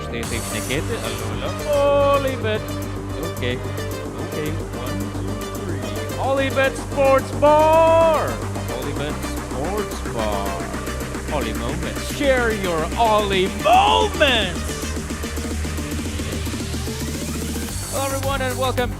stay safe šnekėti. Aliulio. OLYBOOST. Okay. 1, 2, 3. OLYBOOST Sports Bar. OLYBOOST Sports Bar. Ollie moments. Share your Ollie moments. Hello everyone and welcome.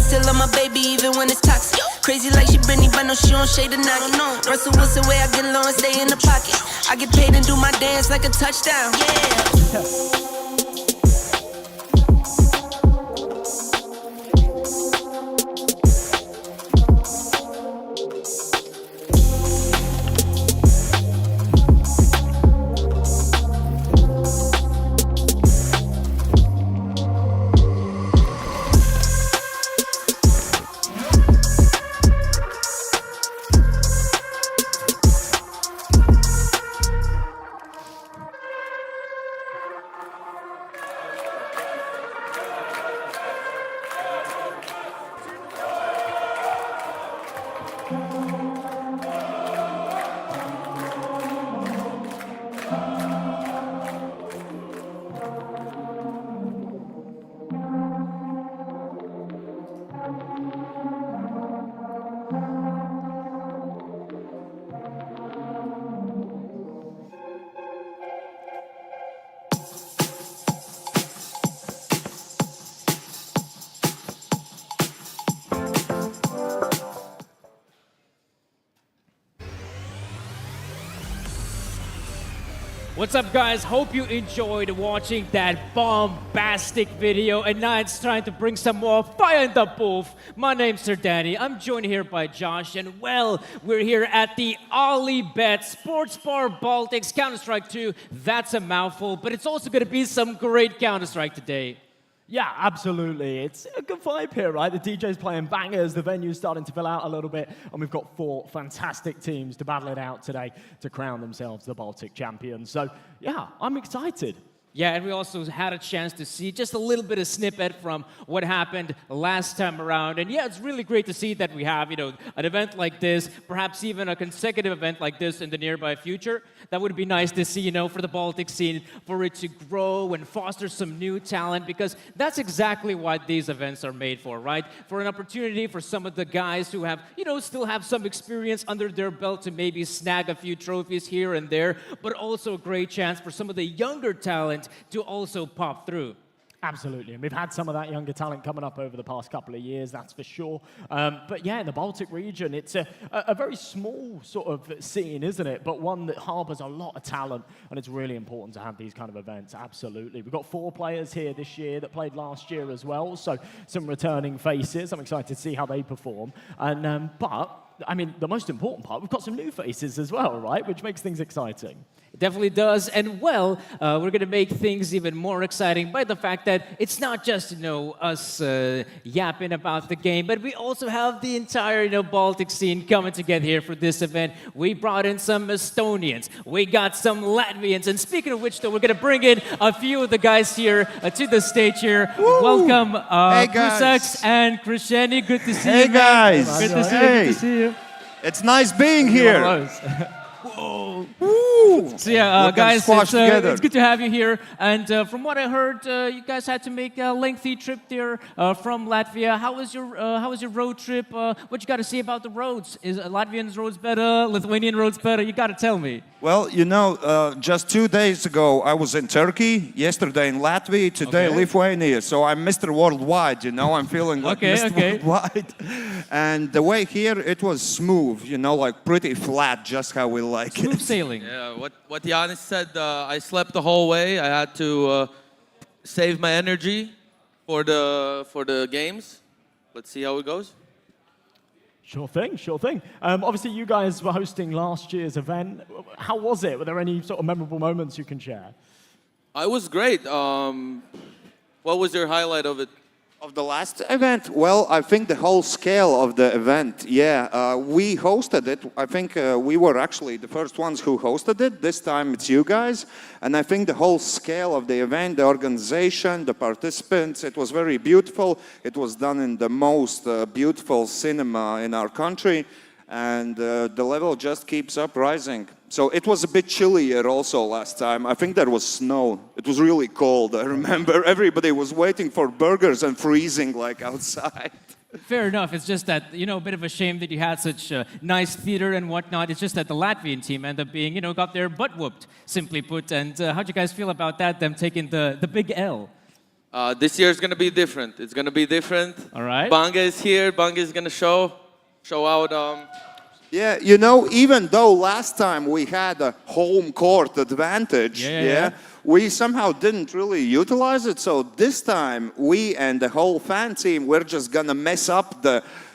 still love my baby even when it's toxic. Crazy like she Britney, but no, she don't shade the knock. Russell Wilson way I get low and stay in the pocket. I get paid and do my dance like a touchdown. Yeah. What's up, guys? Hope you enjoyed watching that bombastic video, and now it's time to bring some more fire in the booth. My name's Sir Danny. I'm joined here by Josh, and well, we're here at the OLYBOOST Sports Bar Baltics Counter-Strike 2. That's a mouthful, but it's also going to be some great Counter-Strike today. Yeah, absolutely. It's a good vibe here, right? The DJ's playing bangers, the venue's starting to fill out a little bit, and we've got 4 fantastic teams to battle it out today to crown themselves the Baltic champions. So, yeah, I'm excited. Yeah, and we also had a chance to see just a little bit of snippet from what happened last time around. And yeah, it's really great to see that we have, an event like this, perhaps even a consecutive event like this in the nearby future. That would be nice to see, for the Baltic scene, for it to grow and foster some new talent, because that's exactly what these events are made for, right? For an opportunity for some of the guys who have, still have some experience under their belt to maybe snag a few trophies here and there, but also a great chance for some of the younger talent to also pop through. Absolutely, and we've had some of that younger talent coming up over the past couple of years, that's for sure. But yeah, in the Baltic region, it's a very small sort of scene, isn't it? But one that harbors a lot of talent, and it's really important to have these kind of events, absolutely. We've got 4 players here this year that played last year as well, so some returning faces. I'm excited to see how they perform. And the most important part, we've got some new faces as well, right? Which makes things exciting. It definitely does. And we're going to make things even more exciting by the fact that it's not just, us yapping about the game, but we also have the entire, Baltic scene coming together here for this event. We brought in some Estonians. We got some Latvians. And speaking of which, though, we're going to bring in a few of the guys here to the stage here. Woo! Welcome, hey Krusax and Krisheni. Good to see you. Hey, guys. Good to see you. Good to see you. It's nice being here. Whoa. Woo. So yeah, guys, it's good to have you here. And from what I heard, you guys had to make a lengthy trip there from Latvia. How was your road trip? What you got to say about the roads? Is Latvian roads better? Lithuanian roads better? You got to tell me. Well, just 2 days ago I was in Turkey. Yesterday in Latvia. Today Lithuania. So I'm Mr. Worldwide. I'm feeling like Mr. Worldwide. And the way here, it was smooth. Like pretty flat, just how we like it. Smooth sailing. Yeah, what Giannis said, I slept the whole way. I had to save my energy for the games. Let's see how it goes. Sure thing, sure thing. Obviously, you guys were hosting last year's event. How was it? Were there any sort of memorable moments you can share? It was great. What was your highlight of it? Of the last event? Well, I think the whole scale of the event, we hosted it. I think we were actually the first ones who hosted it. This time it's you guys. And I think the whole scale of the event, the organization, the participants, it was very beautiful. It was done in the most beautiful cinema in our country. And the level just keeps up rising. So it was a bit chillier also last time. I think there was snow. It was really cold. I remember everybody was waiting for burgers and freezing like outside. Fair enough. It's just that, a bit of a shame that you had such nice theater and whatnot. It's just that the Latvian team ended up being, got their butt whooped, simply put. And how'd you guys feel about that, them taking the big L? This year is going to be different. It's going to be different. All right. Banga is here. Banga is going to show out. Yeah, even though last time we had a home court advantage, we somehow didn't really utilize it. So this time, we and the whole fan team, we're just gonna mess up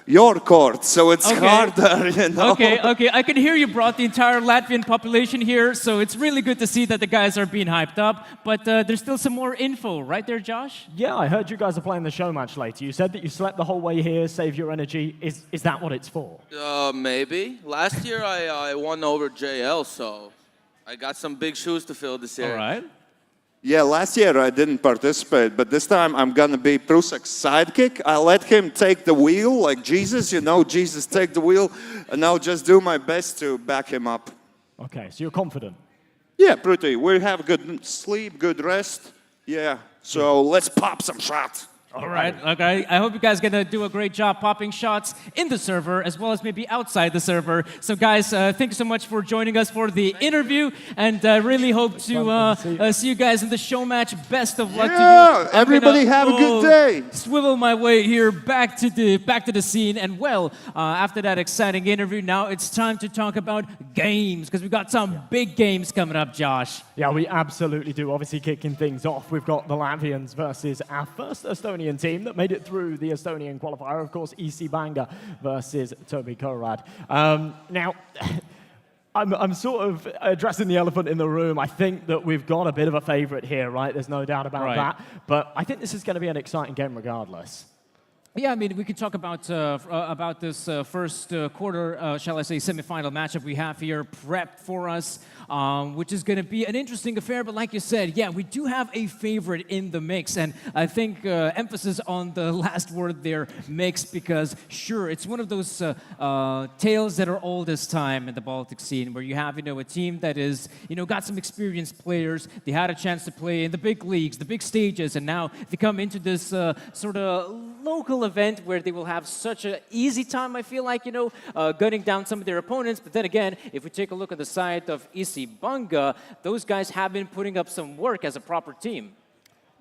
your court, so it's harder, Okay, I can hear you brought the entire Latvian population here, so it's really good to see that the guys are being hyped up. But there's still some more info, right there, Josh? Yeah, I heard you guys are playing the show match later. You said that you slept the whole way here, saved your energy. Is that what it's for? Maybe. Last year I won over JL, so I got some big shoes to fill this year. All right. Yeah, last year I didn't participate, but this time I'm gonna be Prusak's sidekick. I let him take the wheel, like Jesus, Jesus take the wheel, and I'll just do my best to back him up. Okay, so you're confident? Yeah, pretty. We have good sleep, good rest. Yeah, so let's pop some shots. All right, okay. I hope you guys are going to do a great job popping shots in the server as well as maybe outside the server. So guys, thank you so much for joining us for the interview, and I really hope to see you guys in the show match. Best of luck to you. Yeah, everybody have a good day. Swivel my way here back to the scene, and after that exciting interview, now it's time to talk about games, because we've got some big games coming up, Josh. Yeah, we absolutely do. Obviously, kicking things off, we've got the Latvians versus our first Estonian team that made it through the Estonian qualifier, of course, EC Banga versus Toby. Now, I'm sort of addressing the elephant in the room. I think that we've got a bit of a favorite here, right? There's no doubt about that. But I think this is going to be an exciting game regardless. Yeah, I mean, we can talk about this first quarter, shall I say, semifinal matchup we have here prepped for us, which is going to be an interesting affair. But like you said, yeah, we do have a favorite in the mix, and I think emphasis on the last word there, mix, because sure, it's one of those tales that are old as time in the Baltic scene, where you have, a team that is, got some experienced players. They had a chance to play in the big leagues, the big stages, and now they come into this sort of local event where they will have such an easy time, I feel like, gunning down some of their opponents. But then again, if we take a look at the side of EC Banga, those guys have been putting up some work as a proper team.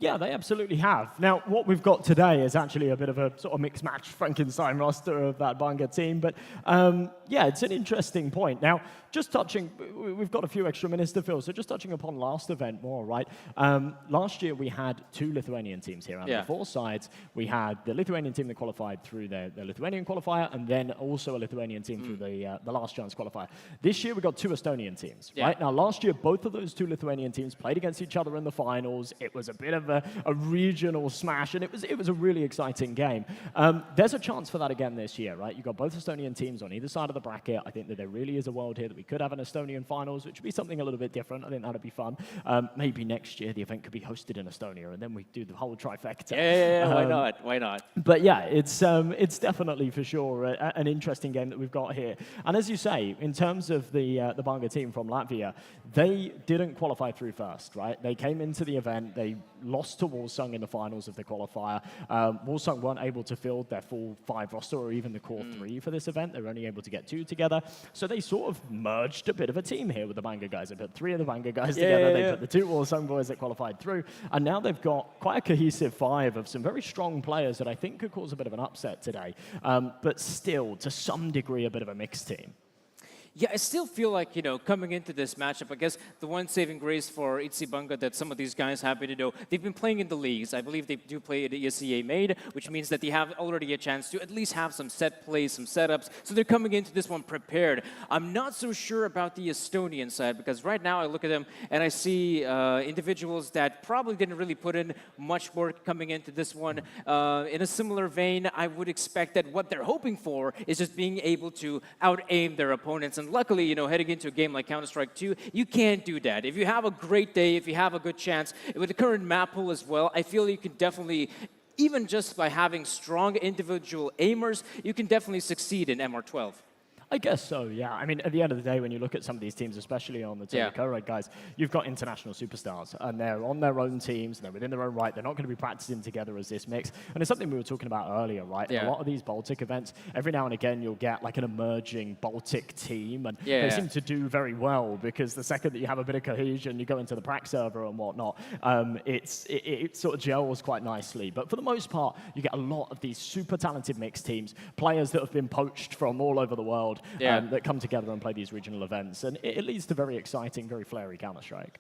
Yeah, they absolutely have. Now, what we've got today is actually a bit of a sort of mixed match Frankenstein roster of that Banga team. But yeah, it's an interesting point. Now, just touching, we've got a few extra minutes to fill, so just touching upon last event more, right? Last year, we had 2 Lithuanian teams here. On the 4 sides, we had the Lithuanian team that qualified through the Lithuanian qualifier, and then also a Lithuanian team through the last chance qualifier. This year, we got 2 Estonian teams, right? Now, last year, both of those 2 Lithuanian teams played against each other in the finals. It was a bit of a regional smash, and it was a really exciting game. There's a chance for that again this year, right? You've got both Estonian teams on either side of the bracket. I think that there really is a world here that we could have an Estonian finals, which would be something a little bit different. I think that would be fun. Maybe next year the event could be hosted in Estonia, and then we do the whole trifecta. Yeah, why not? Why not? But yeah, it's definitely for sure an interesting game that we've got here. And as you say, in terms of the Banga team from Latvia, they didn't qualify through first, right? They came into the event, they lost to Wolfsung in the finals of the qualifier. Wolfsung weren't able to field their full 5 roster or even the core 3 for this event. They were only able to get 2 together. So they sort of merged a bit of a team here with the Banga guys. They put 3 of the Banga guys together. They put the 2 Wolfsung boys that qualified through. And now they've got quite a cohesive 5 of some very strong players that I think could cause a bit of an upset today. But still, to some degree, a bit of a mixed team. Yeah, I still feel like, coming into this matchup, I guess the one saving grace for EC Banga that some of these guys have been, they've been playing in the leagues. I believe they do play at the ECA made, which means that they have already a chance to at least have some set plays, some setups. So they're coming into this one prepared. I'm not so sure about the Estonian side, because right now I look at them and I see individuals that probably didn't really put in much work coming into this one. In a similar vein, I would expect that what they're hoping for is just being able to out-aim their opponents. And luckily, heading into a game like Counter-Strike 2, you can't do that. If you have a great day, if you have a good chance, with the current map pool as well, I feel you can definitely, even just by having strong individual aimers, you can definitely succeed in MR12. I guess so, yeah. I mean, at the end of the day, when you look at some of these teams, especially on the Toby co-reg guys, you've got international superstars, and they're on their own teams, and they're within their own right. They're not going to be practicing together as this mix. And it's something we were talking about earlier, right? A lot of these Baltic events, every now and again, you'll get like an emerging Baltic team, and they seem to do very well, because the second that you have a bit of cohesion, you go into the prac server and whatnot, it sort of gels quite nicely. But for the most part, you get a lot of these super talented mixed teams, players that have been poached from all over the world, that come together and play these regional events. And it leads to very exciting, very flary Counter-Strike.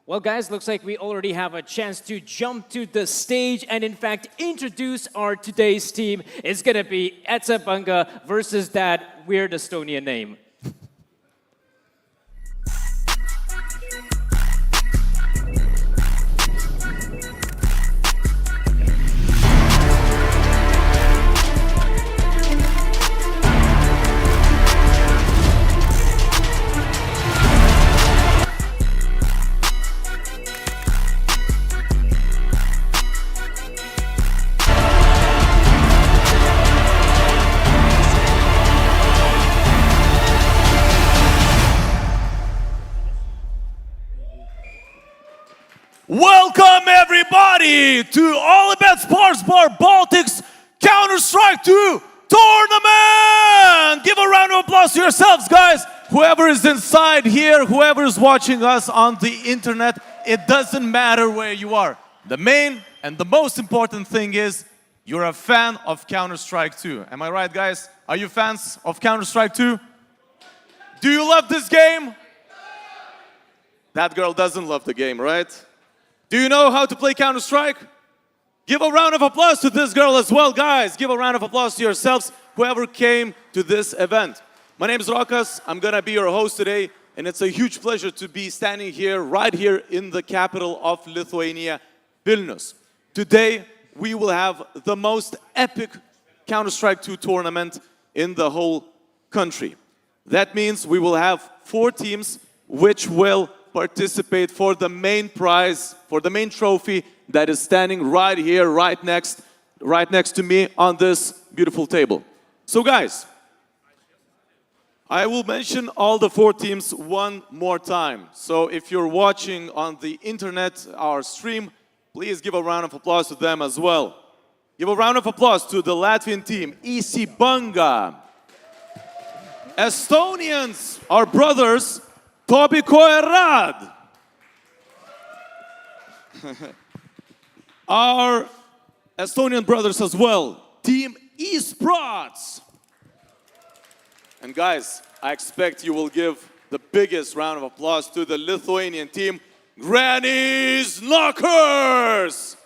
Well, guys, looks like we already have a chance to jump to the stage and, in fact, introduce our today's team. It's going to be EC Banga versus that weird Estonian name. Welcome everybody to OLYBOOST Sports Bar Baltics Counter-Strike 2 tournament! Give a round of applause to yourselves, guys. Whoever is inside here, whoever is watching us on the internet, it doesn't matter where you are. The main and the most important thing is you're a fan of Counter-Strike 2. Am I right, guys? Are you fans of Counter-Strike 2? Do you love this game? That girl doesn't love the game, right? Do you know how to play Counter-Strike? Give a round of applause to this girl as well, guys. Give a round of applause to yourselves, whoever came to this event. My name is Rokas. I'm gonna be your host today, and it's a huge pleasure to be standing here, right here in the capital of Lithuania, Vilnius. Today, we will have the most epic Counter-Strike 2 tournament in the whole country. That means we will have 4 teams which will participate for the main prize, for the main trophy that is standing right here, right next to me on this beautiful table. So guys, I will mention all the 4 teams one more time. So if you're watching on the internet, our stream, please give a round of applause to them as well. Give a round of applause to the Latvian team, EC Banga. Estonians, our brothers, Toby. Our Estonian brothers as well, Team Esports. And guys, I expect you will give the biggest round of applause to the Lithuanian team, Granny's Knockers.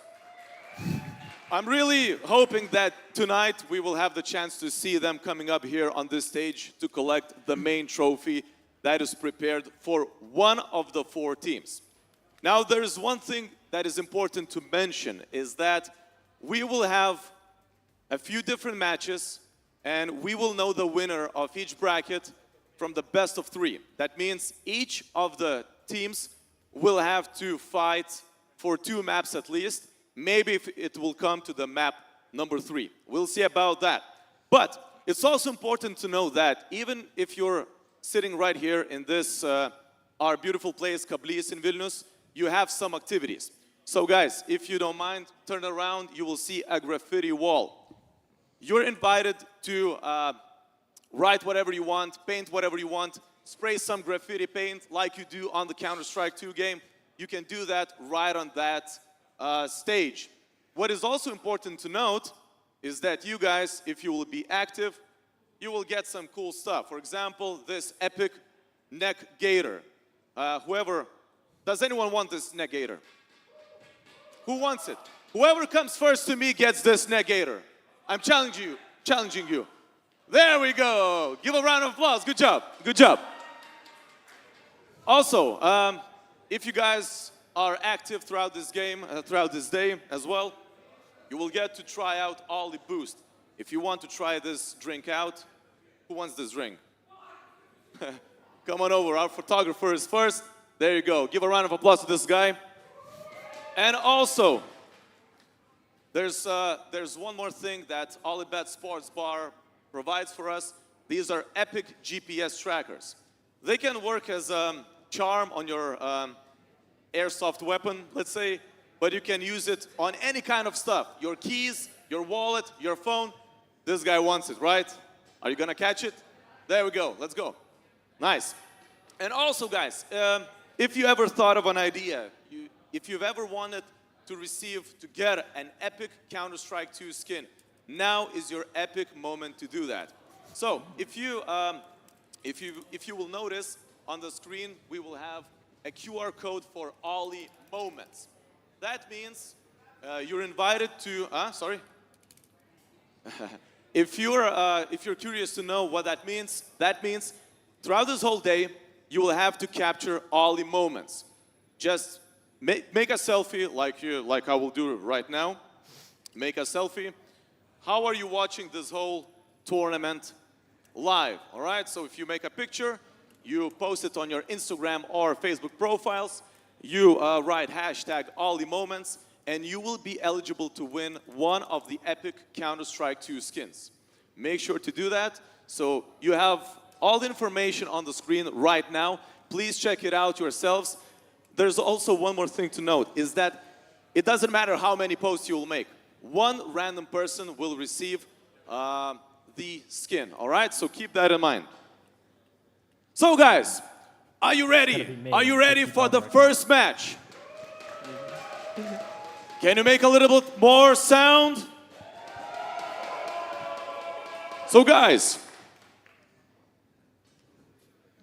I'm really hoping that tonight we will have the chance to see them coming up here on this stage to collect the main trophy that is prepared for one of the 4 teams. Now, there is one thing that is important to mention, is that we will have a few different matches and we will know the winner of each bracket from the best of 3. That means each of the teams will have to fight for 2 maps at least. Maybe if it will come to the map number 3. We'll see about that. But it's also important to know that even if you're sitting right here in this, our beautiful place, Kablys in Vilnius, you have some activities. So guys, if you don't mind, turn around, you will see a graffiti wall. You're invited to write whatever you want, paint whatever you want, spray some graffiti paint like you do on the Counter-Strike 2 game. You can do that right on that stage. What is also important to note is that you guys, if you will be active, you will get some cool stuff. For example, this epic neck gaiter. Does anyone want this neck gaiter? Who wants it? Whoever comes first to me gets this neck gaiter. I'm challenging you. There we go. Give a round of applause. Good job. Good job. Also, if you guys are active throughout this game, throughout this day as well, you will get to try out OLYBOOST. If you want to try this drink out, who wants this drink? Come on over, our photographer is first. There you go. Give a round of applause to this guy. And also, there's one more thing that OLYBOOST Sports Bar provides for us. These are epic GPS trackers. They can work as a charm on your airsoft weapon, let's say, but you can use it on any kind of stuff. Your keys, your wallet, your phone. This guy wants it, right? Are you gonna catch it? There we go, let's go. Nice. And also, guys, if you ever thought of an idea, if you've ever wanted to get an epic Counter-Strike 2 skin, now is your epic moment to do that. So, if you will notice on the screen, we will have a QR code for Ollie Moments. That means you're invited to, if you're curious to know what that means throughout this whole day, you will have to capture Ollie Moments. Just make a selfie like I will do right now. Make a selfie. How are you watching this whole tournament live? All right, so if you make a picture, you post it on your Instagram or Facebook profiles, you write hashtag Ollie Moments, and you will be eligible to win one of the epic Counter-Strike 2 skins. Make sure to do that. So you have all the information on the screen right now. Please check it out yourselves. There's also one more thing to note, is that it doesn't matter how many posts you will make. One random person will receive the skin, all right? So keep that in mind. So guys, are you ready? Are you ready for the first match? Can you make a little bit more sound? So guys,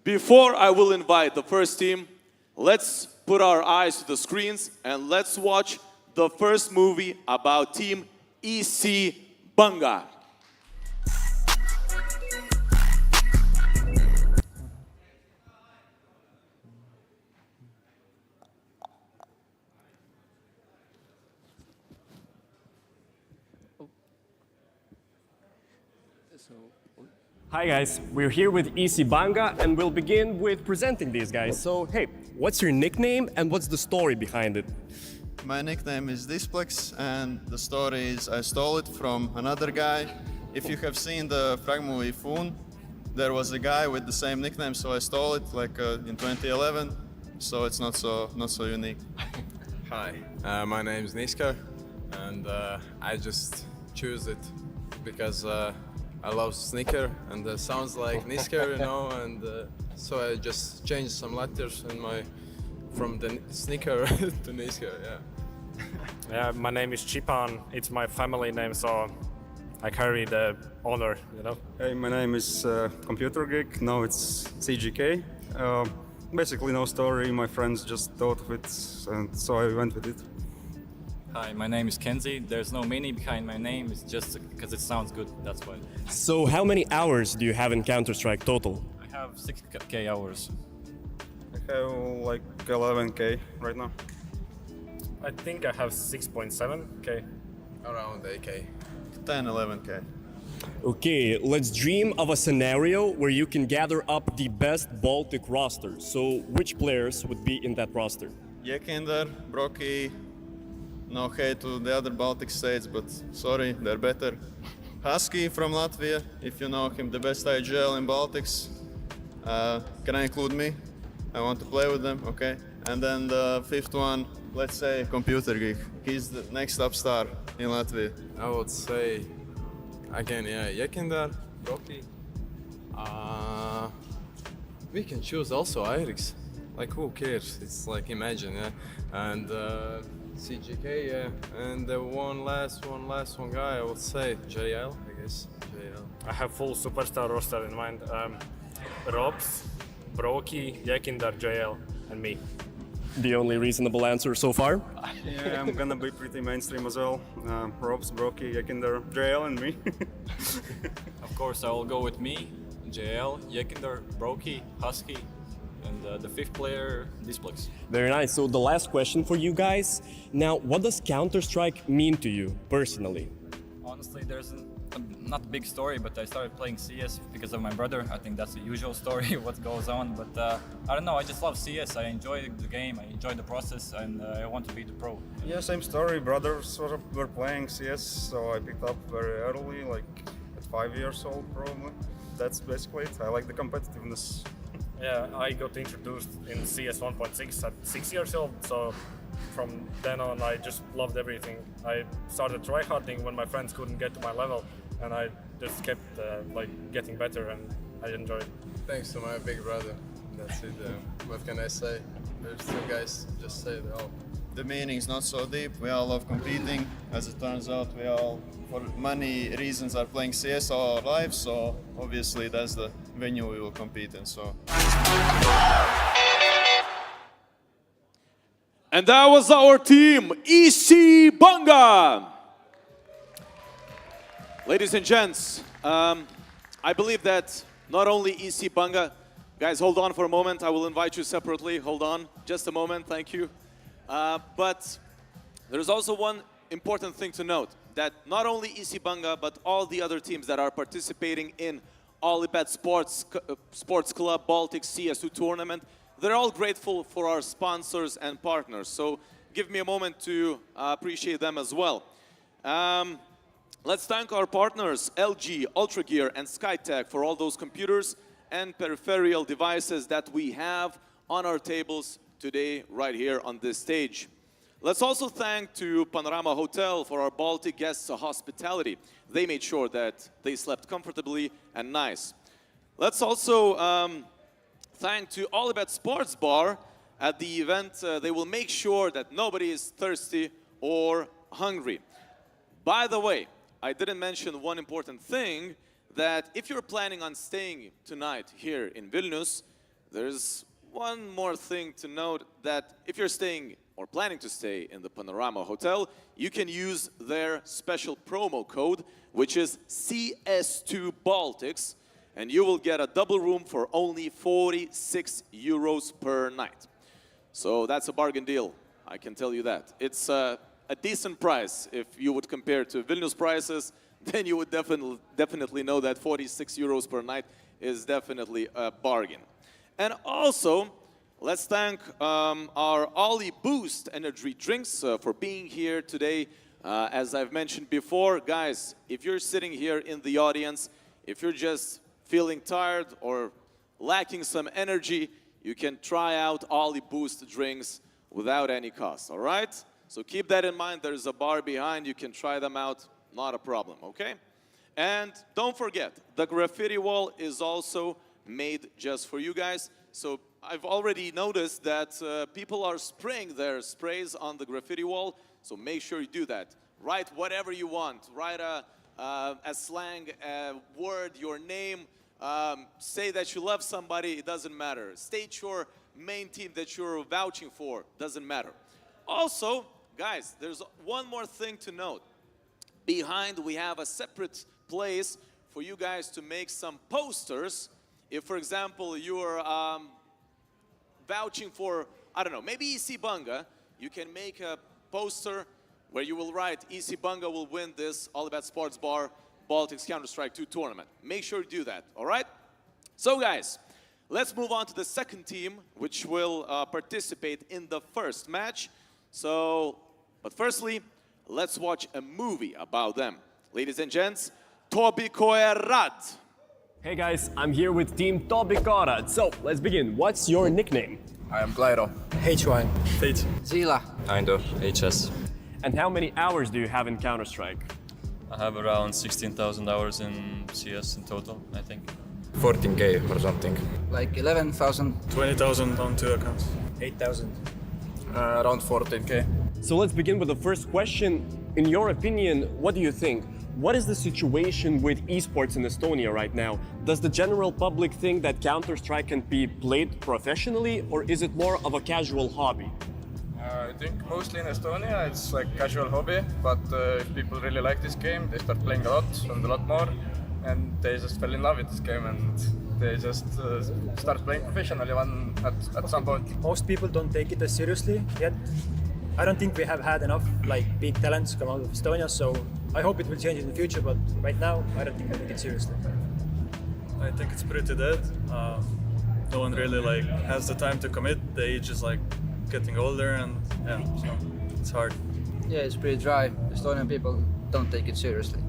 before I will invite the first team, let's put our eyes to the screens and let's watch the first movie about Team EC Banga. Hi guys, we're here with EC Banga and we'll begin with presenting these guys. So hey, what's your nickname and what's the story behind it? My nickname is Displex and the story is I stole it from another guy. If you have seen the frag movie Foon, there was a guy with the same nickname, so I stole it like in 2011, so it's not so unique. Hi, my name is Niska and I just choose it because I love sneaker and it sounds like Niska, you know, and so I just changed some letters in my from the sneaker to Niska, yeah. Yeah, my name is Chipan. It's my family name, so I carry the honor, you know. Hey, my name is Computer Geek. Now it's CGK. Basically, no story. My friends just thought of it, and so I went with it. Hi, my name is Kenzie. There's no meaning behind my name. It's just because it sounds good. That's why. So how many hours do you have in Counter-Strike total? I have 6K hours. I have like 11K right now. I think I have 6.7K. Around 8K. 10, 11K. Okay, let's dream of a scenario where you can gather up the best Baltic roster. So which players would be in that roster? Yekinder, Brocky, no hate to the other Baltic states, but sorry, they're better. Husky from Latvia, if you know him, the best IGL in Baltics. Can I include me? I want to play with them, okay? And then the fifth one, let's say Computer Geek. He's the next up star in Latvia. I would say, again, yeah, Yekindar, Rocky. We can choose also Irix. Like, who cares? It's like, imagine, yeah. And CGK, yeah. And the one last one guy, I would say JL, I guess. JL. I have full superstar roster in mind. Robs, Broky, Yekindar, JL, and me. The only reasonable answer so far? Yeah, I'm gonna be pretty mainstream as well. Robs, Brocky, Yekinder, JL, and me. Of course, I will go with me, JL, Yekinder, Broky, Husky, and the fifth player, Displex. Very nice. So the last question for you guys. Now, what does Counter-Strike mean to you personally? Honestly, there's not a big story, but I started playing CS because of my brother. I think that's the usual story, what goes on. But I don't know, I just love CS. I enjoy the game, I enjoy the process, and I want to be the pro. Yeah, same story. Brothers sort of were playing CS, so I picked up very early, like at 5 years old probably. That's basically it. I like the competitiveness. Yeah, I got introduced in CS 1.6 at 6 years old, so from then on I just loved everything. I started tryharding when my friends couldn't get to my level, and I just kept like getting better, and I enjoyed it. Thanks to my big brother. That's it. What can I say? There's two guys just say it all. The meaning's not so deep. We all love competing. As it turns out, we all, for many reasons, are playing CS all our lives. So obviously, that's the venue we will compete in. So. And that was our team, EC Banga. Ladies and gents, I believe that not only EC Banga, guys, hold on for a moment. I will invite you separately. Hold on, just a moment. Thank you. But there's also one important thing to note, that not only EC Banga, but all the other teams that are participating in OLYBOOST Sports Club Baltic CS2 tournament, they're all grateful for our sponsors and partners. So give me a moment to appreciate them as well. Let's thank our partners, LG, Ultra Gear, and Skytech for all those computers and peripheral devices that we have on our tables today, right here on this stage. Let's also thank to Panorama Hotel for our Baltic guests' hospitality. They made sure that they slept comfortably and nice. Let's also thank to OLYBOOST Sports Bar. At the event, they will make sure that nobody is thirsty or hungry. By the way, I didn't mention one important thing, that if you're planning on staying tonight here in Vilnius, there's one more thing to note, that if you're staying or planning to stay in the Panorama Hotel, you can use their special promo code, which is CS2 BALTICS, and you will get a double room for only 46 euros per night. So that's a bargain deal, I can tell you that. It's a decent price if you would compare to Vilnius prices. then you would definitely know that 46 euros per night is definitely a bargain. And also, let's thank our OLYBOOST energy drinks for being here today. As I've mentioned before, guys, if you're sitting here in the audience, if you're just feeling tired or lacking some energy, you can try out OLYBOOST drinks without any cost, all right? So keep that in mind. There's a bar behind. You can try them out. Not a problem, okay? And don't forget, the graffiti wall is also made just for you guys. So I've already noticed that people are spraying their sprays on the graffiti wall. So make sure you do that. Write whatever you want. Write a slang word, your name. Say that you love somebody, it doesn't matter. State your main team that you're vouching for, doesn't matter. Also, guys, there's one more thing to note. Behind, we have a separate place for you guys to make some posters. If, for example, you're vouching for, I don't know, maybe EC Banga, you can make a poster where you will write, EC Banga will win this All About Sports Bar Baltics Counter-Strike 2 tournament. Make sure you do that, all right? So guys, let's move on to the second team, which will participate in the first match. But firstly, let's watch a movie about them. Ladies and gents, Toby Koerad. Hey guys, I'm here with Team Toby Koerad. So, let's begin. What's your nickname? I am Clairo. H1. Fate. Zila. Aindo. HS. And how many hours do you have in Counter-Strike? I have around 16,000 hours in CS in total, I think. 14K or something. Like 11,000. 20,000 on 2 accounts. 8,000. Around 14K. So let's begin with the first question. In your opinion, what do you think? What is the situation with esports in Estonia right now? Does the general public think that Counter-Strike can be played professionally, or is it more of a casual hobby? I think mostly in Estonia it's like casual hobby, but if people really like this game, they start playing a lot and a lot more, and they just fell in love with this game and they just start playing professionally at some point. Most people don't take it as seriously yet. I don't think we have had enough big talents come out of Estonia, so I hope it will change in the future, but right now I don't think I take it seriously. I think it's pretty dead. No one really has the time to commit. The age is getting older, and yeah, so it's hard. Yeah, it's pretty dry. Estonian people don't take it seriously.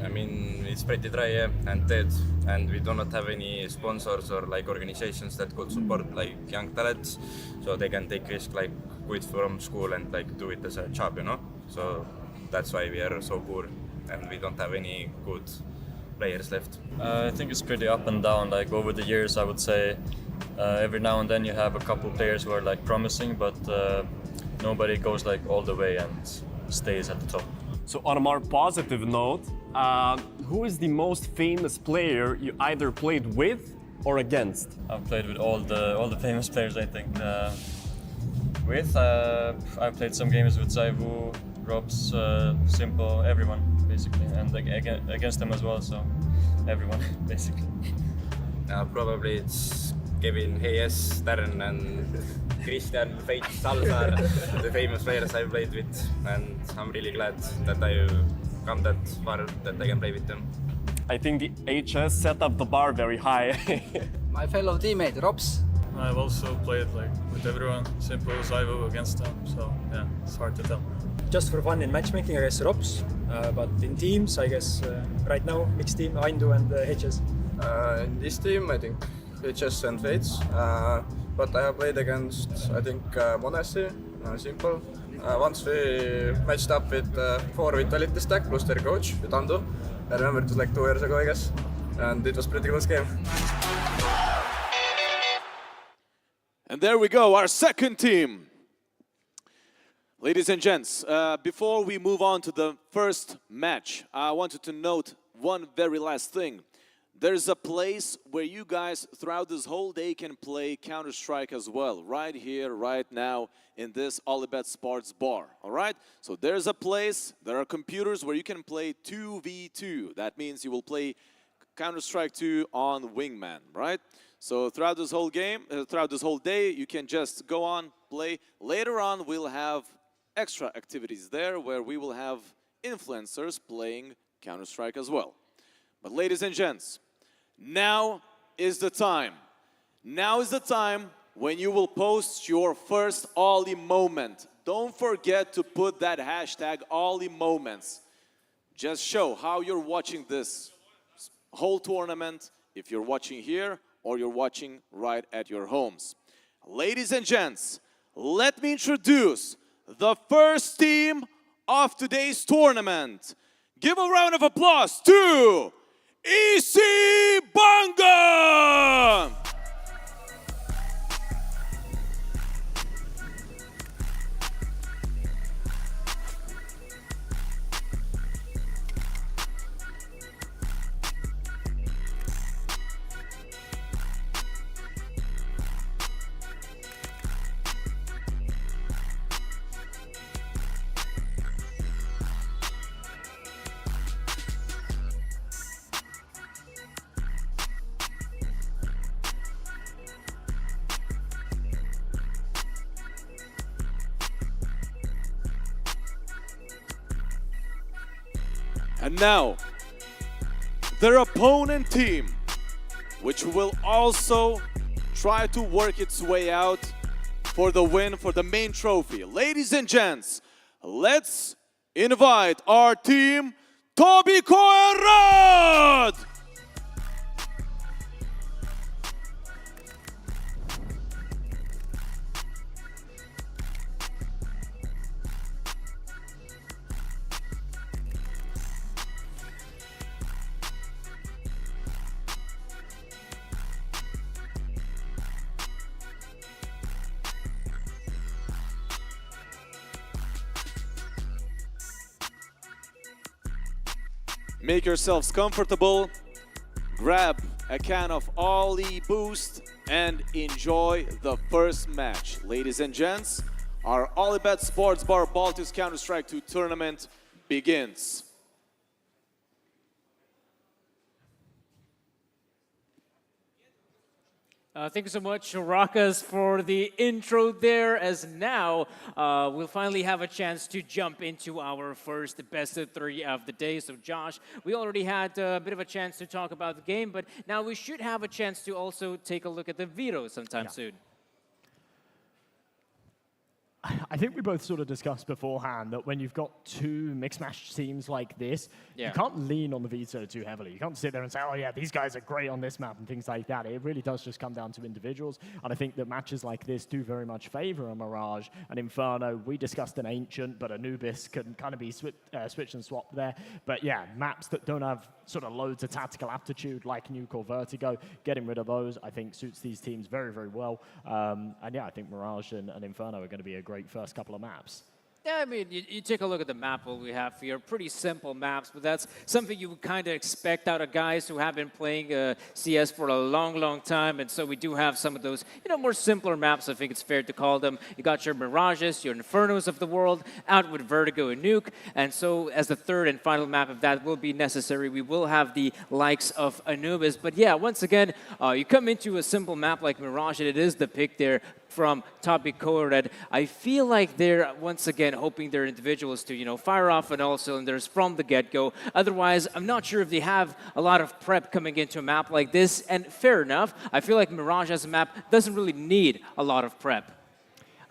I mean, it's pretty dry, yeah, and dead, and we do not have any sponsors or organizations that could support young talents, so they can take risk quit from school and do it as a job, you know. So that's why we are so poor, and we don't have any good players left. I think it's pretty up and down. Over the years, I would say every now and then you have a couple players who are promising, but nobody goes all the way and stays at the top. So on a more positive note, who is the most famous player you either played with or against? I've played with all the famous players, I think. I've played some games with Zaivu, Robs, Simple, everyone basically, and against them as well. So everyone basically. Probably it's Kevin, Hayes, Darren, and Christian, Fate, Salzar, the famous players I've played with, and I'm really glad that I've come that far that I can play with them. I think the HS set up the bar very high. My fellow teammate, Robs. I've also played with everyone, Simple, Zaivu against them, so yeah, it's hard to tell. Just for fun in matchmaking, I guess Robs, but in teams, I guess right now, mixed team, Aindo and HS. In this team, I think HS and Fates, but I have played against, I think, Monesi, Simple. Once we matched up with 4 Vitality stack plus their coach, with Ando. I remember it was 2 years ago, I guess, and it was a pretty close game. And there we go, our second team. Ladies and gents, before we move on to the first match, I wanted to note one very last thing. There's a place where you guys throughout this whole day can play Counter-Strike as well, right here, right now, in this OLYBOOST Sports Bar, all right? So there's a place, there are computers where you can play 2v2. That means you will play Counter-Strike 2 on Wingman, right? So throughout this whole game, throughout this whole day, you can just go on, play. Later on, we'll have extra activities there where we will have influencers playing Counter-Strike as well. But ladies and gents, now is the time. Now is the time when you will post your first Ollie moment. Don't forget to put that hashtag Ollie moments. Just show how you're watching this whole tournament, if you're watching here or you're watching right at your homes. Ladies and gents, let me introduce the first team of today's tournament. Give a round of applause to EC Banga! And now, their opponent team, which will also try to work its way out for the win for the main trophy. Ladies and gents, let's invite our team, Toby Koerad! Make yourselves comfortable, grab a can of OLYBOOST and enjoy the first match. Ladies and gents, our OLYBOOST Sports Bar Baltics Counter-Strike 2 tournament begins. Thank you so much, Rakas, for the intro there, as now we'll finally have a chance to jump into our first best of three of the day. So Josh, we already had a bit of a chance to talk about the game, but now we should have a chance to also take a look at the veto sometime soon. I think we both sort of discussed beforehand that when you've got two mixed match teams like this, you can't lean on the veto too heavily. You can't sit there and say, oh yeah, these guys are great on this map and things like that. It really does just come down to individuals. And I think that matches like this do very much favor a Mirage, an Inferno. We discussed an Ancient, but Anubis can kind of be switch and swap there. But yeah, maps that don't have sort of loads of tactical aptitude like Nuke or Vertigo, getting rid of those, I think suits these teams very, very well. And yeah, I think Mirage and Inferno are going to be a great first couple of maps. Yeah, I mean, you take a look at the map what we have here. Pretty simple maps, but that's something you would kind of expect out of guys who have been playing CS for a long, long time. And so we do have some of those, more simpler maps, I think it's fair to call them. You got your Mirages, your Infernos of the world, out with Vertigo and Nuke. And so as the third and final map, if that will be necessary, we will have the likes of Anubis. But yeah, once again, you come into a simple map like Mirage, and it is the pick there from Toby Koerad. I feel like they're, once again, hoping their individuals to, fire off on all cylinders from the get-go. Otherwise, I'm not sure if they have a lot of prep coming into a map like this. And fair enough, I feel like Mirage as a map doesn't really need a lot of prep.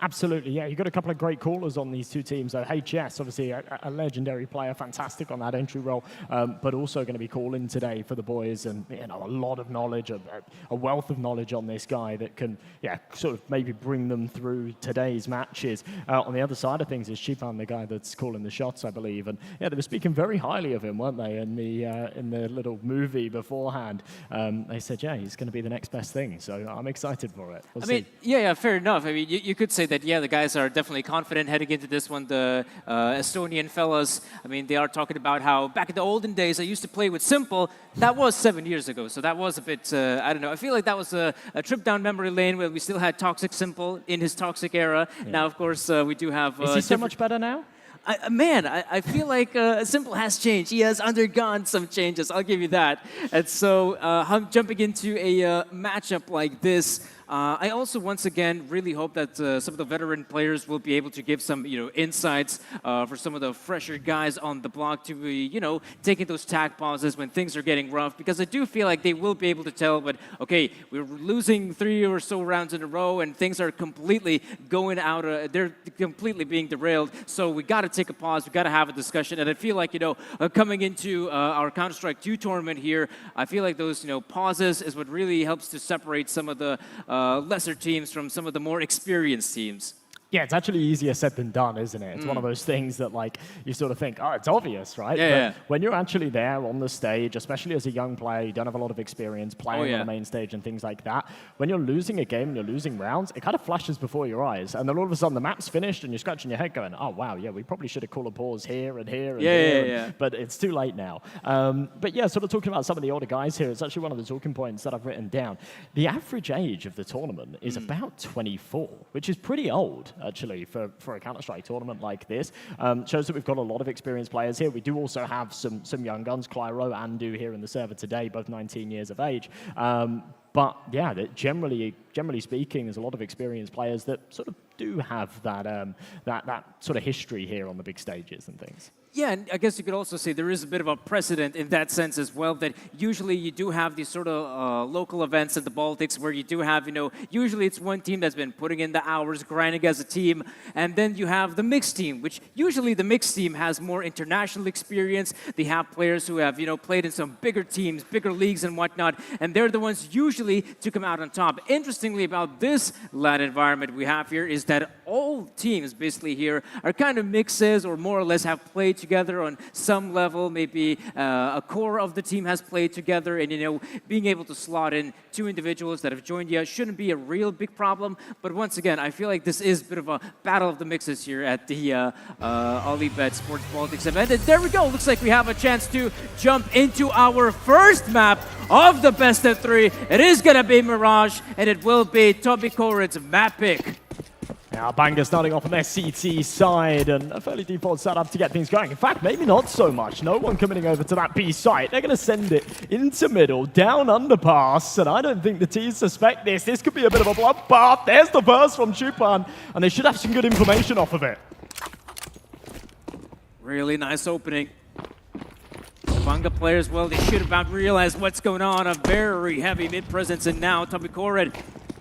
Absolutely, yeah. You've got a couple of great callers on these two teams. So HS, obviously a legendary player, fantastic on that entry role, but also going to be calling today for the boys, and a lot of knowledge, a wealth of knowledge on this guy that can, sort of maybe bring them through today's matches. On the other side of things is Chipan, the guy that's calling the shots, I believe, and yeah, they were speaking very highly of him, weren't they? In the little movie beforehand, they said, yeah, he's going to be the next best thing. So I'm excited for it. We'll see. Yeah, fair enough. I mean, you could say that, yeah, the guys are definitely confident heading into this one. The Estonian fellas, I mean, they are talking about how back in the olden days, I used to play with Simple. That was 7 years ago, so that was a bit, I don't know. I feel like that was a trip down memory lane where we still had Toxic Simple in his Toxic era. Yeah. Now, of course, we do have... Is he so much better now? I feel like Simple has changed. He has undergone some changes, I'll give you that. And so, jumping into a matchup like this, I also, once again, really hope that some of the veteran players will be able to give some, insights for some of the fresher guys on the block to be, taking those tag pauses when things are getting rough, because I do feel like they will be able to tell, but okay, we're losing 3 or so rounds in a row and things are completely going out, they're completely being derailed, so we got to take a pause, we got to have a discussion, and I feel like, coming into our Counter-Strike 2 tournament here, I feel like those, pauses is what really helps to separate some of the lesser teams from some of the more experienced teams. Yeah, it's actually easier said than done, isn't it? It's one of those things that, like, you sort of think, oh, it's obvious, right? Yeah, but when you're actually there on the stage, especially as a young player, you don't have a lot of experience playing on the main stage and things like that. When you're losing a game and you're losing rounds, it kind of flashes before your eyes. And then all of a sudden the map's finished and you're scratching your head going, oh, wow, yeah, we probably should have called a pause here and here and here. But it's too late now. But yeah, sort of talking about some of the older guys here, it's actually one of the talking points that I've written down. The average age of the tournament is about 24, which is pretty old, actually, for a Counter-Strike tournament like this. Shows that we've got a lot of experienced players here. We do also have some young guns, Clyro and Do here in the server today, both 19 years of age. But yeah, generally speaking, there's a lot of experienced players that sort of do have that sort of history here on the big stages and things. Yeah, and I guess you could also say there is a bit of a precedent in that sense as well, that usually you do have these sort of local events in the Baltics where you do have, usually it's one team that's been putting in the hours, grinding as a team, and then you have the mixed team, which usually the mixed team has more international experience. They have players who have, played in some bigger teams, bigger leagues and whatnot, and they're the ones usually to come out on top. Interestingly about this LAN environment we have here is that all teams basically here are kind of mixes or more or less have played together on some level. Maybe a core of the team has played together, and being able to slot in 2 individuals that have joined you shouldn't be a real big problem. But once again, I feel like this is a bit of a battle of the mixes here at the OLYBOOST Sports Baltics event. And there we go. Looks like we have a chance to jump into our first map of the best of 3. It is gonna be Mirage, and it will be Toby Korid's map pick. Now, Banga starting off on their CT side, and a fairly default setup to get things going. In fact, maybe not so much. No one coming over to that B site. They're going to send it into middle, down underpass, and I don't think the T's suspect this. This could be a bit of a bloodbath. There's the burst from Chupan, and they should have some good information off of it. Really nice opening. Banga players, well, they should have realized what's going on. A very heavy mid presence, and now Toby Korid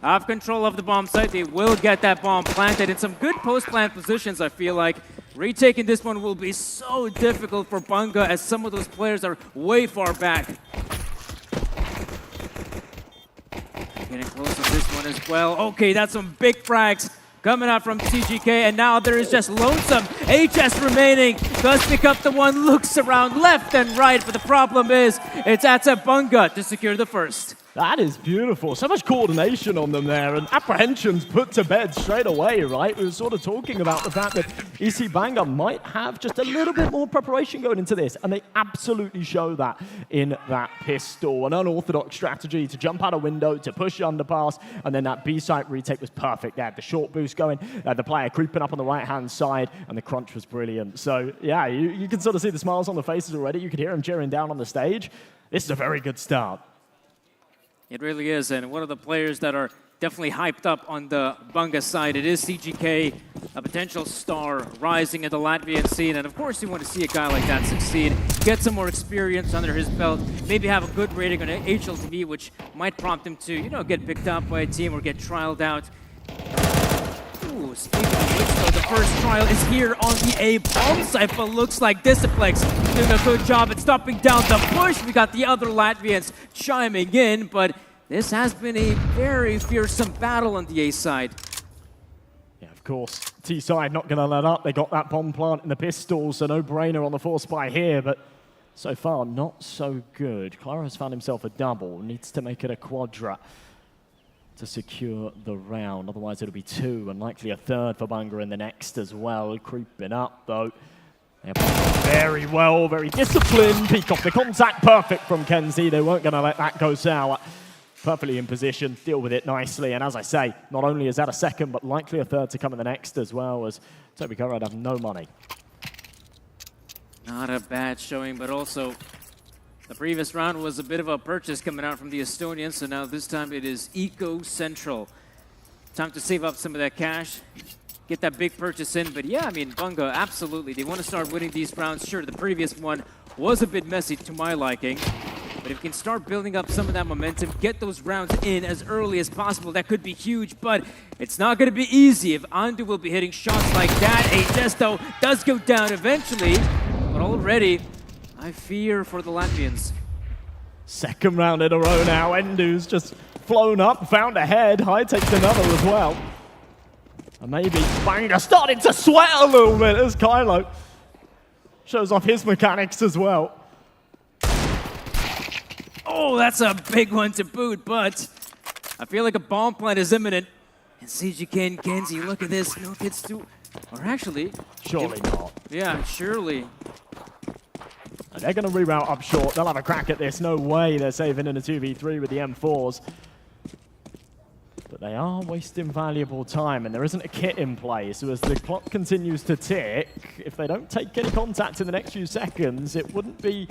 have control of the bomb site. They will get that bomb planted in some good post-plant positions, I feel like. Retaking this one will be so difficult for Banga as some of those players are way far back. Getting close to this one as well. Okay, that's some big frags coming out from CGK, and now there is just lonesome HS remaining. Does pick up the one, looks around left and right, but the problem is it's at Banga to secure the first. That is beautiful. So much coordination on them there, and apprehensions put to bed straight away, right? We were sort of talking about the fact that EC Banga might have just a little bit more preparation going into this, and they absolutely show that in that pistol. An unorthodox strategy to jump out a window, to push underpass, and then that B-site retake was perfect. They had the short boost going, the player creeping up on the right-hand side, and the crunch was brilliant. So, yeah, you can sort of see the smiles on the faces already. You could hear them cheering down on the stage. This is a very good start. It really is, and one of the players that are definitely hyped up on the Banga side, it is CGK, a potential star rising in the Latvian scene, and of course you want to see a guy like that succeed, get some more experience under his belt, maybe have a good rating on HLTV, which might prompt him to, get picked up by a team or get trialed out. Ooh, speaking of which, though, the first trial is here on the A bomb site, but looks like Disciplex doing a good job at stopping down the push. We got the other Latvians chiming in, but this has been a very fearsome battle on the A side. Yeah, of course. T side not going to let up. They got that bomb plant in the pistol, so no brainer on the force buy here, but so far not so good. Clara has found himself a double, needs to make it a quadra to secure the round. Otherwise, it'll be 2 and likely a 3rd for Banga in the next as well. Creeping up, though. They're very well, very disciplined. Peek off the contact. Perfect from Kenzie. They weren't going to let that go sour. Perfectly in position. Deal with it nicely. And as I say, not only is that a 2nd, but likely a 3rd to come in the next as well, as Toby Korid have no money. Not a bad showing, but also the previous round was a bit of a purchase coming out from the Estonians, so now this time it is Eco Central Time to save up some of that cash, get that big purchase in. But yeah, I mean, Banga, absolutely. They want to start winning these rounds. Sure, the previous one was a bit messy to my liking. But if you can start building up some of that momentum, get those rounds in as early as possible, that could be huge. But it's not going to be easy if Andu will be hitting shots like that. Agesto does go down eventually. But already, I fear for the Latvians. Second round in a row now. Endu's just flown up, found a head. High takes another as well. And maybe Banga starting to sweat a little bit as Kylo shows off his mechanics as well. Oh, that's a big one to boot, but I feel like a bomb plant is imminent. And CGK and Genzi, look at this. No hits to... Or actually... Surely not. Yeah, surely. And they're going to reroute up short. They'll have a crack at this. No way they're saving in a 2v3 with the M4s. But they are wasting valuable time, and there isn't a kit in play. So as the clock continues to tick, if they don't take any contact in the next few seconds, it wouldn't be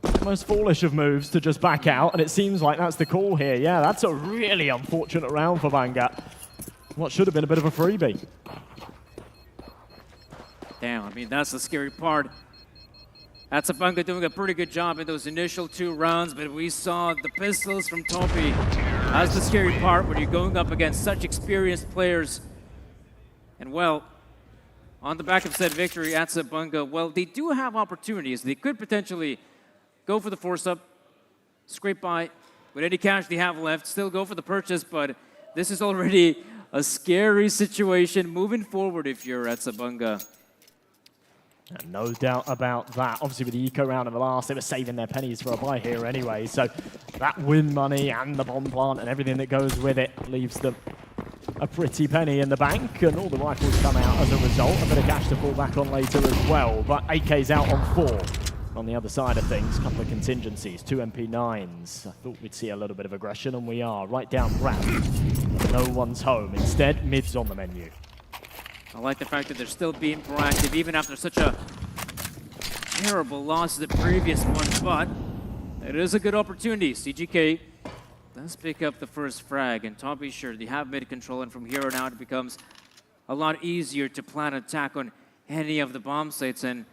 the most foolish of moves to just back out. And it seems like that's the call here. Yeah, that's a really unfortunate round for Banga. What should have been a bit of a freebie. Damn, I mean, that's the scary part. That's a Banga doing a pretty good job in those initial 2 rounds, but we saw the pistols from Toby. That's the scary part when you're going up against such experienced players. And well, on the back of said victory, EC Banga, well, they do have opportunities. They could potentially go for the force-up, scrape by with any cash they have left, still go for the purchase, but this is already a scary situation moving forward if you're EC Banga. And no doubt about that. Obviously, with the eco round in the last, they were saving their pennies for a buy here anyway. So that win money and the bomb plant and everything that goes with it leaves them a pretty penny in the bank. And all the rifles come out as a result. A bit of cash to fall back on later as well. But AK's out on 4. On the other side of things, a couple of contingencies, 2 MP9s. I thought we'd see a little bit of aggression, and we are. Right down ramp. No one's home. Instead, mid's on the menu. I like the fact that they're still being proactive, even after such a terrible loss to the previous one, but it is a good opportunity. CGK does pick up the first frag, and Toby, sure, they have mid-control, and from here on out, it becomes a lot easier to plan an attack on any of the bomb sites, and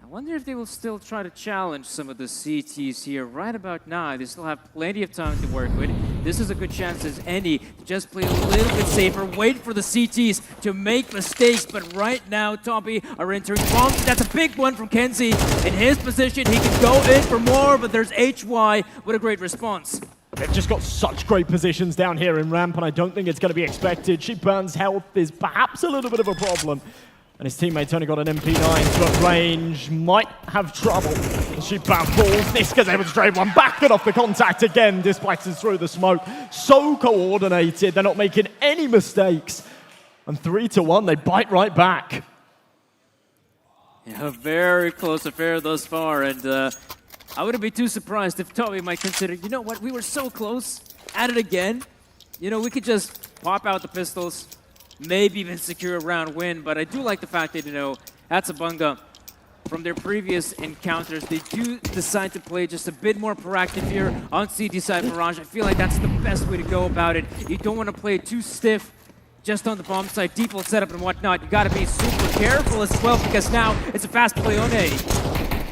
I wonder if they will still try to challenge some of the CTs here. Right about now, they still have plenty of time to work with. This is a good chance as any to just play a little bit safer, wait for the CTs to make mistakes. But right now, Toby are entering bombs. That's a big one from Kenzie. In his position, he can go in for more, but there's HY with a great response. They've just got such great positions down here in ramp, and I don't think it's going to be expected. Sheepburn's health is perhaps a little bit of a problem. And his teammates only got an MP9 to at range, might have trouble. Sheepburn falls, Niska's able to trade one back and off the contact again, dispatches through the smoke. So coordinated, they're not making any mistakes. And 3-1, they bite right back. Yeah, a very close affair thus far, and I wouldn't be too surprised if Toby might consider, you know what, we were so close, at it again. You know, we could just pop out the pistols, maybe even secure a round win, but I do like the fact that, you know, EC Banga, from their previous encounters, they do decide to play just a bit more proactive here on CT side Mirage. I feel like that's the best way to go about it. You don't want to play too stiff just on the bomb side, default setup and whatnot. You got to be super careful as well, because now it's a fast play on A.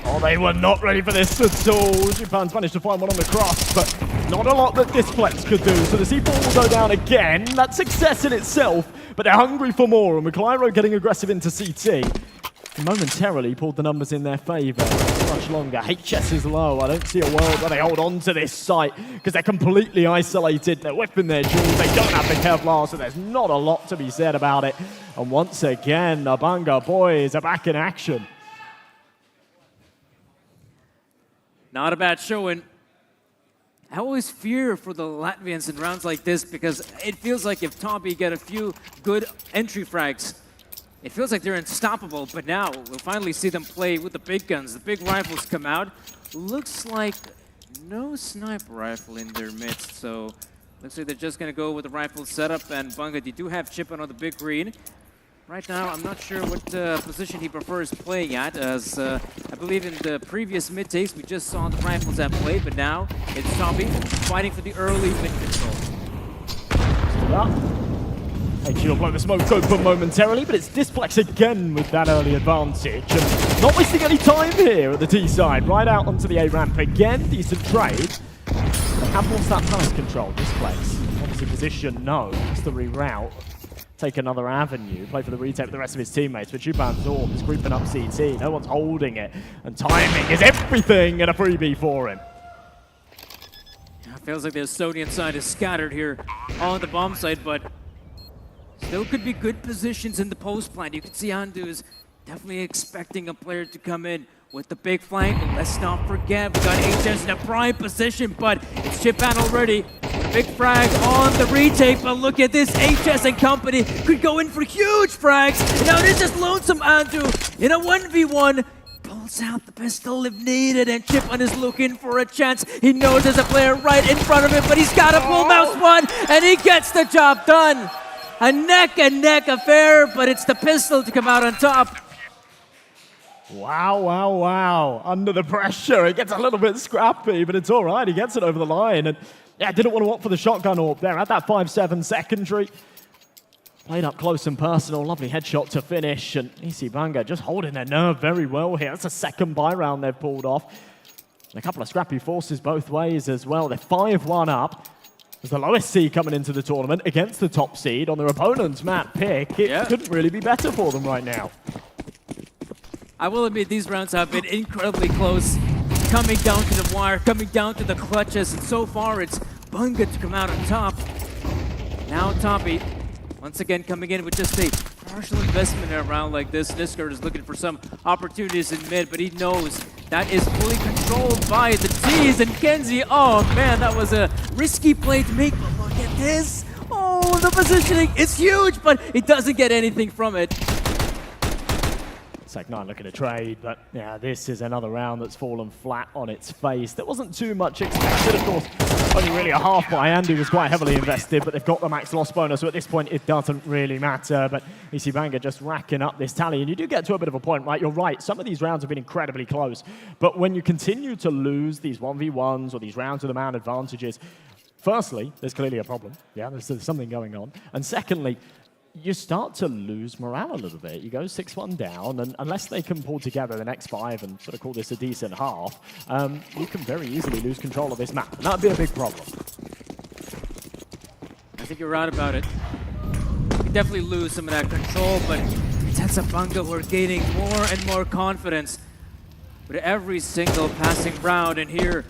Oh, they were not ready for this at all. Japan's managed to find one on the cross, but not a lot that Displex could do. So the C4 will go down again. That's success in itself, but they're hungry for more. And McClyro getting aggressive into CT. He momentarily pulled the numbers in their favor. Much longer. HS is low. I don't see a world where they hold on to this site because they're completely isolated. They're whipping their jewels. They don't have the Kevlar, so there's not a lot to be said about it. And once again, the Banga boys are back in action. Not a bad showing. I always fear for the Latvians in rounds like this because it feels like if Toby get a few good entry frags, it feels like they're unstoppable. But now we'll finally see them play with the big guns. The big rifles come out. Looks like no sniper rifle in their midst, so looks like they're just going to go with the rifle setup. And Banga, they do have Chippen on the big green. Right now, I'm not sure what position he prefers playing at, as I believe in the previous mid-takes, we just saw the rifles at play, but now it's Toby fighting for the early mid-control. HG will blow the smoke open momentarily, but it's Displex again with that early advantage. And not wasting any time here at the T side. Right out onto the A ramp again. Decent trade. They have lost that pass control, Displex. Obviously position, no. Just the reroute. Take another avenue, play for the retake with the rest of his teammates, but Chuban's Orb is creeping up CT. No one's holding it. And timing is everything and a freebie for him. Feels like the Estonian side is scattered here on the bomb site, but still could be good positions in the post plant. You can see Andu is definitely expecting a player to come in with the big flank. And let's not forget, we got HS in a prime position, but it's Chipan already. Big frag on the retake, but look at this. HS and company could go in for huge frags. Now it is just lonesome Andu in a 1v1. Pulls out the pistol if needed, and Chipan is looking for a chance. He knows there's a player right in front of him, but he's got a full mouse one, and he gets the job done. A neck-and-neck affair, but it's the pistol to come out on top. Wow, wow, wow. Under the pressure, it gets a little bit scrappy, but it's all right. He gets it over the line, and yeah, didn't want to opt for the shotgun AWP there. Had that 5-7 secondary. Played up close and personal, lovely headshot to finish, and EC Banga just holding their nerve very well here. That's a second buy round they've pulled off. And a couple of scrappy forces both ways as well. They're 5-1 up. As the lowest seed coming into the tournament against the top seed on their opponent's map pick. It couldn't really be better for them right now. I will admit these rounds have been incredibly close. Coming down to the wire, coming down to the clutches, and so far it's Banga to come out on top. Now Toby, once again coming in with just a partial investment in a round like this. Nisker is looking for some opportunities in mid, but he knows that is fully controlled by the T's. And Kenzie, oh man, that was a risky play to make, but look at this. Oh, the positioning is huge, but he doesn't get anything from it. Sec9 looking to trade, but yeah, this is another round that's fallen flat on its face. There wasn't too much expected, of course. Only really a half by Andy was quite heavily invested, but they've got the max loss bonus, so at this point it doesn't really matter. But EC Banga just racking up this tally, and you do get to a bit of a point, right? You're right, some of these rounds have been incredibly close, but when you continue to lose these 1v1s or these rounds with the man advantages, firstly, there's clearly a problem. Yeah, there's something going on. And secondly, you start to lose morale a little bit. You go 6-1 down, and unless they can pull together the next 5 and sort of call this a decent half, you can very easily lose control of this map, and that would be a big problem. I think you're right about it. You definitely lose some of that control, but it's a Banga who are gaining more and more confidence with every single passing round. And here,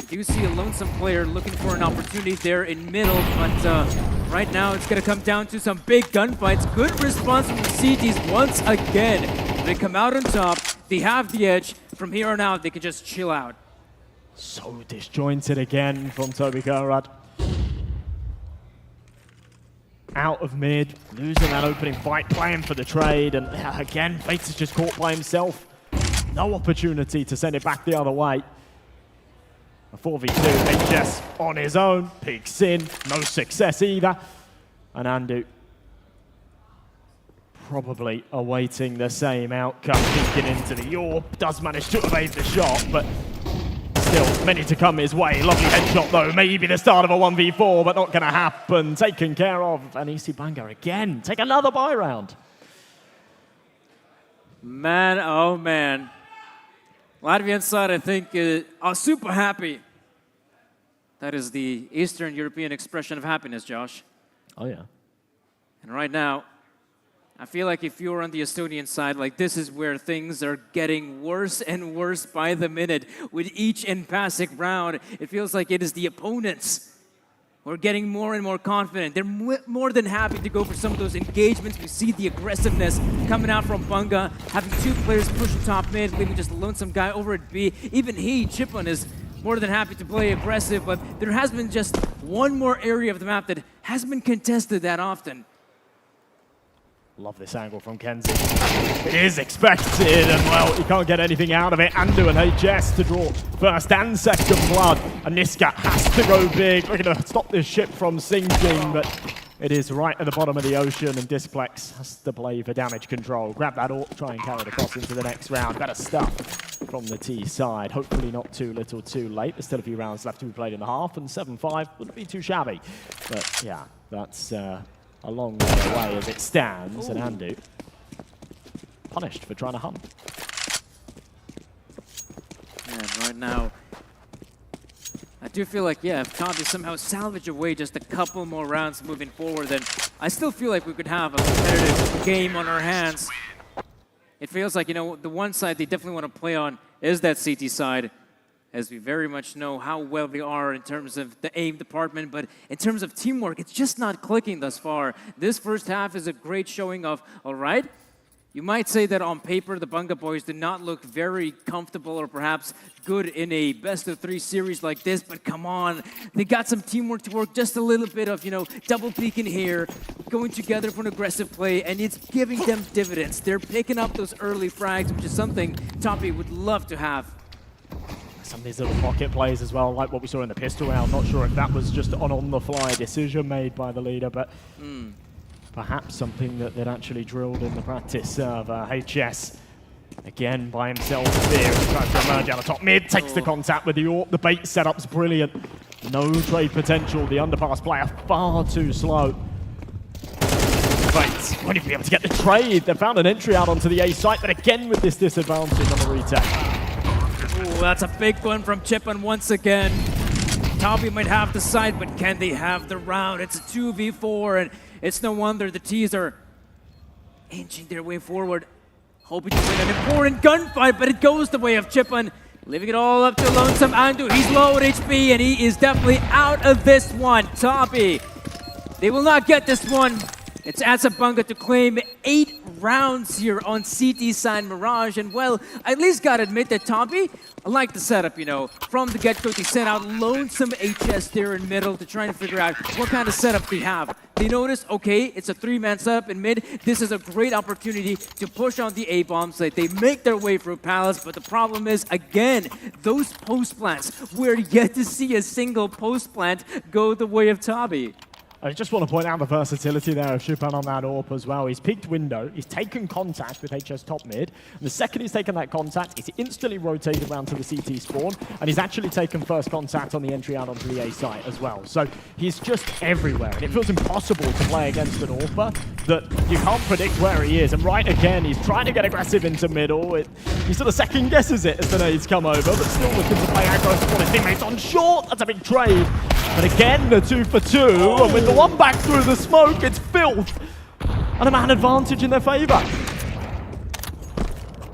you do see a lonesome player looking for an opportunity there in middle, but right now it's going to come down to some big gunfights. Good response from the CTs once again. They come out on top, they have the edge. From here on out, they can just chill out. So disjointed again from Toby Gerard. Out of mid, losing that opening fight, playing for the trade, and again, Fates is just caught by himself. No opportunity to send it back the other way. A 4v2, HS on his own, peeks in, no success either. And Andu probably awaiting the same outcome, peeking into the AWP, does manage to evade the shot, but still many to come his way. Lovely headshot though, maybe the start of a 1v4, but not gonna happen. Taken care of, and EC Banga again, take another buy round. Man, oh man. Latvian side, I think, are super happy. That is the Eastern European expression of happiness, Josh. Oh, yeah. And right now, I feel like if you're on the Estonian side, like this is where things are getting worse and worse by the minute. With each passing round, it feels like it is the opponents who are getting more and more confident. They're more than happy to go for some of those engagements. We see the aggressiveness coming out from Banga, having 2 players pushing top mid, leaving just a lonesome guy over at B. Even he, Chipon, is more than happy to play aggressive, but there has been just one more area of the map that hasn't been contested that often. Love this angle from Kenzie. It is expected, and well, you can't get anything out of it. Andu and HS to draw first and second blood. And Niska has to go big, looking to stop this ship from sinking, but it is right at the bottom of the ocean, and Displex has to play for damage control. Grab that AWP, try and carry it across into the next round. Better stuff from the T side. Hopefully not too little too late. There's still a few rounds left to be played in the half, and 7-5 wouldn't be too shabby. But yeah, that's a long way away as it stands, and Andu punished for trying to hunt. And right now, I do feel like, yeah, if Toby somehow salvage away just a couple more rounds moving forward, then I still feel like we could have a competitive game on our hands. It feels like, you know, the one side they definitely want to play on is that CT side, as we very much know how well they are in terms of the aim department, but in terms of teamwork, it's just not clicking thus far. This first half is a great showing of, all right, you might say that on paper, the Banga boys did not look very comfortable or perhaps good in a best-of-3 series like this, but come on. They got some teamwork to work, just a little bit of, you know, double peeking here, going together for an aggressive play, and it's giving them dividends. They're picking up those early frags, which is something Toby would love to have. Some of these little pocket plays as well, like what we saw in the pistol round. Not sure if that was just an on-the-fly decision made by the leader, but perhaps something that they'd actually drilled in the practice of HS. Again, by himself here, tries to emerge out of top mid, takes the contact with the AWP. The bait setup's brilliant. No trade potential. The underpass player far too slow. But won't even be able to get the trade. They found an entry out onto the A site, but again with this disadvantage on the retake. Ooh, that's a big one from Chippen once again. Toby might have the side, but can they have the round? It's a 2v4, and it's no wonder the T's are inching their way forward, hoping to win an important gunfight, but it goes the way of Chippen, leaving it all up to lonesome Andu. He's low at HP, and he is definitely out of this one. Toby, they will not get this one. It's EC Banga to claim 8 rounds here on CT side Mirage, and well, I at least gotta admit that Toby, I like the setup, you know. From the get-go, they sent out lonesome HS there in middle to try and figure out what kind of setup they have. They notice, okay, it's a 3-man setup in mid. This is a great opportunity to push on the A-bombs. Like, they make their way through Palace, but the problem is, again, those post plants. We're yet to see a single post plant go the way of Toby. I just want to point out the versatility there of Chippen on that AWP as well. He's peeked window, he's taken contact with HS top mid, and the second he's taken that contact, he's instantly rotated around to the CT spawn, and he's actually taken first contact on the entry out onto the A site as well. So he's just everywhere, and it feels impossible to play against an AWPer that you can't predict where he is. And right again, he's trying to get aggressive into middle. He sort of second guesses it as the nades come over, but still looking to play aggro to his teammates on short. That's a big trade. But again, the 2 for 2, and with the one back through the smoke, it's filth. And a man advantage in their favor.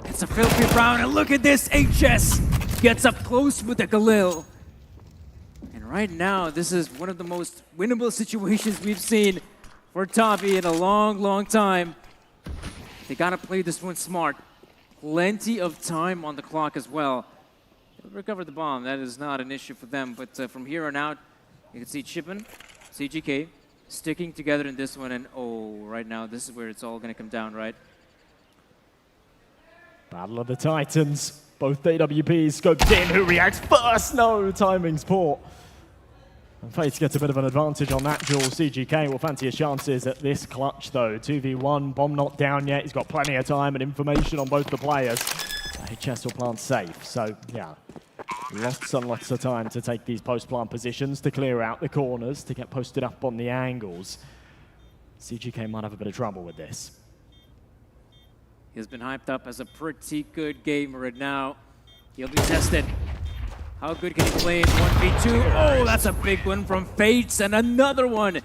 It's a filthy round, and look at this, HS gets up close with the Galil. And right now, this is one of the most winnable situations we've seen for Toby in a long, long time. They gotta play this one smart. Plenty of time on the clock as well. They'll recover the bomb, that is not an issue for them, but from here on out, you can see Chippen, CGK, sticking together in this one, and oh, right now, this is where it's all gonna come down, right? Battle of the Titans. Both AWPs scoped in. Who reacts first? No, timing's poor. And Fates gets a bit of an advantage on that duel. CGK will fancy his chances at this clutch, though. 2v1, bomb not down yet. He's got plenty of time and information on both the players. HS will plant safe, so yeah. Lots and lots of time to take these post-plant positions, to clear out the corners, to get posted up on the angles. CGK might have a bit of trouble with this. He's been hyped up as a pretty good gamer, and now he'll be tested. How good can he play in 1v2? Oh, that's a big one from Fates, and another one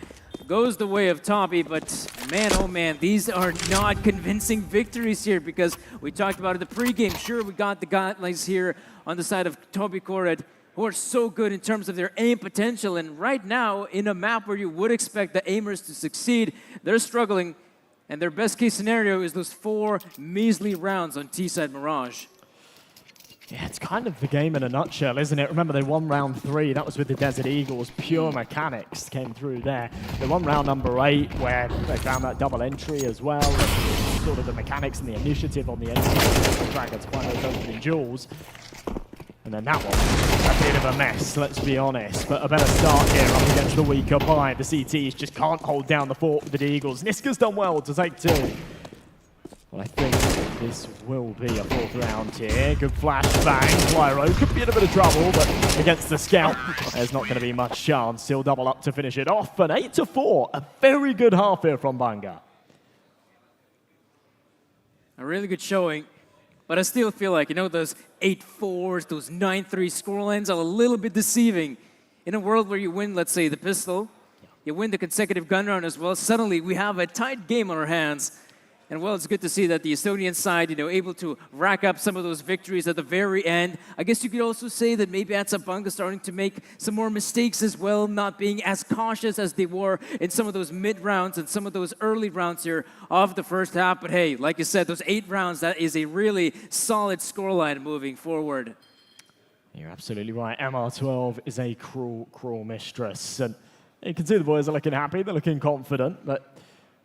goes the way of Toby, but man, oh man, these are not convincing victories here, because we talked about it in the pregame. Sure, we got the guys here on the side of Toby Koret, who are so good in terms of their aim potential, and right now, in a map where you would expect the aimers to succeed, they're struggling, and their best case scenario is those 4 measly rounds on T-side Mirage. Yeah, it's kind of the game in a nutshell, isn't it? Remember, they won round 3. That was with the Desert Eagles. Pure mechanics came through there. They won round number 8, where they found that double entry as well. Sort of the mechanics and the initiative on the entry. The Dragons find those opening duels. And then that one, a bit of a mess, let's be honest. But a better start here up against the weaker buy. The CTs just can't hold down the fort with the Eagles. Niska's done well to take 2. Well, I think this will be a fourth round here. Good flashbang. Flyro could be in a bit of trouble, but against the scout, there's not going to be much chance. Still double up to finish it off. An 8-4. A very good half here from Banga. A really good showing, but I still feel like, you know, those 8-4s, those 9-3 scorelines are a little bit deceiving. In a world where you win, let's say, the pistol, you win the consecutive gun round as well, suddenly we have a tight game on our hands. And well, it's good to see that the Estonian side, you know, able to rack up some of those victories at the very end. I guess you could also say that maybe EC Banga starting to make some more mistakes as well, not being as cautious as they were in some of those mid rounds and some of those early rounds here of the first half. But hey, like you said, those 8 rounds, that is a really solid scoreline moving forward. You're absolutely right. MR12 is a cruel, cruel mistress. And you can see the boys are looking happy, they're looking confident, but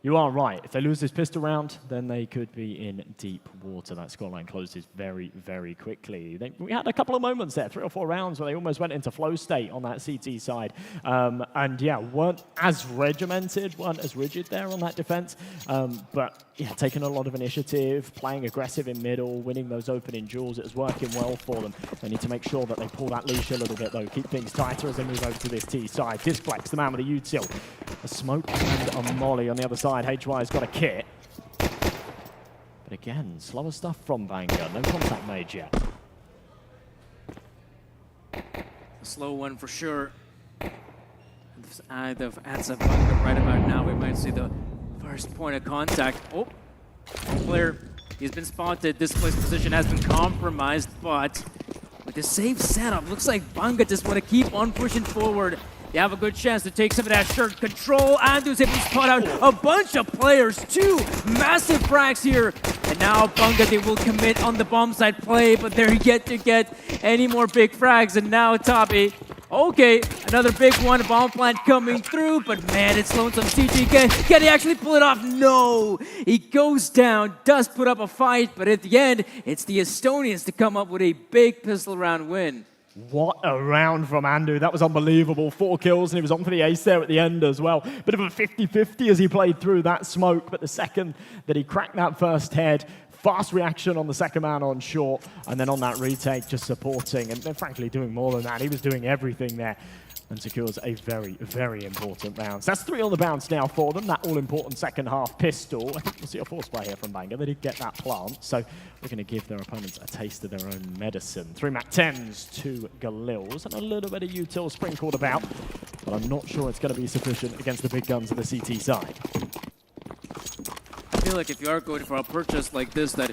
you are right. If they lose this pistol round, then they could be in deep water. That scoreline closes very, very quickly. We had a couple of moments there, 3 or 4 rounds, where they almost went into flow state on that CT side. And yeah, weren't as regimented, weren't as rigid there on that defense. But yeah, taking a lot of initiative, playing aggressive in middle, winning those opening duels, it was working well for them. They need to make sure that they pull that leash a little bit, though. Keep things tighter as they move over to this T side. Disflex, the man with the util. A smoke and a molly on the other side. HY's got a kit. But again, slower stuff from Banga. No contact made yet. A slow one for sure. Either of EC Banga right about now, we might see the first point of contact. Oh, player, he's been spotted. Displaced position has been compromised, but with the safe setup, looks like Banga just want to keep on pushing forward. They have a good chance to take some of that shirt control. Andu's able to spot out a bunch of players. 2 massive frags here. And now Banga, they will commit on the bomb side play, but they're yet to get any more big frags. And now Toby. Okay, another big one, bomb plant coming through, but man, it's lonesome CG. Can he actually pull it off? No! He goes down, does put up a fight, but at the end, it's the Estonians to come up with a big pistol round win. What a round from Andu. That was unbelievable. 4 kills, and he was on for the ace there at the end as well. Bit of a 50-50 as he played through that smoke, but the second that he cracked that first head, fast reaction on the second man on short, and then on that retake, just supporting, and frankly doing more than that. He was doing everything there and secures a very, very important bounce. That's 3 on the bounce now for them, that all-important second half pistol. I think we'll see a force play here from Banga. They did get that plant, so we're going to give their opponents a taste of their own medicine. 3 MAC-10s, 2 Galils, and a little bit of util sprinkled about, but I'm not sure it's going to be sufficient against the big guns of the CT side. I feel like if you are going for a purchase like this that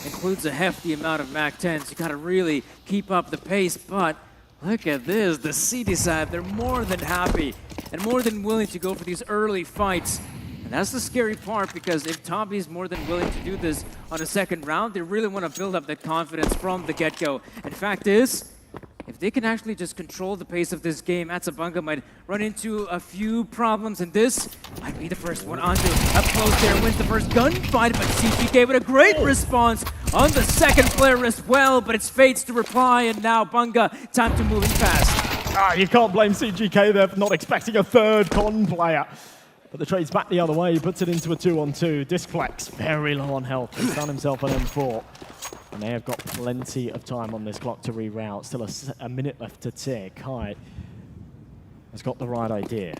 includes a hefty amount of MAC-10s, you got to really keep up the pace, but look at this, the CT side, they're more than happy and more than willing to go for these early fights. And that's the scary part, because if Toby's more than willing to do this on a second round, they really want to build up that confidence from the get-go. And fact is, if they can actually just control the pace of this game, EC Banga might run into a few problems, and this might be the first one. Andu up close there, wins the first gunfight, but CGK with a great response on the second player as well, but it's Fates to reply, and now Banga, time to move in fast. You can't blame CGK there for not expecting a third con player. But the trade's back the other way, he puts it into a 2-on-2. Disflex, very low on health, he's done himself an M4. And they have got plenty of time on this clock to reroute. Still a minute left to tick. Kai has got the right idea.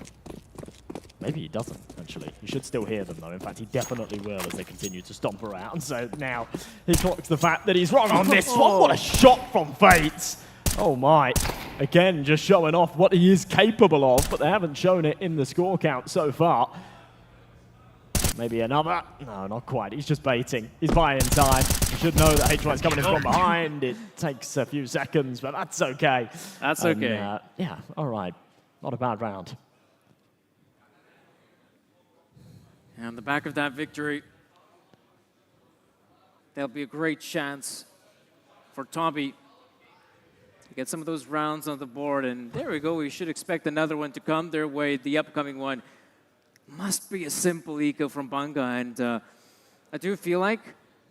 Maybe he doesn't, actually. You should still hear them, though. In fact, he definitely will as they continue to stomp around. So now he clocks the fact that he's wrong on this one. What a shot from Fates. Oh, my. Again, just showing off what he is capable of, but they haven't shown it in the score count so far. Maybe another. No, not quite. He's just baiting. He's buying time. You should know that HY is coming in from behind. It takes a few seconds, but that's okay. That's okay. Yeah, all right. Not a bad round. And on the back of that victory, there'll be a great chance for Toby to get some of those rounds on the board. And there we go. We should expect another one to come their way. The upcoming one must be a simple eco from Banga. And I do feel like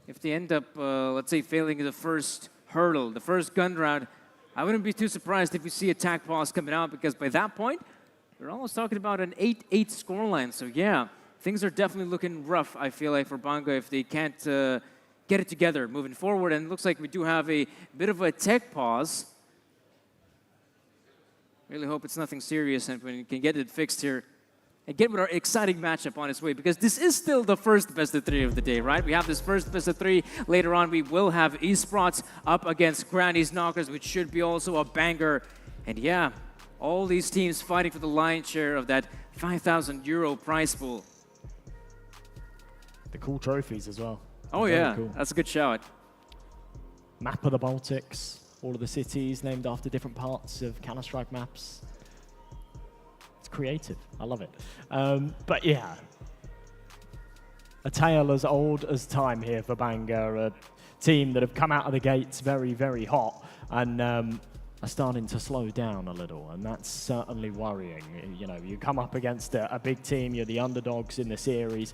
if they end up, let's say, failing the first hurdle, the first gun round, I wouldn't be too surprised if we see attack pause coming out, because by that point, we're almost talking about an 8-8 scoreline. So yeah, things are definitely looking rough, I feel like, for Banga if they can't get it together moving forward. And it looks like we do have a bit of a tech pause. Really hope it's nothing serious and we can get it fixed here and get with our exciting matchup on its way, because this is still the first best of 3 of the day, right? We have this first best of 3. Later on, we will have esports up against Granny's Knockers, which should be also a banger. And yeah, all these teams fighting for the lion's share of that €5,000 prize pool. The cool trophies as well. Oh Very yeah, cool. that's a good shout. Map of the Baltics, all of the cities named after different parts of Counter-Strike maps. It's creative, I love it. But yeah, a tale as old as time here for Banga, a team that have come out of the gates very, very hot and are starting to slow down a little, and that's certainly worrying. You know, you come up against a big team, you're the underdogs in the series,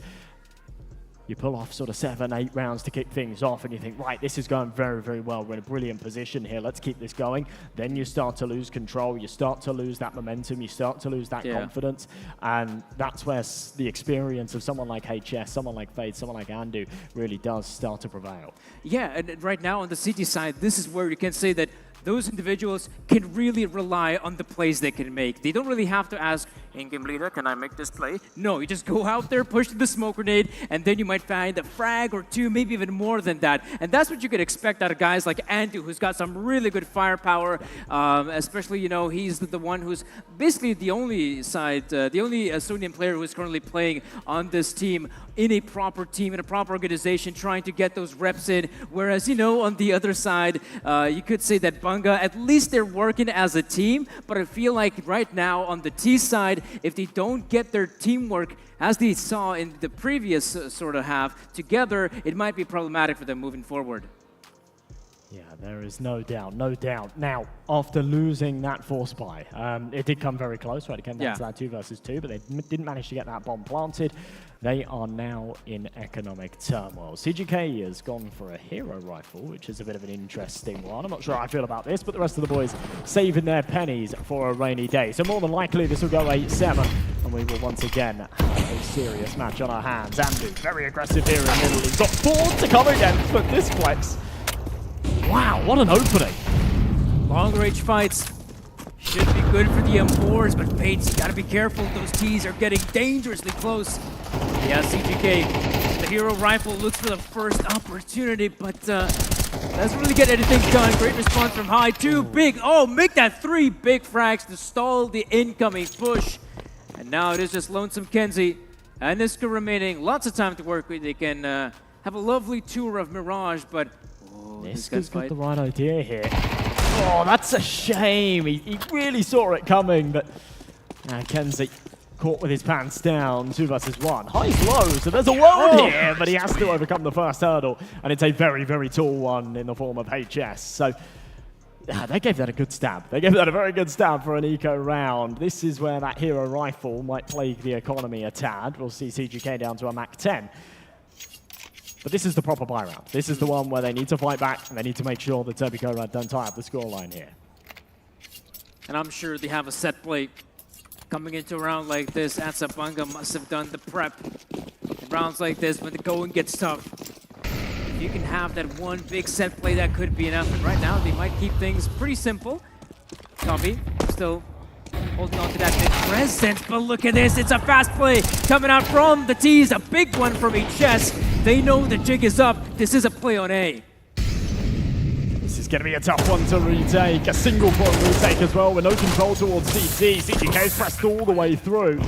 you pull off sort of 7, 8 rounds to kick things off, and you think, right, this is going very, very well. We're in a brilliant position here. Let's keep this going. Then you start to lose control. You start to lose that momentum. You start to lose that confidence. And that's where the experience of someone like HS, someone like Fade, someone like Andu really does start to prevail. Yeah, and right now on the CT side, this is where you can say that those individuals can really rely on the plays they can make. They don't really have to ask, in-game leader, can I make this play? No, you just go out there, push the smoke grenade, and then you might find a frag or 2, maybe even more than that. And that's what you could expect out of guys like Andu, who's got some really good firepower, especially, you know, he's the one who's basically the only side, the only Estonian player who's currently playing on this team in a proper team, in a proper organization, trying to get those reps in. Whereas, you know, on the other side, you could say that Banga, at least they're working as a team, but I feel like right now on the T side, if they don't get their teamwork, as they saw in the previous sort of half, together, it might be problematic for them moving forward. Yeah, there is no doubt, no doubt. Now, after losing that force buy, it did come very close, right? It came down to that 2 versus 2, but they didn't manage to get that bomb planted. They are now in economic turmoil. CGK has gone for a hero rifle, which is a bit of an interesting one. I'm not sure how I feel about this, but the rest of the boys saving their pennies for a rainy day. So more than likely, this will go 8-7, and we will once again have a serious match on our hands. Andu, very aggressive here in the middle. He's got 4 to come against, but this flex. Wow, what an opening. Long-range fights should be good for the M4s, but Fates, you gotta be careful. Those Ts are getting dangerously close. Yeah, CGK, the hero rifle looks for the first opportunity, but doesn't really get anything done. Great response from High. 2 big, make that 3 big frags to stall the incoming push. And now it is just Lonesome Kenzie and Niska remaining. Lots of time to work with. They can have a lovely tour of Mirage, but Niska's got the right idea here. Oh, that's a shame. He really saw it coming, but Kenzie caught with his pants down. 2 versus 1. High's low, so there's a world here, but he has to overcome the first hurdle, and it's a very, very tall one in the form of HS. So they gave that a good stab. They gave that a very good stab for an eco round. This is where that hero rifle might plague the economy a tad. We'll see CGK down to a Mach 10. But this is the proper buy round. This is the one where they need to fight back, and they need to make sure that Toby don't tie up the scoreline here. And I'm sure they have a set play coming into a round like this. EC Banga must have done the prep in rounds like this when the going gets tough. If you can have that one big set play, that could be enough. And right now, they might keep things pretty simple. Toby still holding on to that big presence, but look at this. It's a fast play coming out from the T's. A big one from HS. They know the jig is up. This is a play on A. This is going to be a tough one to retake. A single point retake as well with no control towards CT. CGK's pressed all the way through.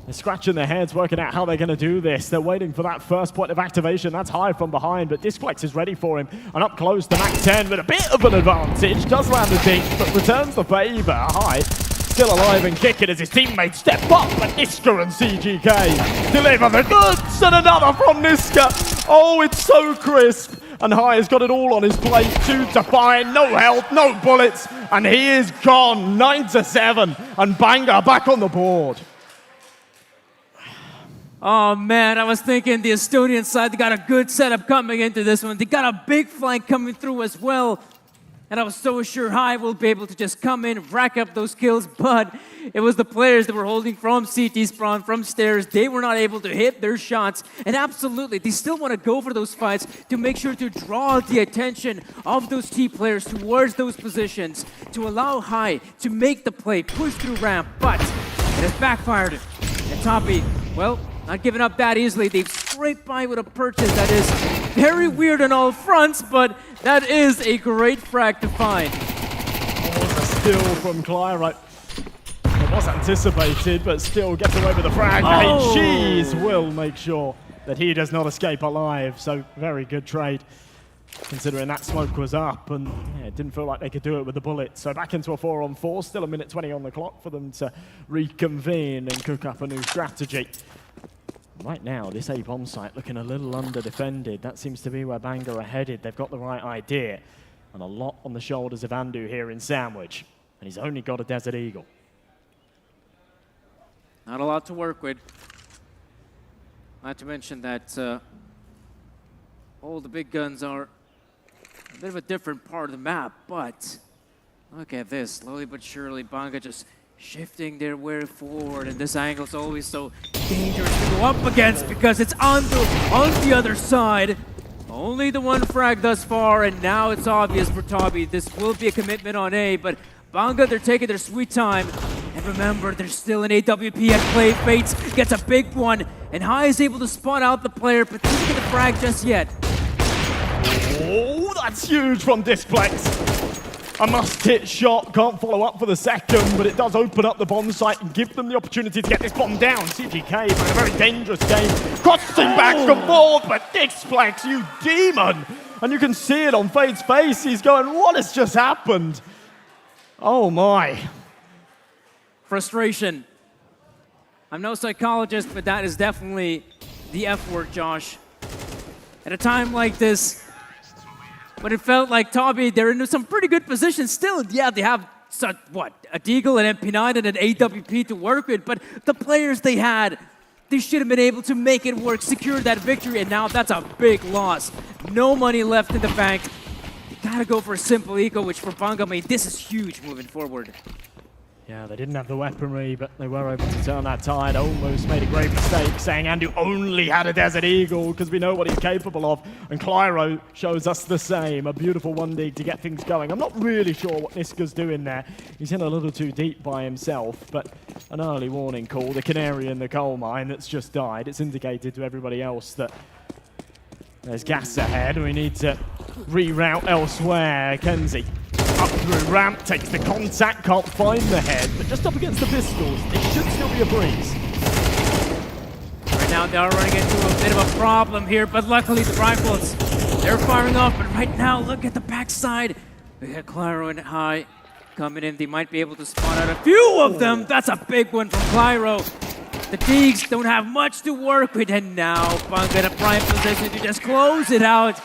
They're scratching their heads, working out how they're going to do this. They're waiting for that first point of activation. That's High from behind, but Disflex is ready for him. And up close to Mach 10 with a bit of an advantage. Does land a dink, but returns the favor. High still alive and kicking as his teammates step up, but Niska and CGK deliver the goods, and another from Niska. Oh, it's so crisp. And High has got it all on his plate. 2 to 5, no health, no bullets, and he is gone. 9-7, and Banga back on the board. Oh man, I was thinking the Estonian side, they got a good setup coming into this one. They got a big flank coming through as well. And I was so sure High will be able to just come in, rack up those kills, but it was the players that were holding from CT spawn, from stairs. They were not able to hit their shots. And absolutely, they still want to go for those fights to make sure to draw the attention of those T players towards those positions, to allow High to make the play, push through ramp, but it has backfired. And Toby, well, not giving up that easily. They've scraped by with a purchase that is very weird on all fronts, but that is a great frag to find. Was a steal from Clyro. It was anticipated, but still gets away with the frag. Oh! Cheese will make sure that he does not escape alive. So very good trade, considering that smoke was up and yeah, it didn't feel like they could do it with the bullet. So back into a 4-on-4, still a minute 20 on the clock for them to reconvene and cook up a new strategy. Right now, this A bomb site looking a little under-defended. That seems to be where Banga are headed. They've got the right idea. And a lot on the shoulders of Andu here in Sandwich. And he's only got a Desert Eagle. Not a lot to work with. Not to mention that all the big guns are a bit of a different part of the map, but look at this. Slowly but surely, Banga just shifting their way forward, and this angle is always so dangerous to go up against because it's on the other side. Only the one frag thus far, and now it's obvious for Toby. This will be a commitment on A, but Banga, they're taking their sweet time. And remember, there's still an AWP at play. Fates gets a big one, and High is able to spot out the player, but doesn't get the frag just yet. Oh, that's huge from Displex. A must-hit shot, can't follow up for the second, but it does open up the bomb site and give them the opportunity to get this bomb down. CGK, but a very dangerous game, crossing back and forth, but Displex, you demon! And you can see it on Fade's face, he's going, what has just happened? Oh my. Frustration. I'm no psychologist, but that is definitely the F word, Josh. At a time like this, when it felt like Toby, they're in some pretty good positions still. Yeah, they have, what, a Deagle, an MP9, and an AWP to work with, but the players they had, they should have been able to make it work, secure that victory, and now that's a big loss. No money left in the bank. You gotta go for a simple eco, which for Banga, I mean, this is huge moving forward. Yeah, they didn't have the weaponry, but they were able to turn that tide. Almost made a great mistake saying Andu only had a Desert Eagle because we know what he's capable of. And Clyro shows us the same. A beautiful one dig to get things going. I'm not really sure what Niska's doing there. He's in a little too deep by himself, but an early warning call. The canary in the coal mine that's just died. It's indicated to everybody else that there's gas ahead. We need to reroute elsewhere. Kenzie up through ramp, takes the contact, can't find the head, but just up against the pistols, it should still be a breeze. Right now they are running into a bit of a problem here, but luckily the rifles, they're firing off, but right now look at the backside. We got Clyro and High coming in. They might be able to spawn out a few of them. That's a big one from Clyro. The Deags don't have much to work with, and now Banga in a prime position to just close it out.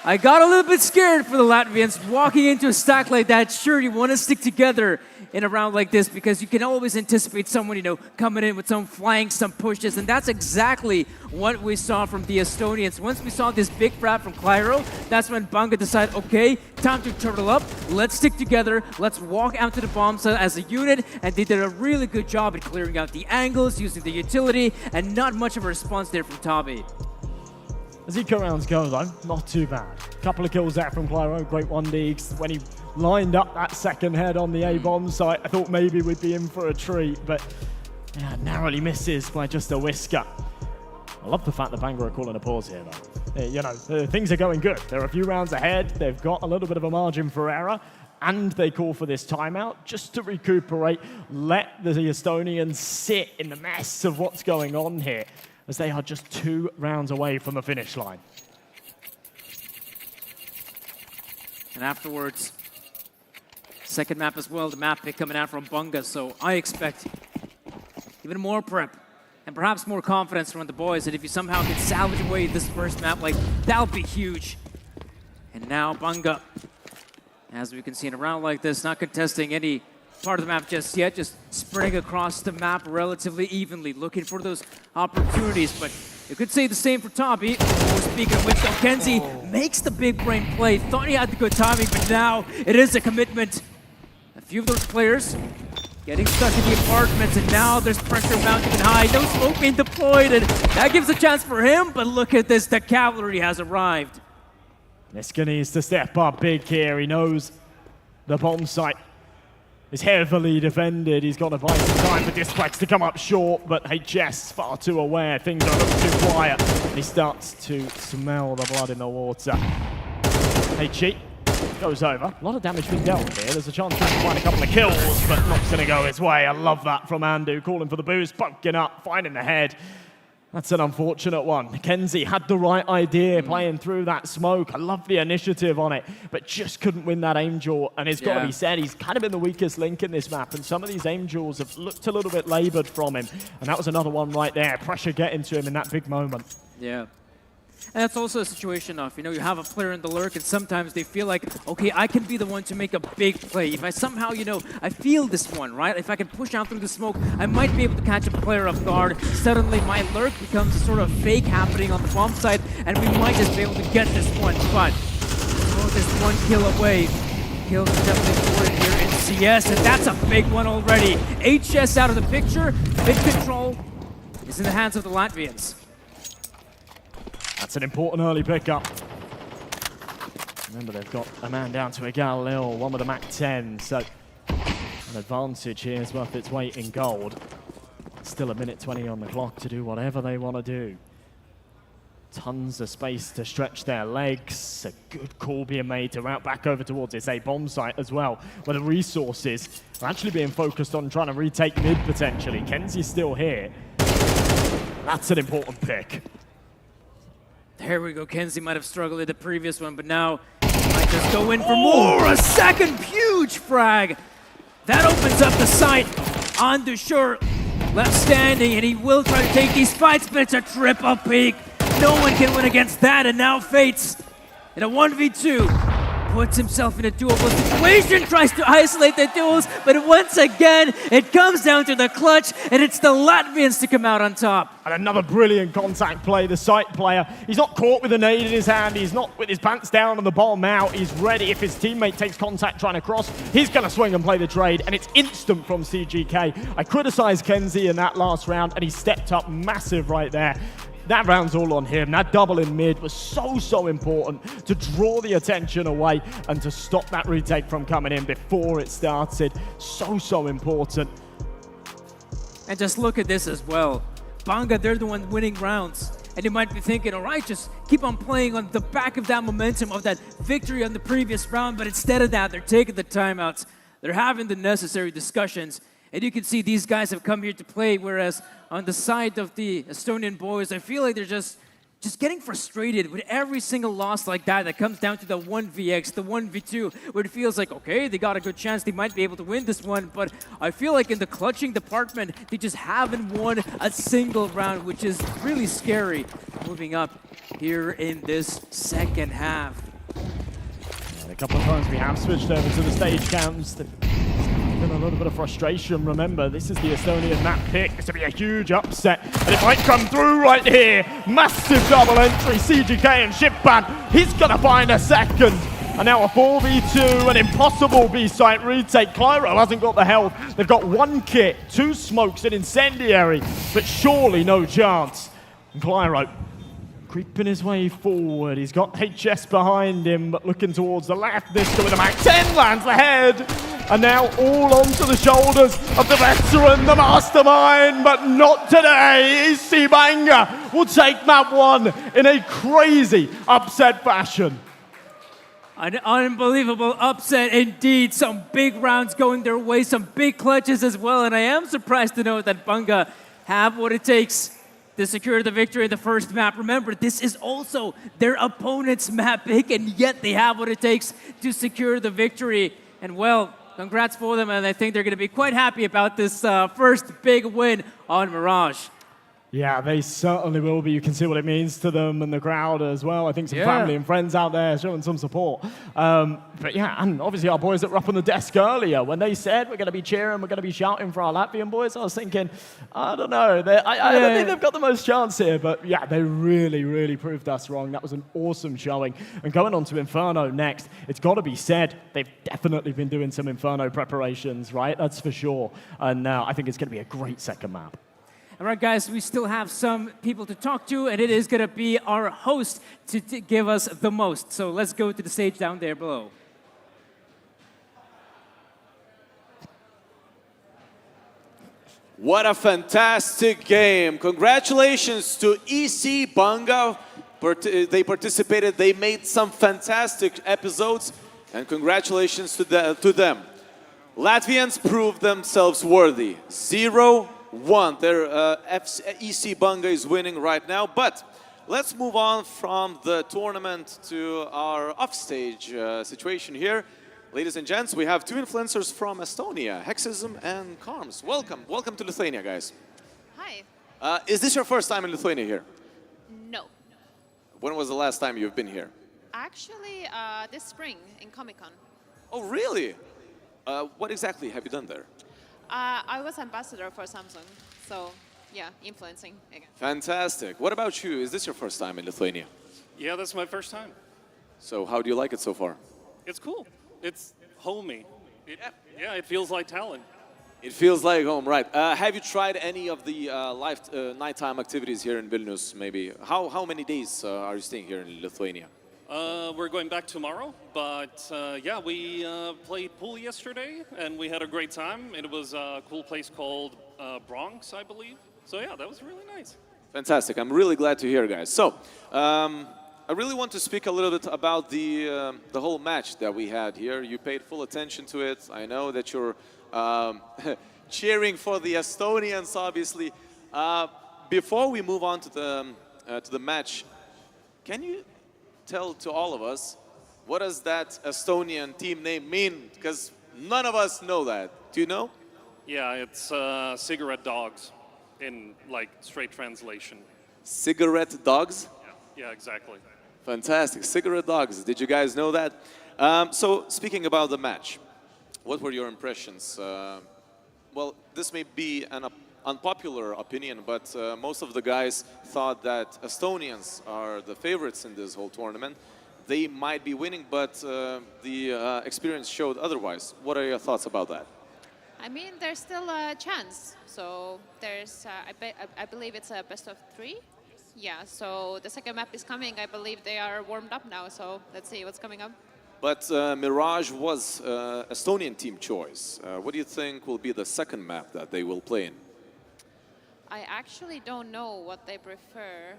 I got a little bit scared for the Latvians walking into a stack like that. Sure, you want to stick together in a round like this because you can always anticipate someone, you know, coming in with some flanks, some pushes, and that's exactly what we saw from the Estonians. Once we saw this big frag from Clyro, that's when Banga decided, okay, time to turtle up, let's stick together, let's walk out to the bomb site as a unit, and they did a really good job at clearing out the angles, using the utility, and not much of a response there from Toby. As eco rounds go though, not too bad. Couple of kills there from Clyro, great one digs. When he lined up that second head on the A-bomb site, I thought maybe we'd be in for a treat, but yeah, narrowly misses by just a whisker. I love the fact that Banga are calling a pause here though. You know, things are going good. They're a few rounds ahead, they've got a little bit of a margin for error, and they call for this timeout just to recuperate, let the Estonians sit in the mess of what's going on here, as they are just 2 rounds away from the finish line. And afterwards, second map as well, the map pick coming out from Banga, so I expect even more prep and perhaps more confidence from the boys, and if you somehow can salvage away this first map, like, that'll be huge. And now Banga, as we can see in a round like this, not contesting any part of the map just yet, just spreading across the map relatively evenly, looking for those opportunities, but You could say the same for Toby. Speaking of which, though, Kenzie makes the big brain play. Thought he had the good timing, but now it is a commitment. A few of those players getting stuck in the apartments, and now there's pressure mounting and high. No smoke being deployed, and that gives a chance for him, but look at this, the cavalry has arrived. Niska needs to step up big here. He knows the bomb site is heavily defended. He's got to buy some time for Displex to come up short, but HS far too aware. Things are looking too quiet. He starts to smell the blood in the water. HG goes over. A lot of damage being dealt here. There's a chance to find a couple of kills, but not going to go his way. I love that from Andu, calling for the boost, bunking up, finding the head. That's an unfortunate one. Kenzie had the right idea playing through that smoke. I love the initiative on it, but just couldn't win that aim jaw. And it's got to be said, he's kind of been the weakest link in this map, and some of these aim jaws have looked a little bit labored from him. And that was another one right there. Pressure getting to him in that big moment. Yeah. And that's also a situation of, you have a player in the lurk and sometimes they feel like, okay, I can be the one to make a big play. If I somehow, I feel this one, right? If I can push out through the smoke, I might be able to catch a player off guard. Suddenly my lurk becomes a sort of fake happening on the bomb site and we might just be able to get this one. But this one kill away. Kills are definitely important here in CS, and that's a big one already. HS out of the picture. Mid control is in the hands of the Latvians. That's an important early pickup. Remember, they've got a man down to a Galil, one with a Mac 10, so an advantage here is worth its weight in gold. Still a minute 20 on the clock to do whatever they want to do. Tons of space to stretch their legs. A good call being made to route back over towards EC bomb site as well, where the resources are actually being focused on trying to retake mid potentially. Kenzie's still here. That's an important pick. There we go. Kenzie might have struggled at the previous one, but now he might just go in for more. A second huge frag. That opens up the sight. Andu sure left standing, and he will try to take these fights, but it's a triple peak. No one can win against that, and now Fates in a 1v2 puts himself in a duelable situation, tries to isolate the duels, but once again, it comes down to the clutch, and it's the Latvians to come out on top. And another brilliant contact play, the site player. He's not caught with a nade in his hand, he's not with his pants down and the bomb out, he's ready. If his teammate takes contact trying to cross, he's gonna swing and play the trade, and it's instant from CGK. I criticized Kenzie in that last round, and he stepped up massive right there. That round's all on him. That double in mid was so important to draw the attention away and to stop that retake from coming in before it started. So important. And just look at this as well. Banga, they're the one winning rounds. And you might be thinking, all right, just keep on playing on the back of that momentum of that victory on the previous round. But instead of that, they're taking the timeouts. They're having the necessary discussions. And you can see these guys have come here to play, whereas on the side of the Estonian boys, I feel like they're just getting frustrated with every single loss like that comes down to the 1vx, the 1v2, where it feels like, okay, they got a good chance, they might be able to win this one, but I feel like in the clutching department, they just haven't won a single round, which is really scary moving up here in this second half. And a couple of times we have switched over to the stage cams. Been a little bit of frustration. Remember, this is the Estonian map pick. This will be a huge upset, and it might come through right here. Massive double entry, CGK and Shipban. He's gonna find a second. And now a 4v2, an impossible B-site retake. Clyro hasn't got the health. They've got one kit, two smokes, an incendiary, but surely no chance. And Clyro creeping his way forward. He's got HS behind him, but looking towards the left. Niska with a Mac 10 lands the head. And now all onto the shoulders of the veteran, the mastermind, but not today. EC Banga will take map one in a crazy upset fashion. An unbelievable upset indeed. Some big rounds going their way, some big clutches as well. And I am surprised to know that Banga have what it takes to secure the victory in the first map. Remember, this is also their opponent's map pick, and yet they have what it takes to secure the victory. And well, congrats for them, and I think they're going to be quite happy about this first big win on Mirage. Yeah, they certainly will be. You can see what it means to them and the crowd as well. I think some family and friends out there showing some support. But yeah, and obviously our boys that were up on the desk earlier, when they said we're going to be cheering, we're going to be shouting for our Latvian boys, I was thinking, I don't know. I don't think they've got the most chance here, but yeah, they really, really proved us wrong. That was an awesome showing. And going on to Inferno next, it's got to be said, they've definitely been doing some Inferno preparations, right? That's for sure. And I think it's going to be a great second map. All right, guys, we still have some people to talk to, and it is going to be our host to give us the most. So let's go to the stage down there below. What a fantastic game. Congratulations to EC Banga. They participated, they made some fantastic episodes, and congratulations to them. Latvians proved themselves worthy. 0-1. Their EC Banga is winning right now, but let's move on from the tournament to our offstage situation here. Ladies and gents, we have two influencers from Estonia, Hexism and Karms. Welcome. Welcome to Lithuania, guys. Hi. Is this your first time in Lithuania here? No. When was the last time you've been here? Actually, this spring in Comic-Con. Oh, really? What exactly have you done there? I was ambassador for Samsung, so yeah, influencing again. Fantastic. What about you? Is this your first time in Lithuania? Yeah, that's my first time. So how do you like it so far? It's cool. It's homey. Yeah, it feels like Tallinn. It feels like home, right. Have you tried any of the nighttime activities here in Vilnius, maybe? How many days are you staying here in Lithuania? We're going back tomorrow, but yeah, we played pool yesterday, and we had a great time. It was a cool place called Bronx, I believe. So yeah, that was really nice. Fantastic. I'm really glad to hear, guys. So, I really want to speak a little bit about the whole match that we had here. You paid full attention to it. I know that you're cheering for the Estonians, obviously. Before we move on to the match, can you tell to all of us what does that Estonian team name mean? Because none of us know that. Do you know? Yeah, it's cigarette dogs in like straight translation. Cigarette dogs? Yeah, exactly. Fantastic. Cigarette dogs. Did you guys know that? So speaking about the match, what were your impressions? Well, this may be an unpopular opinion, but most of the guys thought that Estonians are the favorites in this whole tournament. They might be winning, but the experience showed otherwise. What are your thoughts about that? I mean, there's still a chance. So there's, I believe it's a best of 3. Yeah, so the second map is coming. I believe they are warmed up now, so let's see what's coming up. But Mirage was Estonian team choice. What do you think will be the second map that they will play in? I actually don't know what they prefer,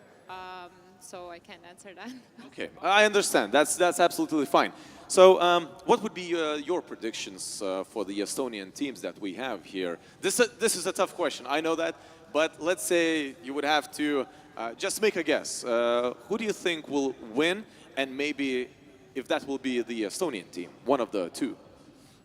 so I can't answer that. Okay, I understand. That's absolutely fine. So what would be your predictions for the Estonian teams that we have here? This is a tough question, I know that, but let's say you would have to just make a guess. Who do you think will win, and maybe if that will be the Estonian team, one of the two?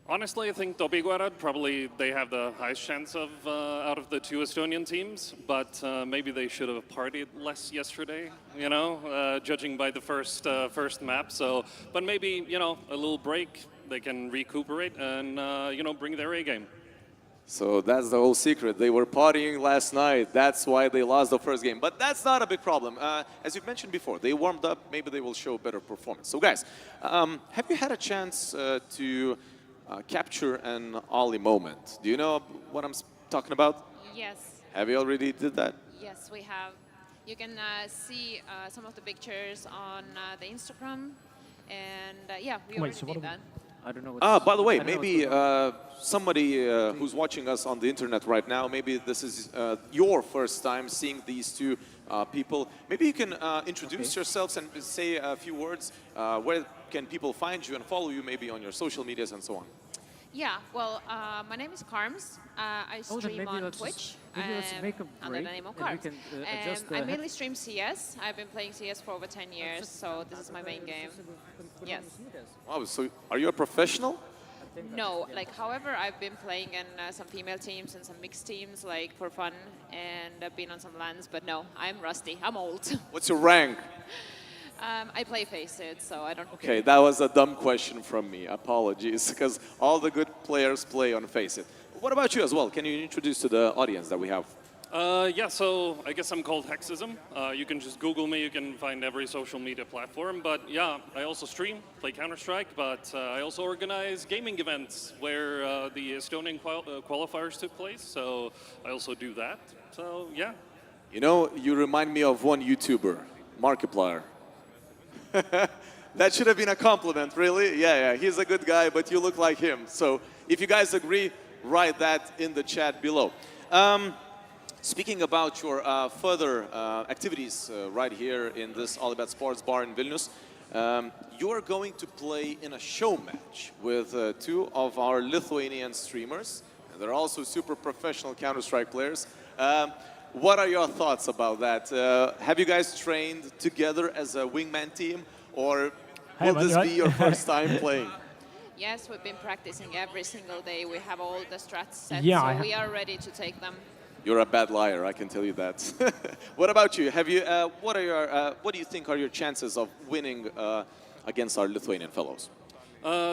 Honestly, I think Toby probably they have the highest chance of out of the 2 Estonian teams, but maybe they should have partied less yesterday, you know, judging by the first map. So, but maybe, you know, a little break, they can recuperate and, you know, bring their A game. So that's the whole secret. They were partying last night. That's why they lost the first game. But that's not a big problem. As you've mentioned before, they warmed up. Maybe they will show better performance. So guys, have you had a chance to capture an Ollie moment? Do you know what I'm talking about? Yes. Have you already did that? Yes, we have. You can see some of the pictures on the Instagram, and yeah, we already did that. I don't know. By the way, maybe somebody who's watching us on the internet right now, maybe this is your first time seeing these two people. Maybe you can introduce yourselves and say a few words. Where can people find you and follow you, maybe on your social medias and so on? Yeah, well, my name is Karms. I stream on Twitch under the name of Karms. I mainly stream CS. I've been playing CS for over 10 years, so this is my main game. Yes. Wow, so are you a professional? No, like, however, I've been playing in some female teams and some mixed teams, like, for fun, and I've been on some LANs, but no, I'm rusty. I'm old. What's your rank? I play Faceit, so I don't... Okay, that was a dumb question from me. Apologies, because all the good players play on Faceit. What about you as well? Can you introduce to the audience that we have? Yeah, so I guess I'm called Hexism. You can just Google me, you can find every social media platform. But yeah, I also stream, play Counter-Strike, but I also organize gaming events where the Estonian qualifiers took place, so I also do that. So yeah. You know, you remind me of one YouTuber, Markiplier. That should have been a compliment, really. Yeah, he's a good guy, but you look like him. So if you guys agree, write that in the chat below. Speaking about your further activities right here in this OLYBOOST Sports Bar in Vilnius, you are going to play in a show match with two of our Lithuanian streamers. And they're also super professional Counter-Strike players. What are your thoughts about that? Have you guys trained together as a wingman team, or will this be your first time playing? Yes, we've been practicing every single day. We have all the strats set, Yeah, so we are ready to take them. You're a bad liar, I can tell you that. What about you? Have you? What do you think are your chances of winning against our Lithuanian fellows?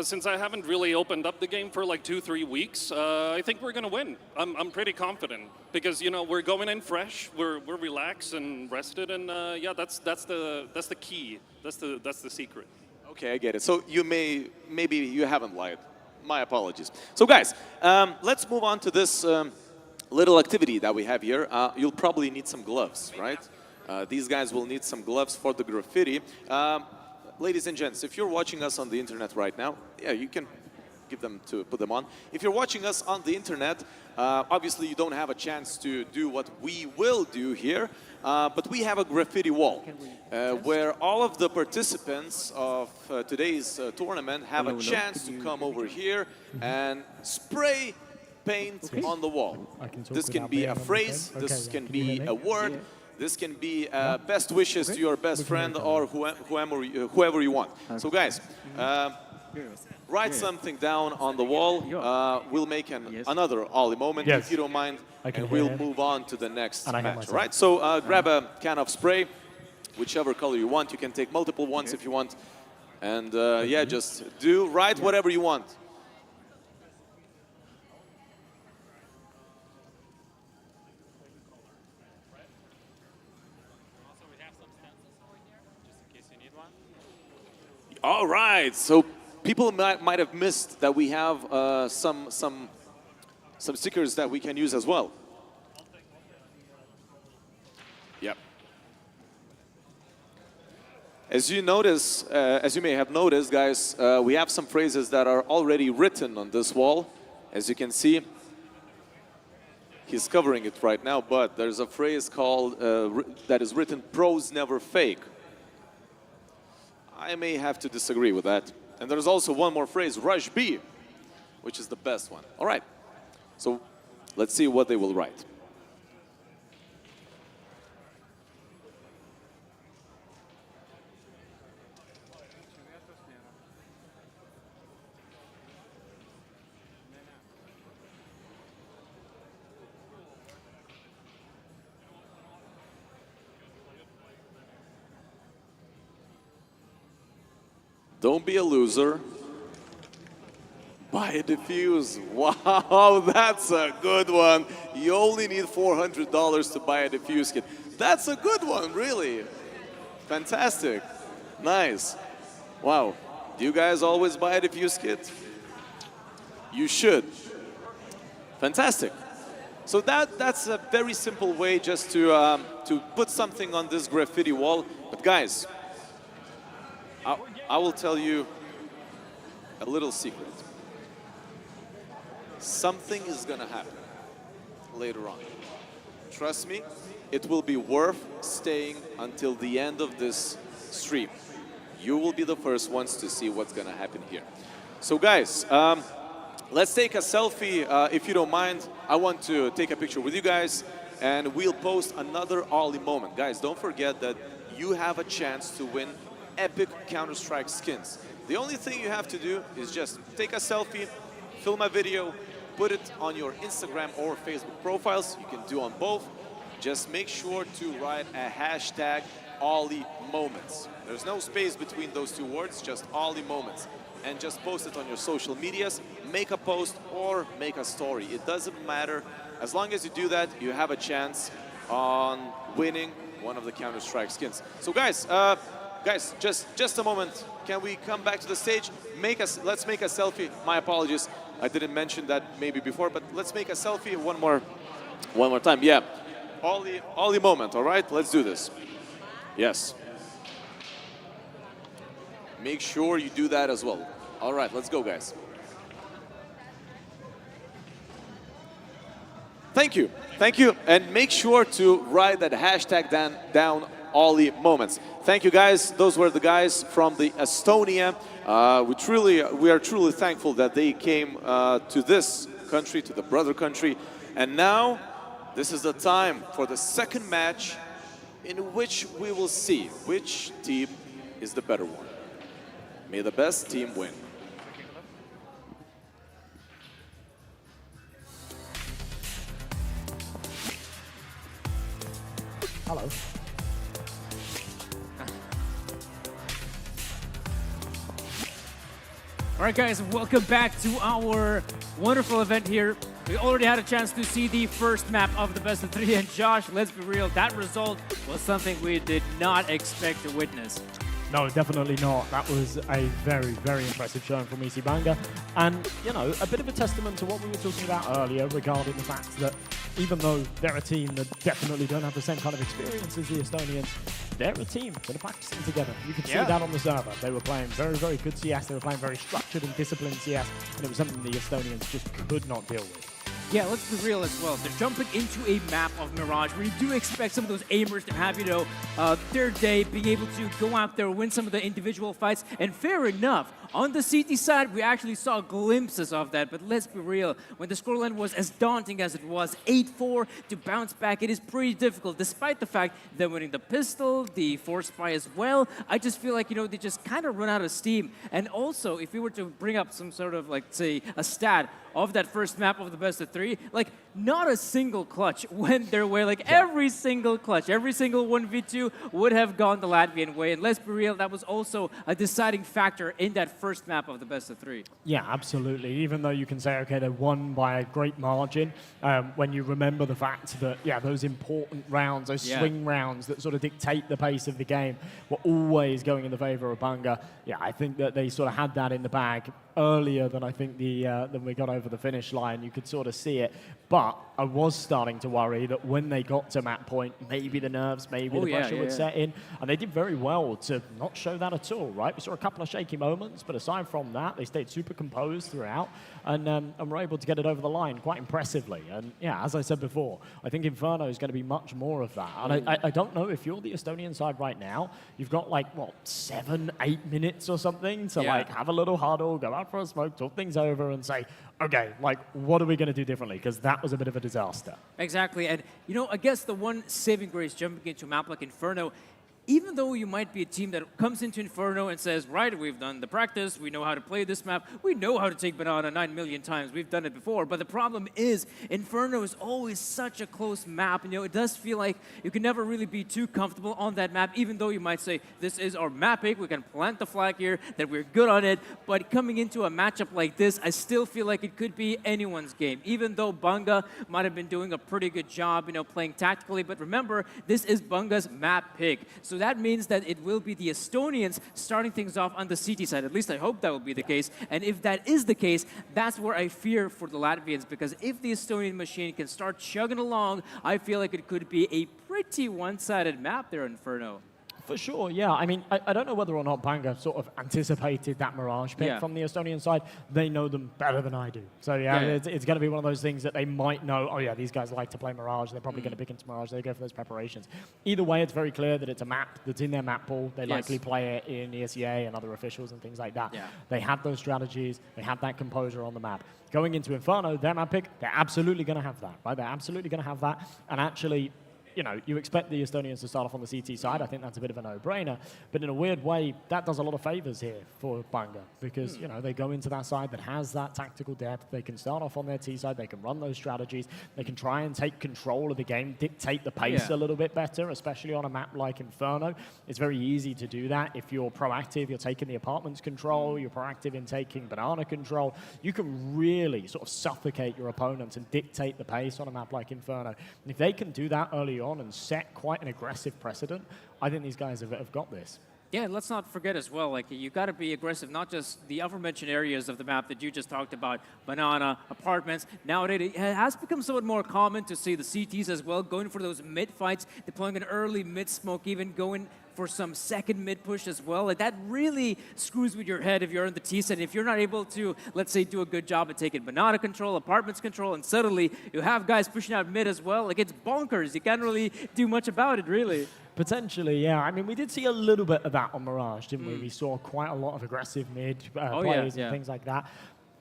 Since I haven't really opened up the game for like 2-3 weeks, I think we're gonna win. I'm pretty confident because, you know, we're going in fresh, we're relaxed and rested, and yeah, that's the key. That's the secret. Okay, I get it. So maybe you haven't lied. My apologies. So guys, let's move on to this little activity that we have here. You'll probably need some gloves, right? These guys will need some gloves for the graffiti. Ladies and gents, if you're watching us on the internet right now, yeah, you can put them on. If you're watching us on the internet, obviously you don't have a chance to do what we will do here, but we have a graffiti wall where all of the participants of today's tournament have a chance to come over here and spray paint on the wall. This can be a phrase, this can be a word, this can be best wishes to your best friend or whoever you want. So guys, write something down on the wall. We'll make another Ollie moment, if you don't mind, and we'll move on to the next match. All right, so grab a can of spray, whichever color you want. You can take multiple ones if you want. And yeah, just write whatever you want. All right, so people might have missed that we have some stickers that we can use as well. Yep. As you may have noticed, guys, we have some phrases that are already written on this wall. As you can see, he's covering it right now, but there's a phrase called that is written: "Pros never fake." I may have to disagree with that. And there's also one more phrase, "Rush B," which is the best one. All right, so let's see what they will write. Don't be a loser. Buy a diffuse. Wow, that's a good one. You only need $400 to buy a diffuse kit. That's a good one, really. Fantastic. Nice. Wow. Do you guys always buy a diffuse kit? You should. Fantastic. So that's a very simple way just to put something on this graffiti wall. But guys, I will tell you a little secret. Something is gonna happen later on. Trust me, it will be worth staying until the end of this stream. You will be the first ones to see what's gonna happen here. So guys, let's take a selfie, if you don't mind. I want to take a picture with you guys, and we'll post another Ollie moment. Guys, don't forget that you have a chance to win epic Counter-Strike skins. The only thing you have to do is just take a selfie, film a video, put it on your Instagram or Facebook profiles. You can do on both. Just make sure to write a hashtag OLYMoments. There's no space between those two words, just OLYMoments. And just post it on your social medias, make a post or make a story. It doesn't matter. As long as you do that, you have a chance on winning one of the Counter-Strike skins. So guys, just a moment. Can we come back to the stage? Let's make a selfie. My apologies. I didn't mention that maybe before, but let's make a selfie one more time. Yeah. OLYMoment, all right? Let's do this. Yes. Make sure you do that as well. All right, let's go, guys. Thank you. Thank you. And make sure to write that hashtag down OLYMoments. Thank you, guys. Those were the guys from the Estonia. We are truly thankful that they came to this country, to the brother country. And now, this is the time for the second match in which we will see which team is the better one. May the best team win. Hello. All right, guys, welcome back to our wonderful event here. We already had a chance to see the first map of the best of 3, and Josh, let's be real, that result was something we did not expect to witness. No, definitely not. That was a very, very impressive showing from EC Banga. And, you know, a bit of a testament to what we were talking about earlier regarding the fact that even though they're a team that definitely don't have the same kind of experience as the Estonians, they're a team that are practicing together. You can see that on the server. They were playing very, very good CS. They were playing very structured and disciplined CS. And it was something the Estonians just could not deal with. Yeah, let's be real as well. They're jumping into a map of Mirage where you do expect some of those aimers to have, you know, their day, being able to go out there, win some of the individual fights. And fair enough, on the CT side, we actually saw glimpses of that. But let's be real, when the scoreline was as daunting as it was, 8-4, to bounce back, it is pretty difficult, despite the fact that winning the pistol, the force spy as well, I just feel like, you know, they just kind of run out of steam. And also, if we were to bring up some sort of, like, say, a stat of that first map of the best of 3, like, not a single clutch went their way. Like, every single clutch, every single 1v2 would have gone the Latvian way. And let's be real, that was also a deciding factor in that first map of the best of 3. Yeah, absolutely. Even though you can say, okay, they won by a great margin, when you remember the fact that, yeah, those important rounds, those swing rounds that sort of dictate the pace of the game were always going in the favor of Banga. Yeah, I think that they sort of had that in the bag earlier than I think than we got over the finish line. You could sort of see it. But I was starting to worry that when they got to map point, maybe the nerves, maybe the pressure would set in. And they did very well to not show that at all, right? We saw a couple of shaky moments, but aside from that, they stayed super composed throughout and were able to get it over the line quite impressively. And yeah, as I said before, I think Inferno is going to be much more of that. And I don't know if you're the Estonian side right now, you've got like, what, 7, 8 minutes or something to like have a little huddle, go out for a smoke, talk things over and say, okay, like, what are we going to do differently? Because that was a bit of a disaster. Exactly. And, you know, I guess the one saving grace jumping into a map like Inferno, even though you might be a team that comes into Inferno and says, right, we've done the practice, we know how to play this map, we know how to take Banana 9 million times, we've done it before, but the problem is Inferno is always such a close map. You know, it does feel like you can never really be too comfortable on that map, even though you might say, this is our map pick, we can plant the flag here, that we're good on it, but coming into a matchup like this, I still feel like it could be anyone's game, even though Banga might have been doing a pretty good job, you know, playing tactically, but remember, this is Banga's map pick. So that means that it will be the Estonians starting things off on the CT side. At least I hope that will be the case. And if that is the case, that's where I fear for the Latvians, because if the Estonian machine can start chugging along, I feel like it could be a pretty one-sided map there in Inferno. For sure, yeah. I mean, I don't know whether or not Banga sort of anticipated that Mirage pick from the Estonian side. They know them better than I do. So, it's going to be one of those things that they might know, oh, yeah, these guys like to play Mirage. They're probably going to pick into Mirage. They go for those preparations. Either way, it's very clear that it's a map that's in their map pool. They likely play it in ESEA and other officials and things like that. Yeah. They have those strategies. They have that composure on the map. Going into Inferno, their map pick, they're absolutely going to have that, right? They're absolutely going to have that. And actually, you know, you expect the Estonians to start off on the CT side. I think that's a bit of a no-brainer. But in a weird way, that does a lot of favors here for Banga because, you know, they go into that side that has that tactical depth. They can start off on their T side. They can run those strategies. They can try and take control of the game, dictate the pace a little bit better, especially on a map like Inferno. It's very easy to do that. If you're proactive, you're taking the apartments control, you're proactive in taking banana control, you can really sort of suffocate your opponents and dictate the pace on a map like Inferno. And if they can do that early on and set quite an aggressive precedent, I think these guys have got this. Yeah, let's not forget as well, like, you got to be aggressive, not just the aforementioned areas of the map that you just talked about, banana, apartments. Nowadays, it has become somewhat more common to see the CTs as well, going for those mid fights, deploying an early mid smoke, even going for some second mid push as well. Like, that really screws with your head if you're in the T set. If you're not able to, let's say, do a good job at taking banana control, apartments control, and suddenly you have guys pushing out mid as well, like, it's bonkers. You can't really do much about it, really. Potentially, yeah. I mean, we did see a little bit of that on Mirage, didn't we? We saw quite a lot of aggressive mid plays and things like that.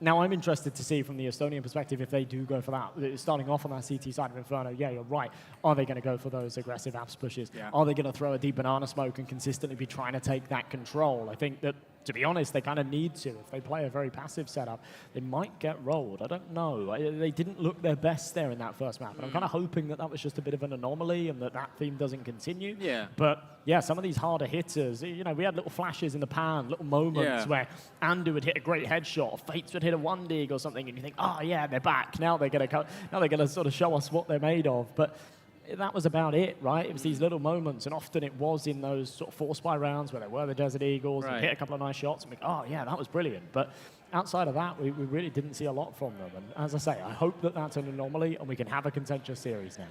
Now, I'm interested to see from the Estonian perspective if they do go for that. Starting off on that CT side of Inferno, yeah, you're right. Are they going to go for those aggressive apps pushes? Yeah. Are they going to throw a deep banana smoke and consistently be trying to take that control? I think that, to be honest, they kind of need to. If they play a very passive setup, they might get rolled. I don't know. They didn't look their best there in that first map. And I'm kind of hoping that that was just a bit of an anomaly and that that theme doesn't continue. Yeah. But yeah, some of these harder hitters, you know, we had little flashes in the pan, little moments where Andu would hit a great headshot, or Fates would hit a one dig or something, and you think, oh yeah, they're back. Now they're gonna sort of show us what they're made of. But that was about it, right? It was these little moments, and often it was in those sort of force by rounds where they were the Desert Eagles and hit a couple of nice shots and we go, oh yeah, that was brilliant. But outside of that, we really didn't see a lot from them. And as I say, I hope that that's an anomaly and we can have a contentious series now.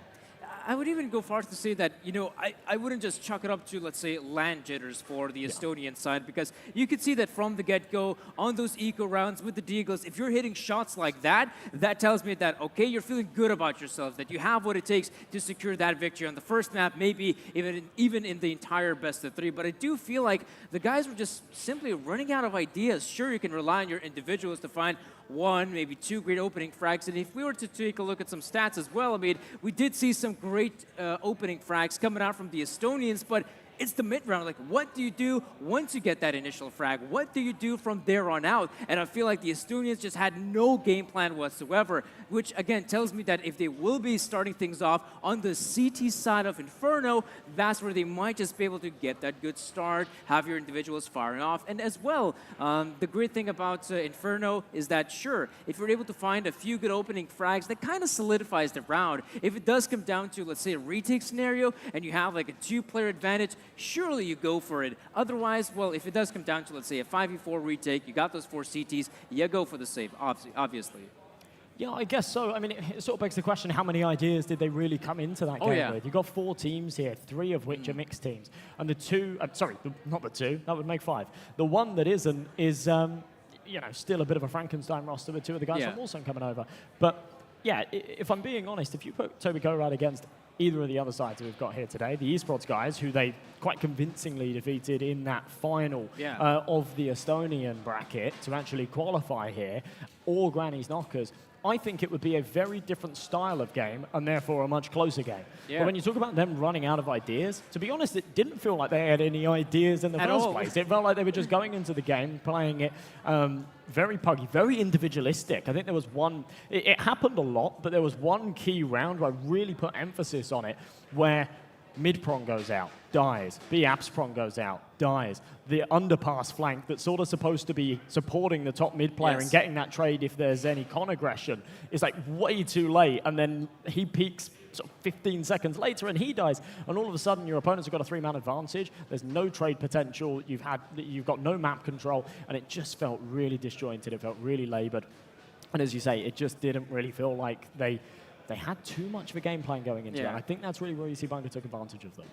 I would even go far to say that, you know, I wouldn't just chalk it up to, let's say, land jitters for the Estonian side, because you could see that from the get-go on those eco rounds with the Deagles, if you're hitting shots like that, that tells me that, okay, you're feeling good about yourself, that you have what it takes to secure that victory on the first map, maybe even in the entire best of three. But I do feel like the guys were just simply running out of ideas. Sure, you can rely on your individuals to find one, maybe two great opening frags. And if we were to take a look at some stats as well, I mean, we did see some great opening frags coming out from the Estonians, but it's the mid-round. Like, what do you do once you get that initial frag? What do you do from there on out? And I feel like the Estonians just had no game plan whatsoever, which, again, tells me that if they will be starting things off on the CT side of Inferno, that's where they might just be able to get that good start, have your individuals firing off. And as well, the great thing about Inferno is that, sure, if you're able to find a few good opening frags, that kind of solidifies the round. If it does come down to, let's say, a retake scenario, and you have like a two-player advantage, surely you go for it. Otherwise, well, if it does come down to, let's say, a 5v4 retake, you got those 4 CTs, you go for the save, obviously. Yeah, I guess so. I mean, it sort of begs the question, how many ideas did they really come into that game with? You've got 4 teams here, 3 of which are mixed teams. And the 2, not the 2, that would make 5. The one that isn't is, you know, still a bit of a Frankenstein roster with 2 of the guys from Warzone coming over. But yeah, if I'm being honest, if you put Toby Gorad against either of the other sides that we've got here today, the esports guys, who they quite convincingly defeated in that final of the Estonian bracket to actually qualify here, or Granny's Knockers, I think it would be a very different style of game and therefore a much closer game. But when you talk about them running out of ideas, to be honest, it didn't feel like they had any ideas in the first place. It felt like they were just going into the game, playing it very puggy, very individualistic. I think there was one, it happened a lot, but there was one key round where I really put emphasis on it, where mid-prong goes out, dies. B-apps prong goes out, dies. The underpass flank that's sort of supposed to be supporting the top mid player and getting that trade if there's any con aggression is like way too late, and then he peaks sort of 15 seconds later and he dies, and all of a sudden your opponents have got a 3-man advantage. There's no trade potential. You've got no map control, and it just felt really disjointed. It felt really labored, and as you say, it just didn't really feel like they had too much of a game plan going into it. And I think that's really where you see Banga took advantage of them.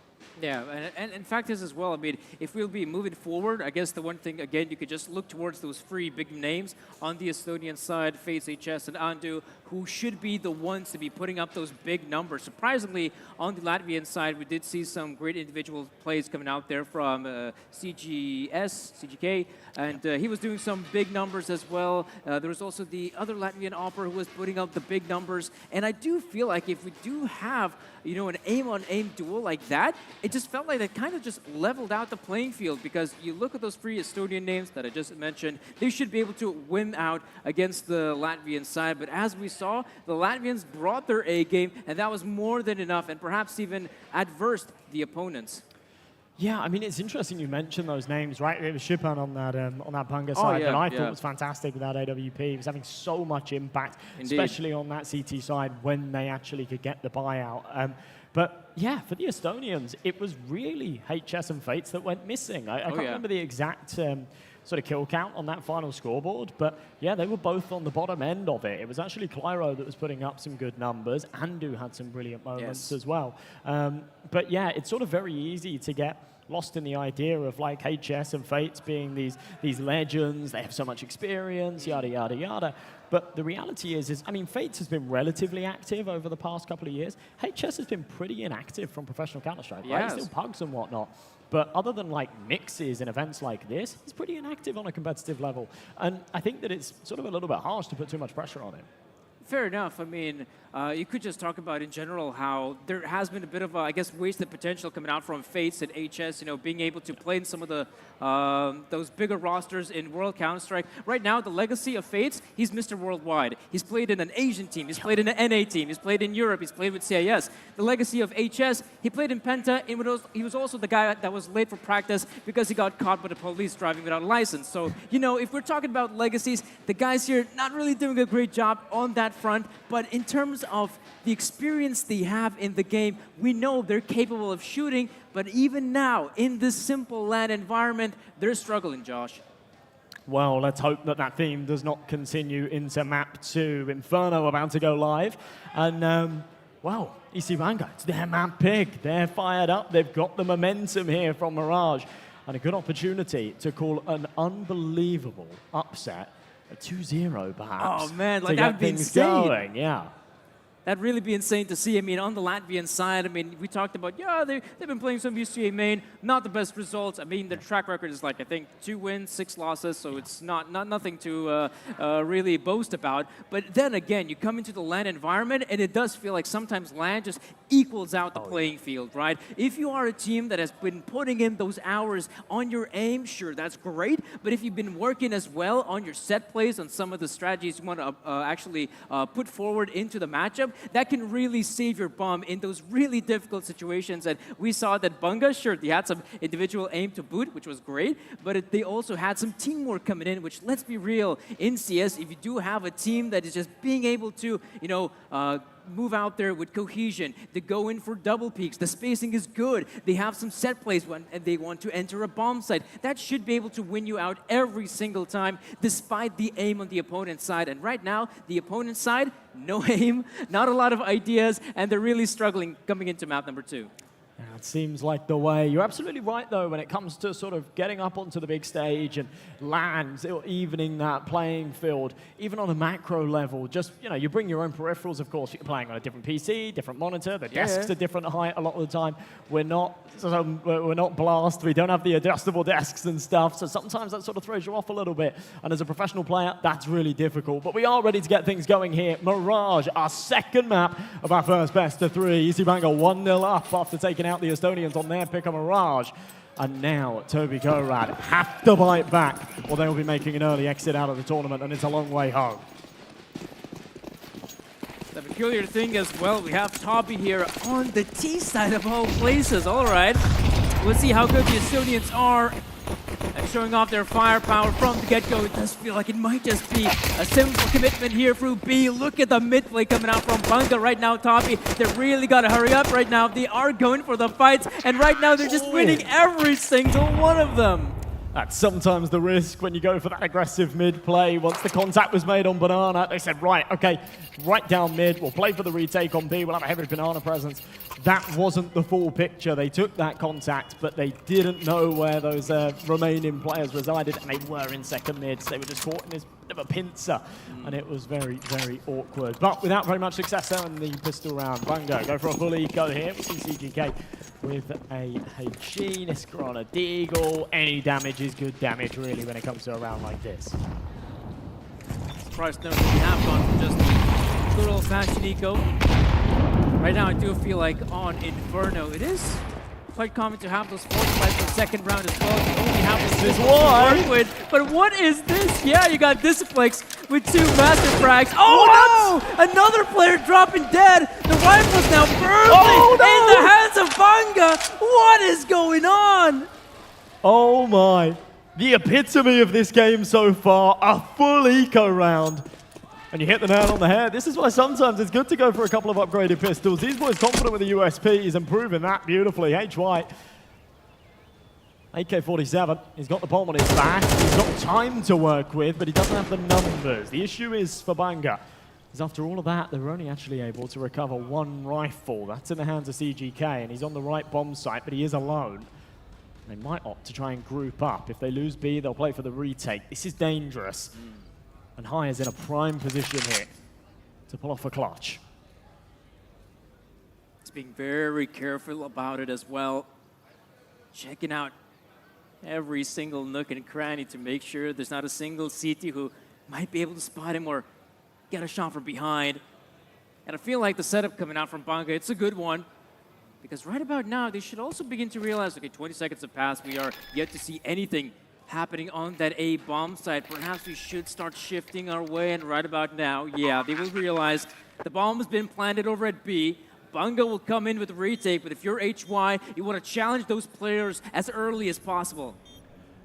Yeah, and in fact is as well, I mean, if we'll be moving forward, I guess the one thing, again, you could just look towards those three big names on the Estonian side, FaZe, HS, and Andu, who should be the ones to be putting up those big numbers. Surprisingly, on the Latvian side, we did see some great individual plays coming out there from CGK, and he was doing some big numbers as well. There was also the other Latvian opera who was putting up the big numbers, and I do feel like if we do have, you know, an aim-on-aim duel like that, it just felt like it kind of just leveled out the playing field, because you look at those three Estonian names that I just mentioned, they should be able to win out against the Latvian side. But as we saw, the Latvians brought their A game, and that was more than enough, and perhaps even adversed the opponents. Yeah, I mean, it's interesting you mentioned those names, right? It was Shipan on that Banga side that I thought was fantastic with that AWP. He was having so much impact, especially on that CT side when they actually could get the buyout. But yeah, for the Estonians, it was really HS and Fates that went missing. I can't remember the exact sort of kill count on that final scoreboard, but yeah, they were both on the bottom end of it. It was actually Clyro that was putting up some good numbers. Andu had some brilliant moments as well. But yeah, it's sort of very easy to get lost in the idea of like HS and Fates being these legends. They have so much experience, yada, yada, yada. But the reality is I mean, Fates has been relatively active over the past couple of years. HS has been pretty inactive from professional Counter-Strike, right? Still pugs and whatnot. But other than like mixes and events like this, he's pretty inactive on a competitive level. And I think that it's sort of a little bit harsh to put too much pressure on him. Fair enough. I mean, you could just talk about in general how there has been a bit of, I guess, wasted potential coming out from Fates and HS, you know, being able to play in some of the those bigger rosters in World Counter-Strike. Right now, the legacy of Fates, he's Mr. Worldwide. He's played in an Asian team. He's played in an NA team. He's played in Europe. He's played with CIS. The legacy of HS, he played in Penta. He was also the guy that was late for practice because he got caught by the police driving without a license. So, you know, if we're talking about legacies, the guys here not really doing a great job on that front, but in terms of the experience they have in the game, we know they're capable of shooting, but even now, in this simple LAN environment, they're struggling, Josh. Well, let's hope that that theme does not continue into map 2. Inferno about to go live, and well, EC Banga, it's their map pick. They're fired up, they've got the momentum here from Mirage, and a good opportunity to call an unbelievable upset. A 2-0, perhaps. Oh, man, like to that get would be things insane. going. Yeah. That'd really be insane to see. I mean, on the Latvian side, I mean, we talked about, yeah, they've been playing some UCA main, not the best results. I mean, their track record is like, I think, 2 wins, 6 losses, so it's not nothing to really boast about. But then again, you come into the LAN environment, and it does feel like sometimes LAN just equals out the playing field, right? If you are a team that has been putting in those hours on your aim, sure, that's great. But if you've been working as well on your set plays, on some of the strategies you want to actually put forward into the matchup, that can really save your bomb in those really difficult situations. And we saw that Banga, sure, they had some individual aim to boot, which was great, but they also had some teamwork coming in, which, let's be real, in CS, if you do have a team that is just being able to, you know, move out there with cohesion, they go in for double peaks, the spacing is good, they have some set plays and they want to enter a bomb site. That should be able to win you out every single time, despite the aim on the opponent's side. And right now, the opponent's side, no aim, not a lot of ideas, and they're really struggling coming into map number 2. Yeah, it seems like the way. You're absolutely right, though, when it comes to sort of getting up onto the big stage and lands, or evening that playing field, even on a macro level. Just, you know, you bring your own peripherals, of course. You're playing on a different PC, different monitor. The desks are different height a lot of the time. We're not Blast. We don't have the adjustable desks and stuff. So sometimes that sort of throws you off a little bit. And as a professional player, that's really difficult. But we are ready to get things going here. Mirage, our second map of our first best of 3. EC Banga 1-0 up after taking out the Estonians on their pick of Mirage. And now Toby Gorad have to bite back, or they will be making an early exit out of the tournament, and it's a long way home. The peculiar thing as well, we have Toby here on the T side of all places. All right, let's see how good the Estonians are and showing off their firepower from the get-go. It does feel like it might just be a simple commitment here through B. Look at the mid-play coming out from Banga right now, Toby. They really got to hurry up right now. They are going for the fights, and right now they're just winning every single one of them. That's sometimes the risk when you go for that aggressive mid play. Once the contact was made on Banana, they said, right, okay, right down mid, we'll play for the retake on B, we'll have a heavy Banana presence. That wasn't the full picture. They took that contact, but they didn't know where those remaining players resided, and they were in second mids. They were just caught in this bit of a pincer, and it was very, very awkward. But without very much success there in the pistol round, Banga go for a full eco here. We see CGK with a HG, Niska on a Deagle. Any damage is good damage, really, when it comes to a round like this. Surprised no, we have gone for just the good old-fashioned eco. Right now, I do feel like on Inferno, it is quite common to have those force for the second round as well. You only have this one to work with. But what is this? Yeah, you got Disciplex with 2 master frags. Oh, no! Another player dropping dead. The rifle's now firmly in the hands of Banga. What is going on? Oh my. The epitome of this game so far, a full eco round. And you hit the nail on the head. This is why sometimes it's good to go for a couple of upgraded pistols. These boys confident with the USP. He's improving that beautifully. HY. AK-47. He's got the bomb on his back. He's got time to work with, but he doesn't have the numbers. The issue is for Banga, is after all of that, they're only actually able to recover 1 rifle. That's in the hands of CGK, and he's on the right bomb site, but he is alone. They might opt to try and group up. If they lose B, they'll play for the retake. This is dangerous. And High is in a prime position here to pull off a clutch. He's being very careful about it as well. Checking out every single nook and cranny to make sure there's not a single CT who might be able to spot him or get a shot from behind. And I feel like the setup coming out from Banga, it's a good one. Because right about now, they should also begin to realize, okay, 20 seconds have passed. We are yet to see anything happening on that A bomb site. Perhaps we should start shifting our way, and right about now, yeah, they will realize the bomb has been planted over at B. Banga will come in with a retake, but if you're HY, you want to challenge those players as early as possible.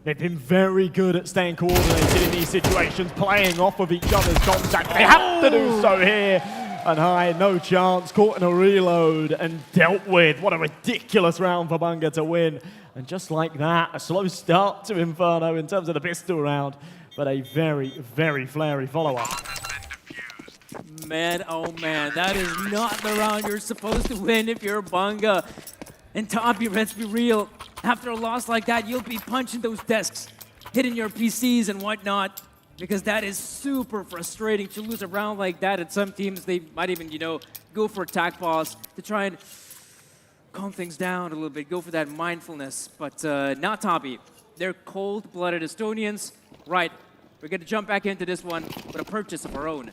They've been very good at staying coordinated in these situations, playing off of each other's contact. They have to do so here. And High, no chance, caught in a reload and dealt with. What a ridiculous round for Banga to win. And just like that, a slow start to Inferno in terms of the pistol round, but a very, very flary follow-up. Man, oh man, that is not the round you're supposed to win if you're Banga. And Toby, let's be real, after a loss like that, you'll be punching those desks, hitting your PCs and whatnot, because that is super frustrating to lose a round like that. And some teams, they might even, you know, go for attack pause to try and calm things down a little bit, go for that mindfulness, but not Toby. They're cold-blooded Estonians. Right, we're going to jump back into this one with a purchase of our own.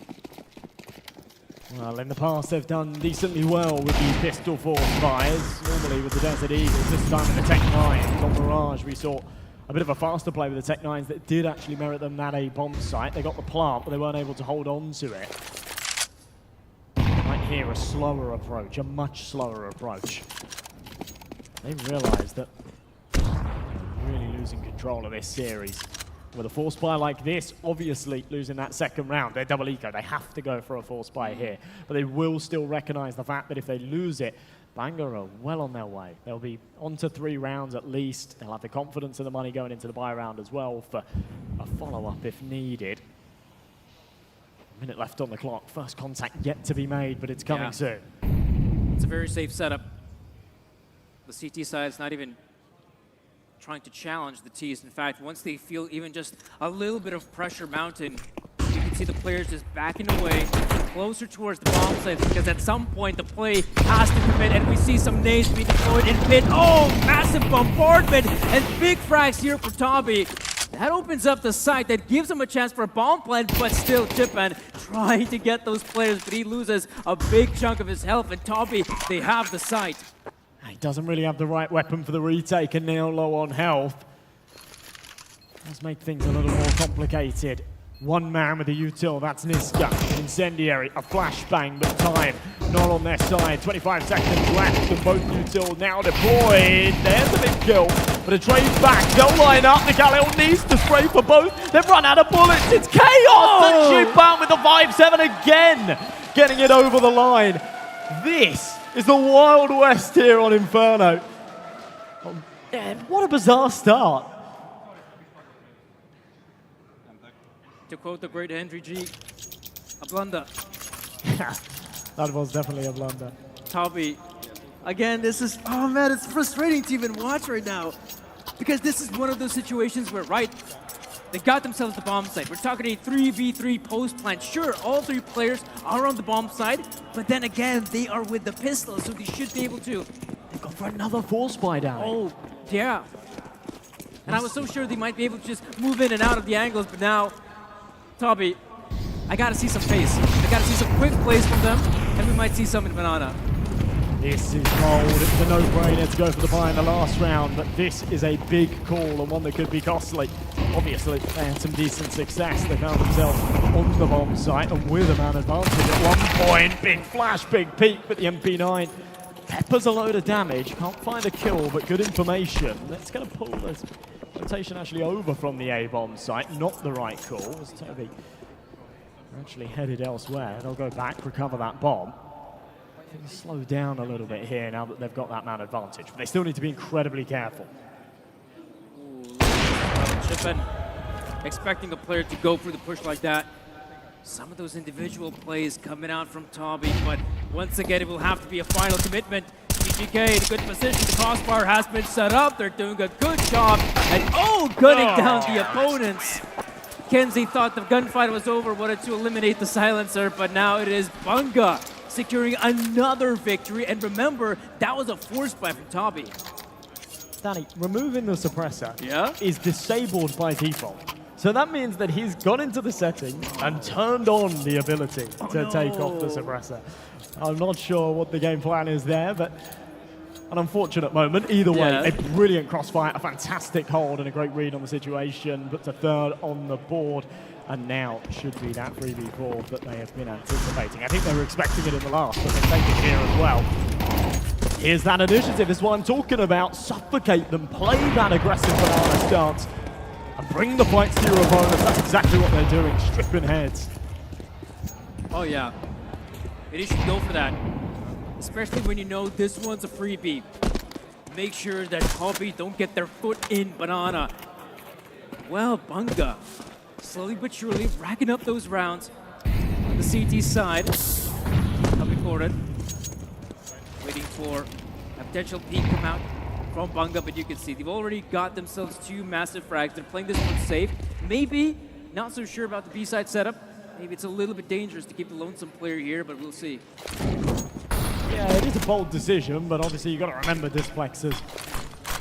Well, in the past, they've done decently well with the pistol force fires, normally with the Desert Eagles. This time with the Tech 9s on Mirage, we saw a bit of a faster play with the Tech 9s that did actually merit them that A bomb site. They got the plant, but they weren't able to hold on to it. Right here, a slower approach, a much slower approach. They realized that they're really losing control of this series. With a force buy like this, obviously losing that second round, they're double eco. They have to go for a force buy here. But they will still recognize the fact that if they lose it, Banga are well on their way. They'll be on to 3 rounds at least. They'll have the confidence and the money going into the buy round as well for a follow-up if needed. A minute left on the clock. First contact yet to be made, but it's coming soon. It's a very safe setup. The CT side's not even trying to challenge the Ts. In fact, once they feel even just a little bit of pressure mounting, you can see the players just backing away closer towards the bomb sites, because at some point the play has to commit, and we see some nades being deployed in mid. Oh, massive bombardment and big frags here for Toby. That opens up the site, that gives him a chance for a bomb plant, but still Chipman trying to get those players, but he loses a big chunk of his health, and Toby, they have the site. He doesn't really have the right weapon for the retake, and now low on health. Does make things a little more complicated. One man with a util, that's Niska. An incendiary, a flashbang, but time not on their side. 25 seconds left, and both util now deployed. There's a big kill, but a trade back. They'll line up. The Galil needs to spray for both. They've run out of bullets. It's chaos, and Shootout with the 5-7 again, getting it over the line. This is the Wild West here on Inferno. What a bizarre start. To quote the great Henry G, a blunder. That was definitely a blunder. Toby, again, this is, oh man, it's frustrating to even watch right now. Because this is one of those situations where, right, they got themselves the bomb site. We're talking a 3v3 post plant. Sure, all three players are on the bomb side, but then again, they are with the pistol, so they should be able to. They've gone for another force buy down. Oh, yeah. And I was so sure they might be able to just move in and out of the angles, but now, Toby, I gotta see some pace. I gotta see some quick plays from them, and we might see some in Banana. This is bold. It's a no-brainer to go for the buy in the last round, but this is a big call and one that could be costly. Obviously, they had some decent success. They found themselves on the bomb site and with a man advantage at one point. Big flash, big peek with the MP9. Peppers a load of damage. Can't find a kill, but good information. That's going to pull this rotation actually over from the A bomb site. Not the right call, as Toby actually headed elsewhere. They'll go back, recover that bomb. Things slow down a little bit here now that they've got that man advantage, but they still need to be incredibly careful. Chippin, expecting a player to go for the push like that. Some of those individual plays coming out from Toby, but once again, it will have to be a final commitment. TGK in a good position. The crossbar has been set up. They're doing a good job. And gunning down the opponents. Kenzie thought the gunfight was over, wanted to eliminate the silencer, but now it is Banga securing another victory. And remember, that was a force buy from Toby. Danny, removing the suppressor is disabled by default. So that means that he's gone into the settings and turned on the ability to take off the suppressor. I'm not sure what the game plan is there, but an unfortunate moment. Either way, a brilliant crossfire, a fantastic hold and a great read on the situation. Puts a third on the board. And now should be that 3v4 that they have been anticipating. I think they were expecting it in the last, but they take it here as well. Here's that initiative. This is what I'm talking about. Suffocate them, play that aggressive banana stance, and bring the fights to your opponents. That's exactly what they're doing, stripping heads. Oh yeah, you should go for that. Especially when you know this one's a freebie. Make sure that Toby don't get their foot in banana. Well, Banga, slowly but surely racking up those rounds on the CT side. Up recorded. Waiting for a potential peek come out from Banga, but you can see they've already got themselves two massive frags. They're playing this one safe. Maybe not so sure about the B-side setup. Maybe it's a little bit dangerous to keep the lonesome player here, but we'll see. Yeah, it is a bold decision, but obviously you've got to remember Displex has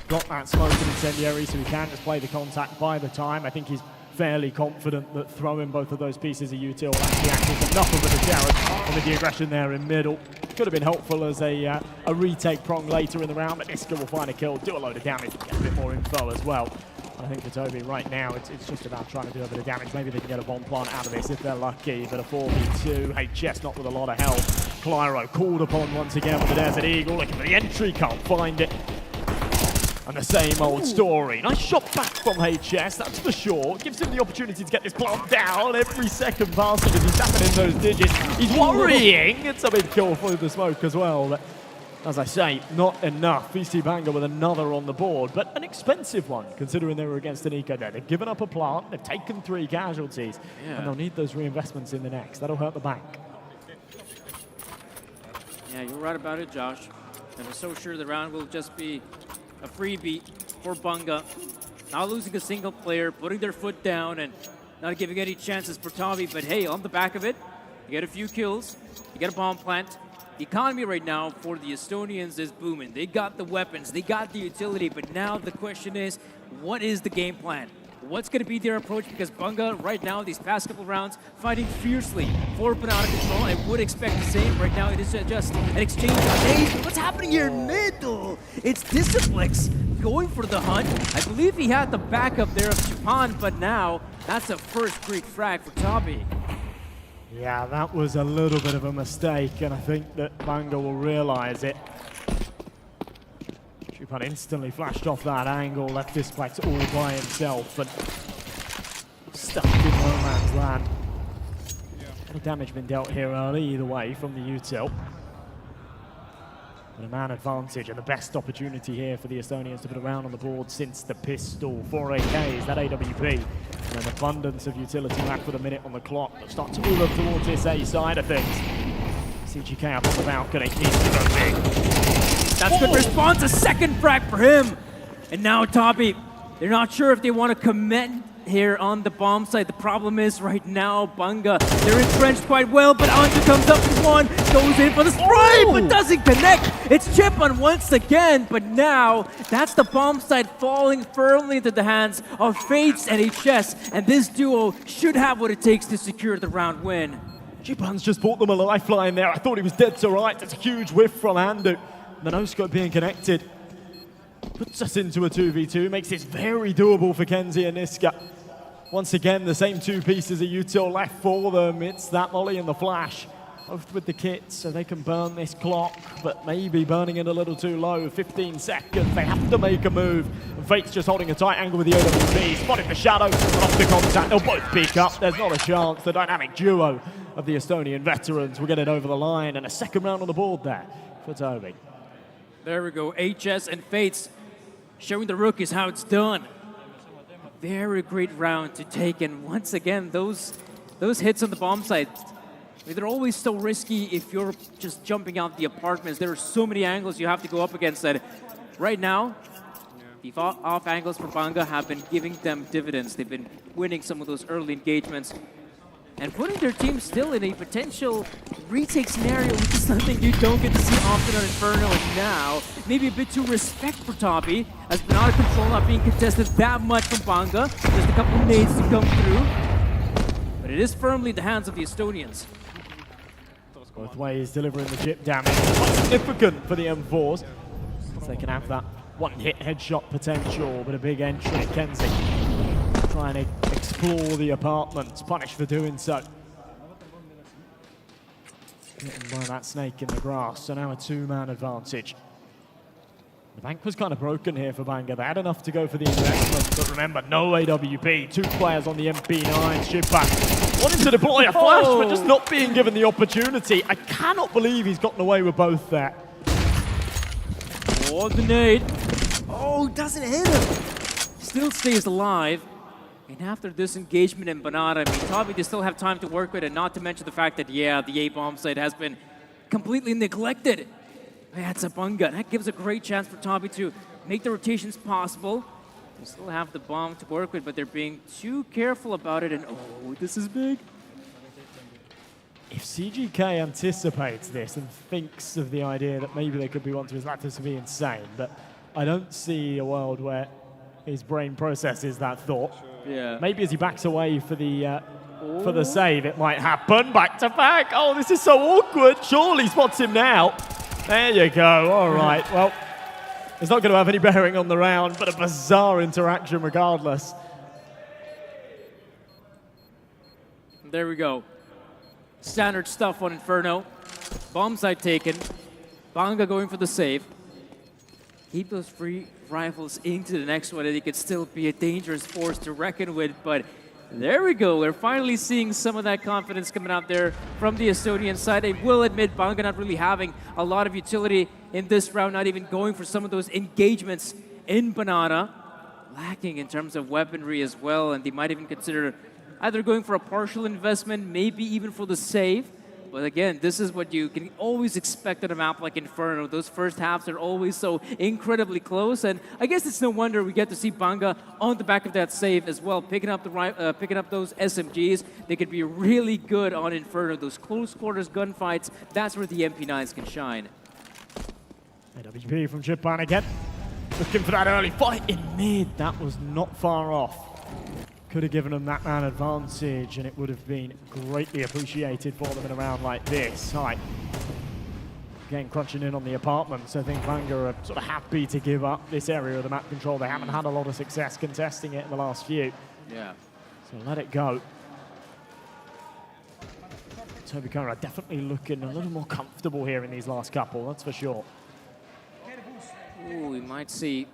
got that smoke and incendiary, so he can just play the contact by the time. I think he's fairly confident that throwing both of those pieces of util will actually act as enough of a deterrent. And with the aggression there in middle, could have been helpful as a retake prong later in the round, but Niska will find a kill, do a load of damage, get a bit more info as well. I think for Toby right now, it's just about trying to do a bit of damage. Maybe they can get a bomb plant out of this if they're lucky, but a 4v2, HS not with a lot of help. Clyro called upon once again with the Desert Eagle, looking for the entry, can't find it. And the same old story. Nice shot back from HS, that's for sure. Gives him the opportunity to get this plant down. Every second passing as he's tapping in those digits. He's worrying. It's a big kill for the smoke as well. But as I say, not enough. EC Banga with another on the board, but an expensive one, considering they were against an eco there. They've given up a plant, they've taken 3 casualties, and they'll need those reinvestments in the next. That'll hurt the bank. Yeah, you're right about it, Josh. And we're so sure the round will just be a freebie for Banga. Not losing a single player, putting their foot down, and not giving any chances for Toby. But hey, on the back of it, you get a few kills, you get a bomb plant. The economy right now for the Estonians is booming. They got the weapons, they got the utility, but now the question is, what is the game plan? What's going to be their approach? Because Banga right now, these past couple rounds, fighting fiercely for banana control. I would expect the same. Right now, it is just an exchange of days. But what's happening here in middle? It's Disiplex going for the hunt. I believe he had the backup there of Japan, but now that's a first Greek frag for Toby. Yeah, that was a little bit of a mistake, and I think that Banga will realize it. Chupan instantly flashed off that angle, left Displex all by himself, but stuck in no man's land. A lot of damage been dealt here early, either way, from the util. But a man advantage and the best opportunity here for the Estonians to put a round on the board since the pistol. 4 AKs, that AWP An abundance of utility left with a minute on the clock. They'll start to move up towards this A side of things. CGK up on the balcony. Needs to go big. That's good response. A second frag for him. And now Toby, they're not sure if they want to commit here on the bomb site. The problem is right now, Banga, they're entrenched quite well, but Anju comes up with one, goes in for the spray, but doesn't connect. It's Chipon once again, but now that's the bomb site falling firmly into the hands of Fates and HS, and this duo should have what it takes to secure the round win. Chipon's just bought them a lifeline there. I thought he was dead to right. That's a huge whiff from Andu. The no-scope being connected puts us into a 2v2, makes this very doable for Kenzie and Niska. Once again, the same two pieces of util left for them. It's that molly and the flash, both with the kits, so they can burn this clock, but maybe burning it a little too low. 15 seconds, they have to make a move. And Fate's just holding a tight angle with the OWP, spotting the shadow, and off the contact. They'll both pick up, there's not a chance. The dynamic duo of the Estonian veterans will get it over the line, and a second round on the board there for Toby. There we go, HS and Fates showing the rookies how it's done. Very great round to take, and once again, those hits on the bomb site, I mean, they're always so risky if you're just jumping out the apartments. There are so many angles you have to go up against that. Right now, the off angles for Banga have been giving them dividends. They've been winning some of those early engagements and putting their team still in a potential retake scenario, which is something you don't get to see often on Inferno. And now, maybe a bit too respect for Toby, as Banana control not being contested that much from Banga. Just a couple of nades to come through. But it is firmly in the hands of the Estonians. Both ways delivering the chip damage. Quite significant for the M4s. So they can have that one-hit headshot potential, but a big entry. Kenzie trying to explore the apartments, punished for doing so. Getting by that snake in the grass, so now a two-man advantage. The bank was kind of broken here for Banga. They had enough to go for the investment, but remember, no AWP. Two players on the MP9. Chipon wanting to deploy a flash, but just not being given the opportunity. I cannot believe he's gotten away with both there. Oh, the nade. Oh, doesn't hit him. Still stays alive. And after this engagement in Banana, I mean, Toby, they still have time to work with it, not to mention the fact that, yeah, the A bomb site has been completely neglected. That's a Banga. That gives a great chance for Toby to make the rotations possible. They still have the bomb to work with, but they're being too careful about it, and oh, this is big. If CGK anticipates this and thinks of the idea that maybe they could be onto his lattice to be insane, but I don't see a world where his brain processes that thought. Yeah. Maybe as he backs away for the save, it might happen. Back to back. Oh, this is so awkward. Surely spots him now. There you go. All right. Well, it's not going to have any bearing on the round, but a bizarre interaction regardless. There we go. Standard stuff on Inferno. Bomb site taken. Banga going for the save. Keep those free rifles into the next one, and it could still be a dangerous force to reckon with, but there we go. We're finally seeing some of that confidence coming out there from the Estonian side. I will admit, Banga not really having a lot of utility in this round, not even going for some of those engagements in Banana. Lacking in terms of weaponry as well, and they might even consider either going for a partial investment, maybe even for the save. But again, this is what you can always expect on a map like Inferno. Those first halves are always so incredibly close, and I guess it's no wonder we get to see Banga on the back of that save as well, picking up those SMGs. They could be really good on Inferno. Those close quarters gunfights, that's where the MP9s can shine. AWP from Chipon again, looking for that early fight in mid. That was not far off. Could have given them that man advantage, and it would have been greatly appreciated for them in a round like this. Hi. Again, crunching in on the apartments. I think Banga are sort of happy to give up this area of the map control. They haven't had a lot of success contesting it in the last few. Yeah. So let it go. Toby Kara definitely looking a little more comfortable here in these last couple, that's for sure. Ooh, we might see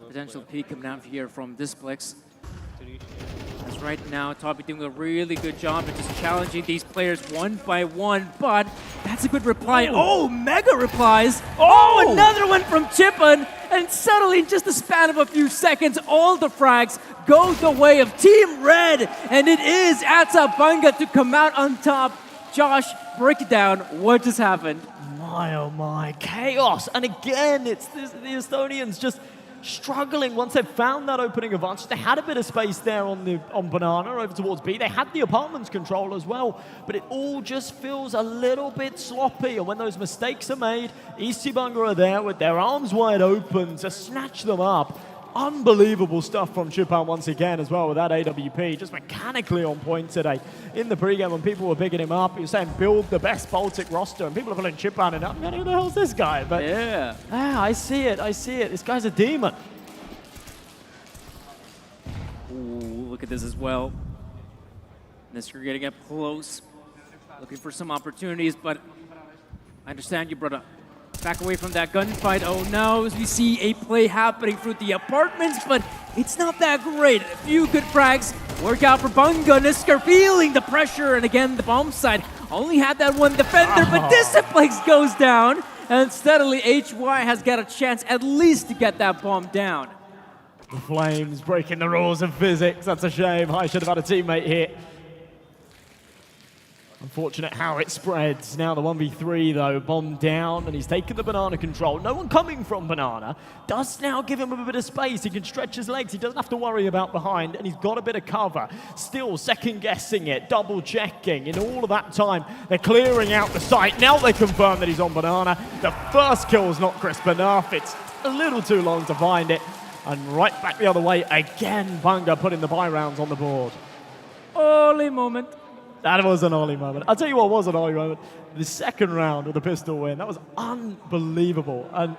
potential peak coming out here from Displex. As right now, Toby doing a really good job of just challenging these players one by one, but that's a good reply. Oh, mega replies. Oh, another one from Chipon, and suddenly in just the span of a few seconds, all the frags go the way of Team Red, and it is EC Banga to come out on top. Josh, break it down. What just happened? My, oh my, chaos. And again, it's the Estonians just struggling once they've found that opening advantage. They had a bit of space there on Banana over towards B. They had the apartments control as well, but it all just feels a little bit sloppy. And when those mistakes are made, EC Banga are there with their arms wide open to snatch them up. Unbelievable stuff from Chupan once again as well with that AWP. Just mechanically on point today. In the pregame when people were bigging him up, he was saying build the best Baltic roster, and people are pulling Chupan and I'm going, who the hell's this guy? But yeah, I see it. This guy's a demon. Ooh, look at this as well. Nisker getting up close, looking for some opportunities, but I understand you brought up. Back away from that gunfight. Oh no, we see a play happening through the apartments, but it's not that great. A few good frags work out for Banga. Nisker feeling the pressure, and again, the bomb side only had that one defender, but Disciplex goes down, and steadily HY has got a chance at least to get that bomb down. The Flames breaking the rules of physics. That's a shame. I should have had a teammate here. Unfortunate how it spreads. Now the 1v3 though, bomb down, and he's taken the Banana control. No one coming from Banana. Does now give him a bit of space. He can stretch his legs. He doesn't have to worry about behind, and he's got a bit of cover. Still second guessing it, double checking. In all of that time, they're clearing out the site. Now they confirm that he's on Banana. The first kill is not crisp enough. It's a little too long to find it. And right back the other way again, Banga putting the buy rounds on the board. Only moment. That was an Ollie moment. I'll tell you what was an Ollie moment. The second round with the pistol win. That was unbelievable. And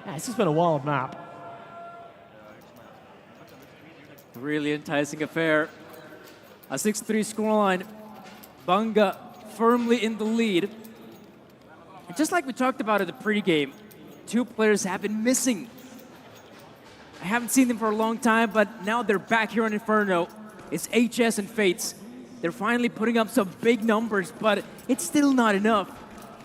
yeah, it's just been a wild map. Really enticing affair. A 6-3 scoreline. Banga firmly in the lead. And just like we talked about in the pregame, two players have been missing. I haven't seen them for a long time, but now they're back here on Inferno. It's HS and Fates. They're finally putting up some big numbers, but it's still not enough.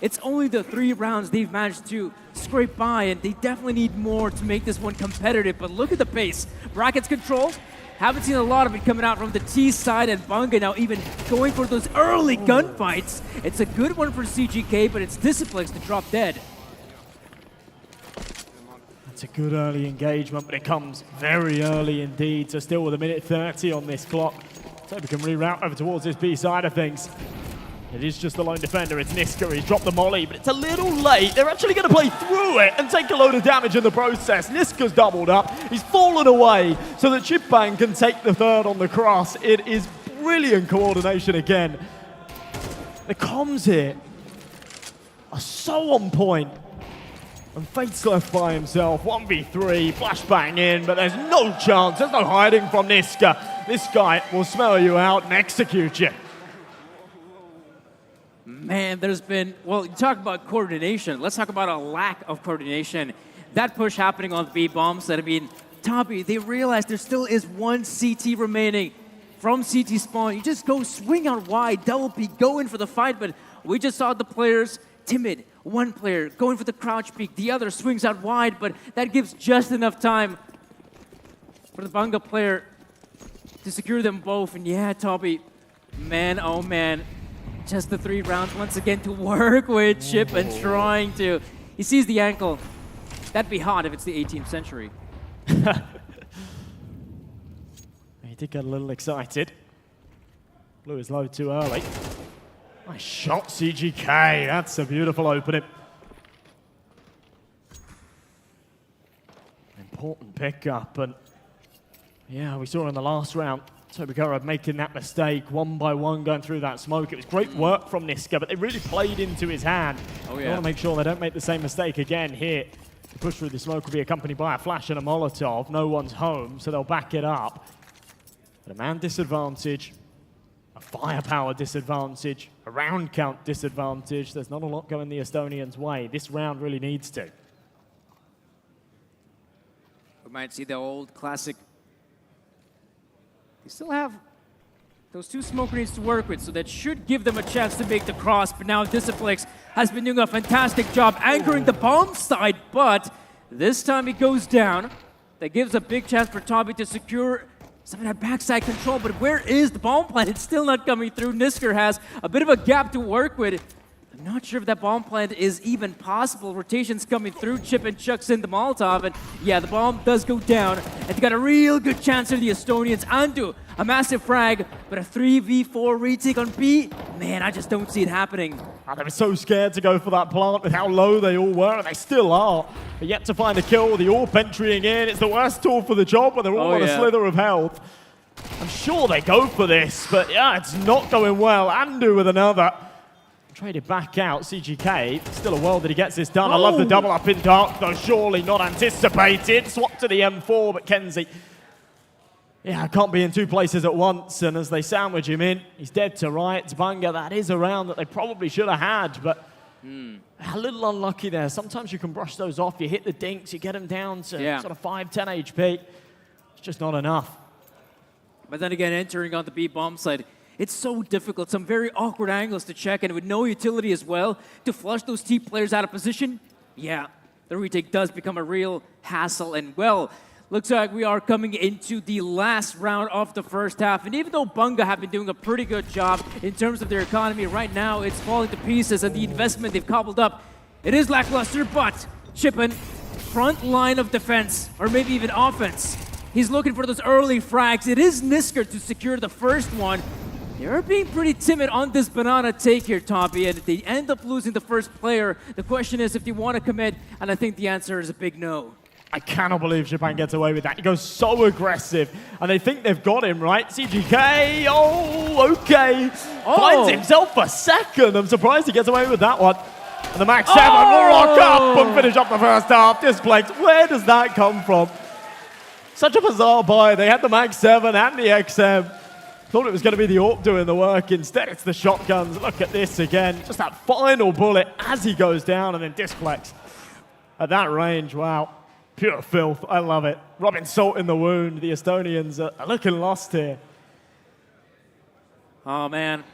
It's only the 3 rounds they've managed to scrape by, and they definitely need more to make this one competitive. But look at the pace. Brackets control. Haven't seen a lot of it coming out from the T side, and Banga now even going for those early gunfights. It's a good one for CGK, but it's Disciplex to drop dead. It's a good early engagement, but it comes very early indeed. So still with a minute 30 on this clock. Toby can reroute over towards this B side of things. It is just the lone defender. It's Nisker. He's dropped the molly, but it's a little late. They're actually going to play through it and take a load of damage in the process. Nisker's doubled up. He's fallen away so that Chipbang can take the third on the cross. It is brilliant coordination again. The comms here are so on point. And Fate's left by himself, 1v3, flashbang in, but there's no chance, there's no hiding from Nisker. This guy will smell you out and execute you. Man, there's been, well, you talk about coordination. Let's talk about a lack of coordination. That push happening on B bombs, that I mean, Toby, they realize there still is one CT remaining from CT spawn. You just go swing out wide, double peek, go in for the fight, but we just saw the players timid. One player going for the crouch peek, the other swings out wide, but that gives just enough time for the Banga player to secure them both. And yeah, Toby, man, oh man, just the 3 rounds once again to work with Chip and trying to, he sees the ankle. That'd be hot if it's the 18th century. He did get a little excited. Blew his load too early. Nice shot, CGK. That's a beautiful opening. Important pickup, and yeah, we saw in the last round, Toby making that mistake, one by one going through that smoke. It was great work from Nisker, but they really played into his hand. Oh yeah. They want to make sure they don't make the same mistake again here. The push through the smoke will be accompanied by a flash and a Molotov. No one's home, so they'll back it up. But a man disadvantage, a firepower disadvantage, a round count disadvantage. There's not a lot going the Estonians' way. This round really needs to. We might see the old classic. They still have those 2 smoke grenades to work with, so that should give them a chance to make the cross. But now Disciplex has been doing a fantastic job anchoring the bomb side, but this time it goes down. That gives a big chance for Toby to secure some of that backside control, but where is the bomb plant? It's still not coming through. Nisker has a bit of a gap to work with. I'm not sure if that bomb plant is even possible. Rotation's coming through. Chip and chucks in the Molotov, and yeah, the bomb does go down. And they got a real good chance of the Estonians. Andu, a massive frag, but a 3v4 retake on B. Man, I just don't see it happening. They were so scared to go for that plant with how low they all were, and they still are. But yet to find a kill, the AWP entering in. It's the worst tool for the job, but they're all on a slither of health. I'm sure they go for this, but yeah, it's not going well. Andu with another. Traded back out, CGK. Still a world that he gets this done. I love the double up in dark, though surely not anticipated. Swap to the M4, but Kenzie, yeah, can't be in two places at once. And as they sandwich him in, he's dead to rights. Banga, that is a round that they probably should have had, but a little unlucky there. Sometimes you can brush those off. You hit the dinks, you get them down to sort of 5, 10 HP. It's just not enough. But then again, entering on the B bomb side, it's so difficult. Some very awkward angles to check, and with no utility as well to flush those T players out of position. Yeah, the retake does become a real hassle. And well, looks like we are coming into the last round of the first half. And even though Banga have been doing a pretty good job in terms of their economy, right now it's falling to pieces, and the investment they've cobbled up, it is lackluster. But Chippen, front line of defense, or maybe even offense, he's looking for those early frags. It is Nisker to secure the first one. They're being pretty timid on this banana take here, Toby, and if they end up losing the first player, the question is if they want to commit, and I think the answer is a big no. I cannot believe Japan gets away with that. He goes so aggressive, and they think they've got him, right? CGK, okay. Finds himself a second. I'm surprised he gets away with that one. And the Max 7 will rock up and finish up the first half. Displaced. Where does that come from? Such a bizarre buy. They had the Max 7 and the XM. Thought it was going to be the AWP doing the work. Instead, it's the shotguns. Look at this again. Just that final bullet as he goes down and then Displex. At that range, wow. Pure filth. I love it. Rubbing salt in the wound. The Estonians are looking lost here. Oh, man.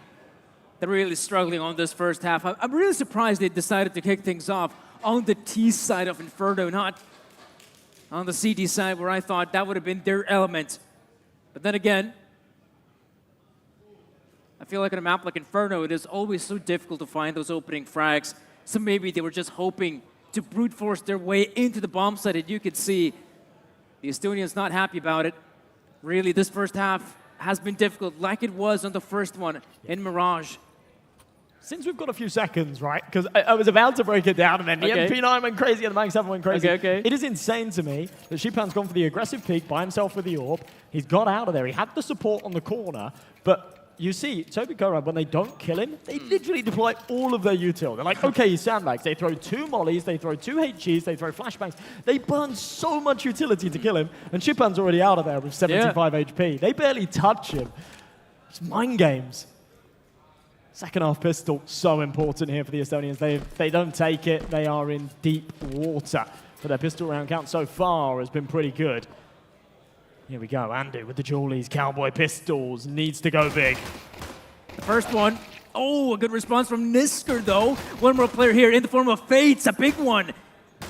They're really struggling on this first half. I'm really surprised they decided to kick things off on the T side of Inferno, not on the CD side where I thought that would have been their element. But then again, I feel like on a map like Inferno, it is always so difficult to find those opening frags. So maybe they were just hoping to brute force their way into the bomb site, and you could see the Estonians not happy about it. Really, this first half has been difficult, like it was on the first one in Mirage. Since we've got a few seconds, right? Because I was about to break it down, and then the MP9 went crazy and the Max 7 went crazy. It is insane to me that Shipan's gone for the aggressive peek by himself with the AWP. He's got out of there. He had the support on the corner, but you see, Toby Gorab, when they don't kill him, they literally deploy all of their util. They're like, okay, he's sandbags. They throw 2 mollies, they throw 2 HGs, they throw flashbangs. They burn so much utility to kill him, and Shipan's already out of there with 75 HP. They barely touch him. It's mind games. Second half pistol, so important here for the Estonians. They don't take it, they are in deep water. But their pistol round count so far has been pretty good. Here we go, Andu with the Jawleys, cowboy pistols, needs to go big. The first one, a good response from Nisker though. One more player here in the form of Fates, a big one.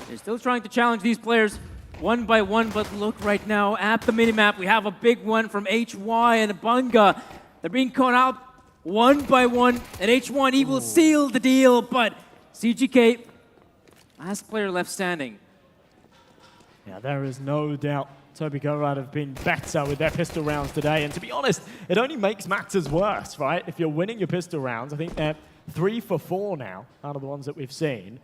They're still trying to challenge these players one by one, but look right now at the minimap. We have a big one from HY and Banga. They're being caught out one by one, and H1, he will seal the deal, but CGK, last player left standing. Yeah, there is no doubt Toby Gorad have been better with their pistol rounds today, and to be honest, it only makes matters worse, right? If you're winning your pistol rounds, I think they're 3 for 4 now, out of the ones that we've seen.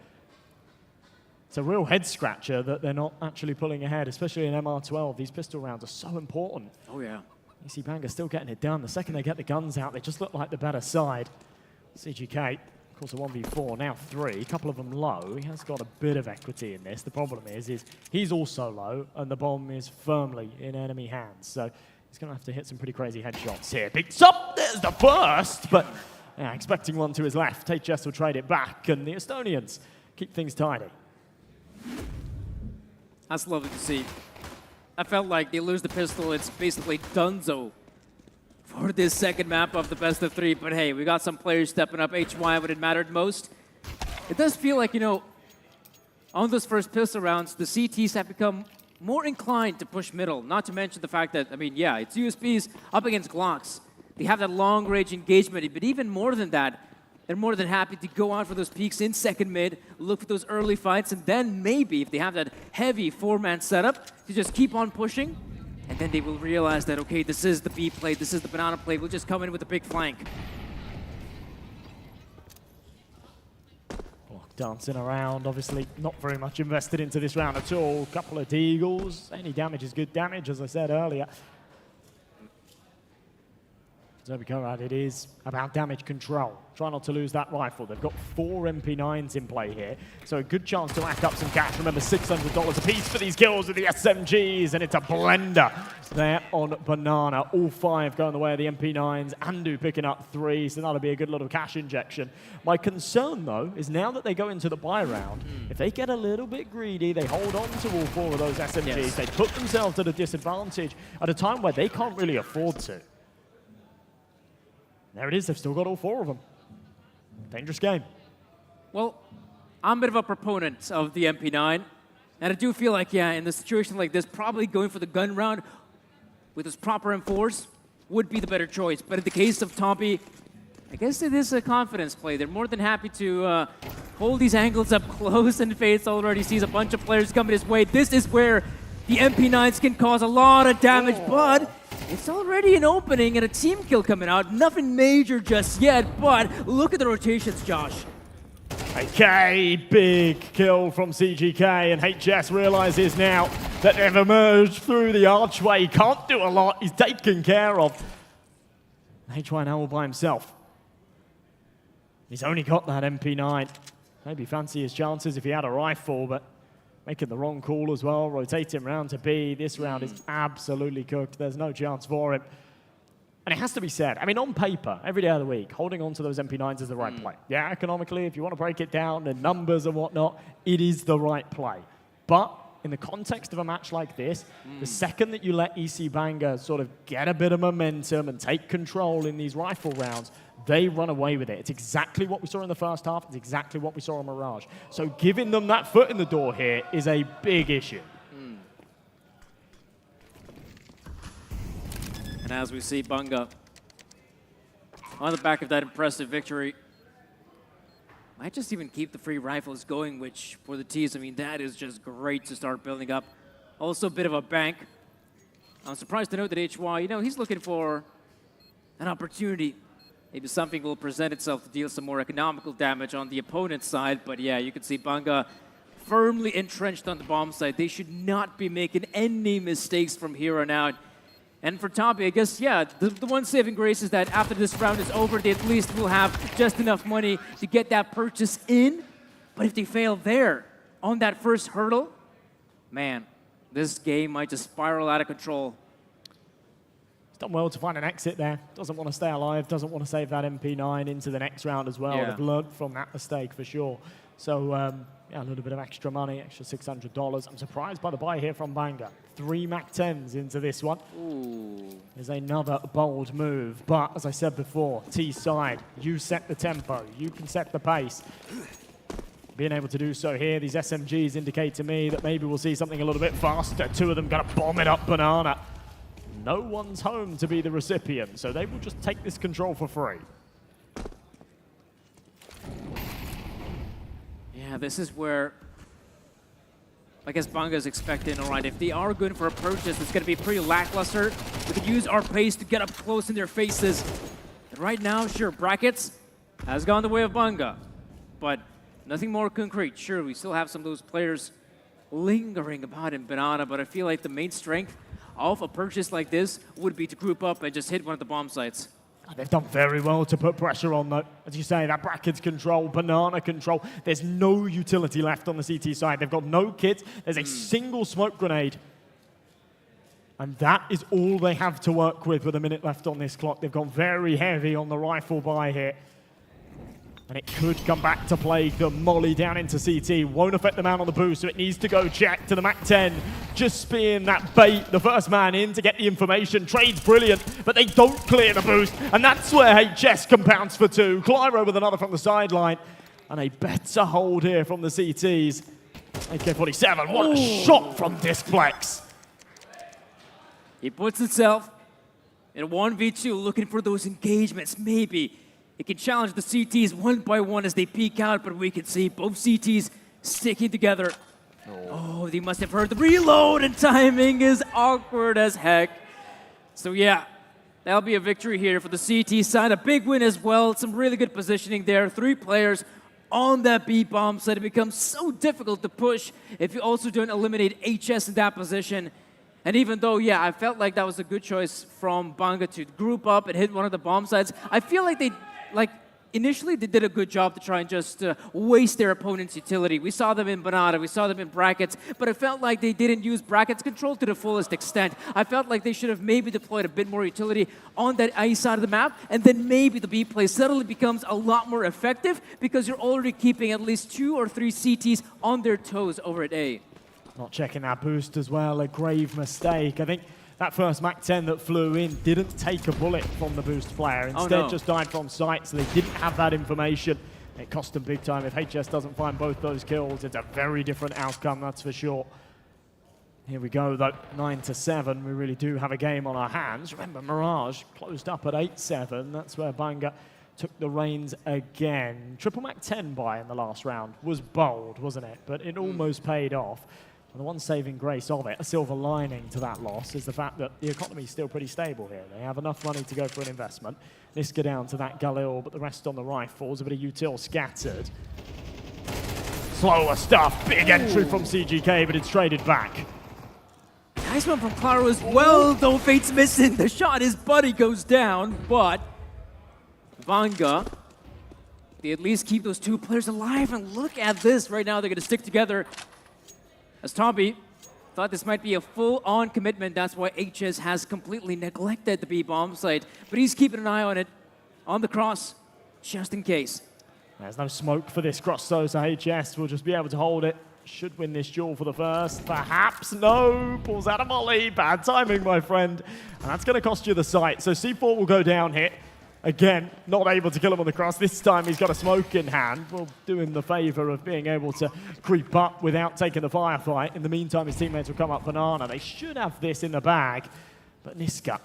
It's a real head-scratcher that they're not actually pulling ahead, especially in MR12. These pistol rounds are so important. Oh, yeah. EC Banga still getting it done. The second they get the guns out, they just look like the better side. CGK, of course, a 1v4, now 3. A couple of them low. He has got a bit of equity in this. The problem is he's also low, and the bomb is firmly in enemy hands. So he's going to have to hit some pretty crazy headshots here. Picks up, there's the burst, but yeah, expecting one to his left. HS will trade it back, and the Estonians keep things tidy. That's lovely to see. I felt like they lose the pistol, it's basically donezo for this second map of the best of 3. But hey, we got some players stepping up. HY when it mattered most. It does feel like, you know, on those first pistol rounds, the CTs have become more inclined to push middle, not to mention the fact that, I mean, yeah, it's USPs up against Glocks. They have that long-range engagement, but even more than that, they're more than happy to go out for those peaks in second mid, look for those early fights, and then maybe, if they have that heavy four-man setup, to just keep on pushing, and then they will realize that, okay, this is the B play, this is the banana play, we'll just come in with a big flank. Dancing around, obviously not very much invested into this round at all. Couple of deagles. Any damage is good damage, as I said earlier. Toby Conrad, it is about damage control. Try not to lose that rifle. They've got 4 MP9s in play here, so a good chance to rack up some cash. Remember, $600 a piece for these kills with the SMGs, and it's a blender there on Banana. All 5 going the way of the MP9s. Andu picking up 3, so that'll be a good little cash injection. My concern, though, is now that they go into the buy round, if they get a little bit greedy, they hold on to all 4 of those SMGs, Yes. they put themselves at a disadvantage at a time where they can't really afford to. There it is, they've still got all 4 of them. Dangerous game. Well, I'm a bit of a proponent of the MP9, and I do feel like, yeah, in a situation like this, probably going for the gun round with those proper M4s would be the better choice. But in the case of Toby, I guess it is a confidence play. They're more than happy to hold these angles up close, and Fates already sees a bunch of players coming his way. This is where the MP9s can cause a lot of damage, but it's already an opening and a team kill coming out. Nothing major just yet, but look at the rotations, Josh. Okay, big kill from CGK, and HS realizes now that they've emerged through the archway. Can't do a lot, he's taken care of. HY now all by himself. He's only got that MP9. Maybe fancy his chances if he had a rifle, but making the wrong call as well, rotating round to B. This round is absolutely cooked. There's no chance for him. And it has to be said, I mean, on paper, every day of the week, holding on to those MP9s is the right play. Yeah, economically, if you want to break it down in numbers and whatnot, it is the right play. But in the context of a match like this, the second that you let EC Banga sort of get a bit of momentum and take control in these rifle rounds, they run away with it. It's exactly what we saw in the first half. It's exactly what we saw on Mirage. So giving them that foot in the door here is a big issue. And as we see Banga on the back of that impressive victory, might just even keep the free rifles going, which for the T's, I mean, that is just great to start building up. Also a bit of a bank. I'm surprised to note that HY, you know, he's looking for an opportunity. Maybe something will present itself to deal some more economical damage on the opponent's side. But yeah, you can see Banga firmly entrenched on the bomb site. They should not be making any mistakes from here on out. And for Toby, I guess, yeah, the one saving grace is that after this round is over, they at least will have just enough money to get that purchase in. But if they fail there on that first hurdle, man, this game might just spiral out of control. Done well to find an exit there. Doesn't want to stay alive, doesn't want to save that MP9 into the next round as well. Yeah. They've learned from that mistake for sure. So, yeah, a little bit of extra money, extra $600. I'm surprised by the buy here from Banga. 3 MAC-10s into this one. Ooh. Is another bold move. But, as I said before, T side, you set the tempo. You can set the pace. Being able to do so here, these SMGs indicate to me that maybe we'll see something a little bit faster. 2 of them going to bomb it up Banana. No one's home to be the recipient, so they will just take this control for free. Yeah, this is where I guess Banga is expecting, all right, if they are going for a purchase, it's going to be pretty lackluster. We could use our pace to get up close in their faces. And right now, sure, brackets has gone the way of Banga, but nothing more concrete. Sure, we still have some of those players lingering about in Banana, but I feel like the main strength of a purchase like this would be to group up and just hit one of the bomb sites. They've done very well to put pressure on, though. As you say, that brackets control, Banana control. There's no utility left on the CT side. They've got no kits. There's a single smoke grenade. And that is all they have to work with a minute left on this clock. They've gone very heavy on the rifle buy here. And it could come back to plague them. Molly down into CT. Won't affect the man on the boost, so it needs to go check to the MAC-10. Just being that bait, the first man in to get the information. Trade's brilliant, but they don't clear the boost. And that's where HS compounds for 2. Clyro with another from the sideline. And a better hold here from the CTs. AK-47, what a shot from Discplex. He puts himself in a 1v2, looking for those engagements. Maybe it can challenge the CTs one by one as they peek out, but we can see both CTs sticking together. Oh, they must have heard the reload, and timing is awkward as heck. So yeah, that'll be a victory here for the CT side. A big win as well. Some really good positioning there. 3 players on that B bomb side. It becomes so difficult to push if you also don't eliminate HS in that position. And even though, yeah, I felt like that was a good choice from Banga to group up and hit one of the bomb sites, I feel like initially they did a good job to try and just waste their opponent's utility. We saw them in Banana, we saw them in brackets, but it felt like they didn't use brackets control to the fullest extent. I felt like they should have maybe deployed a bit more utility on that A side of the map, and then maybe the B play suddenly becomes a lot more effective because you're already keeping at least 2 or 3 CTs on their toes over at A. Not checking that boost as well, a grave mistake. I think that first MAC-10 that flew in didn't take a bullet from the boost player. Instead, just died from sight, so they didn't have that information. It cost them big time. If HS doesn't find both those kills, it's a very different outcome, that's for sure. Here we go, though, 9-7. We really do have a game on our hands. Remember, Mirage closed up at 8-7. That's where Banga took the reins again. Triple MAC-10 buy in the last round was bold, wasn't it? But it almost paid off. And the one saving grace of it, a silver lining to that loss, is the fact that the economy is still pretty stable here. They have enough money to go for an investment. Niska down to that Galil, but the rest on the rifles, a bit of util scattered. Slower stuff, big entry from CGK, but it's traded back. Nice one from Claro as well, though Fate's missing. The shot, his buddy goes down, but Banga, they at least keep those 2 players alive, and look at this. Right now, they're going to stick together. As Toby thought this might be a full-on commitment, that's why HS has completely neglected the B-bomb site. But he's keeping an eye on it, on the cross, just in case. There's no smoke for this cross, so HS will just be able to hold it. Should win this duel for the first. Perhaps, no. Pulls out a volley. Bad timing, my friend. And that's going to cost you the site. So C4 will go down here. Again, not able to kill him on the cross. This time he's got a smoke in hand. We'll do him the favor of being able to creep up without taking the firefight. In the meantime, his teammates will come up Banana. They should have this in the bag. But Niska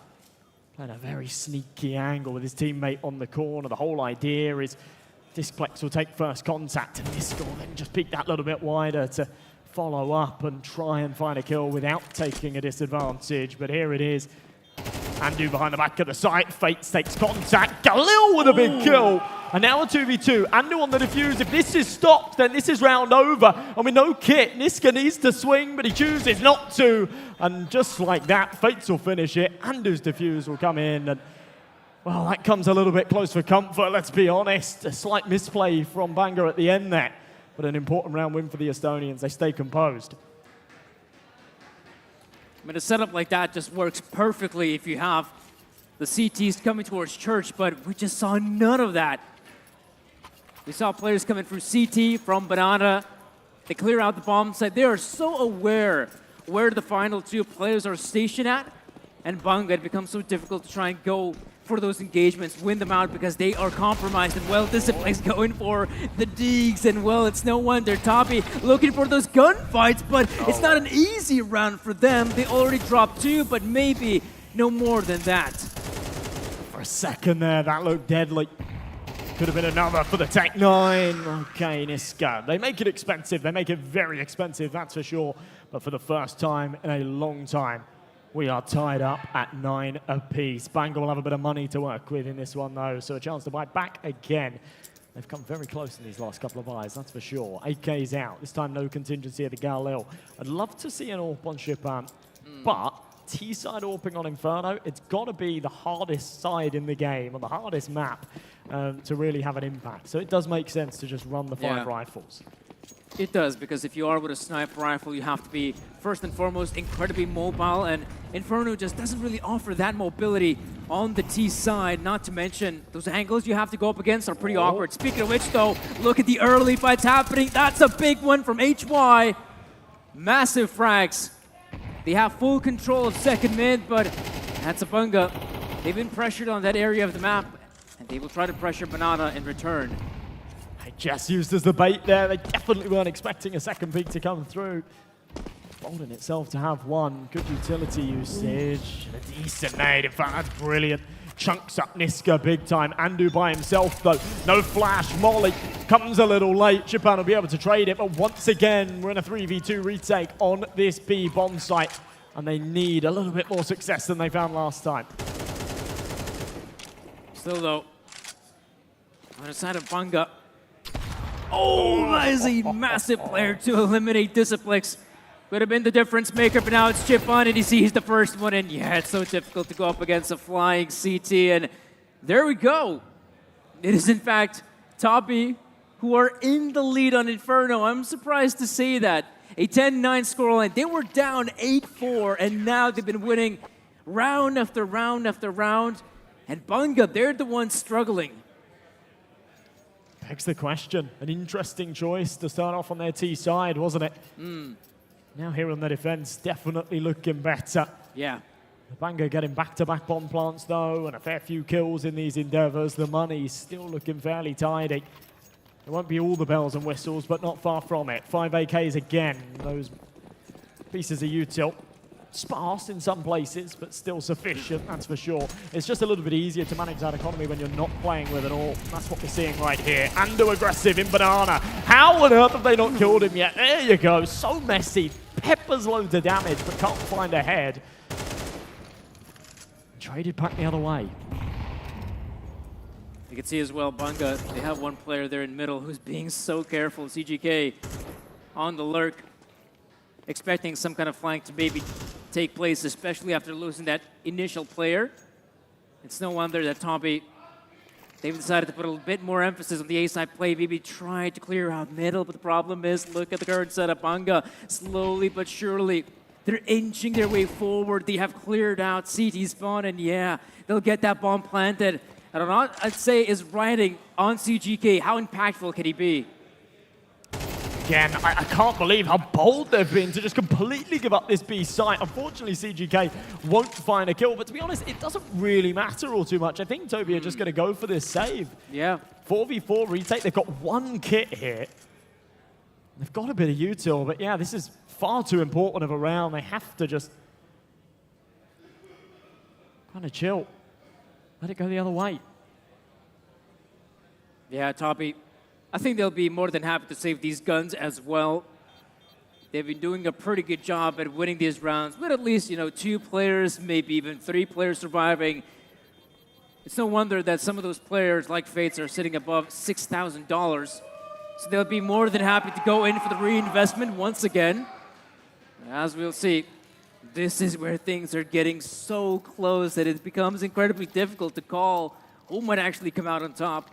playing a very sneaky angle with his teammate on the corner. The whole idea is Discplex will take first contact, and Niska will then just peek that little bit wider to follow up and try and find a kill without taking a disadvantage. But here it is. Andu behind the back of the site. Fates takes contact. Galil with a big kill. And now a 2v2. Andu on the defuse. If this is stopped, then this is round over. And with no kit, Niska needs to swing, but he chooses not to. And just like that, Fates will finish it. Andu's defuse will come in. And, well, that comes a little bit close for comfort, let's be honest. A slight misplay from Banga at the end there. But an important round win for the Estonians. They stay composed. I mean, a setup like that just works perfectly if you have the CTs coming towards Church, but we just saw none of that. We saw players coming through CT from Banana. They clear out the bomb site. They are so aware where the final 2 players are stationed at, and Banga, it becomes so difficult to try and go for those engagements, win them out because they are compromised. And well, Disciplex going for the digs, and well, it's no wonder Toby looking for those gunfights, but it's not an easy round for them. They already dropped 2, but maybe no more than that. For a second there, that looked deadly. Could have been another for the Tech 9. Okay, Niska. They make it expensive. They make it very expensive, that's for sure. But for the first time in a long time, we are tied up at 9 apiece. Banga will have a bit of money to work with in this one, though, so a chance to buy back again. They've come very close in these last couple of buys, that's for sure. AK's out. This time, no contingency at the Galil. I'd love to see an AWP on Shipan, but T-side AWPing on Inferno, it's got to be the hardest side in the game, or the hardest map, to really have an impact. So it does make sense to just run the 5 rifles. It does, because if you are with a sniper rifle, you have to be, first and foremost, incredibly mobile, and Inferno just doesn't really offer that mobility on the T side, not to mention those angles you have to go up against are pretty awkward. Speaking of which, though, look at the early fights happening. That's a big one from HY. Massive frags. They have full control of second mid, but that's a Banga. They've been pressured on that area of the map, and they will try to pressure Banana in return. Just used as the bait there. They definitely weren't expecting a second peak to come through. Bolden itself to have one. Good utility usage. And a decent nade. In fact, that's brilliant. Chunks up Niska big time. Andu by himself, though. No flash. Molly comes a little late. Japan will be able to trade it. But once again, we're in a 3v2 retake on this B bomb site. And they need a little bit more success than they found last time. Still, though, on the side of Banga. Oh, that is a massive player to eliminate Disciplex. Could have been the difference maker, but now it's Chip on, and you see he's the first one in. Yeah, it's so difficult to go up against a flying CT, and there we go. It is, in fact, Toby who are in the lead on Inferno. I'm surprised to see that. A 10-9 scoreline. They were down 8-4, and now they've been winning round after round after round. And Banga, they're the ones struggling. Begs the question. An interesting choice to start off on their T side, wasn't it? Now here on the defense, definitely looking better. Yeah. The Banga getting back-to-back bomb plants, though, and a fair few kills in these endeavors. The money's still looking fairly tidy. It won't be all the bells and whistles, but not far from it. 5 AKs again. Those pieces of util. Sparse in some places, but still sufficient, that's for sure. It's just a little bit easier to manage that economy when you're not playing with it all. That's what we're seeing right here. Ando aggressive in Banana. How on earth have they not killed him yet? There you go. So messy. Peppers loads of damage, but can't find a head. Traded back the other way. You can see as well, Banga, they have one player there in middle who's being so careful. CGK on the lurk, expecting some kind of flank to maybe take place, especially after losing that initial player. It's no wonder that Toby, they've decided to put a little bit more emphasis on the A-side play, maybe try to clear out middle, but the problem is, look at the current setup. Banga, slowly but surely, they're inching their way forward. They have cleared out CT spawn, and yeah, they'll get that bomb planted. I don't know, I'd say is riding on CGK. How impactful can he be? Again, I can't believe how bold they've been to just completely give up this B site. Unfortunately, CGK won't find a kill, but to be honest, it doesn't really matter all too much. I think Toby are just going to go for this save. Yeah. 4v4 retake, they've got one kit here. They've got a bit of util, but yeah, this is far too important of a round. They have to just kind of chill. Let it go the other way. Yeah, Toby, I think they'll be more than happy to save these guns as well. They've been doing a pretty good job at winning these rounds with at least, 2 players, maybe even 3 players surviving. It's no wonder that some of those players, like Fates, are sitting above $6,000. So they'll be more than happy to go in for the reinvestment once again. As we'll see, this is where things are getting so close that it becomes incredibly difficult to call who might actually come out on top.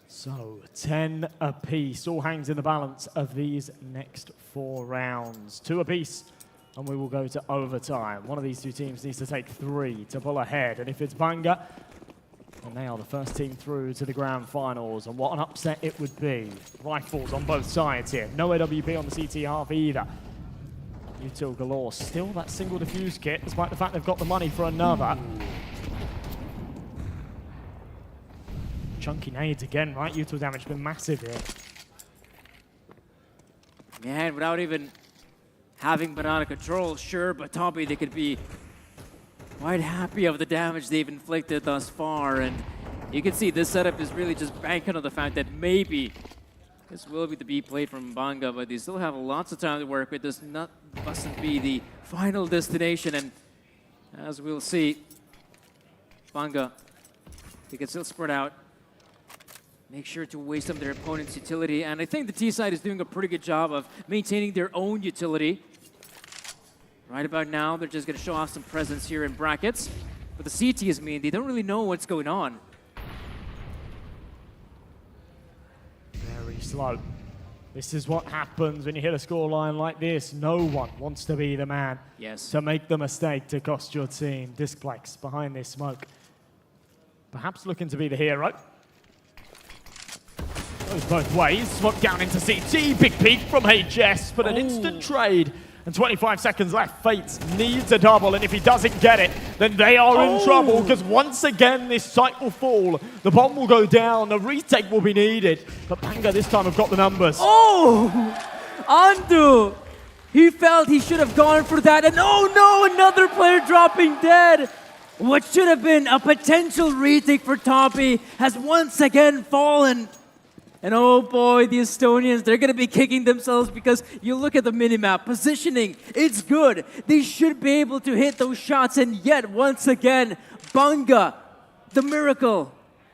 So, 10 apiece. All hangs in the balance of these next 4 rounds. 2 apiece, and we will go to overtime. One of these 2 teams needs to take 3 to pull ahead. And if it's Banga, then they are the first team through to the grand finals. And what an upset it would be. Rifles on both sides here. No AWP on the CT half either. Util galore. Still that single defuse kit, despite the fact they've got the money for another. Chunky nades again, right? Util damage been massive here. Man, without even having banana control, sure, but Toby, they could be quite happy of the damage they've inflicted thus far. And you can see this setup is really just banking on the fact that maybe this will be the B play from Banga, but they still have lots of time to work with. This mustn't be the final destination. And as we'll see, Banga, they can still spread out. Make sure to waste some of their opponent's utility. And I think the T side is doing a pretty good job of maintaining their own utility. Right about now, they're just going to show off some presence here in brackets. But the CT is mean. They don't really know what's going on. Very slow. This is what happens when you hit a scoreline like this. No one wants to be the man. Yes. To make the mistake to cost your team. Discplex behind this smoke. Perhaps looking to be the hero. Goes both ways. Smoke down into CT. Big peek from HS, but an instant trade and 25 seconds left. Fates needs a double, and if he doesn't get it, then they are in trouble, because once again this site will fall. The bomb will go down, the retake will be needed, but Banga this time have got the numbers. Oh! Andu! He felt he should have gone for that, and oh no, another player dropping dead! What should have been a potential retake for Toby has once again fallen. And oh boy, the Estonians, they're going to be kicking themselves, because you look at the minimap, positioning, it's good. They should be able to hit those shots, and yet once again, Banga, the miracle,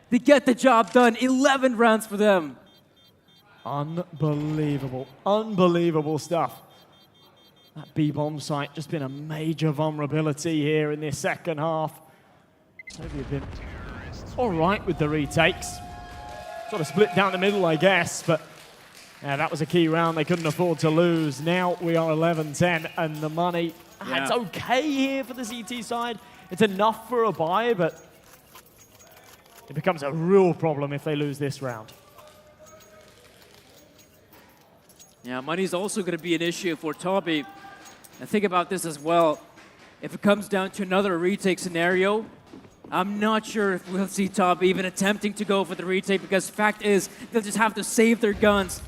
they get the job done. 11 rounds for them. Unbelievable, unbelievable stuff. That B-bomb site just been a major vulnerability here in this second half. Toby have been all right with the retakes. Sort of split down the middle, I guess, but yeah, that was a key round they couldn't afford to lose. Now we are 11-10, and the money, it's okay here for the CT side. It's enough for a buy, but it becomes a real problem if they lose this round. Yeah, money's also going to be an issue for Toby. And think about this as well. If it comes down to another retake scenario, I'm not sure if we'll see Toby even attempting to go for the retake, because fact is, they'll just have to save their guns.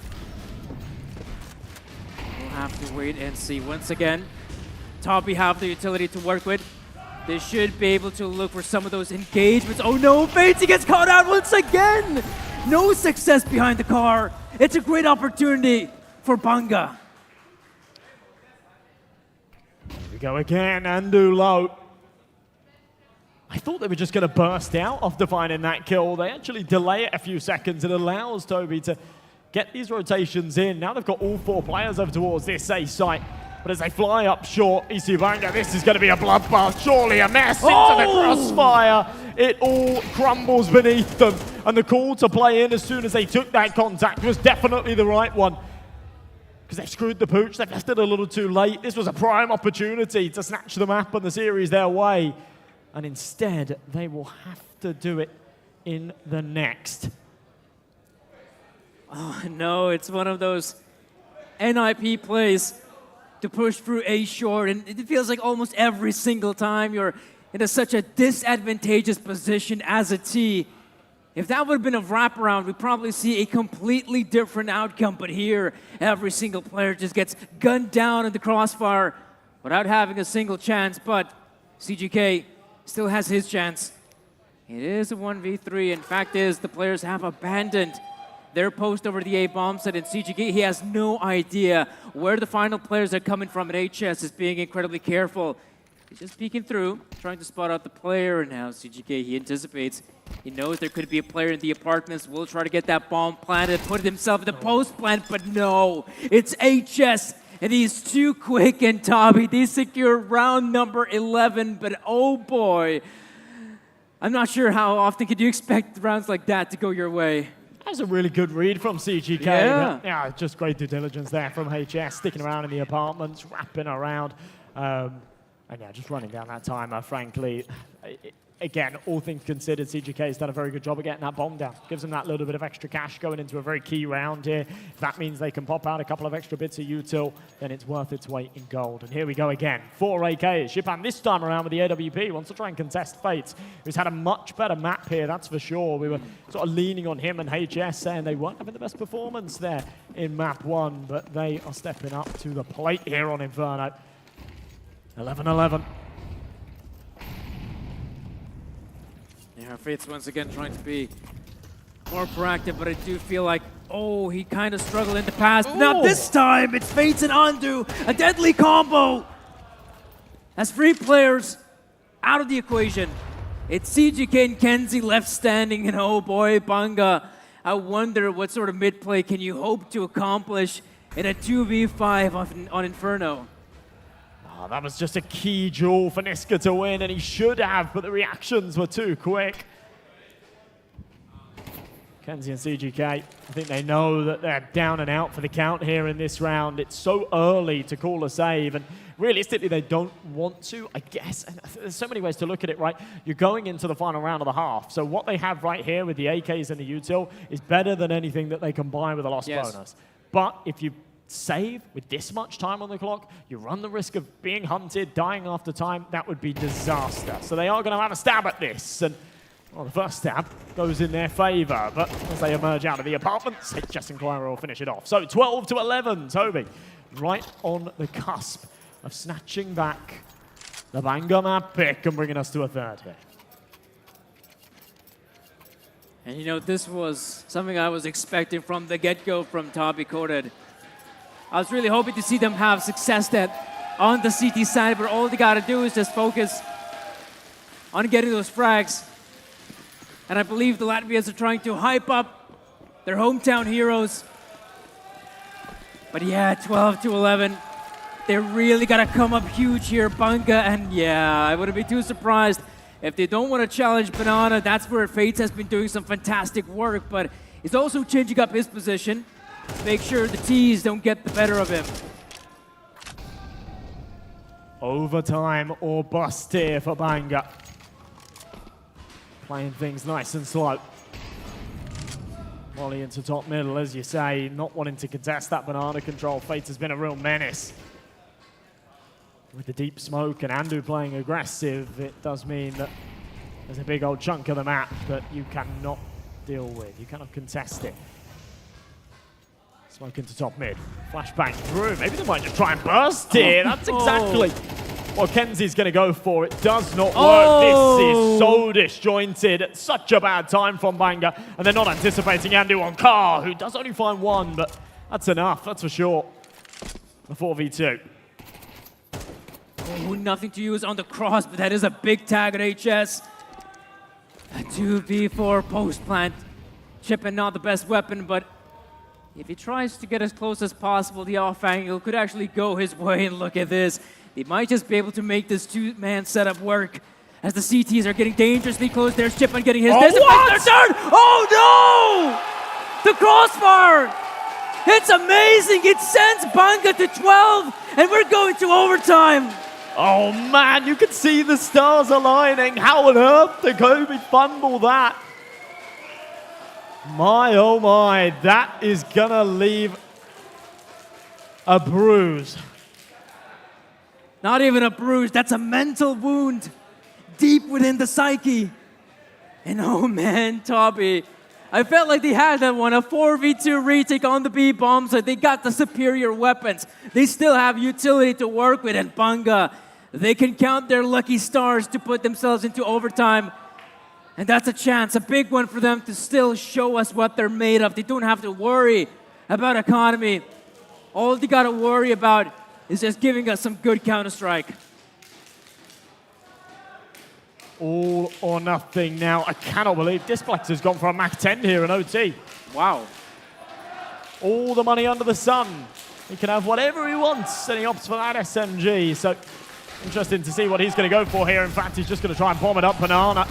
We'll have to wait and see. Once again, Toby have the utility to work with. They should be able to look for some of those engagements. Oh no, Fates, he gets caught out once again! No success behind the car. It's a great opportunity for Banga. Here we go again, Andu low. I thought they were just going to burst out after finding that kill. They actually delay it a few seconds. It allows Toby to get these rotations in. Now they've got all 4 players over towards this A site. But as they fly up short, EC Banga, this is going to be a bloodbath. Surely a mess into the crossfire. It all crumbles beneath them. And the call to play in as soon as they took that contact was definitely the right one. Because they've screwed the pooch. They've left it a little too late. This was a prime opportunity to snatch the map and the series their way. And instead, they will have to do it in the next. Oh no, it's one of those NIP plays to push through A short, and it feels like almost every single time you're in such a disadvantageous position as a T. If that would have been a wraparound, we'd probably see a completely different outcome, but here, every single player just gets gunned down in the crossfire without having a single chance, but CGK still has his chance. It is a 1v3, and fact is, the players have abandoned their post over the A bomb set, and CGK, he has no idea where the final players are coming from, and HS is being incredibly careful. He's just peeking through, trying to spot out the player, and now CGK, he anticipates. He knows there could be a player in the apartments, will try to get that bomb planted, put himself in the post plant, but no, it's HS. And he's too quick, and Toby, they secure round number 11, but oh boy, I'm not sure how often could you expect rounds like that to go your way. That was a really good read from CGK. Yeah. Yeah, just great due diligence there from HS, sticking around in the apartments, wrapping around. And yeah, just running down that timer, frankly. Again, all things considered, CGK has done a very good job of getting that bomb down. Gives them that little bit of extra cash going into a very key round here. If that means they can pop out a couple of extra bits of util, then it's worth its weight in gold. And here we go again. 4 AKs. Shipan this time around with the AWP wants to try and contest Fates, who's had a much better map here, that's for sure. We were sort of leaning on him and HS, saying they weren't having the best performance there in map 1, but they are stepping up to the plate here on Inferno. 11-11. Yeah, Fates once again trying to be more proactive, but I do feel like, oh, he kind of struggled in the past. Ooh. Not this time, it's Fates and Andu, a deadly combo. That's 3 players out of the equation. It's CGK and Kenzie left standing, and oh boy, Banga. I wonder what sort of mid-play can you hope to accomplish in a 2v5 on Inferno. Oh, that was just a key duel for Niska to win, and he should have, but the reactions were too quick. Kenzie and CGK, I think they know that they're down and out for the count here in this round. It's so early to call a save, and realistically, they don't want to, I guess. And there's so many ways to look at it, right? You're going into the final round of the half, so what they have right here with the AKs and the util is better than anything that they can buy with a lost bonus. But if you save with this much time on the clock, you run the risk of being hunted, dying after time. That would be disaster. So they are going to have a stab at this. And well, the first stab goes in their favor, but as they emerge out of the apartments, HS and Clara will finish it off. So 12-11, Toby, right on the cusp of snatching back the Banga map pick and bringing us to a third here. And you know, this was something I was expecting from the get-go from Toby Coded. I was really hoping to see them have success that on the CT side, but all they gotta do is just focus on getting those frags. And I believe the Latvians are trying to hype up their hometown heroes. But yeah, 12-11. They really gotta come up huge here, Banga, and yeah, I wouldn't be too surprised if they don't want to challenge Banana. That's where Fates has been doing some fantastic work, but he's also changing up his position to make sure the T's don't get the better of him. Overtime or bust here for Banga. Playing things nice and slow. Molly into top middle, as you say, not wanting to contest that banana control. Fates has been a real menace. With the deep smoke and Andu playing aggressive, it does mean that there's a big old chunk of the map that you cannot deal with. You cannot contest it. Smoke into top mid. Flashbang through. Maybe they might just try and burst here. That's exactly what Kenzie's going to go for. It does not work. This is so disjointed. At such a bad time from Banga. And they're not anticipating Andu on Car, who does only find one, but that's enough, that's for sure. A 4v2. Oh, nothing to use on the cross, but that is a big tag at HS. A 2v4 post plant. Chipping not the best weapon, but if he tries to get as close as possible, the off angle could actually go his way, and look at this. He might just be able to make this two-man setup work as the CTs are getting dangerously close. There's Chipman getting his. Oh, There's what? their turn! Oh no! The crossfire! It's amazing! It sends Banga to 12, and we're going to overtime! Oh man, you can see the stars aligning. How on earth did Kobe fumble that? My, oh my, that is gonna leave a bruise. Not even a bruise, that's a mental wound deep within the psyche. And oh man, Toby, I felt like they had that one, a 4v2 retake on the B bomb, so they got the superior weapons. They still have utility to work with, and Banga, they can count their lucky stars to put themselves into overtime. And that's a chance, a big one for them to still show us what they're made of. They don't have to worry about economy. All they gotta worry about is just giving us some good Counter-Strike. All or nothing now. I cannot believe Displex has gone for a Mach 10 here in OT. Wow. All the money under the sun. He can have whatever he wants, and he opts for that SMG. So interesting to see what he's going to go for here. In fact, he's just going to try and bomb it up Banana.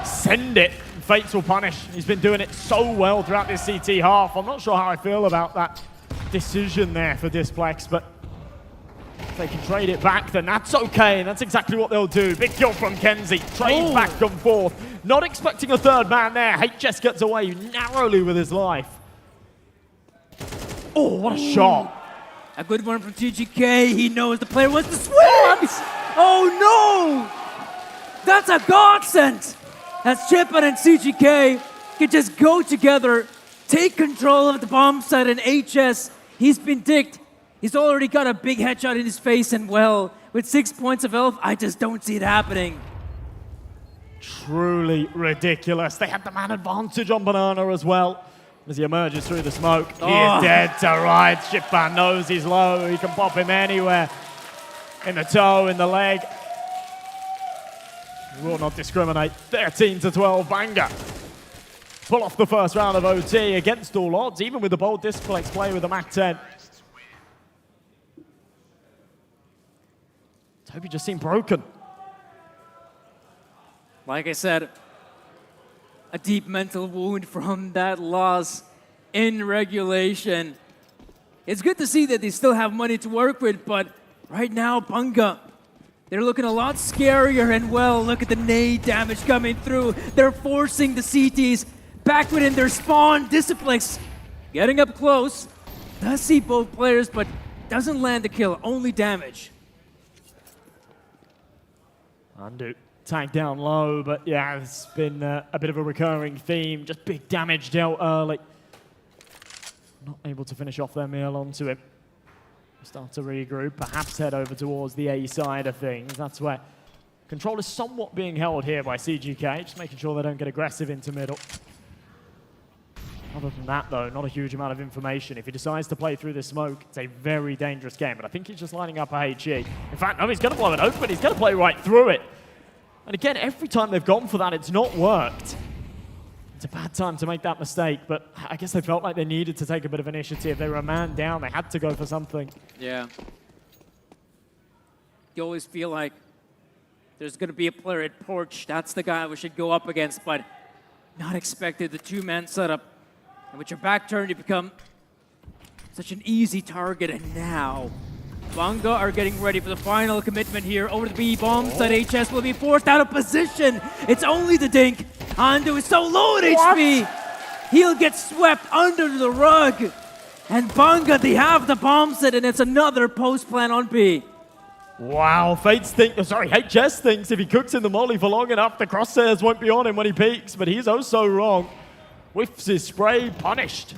Send it. Fates will punish. He's been doing it so well throughout this CT half. I'm not sure how I feel about that decision there for Displex, but if they can trade it back, then that's okay, and that's exactly what they'll do. Big kill from Kenzie, trade back and forth. Not expecting a third man there. HS gets away narrowly with his life. Oh, what a shot. A good one from TGK. He knows the player wants to switch. Oh no! That's a godsend. As Chipman and CGK can just go together, take control of the bomb site, and HS, he's been dicked. He's already got a big headshot in his face, and well, with 6 points of health, I just don't see it happening. Truly ridiculous. They had the man advantage on Banana as well. As he emerges through the smoke, he is dead to rights. Chipman knows he's low. He can pop him anywhere. In the toe, in the leg. He will not discriminate. 13-12, Banga. Pull off the first round of OT against all odds, even with the bold Displex play with the Mach 10. Toby just seemed broken. Like I said, a deep mental wound from that loss in regulation. It's good to see that they still have money to work with, but right now, Banga, they're looking a lot scarier, and well, look at the nade damage coming through. They're forcing the CTs back within their spawn. Disciplex getting up close. does see both players, but doesn't land the kill, only damage. Undo tagged down low, but yeah, it's been a bit of a recurring theme. Just big damage dealt early. Not able to finish off their meal onto him. Start to regroup, perhaps head over towards the A side of things. That's where control is somewhat being held here by CGK, just making sure they don't get aggressive into middle. Other than that, though, not a huge amount of information. If he decides to play through the smoke, it's a very dangerous game, but I think he's just lining up a HE. In fact, no, he's going to blow it open. He's going to play right through it. And again, every time they've gone for that, it's not worked. It's a bad time to make that mistake, but I guess they felt like they needed to take a bit of initiative. They were a man down. They had to go for something. Yeah. You always feel like there's going to be a player at Porch. That's the guy we should go up against, but not expected. The two-man setup. And with your back turned, you become such an easy target. And now, Banga are getting ready for the final commitment here over the B bombs. That HS will be forced out of position. It's only the Dink. Andu is so low at HP. He'll get swept under the rug. And Banga, they have the bomb set, and it's another post plan on B. Wow, HS thinks if he cooks in the molly for long enough, the crosshairs won't be on him when he peeks, but he's oh so wrong. Whiffs his spray, punished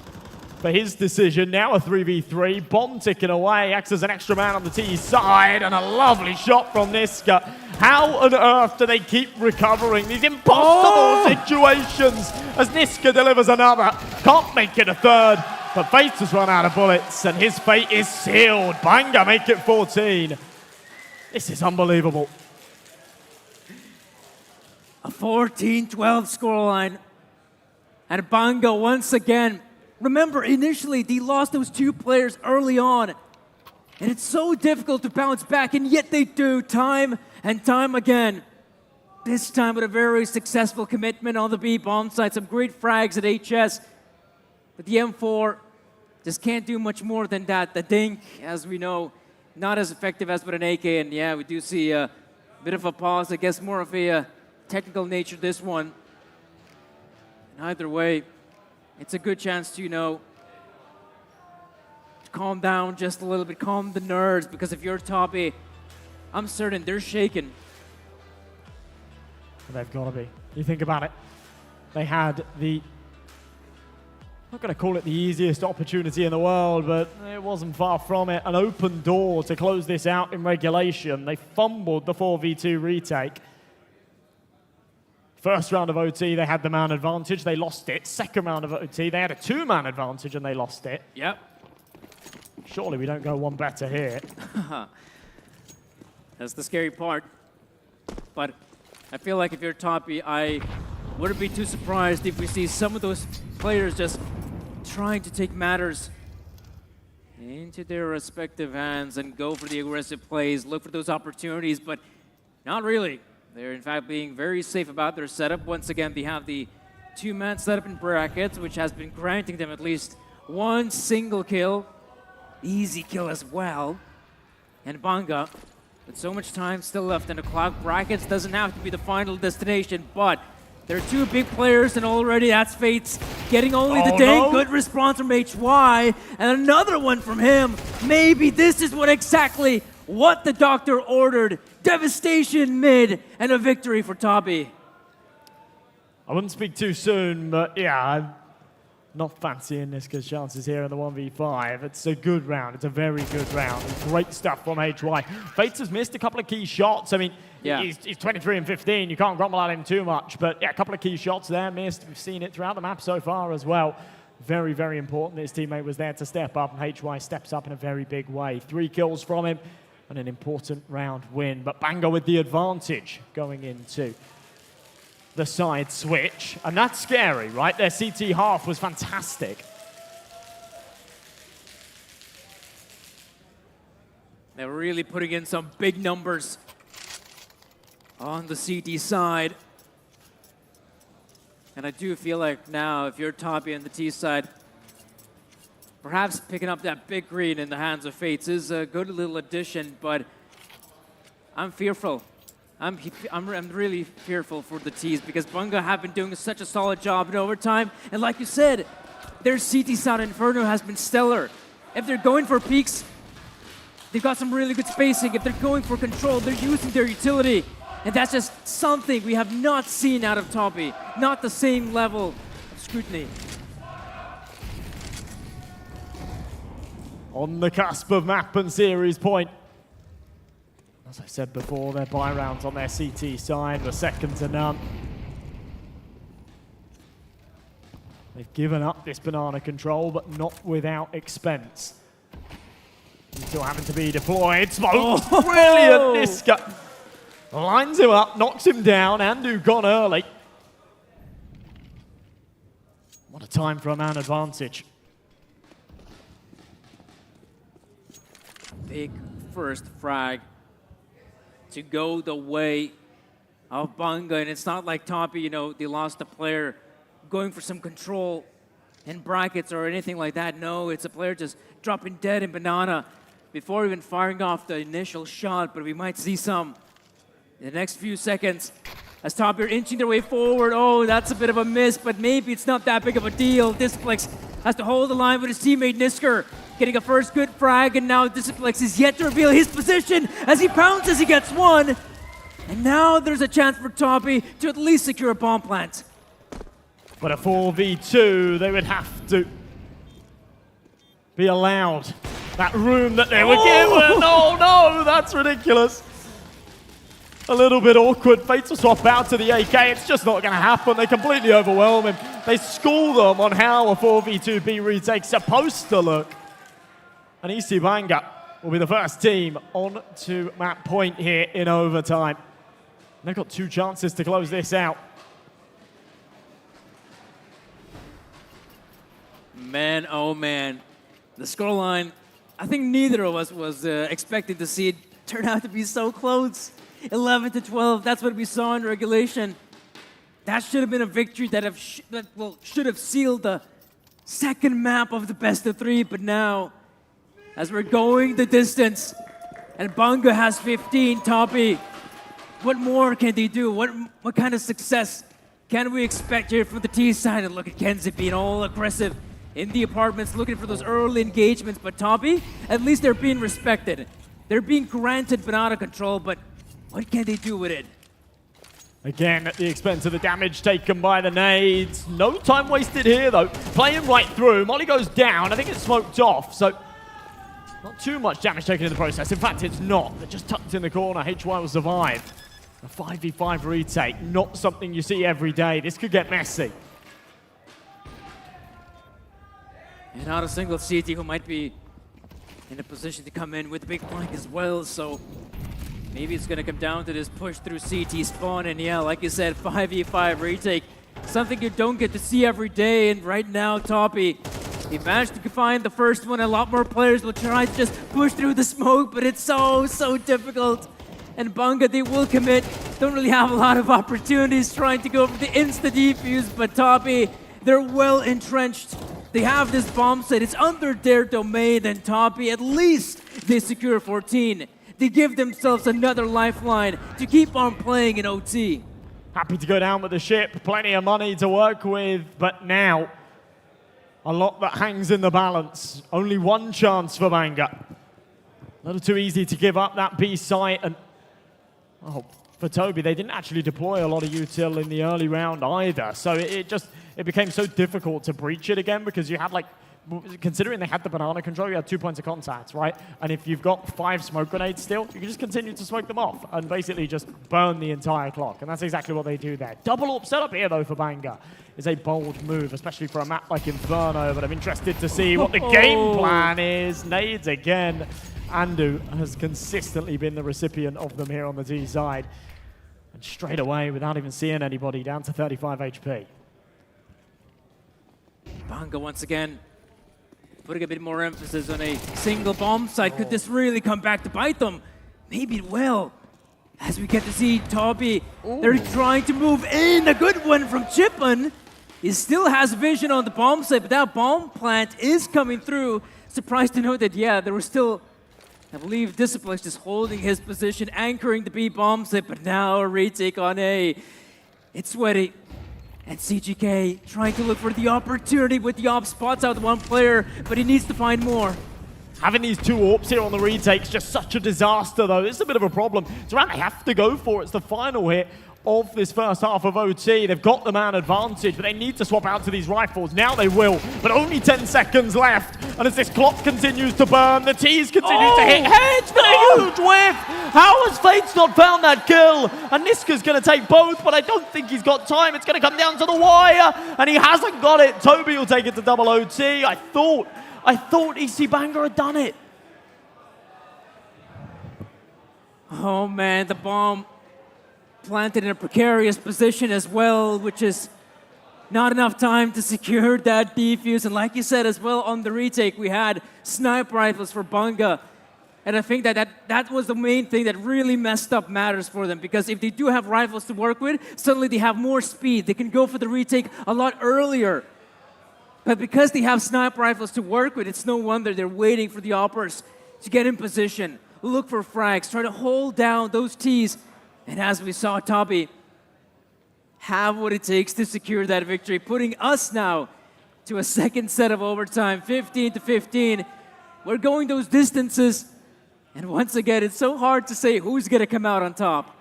for his decision. Now a 3v3, bomb ticking away, acts as an extra man on the T side, and a lovely shot from Niska. How on earth do they keep recovering these impossible situations as Niska delivers another? Can't make it a third, but Fates has run out of bullets, and his fate is sealed. Banga make it 14. This is unbelievable. A 14-12 scoreline. And Banga once again. Remember, initially, they lost those two players early on. And it's so difficult to bounce back, and yet they do time and time again. This time with a very successful commitment on the B bomb side. Some great frags at HS. But the M4 just can't do much more than that. The Dink, as we know, not as effective as with an AK. And yeah, we do see a bit of a pause. I guess more of a technical nature, this one. And either way, it's a good chance to, to calm down just a little bit, calm the nerves, because if you're Toby, I'm certain they're shaking. They've got to be. You think about it. They had the, I'm not going to call it the easiest opportunity in the world, but it wasn't far from it. An open door to close this out in regulation. They fumbled the 4v2 retake. First round of OT, they had the man advantage. They lost it. Second round of OT, they had a two-man advantage and they lost it. Yep. Surely we don't go one better here. That's the scary part. But I feel like if you're Toppy, I wouldn't be too surprised if we see some of those players just trying to take matters into their respective hands and go for the aggressive plays, look for those opportunities, but not really. They're in fact being very safe about their setup. Once again, they have the two-man setup in brackets, which has been granting them at least one single kill. Easy kill as well. And Banga, with so much time still left in the clock, brackets doesn't have to be the final destination, but there are two big players, and already that's Fates getting only the day. No. Good response from HY, and another one from him. Maybe this is what the doctor ordered. Devastation mid, and a victory for Toby. I wouldn't speak too soon, but yeah, I'm not fancying Niska's chances here in the 1v5. It's a good round. It's a very good round. Great stuff from HY. Fates has missed a couple of key shots. I mean, yeah, he's 23 and 15. You can't grumble at him too much, but yeah, a couple of key shots there missed. We've seen it throughout the map so far as well. Very, very important. His teammate was there to step up, and HY steps up in a very big way. 3 kills from him. And an important round win, but Banga with the advantage going into the side switch. And that's scary, right? Their CT half was fantastic. They're really putting in some big numbers on the CT side. And I do feel like now, if you're Toby on the T side, perhaps picking up that big green in the hands of Fates is a good little addition, but I'm fearful. I'm really fearful for the T's because Banga have been doing such a solid job in overtime. And like you said, their CT side Inferno has been stellar. If they're going for peaks, they've got some really good spacing. If they're going for control, they're using their utility. And that's just something we have not seen out of Toby. Not the same level of scrutiny. On the cusp of map and series point. As I said before, their buy rounds on their CT side were second to none. They've given up this banana control, but not without expense. Still having to be deployed. Smoke! Oh. Brilliant! Niska lines him up, knocks him down. Andu gone early. What a time for a man advantage. Big first frag to go the way of Banga. And it's not like Toby, you know, they lost a player going for some control in brackets or anything like that. No, it's a player just dropping dead in banana before even firing off the initial shot. But we might see some in the next few seconds as Toby are inching their way forward. Oh, that's a bit of a miss, but maybe it's not that big of a deal. Disiplex has to hold the line with his teammate Nisker, getting a first good frag, and now Disiplex is yet to reveal his position as he pounces, he gets one. And now there's a chance for Toby to at least secure a bomb plant. But a 4v2, they would have to be allowed that room that they were given. Oh no, that's ridiculous. A little bit awkward. Fatal swap out to the AK. It's just not going to happen. They completely overwhelm him. They school them on how a 4v2 B retake's supposed to look. And EC Banga will be the first team on to map point here in overtime. They've got 2 chances to close this out. Man, oh man. The scoreline, I think neither of us was expecting to see it turn out to be so close. 11-12, that's what we saw in regulation. That should have been a victory that should have sealed the second map of the best of 3, but now, as we're going the distance, and Banga has 15, Toby, what more can they do? What kind of success can we expect here from the T side? And look at Kenzie being all aggressive in the apartments, looking for those early engagements. But Toby, at least they're being respected. They're being granted banana control, but what can they do with it? Again, at the expense of the damage taken by the nades. No time wasted here, though. Playing right through. Molly goes down. I think it's smoked off, so not too much damage taken in the process. In fact, it's not. They're just tucked in the corner. HY will survive. A 5v5 retake, not something you see every day. This could get messy. And not a single CT who might be in a position to come in with a big flank as well, so maybe it's going to come down to this push through CT spawn. And yeah, like you said, 5v5 retake, something you don't get to see every day. And right now, Toby, he managed to find the first one. A lot more players will try to just push through the smoke, but it's so difficult. And Banga, they will commit. Don't really have a lot of opportunities trying to go for the insta-defuse, but Toby, they're well entrenched. They have this bomb set. It's under their domain, and Toby, at least they secure 14. They give themselves another lifeline to keep on playing in OT. Happy to go down with the ship. Plenty of money to work with, but now a lot that hangs in the balance. Only one chance for Banga. A little too easy to give up that B site, and for Toby, they didn't actually deploy a lot of util in the early round either. So it became so difficult to breach it again because you had, like, considering they had the banana control, you had 2 points of contact, right? And if you've got 5 smoke grenades still, you can just continue to smoke them off and basically just burn the entire clock. And that's exactly what they do there. Double AWP setup here, though, for Banga is a bold move, especially for a map like Inferno. But I'm interested to see what the game plan is. Nades again. Andu has consistently been the recipient of them here on the T side. And straight away, without even seeing anybody, down to 35 HP. Banga once again putting a bit more emphasis on a single bomb site. Could this really come back to bite them? Maybe it will. As we get to see Toby, they're trying to move in. A good one from Chippen. He still has vision on the bomb site, but that bomb plant is coming through. Surprised to know that, yeah, there was still, I believe, Disiplex just holding his position, anchoring the B bomb site, but now a retake on A. It's sweaty. And CGK trying to look for the opportunity with the op spots out one player, but he needs to find more. Having these 2 AWPs here on the retake is just such a disaster, though. It's a bit of a problem. It's around they have to go for it. It's the final hit of this first half of OT. They've got the man advantage, but they need to swap out to these rifles. Now they will, but only 10 seconds left. And as this clock continues to burn, the T's continue to hit heads, but a huge whiff. How has Fates not found that kill? And Niska's going to take both, but I don't think he's got time. It's going to come down to the wire, and he hasn't got it. Toby will take it to double OT. I thought EC Banga had done it. Oh man, the bomb planted in a precarious position as well, which is not enough time to secure that defuse. And like you said as well, on the retake, we had sniper rifles for Banga. And I think that was the main thing that really messed up matters for them, because if they do have rifles to work with, suddenly they have more speed. They can go for the retake a lot earlier. But because they have sniper rifles to work with, it's no wonder they're waiting for the oppers to get in position, look for frags, try to hold down those T's. And as we saw, Toby have what it takes to secure that victory, putting us now to a second set of overtime, 15-15. We're going those distances, and once again, it's so hard to say who's going to come out on top.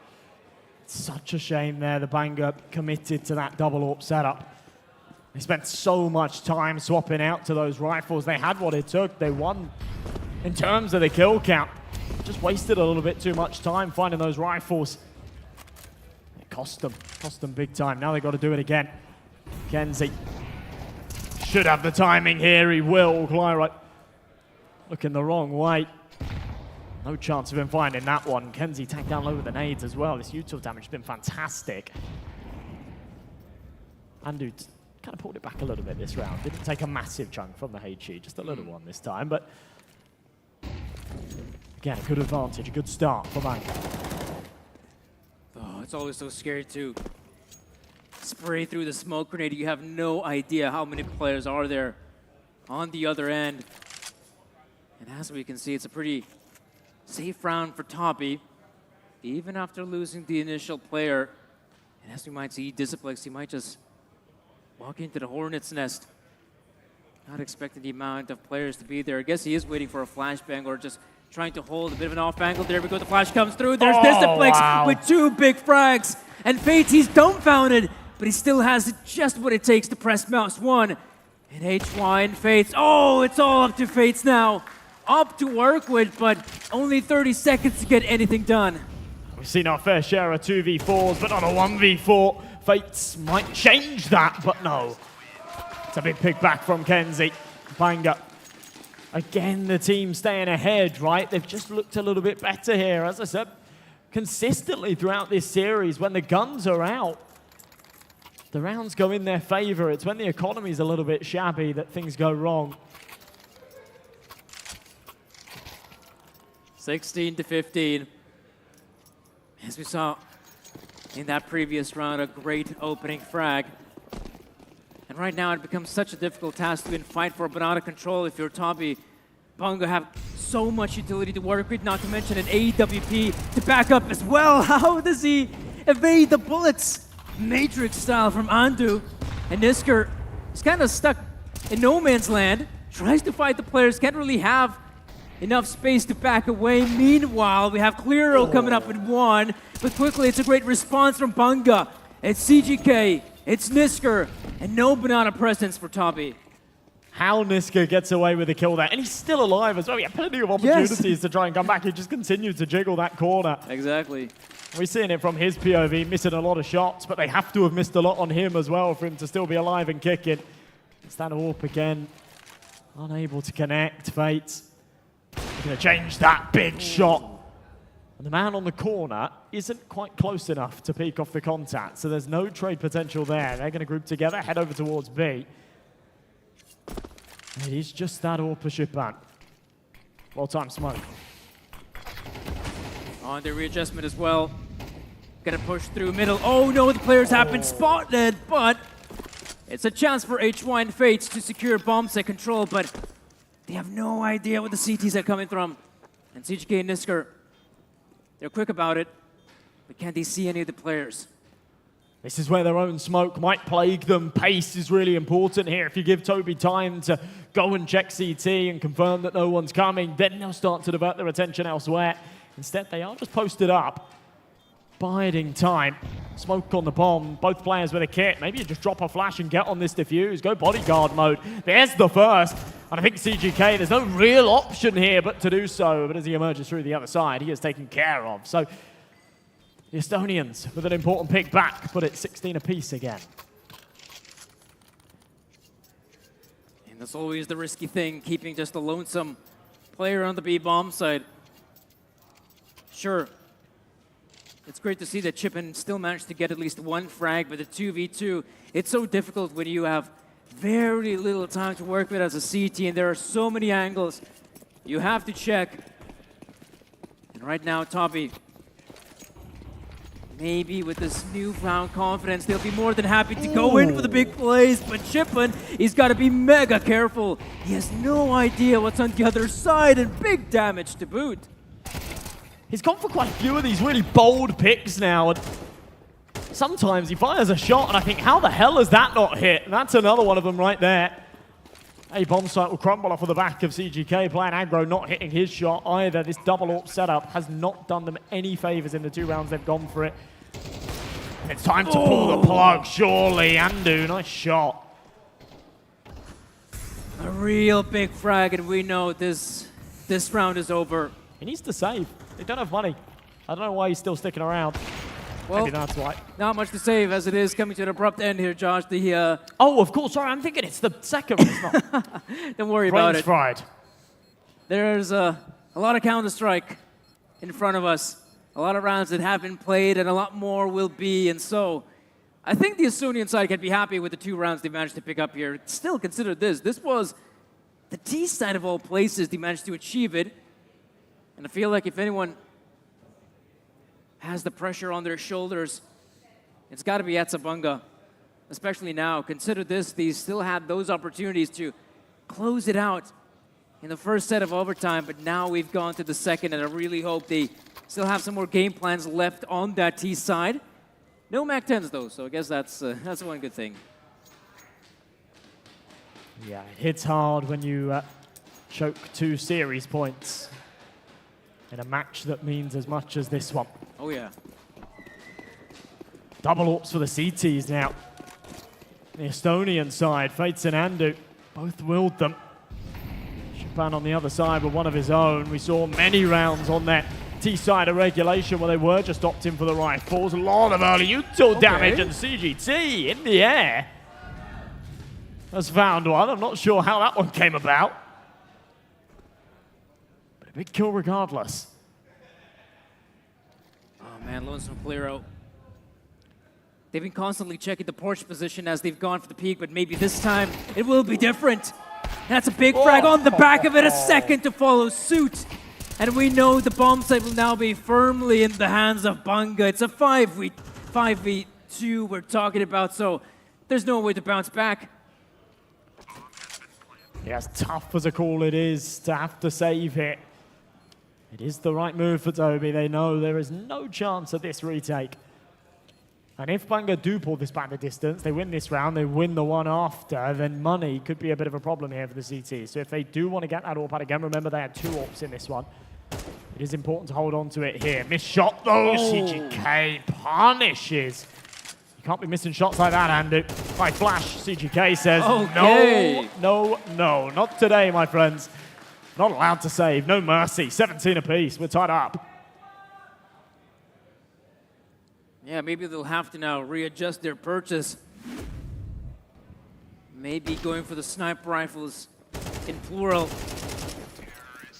It's such a shame there, the Banga committed to that double AWP setup. They spent so much time swapping out to those rifles. They had what it took. They won in terms of the kill count. Just wasted a little bit too much time finding those rifles. It cost them big time. Now they've got to do it again. Kenzie should have the timing here. He will. Clyro looking the wrong way. No chance of him finding that one. Kenzie tagged down low with the nades as well. This util damage has been fantastic. Andu kind of pulled it back a little bit this round. Didn't take a massive chunk from the HE, just a little one this time, but again, a good advantage, a good start for Banga. Oh, it's always so scary to spray through the smoke grenade. You have no idea how many players are there on the other end. And as we can see, it's a pretty safe round for Toby, even after losing the initial player. And as we might see, Disciplex, he might just walk into the Hornet's nest. Not expecting the amount of players to be there. I guess he is waiting for a flashbang or just trying to hold a bit of an off angle. There we go, the flash comes through. There's Disciplex with 2 big frags. And Fates, he's dumbfounded, but he still has just what it takes to press mouse 1. And HY and Fates, oh, it's all up to Fates now. Up to work with, but only 30 seconds to get anything done. We've seen our fair share of 2v4s, but not a 1v4. Fates might change that, but no. It's a big pick back from Kenzie. Banga. Again, the team staying ahead, right? They've just looked a little bit better here. As I said, consistently throughout this series, when the guns are out, the rounds go in their favor. It's when the economy's a little bit shabby that things go wrong. 16-15. As we saw in that previous round, a great opening frag. And right now it becomes such a difficult task to win fight for banana control if you're Toby. Banga have so much utility to work with, not to mention an AWP to back up as well. How does he evade the bullets? Matrix style from Andu. And Nisker is kind of stuck in no man's land. Tries to fight the players, can't really have enough space to back away. Meanwhile, we have Clearo coming up with 1, but quickly it's a great response from Banga. It's CGK, it's Nisker, and no banana presence for Toby. How Niska gets away with the kill there, and he's still alive as well. He had plenty of opportunities to try and come back. He just continued to jiggle that corner. Exactly. We're seeing it from his POV, missing a lot of shots, but they have to have missed a lot on him as well for him to still be alive and kicking. It's that AWP again, unable to connect. Fates going to change that big shot. And the man on the corner isn't quite close enough to peek off the contact, so there's no trade potential there. They're going to group together, head over towards B. It is just that AWP shipment. Well timed smoke. On the readjustment as well. Gonna push through middle. Oh no, the players have been spotted, but it's a chance for HY and Fates to secure bombs at control, but they have no idea what the CTs are coming from. And CGK and Nisker, they're quick about it, but can't they see any of the players? This is where their own smoke might plague them. Pace is really important here. If you give Toby time to go and check CT and confirm that no one's coming, then they'll start to divert their attention elsewhere. Instead, they are just posted up, biding time. Smoke on the bomb, both players with a kit. Maybe you just drop a flash and get on this defuse. Go bodyguard mode. There's the first. And I think CGK, there's no real option here but to do so. But as he emerges through the other side, he is taken care of. So the Estonians with an important pick back, put it 16 apiece again. And that's always the risky thing, keeping just a lonesome player on the B-bomb side. Sure, it's great to see that Chippen still managed to get at least one frag, but the 2v2, it's so difficult when you have very little time to work with as a CT, and there are so many angles you have to check. And right now, Toby, maybe with this newfound confidence, they'll be more than happy to go in for the big plays, but Chippen, he's got to be mega careful. He has no idea what's on the other side, and big damage to boot. He's gone for quite a few of these really bold picks now. And sometimes he fires a shot, and I think, how the hell has that not hit? And that's another one of them right there. A bomb site will crumble off of the back of CGK, playing aggro, not hitting his shot either. This double AWP setup has not done them any favors in the 2 rounds they've gone for it. And it's time to pull the plug, surely. Andu, nice shot. A real big frag, and we know this round is over. He needs to save. They don't have money. I don't know why he's still sticking around. Well, maybe that's why. Not much to save as it is coming to an abrupt end here, Josh. Oh, of course. Sorry, I'm thinking it's the second. It's not. Don't worry about it. Fried. There's a lot of Counter-Strike in front of us. A lot of rounds that have been played, and a lot more will be. And so I think the Estonian side can be happy with the 2 rounds they managed to pick up here. Still, consider this. This was the T side of all places. They managed to achieve it. And I feel like if anyone has the pressure on their shoulders, it's got to be EC Banga, especially now. Consider this, they still had those opportunities to close it out in the first set of overtime, but now we've gone to the second, and I really hope they still have some more game plans left on that T side. No MAC-10s, though, so I guess that's one good thing. Yeah, it hits hard when you choke 2 series points in a match that means as much as this one. Oh, yeah. Double AWPs for the CTs now. The Estonian side, Fates and Andu, both willed them. Shapan on the other side with one of his own. We saw many rounds on that T-side of regulation where they were just opting for the rifles. A lot of early util damage, and CGT in the air has found one. I'm not sure how that one came about. But a big kill regardless. Oh man, Lonesome Clero. They've been constantly checking the porch position as they've gone for the peak, but maybe this time it will be different. That's a big frag on the back of it, a second to follow suit. And we know the bomb site will now be firmly in the hands of Banga. It's a 5v2 we're talking about, so there's no way to bounce back. Yeah, as tough as a call it is to have to save it, it is the right move for Toby. They know there is no chance of this retake. And if Banga do pull this back the distance, they win this round, they win the one after, then money could be a bit of a problem here for the CT. So if they do want to get that AWP out again, remember they had 2 AWPs in this one. It is important to hold on to it here. Missed shot though, CGK punishes. You can't be missing shots like that, Andu. By flash, CGK says, okay. No, not today, my friends. Not allowed to save, no mercy. 17 apiece, we're tied up. Yeah, maybe they'll have to now readjust their purchase. Maybe going for the sniper rifles in plural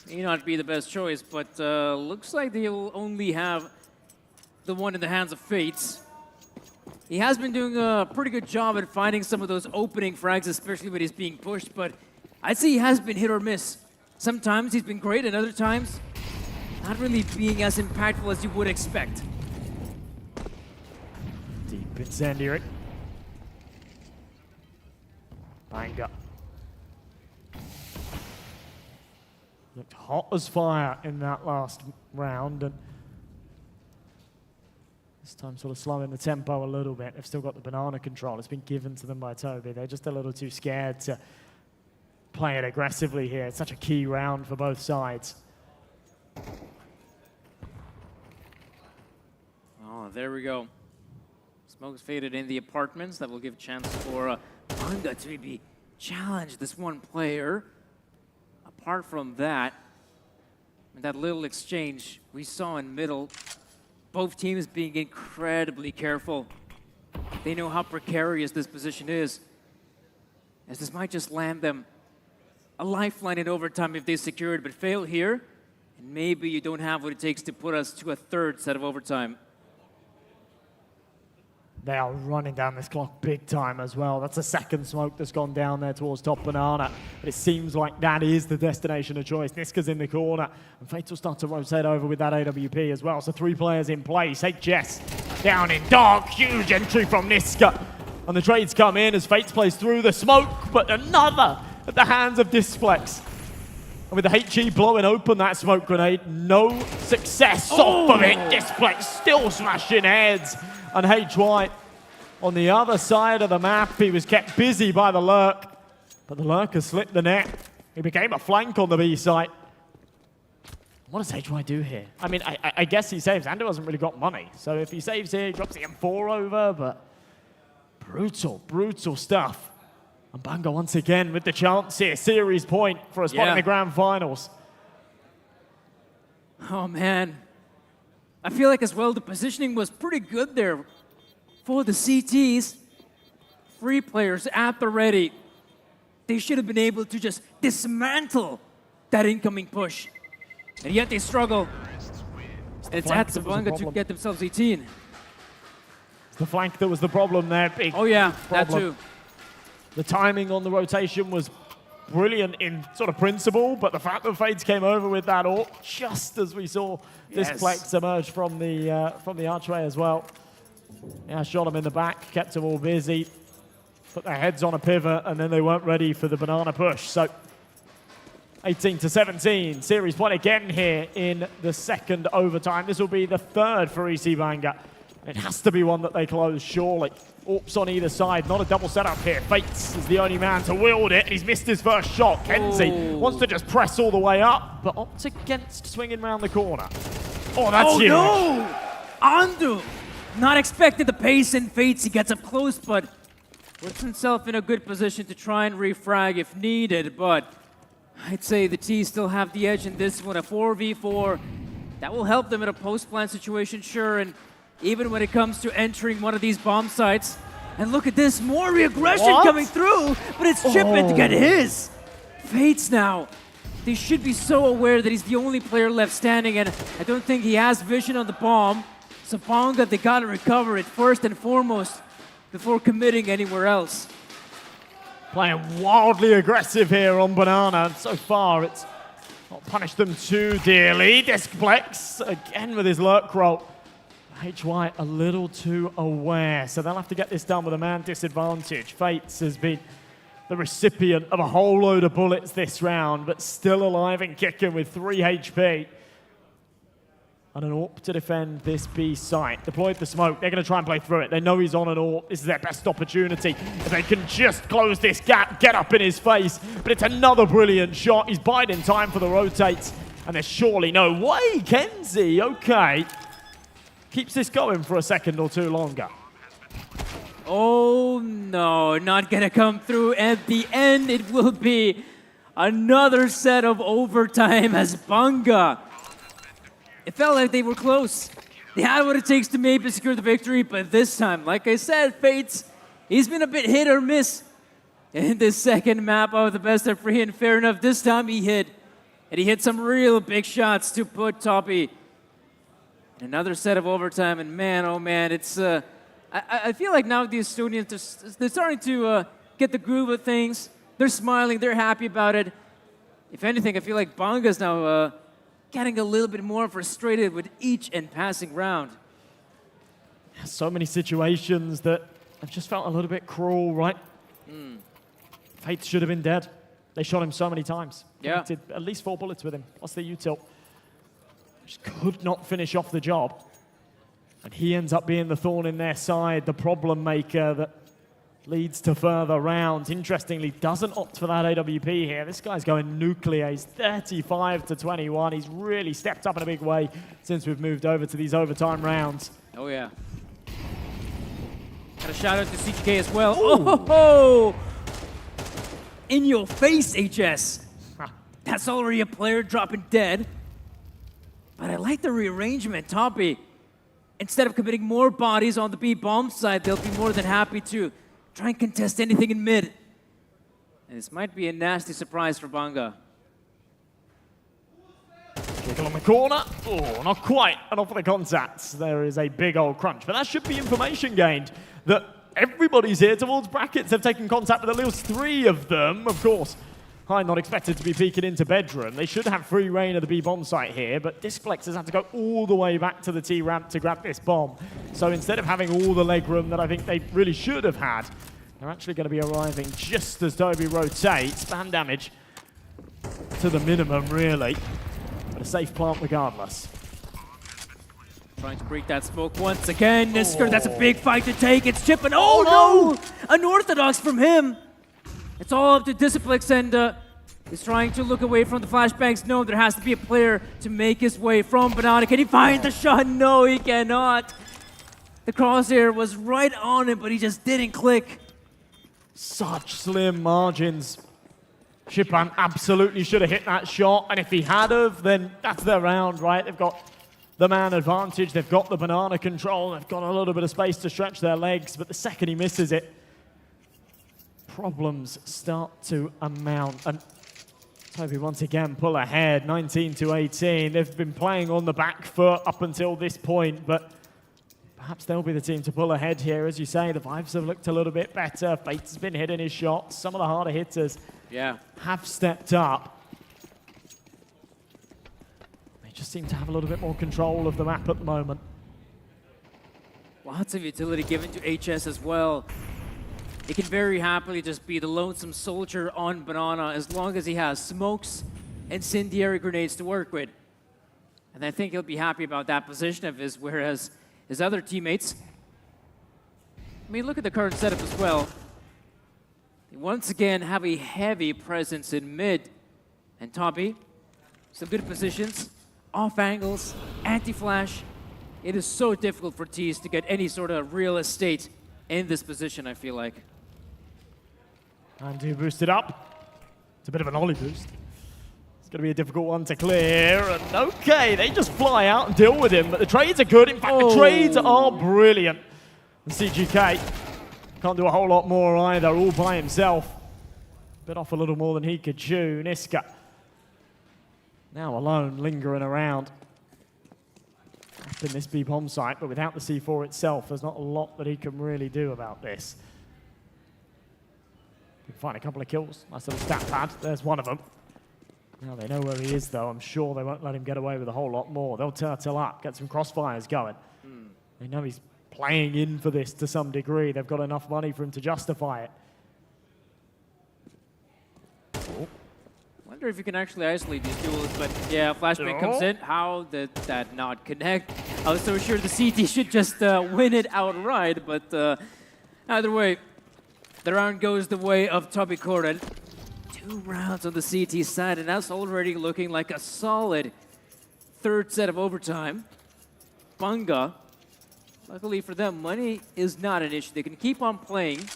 may not be the best choice, but looks like they will only have the one in the hands of Fates. He has been doing a pretty good job at finding some of those opening frags, especially when he's being pushed, but I'd say he has been hit or miss. Sometimes he's been great, and other times not really being as impactful as you would expect. Deep incendiary. Banga. Looked hot as fire in that last round, and This time sort of slowing the tempo a little bit. They've still got the banana control. It's been given to them by Toby. They're just a little too scared to play it aggressively here. It's such a key round for both sides. Oh, there we go. Smoke's faded in the apartments. That will give chance for Banga to maybe challenge this one player. Apart from that, that little exchange we saw in middle, both teams being incredibly careful. They know how precarious this position is, as this might just land them a lifeline in overtime if they secure it, but fail here, and maybe you don't have what it takes to put us to a third set of overtime. They are running down this clock big time as well. That's a second smoke that's gone down there towards top banana. But it seems like that is the destination of choice. Niska's in the corner. And Fates will start to rotate over with that AWP as well. So 3 players in place. HS down in dark. Huge entry from Niska. And the trades come in as Fates plays through the smoke. But another at the hands of Displex. And with the HE blowing open that smoke grenade, no success off of it. Displex still smashing heads. And HY on the other side of the map, he was kept busy by the lurk, but the lurk has slipped the net. He became a flank on the B site. What does HY do here? I mean, I guess he saves. Ando hasn't really got money, so if he saves here, he drops the M4 over, but brutal, brutal stuff. And Banga once again with the chance here, series point for a spot in the grand finals. Oh man. I feel like as well the positioning was pretty good there for the CTs. 3 players at the ready. They should have been able to just dismantle that incoming push. And yet they struggle. It's at Banga to get themselves 18. It's the flank that was the problem there. Big yeah, problem. that too. The timing on the rotation was brilliant in sort of principle, but the fact that Fades came over with that AWP just as we saw Displex emerge from the archway as well. Yeah, shot him in the back, kept them all busy, put their heads on a pivot, and then they weren't ready for the banana push. So 18-17, series point again here in the second overtime. This will be the 3rd for EC Banga. It has to be one that they close, surely. AWPs on either side, not a double setup here. Fates is the only man to wield it. He's missed his first shot. Kenzie wants to just press all the way up, but opts against swinging around the corner. Oh, that's huge. No! Andu! Not expected the pace in Fates. He gets up close, but puts himself in a good position to try and refrag if needed, but I'd say the T still have the edge in this one. A 4v4, that will help them in a post-plant situation, sure, and even when it comes to entering one of these bomb sites. And look at this, more re-aggression coming through, but it's Chippin to get his. Fates now, they should be so aware that he's the only player left standing, and I don't think he has vision on the bomb. So Banga, they gotta recover it first and foremost before committing anywhere else. Playing wildly aggressive here on Banana. So far, it's not punished them too dearly. Displex again with his lurk roll. HY a little too aware, so they'll have to get this done with a man disadvantage. Fates has been the recipient of a whole load of bullets this round, but still alive and kicking with 3 HP. And an AWP to defend this B site. Deployed the smoke, they're gonna try and play through it. They know he's on an AWP, this is their best opportunity. If they can just close this gap, get up in his face. But it's another brilliant shot, he's biding time for the rotates. And there's surely no way, Kenzie, okay. Keeps this going for a second or two longer. Oh no, not gonna come through. At the end, it will be another set of overtime as Banga. It felt like they were close. They had what it takes to maybe secure the victory, but this time, like I said, Fates, he's been a bit hit or miss in this second map of the best of 3. And fair enough, this time he hit. And he hit some real big shots to put Toby. Another set of overtime, and man, oh man, it's... I feel like now the Estonians, they're starting to get the groove of things. They're smiling, they're happy about it. If anything, I feel like Banga's now getting a little bit more frustrated with each and passing round. So many situations that have just felt a little bit cruel, right? Fates should have been dead. They shot him so many times. Yeah. Connected at least 4 bullets with him, plus the U-tilt. Just could not finish off the job. And he ends up being the thorn in their side, the problem maker that leads to further rounds. Interestingly, doesn't opt for that AWP here. This guy's going nuclear. He's 35 to 21. He's really stepped up in a big way since we've moved over to these overtime rounds. Oh, yeah. Got a shout out to CGK as well. Oh, in your face, HS. That's already a player dropping dead. But I like the rearrangement. Toby, instead of committing more bodies on the B bomb side, they'll be more than happy to try and contest anything in mid. And this might be a nasty surprise for Banga. Kickle on the corner. Oh, not quite enough for the contacts. There is a big old crunch. But that should be information gained that everybody's here towards brackets. They've taken contact with at least 3 of them. Of course, Hyde not expected to be peeking into bedroom. They should have free reign of the B bomb site here, but Disflex has had to go all the way back to the T ramp to grab this bomb. So instead of having all the leg room that I think they really should have had, they're actually going to be arriving just as Toby rotates. Spam damage to the minimum, really. But a safe plant regardless. Trying to break that smoke once again. Nisker, that's a big fight to take. It's chipping. Oh, no! Unorthodox from him. It's all up to Disflex, and he's trying to look away from the flashbangs. No, there has to be a player to make his way from Banana. Can he find the shot? No, he cannot. The crosshair was right on him, but he just didn't click. Such slim margins. Shipan absolutely should have hit that shot, and if he had have, then that's their round, right? They've got the man advantage, they've got the banana control, they've got a little bit of space to stretch their legs, but the second he misses it, problems start to amount. And Toby once again pull ahead, 19 to 18. They've been playing on the back foot up until this point, but perhaps they'll be the team to pull ahead here. As you say, the vibes have looked a little bit better. Fate's been hitting his shots. Some of the harder hitters have stepped up. They just seem to have a little bit more control of the map at the moment. Lots of utility given to HS as well. He can very happily just be the lonesome soldier on Banana as long as he has smokes and incendiary grenades to work with. And I think he'll be happy about that position of his, whereas his other teammates, I mean, look at the current setup as well. They once again have a heavy presence in mid. And Toby, some good positions, off angles, anti-flash. It is so difficult for Tees to get any sort of real estate in this position, I feel like. And to boost it up. It's a bit of an ollie boost. It's going to be a difficult one to clear. And okay, they just fly out and deal with him. But the trades are good. In fact, the trades are brilliant. And CGK can't do a whole lot more either, all by himself. Bit off a little more than he could chew. Niska now alone, lingering around. Up in this B bomb site, but without the C4 itself, there's not a lot that he can really do about this. He can find a couple of kills. Nice little stat pad. There's one of them. Now they know where he is, though. I'm sure they won't let him get away with a whole lot more. They'll turtle up, get some crossfires going. They know he's playing in for this to some degree. They've got enough money for him to justify it. I wonder if you can actually isolate these duels, but yeah, flashbang comes in. How did that not connect? I was so sure the CT should just win it outright, but either way, the round goes the way of Toby Koren. 2 rounds on the CT side, and that's already looking like a solid third set of overtime. Banga, luckily for them, money is not an issue. They can keep on playing,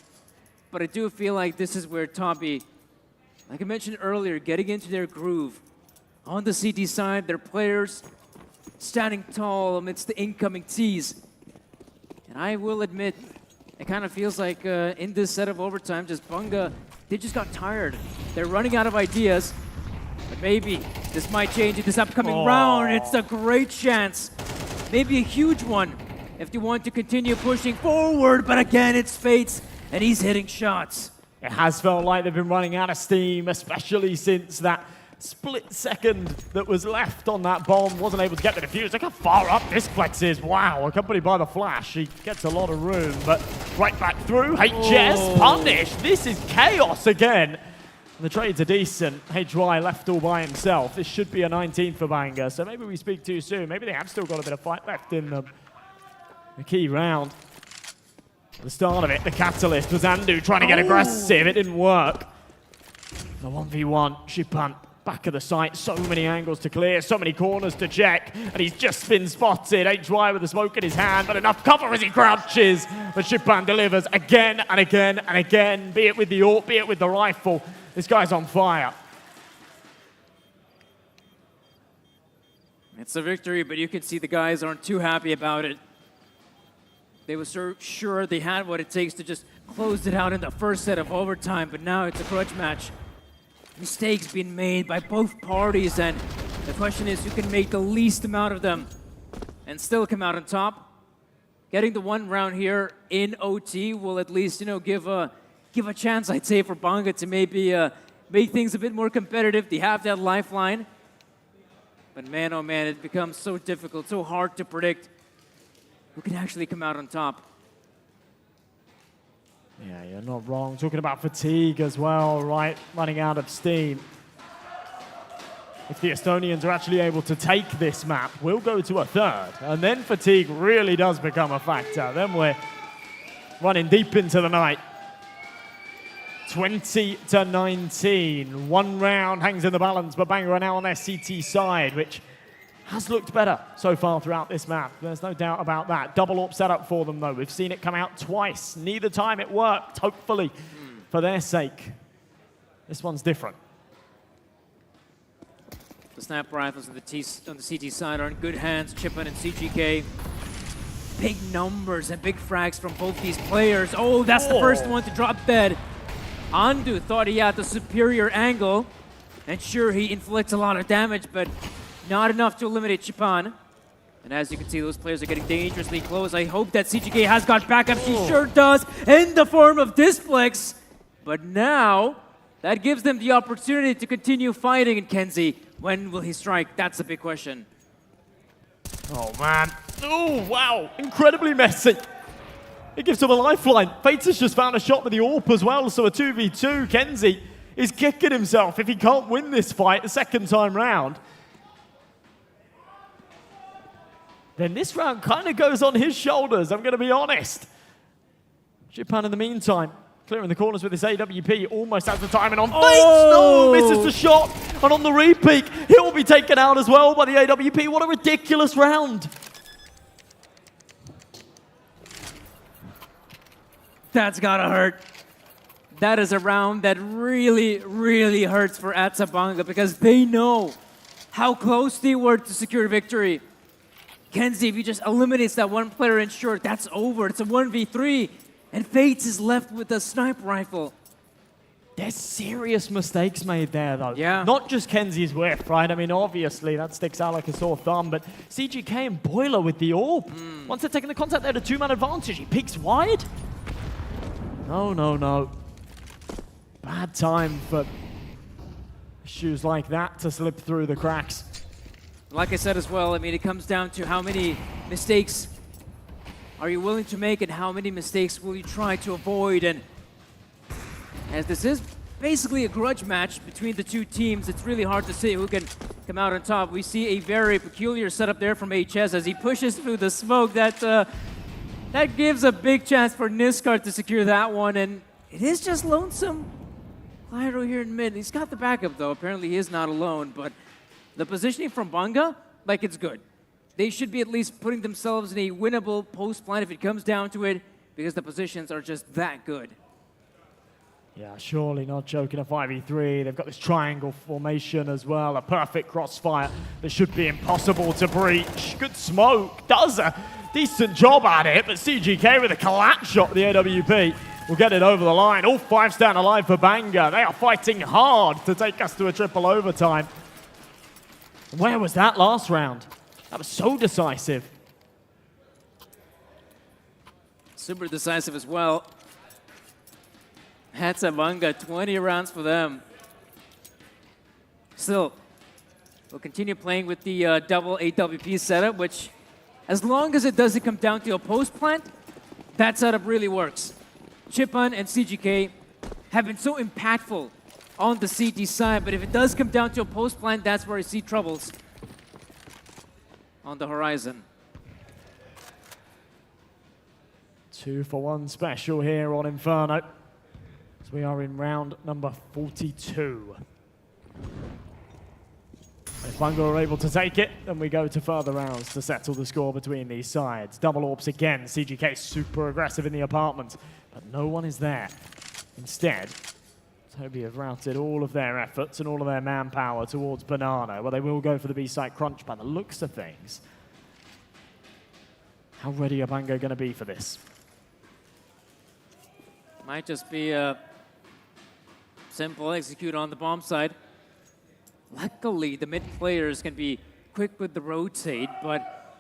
but I do feel like this is where Toby, like I mentioned earlier, getting into their groove. On the CT side, their players standing tall amidst the incoming Ts. And I will admit, it kind of feels like in this set of overtime, just Banga, they just got tired. They're running out of ideas, but maybe this might change in this upcoming round. It's a great chance, maybe a huge one, if they want to continue pushing forward, but again, it's Fates, and he's hitting shots. It has felt like they've been running out of steam, especially since that split second that was left on that bomb wasn't able to get the defuse. Look how far up this flex is. Wow, accompanied by the flash. He gets a lot of room, but right back through. HS punished. This is chaos again. And the trades are decent. HY left all by himself. This should be a 19 for Banga, so maybe we speak too soon. Maybe they have still got a bit of fight left in them. the key round. The start of it, the catalyst was Andu trying to get aggressive. It didn't work. The 1v1, Shipan, back of the site. So many angles to clear, so many corners to check. And he's just been spotted. HY with the smoke in his hand, but enough cover as he crouches. But Shipan delivers again and again and again, be it with the AWP, be it with the rifle. This guy's on fire. It's a victory, but you can see the guys aren't too happy about it. They were so sure they had what it takes to just close it out in the first set of overtime, but now it's a grudge match. Mistakes being made by both parties, and the question is who can make the least amount of them and still come out on top. Getting the one round here in OT will at least, give a chance, I'd say, for Banga to maybe make things a bit more competitive. They have that lifeline. But man, oh man, it becomes so difficult, so hard to predict who can actually come out on top. Yeah, you're not wrong. Talking about fatigue as well, right? Running out of steam. If the Estonians are actually able to take this map, we'll go to a third. And then fatigue really does become a factor. Then we're running deep into the night. 20-19. One round hangs in the balance, but Banga are now on their CT side, which has looked better so far throughout this map. There's no doubt about that. Double AWP setup for them, though. We've seen it come out twice. Neither time it worked, hopefully, for their sake. This one's different. The snap rifles on the CT side are in good hands. Chippen and CGK. Big numbers and big frags from both these players. Oh, that's the first one to drop dead. Andu thought he had the superior angle. And sure, he inflicts a lot of damage, but not enough to eliminate Chipan. And as you can see, those players are getting dangerously close. I hope that CGK has got backup. She sure does, in the form of Displex. But now, that gives them the opportunity to continue fighting. And Kenzie, when will he strike? That's the big question. Oh, man. Oh, wow. Incredibly messy. It gives him a lifeline. Fates has just found a shot with the AWP as well, so a 2v2. Kenzie is kicking himself if he can't win this fight the second time round. Then this round kind of goes on his shoulders, I'm going to be honest. Shipan in the meantime, clearing the corners with his AWP, almost has the timing on Fates. No, misses the shot. And on the repeat, he'll be taken out as well by the AWP. What a ridiculous round. That's gotta hurt. That is a round that really, really hurts for EC Banga because they know how close they were to secure victory. Kenzie, if he just eliminates that one player in short, that's over. It's a 1v3, and Fates is left with a sniper rifle. There's serious mistakes made there, though. Yeah. Not just Kenzie's whiff, right? I mean, obviously, that sticks out like a sore thumb, but CGK and Boiler with the AWP. Once they're taking the contact, they had a two-man advantage. He peeks wide. No, no, no. Bad time for shoes like that to slip through the cracks. Like I said as well, I mean, it comes down to how many mistakes are you willing to make and how many mistakes will you try to avoid. And as this is basically a grudge match between the two teams, it's really hard to say who can come out on top. We see a very peculiar setup there from HS as he pushes through the smoke. That gives a big chance for Niskar to secure that one, and it is just lonesome. Lyro here in mid. He's got the backup, though. Apparently he is not alone, but the positioning from Banga, like, it's good. They should be at least putting themselves in a winnable post plan if it comes down to it, because the positions are just that good. Yeah, surely not joking a 5v3. They've got this triangle formation as well, a perfect crossfire that should be impossible to breach. Good smoke, does a decent job at it, but CGK with a collapse shot, the AWP will get it over the line. All five stand alive for Banga. They are fighting hard to take us to a triple overtime. Where was that last round? That was so decisive. Super decisive as well. EC Banga, 20 rounds for them. Still, we'll continue playing with the double AWP setup, which, as long as it doesn't come down to a post plant, that setup really works. Chipan and CGK have been so impactful on the CT side, but if it does come down to a post plant, that's where I see troubles on the horizon. 2-for-1 special here on Inferno. So we are in round number 42. If Banga are able to take it, then we go to further rounds to settle the score between these sides. Double AWPs again. CGK super aggressive in the apartment, but no one is there. Instead, Toby have routed all of their efforts and all of their manpower towards Banana, where they will go for the B-site crunch by the looks of things. How ready are Banga going to be for this? Might just be a simple execute on the bomb side. Luckily, the mid players can be quick with the rotate, but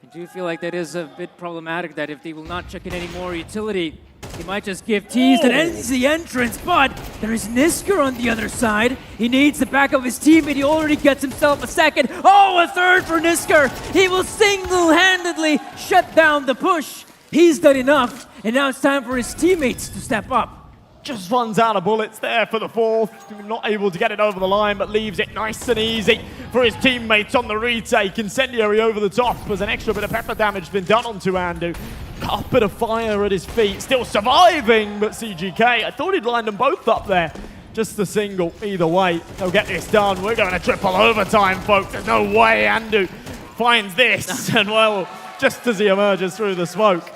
I do feel like that is a bit problematic, that if they will not check in any more utility, he might just give teased and ends the entrance, but there is Nisker on the other side. He needs the back of his teammate. He already gets himself a second. Oh, a third for Nisker. He will single-handedly shut down the push. He's done enough, and now it's time for his teammates to step up. Just runs out of bullets there for the fourth. Not able to get it over the line, but leaves it nice and easy for his teammates on the retake. Incendiary over the top as an extra bit of pepper damage been done onto Andu. Carpet of fire at his feet, still surviving, but CGK, I thought he'd lined them both up there. Just a single, either way, they'll get this done. We're going to triple overtime, folks. There's no way Andu finds this. And well, just as he emerges through the smoke,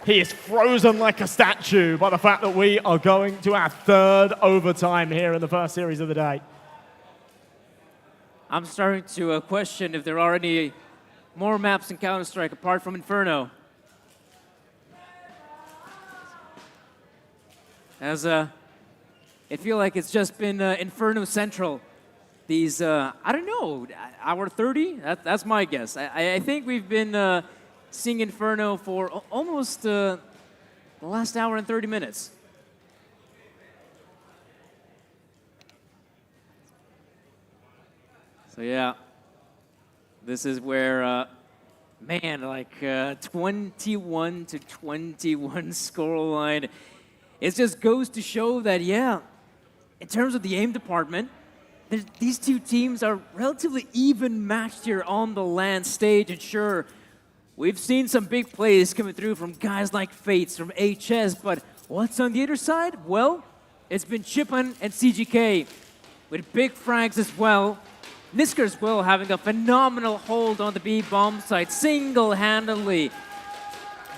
he is frozen like a statue by the fact that we are going to our third overtime here in the first series of the day. I'm starting to question if there are any more maps in Counter-Strike apart from Inferno. As I feel like it's just been Inferno Central. These, I don't know, hour 30? That's my guess. I think we've been seeing Inferno for almost the last hour and 30 minutes. So yeah, this is where, man, like 21 to 21 scoreline. It just goes to show that, yeah, in terms of the aim department, these two teams are relatively even matched here on the LAN stage. And sure, we've seen some big plays coming through from guys like Fates, from HS, but what's on the other side? Well, it's been Chippen and CGK with big frags as well. Nisker as well having a phenomenal hold on the B bomb site, single-handedly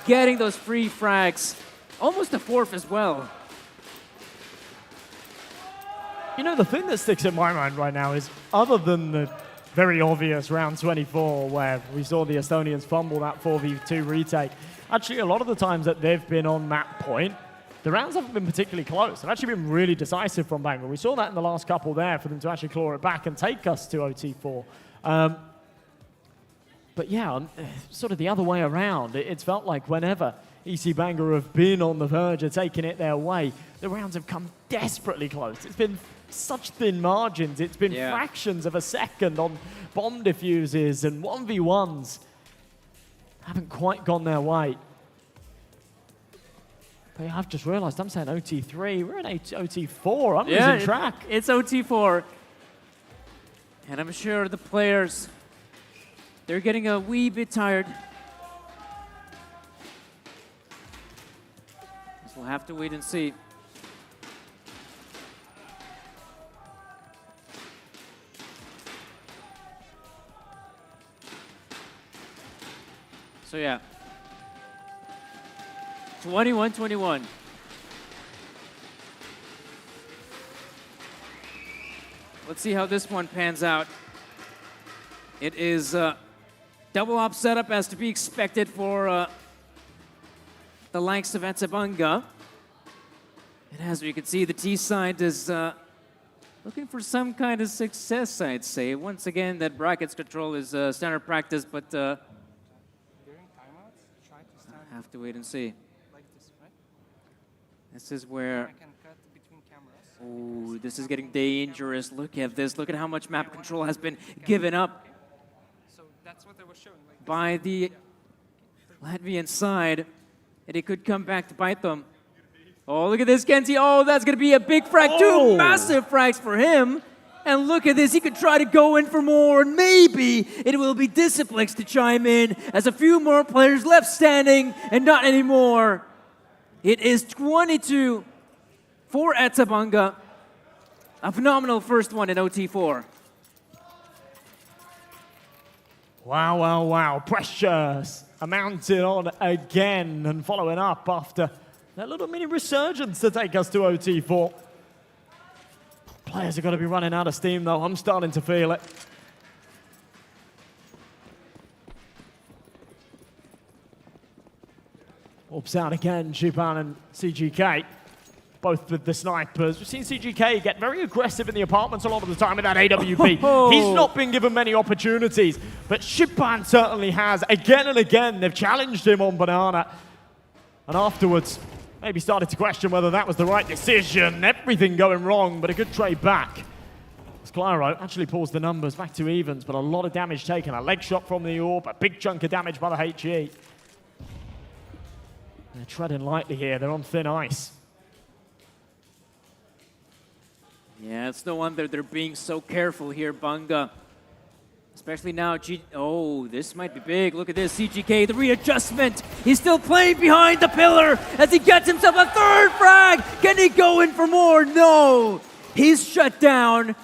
getting those free frags. Almost a fourth as well. You know, the thing that sticks in my mind right now is, other than the very obvious round 24 where we saw the Estonians fumble that 4v2 retake, actually a lot of the times that they've been on map point, the rounds haven't been particularly close. They've actually been really decisive from Banga. We saw that in the last couple there for them to actually claw it back and take us to OT4. But yeah, sort of the other way around, it's felt like whenever EC Banga have been on the verge of taking it their way, the rounds have come desperately close. It's been such thin margins. It's been fractions of a second on bomb diffuses, and 1v1s haven't quite gone their way. But I've just realized I'm saying OT3. We're in OT4. I'm losing track. It's OT4. And I'm sure the players, they're getting a wee bit tired. We'll have to wait and see. So yeah, 21-21. Let's see how this one pans out. It is double op setup as to be expected for the likes of EC Banga. And as we can see, the T side is looking for some kind of success, I'd say. Once again, that brackets control is standard practice, but I have to wait and see. This is where, oh, this is getting dangerous. Look at this. Look at how much map control has been given up by the Latvian side. And it could come back to bite them. Oh, look at this, Kenzie. Oh, that's going to be a big frag. Two massive frags for him. And look at this. He could try to go in for more. And maybe it will be Disciplex to chime in as a few more players left standing and not anymore. It is 22 for EC Banga. A phenomenal first one in OT4. Wow, wow, wow. Pressures are mounted on again and following up after that little mini resurgence to take us to OT4. Players are going to be running out of steam, though. I'm starting to feel it. Orbs out again, Jupan and CGK. Both with the snipers. We've seen CGK get very aggressive in the apartments a lot of the time with that AWP. He's not been given many opportunities, but Shipan certainly has. Again and again, they've challenged him on Banana. And afterwards, maybe started to question whether that was the right decision. Everything going wrong, but a good trade back. Sklyro actually pulls the numbers back to evens, but a lot of damage taken. A leg shot from the Orb, a big chunk of damage by the HE. They're treading lightly here. They're on thin ice. Yeah, it's no wonder they're being so careful here, Banga. Especially now, oh, this might be big. Look at this, CGK, the readjustment. He's still playing behind the pillar as he gets himself a third frag. Can he go in for more? No. He's shut down,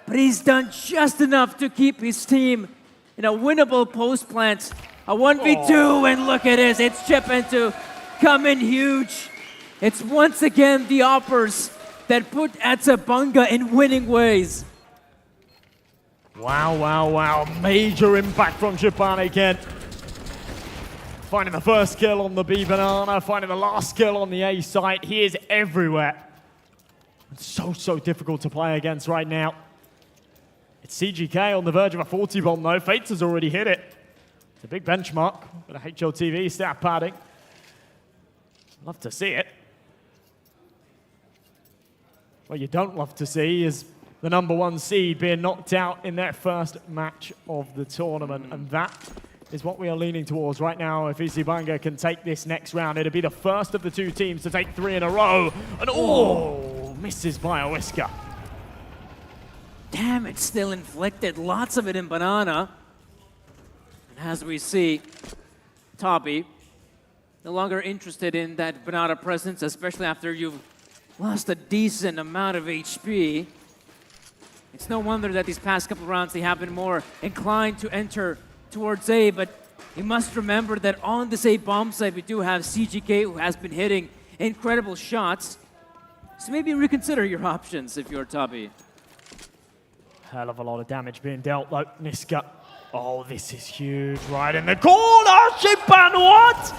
but he's done just enough to keep his team in a winnable post plant. A 1v2, and look at this. It's Chipento coming huge. It's once again the Oppers that put EC Banga in winning ways. Wow, wow, wow. Major impact from Japan again. Finding the first kill on the B Banana, finding the last kill on the A site. He is everywhere. It's so difficult to play against right now. It's CGK on the verge of a 40 bomb though. Fates has already hit it. It's a big benchmark, but a HLTV stat padding. Love to see it. What you don't love to see is the #1 seed being knocked out in their first match of the tournament. And that is what we are leaning towards right now. If EC Banga can take this next round, it'll be the first of the two teams to take 3 in a row. And misses by a whisker. Damage still inflicted, lots of it in Banana. And as we see, Toby no longer interested in that Banana presence, especially after you've lost a decent amount of HP. It's no wonder that these past couple rounds they have been more inclined to enter towards A, but you must remember that on this A bomb site we do have CGK who has been hitting incredible shots. So maybe reconsider your options if you're Toby. Hell of a lot of damage being dealt though. Niska. Oh, this is huge. Right in the corner. Shipan, what?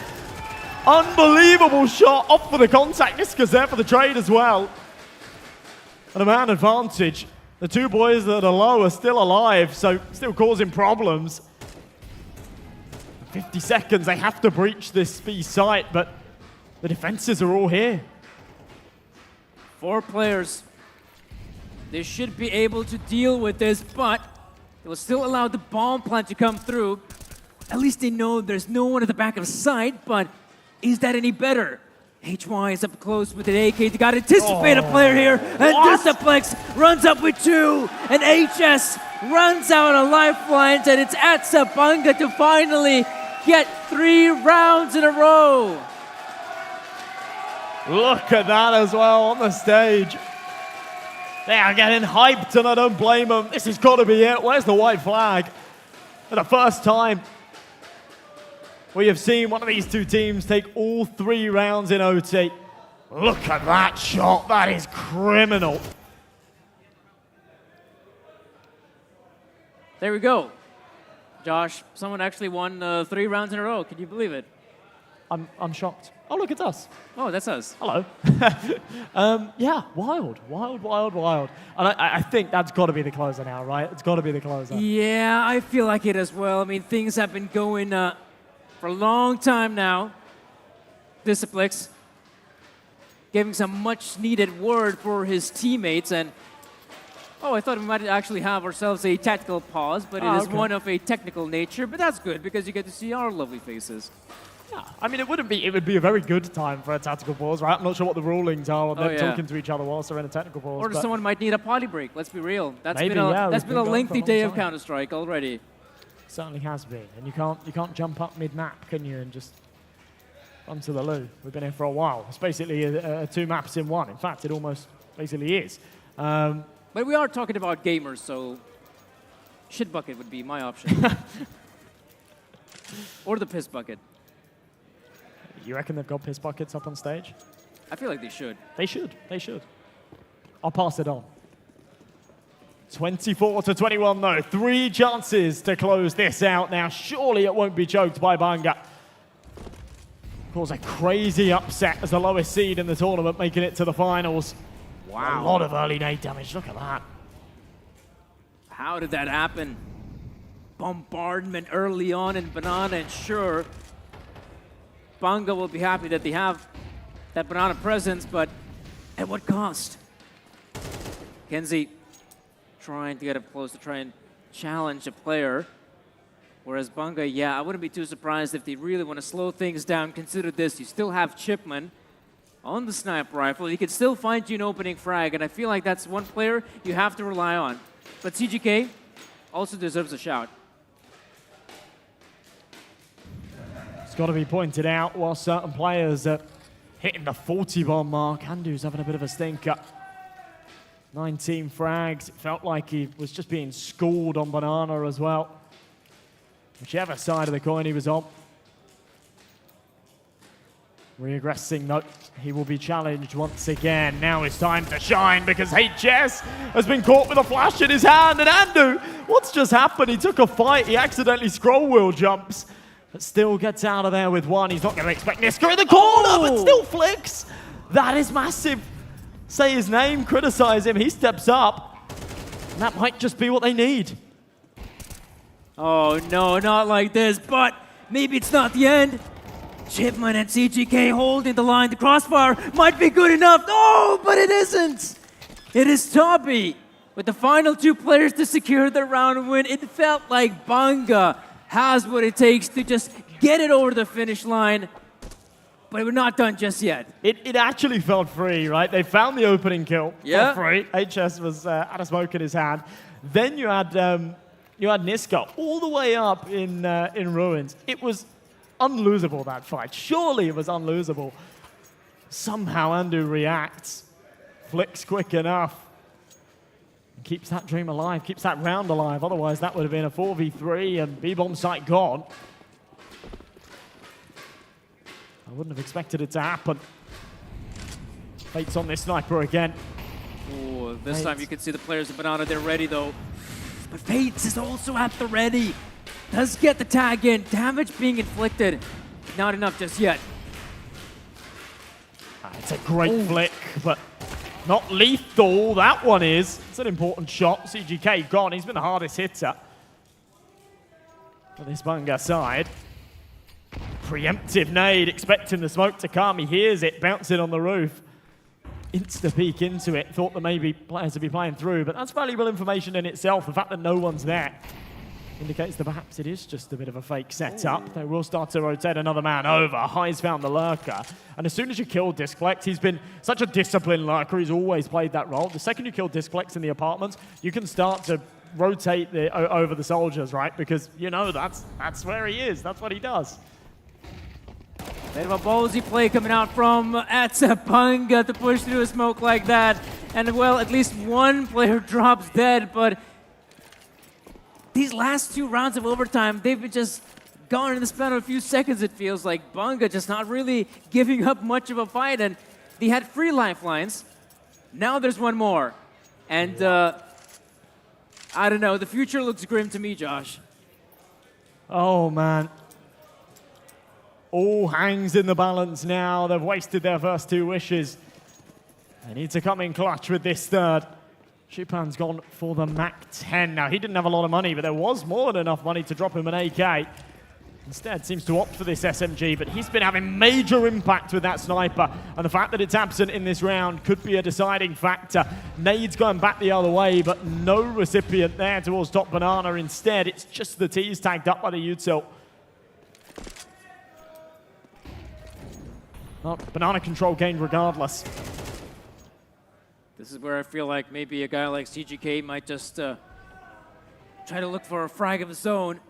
Unbelievable shot. Off for the contact. Niska's there for the trade as well. And a man advantage. The two boys that are low are still alive, so still causing problems. 50 seconds, they have to breach this B site, but the defenses are all here. 4 players. They should be able to deal with this, but they will still allow the bomb plant to come through. At least they know there's no one at the back of sight, but is that any better? HY is up close with an AK. They got to anticipate a player here. And Disaplex runs up with 2. And HS runs out of lifelines. And it's EC Banga to finally get 3 rounds in a row. Look at that as well on the stage. They are getting hyped and I don't blame them. This has got to be it. Where's the white flag? For the first time, we have seen one of these two teams take all 3 rounds in OT. Look at that shot. That is criminal. There we go. Josh, someone actually won 3 rounds in a row. Can you believe it? I'm shocked. Oh, look, it's us. Oh, that's us. Hello. Yeah, wild. And I think that's got to be the closer now, right? It's got to be the closer. Yeah, I feel like it as well. I mean, things have been going for a long time now. Disaplex giving some much needed word for his teammates, and I thought we might actually have ourselves a tactical pause, but it is one of a technical nature, but that's good because you get to see our lovely faces. Yeah, I mean, it would be a very good time for a tactical pause, right? I'm not sure what the rulings are on them talking to each other whilst they're in a technical pause. Or someone might need a potty break, let's be real. That's maybe, been a lengthy day of Counter-Strike already. Certainly has been, and you can't jump up mid-map, can you, and just Onto the loo. We've been here for a while. It's basically two maps in one. In fact, it almost basically is. But we are talking about gamers, so shit bucket would be my option. Or the piss bucket. You reckon they've got piss buckets up on stage? I feel like they should. They should. They should. I'll pass it on. 24-21 though. 3 chances to close this out now. Surely it won't be choked by Banga. Cause a crazy upset as the lowest seed in the tournament, making it to the finals. Wow. A lot of early nade damage. Look at that. How did that happen? Bombardment early on in Banana, and sure, Banga will be happy that they have that Banana presence, but at what cost? Kenzie trying to get up close to try and challenge a player. Whereas Banga, yeah, I wouldn't be too surprised if they really want to slow things down. Consider this, you still have Chipman on the sniper rifle. He can still find you an opening frag, and I feel like that's one player you have to rely on. But CGK also deserves a shout. It's got to be pointed out, while certain players are hitting the 40 bomb mark, Andu's having a bit of a stinker. 19 frags. It felt like he was just being schooled on Banana as well. Whichever side of the coin he was on. Regressing though, he will be challenged once again. Now it's time to shine because HS has been caught with a flash in his hand. And Andu, what's just happened? He took a fight, he accidentally scroll wheel jumps, but still gets out of there with one. He's not going to expect Niska in the corner, but still flicks. That is massive. Say his name, criticize him, he steps up. And that might just be what they need. Oh no, not like this, but maybe it's not the end. Chipman and CGK holding the line. The crossfire might be good enough. No, but it isn't. It is Toby with the final 2 players to secure the round win. It felt like Banga has what it takes to just get it over the finish line, but we're not done just yet. It actually felt free, right? They found the opening kill Yeah. for free. HS was had a smoke in his hand. Then you had Niska all the way up in ruins. It was unlosable, that fight. Surely it was unlosable. Somehow Andu reacts, flicks quick enough, and keeps that dream alive, keeps that round alive. Otherwise, that would have been a 4v3 and B-bomb site gone. I wouldn't have expected it to happen. Fate's on this sniper again. Oh, this time you can see the players of Banana, they're ready though. But Fates is also at the ready. Does get the tag in, damage being inflicted. Not enough just yet. It's a great flick, but not lethal. That one is. It's an important shot. CGK gone. He's been the hardest hitter for this Banga side. Preemptive nade, expecting the smoke to come. He hears it, bouncing on the roof. Insta-peek into it. Thought that maybe players would be playing through, but that's valuable information in itself. The fact that no one's there indicates that perhaps it is just a bit of a fake setup. They will start to rotate another man over. High's found the lurker. And as soon as you kill Discflex, he's been such a disciplined lurker. He's always played that role. The second you kill Discflex in the apartments, you can start to rotate over the soldiers, right? Because you know that's where he is. That's what he does. Bit of a ballsy play coming out from Banga to push through a smoke like that. And well, at least one player drops dead, but these last 2 rounds of overtime, they've been just gone in the span of a few seconds, it feels like. Banga just not really giving up much of a fight, and they had free lifelines. Now there's one more. And I don't know, the future looks grim to me, Josh. Oh, man. All hangs in the balance now. They've wasted their first 2 wishes. They need to come in clutch with this third. Chupan's gone for the MAC-10. Now, he didn't have a lot of money, but there was more than enough money to drop him an AK. Instead, seems to opt for this SMG, but he's been having major impact with that sniper. And the fact that it's absent in this round could be a deciding factor. Nade's going back the other way, but no recipient there towards top Banana. Instead, it's just the T's tagged up by the util. Well, Banana control gained regardless. This is where I feel like maybe a guy like CGK might just try to look for a frag of his own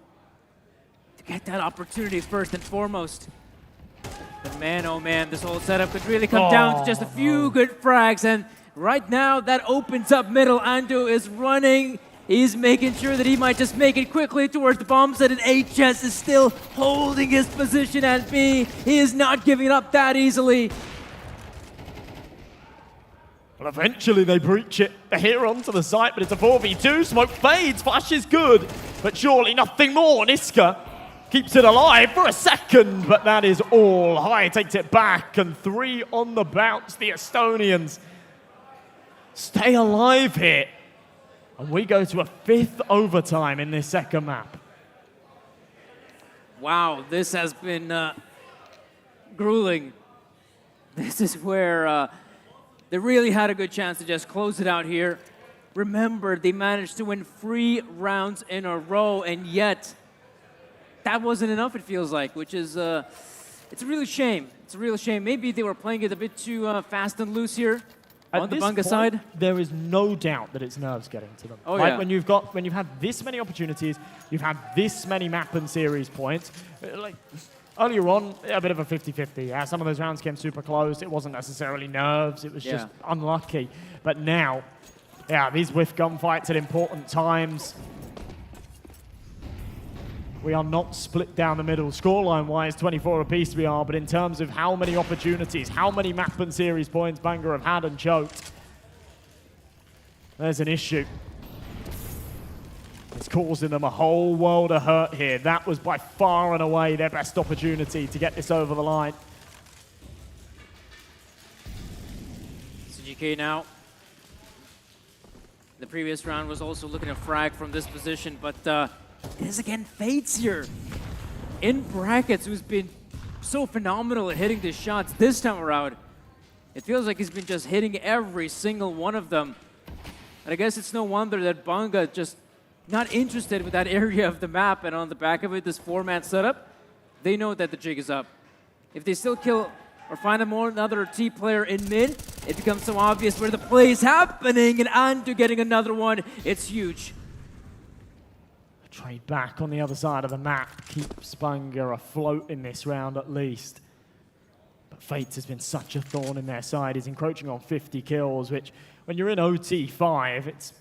to get that opportunity first and foremost. But man, oh man, this whole setup could really come down to just a few good frags. And right now, that opens up middle. Andu is running. He's making sure that he might just make it quickly towards the bomb set, and HS is still holding his position at B. He is not giving up that easily. Well, eventually they breach it. They're here onto the site, but it's a 4v2. Smoke fades, flash is good, but surely nothing more. Niska keeps it alive for a second, but that is all. High takes it back, and 3 on the bounce. The Estonians stay alive here. And we go to a 5th overtime in this second map. Wow, this has been grueling. This is where they really had a good chance to just close it out here. Remember, they managed to win 3 rounds in a row, and yet that wasn't enough, it feels like, which is, it's a real shame. It's a real shame. Maybe they were playing it a bit too fast and loose here. On the Banga side, there is no doubt that it's nerves getting to them. Oh, right? yeah. When you've had this many opportunities, you've had this many map and series points. Like earlier on, a bit of a 50-50. Yeah, some of those rounds came super close. It wasn't necessarily nerves. It was just unlucky. But now, yeah, these whiff gunfights at important times. We are not split down the middle. Scoreline-wise, 24 apiece we are, but in terms of how many opportunities, how many map and series points Banga have had and choked, there's an issue. It's causing them a whole world of hurt here. That was by far and away their best opportunity to get this over the line. CGK now. The previous round was also looking at frag from this position, but it is again Fates here in brackets, who's been so phenomenal at hitting the shots this time around. It feels like he's been just hitting every single one of them. And I guess it's no wonder that Banga just not interested with that area of the map, and on the back of it, this 4-man setup, they know that the jig is up. If they still kill or find another T player in mid, it becomes so obvious where the play is happening, and Andu getting another one, it's huge. Trade back on the other side of the map keeps Banga afloat in this round at least. But Fates has been such a thorn in their side. He's encroaching on 50 kills, which when you're in OT5, it's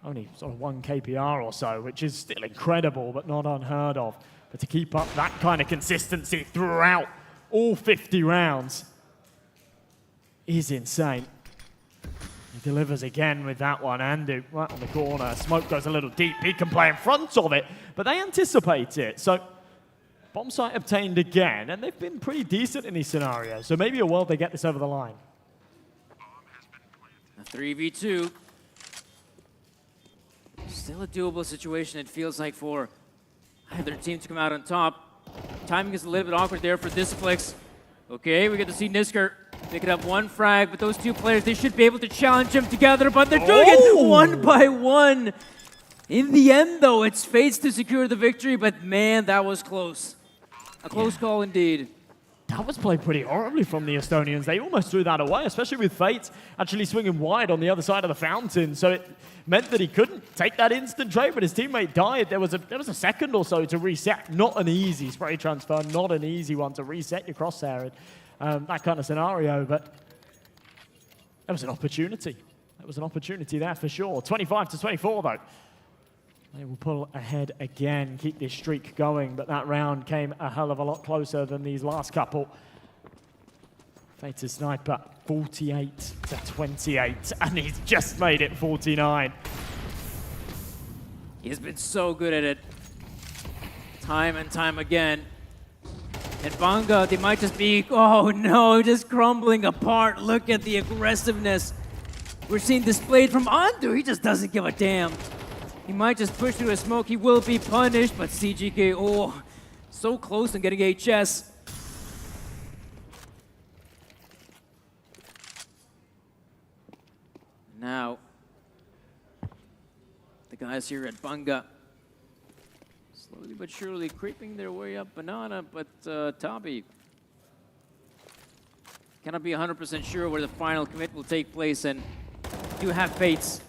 only sort of 1 KPR or so, which is still incredible, but not unheard of. But to keep up that kind of consistency throughout all 50 rounds is insane. He delivers again with that one. Andu right on the corner. Smoke goes a little deep. He can play in front of it, but they anticipate it. So bomb site obtained again, and they've been pretty decent in these scenarios. So maybe a world they get this over the line. A 3v2. Still a doable situation, it feels like, for either team to come out on top. Timing is a little bit awkward there for Disflex. Okay, we get to see Nisker picking up 1 frag, but those 2 players, they should be able to challenge him together, but they're doing it 1 by 1. In the end, though, it's Fates to secure the victory, but man, that was close. A close call indeed. That was played pretty horribly from the Estonians. They almost threw that away, especially with Fates actually swinging wide on the other side of the fountain. So it meant that he couldn't take that instant trade, but his teammate died. There was a second or so to reset. Not an easy spray transfer, not an easy one to reset your crosshair in that kind of scenario, but there was an opportunity. There was an opportunity there for sure. 25-24 though. They will pull ahead again, keep this streak going, but that round came a hell of a lot closer than these last couple. Fated Sniper, 48-28, and he's just made it 49. He's been so good at it, time and time again. And Banga, they might just be, oh no, just crumbling apart. Look at the aggressiveness we're seeing displayed from Andu. He just doesn't give a damn. He might just push through a smoke. He will be punished, but CGK, oh, so close and getting HS. Now, the guys here at Banga, slowly but surely creeping their way up banana, but Toby cannot be 100% sure where the final commit will take place, and do have Fates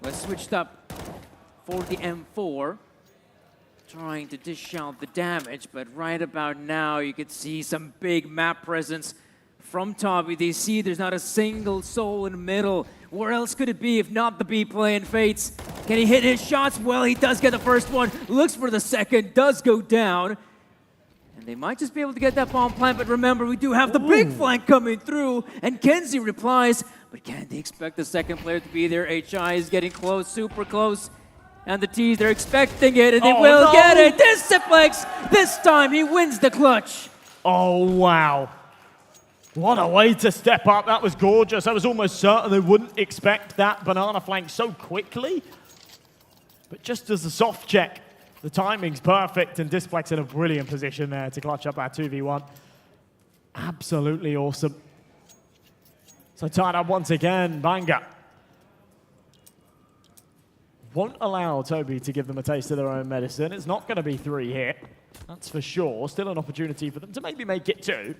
who has switched up for the M4. trying to dish out the damage, but right about now you could see some big map presence from Toby. They see there's not a single soul in the middle. Where else could it be if not the B playing Fates? Can he hit his shots? Well, he does get the first one, looks for the second, does go down. And they might just be able to get that bomb plant, but remember, we do have the big flank coming through, and Kenzie replies, but can they expect the second player to be there? HI is getting close, super close. And the T's, they're expecting it, and they will get it. Disciplex, this time he wins the clutch. Oh, wow. What a way to step up. That was gorgeous. I was almost certain they wouldn't expect that banana flank so quickly. But just as a soft check, the timing's perfect, and Disciplex in a brilliant position there to clutch up our 2v1. Absolutely awesome. So tied up once again, Banga won't allow Toby to give them a taste of their own medicine. It's not going to be 3 here, that's for sure. Still an opportunity for them to maybe make it 2.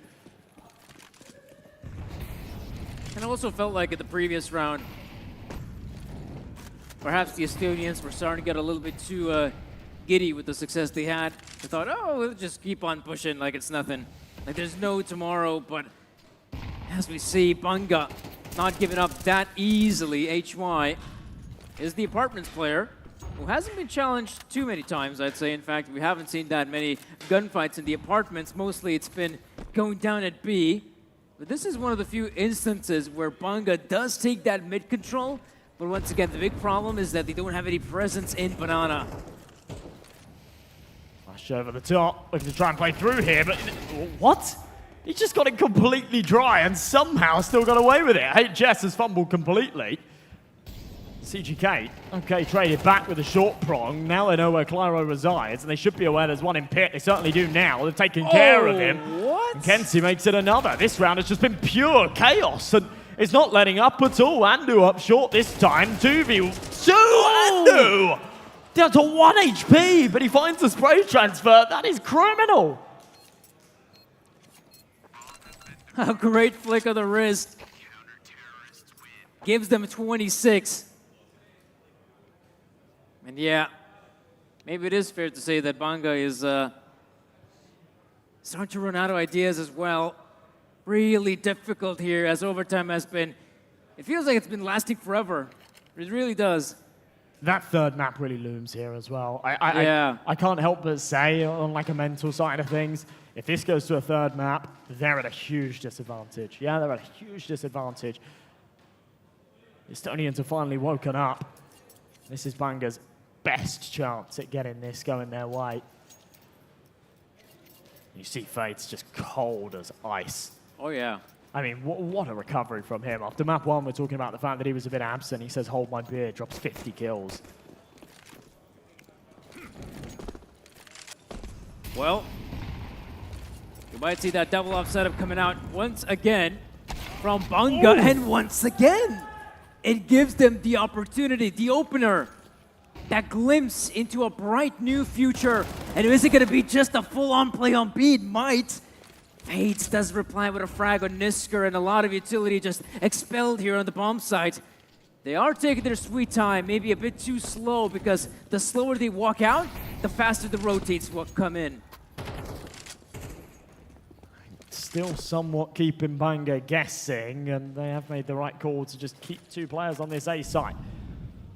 And I also felt like at the previous round, perhaps the Estonians were starting to get a little bit too giddy with the success they had. They thought, oh, we'll just keep on pushing like it's nothing. Like there's no tomorrow, but as we see, Banga not giving up that easily. HY is the apartments player who hasn't been challenged too many times, I'd say. In fact, we haven't seen that many gunfights in the apartments. Mostly it's been going down at B. But this is one of the few instances where Banga does take that mid control. But once again, the big problem is that they don't have any presence in Banana. Flash over the top, looking to try and play through here, but what? He just got it completely dry and somehow still got away with it. HS has fumbled completely. CGK, okay, traded back with a short prong. Now they know where Clyro resides, and they should be aware there's one in pit. They certainly do now. They've taken care of him. What? And Kenzie makes it another. This round has just been pure chaos, and it's not letting up at all. Andu up short this time. 2v2 Andu! Down to 1 HP, but he finds the spray transfer. That is criminal. A great flick of the wrist. Gives them 26. And yeah, maybe it is fair to say that Banga is starting to run out of ideas as well. Really difficult here, as overtime has been. It feels like it's been lasting forever. It really does. That third map really looms here as well. I can't help but say, on like a mental side of things, if this goes to a third map, they're at a huge disadvantage. Yeah, they're at a huge disadvantage. The Estonians have finally woken up. This is Banga's best chance at getting this going their way. You see Fate's just cold as ice. Oh, yeah. I mean, what a recovery from him. After map 1, we're talking about the fact that he was a bit absent. He says, hold my beer, drops 50 kills. Well, you might see that double off setup coming out once again from Banga. And once again, it gives them the opportunity, the opener, that glimpse into a bright new future. And is it going to be just a full-on play on B? It might. Fates does reply with a frag on Nisker, and a lot of utility just expelled here on the bomb site. They are taking their sweet time, maybe a bit too slow, because the slower they walk out, the faster the rotates will come in. Still somewhat keeping Banga guessing, and they have made the right call to just keep 2 players on this A site.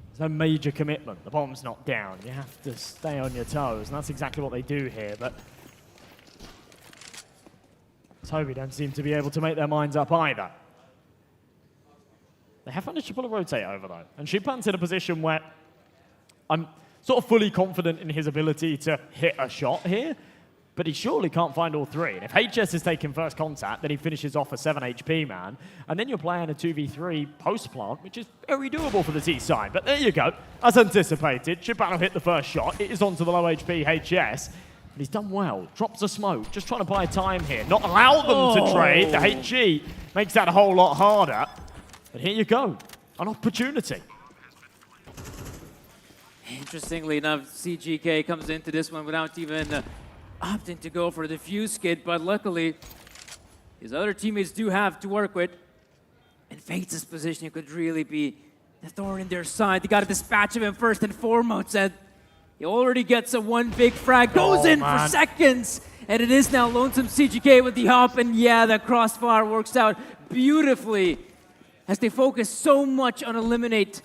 There's no major commitment. The bomb's not down. You have to stay on your toes, and that's exactly what they do here. But Toby don't seem to be able to make their minds up either. They have managed to pull a rotate over, though. And Shipan's in a position where I'm sort of fully confident in his ability to hit a shot here, but he surely can't find all 3. And if HS is taking first contact, then he finishes off a 7 HP man. And then you're playing a 2v3 post-plant, which is very doable for the T side. But there you go. As anticipated, Shipan will hit the first shot. It is onto the low HP HS. But he's done well. Drops a smoke. Just trying to buy time here. Not allow them to trade. The HG makes that a whole lot harder. But here you go. An opportunity. Interestingly enough, CGK comes into this one without even opting to go for the fuse kit, but luckily his other teammates do have to work with. And Fates' positioning could really be the thorn in their side. They got to dispatch him first and foremost, and He already gets a one big frag, goes in for seconds, and it is now Lonesome CGK with the hop, and yeah, the crossfire works out beautifully as they focus so much on eliminate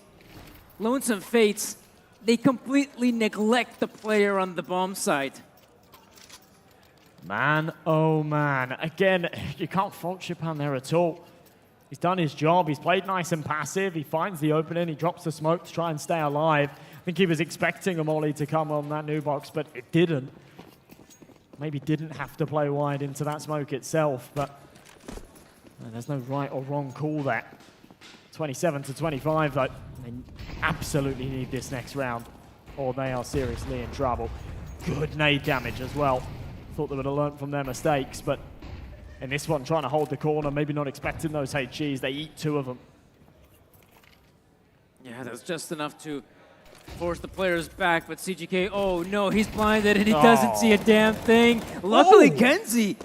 Lonesome Fates. They completely neglect the player on the bomb site. Man, oh man. Again, you can't fault Shipan there at all. He's done his job. He's played nice and passive. He finds the opening. He drops the smoke to try and stay alive. I think he was expecting a molly to come on that new box, but it didn't. Maybe didn't have to play wide into that smoke itself, but there's no right or wrong call there. 27 to 25, though. They absolutely need this next round, or they are seriously in trouble. Good nade damage as well. Thought they would have learned from their mistakes, but in this one, trying to hold the corner, maybe not expecting those HGs. They eat two of them. Yeah, that's just enough to force the players back, but CGK, oh no, he's blinded and he doesn't see a damn thing. Luckily, Kenzie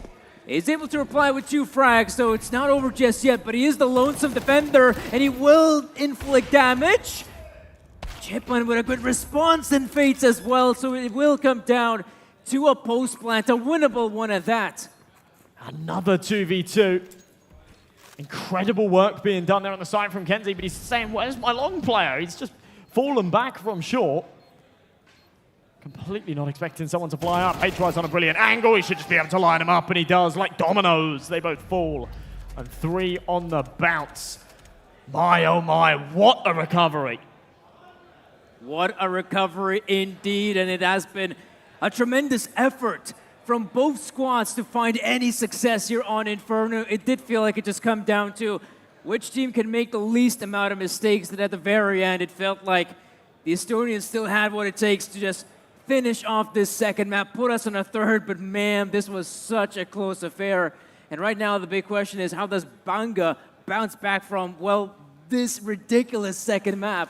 is able to reply with 2 frags, so it's not over just yet, but he is the lonesome defender, and he will inflict damage. Chipman with a good response and Fates as well, so it will come down to a post plant, a winnable one at that. Another 2v2. Incredible work being done there on the side from Kenzie, but he's saying, where's my long player? He's just fallen back from short. Completely not expecting someone to fly up. H-Y's on a brilliant angle. He should just be able to line him up, and he does. Like dominoes, they both fall. And 3 on the bounce. My, oh my, what a recovery. What a recovery indeed, and it has been a tremendous effort from both squads to find any success here on Inferno. It did feel like it just come down to which team can make the least amount of mistakes, that at the very end it felt like the Estonians still had what it takes to just finish off this second map, put us on a third, but man, this was such a close affair. And right now the big question is, how does Banga bounce back from, well, this ridiculous second map?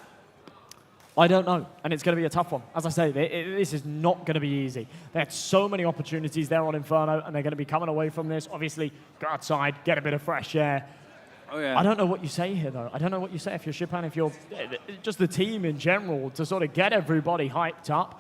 I don't know, and it's going to be a tough one. As I say, this is not going to be easy. They had so many opportunities there on Inferno, and they're going to be coming away from this. Obviously, go outside, get a bit of fresh air. Oh, yeah. I don't know what you say here, though. I don't know what you say if you're Shipan, if you're just the team in general, to sort of get everybody hyped up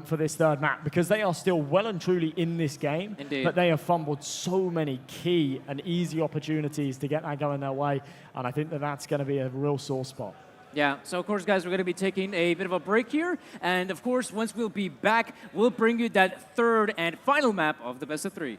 for this third map, because they are still well and truly in this game. Indeed. But they have fumbled so many key and easy opportunities to get that going their way, and I think that that's going to be a real sore spot. Yeah, so of course, guys, we're going to be taking a bit of a break here. And of course, once we'll be back, we'll bring you that third and final map of the best of 3.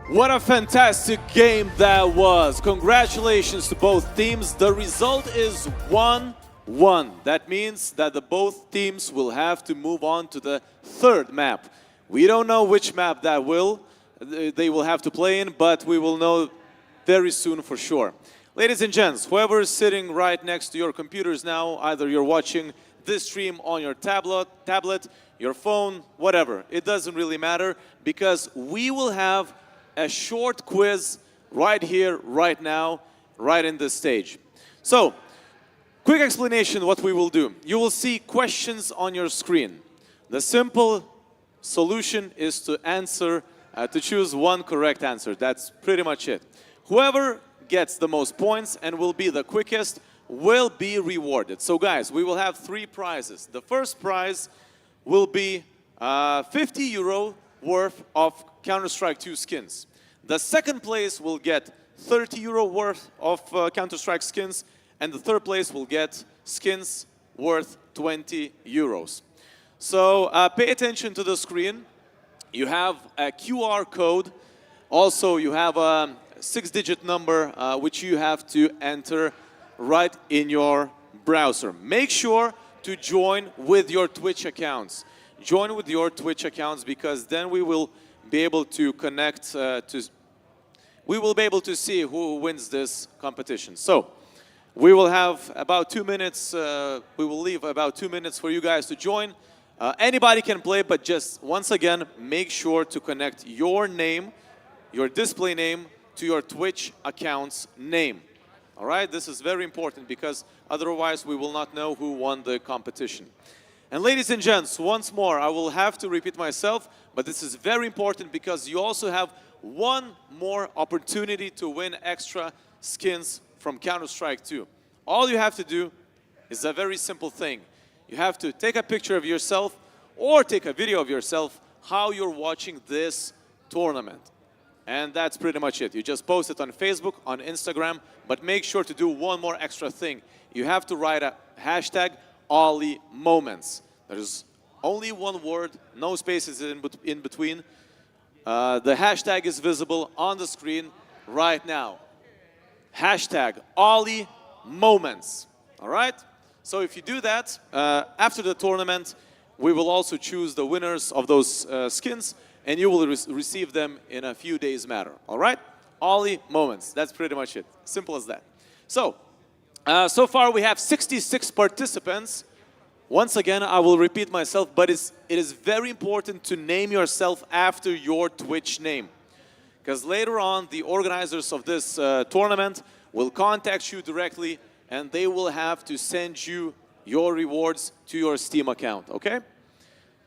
What a fantastic game that was. Congratulations to both teams. The result is 1-1. That means that both teams will have to move on to the third map. We don't know which map they will have to play in, but we will know very soon for sure. Ladies and gents, whoever is sitting right next to your computers now, either you're watching this stream on your tablet, your phone, whatever, it doesn't really matter, because we will have a short quiz right here, right now, right in this stage. So, quick explanation what we will do. You will see questions on your screen. The simple solution is to answer, to choose one correct answer. That's pretty much it. Whoever gets the most points and will be the quickest will be rewarded. So guys, we will have 3 prizes. The first prize will be €50 worth of Counter-Strike 2 skins. The second place will get €30 worth of Counter-Strike skins, and the third place will get skins worth €20. So pay attention to the screen. You have a QR code. Also, you have a 6-digit number which you have to enter right in your browser. Make sure to join with your Twitch accounts. Join with your Twitch accounts, because then we will be able to connect we will be able to see who wins this competition. So we will have about 2 minutes, we will leave about 2 minutes for you guys to join. Anybody can play, but just once again, make sure to connect your name, your display name, to your Twitch account's name. All right, this is very important, because otherwise we will not know who won the competition. And ladies and gents, once more, I will have to repeat myself, but this is very important, because you also have one more opportunity to win extra skins from Counter-Strike 2. All you have to do is a very simple thing. You have to take a picture of yourself or take a video of yourself how you're watching this tournament. And that's pretty much it. You just post it on Facebook, on Instagram, but make sure to do one more extra thing. You have to write a hashtag OLYMOMENTS. There's only one word, no spaces in between. The hashtag is visible on the screen right now. Hashtag OLYMOMENTS. All right? So if you do that, after the tournament, we will also choose the winners of those skins, and you will receive them in a few days matter. All right? OLYMOMENTS. That's pretty much it. Simple as that. So, so far we have 66 participants. Once again, I will repeat myself, but it is very important to name yourself after your Twitch name. Because later on, the organizers of this tournament will contact you directly, and they will have to send you your rewards to your Steam account, okay?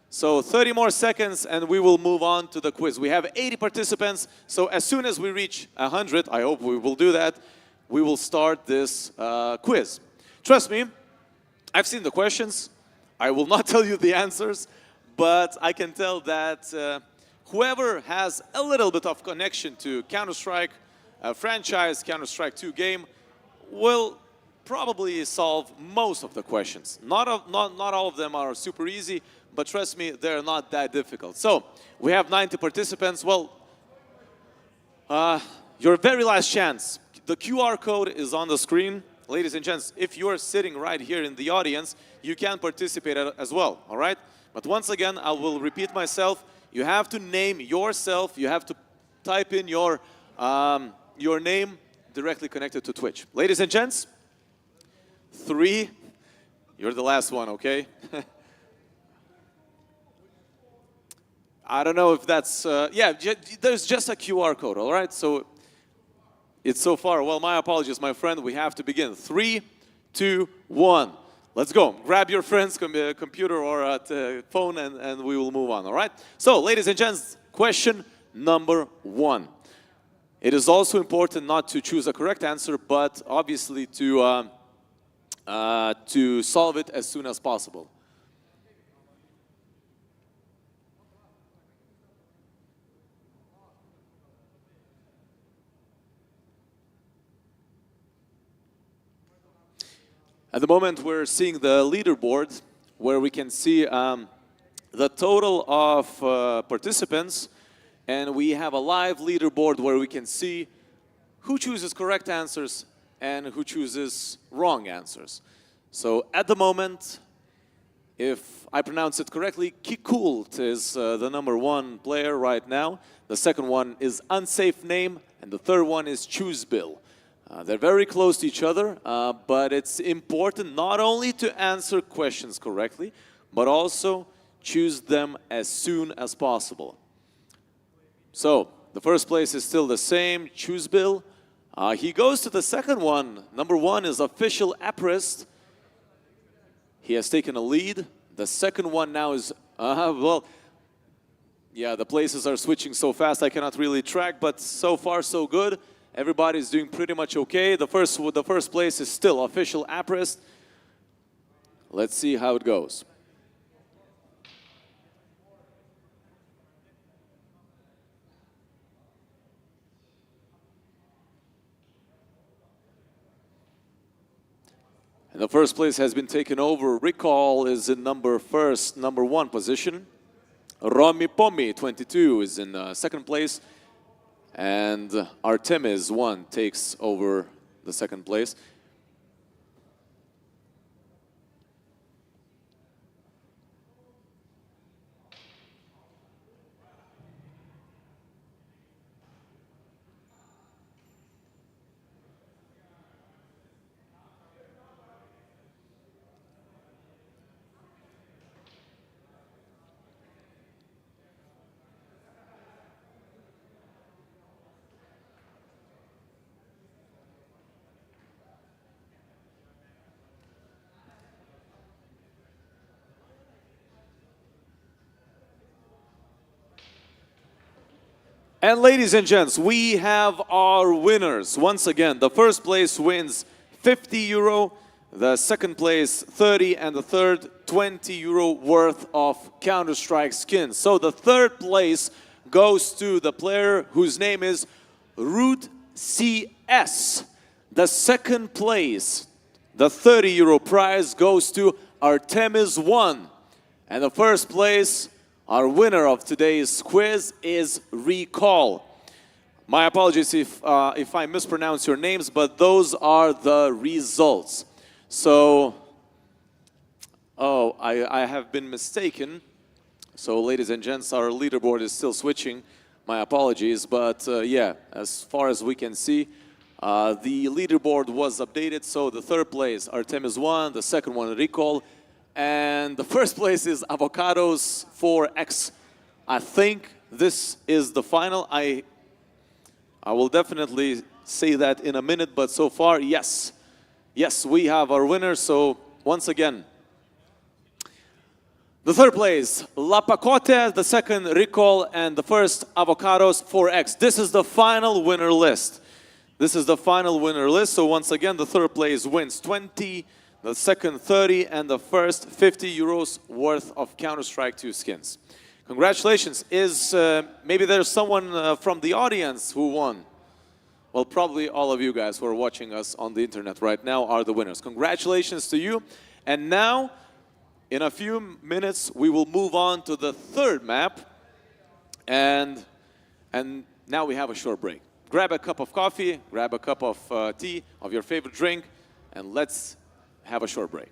So 30 more seconds, and we will move on to the quiz. We have 80 participants, so as soon as we reach 100, I hope we will do that, we will start this quiz. Trust me, I've seen the questions. I will not tell you the answers, but I can tell that whoever has a little bit of connection to Counter-Strike franchise, Counter-Strike 2 game, will probably solve most of the questions. Not all of them are super easy, but trust me, they're not that difficult. So, we have 90 participants. Well, your very last chance. The QR code is on the screen. Ladies and gents, if you're sitting right here in the audience, you can participate as well, all right? But once again, I will repeat myself. You have to name yourself. You have to type in your name directly connected to Twitch. Ladies and gents, 3, you're the last one, okay? I don't know if that's, yeah, there's just a QR code, all right? So it's so far. Well, my apologies, my friend. We have to begin. 3, 2, 1. Let's go. Grab your friend's computer or phone, and we will move on, all right? So, ladies and gents, question number 1. It is also important not to choose a correct answer, but obviously to solve it as soon as possible. At the moment, we're seeing the leaderboard, where we can see the total of participants and we have a live leaderboard where we can see who chooses correct answers and who chooses wrong answers. So at the moment, if I pronounce it correctly, Kikult is the #1 player right now. The second one is Unsafe Name, and the third one is Choose Bill. They're very close to each other, but it's important not only to answer questions correctly, but also choose them as soon as possible. So, the first place is still the same, Choose Bill. He goes to the second one. #1 is Official Aprist. He has taken a lead. The second one now is, well, yeah, the places are switching so fast I cannot really track, but so far so good. Everybody's doing pretty much okay. The first place is still Official Aprist. Let's see how it goes. And the first place has been taken over. Recall is in #1 position. Romi Pomi, 22, is in second place. And Artemis 1 takes over the second place. And ladies and gents, we have our winners. Once again, the first place wins €50, the second place 30, and the third €20 worth of Counter-Strike skins. So the third place goes to the player whose name is Root CS. The second place, the €30 prize, goes to Artemis 1. And the first place, our winner of today's quiz, is Recall. My apologies if I mispronounce your names, but those are the results. So, I have been mistaken. So, ladies and gents, our leaderboard is still switching. My apologies, but yeah, as far as we can see, the leaderboard was updated. So, the third place, Artemis 1, the second one, Recall, and the first place is Avocados 4X. I think this is the final. I will definitely say that in a minute, but so far, yes. Yes, we have our winner. So once again, the third place, La Pacote, the second, Recall, and the first, Avocados 4X. This is the final winner list. This is the final winner list. So once again, the third place wins 20, the second 30, and the first €50 worth of Counter-Strike 2 skins. Congratulations. Maybe there's someone from the audience who won. Well, probably all of you guys who are watching us on the internet right now are the winners. Congratulations to you. And now, in a few minutes, we will move on to the third map. And now we have a short break. Grab a cup of coffee, grab a cup of tea, of your favorite drink, and let's have a short break.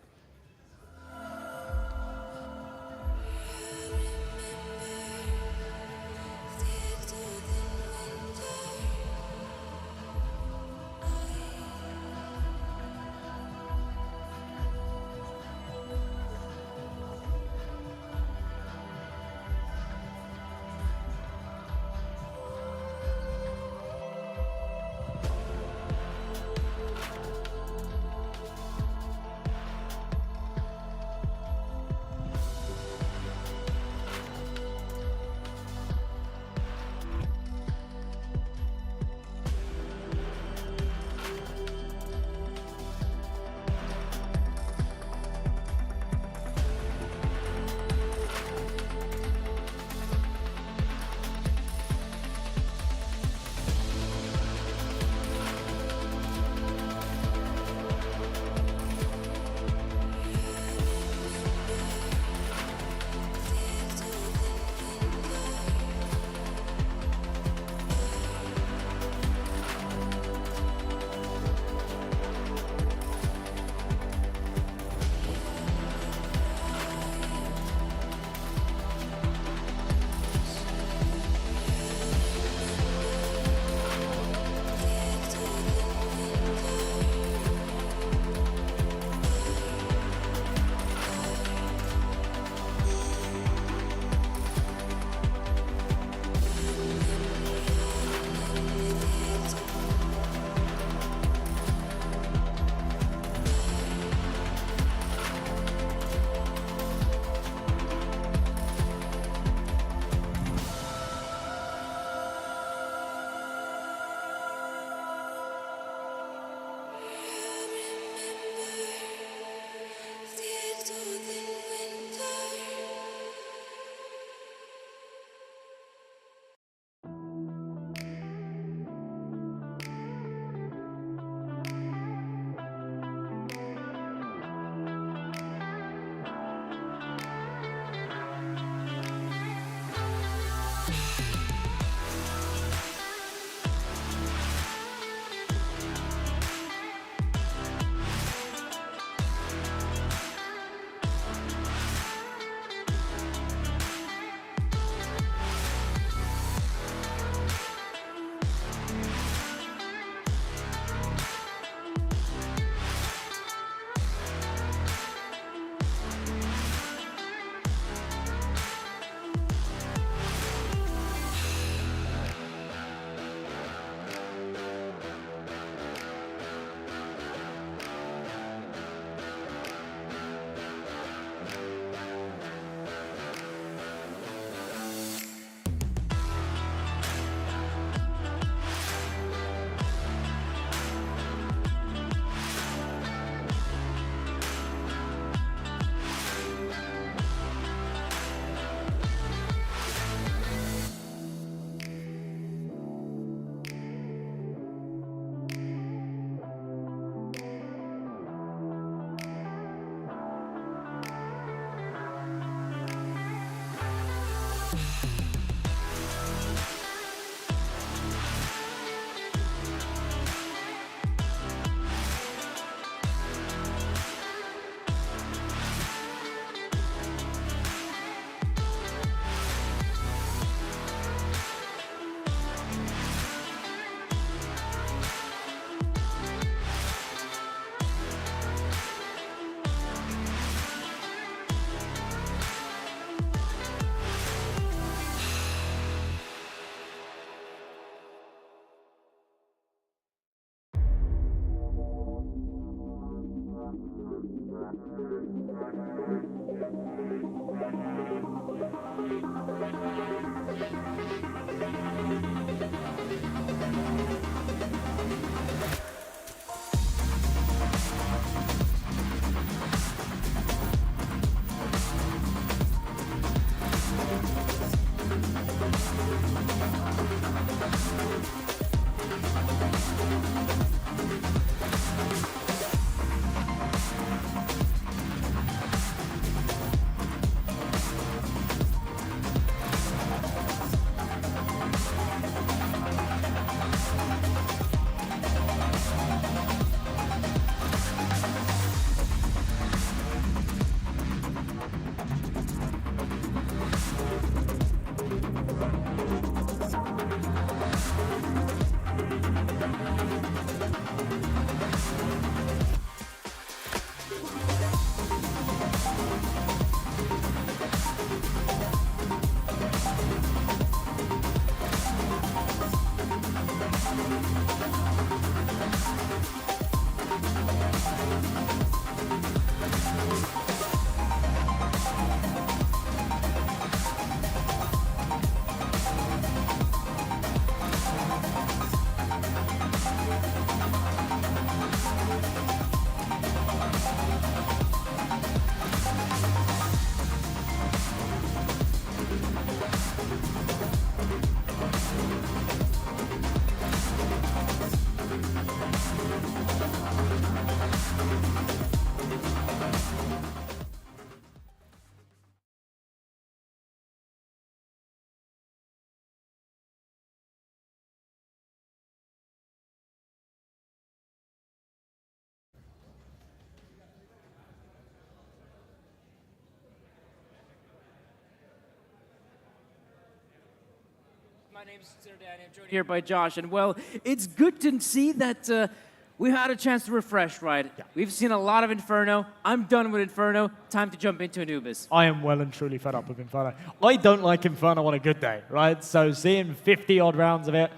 My name's Sir Danny. I'm joined here by Josh. And well, it's good to see that we had a chance to refresh, right? Yeah. We've seen a lot of Inferno. I'm done with Inferno. Time to jump into Anubis. I am well and truly fed up with Inferno. I don't like Inferno on a good day, right? So seeing 50-odd rounds of it,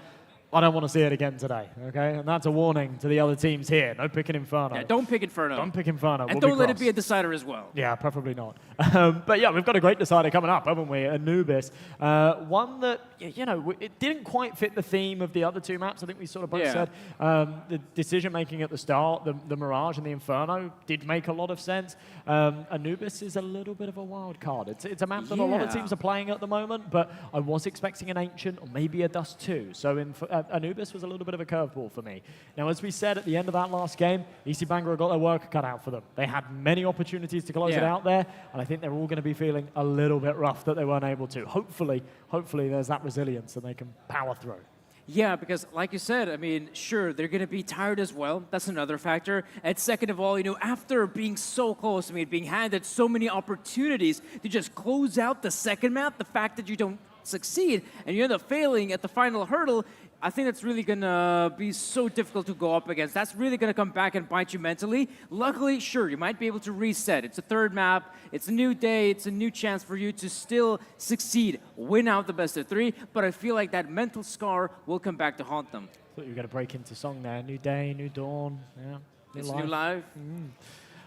I don't want to see it again today, okay? And that's a warning to the other teams here. No picking Inferno. Yeah, don't pick Inferno. Don't pick Inferno. And don't let it be a decider as well. Yeah, preferably not. But yeah, we've got a great decider coming up, haven't we? Anubis. One that, you know, it didn't quite fit the theme of the other two maps. I think we sort of both said. The decision-making at the start, the Mirage and the Inferno, did make a lot of sense. Anubis is a little bit of a wild card. It's a map that a lot of teams are playing at the moment, but I was expecting an Ancient or maybe a Dust 2. So Anubis was a little bit of a curveball for me. Now, as we said at the end of that last game, EC Banga got their work cut out for them. They had many opportunities to close it out there, and I think they're all going to be feeling a little bit rough that they weren't able to. Hopefully there's that resilience and they can power through. Yeah, because like you said, I mean, sure, they're going to be tired as well. That's another factor. And second of all, you know, after being so close, I mean, being handed so many opportunities to just close out the second map, the fact that you don't succeed and you end up failing at the final hurdle, I think that's really going to be so difficult to go up against. That's really going to come back and bite you mentally. Luckily, sure, you might be able to reset. It's a third map. It's a new day. It's a new chance for you to still succeed, win out the best of three. But I feel like that mental scar will come back to haunt them. Thought you were going to break into song there. New day, new dawn. Yeah, it's new life.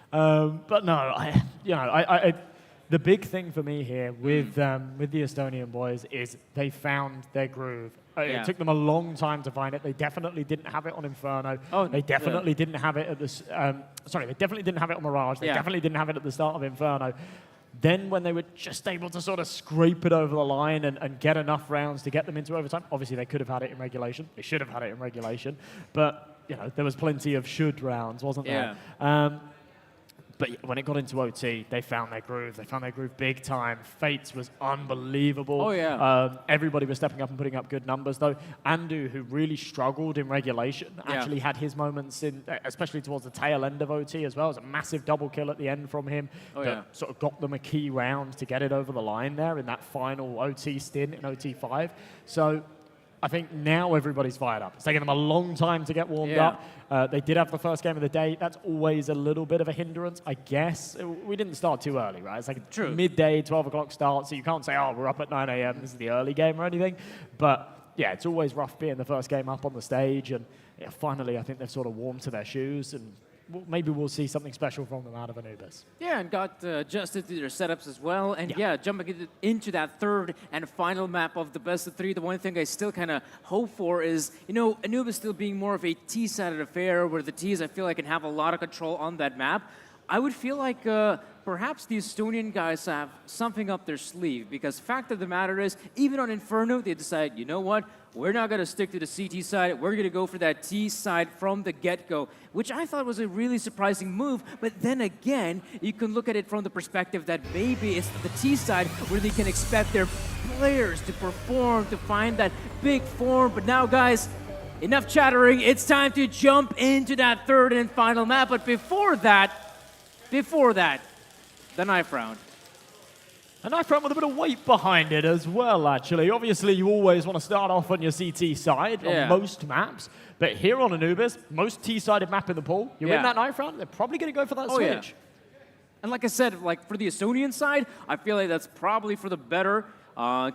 But no, the big thing for me here with the Estonian boys is they found their groove. It took them a long time to find it. They definitely didn't have it on Inferno. They definitely didn't have it at the... sorry, they definitely didn't have it on Mirage. They definitely didn't have it at the start of Inferno. Then when they were just able to sort of scrape it over the line and get enough rounds to get them into overtime, obviously they could have had it in regulation. They should have had it in regulation. But, you know, there was plenty of should rounds, wasn't there? But when it got into OT, they found their groove. They found their groove big time. Fates was unbelievable. Oh, yeah. Everybody was stepping up and putting up good numbers, though. Andu, who really struggled in regulation, actually had his moments, especially towards the tail end of OT as well. It was a massive double kill at the end from him that sort of got them a key round to get it over the line there in that final OT stint in OT5. So I think now everybody's fired up. It's taken them a long time to get warmed up. They did have the first game of the day. That's always a little bit of a hindrance, I guess. We didn't start too early, right? It's like a midday, 12 o'clock start, so you can't say, oh, we're up at 9 a.m., this is the early game or anything. But yeah, it's always rough being the first game up on the stage. And yeah, finally, I think they've sort of warmed to their shoes, and maybe we'll see something special from them out of Anubis. Yeah, and got adjusted to their setups as well. And yeah, jumping into that third and final map of the best of three, the one thing I still kind of hope for is, you know, Anubis still being more of a T-sided affair where the Ts, I feel like, can have a lot of control on that map. I would feel like perhaps the Estonian guys have something up their sleeve, because fact of the matter is, even on Inferno, they decide, you know what, we're not going to stick to the CT side, we're going to go for that T side from the get-go, which I thought was a really surprising move. But then again, you can look at it from the perspective that maybe it's the T side where they can expect their players to perform, to find that big form. But now, guys, enough chattering, it's time to jump into that third and final map. But before that, the knife round. A knife round with a bit of weight behind it as well, actually. Obviously, you always want to start off on your CT side on most maps. But here on Anubis, most T-sided map in the pool, you win that knife round, they're probably going to go for that switch. And like I said, like for the Estonian side, I feel like that's probably for the better.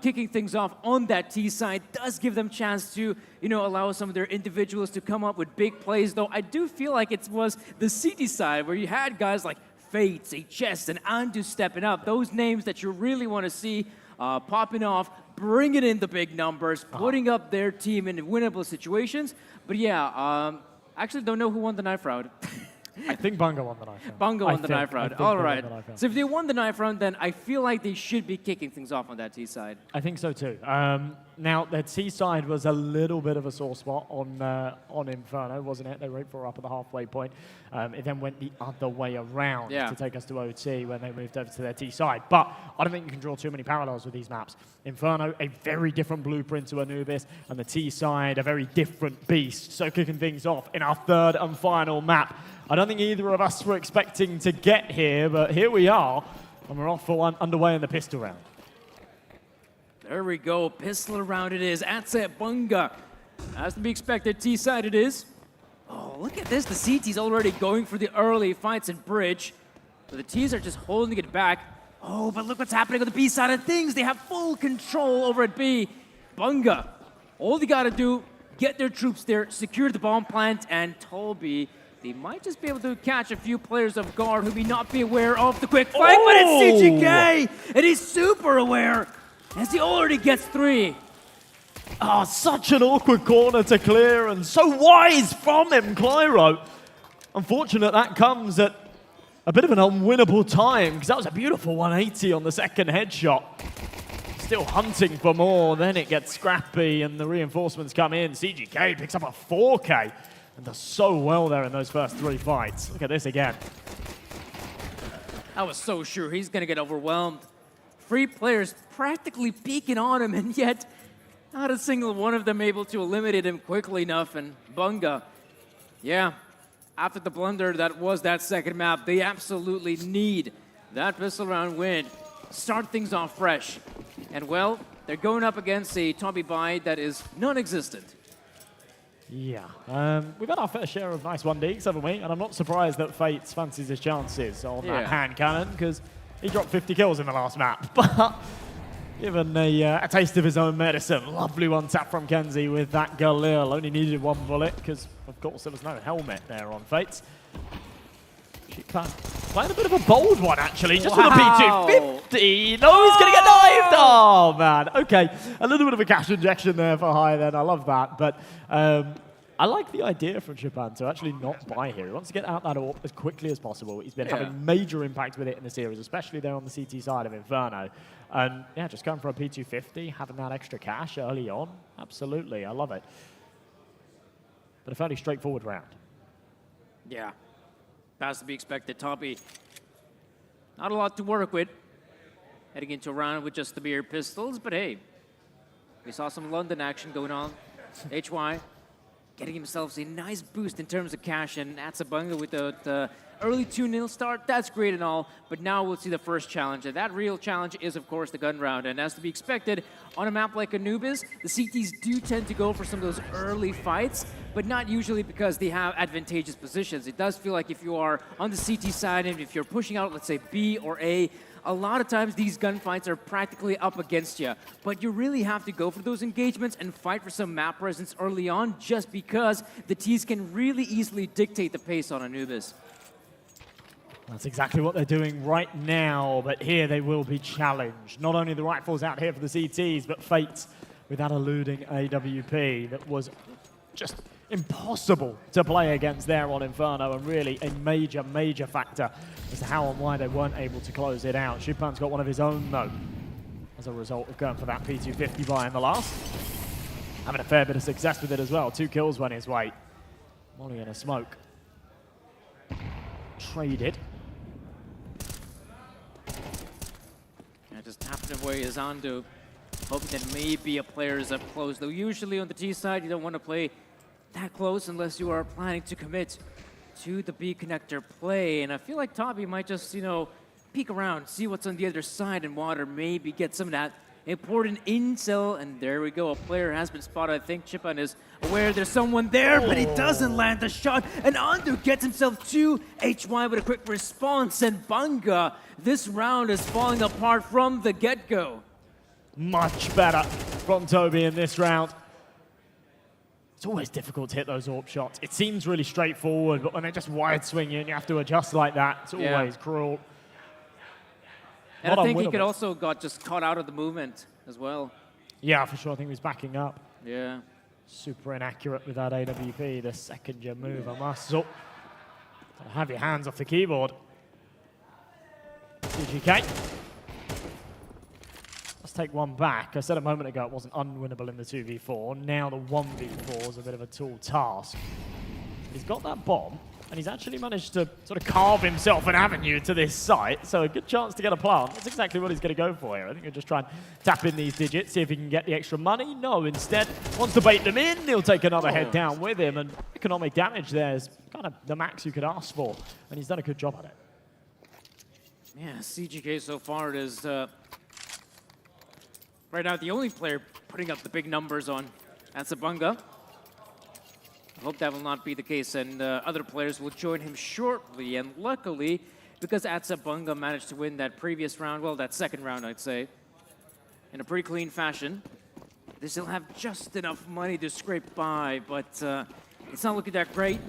Kicking things off on that T side does give them chance to, you know, allow some of their individuals to come up with big plays. Though I do feel like it was the CT side where you had guys like Fates, HS, and Andu stepping up. Those names that you really want to see popping off, bringing in the big numbers, putting up their team in winnable situations. But yeah, I actually don't know who won the knife round. I think Banga won the knife round. Banga won the knife round. All right. So if they won the knife round, then I feel like they should be kicking things off on that T side. I think so too. Now, their T side was a little bit of a sore spot on Inferno, wasn't it? They were 4 up at the halfway point. It then went the other way around to take us to OT when they moved over to their T side. But I don't think you can draw too many parallels with these maps. Inferno, a very different blueprint to Anubis, and the T side, a very different beast. So kicking things off in our third and final map. I don't think either of us were expecting to get here, but here we are, and we're off for one underway in the pistol round. There we go. Pistol around it is. EC Banga. As to be expected, T-side it is. Oh, look at this. The CT's already going for the early fights in bridge. But the T's are just holding it back. Oh, but look what's happening on the B side of things. They have full control over at B. Banga. All they got to do, get their troops there, secure the bomb plant, and Toby, they might just be able to catch a few players off guard who may not be aware of the quick fight, but it's CGK, and he's super aware, as he already gets 3. Oh, such an awkward corner to clear, and so wise from him, Clyro. Unfortunate that comes at a bit of an unwinnable time, because that was a beautiful 180 on the second headshot. Still hunting for more, then it gets scrappy, and the reinforcements come in. CGK picks up a 4K. And does so well there in those first 3 fights. Look at this again. I was so sure he's going to get overwhelmed. 3 players practically peeking on him, and yet not a single one of them able to eliminate him quickly enough. And Banga, yeah, after the blunder that was that second map, they absolutely need that pistol round win. Start things off fresh. And well, they're going up against a Toby buy that is non-existent. Yeah, we've had our fair share of nice 1Ds, haven't we? And I'm not surprised that Fates fancies his chances on that hand cannon, because he dropped 50 kills in the last map. But given a taste of his own medicine, lovely one tap from Kenzie with that Galil. Only needed 1 bullet, because of course there was no helmet there on Fates. Playing a bit of a bold one, actually, just with a P250. No, he's going to get knifed! Oh, man. Okay, a little bit of a cash injection there for High then. I love that. But I like the idea from Chipan to actually not buy here. He wants to get out that AWP as quickly as possible. He's been having major impact with it in the series, especially there on the CT side of Inferno. And yeah, just going for a P250, having that extra cash early on. Absolutely, I love it. But a fairly straightforward round. Yeah. That's to be expected. Toby, not a lot to work with. Heading into a round with just the mere pistols, but hey, we saw some London action going on. HY getting himself a nice boost in terms of cash, and EC Banga with the early 2-0 start. That's great and all, but now we'll see the first challenge, and that real challenge is, of course, the gun round. And as to be expected, on a map like Anubis, the CTs do tend to go for some of those early fights, but not usually because they have advantageous positions. It does feel like if you are on the CT side and if you're pushing out, let's say, B or A, a lot of times these gunfights are practically up against you. But you really have to go for those engagements and fight for some map presence early on, just because the Ts can really easily dictate the pace on Anubis. That's exactly what they're doing right now, but here they will be challenged. Not only the rifles out here for the CTs, but Fates with that eluding AWP that was just impossible to play against there on Inferno, and really a major, major factor as to how and why they weren't able to close it out. Shupan's got one of his own, though, as a result of going for that P250 buy in the last. Having a fair bit of success with it as well. 2 kills went his way. Molly in a smoke. Traded. Yeah, just tapping away his Andu, hoping that maybe a player is up close. Though usually on the T side, you don't want to play that close unless you are planning to commit to the B connector play. And I feel like Toby might just, you know, peek around, see what's on the other side in water, maybe get some of that important intel. And there we go, a player has been spotted. I think Chipan is aware there's someone there, but he doesn't land the shot. And Andu gets himself to HY with a quick response. And Banga, this round is falling apart from the get-go. Much better from Toby in this round. It's always difficult to hit those AWP shots. It seems really straightforward, but when they just wide swing you and you have to adjust like that, it's always cruel. And I think he could also got just caught out of the movement as well. Yeah, for sure. I think he was backing up. Yeah. Super inaccurate with that AWP. The second you move a muscle. Have your hands off the keyboard. CGK. Let's take one back. I said a moment ago it wasn't unwinnable in the 2v4. Now the 1v4 is a bit of a tall task. He's got that bomb, and he's actually managed to sort of carve himself an avenue to this site, so a good chance to get a plant. That's exactly what he's going to go for here. I think he'll just try and tap in these digits, see if he can get the extra money. No, instead, wants to bait them in. He'll take another head down with him, and economic damage there is kind of the max you could ask for, and he's done a good job at it. Yeah, CGK so far is Right now, the only player putting up the big numbers on EC Banga. I hope that will not be the case, and other players will join him shortly. And luckily, because EC Banga managed to win that previous round, well, that second round, I'd say, in a pretty clean fashion, they still have just enough money to scrape by, but it's not looking that great.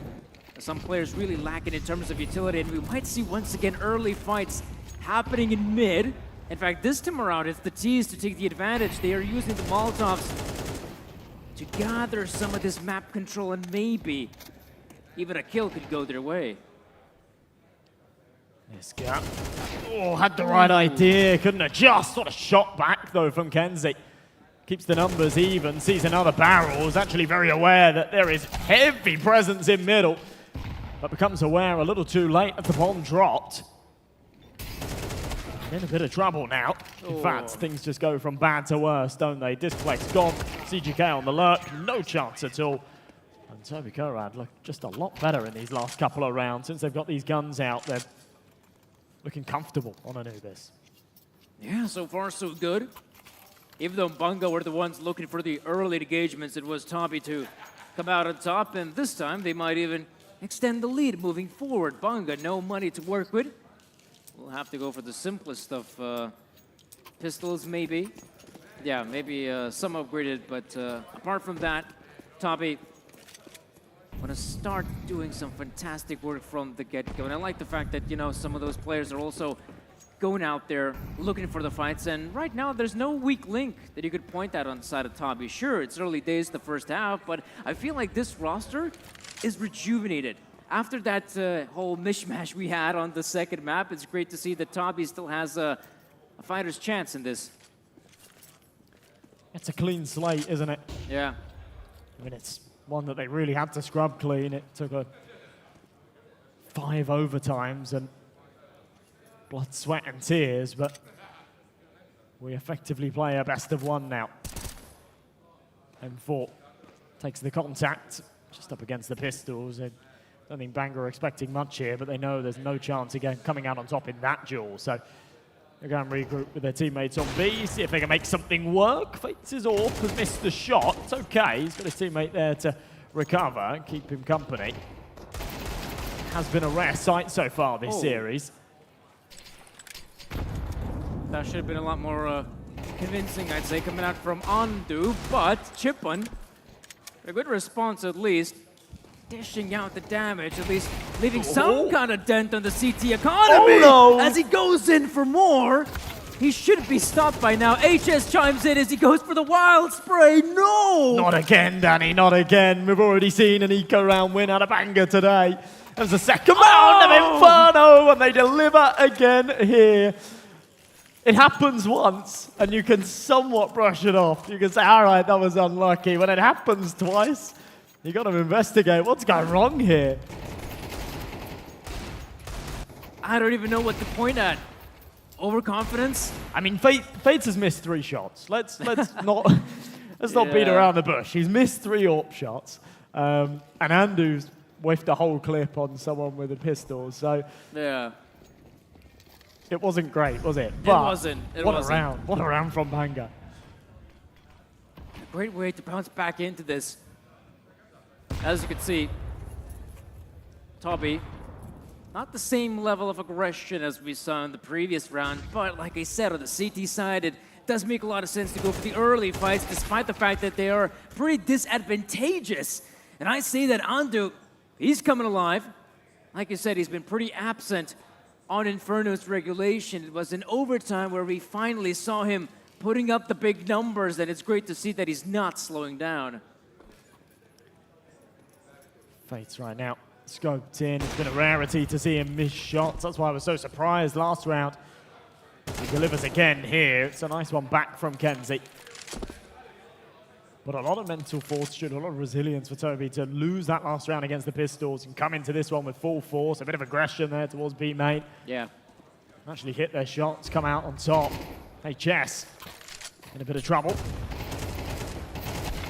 Some players really lacking in terms of utility, and we might see once again early fights happening in mid. In fact, this time around, it's the T's to take the advantage. They are using the Molotovs to gather some of this map control, and maybe even a kill could go their way. This guy, oh, had the right idea, couldn't adjust. What a shot back, though, from Kenzie. Keeps the numbers even, sees another barrel, is actually very aware that there is heavy presence in middle, but becomes aware a little too late as the bomb dropped. In a bit of trouble now. In fact, things just go from bad to worse, don't they? Disflex gone, CGK on the lurk, no chance at all. And Toby Korad look just a lot better in these last couple of rounds. Since they've got these guns out, they're looking comfortable on Anubis. Yeah, so far so good. Even though Banga were the ones looking for the early engagements, it was Toby to come out on top, and this time they might even extend the lead moving forward. Banga, no money to work with. We'll have to go for the simplest of pistols, maybe. Yeah, maybe some upgraded, but apart from that, Toby want to start doing some fantastic work from the get-go. And I like the fact that, you know, some of those players are also going out there looking for the fights, and right now there's no weak link that you could point at on the side of Toby. Sure, it's early days, the first half, but I feel like this roster is rejuvenated. After that whole mishmash we had on the second map, it's great to see that Toby still has a fighter's chance in this. It's a clean slate, isn't it? Yeah. I mean, it's one that they really had to scrub clean. It took 5 overtimes and blood, sweat, and tears, but we effectively play a best of one now. M4 takes the contact just up against the pistols. I don't think Banga are expecting much here, but they know there's no chance again coming out on top in that duel. So they're going to regroup with their teammates on B, see if they can make something work. Fates is off, has missed the shot. It's okay, he's got his teammate there to recover and keep him company. Has been a rare sight so far this series. That should have been a lot more convincing, I'd say, coming out from Andu, but Chipun, a good response at least, dishing out the damage, at least leaving some kind of dent on the CT economy. Oh, no. As he goes in for more. He should be stopped by now. HS chimes in as he goes for the wild spray. No! Not again, Danny, not again. We've already seen an eco round win out of Banga today. There's a second round of Inferno, and they deliver again here. It happens once, and you can somewhat brush it off. You can say, all right, that was unlucky. When it happens twice, you got to investigate what's going wrong here. I don't even know what to point at. Overconfidence? I mean, Fates has missed 3 shots. Let's not beat around the bush. He's missed 3 AWP shots, and Andu's whiffed a whole clip on someone with a pistol. So yeah, it wasn't great, was it? But it wasn't. What a round! What a round from Banga. Great way to bounce back into this. As you can see, Toby, not the same level of aggression as we saw in the previous round, but like I said, on the CT side, it does make a lot of sense to go for the early fights, despite the fact that they are pretty disadvantageous. And I say that Andu, he's coming alive. Like I said, he's been pretty absent on Inferno's regulation. It was in overtime where we finally saw him putting up the big numbers, and it's great to see that he's not slowing down. Fates right now scoped in. It's been a rarity to see him miss shots. That's why I was so surprised last round. He delivers again here. It's a nice one back from Kenzie. But a lot of mental fortitude, a lot of resilience for Toby to lose that last round against the pistols and come into this one with full force. A bit of aggression there towards B-Mate. Yeah. Actually hit their shots, come out on top. Hey, Chess, in a bit of trouble.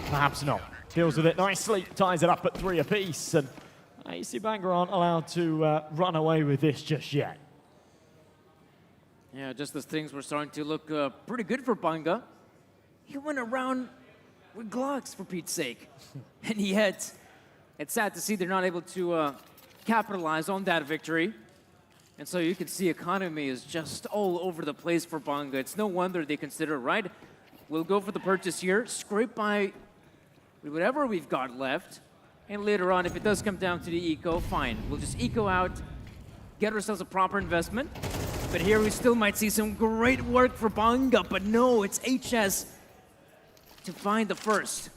Perhaps not. Deals with it nicely, ties it up at 3 apiece. And EC Banga aren't allowed to run away with this just yet. Yeah, just as things were starting to look pretty good for Banga. he went around with Glocks, for Pete's sake. And yet, it's sad to see they're not able to capitalize on that victory. And so you can see economy is just all over the place for Banga. It's no wonder they consider, right, we'll go for the purchase here, scrape by whatever we've got left, and later on, if it does come down to the eco, fine. We'll just eco out, get ourselves a proper investment. But here we still might see some great work for Banga, but no, it's HS to find the first.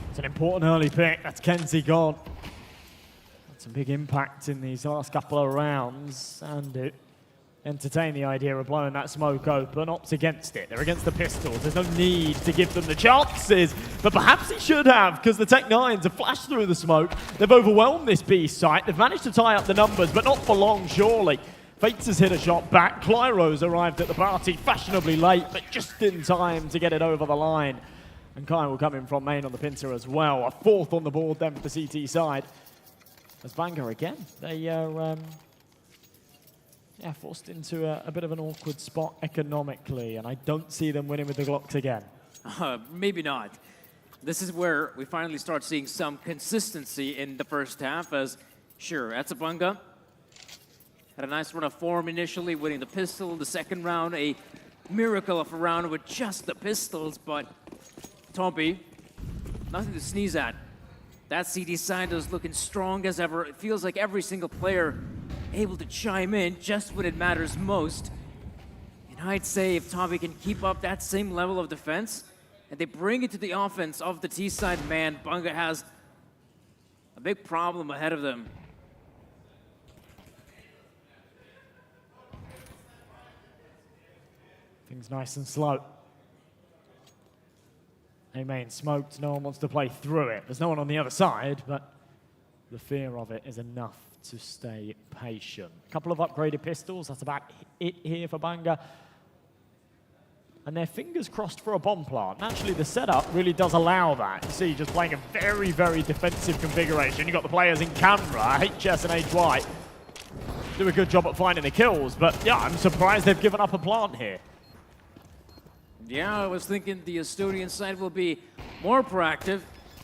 It's an important early pick. That's Kenzie gone. Some big impact in these last couple of rounds, and it entertained the idea of blowing that smoke open. Opts against it. They're against the pistols. There's no need to give them the chances, but perhaps he should have, because the Tech-9s have flashed through the smoke. They've overwhelmed this B site. They've managed to tie up the numbers, but not for long, surely. Fates has hit a shot back. Clyro's arrived at the party fashionably late, but just in time to get it over the line. And Kai will come in from main on the pincer as well. A fourth on the board then for the CT side. As Banga again, they are forced into a bit of an awkward spot economically, and I don't see them winning with the Glocks again. Maybe not. This is where we finally start seeing some consistency in the first half, as sure, EC Banga had a nice run of form initially, winning the pistol. The second round, a miracle of a round with just the pistols, but Toby, nothing to sneeze at. That CD side is looking strong as ever. It feels like every single player able to chime in just when it matters most. And I'd say if Toby can keep up that same level of defense and they bring it to the offense of the T side, man, Banga has a big problem ahead of them. Things nice and slow. A main smoked, no one wants to play through it. There's no one on the other side, but the fear of it is enough to stay patient. A couple of upgraded pistols, that's about it here for Banga. And their fingers crossed for a bomb plant. Naturally, the setup really does allow that. You see, just playing a very, very defensive configuration. You've got the players in camera, HS and HY. Do a good job at finding the kills, but yeah, I'm surprised they've given up a plant here. Yeah, I was thinking the Estonian side will be more proactive,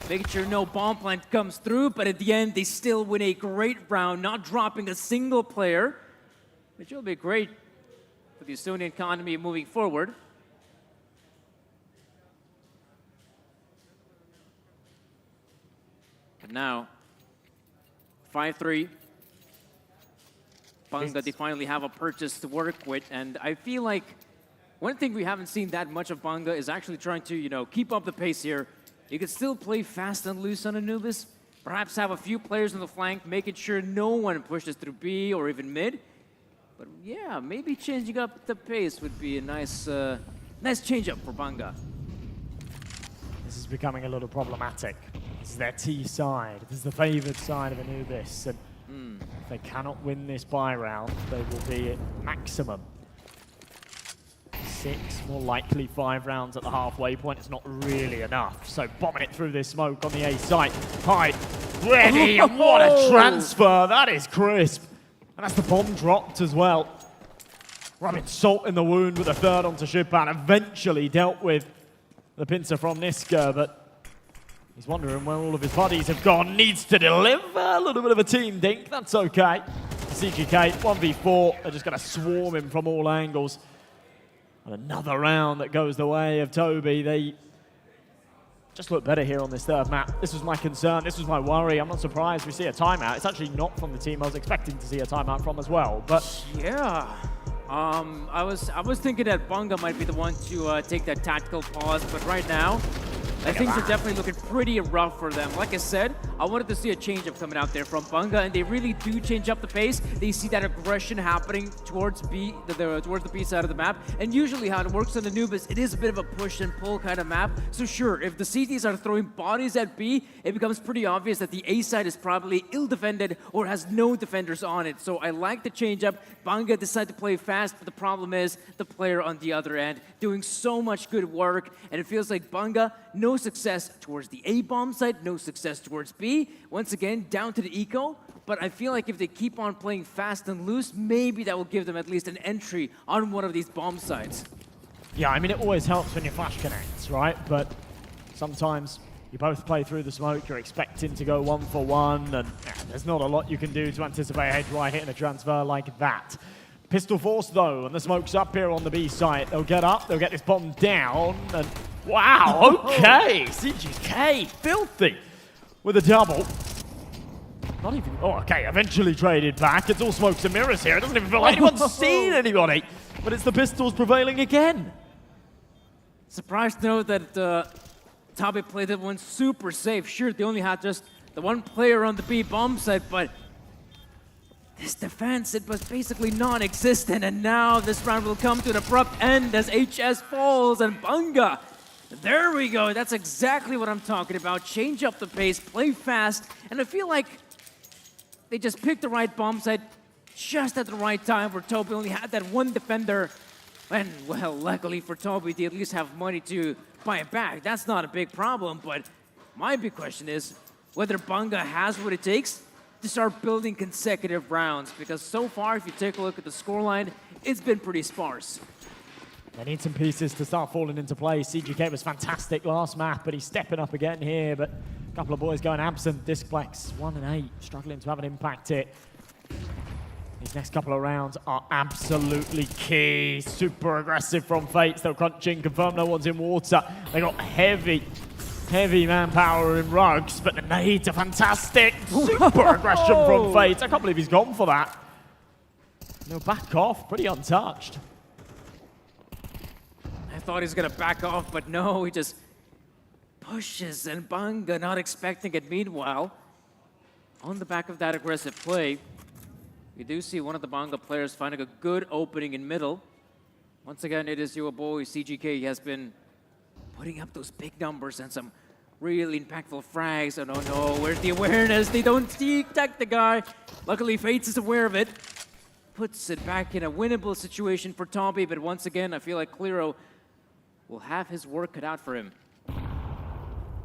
making sure no bomb plant comes through, but at the end, they still win a great round, not dropping a single player, which will be great for the Estonian economy moving forward. But now, 5-3. Banga, they finally have a purchase to work with, and I feel like one thing we haven't seen that much of Banga is actually trying to, keep up the pace here. You can still play fast and loose on Anubis. Perhaps have a few players on the flank, making sure no one pushes through B or even mid. But yeah, maybe changing up the pace would be a nice change-up for Banga. This is becoming a little problematic. This is their T side. This is the favored side of Anubis. And if they cannot win this buy round, they will be at maximum 6, more likely 5 rounds at the halfway point. It's not really enough. So bombing it through this smoke on the A site. Hyde, ready, and what a transfer. That is crisp. And that's the bomb dropped as well. Rubbing salt in the wound with a third onto Shipan. Eventually dealt with the pincer from Niska, but he's wondering where all of his buddies have gone. Needs to deliver. A little bit of a team dink. That's okay. CGK, 1v4. They're just going to swarm him from all angles. And another round that goes the way of Toby. They just look better here on this third map. This was my concern. This was my worry. I'm not surprised we see a timeout. It's actually not from the team I was expecting to see a timeout from as well. But yeah, I was thinking that Banga might be the one to take that tactical pause, but right now, things are definitely looking pretty rough for them. Like I said, I wanted to see a change-up coming out there from Banga, and they really do change up the pace. They see that aggression happening towards B, towards the B side of the map. And usually how it works on Anubis, it is a bit of a push and pull kind of map. So sure, if the CTs are throwing bodies at B, it becomes pretty obvious that the A side is probably ill-defended or has no defenders on it. So I like the change-up. Banga decided to play fast, but the problem is the player on the other end doing so much good work, and it feels like Banga, no success towards the A bomb side, no success towards B. Once again, down to the eco. But I feel like if they keep on playing fast and loose, maybe that will give them at least an entry on one of these bomb sites. Yeah, I mean, it always helps when your flash connects, right? But sometimes you both play through the smoke, you're expecting to go 1-for-1, and there's not a lot you can do to anticipate a head-right hitting a transfer like that. Pistol force, though, and the smoke's up here on the B site. They'll get up, they'll get this bomb down, and wow, okay! CGK, filthy, with a double. Not even, oh, okay, eventually traded back. It's all smokes and mirrors here. It doesn't even feel like anyone's seen anybody, but it's the pistols prevailing again. Surprised to know that Toby played that one super safe. Sure, they only had just the one player on the B bomb site, but this defense, it was basically non-existent, and now this round will come to an abrupt end as HS falls, and Banga, there we go. That's exactly what I'm talking about. Change up the pace, play fast, and I feel like they just picked the right bomb site just at the right time where Toby only had that one defender. And, well, luckily for Toby, they at least have money to buy it back. That's not a big problem, but my big question is whether Banga has what it takes to start building consecutive rounds, because so far, if you take a look at the scoreline, it's been pretty sparse. They need some pieces to start falling into place. CGK was fantastic last map, but he's stepping up again here, but a couple of boys going absent. Discplex, 1 and 8, struggling to have an impact hit. These next couple of rounds are absolutely key. Super aggressive from FaZe. Still crunching, confirm no one's in water. They got heavy manpower in rugs, but the nades are fantastic. Super aggression from FaZe. I can't believe he's gone for that. No, back off, pretty untouched. I thought he was gonna back off, but no, he just pushes, and Banga not expecting it. Meanwhile, on the back of that aggressive play, we do see one of the Banga players finding a good opening in middle. Once again, it is your boy, CGK. He has been putting up those big numbers and some really impactful frags. Oh, no, where's the awareness? They don't detect the guy. Luckily, Fates is aware of it. Puts it back in a winnable situation for Toby, but once again, I feel like Clero will have his work cut out for him.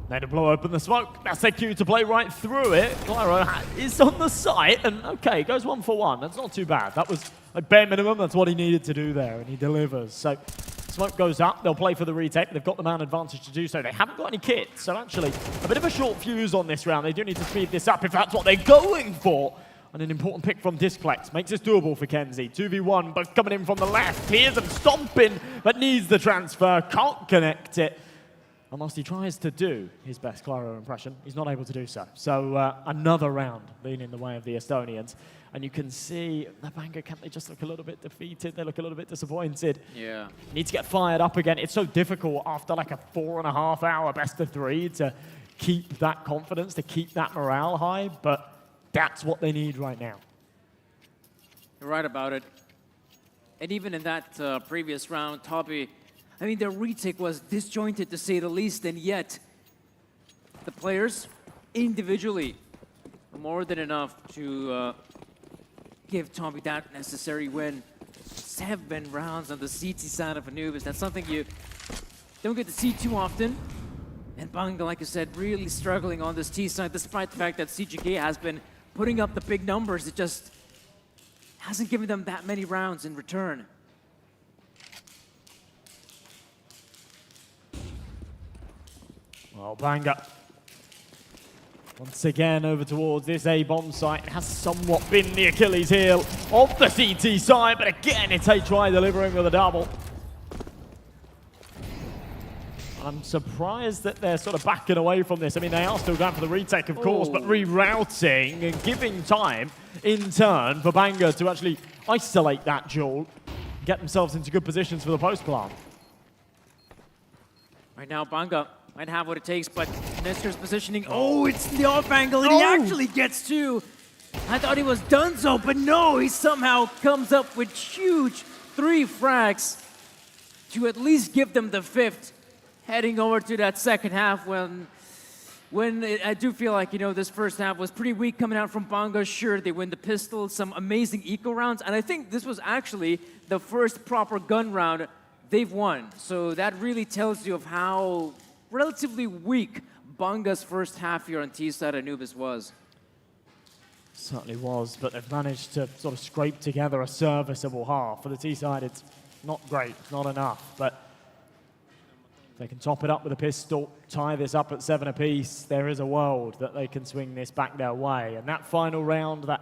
They to blow open the smoke. That's their cue to play right through it. Clero is on the site, and okay, goes 1-for-1. That's not too bad. That was a bare minimum. That's what he needed to do there, and he delivers. So smoke goes up. They'll play for the retake, but they've got the man advantage to do so. They haven't got any kits, so actually a bit of a short fuse on this round. They do need to speed this up if that's what they're going for. And an important pick from Discplex makes this doable for Kenzie. 2v1, both coming in from the left. Hears them stomping, but needs the transfer. Can't connect it. And whilst he tries to do his best Clero impression, he's not able to do so. So another round leaning the way of the Estonians. And you can see the Banga camp, they just look a little bit defeated. They look a little bit disappointed. Yeah. Need to get fired up again. It's so difficult after like a 4.5 hour best of 3 to keep that confidence, to keep that morale high. But that's what they need right now. You're right about it. And even in that previous round, Toby, I mean, their retake was disjointed to say the least, and yet the players individually were more than enough to give Toby that necessary win. 7 rounds on the CT side of Anubis. That's something you don't get to see too often. And Banga, like I said, really struggling on this T side, despite the fact that CGK has been putting up the big numbers. It just hasn't given them that many rounds in return. Well, Banga once again over towards this A-bomb site. It has somewhat been the Achilles heel of the CT side, but again, it's HY delivering with a double. I'm surprised that they're sort of backing away from this. I mean, they are still going for the retake, of course, but rerouting and giving time in turn for Banga to actually isolate that duel, get themselves into good positions for the post-plant. Right now, Banga might have what it takes, but Nestor's positioning. Oh, it's the off angle, and he actually gets 2. I thought he was done so, but no, he somehow comes up with huge 3 frags to at least give them the 5th. Heading over to that second half when I do feel like, you know, this first half was pretty weak coming out from Banga. Sure, they win the pistol, some amazing eco rounds, and I think this was actually the first proper gun round they've won. So that really tells you of how relatively weak Banga's first half here on T-side Anubis was. Certainly was, but they've managed to sort of scrape together a serviceable half. For the T-side, it's not great, it's not enough, but If they can top it up with a pistol, tie this up at 7 apiece, there is a world that they can swing this back their way. And that final round, that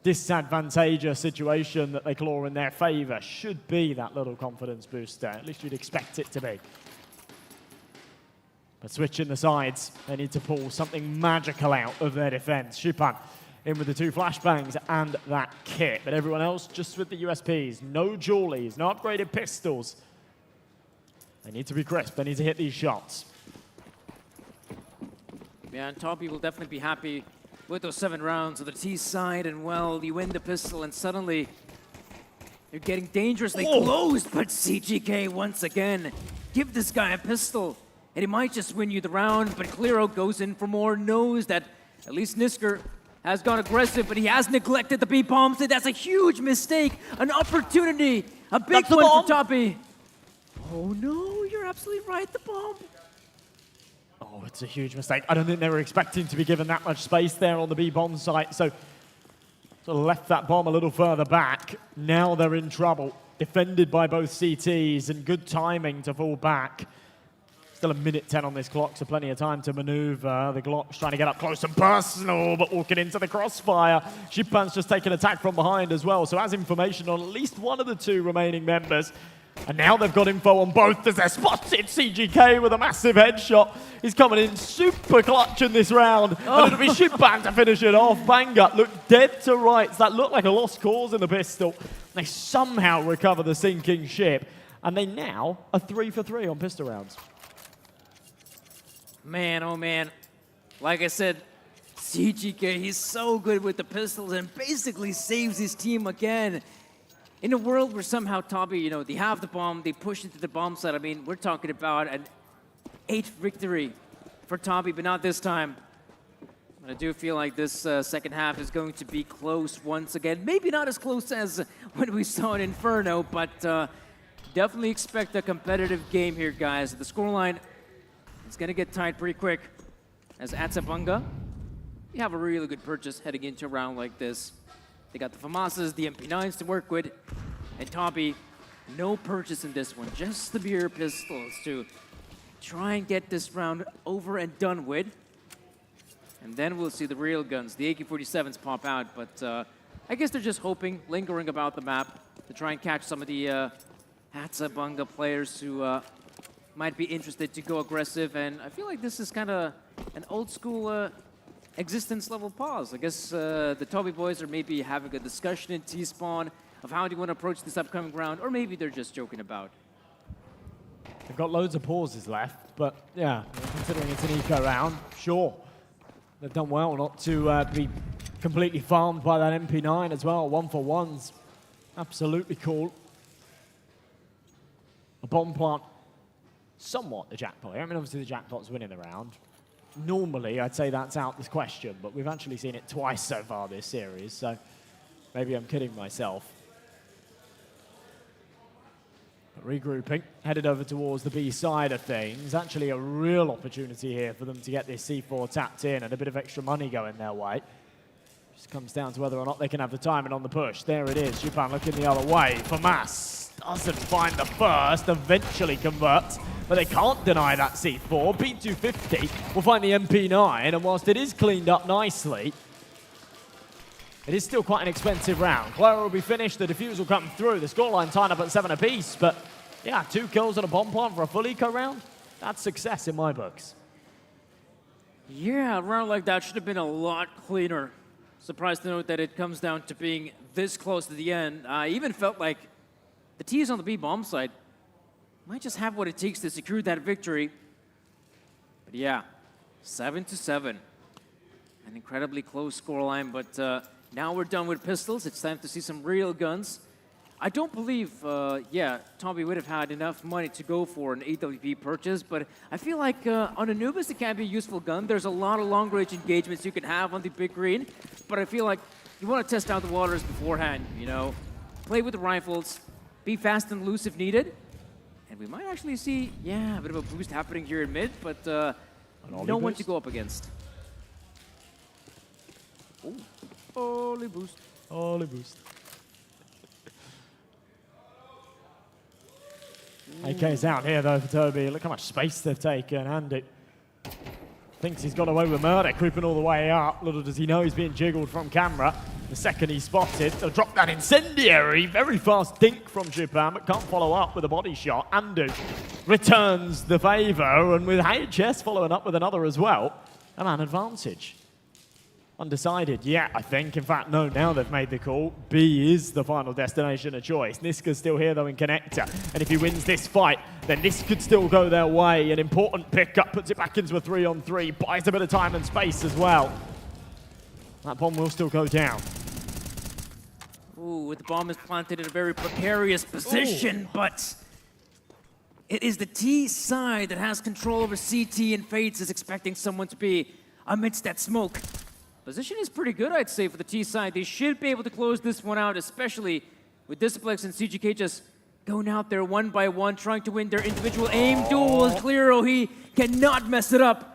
disadvantageous situation that they claw in their favor should be that little confidence booster. At least you'd expect it to be. But switching the sides, they need to pull something magical out of their defense. Shupan in with the 2 flashbangs and that kit. But everyone else just with the USPs. No jewelries, no upgraded pistols. They need to be crisp. They need to hit these shots. Yeah, and Toby will definitely be happy with those 7 rounds on the T side. And, well, you win the pistol and suddenly you're getting dangerously close. But CGK, once again, give this guy a pistol. And he might just win you the round, but Clero goes in for more, knows that at least Nisker has gone aggressive, but he has neglected the B-bomb, so that's a huge mistake, an opportunity, a big one for Toby. Oh no, you're absolutely right, the bomb. Oh, it's a huge mistake. I don't think they were expecting to be given that much space there on the B-bomb site, so sort of left that bomb a little further back. Now they're in trouble, defended by both CTs, and good timing to fall back. Still a minute 10 on this clock, so plenty of time to maneuver. The Glock's trying to get up close and personal, but walking into the crossfire. Shipan's just taken attack from behind as well, so has information on at least one of the 2 remaining members. And now they've got info on both as they're spotted. CGK with a massive headshot. He's coming in super clutch in this round. And it'll be Shipan to finish it off. Banga looked dead to rights. That looked like a lost cause in the pistol. They somehow recover the sinking ship. And they now are 3 for 3 on pistol rounds. Man, oh man. Like I said, CGK, he's so good with the pistols and basically saves his team again. In a world where somehow Toby, you know, they have the bomb, they push into the bomb site. I mean, we're talking about an 8th victory for Toby, but not this time. I do feel like this second half is going to be close once again. Maybe not as close as when we saw in Inferno, but definitely expect a competitive game here, guys. The scoreline is going to get tight pretty quick. As EC Banga, you have a really good purchase heading into a round like this. They got the FAMASas, the MP9s to work with, and Toby, no purchase in this one, just the beer pistols to try and get this round over and done with. And then we'll see the real guns, the AK-47s pop out, but I guess they're just hoping, lingering about the map to try and catch some of the EC Banga players who might be interested to go aggressive, and I feel like this is kind of an old school existence level pause. I guess the Toby boys are maybe having a discussion in T-Spawn of how do you want to approach this upcoming round, or maybe they're just joking about. They've got loads of pauses left, but yeah, considering it's an eco round, sure. They've done well not to be completely farmed by that MP9 as well. 1-for-1s, absolutely cool. A bomb plant, somewhat the jackpot. I mean, obviously the jackpot's winning the round. Normally, I'd say that's out this question, but we've actually seen it twice so far this series, so maybe I'm kidding myself. But regrouping, headed over towards the B side of things. Actually a real opportunity here for them to get this C4 tapped in and a bit of extra money going their way. Just comes down to whether or not they can have the timing on the push. There it is, Shupan looking the other way. FAMAS doesn't find the first, eventually converts. But they can't deny that C4. B250 will find the MP9, and whilst it is cleaned up nicely, it is still quite an expensive round. Clara will be finished, the defuse will come through, the scoreline tied up at 7 apiece, but yeah, 2 kills and a bomb plant for a full eco round. That's success in my books. Yeah, a round like that should have been a lot cleaner. Surprised to note that it comes down to being this close to the end. I even felt like the T's on the B bomb side might just have what it takes to secure that victory. But yeah, 7-7. An incredibly close scoreline, but now we're done with pistols. It's time to see some real guns. I don't believe, yeah, Toby would have had enough money to go for an AWP purchase, but I feel like on Anubis it can be a useful gun. There's a lot of long-range engagements you can have on the big green, but I feel like you want to test out the waters beforehand, you know? Play with the rifles, be fast and loose if needed, and we might actually see, yeah, a bit of a boost happening here in mid, but no one to go up against. Oh, OLYBOOST. OLYBOOST. AK's out here though for Toby. Look how much space they've taken. Andy thinks he's got away with murder, creeping all the way up. Little does he know he's being jiggled from camera. The second he's spotted, they'll drop that incendiary. Very fast dink from Japan, but can't follow up with a body shot. Andu returns the favor, and with HS following up with another as well, a man advantage. Undecided yet, I think. In fact, no, now they've made the call. B is the final destination of choice. Niska's still here, though, in connector. And if he wins this fight, then this could still go their way. An important pickup, puts it back into a 3-on-3, buys a bit of time and space as well. That bomb will still go down. Ooh, the bomb is planted in a very precarious position, but it is the T side that has control over CT, and Fates is expecting someone to be amidst that smoke. Position is pretty good, I'd say, for the T side. They should be able to close this one out, especially with Disciplex and CGK just going out there one by one, trying to win their individual aim duels. Clearo, he cannot mess it up.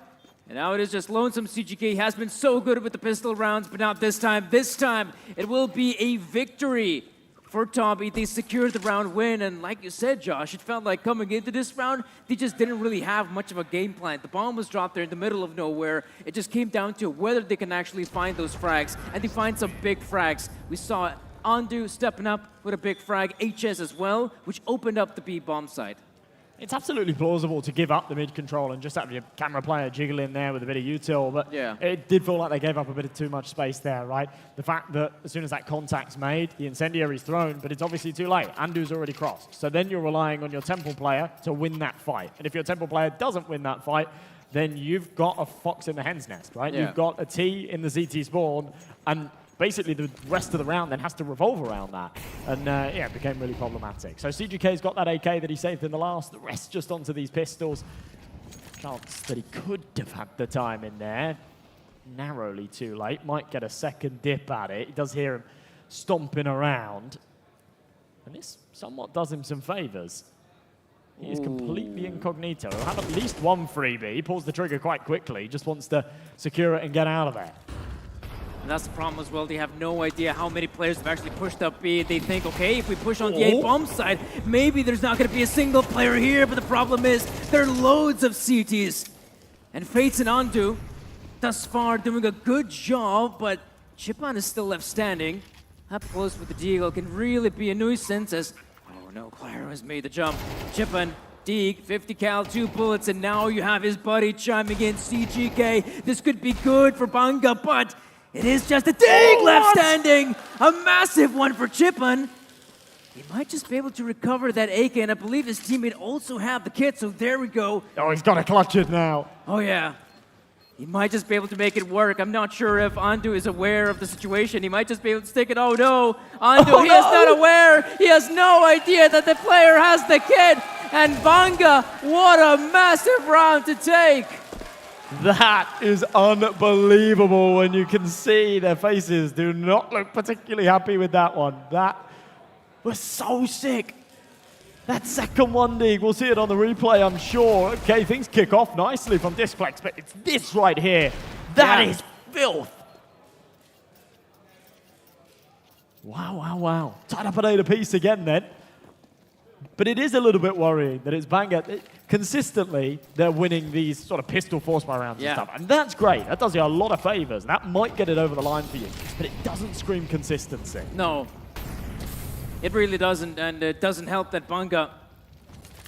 And now it is just lonesome. CGK. He has been so good with the pistol rounds, but not this time. This time, it will be a victory for Toby. They secured the round win, and like you said, Josh, it felt like coming into this round, they just didn't really have much of a game plan. The bomb was dropped there in the middle of nowhere. It just came down to whether they can actually find those frags, and they find some big frags. We saw Andu stepping up with a big frag, HS as well, which opened up the B bomb side. It's absolutely plausible to give up the mid control and just have your camera player jiggle in there with a bit of util, but it did feel like they gave up a bit of too much space there, right? The fact that as soon as that contact's made, the incendiary's thrown, but it's obviously too late. Andu's already crossed. So then you're relying on your temple player to win that fight. And if your temple player doesn't win that fight, then you've got a fox in the hen's nest, right? Yeah. You've got a T in the ZT spawn, and basically the rest of the round then has to revolve around that. And yeah, it became really problematic. So CGK's got that AK that he saved in the last, the rest just onto these pistols. Chance that he could have had the time in there. Narrowly too late, might get a second dip at it. He does hear him stomping around. And this somewhat does him some favors. He is completely incognito. He'll have at least one freebie. He pulls the trigger quite quickly. He just wants to secure it and get out of there. And that's the problem as well. They have no idea how many players have actually pushed up B. They think, okay, if we push on the A-bomb side, maybe there's not going to be a single player here. But the problem is there are loads of CTs. And Fates and Andu, thus far, doing a good job. But Chipan is still left standing. Up close with the Deagle can really be a nuisance as, oh no, Claro has made the jump. Chipan, Deeg, 50 cal, 2 bullets, and now you have his buddy chiming in, CGK. This could be good for Banga, but it is just a Deeg left standing. A massive one for Chipan. He might just be able to recover that AK, and I believe his teammate also have the kit, so there we go. Oh, he's got to clutch it now. Oh yeah. He might just be able to make it work. I'm not sure if Andu is aware of the situation. He might just be able to stick it. Oh no, Andu, he is not aware. He has no idea that the player has the kit. And Banga, what a massive round to take. That is unbelievable when you can see their faces do not look particularly happy with that one. That was so sick. That second one, Deeg, we'll see it on the replay, I'm sure. Okay, things kick off nicely from Disciplex, but it's this right here. That is filth. Wow, wow, wow. Tied up at 8 apiece again then. But it is a little bit worrying that it's Banga. Consistently, they're winning these sort of pistol force by rounds and stuff. And that's great. That does you a lot of favors. That might get it over the line for you. But it doesn't scream consistency. No. It really doesn't, and it doesn't help that Banga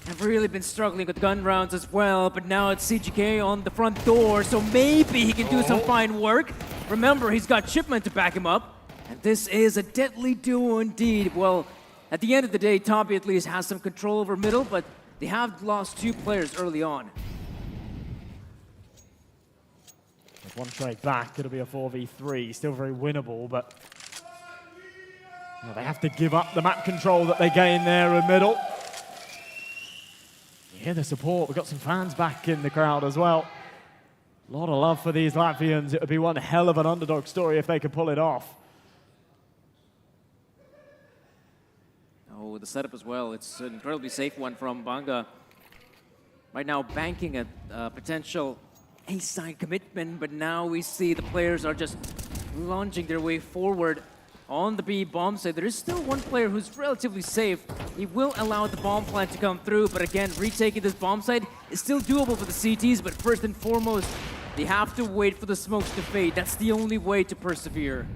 have really been struggling with gun rounds as well, but now it's CGK on the front door, so maybe he can do some fine work. Remember, he's got Shipman to back him up, and this is a deadly duo indeed. Well, at the end of the day, Toby at least has some control over middle, but they have lost 2 players early on. With one trade back, it'll be a 4v3, still very winnable, but they have to give up the map control that they gain there in middle. You hear the support. We've got some fans back in the crowd as well. A lot of love for these Latvians. It would be one hell of an underdog story if they could pull it off. Oh, the setup as well. It's an incredibly safe one from Banga. Right now banking a potential A-side commitment, but now we see the players are just launching their way forward. on the B bomb side. There is still one player who's relatively safe. He will allow the bomb plant to come through, but again, retaking this bomb side is still doable for the CTs, but first and foremost, they have to wait for the smokes to fade. That's the only way to persevere.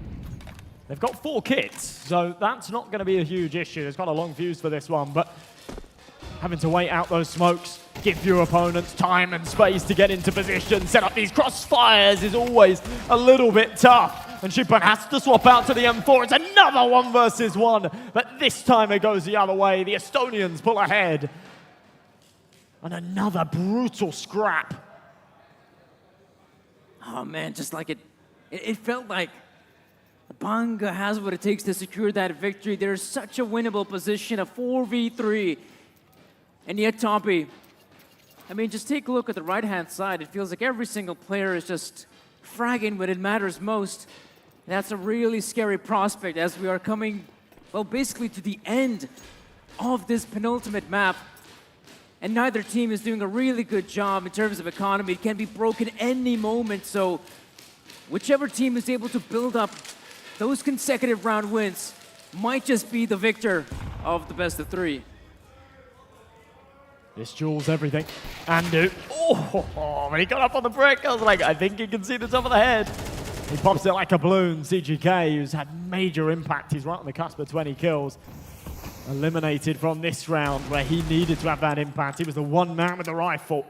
They've got 4 kits, so that's not going to be a huge issue. There's got a long fuse for this one, but having to wait out those smokes, give your opponents time and space to get into position, set up these crossfires is always a little bit tough. And Shipan has to swap out to the M4. It's another 1 versus 1, but this time it goes the other way. The Estonians pull ahead. And another brutal scrap. Oh man, just like it felt like Banga has what it takes to secure that victory. There's such a winnable position, a 4v3. And yet, Toby, I mean, just take a look at the right-hand side. It feels like every single player is just fragging when it matters most. That's a really scary prospect as we are coming, well, basically to the end of this penultimate map. And neither team is doing a really good job in terms of economy. It can be broken any moment, so whichever team is able to build up those consecutive round wins might just be the victor of the best of 3. This jewels everything. Andu. Oh, when he got up on the brick, I was like, I think he can see the top of the head. He pops it like a balloon. CGK, who's had major impact. He's right on the cusp of 20 kills. Eliminated from this round where he needed to have that impact. He was the one man with the rifle.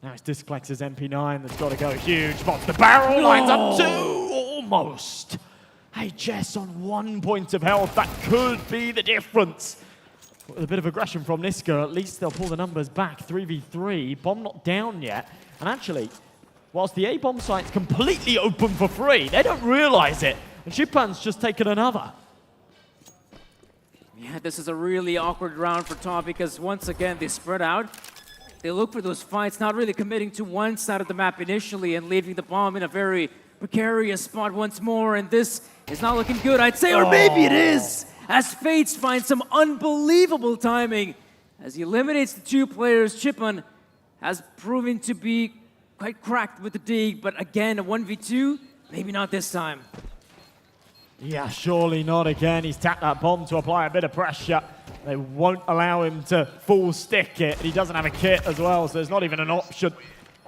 Now it's Displex's MP9 that's got to go huge. Pops the barrel, lines up 2, almost. HS on 1 point of health. That could be the difference. With a bit of aggression from Niska, at least they'll pull the numbers back. 3v3, bomb not down yet. And actually, whilst the A-bomb site's completely open for free, they don't realize it. And Shipan's just taken another. Yeah, this is a really awkward round for Toby because once again, they spread out. They look for those fights, not really committing to one side of the map initially and leaving the bomb in a very precarious spot once more. And this is not looking good, I'd say, or maybe it is. As Fates finds some unbelievable timing. As he eliminates the 2 players, Chipan has proven to be quite cracked with the dig, but again, a 1v2, maybe not this time. Yeah, surely not again. He's tapped that bomb to apply a bit of pressure. They won't allow him to full stick it. He doesn't have a kit as well, so there's not even an option.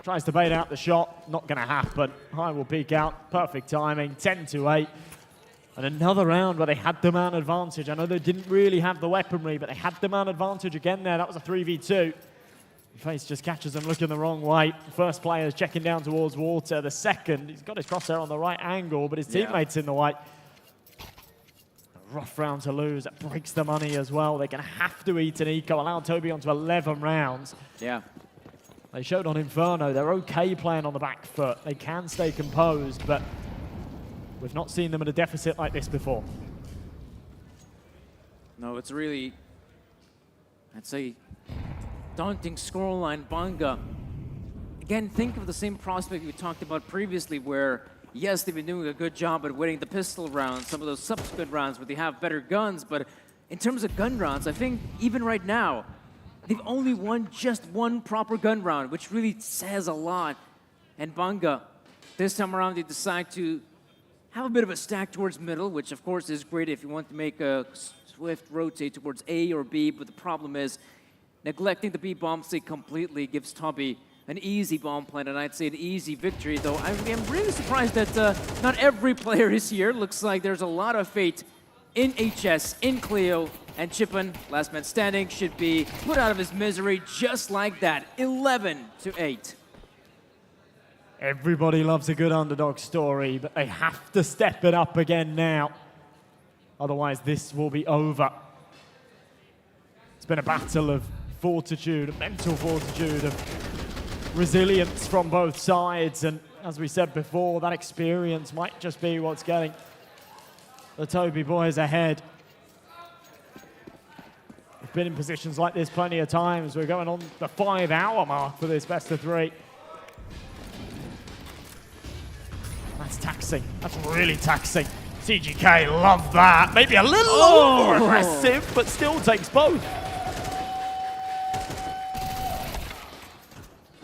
Tries to bait out the shot, not gonna happen. High will peek out, perfect timing, 10-8. And another round where they had the man advantage. I know they didn't really have the weaponry, but they had the man advantage again there. That was a 3v2. Face just catches him looking the wrong way. First player is checking down towards water. The second, he's got his crosshair on the right angle, but his teammate's in the way. A rough round to lose. That breaks the money as well. They're going to have to eat an eco, allow Toby onto 11 rounds. Yeah. They showed on Inferno. They're okay playing on the back foot. They can stay composed, but we've not seen them at a deficit like this before. No, it's really, I'd say, daunting scoreline. Banga, again, think of the same prospect we talked about previously where, yes, they've been doing a good job at winning the pistol rounds, some of those subsequent rounds where they have better guns, but in terms of gun rounds, I think even right now, they've only won just 1 proper gun round, which really says a lot. And Banga, this time around, they decide to have a bit of a stack towards middle, which of course is great if you want to make a swift rotate towards A or B, but the problem is neglecting the B bomb site completely gives Toby an easy bomb plant, and I'd say an easy victory, though I'm really surprised that not every player is here. Looks like there's a lot of fate in HS, in Cleo, and Chipan, last man standing, should be put out of his misery just like that, 11-8. Everybody loves a good underdog story, but they have to step it up again now. Otherwise, this will be over. It's been a battle of fortitude, mental fortitude, of resilience from both sides. And as we said before, that experience might just be what's getting the Toby boys ahead. We've been in positions like this plenty of times. We're going on the 5-hour mark for this best of 3. That's taxing. That's really taxing. CGK love that. Maybe a little over-aggressive, but still takes both.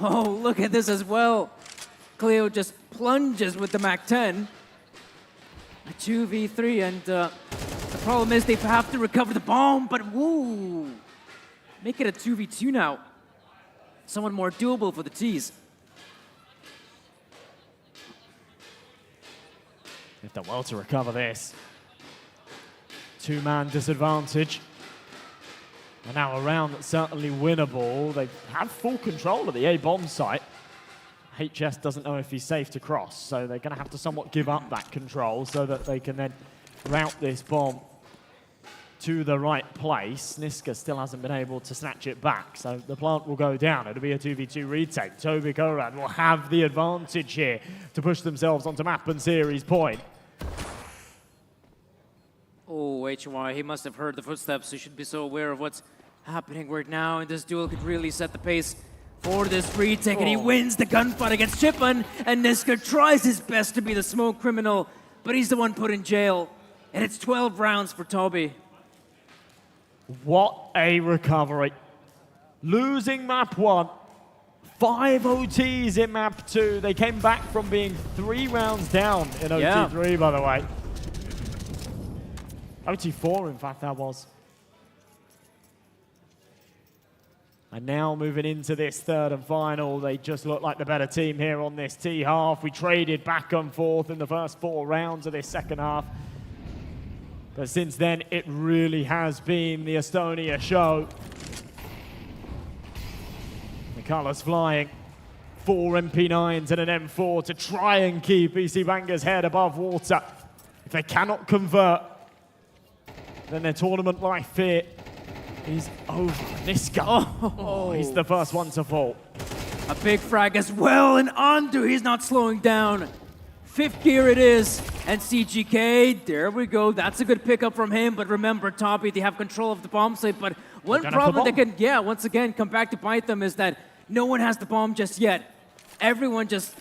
Oh, look at this as well. Cleo just plunges with the MAC-10. A 2v3, and the problem is they have to recover the bomb, but woo! Make it a 2v2 now. Somewhat more doable for the T's. They've done well to recover this. Two-man disadvantage. And now a round that's certainly winnable. They have full control of the A bomb site. HS doesn't know if he's safe to cross, so they're going to have to somewhat give up that control so that they can then route this bomb to the right place. Niska still hasn't been able to snatch it back, so the plant will go down. It'll be a 2v2 retake. Toby Korad will have the advantage here to push themselves onto map and series point. Oh, HY, he must have heard the footsteps. He should be so aware of what's happening right now, and this duel could really set the pace for this retake, and he wins the gunfight against Chipman, and Niska tries his best to be the smoke criminal, but he's the one put in jail, and it's 12 rounds for Toby. What a recovery. Losing map 1, 5 OTs in map 2. They came back from being 3 rounds down in OT3, by the way. OT4, in fact, that was. And now moving into this third and final, they just look like the better team here on this T half. We traded back and forth in the first 4 rounds of this second half. But since then, it really has been the Estonia show. The colours flying. 4 MP9s and an M4 to try and keep EC Banga's head above water. If they cannot convert, then their tournament life here is over. Niska, he's the first one to fall. A big frag as well, and Andu, he's not slowing down. 5th gear it is, and CGK, there we go. That's a good pickup from him, but remember, Toby, they have control of the bomb site, but one problem that can, once again, come back to bite them is that no one has the bomb just yet. Everyone just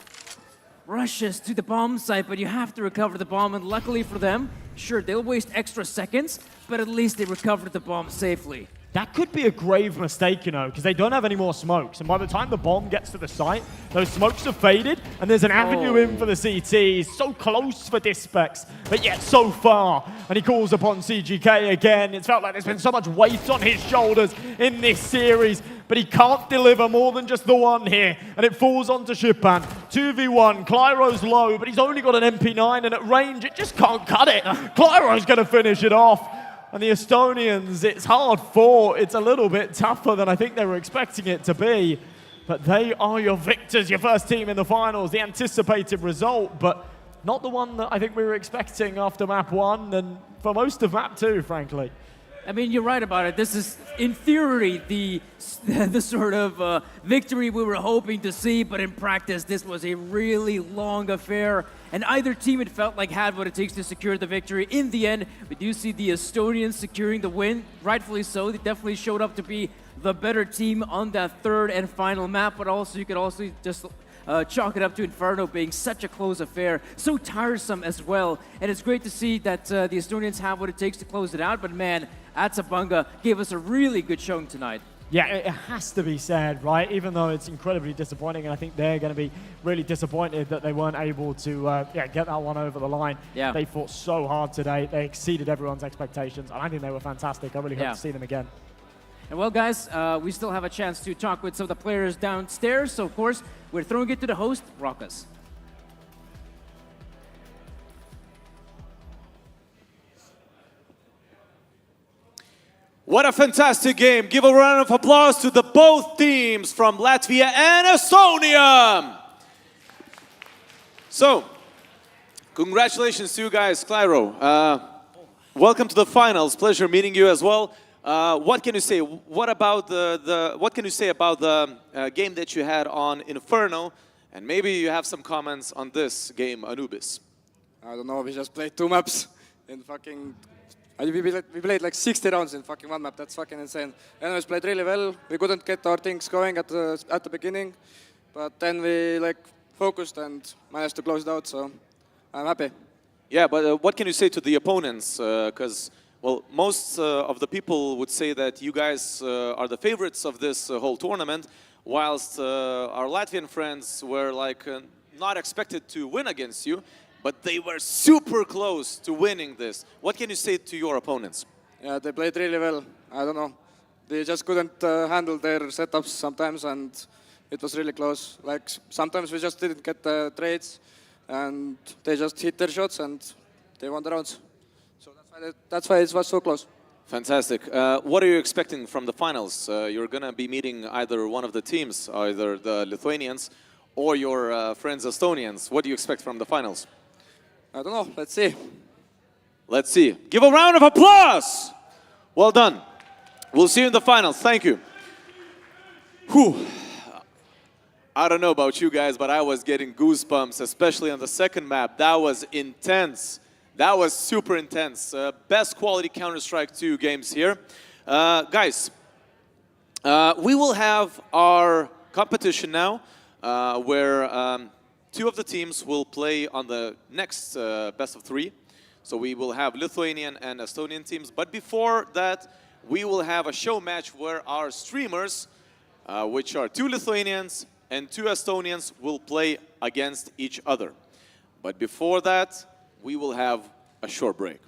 rushes to the bomb site, but you have to recover the bomb, and luckily for them, sure, they'll waste extra seconds, but at least they recovered the bomb safely. That could be a grave mistake, you know, because they don't have any more smokes. And by the time the bomb gets to the site, those smokes have faded, and there's an avenue in for the CT. So close for Dispex, but yet so far. And he calls upon CGK again. It's felt like there's been so much weight on his shoulders in this series, but he can't deliver more than just the one here. And it falls onto Shipan. 2v1, Clyro's low, but he's only got an MP9, and at range, it just can't cut it. Clyro's going to finish it off. And the Estonians, it's hard fought. It's a little bit tougher than I think they were expecting it to be. But they are your victors, your first team in the finals, the anticipated result, but not the one that I think we were expecting after map 1 and for most of map 2, frankly. I mean, you're right about it. This is, in theory, the sort of victory we were hoping to see, but in practice, this was a really long affair. And either team, it felt like, had what it takes to secure the victory. In the end, we do see the Estonians securing the win. Rightfully so. They definitely showed up to be the better team on that third and final map, but also you could also just chalk it up to Inferno being such a close affair, so tiresome as well. And it's great to see that the Estonians have what it takes to close it out, but man, EC Banga gave us a really good showing tonight. Yeah, it has to be said, right? Even though it's incredibly disappointing, and I think they're going to be really disappointed that they weren't able to get that one over the line. Yeah. They fought so hard today. They exceeded everyone's expectations, and I think they were fantastic. I really hope to see them again. And well, guys, we still have a chance to talk with some of the players downstairs, so of course, we're throwing it to the host, Rokas. What a fantastic game. Give a round of applause to the both teams from Latvia and Estonia. So, congratulations to you guys, Clyro. Welcome to the finals. Pleasure meeting you as well. What can you say? What about what can you say about the game that you had on Inferno? And maybe you have some comments on this game, Anubis. I don't know. We just played 2 maps in fucking. We played like 60 rounds in fucking 1 map. That's fucking insane. Anyways, played really well. We couldn't get our things going at the beginning, but then we like focused and managed to close it out. So I'm happy. Yeah, but what can you say to the opponents? Because well, most of the people would say that you guys are the favorites of this whole tournament, whilst our Latvian friends were like not expected to win against you. but they were super close to winning this. What can you say to your opponents? Yeah, they played really well. I don't know. They just couldn't handle their setups sometimes, and it was really close. Like sometimes we just didn't get the trades, and they just hit their shots and they won the rounds. So that's why it was so close. Fantastic. What are you expecting from the finals? You're going to be meeting either one of the teams, either the Lithuanians or your friends Estonians. What do you expect from the finals? I don't know. Let's see. Let's see. Give a round of applause. Well done. We'll see you in the finals. Thank you. Whew. I don't know about you guys, but I was getting goosebumps, especially on the second map. That was intense. That was super intense. Best quality Counter-Strike 2 games here. Guys, we will have our competition now, where two of the teams will play on the next best of 3. So we will have Lithuanian and Estonian teams. But before that, we will have a show match where our streamers, which are 2 Lithuanians and 2 Estonians, will play against each other. But before that, we will have a short break.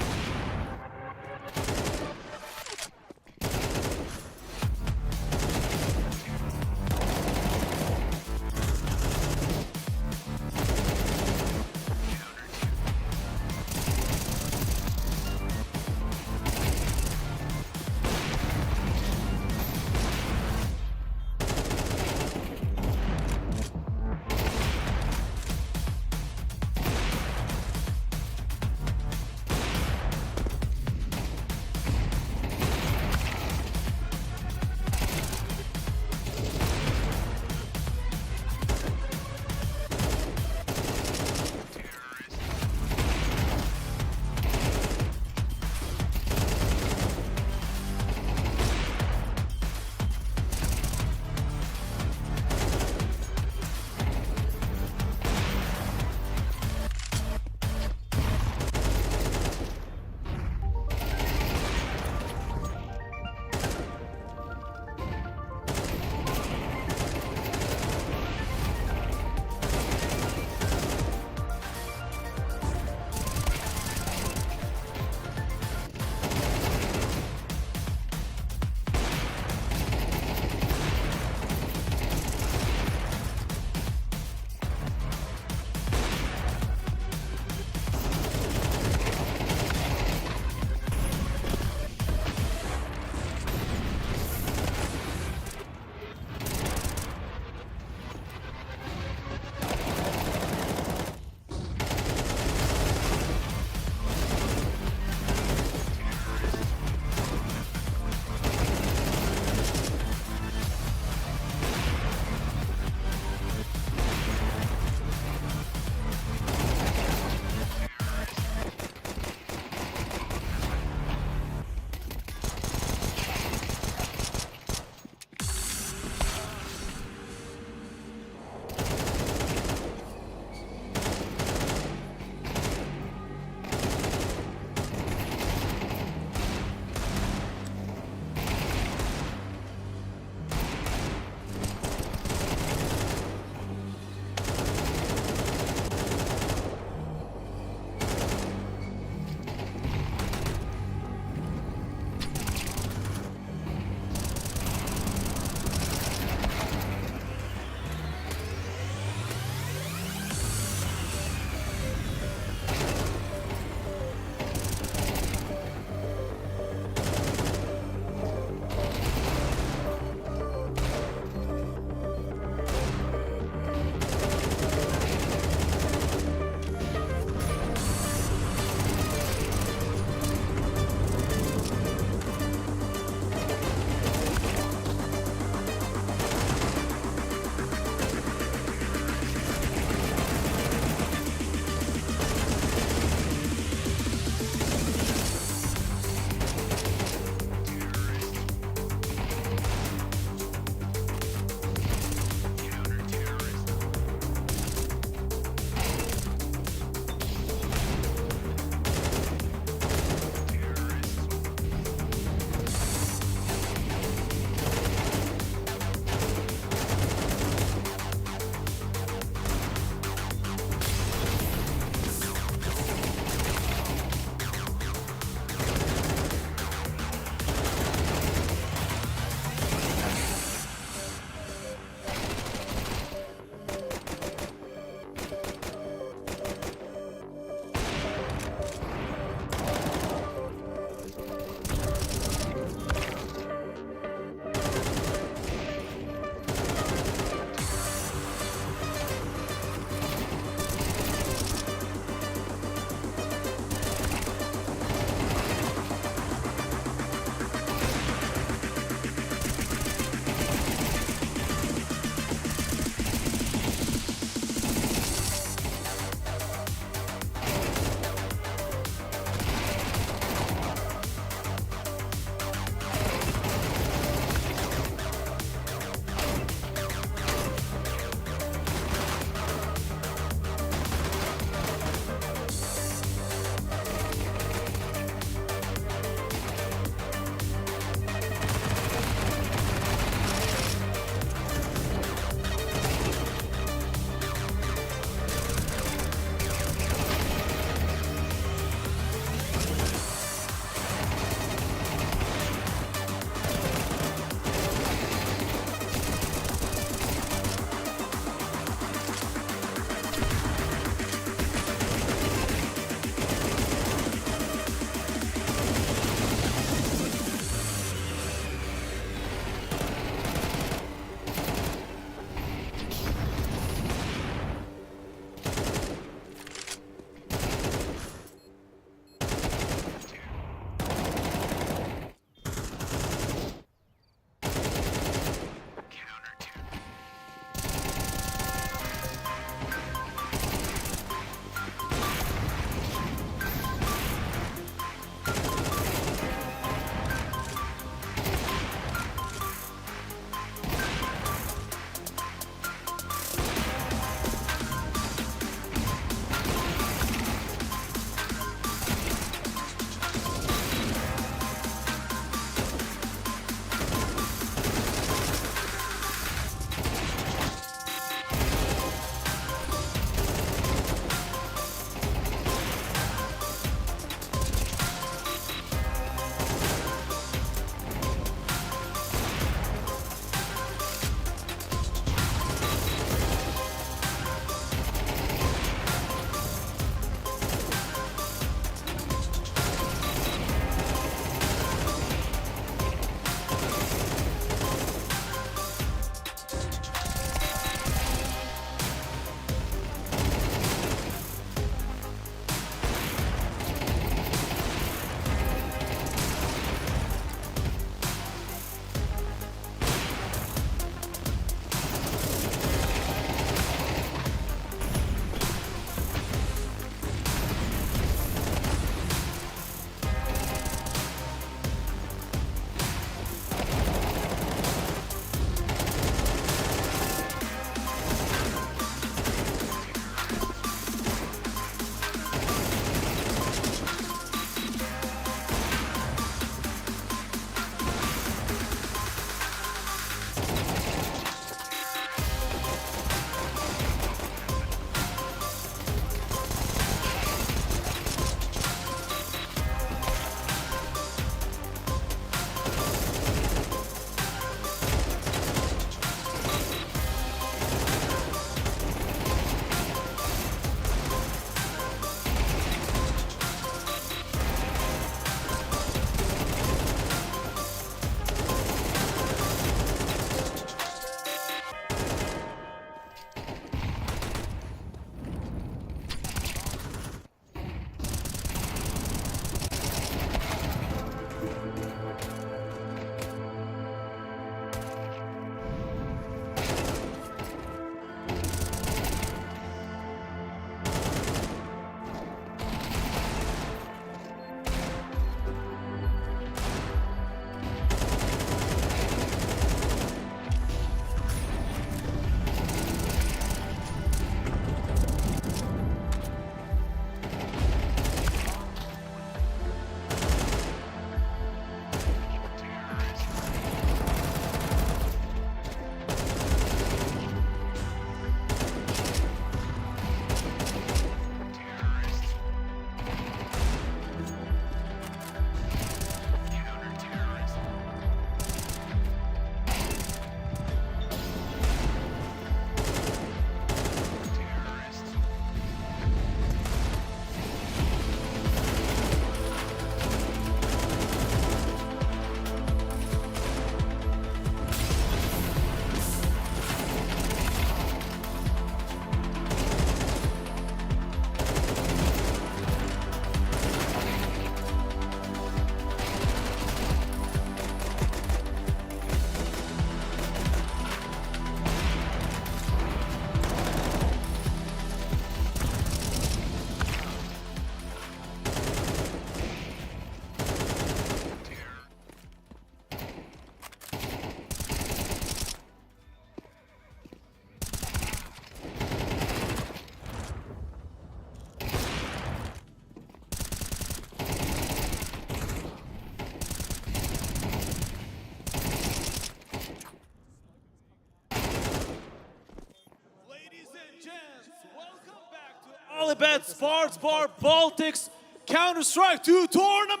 OLYBOOST Sports Bar Baltics Counter-Strike 2 tournament!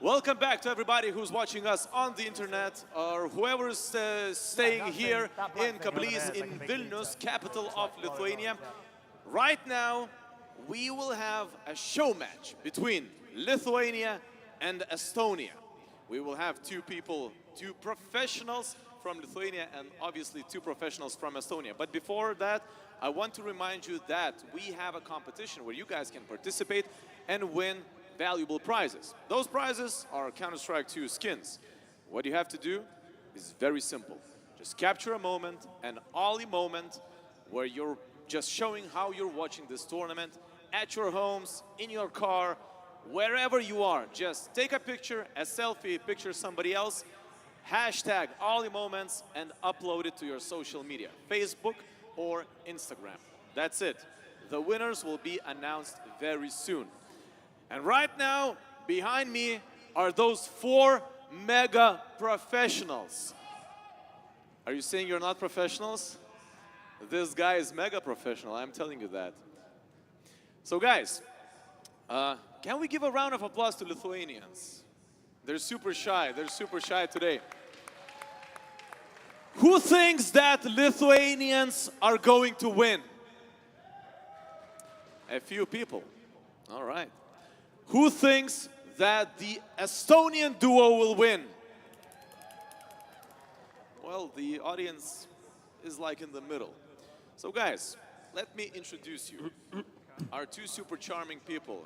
Welcome back to everybody who's watching us on the internet or whoever is staying here in Tbilisi, in Vilnius, capital of Lithuania. Right now, we will have a show match between Lithuania and Estonia. We will have two people, two professionals from Lithuania and obviously two professionals from Estonia. But before that, I want to remind you that we have a competition where you guys can participate and win valuable prizes. Those prizes are Counter-Strike 2 skins. What you have to do is very simple. Just capture a moment, an Ollie moment, where you're just showing how you're watching this tournament at your homes, in your car, wherever you are. Just take a picture, a selfie, picture somebody else, hashtag Ollie moments, and upload it to your social media, Facebook or Instagram. That's it. The winners will be announced very soon. And right now, behind me are those 4 mega professionals. Are you saying you're not professionals? This guy is mega professional, I'm telling you that. So guys, can we give a round of applause to Lithuanians? They're super shy today. Who thinks that Lithuanians are going to win? A few people, all right. Who thinks that the Estonian duo will win? Well, the audience is like in the middle. So guys, let me introduce you. Our two super charming people,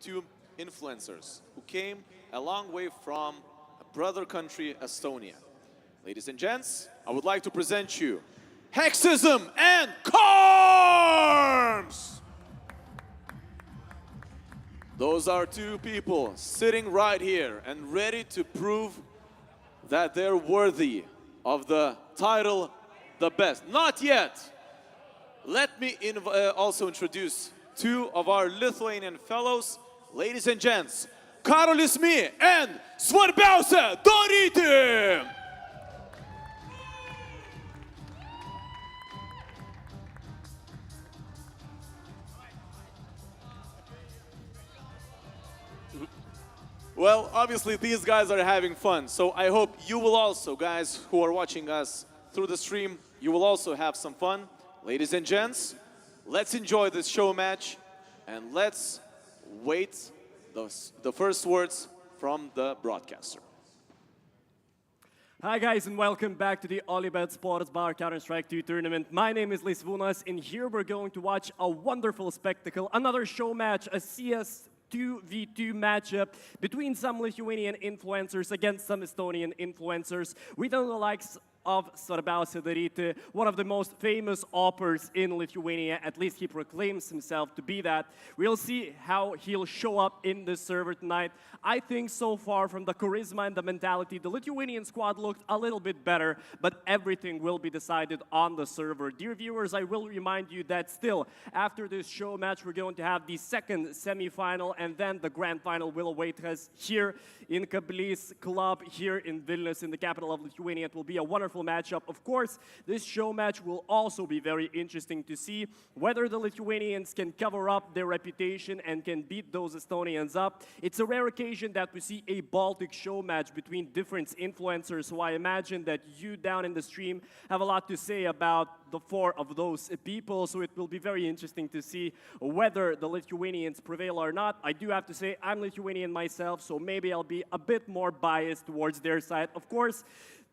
two influencers who came a long way from a brother country, Estonia. Ladies and gents, I would like to present you Hexism and Carms! Those are two people sitting right here and ready to prove that they're worthy of the title, the best. Not yet. Let me also introduce two of our Lithuanian fellows. Ladies and gents, Karolis Mi and svarbeuse.dariti! Well, obviously these guys are having fun, so I hope you will also, guys who are watching us through the stream, you will also have some fun. Ladies and gents, let's enjoy this show match and let's wait the first words from the broadcaster. Hi guys and welcome back to the OLYBOOST Sports Bar Counter-Strike 2 tournament. My name is Lisvunas and here we're going to watch a wonderful spectacle, another show match, a CS2v2 matchup between some Lithuanian influencers against some Estonian influencers. We know the likes of svarbeuse.dariti, one of the most famous oppers in Lithuania. At least he proclaims himself to be that. We'll see how he'll show up in this server tonight. I think so far from the charisma and the mentality, the Lithuanian squad looked a little bit better, but everything will be decided on the server. Dear viewers, I will remind you that still, after this show match, we're going to have the second semi-final, and then the grand final will await us here in Tbilisi club, here in Vilnius, in the capital of Lithuania. It will be a wonderful matchup. Of course, this show match will also be very interesting to see whether the Lithuanians can cover up their reputation and can beat those Estonians up. It's a rare occasion that we see a Baltic show match between different influencers, so I imagine that you down in the stream have a lot to say about the 4 of those people, so it will be very interesting to see whether the Lithuanians prevail or not. I do have to say I'm Lithuanian myself, so maybe I'll be a bit more biased towards their side. Of course,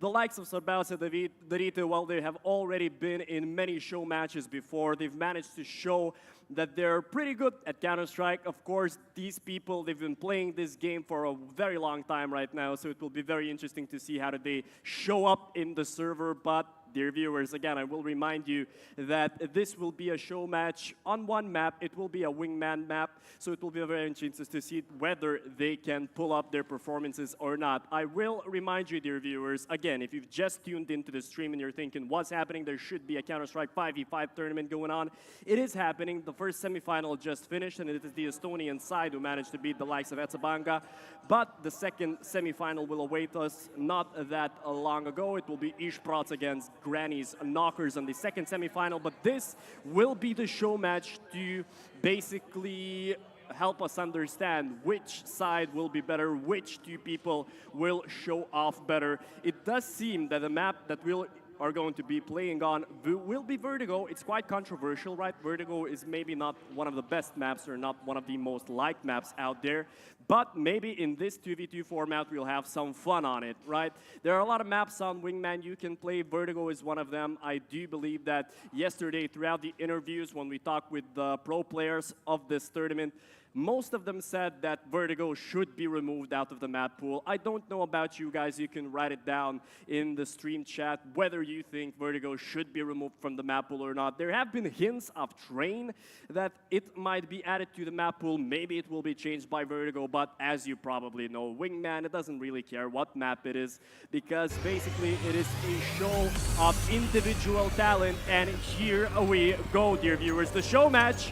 the likes of svarbeuse.dariti, well, they have already been in many show matches before. They've managed to show that they're pretty good at Counter-Strike. Of course, these people, they've been playing this game for a very long time right now, so it will be very interesting to see how do they show up in the server. But dear viewers, again, I will remind you that this will be a show match on one map. It will be a wingman map, so it will be very interesting to see whether they can pull up their performances or not. I will remind you, dear viewers, again, if you've just tuned into the stream and you're thinking, what's happening? There should be a Counter-Strike 5v5 tournament going on. It is happening. The first semi-final just finished, and it is the Estonian side who managed to beat the likes of EC Banga. But the second semi-final will await us not that long ago. It will be Ishprots against grannies, knockers on the second semifinal, but this will be the show match to basically help us understand which side will be better, which two people will show off better. It does seem that the map that we'll are going to be playing on will be Vertigo. It's quite controversial, right? Vertigo is maybe not one of the best maps or not one of the most liked maps out there, but maybe in this 2v2 format we'll have some fun on it, right? There are a lot of maps on Wingman you can play. Vertigo is one of them. I do believe that yesterday throughout the interviews when we talked with the pro players of this tournament, most of them said that Vertigo should be removed out of the map pool. I don't know about you guys. You can write it down in the stream chat whether you think Vertigo should be removed from the map pool or not. There have been hints of Train that it might be added to the map pool. Maybe it will be changed by Vertigo, but as you probably know, Wingman, it doesn't really care what map it is because basically it is a show of individual talent. And here we go, dear viewers. The show match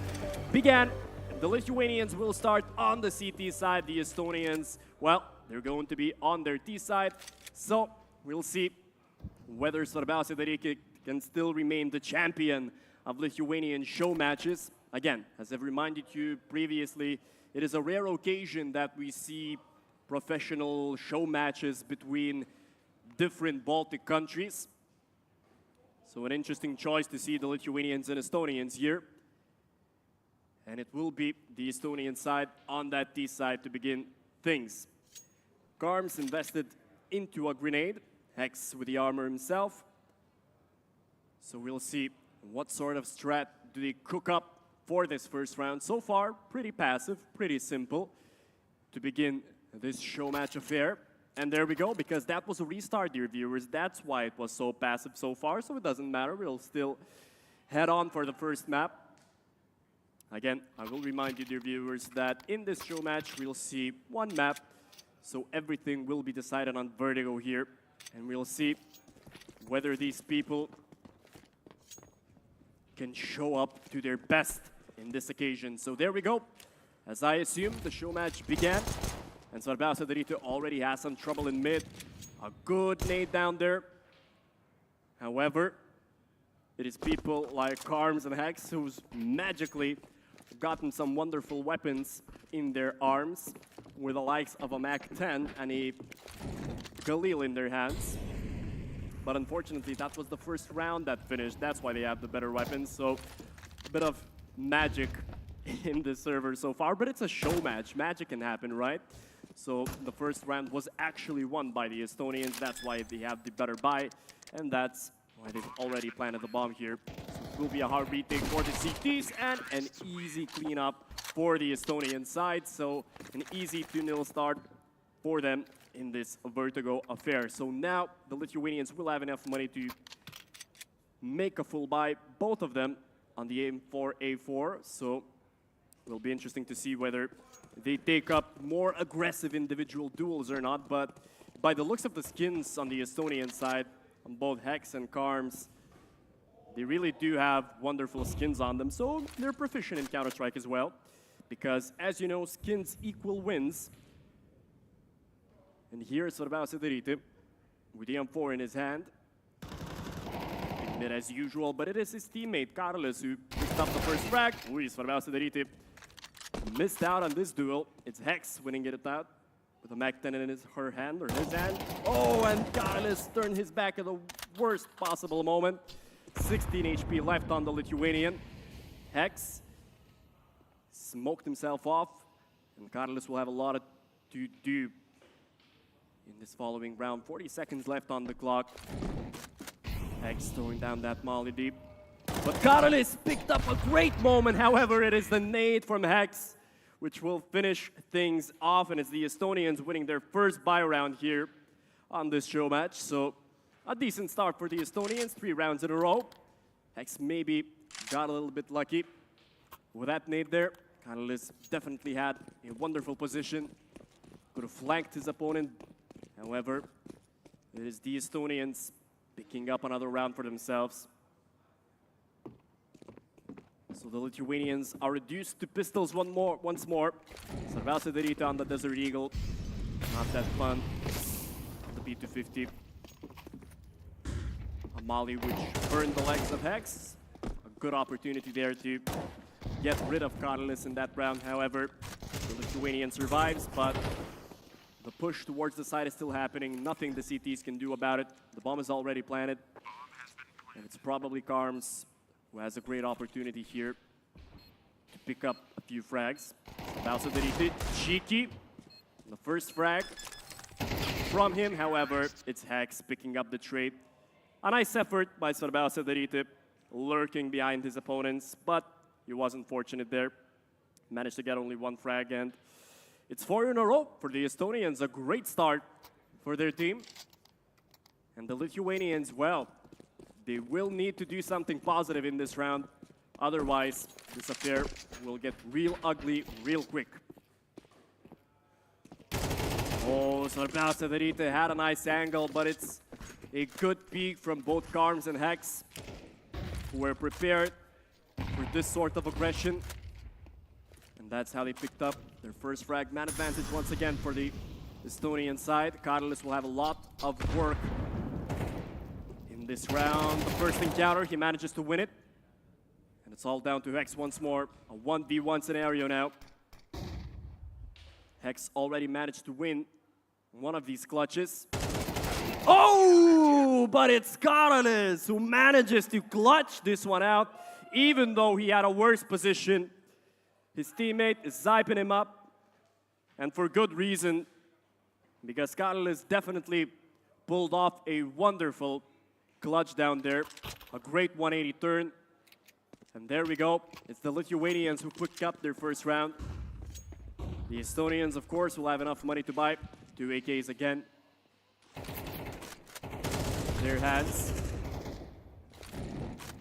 began. The Lithuanians will start on the CT side. The Estonians, well, they're going to be on their T side. So we'll see whether svarbeuse dariti can still remain the champion of Lithuanian show matches. Again, as I've reminded you previously, it is a rare occasion that we see professional show matches between different Baltic countries. So an interesting choice to see the Lithuanians and Estonians here. And it will be the Estonian side on that T side to begin things. Garms invested into a grenade. Hex with the armor himself. So we'll see what sort of strat do they cook up for this first round. So far, pretty passive, pretty simple to begin this show match affair. And there we go, because that was a restart, dear viewers. That's why it was so passive so far, so it doesn't matter. We'll still head on for the first map. Again, I will remind you, dear viewers, that in this show match, we'll see one map, so everything will be decided on Vertigo here, and we'll see whether these people can show up to their best in this occasion. So there we go. As I assume, the show match began, and svarbeuse dariti already has some trouble in mid. A good nade down there. However, it is people like Karms and Hex who's magically gotten some wonderful weapons in their arms with the likes of a Mac-10 and a Galil in their hands. But unfortunately, that was the first round that finished. That's why they have the better weapons. So a bit of magic in the server so far, but it's a show match. Magic can happen, right? So the first round was actually won by the Estonians. That's why they have the better buy, and that's why they've already planted the bomb here. So it will be a hard retake for the CTs and an easy cleanup for the Estonian side. So an easy 2-0 start for them in this Vertigo affair. So now the Lithuanians will have enough money to make a full buy, both of them on the M4A4. So it will be interesting to see whether they take up more aggressive individual duels or not. But by the looks of the skins on the Estonian side, on both Hex and Karms, they really do have wonderful skins on them. So they're proficient in Counter-Strike as well. Because as you know, skins equal wins. And here is svarbeuse dariti with the M4 in his hand. In mid as usual, but it is his teammate Carlos who picked up the first frag. svarbeuse dariti missed out on this duel. It's Hex winning it out with a Mac-10 in her hand, or his hand. Oh, and Carlos turned his back at the worst possible moment. 16 HP left on the Lithuanian. Hex smoked himself off, and Carlos will have a lot to do in this following round. 40 seconds left on the clock. Hex throwing down that molly deep. But Carlos picked up a great moment. However, it is the nade from Hex which will finish things off, and it's the Estonians winning their first buy round here on this show match. So a decent start for the Estonians, 3 rounds in a row. Hex maybe got a little bit lucky with that nade there. Carlos definitely had a wonderful position. Could have flanked his opponent. However, it is the Estonians picking up another round for themselves. So the Lithuanians are reduced to pistols once more. svarbeuse dariti on the Desert Eagle. Not that fun. The P250. Molly which burned the legs of Hex. A good opportunity there to get rid of Catalyst in that round. However, the Lithuanian survives, but the push towards the side is still happening. Nothing the CTs can do about it. The bomb is already planted. And it's probably Karms who has a great opportunity here to pick up a few frags. svarbeuse.dariti, cheeky. The first frag from him, however, it's Hex picking up the trade. A nice effort by svarbeuse.dariti, lurking behind his opponents, but he wasn't fortunate there. Managed to get only one frag, and it's 4 in a row for the Estonians. A great start for their team. And the Lithuanians, well, they will need to do something positive in this round. Otherwise, this affair will get real ugly real quick. Oh, svarbeuse.dariti had a nice angle, but it's a good peek from both Karms and Hex, who were prepared for this sort of aggression. And that's how they picked up their first frag. Man advantage once again for the Estonian side. Catalyst will have a lot of work in this round. The first encounter, he manages to win it. And it's all down to Hex once more. A 1v1 scenario now. Hex already managed to win one of these clutches. Oh, but it's Catalyst who manages to clutch this one out, even though he had a worse position. His teammate is ziping him up, and for good reason, because Catalyst definitely pulled off a wonderful clutch down there. A great 180 turn. And there we go. It's the Lithuanians who picked up their first round. The Estonians, of course, will have enough money to buy 2 AKs again. Their hands.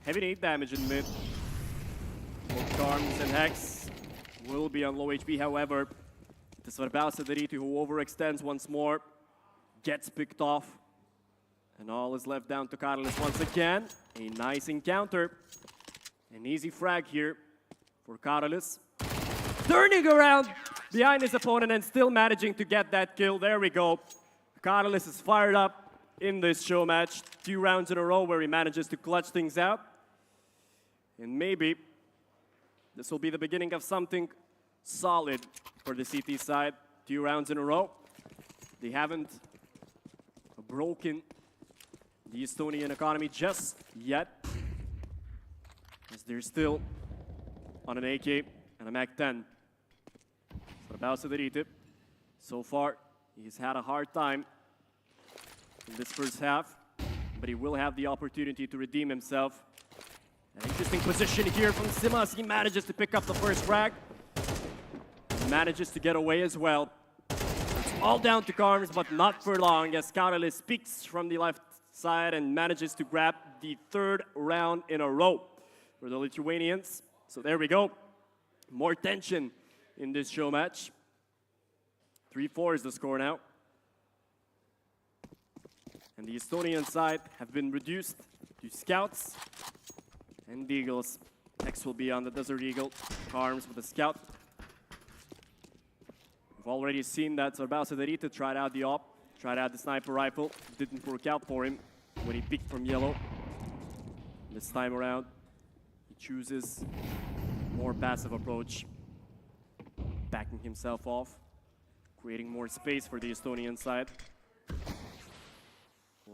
Heavy nade damage in mid. Both Karms and Hex will be on low HP. However, the svarbeuse.dariti, who overextends once more, gets picked off. And all is left down to Catalyst once again. A nice encounter. An easy frag here for Catalyst. Turning around behind his opponent and still managing to get that kill. There we go. Catalyst is fired up in this show match. 2 rounds in a row where he manages to clutch things out. And maybe this will be the beginning of something solid for the CT side. 2 rounds in a row. They haven't broken the Estonian economy just yet, as they're still on an AK and a Mac-10. svarbeuse.dariti, so far, he's had a hard time in this first half, but he will have the opportunity to redeem himself. An interesting position here from Simas. He manages to pick up the first frag. He manages to get away as well. It's all down to Karms, but not for long, as Catalyst peeks from the left side and manages to grab the 3rd round in a row for the Lithuanians. So there we go. More tension in this show match. 3-4 is the score now. And the Estonian side have been reduced to scouts and eagles. Next will be on the Desert Eagle. Karms with a scout. We've already seen that svarbeuse.dariti tried out the op, tried out the sniper rifle. Didn't work out for him when he picked from yellow. This time around, he chooses more passive approach, backing himself off, creating more space for the Estonian side.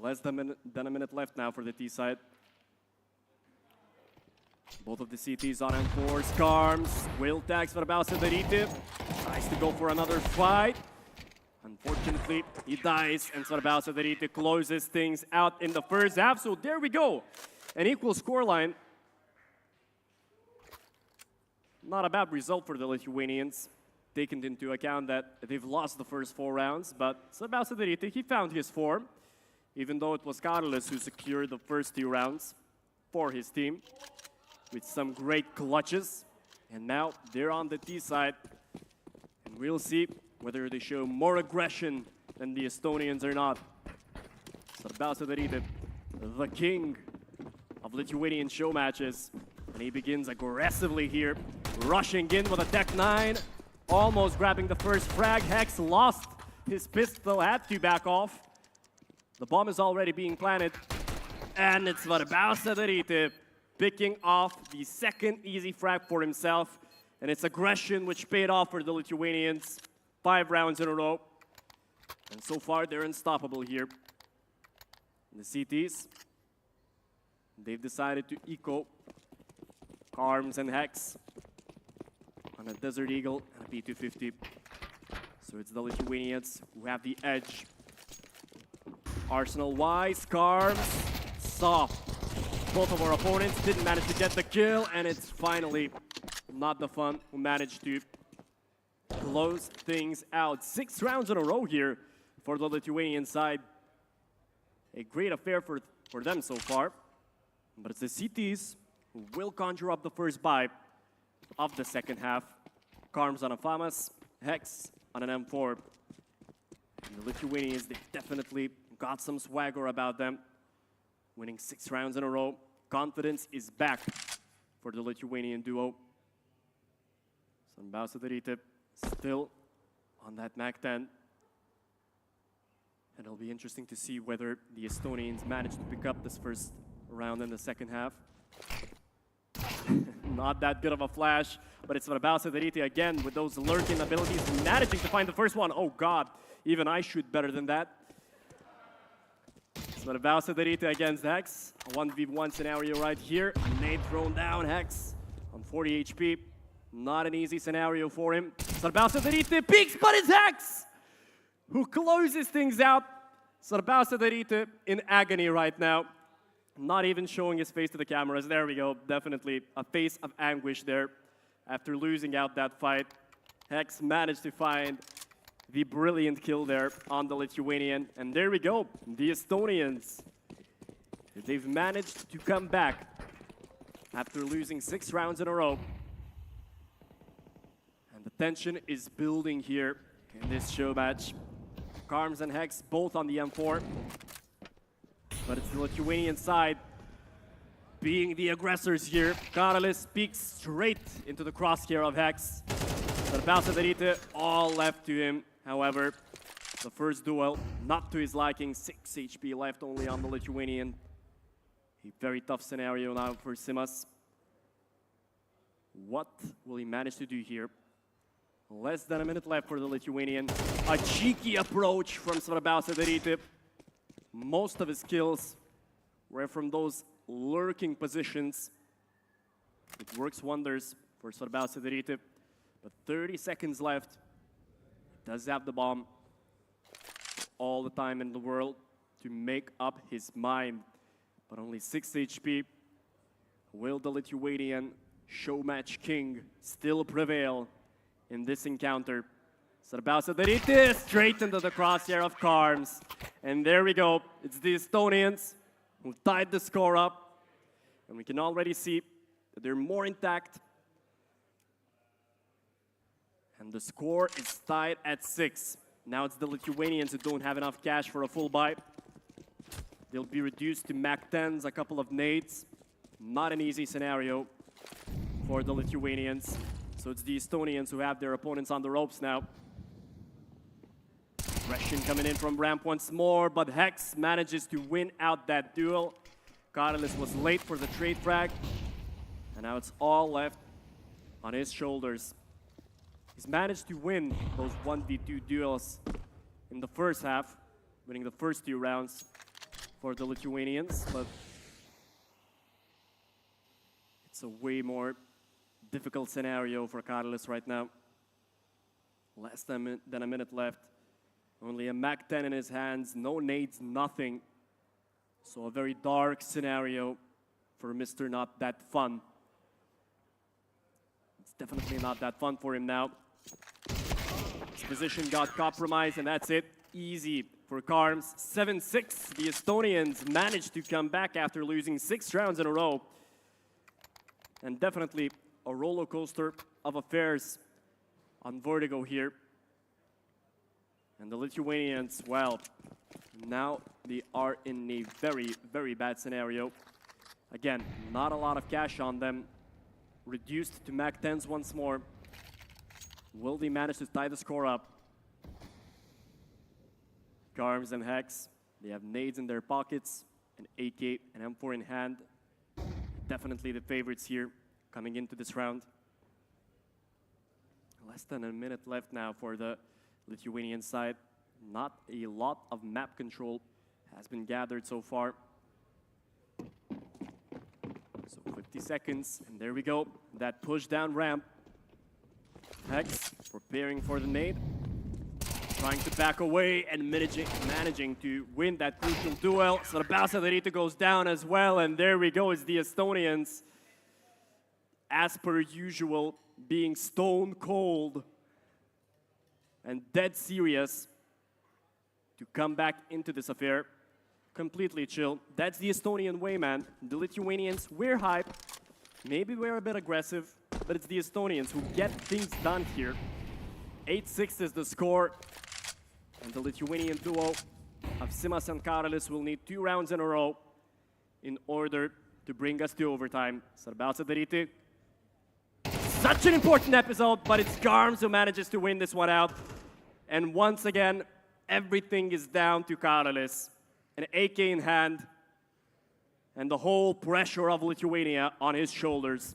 Less than a minute left now for the T side. Both of the CTs on course. Karms will tag svarbeuse.dariti. Tries to go for another fight. Unfortunately, he dies, and svarbeuse.dariti closes things out in the first half. So there we go. An equal scoreline. Not a bad result for the Lithuanians, taking into account that they've lost the first 4 rounds. But svarbeuse.dariti, he found his form, even though it was Catalyst who secured the first 2 rounds for his team with some great clutches. And now they're on the T side. And we'll see whether they show more aggression than the Estonians or not. svarbeuse.dariti, the king of Lithuanian show matches. And he begins aggressively here, rushing in with a Tech 9, almost grabbing the first frag. Hex lost his pistol, had to back off. The bomb is already being planted. And it's svarbeuse.dariti picking off the second easy frag for himself. And it's aggression which paid off for the Lithuanians. 5 rounds in a row. And so far, they're unstoppable here. The CTs, they've decided to eco Arms and Hex on a Desert Eagle and a P250. So it's the Lithuanians who have the edge. Arsenal-wise, Carms saw both of our opponents, didn't manage to get the kill, and it's finally not the Fun who managed to close things out. 6 rounds in a row here for the Lithuanian side. A great affair for them so far. But it's the CTs who will conjure up the first buy of the second half. Carms on a FAMAS, Hex on an M4. And the Lithuanians, they definitely got some swagger about them. Winning 6 rounds in a row. Confidence is back for the Lithuanian duo. svarbeuse.dariti still on that Mac 10. And it'll be interesting to see whether the Estonians manage to pick up this first round in the second half. Not that good of a flash, but it's svarbeuse.dariti again with those lurking abilities, managing to find the first one. Oh God, even I shoot better than that. svarbeuse.dariti against Hex. A 1v1 scenario right here. A nade thrown down, Hex on 40 HP. Not an easy scenario for him. svarbeuse.dariti peeks, but it's Hex who closes things out. svarbeuse.dariti in agony right now. Not even showing his face to the cameras. There we go. Definitely a face of anguish there. After losing out that fight, Hex managed to find the brilliant kill there on the Lithuanian. And there we go. The Estonians. They've managed to come back after losing 6 rounds in a row. And the tension is building here in this show match. Carms and Hex both on the M4. But it's the Lithuanian side being the aggressors here. Karolis peeks straight into the crosshair of Hex. svarbeuse.dariti all left to him. However, the first duel, not to his liking. 6 HP left only on the Lithuanian. A very tough scenario now for Simas. What will he manage to do here? Less than a minute left for the Lithuanian. A cheeky approach from svarbeuse.dariti. Most of his kills were from those lurking positions. It works wonders for svarbeuse.dariti. But 30 seconds left. He does have the bomb. All the time in the world to make up his mind. But only 6 HP. Will the Lithuanian showmatch king still prevail in this encounter? svarbeuse.dariti straight into the crosshair of Carms. And there we go. It's the Estonians who tied the score up. And we can already see that they're more intact. And the score is tied at 6. Now it's the Lithuanians who don't have enough cash for a full buy. They'll be reduced to Mac 10s, a couple of nades. Not an easy scenario for the Lithuanians. So it's the Estonians who have their opponents on the ropes now. Aggression coming in from ramp once more, but Hex manages to win out that duel. Karolis was late for the trade frag, and now it's all left on his shoulders. He's managed to win those 1v2 duels in the first half, winning the first 2 rounds for the Lithuanians, but it's a way more difficult scenario for Karolis right now. Less than a minute left. Only a Mac 10 in his hands, no nades, nothing. So a very dark scenario for Mr. Not That Fun. It's definitely not that fun for him now. His position got compromised, and that's it. Easy for Carms. 7-6. The Estonians managed to come back after losing 6 rounds in a row. And definitely a roller coaster of affairs on Vertigo here. And the Lithuanians, well, now they are in a very, very bad scenario. Again, not a lot of cash on them. Reduced to Mac 10s once more. Will they manage to tie the score up? Carms and Hex, they have nades in their pockets. an AK, an M4 in hand. Definitely the favorites here coming into this round. Less than a minute left now for the Lithuanian side. Not a lot of map control has been gathered so far. So 50 seconds, and there we go. That push down ramp. Hex preparing for the nade. Trying to back away and managing to win that crucial duel. svarbeuse BALTIC goes down as well, and there we go. It's the Estonians, as per usual, being stone cold and dead serious to come back into this affair. Completely chill. That's the Estonian way, man. The Lithuanians, we're hype. Maybe we're a bit aggressive, but it's the Estonians who get things done here. 8-6 is the score. And the Lithuanian duo of Simas and Karolis will need 2 rounds in a row in order to bring us to overtime. svarbeuse BALTIC. Such an important episode, but it's Garms who manages to win this one out. And once again, everything is down to Karolis. An AK in hand, and the whole pressure of Lithuania on his shoulders.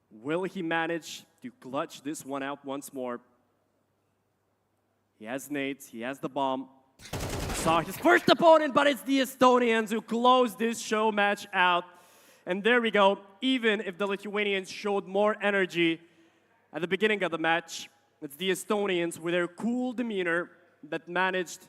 Will he manage to clutch this one out once more? He has nades, he has the bomb. Saw his first opponent, but it's the Estonians who closed this show match out. And there we go. Even if the Lithuanians showed more energy at the beginning of the match, it's the Estonians with their cool demeanor that managed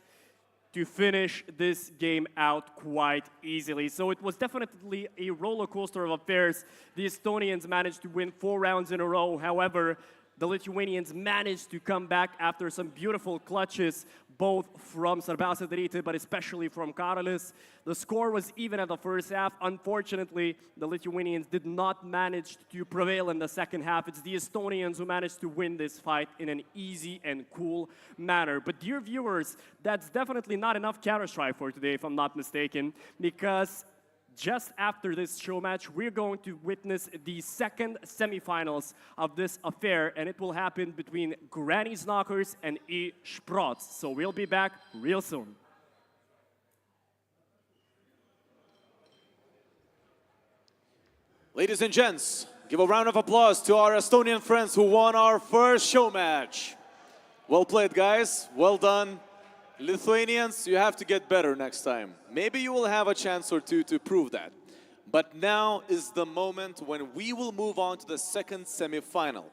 to finish this game out quite easily. So it was definitely a roller coaster of affairs. The Estonians managed to win 4 rounds in a row. However, the Lithuanians managed to come back after some beautiful clutches, both from svarbeuse BALTIC, but especially from Karolis. The score was even at the first half. Unfortunately, the Lithuanians did not manage to prevail in the second half. It's the Estonians who managed to win this fight in an easy and cool manner. But dear viewers, that's definitely not enough Counter-Strike for today, if I'm not mistaken, because just after this show match, we're going to witness the second semifinals of this affair, and it will happen between Granny's Knockers and E Sprots. So we'll be back real soon. Ladies and gents, give a round of applause to our Estonian friends who won our first show match. Well played, guys. Well done. Lithuanians, you have to get better next time. Maybe you will have a chance or two to prove that. But now is the moment when we will move on to the second semi-final,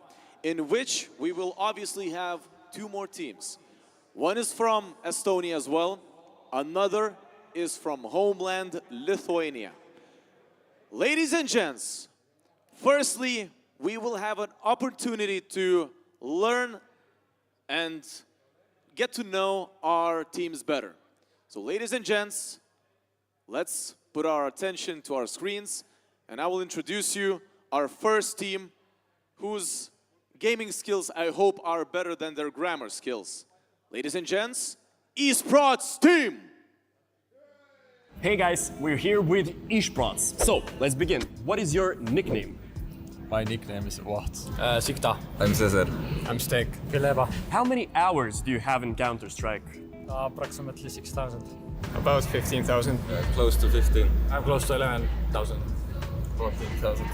in which we will obviously have 2 more teams. One is from Estonia as well. Another is from homeland Lithuania. Ladies and gents, firstly, we will have an opportunity to learn and get to know our teams better. So ladies and gents, let's put our attention to our screens, and I will introduce you our first team whose gaming skills I hope are better than their grammar skills. Ladies and gents, E Sprots team! Hey guys, we're here with E Sprots. So, let's begin. What is your nickname? My nickname is what? Sikta. I'm Cesar. I'm Steak. Fileva. How many hours do you have in Counter-Strike? Approximately 6,000. About 15,000. Close to 15. I'm close to 11,000. 14,000.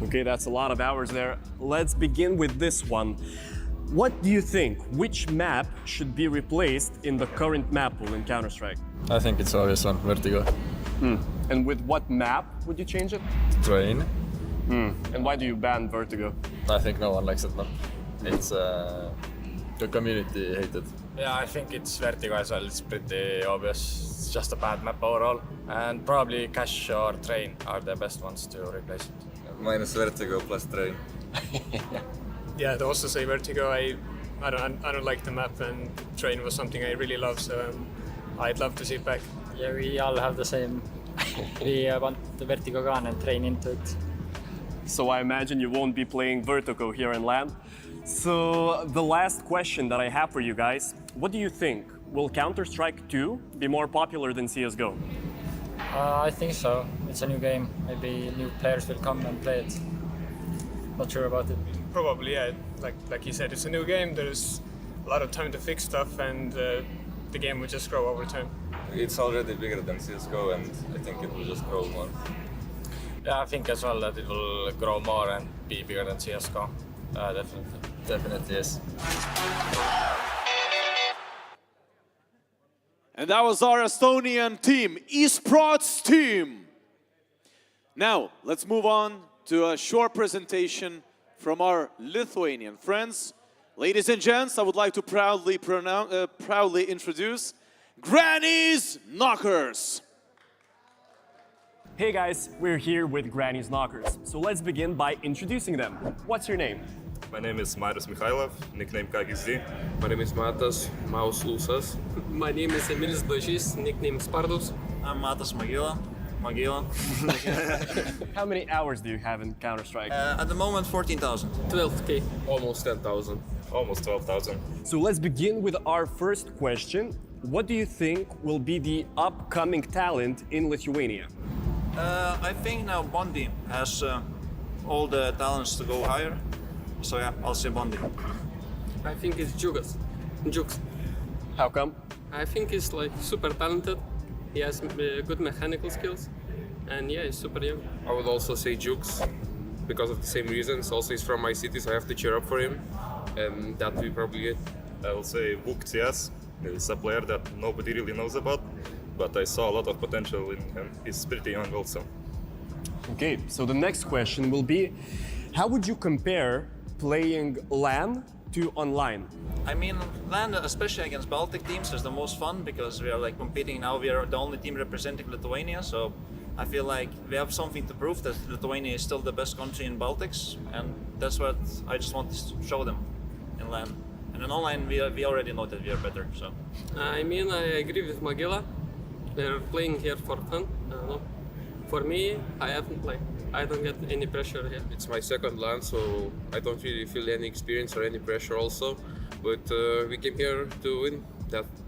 Okay, that's a lot of hours there. Let's begin with this one. What do you think? Which map should be replaced in the current map pool in Counter-Strike? I think it's obvious one, Vertigo. And with what map would you change it? Train. And why do you ban Vertigo? I think no one likes it map. It's the community hated. Yeah, I think it's Vertigo as well. It's pretty obvious. It's just a bad map overall. And probably Cash or Train are the best ones to replace it. Minus Vertigo plus Train. Yeah, I'd also say Vertigo. I don't like the map, and Train was something I really love, so I'd love to see it back. Yeah, we all have the same. We want the Vertigo gun and Train into it. So I imagine you won't be playing Vertigo here in LAN. So the last question that I have for you guys, what do you think? Will Counter-Strike 2 be more popular than CSGO? I think so. It's a new game. Maybe new players will come and play it. Not sure about it. Probably, yeah. Like you said, it's a new game. There's a lot of time to fix stuff, and the game will just grow over time. it's already bigger than CSGO, and I think it will just grow more. Yeah, I think as well that it will grow more and be bigger than CSGO. Definitely. Definitely, yes. And that was our Estonian team, esports team. Now, let's move on to a short presentation from our Lithuanian friends. Ladies and gents, I would like to proudly introduce Granny's Knockers. Hey guys, we're here with Granny's Knockers. So let's begin by introducing them. What's your name? My name is Marius Mikhailov, nickname KGZ. My name is Matas Maus Lusas. My name is Emilis Blažys, nickname Spardus. I'm Matas Magila. How many hours do you have in Counter-Strike? At the moment, 14,000. 12K. Almost 10,000. Almost 12,000. So let's begin with our first question. What do you think will be the upcoming talent in Lithuania? I think now Bondi has all the talents to go higher. So yeah, I'll say Bondi. I think it's Jukes. How come? I think he's like super talented. He has good mechanical skills, and yeah, he's super young. I would also say Jukes, because of the same reasons. Also, he's from my city, so I have to cheer up for him, and that we probably get. I will say Vuk CS. He's a player that nobody really knows about, but I saw a lot of potential in him. He's pretty young also. Okay, so the next question will be, how would you compare playing LAN to online? I mean, LAN, especially against Baltic teams, is the most fun because we are like competing now. We are the only team representing Lithuania, so I feel like we have something to prove that Lithuania is still the best country in Baltics, and that's what I just want to show them in LAN. And in online, we already know that we are better. So. I mean, I agree with Magila. They're playing here for fun. I don't know. For me, I don't get any pressure here. It's my second LAN, so I don't really feel any experience or any pressure also. But we came here to win.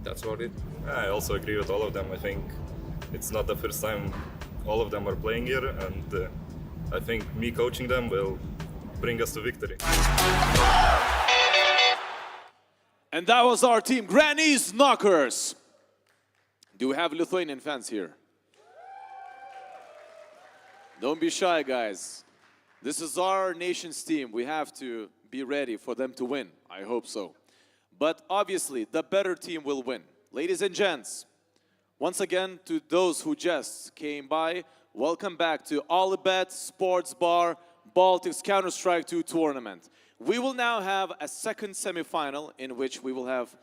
That's about it. I also agree with all of them. I think it's not the first time all of them are playing here, and I think me coaching them will bring us to victory. And that was our team, Granny's Knockers. Do we have Lithuanian fans here? Don't be shy, guys. This is our nation's team. We have to be ready for them to win. I hope so. But obviously, the better team will win. Ladies and gents, once again, to those who just came by, welcome back to OLYBOOST Sports Bar Baltics Counter-Strike 2 tournament. We will now have a second semi-final in which we will have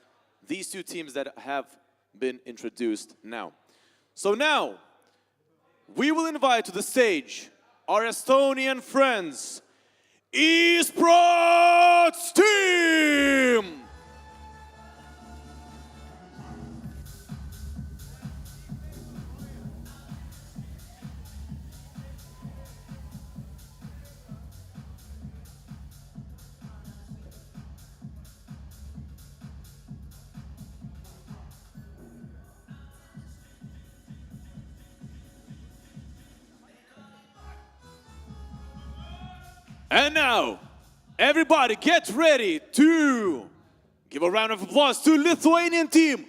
these two teams that have been introduced now. So now, we will invite to the stage our Estonian friends, esports team! And now, everybody get ready to give a round of applause to Lithuanian team,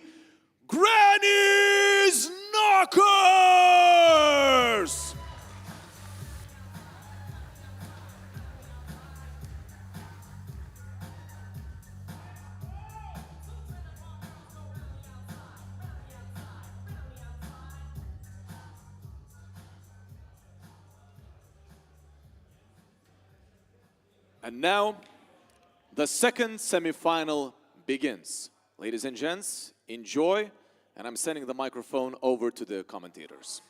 Granny's Knockers! And now, the second semi-final begins. Ladies and gents, enjoy, and I'm sending the microphone over to the commentators.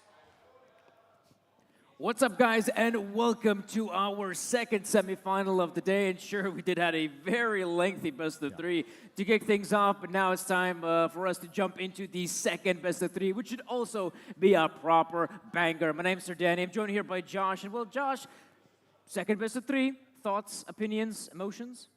What's up, guys, and welcome to our second semi-final of the day. And sure, we did have a very lengthy best of three to kick things off, but now it's time for us to jump into the second best of three, which should also be a proper banger. My name's Sir Danny. I'm joined here by Josh, and well, Josh, second best of three. Thoughts, opinions, emotions?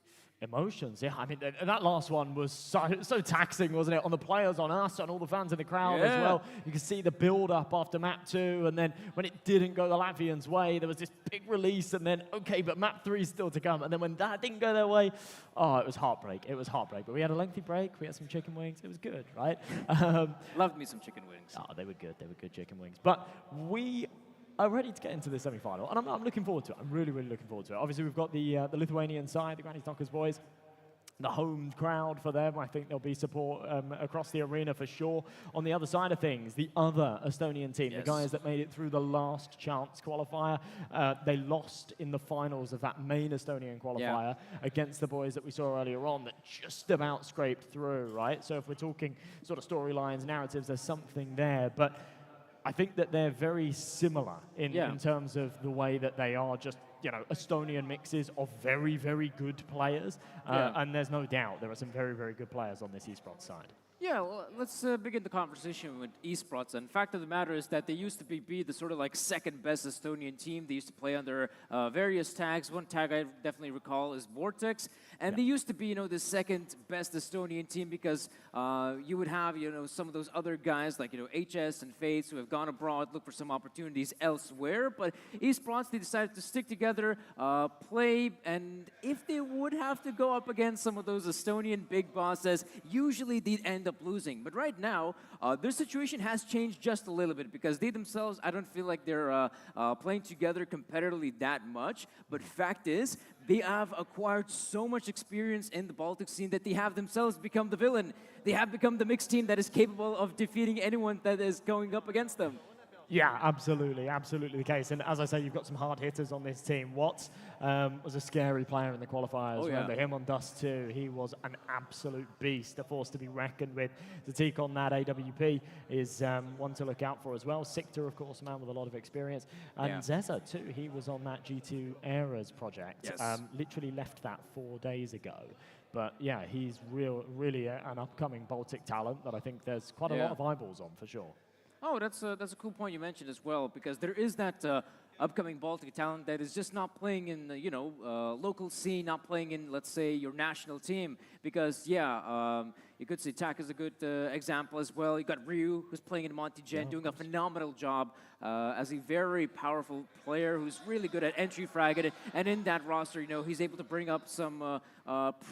Emotions, yeah. I mean, that last one was so taxing, wasn't it? On the players, on us, on all the fans in the crowd as well. You could see the build-up after map 2, and then when it didn't go the Latvians' way, there was this big release, and then, okay, but map 3 is still to come. And then when that didn't go their way, oh, it was heartbreak. It was heartbreak. But we had a lengthy break. We had some chicken wings. It was good, right? Loved me some chicken wings. Oh, they were good. They were good chicken wings. But we are ready to get into the semi-final, and I'm looking forward to it. I'm really, really looking forward to it. Obviously, we've got the Lithuanian side, the Granny Knockers boys, the home crowd for them. I think there'll be support across the arena for sure. On the other side of things, the other Estonian team, the guys that made it through the last chance qualifier, they lost in the finals of that main Estonian qualifier against the boys that we saw earlier on that just about scraped through, right? So if we're talking sort of storylines, narratives, there's something there. But I think that they're very similar in terms of the way that they are just, you know, Estonian mixes of very, very good players. And there's no doubt there are some very, very good players on this esports side. Yeah, well, let's begin the conversation with esports. And fact of the matter is that they used to be the sort of like second best Estonian team. They used to play under various tags. One tag I definitely recall is Vortex. And they used to be, you know, the second best Estonian team because you would have, you know, some of those other guys like, you know, HS and Fates who have gone abroad, look for some opportunities elsewhere. But esports, they decided to stick together, play, and if they would have to go up against some of those Estonian big bosses, usually they'd end up losing. But right now, their situation has changed just a little bit because they themselves, I don't feel like they're playing together competitively that much. But fact is, they have acquired so much experience in the Baltic scene that they have themselves become the villain. They have become the mixed team that is capable of defeating anyone that is going up against them. Yeah, absolutely, absolutely the case. And as I say, you've got some hard hitters on this team. Watts was a scary player in the qualifiers. Remember him on Dust 2. He was an absolute beast, a force to be reckoned with. To take on that AWP is one to look out for as well. Sikta, of course, a man with a lot of experience. And Zeza, too. He was on that G2 Eras project. Literally left that 4 days ago. But yeah, he's really an upcoming Baltic talent that I think there's quite a lot of eyeballs on, for sure. Oh, that's a cool point you mentioned as well, because there is that upcoming Baltic talent that is just not playing in the, you know, local scene, not playing in, let's say, your national team. Because, you could say Tak is a good example as well. You got Ryu, who's playing in Montigen, doing a phenomenal job as a very powerful player who's really good at entry fragging. And in that roster, you know, he's able to bring up some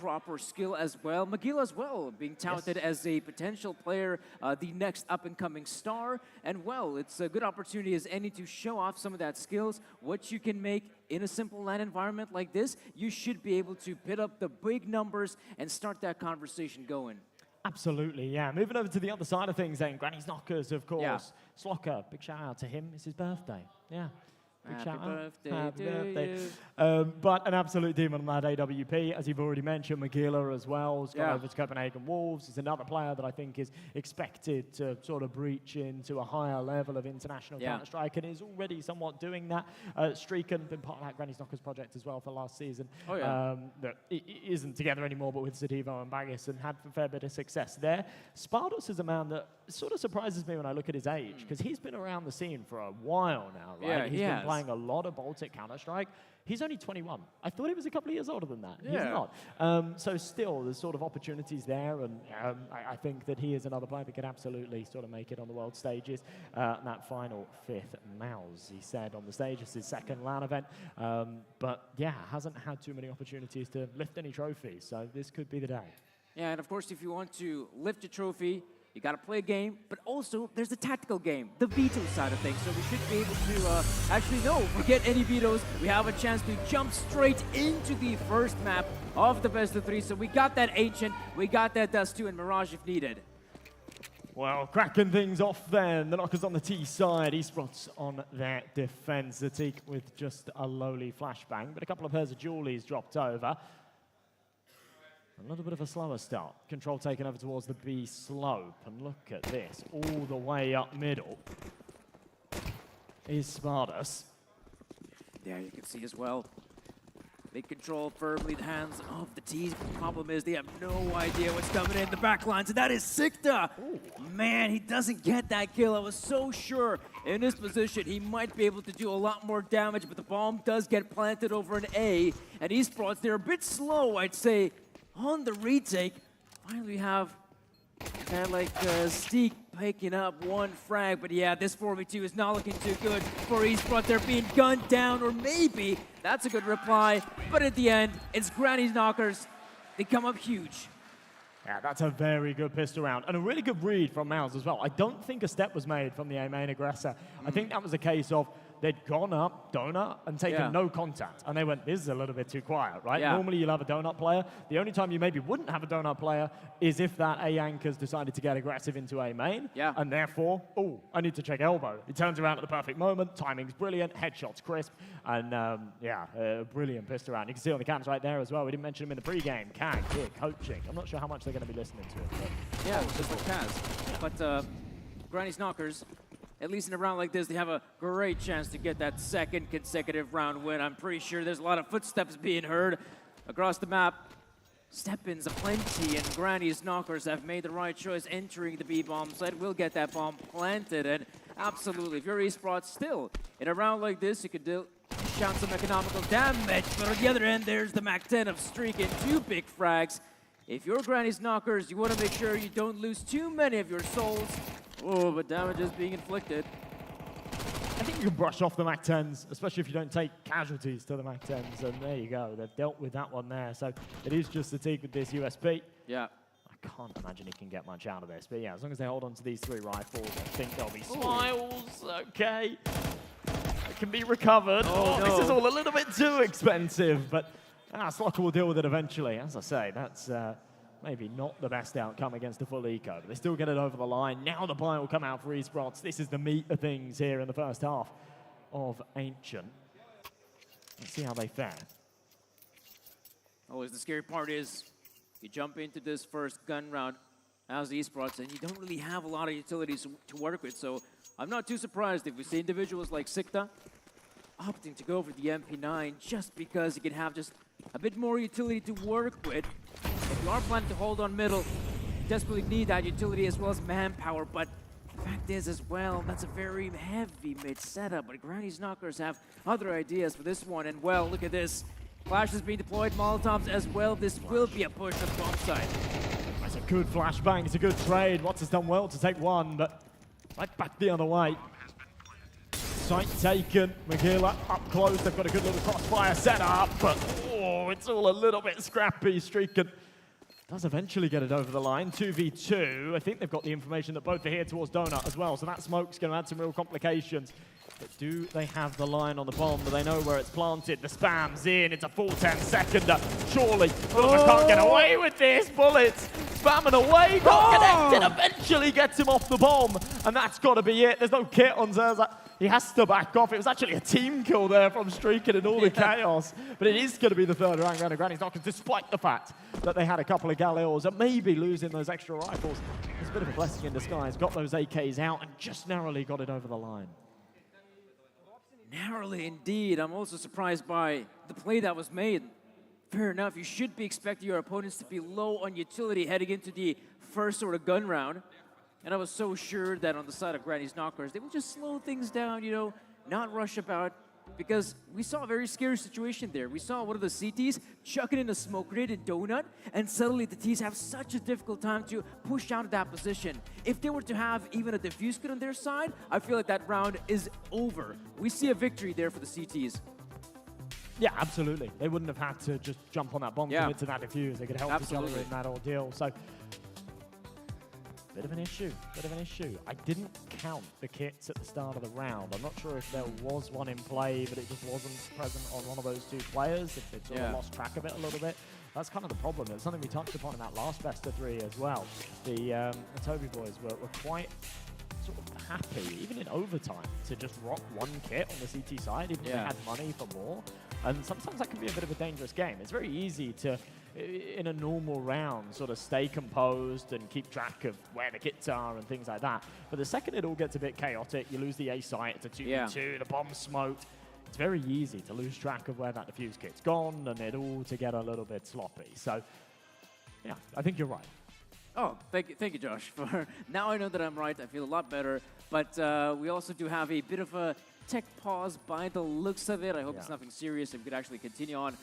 proper skill as well. Magila as well, being touted as a potential player, the next up-and-coming star. And, well, it's a good opportunity as any to show off some of that skills, what you can make in a simple LAN environment like this. You should be able to put up the big numbers and start that conversation going. Absolutely, yeah. Moving over to the other side of things then, Granny's Knockers, of course. Yeah. Slocker, big shout out to him. It's his birthday. Yeah. Big shout out. Happy birthday. But an absolute demon on that AWP. As you've already mentioned, Magila as well has gone over to Copenhagen Wolves. He's another player that I think is expected to sort of breach into a higher level of international Counter-Strike and is already somewhat doing that. Streaken, been part of that Granny's Knockers project as well for last season. That isn't together anymore, but with Sadivo and Bagis, and had a fair bit of success there. Spardos is a man that sort of surprises me when I look at his age, because he's been around the scene for a while now, right? He's been playing a lot of Baltic Counter-Strike. He's only 21. I thought he was a couple of years older than that. He's not. So still, there's sort of opportunities there, and I think that he is another player that could absolutely sort of make it on the world stages. That final 5th Mouse, he said on the stage, it's his second LAN event. But yeah, hasn't had too many opportunities to lift any trophies, so this could be the day. Yeah, and of course, if you want to lift a trophy, you got to play a game, but also there's a tactical game, the veto side of things. So we should be able to actually, no, forget any vetoes. We have a chance to jump straight into the first map of the best of 3. So we got that Ancient, we got that Dust 2 and Mirage if needed. Well, cracking things off then. The Knockers on the T side, esports on their defense. Zatik with just a lowly flashbang, but a couple of pairs of Julies dropped over. A little bit of a slower start. Control taken over towards the B slope. And look at this. All the way up middle is Spartus. Yeah, you can see as well. They control firmly the hands of the T's. The problem is they have no idea what's coming in the back lines, and that is Sikta. Man, he doesn't get that kill. I was so sure in this position he might be able to do a lot more damage, but the bomb does get planted over an A, and esports, they're a bit slow, I'd say, on the retake. Finally, we have kind of like Steak picking up one frag, but yeah, this 4v2 is not looking too good for esports. They're being gunned down, or maybe that's a good reply, but at the end, it's Granny's Knockers. They come up huge. Yeah, that's a very good pistol round, and a really good read from Mouse as well. I don't think a step was made from the A main aggressor. I think that was a case of they'd gone up donut and taken no contact, and they went, this is a little bit too quiet, right? Yeah. Normally you'll have a donut player. The only time you maybe wouldn't have a donut player is if that A anchor's decided to get aggressive into A main, and therefore, oh, I need to check elbow. He turns around at the perfect moment, timing's brilliant, headshot's crisp, and brilliant pistol round. You can see on the cams right there as well. We didn't mention him in the pregame. Kang, here, coaching. I'm not sure how much they're going to be listening to it. But Yeah, just like Kaz. But Granny's Knockers, at least in a round like this, they have a great chance to get that second consecutive round win. I'm pretty sure there's a lot of footsteps being heard across the map. Step-ins aplenty, and Granny's Knockers have made the right choice entering the B-bomb site. Will get that bomb planted, and absolutely, if you're esports still, in a round like this, you could dish out some economical damage, but on the other end, there's the MAC-10 of Streak and 2 big frags. If you're Granny's Knockers, you want to make sure you don't lose too many of your souls. Oh, but damage is being inflicted. I think you can brush off the MAC-10s, especially if you don't take casualties to the MAC-10s, and there you go. They've dealt with that one there. So it is just the Teague with this USP. Yeah. I can't imagine he can get much out of this. But yeah, as long as they hold on to these 3 rifles, I think there'll be smiles. Okay. It can be recovered. Oh, no. This is all a little bit too expensive, but Slocker will deal with it eventually. As I say, that's maybe not the best outcome against a full eco, but they still get it over the line. Now the buy will come out for esports. This is the meat of things here in the first half of Ancient. Let's see how they fare. Always the scary part is you jump into this first gun round as esports, and you don't really have a lot of utilities to work with. So I'm not too surprised if we see individuals like Sikta opting to go for the MP9 just because you can have just a bit more utility to work with. If you are planning to hold on middle, you desperately need that utility as well as manpower, but the fact is as well, that's a very heavy mid setup, but Granny's Knockers have other ideas for this one, and well, look at this. Flash is being deployed, Molotovs as well. This will be a push on the bomb side. That's a good flashbang, it's a good trade. Watts has done well to take one, but right back the other way. Site taken, Magilla up close, they've got a good little crossfire set up, but oh, it's all a little bit scrappy. Streaken does eventually get it over the line, 2v2. I think they've got the information that both are here towards Donut as well, so that smoke's going to add some real complications. But do they have the line on the bomb? Do they know where it's planted? The spam's in, it's a full 10-seconder. Surely, can't get away with this. Bullets spamming away, not connected, eventually gets him off the bomb. And that's got to be it. There's no kit on Zerza. He has to back off. It was actually a team kill there from Streaken and all the chaos. But it is going to be the third round of Granny's Knockers, despite the fact that they had a couple of Galeos and maybe losing those extra rifles. It's a bit of a blessing in disguise. Got those AKs out and just narrowly got it over the line. Narrowly indeed. I'm also surprised by the play that was made. Fair enough, you should be expecting your opponents to be low on utility heading into the first sort of gun round. And I was so sure that on the side of Granny's Knockers, they would just slow things down, you know, not rush about, because we saw a very scary situation there. We saw one of the CTs chucking in a smoke grenade in Donut, and suddenly the T's have such a difficult time to push out of that position. If they were to have even a defuse kit on their side, I feel like that round is over. We see a victory there for the CTs. Yeah, absolutely. They wouldn't have had to just jump on that bomb commit to that defuse. They could help each other in that ordeal. So, bit of an issue. I didn't count the kits at the start of the round. I'm not sure if there was one in play, but it just wasn't present on one of those 2 players. If they'd sort of lost track of it a little bit. That's kind of the problem. It's something we touched upon in that last best of 3 as well. The Toby boys were quite sort of happy, even in overtime, to just rock one kit on the CT side, even if they had money for more. And sometimes that can be a bit of a dangerous game. It's very easy to, in a normal round, sort of stay composed and keep track of where the kits are and things like that. But the second it all gets a bit chaotic, you lose the A site, it's a 2v2, the bomb's smoked. it's very easy to lose track of where that defuse kit's gone and it all to get a little bit sloppy. So, yeah, I think you're right. Oh, thank you, Josh. For now I know that I'm right. I feel a lot better. But we also do have a bit of a tech pause by the looks of it. I hope it's nothing serious and we could actually continue on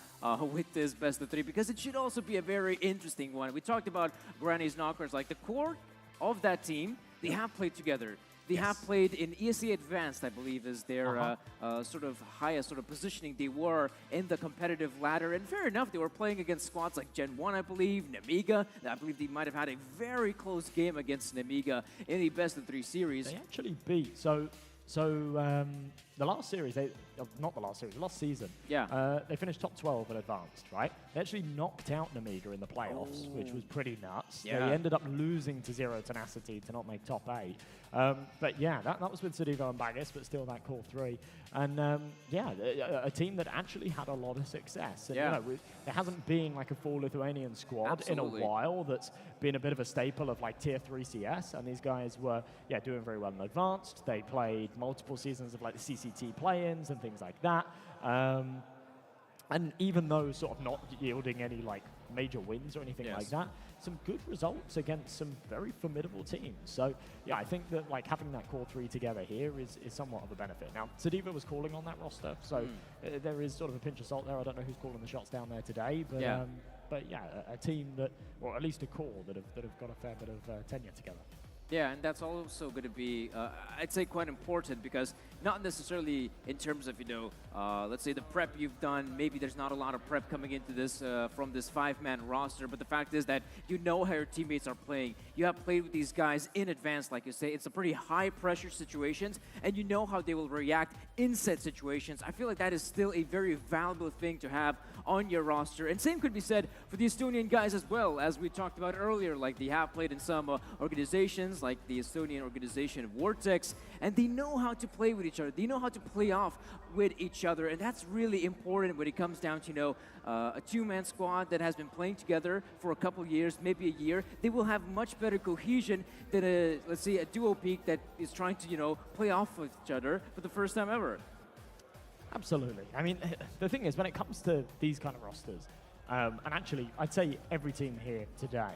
with this best of 3 because it should also be a very interesting one. We talked about Granny's Knockers, like the core of that team, they have played together. They have played in EC Advanced, I believe, is their sort of highest sort of positioning they were in the competitive ladder. And fair enough, they were playing against squads like Gen 1, I believe, Nemiga. I believe they might have had a very close game against Nemiga in the best of 3 series. They actually beat, so the last series, not the last series, the last season, they finished top 12 at Advanced, right? They actually knocked out Nemiga in the playoffs, which was pretty nuts. Yeah. They ended up losing to Zero Tenacity to not make top 8. But yeah, that was with Sadivo and Baggis, but still that core 3. And yeah, a team that actually had a lot of success. And, you know, there hasn't been like a full Lithuanian squad in a while that's been a bit of a staple of like tier 3 CS. And these guys were, doing very well in Advanced. They played multiple seasons of like the CCT play-ins and things like that. And even though sort of not yielding any like major wins or anything like that, some good results against some very formidable teams. So yeah, I think that like having that core 3 together here is somewhat of a benefit. Now, Sadiva was calling on that roster, so there is sort of a pinch of salt there. I don't know who's calling the shots down there today, but yeah, a team that, or at least a core that have got a fair bit of tenure together. Yeah, and that's also going to be, I'd say, quite important because not necessarily in terms of, let's say the prep you've done, maybe there's not a lot of prep coming into this from this 5-man roster, but the fact is that you know how your teammates are playing. You have played with these guys in advance, like you say. It's a pretty high-pressure situations, and you know how they will react in set situations. I feel like that is still a very valuable thing to have on your roster. And same could be said for the Estonian guys as well, as we talked about earlier. Like, they have played in some organizations, like the Estonian organization Vortex, and they know how to play with each other. They know how to play off with each other, and that's really important when it comes down to, a 2-man squad that has been playing together for a couple years, maybe a year. They will have much better cohesion than, let's say, a duo peak that is trying to, play off with each other for the first time ever. Absolutely. I mean, the thing is, when it comes to these kind of rosters, and actually, I'd say every team here today,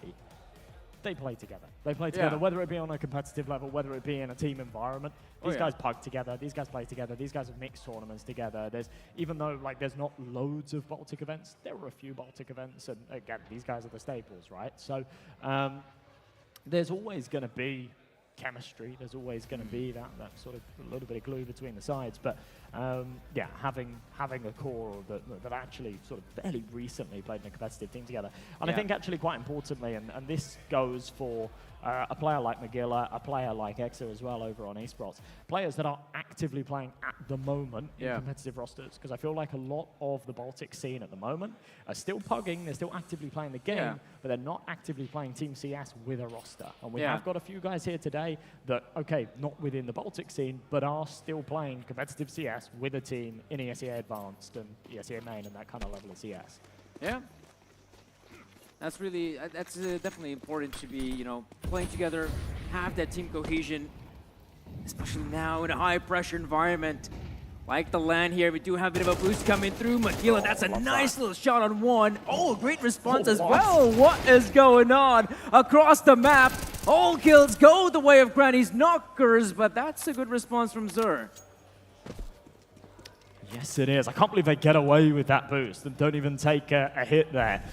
they play together. They play together, whether it be on a competitive level, whether it be in a team environment. These guys pug together. These guys play together. These guys have mixed tournaments together. Even though like there's not loads of Baltic events, there are a few Baltic events, and again, these guys are the staples, right? So there's always going to be chemistry. There's always going to be that sort of a little bit of glue between the sides. But yeah, having a core that actually sort of fairly recently played in a competitive team together. And I think actually quite importantly, and this goes for a player like McGilla, a player like Exa as well over on esports, players that are actively playing at the moment in competitive rosters, because I feel like a lot of the Baltic scene at the moment are still pugging, they're still actively playing the game, but they're not actively playing Team CS with a roster. And we have got a few guys here today that, okay, not within the Baltic scene, but are still playing competitive CS with a team in ESEA Advanced and ESEA Main and that kind of level of CS. Yeah. That's really, that's definitely important to be, playing together, have that team cohesion, especially now in a high-pressure environment like the LAN here. We do have a bit of a boost coming through. Makila, that's a nice little shot on one. Oh, great response as well. What is going on across the map? All kills go the way of Granny's Knockers, but that's a good response from Zur. Yes, it is. I can't believe they get away with that boost and don't even take a hit there.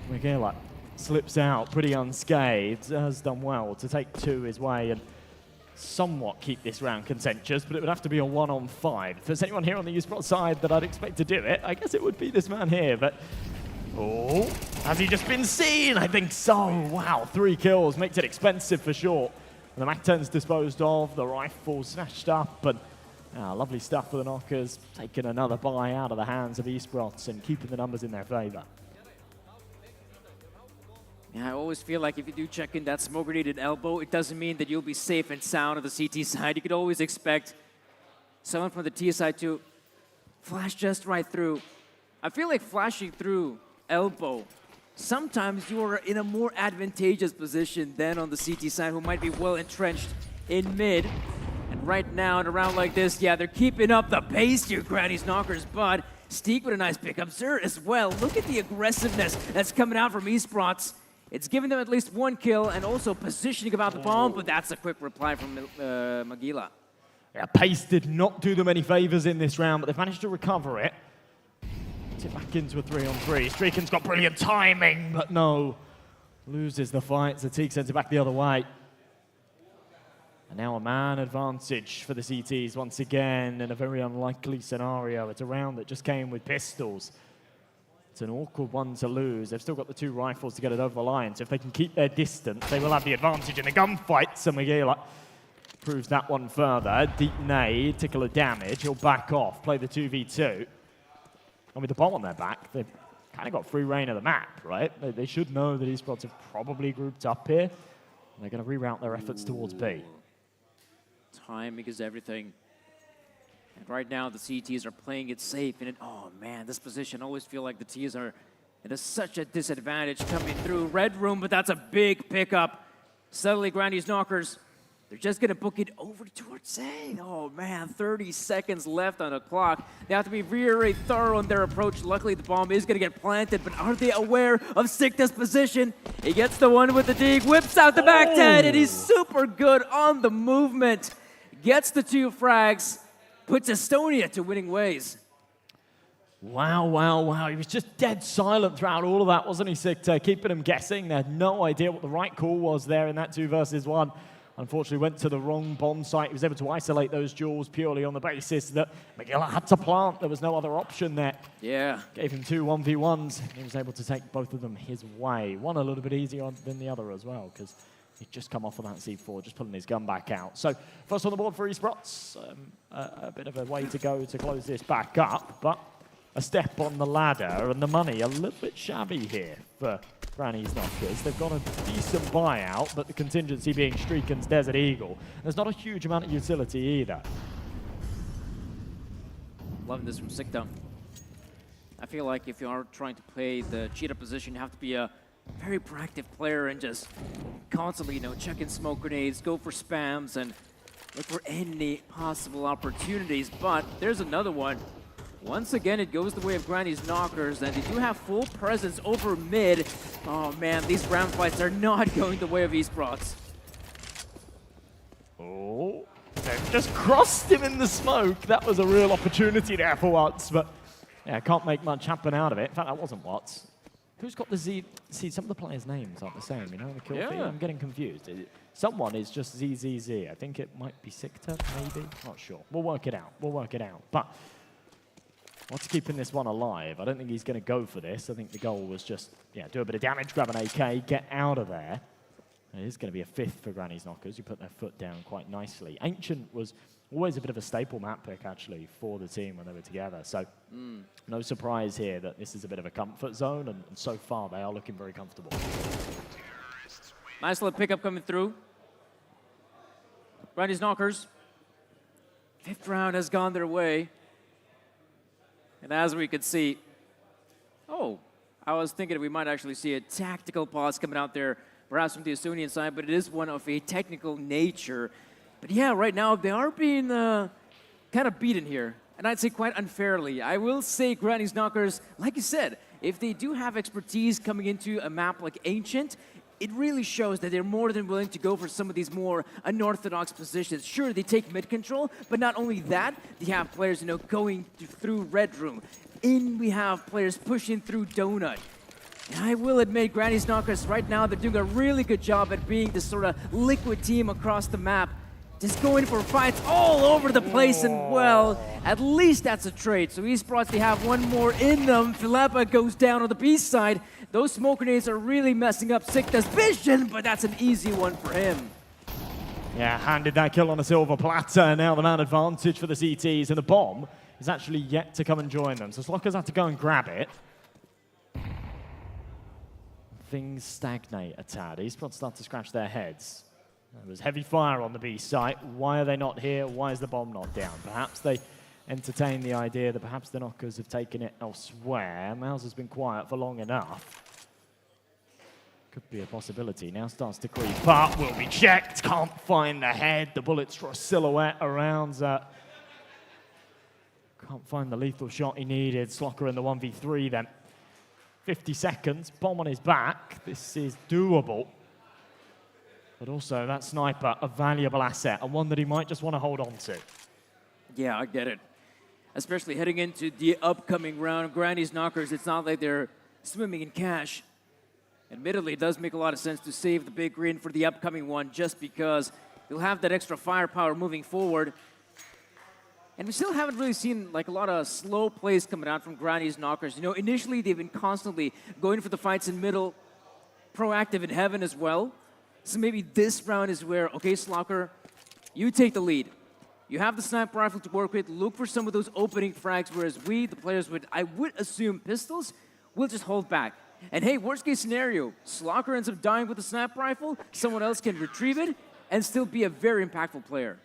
Miguel slips out pretty unscathed, has done well to take 2 his way and somewhat keep this round contentious, but it would have to be a 1-on-5. If there's anyone here on the esports side that I'd expect to do it, I guess it would be this man here, but... Oh, has he just been seen? I think so. Wow, 3 kills makes it expensive for sure. And the MAC-10's disposed of, the rifle snatched up, but lovely stuff for the Knockers, taking another buy out of the hands of esports and keeping the numbers in their favor. Yeah, I always feel like if you do check in that smoke grenade elbow, it doesn't mean that you'll be safe and sound on the CT side. You could always expect someone from the T side to flash just right through. I feel like flashing through elbow, sometimes you are in a more advantageous position than on the CT side, who might be well entrenched in mid. And right now in a round like this. Yeah, they're keeping up the pace here, Granny's Knockers, but Steak with a nice pickup. Zer as well. Look at the aggressiveness that's coming out from esports. It's giving them at least one kill and also positioning about the bomb, but that's a quick reply from Magila. Yeah, pace did not do them any favors in this round, but they've managed to recover it. Puts it back into a 3-on-3. Streaken's got brilliant timing, but no. Loses the fight. Zatik sends it back the other way. And now a man advantage for the CTs once again in a very unlikely scenario. It's a round that just came with pistols. It's an awkward one to lose. They've still got the 2 rifles to get it over the line, so if they can keep their distance, they will have the advantage in the gunfight. So Magila proves that one further. Deep nade, tickle of damage. He'll back off, play the 2v2. And with the bomb on their back, they've kind of got free reign of the map, right? They should know that esports have probably grouped up here. And they're going to reroute their efforts towards B. Timing is everything. And right now, the CTs are playing it safe. And oh man, this position, I always feel like the Ts are at such a disadvantage coming through. Red room, but that's a big pickup. Suddenly, Granny's Knockers, they're just going to book it over towards A. Oh man, 30 seconds left on the clock. They have to be very thorough in their approach. Luckily, the bomb is going to get planted, but are they aware of Sikta's position? He gets the one with the dig, whips out the back 10, and he's super good on the movement. Gets the 2 frags, puts Estonia to winning ways. Wow, wow, wow. He was just dead silent throughout all of that, wasn't he, Sikta? Keeping them guessing. They had no idea what the right call was there in that 2 versus 1. Unfortunately, went to the wrong bomb site. He was able to isolate those duels purely on the basis that Magilla had to plant. There was no other option there. Yeah. Gave him 2 1v1s. He was able to take both of them his way. One a little bit easier than the other as well, because he'd just come off of that C4, just pulling his gun back out. So first on the board for esports. A bit of a way to go to close this back up, but a step on the ladder, and the money a little bit shabby here for Granny's Knockers. They've got a decent buyout, but the contingency being Streaken's Desert Eagle. There's not a huge amount of utility either. Loving this from Sikta. I feel like if you are trying to play the cheetah position, you have to be a very proactive player and just constantly, check in smoke grenades, go for spams, and look for any possible opportunities. But there's another one. Once again, it goes the way of Granny's Knockers, and they do have full presence over mid. Oh man, these round fights are not going the way of esports. Oh, they've just crossed him in the smoke. That was a real opportunity there for Watts, but yeah, can't make much happen out of it. In fact, that wasn't Watts. Who's got the Z? See, some of the players' names aren't the same, the kill feed. I'm getting confused. Someone is just ZZZ. I think it might be Sikta, maybe. Not sure. We'll work it out. But Watts keeping this one alive. I don't think he's going to go for this. I think the goal was just, do a bit of damage, grab an AK, get out of there. It is going to be a 5th for Granny's Knockers, who put their foot down quite nicely. Ancient was always a bit of a staple map pick, actually, for the team when they were together. So no surprise here that this is a bit of a comfort zone, and so far they are looking very comfortable. Nice little pickup coming through. Granny's Knockers. 5th round has gone their way. And as we could see, I was thinking we might actually see a tactical pause coming out there, perhaps from the Estonian side, but it is one of a technical nature. But yeah, right now they are being kind of beaten here, and I'd say quite unfairly. I will say Granny's Knockers, like you said, if they do have expertise coming into a map like Ancient, it really shows that they're more than willing to go for some of these more unorthodox positions. Sure, they take mid control, but not only that, they have players, going through Red Room. We have players pushing through Donut. And I will admit, Granny's Knockers right now, they're doing a really good job at being this sort of liquid team across the map. Just going for fights all over the place, and well, at least that's a trade. So esports, they have one more in them. Philippa goes down on the B side. Those smoke grenades are really messing up Sikta's vision, but that's an easy one for him. Yeah, handed that kill on a silver platter. Now the man advantage for the CTs, and the bomb is actually yet to come and join them. So Slockers have to go and grab it. Things stagnate a tad. Esports start to scratch their heads. There was heavy fire on the B site. Why are they not here? Why is the bomb not down? Perhaps they entertain the idea that perhaps the Knockers have taken it elsewhere. Mouse has been quiet for long enough. Could be a possibility. Now starts to creep up. Will be checked. Can't find the head. The bullets draw a silhouette around. Can't find the lethal shot he needed. Slocker in the 1v3 then. 50 seconds. Bomb on his back. This is doable. But also that sniper, a valuable asset, and one that he might just want to hold on to. Yeah, I get it. Especially heading into the upcoming round. Granny's Knockers, it's not like they're swimming in cash. Admittedly, it does make a lot of sense to save the big green for the upcoming one just because you'll have that extra firepower moving forward. And we still haven't really seen like a lot of slow plays coming out from Granny's Knockers. You know, initially they've been constantly going for the fights in middle, proactive in heaven as well. So maybe this round is where, okay, Slocker, you take the lead. You have the sniper rifle to work with. Look for some of those opening frags, whereas we, the players, I would assume pistols, will just hold back. And hey, worst case scenario, Slocker ends up dying with the sniper rifle, someone else can retrieve it, and still be a very impactful player.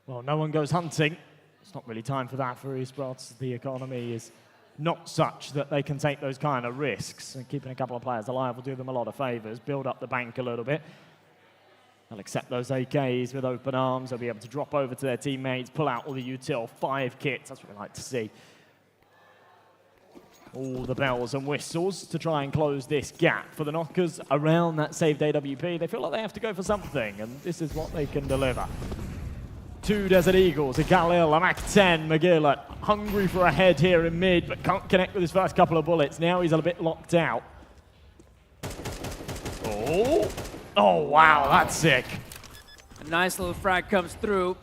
Well, no one goes hunting. It's not really time for that for esports. The economy is not such that they can take those kind of risks. And keeping a couple of players alive will do them a lot of favors, build up the bank a little bit. They'll accept those AKs with open arms. They'll be able to drop over to their teammates, pull out all the util 5 kits. That's what we like to see. All the bells and whistles to try and close this gap for the Knockers around that saved AWP. They feel like they have to go for something, and this is what they can deliver. 2 Desert Eagles, a Galil, a Mac-10, McGill, hungry for a head here in mid, but can't connect with his first couple of bullets. Now he's a bit locked out. Oh, wow, that's sick. A nice little frag comes through,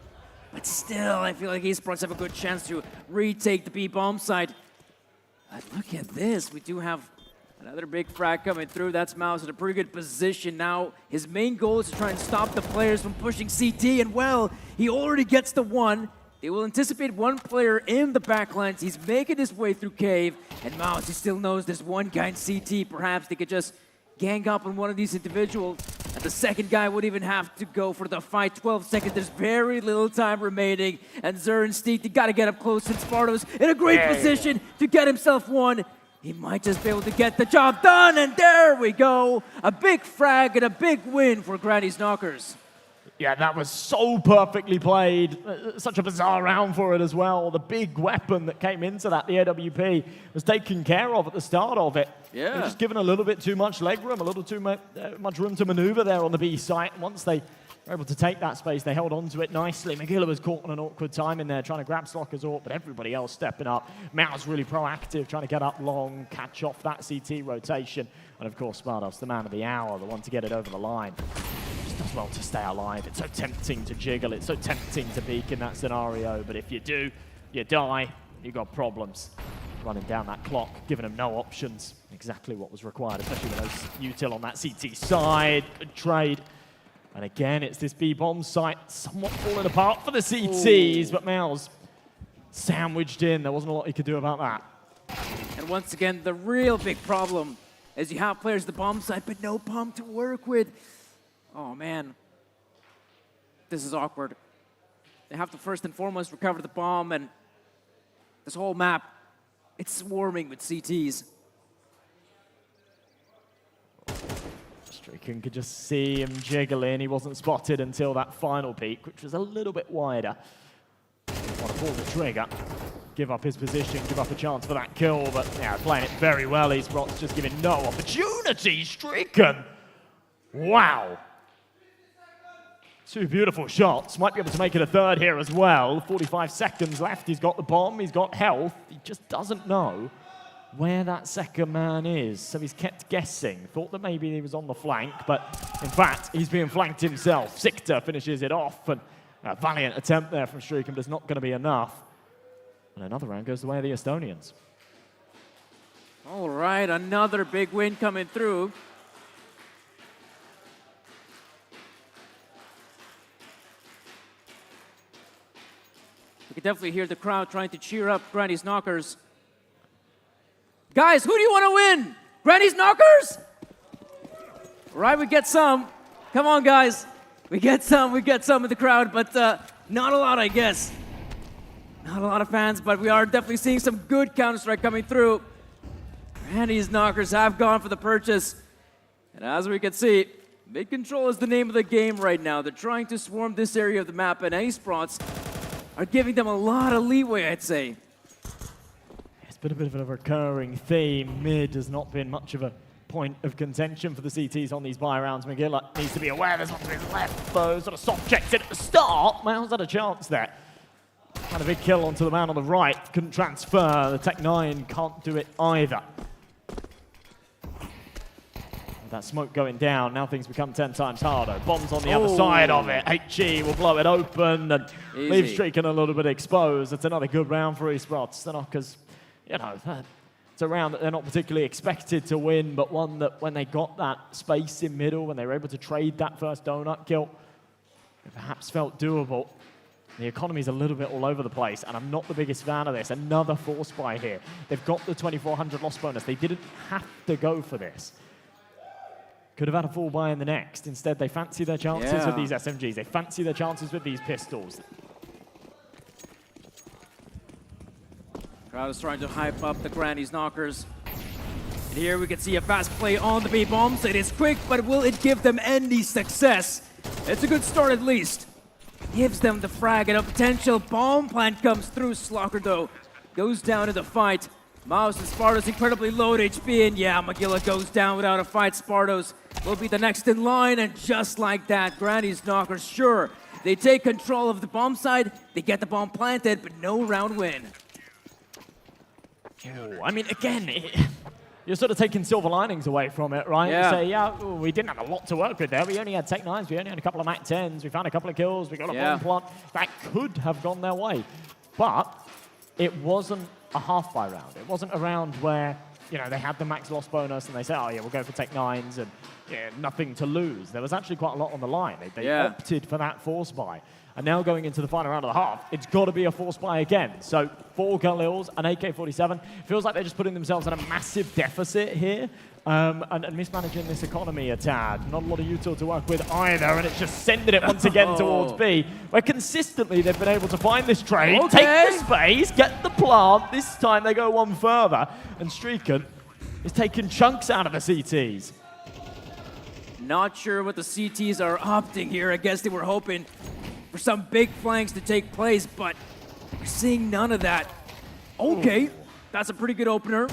but still, I feel like esports have a good chance to retake the B-bomb site. But look at this, we do have another big frag coming through. That's Mouse in a pretty good position now. His main goal is to try and stop the players from pushing CT, and well, he already gets the one. They will anticipate one player in the backlines. He's making his way through cave, and Mouse, he still knows there's one guy in CT. Perhaps they could just gang up on one of these individuals, and the second guy would even have to go for the fight. 12 seconds, there's very little time remaining, and Zur and Steek, they gotta get up close, and Sparto's in a great position to get himself one. He might just be able to get the job done, and there we go. A big frag and a big win for Granny's Knockers. Yeah, that was so perfectly played. Such a bizarre round for it as well. The big weapon that came into that, the AWP, was taken care of at the start of it. Yeah. They're just given a little bit too much leg room, a little too much room to maneuver there on the B site. Once they were able to take that space, they held on to it nicely. McGill was caught on an awkward time in there, trying to grab Slocker's AWP, but everybody else stepping up. Mao's really proactive, trying to get up long, catch off that CT rotation. And of course, Spartos, the man of the hour, the one to get it over the line. Does well to stay alive. It's so tempting to jiggle. It's so tempting to peek in that scenario. But if you do, you die. You've got problems. Running down that clock, giving them no options. Exactly what was required, especially with those util on that CT side. Good trade. And again, it's this B-bomb site somewhat falling apart for the CTs. Ooh. But Mao's sandwiched in. There wasn't a lot he could do about that. And once again, the real big problem is you have players at the bomb site, but no bomb to work with. Oh man, this is awkward. They have to first and foremost recover the bomb, and this whole map, it's swarming with CTs. Stricken could just see him jiggling. He wasn't spotted until that final peak, which was a little bit wider. Want to pull the trigger, give up his position, give up a chance for that kill, but yeah, playing it very well. Esports just giving no opportunity. Stricken, wow. 2 beautiful shots. Might be able to make it a third here as well. 45 seconds left. He's got the bomb. He's got health. He just doesn't know where that second man is. So he's kept guessing. Thought that maybe he was on the flank, but in fact, he's being flanked himself. Sikta finishes it off, and a valiant attempt there from Stricken, but it's not going to be enough. And another round goes the way of the Estonians. All right, another big win coming through. You can definitely hear the crowd trying to cheer up Granny's Knockers. Guys, who do you want to win? Granny's Knockers? All right, we get some. Come on, guys. We get some in the crowd, but not a lot, I guess. Not a lot of fans, but we are definitely seeing some good Counter-Strike coming through. Granny's Knockers have gone for the purchase. And as we can see, mid-control is the name of the game right now. They're trying to swarm this area of the map, and Ace-Prots are giving them a lot of leeway, I'd say. It's been a bit of a recurring theme. Mid has not been much of a point of contention for the CTs on these buy rounds. McGilla needs to be aware there's one to his left, though. Sort of soft checked it at the start. Miles had a chance there. Had a big kill onto the man on the right. Couldn't transfer. The Tech-9 can't do it either. With that smoke going down, now things become 10 times harder. Bombs on the other side of it. HG will blow it open and leave Streaken a little bit exposed. It's another good round for esports. The Knockers, you know, it's a round that they're not particularly expected to win, but one that when they got that space in middle, when they were able to trade that first donut kill, it perhaps felt doable. The economy's a little bit all over the place, and I'm not the biggest fan of this. Another force buy here. They've got the 2,400 loss bonus. They didn't have to go for this. Could have had a full buy in the next. Instead, they fancy their chances with these SMGs. They fancy their chances with these pistols. Crowd is trying to hype up the Granny's Knockers. And here we can see a fast play on the B-bombs. It is quick, but will it give them any success? It's a good start at least. Gives them the frag and a potential bomb plant comes through. Slocker, though, goes down in the fight. Mouse and Spartos incredibly low HP, and yeah, McGilla goes down without a fight. Spartos will be the next in line, and just like that, Granny's Knockers, sure, they take control of the bomb side, they get the bomb planted, but no round win. Oh, I mean, again, you're sort of taking silver linings away from it, right? Yeah. You say, yeah, we didn't have a lot to work with there. We only had Tech-9s, we only had a couple of MAC-10s, we found a couple of kills, we got a bomb plant. That could have gone their way. But it wasn't a half-buy round. It wasn't a round where, you know, they had the max loss bonus and they said, oh yeah, we'll go for Tech-9s and yeah, nothing to lose. There was actually quite a lot on the line. They opted for that force buy. And now going into the final round of the half, it's got to be a force buy again. So 4 Galils, an AK-47. Feels like they're just putting themselves in a massive deficit here and mismanaging this economy a tad. Not a lot of util to work with either, and it's just sending it once again towards B, where consistently they've been able to find this trade, take the space, get the plant. This time they go one further, and Streaken is taking chunks out of the CTs. Not sure what the CTs are opting here. I guess they were hoping for some big flanks to take place, but we're seeing none of that. Okay, that's a pretty good opener.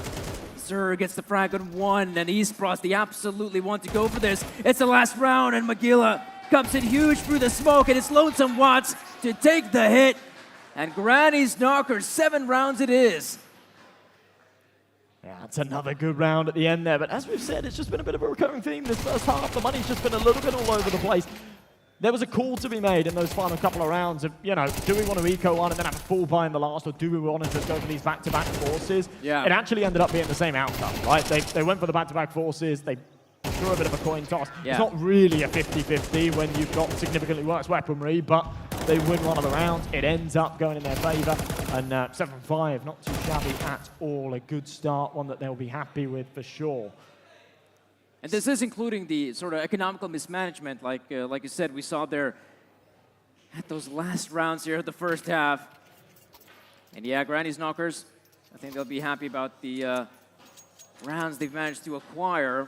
Zur gets the frag on one, and esports, they absolutely want to go for this. It's the last round, and McGilla comes in huge through the smoke, and it's Lonesome Watts to take the hit. And Granny's Knockers, 7 rounds it is. Yeah, that's another good round at the end there, but as we've said, it's just been a bit of a recurring theme this first half. The money's just been a little bit all over the place. There was a call to be made in those final couple of rounds of, you know, do we want to eco one and then have a full buy in the last, or do we want to just go for these back-to-back forces? Yeah. It actually ended up being the same outcome, right? They went for the back-to-back forces, they threw a bit of a coin toss. Yeah. It's not really a 50-50 when you've got significantly worse weaponry, but they win one of the rounds. It ends up going in their favor, and 7-5, not too shabby at all. A good start, one that they'll be happy with for sure. And this is including the sort of economical mismanagement, like you said, we saw there at those last rounds here at the first half. And yeah, Granny's Knockers, I think they'll be happy about the rounds they've managed to acquire.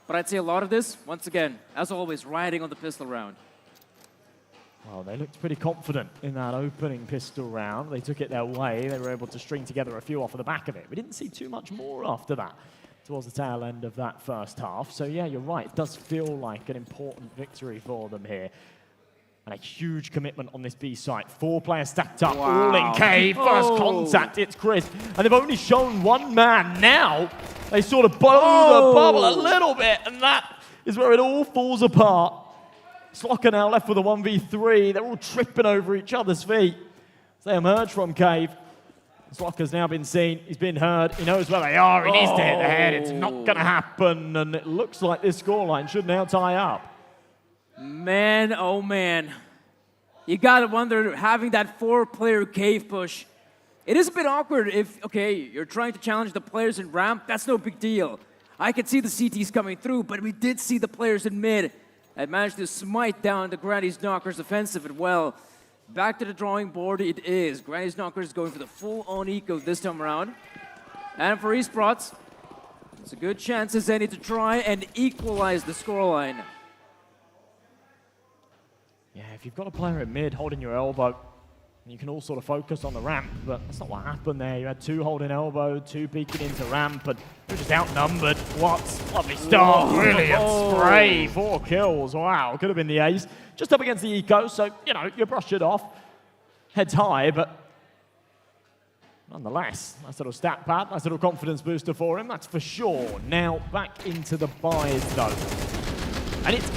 But I'd say a lot of this, once again, as always, riding on the pistol round. Well, they looked pretty confident in that opening pistol round. They took it their way. They were able to string together a few off of the back of it. We didn't see too much more after that, towards the tail end of that first half. So yeah, you're right. It does feel like an important victory for them here. And a huge commitment on this B site. 4 players stacked up, all in K. First contact, it's Chris. And they've only shown one man. Now, they sort of blow the bubble a little bit, and that is where it all falls apart. Slocker now left with a 1v3. They're all tripping over each other's feet as they emerge from cave. Slocker's now been seen, he's been heard, he knows where they are, he needs to hit the head, it's not going to happen, and it looks like this scoreline should now tie up. Man, oh man. You gotta wonder, having that 4-player cave push, it is a bit awkward if, okay, you're trying to challenge the players in ramp, that's no big deal. I could see the CTs coming through, but we did see the players in mid that managed to smite down the Granny's Knockers offensive as well. Back to the drawing board it is. Granny's Knockers going for the full-on eco this time around. And for esports, It's a good chance as any to try and equalize the scoreline. Yeah, if you've got a player in mid holding your elbow, you can all sort of focus on the ramp, but that's not what happened there. You had 2 holding elbow, 2 peeking into ramp, and you're just outnumbered. What? Lovely start, brilliant spray, 4 kills, wow, could have been the ace. Just up against the eco, so, you know, you brush it off. Heads high, but nonetheless, nice little stat pad, nice little confidence booster for him, that's for sure. Now, back into the buys, though. And it's,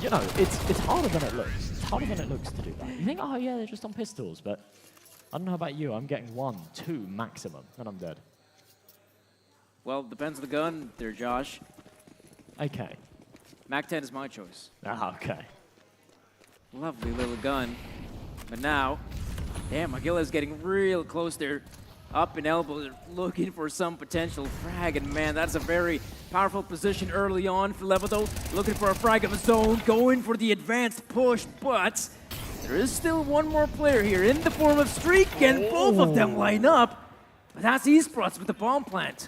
you know, it's harder than it looks. Harder than it looks to do that. You think, oh yeah, they're just on pistols, but I don't know about you, I'm getting 1, 2 maximum, and I'm dead. Well, depends on the gun there, Josh. Okay. MAC-10 is my choice. Ah, okay. Lovely little gun. But now, damn, Magilla's getting real close there. Up in elbow, looking for some potential frag, and man, that's a very powerful position early on for Levato. Looking for a frag of his own, going for the advanced push, but there is still one more player here in the form of Streak, and both of them line up. But that's esports with the bomb plant.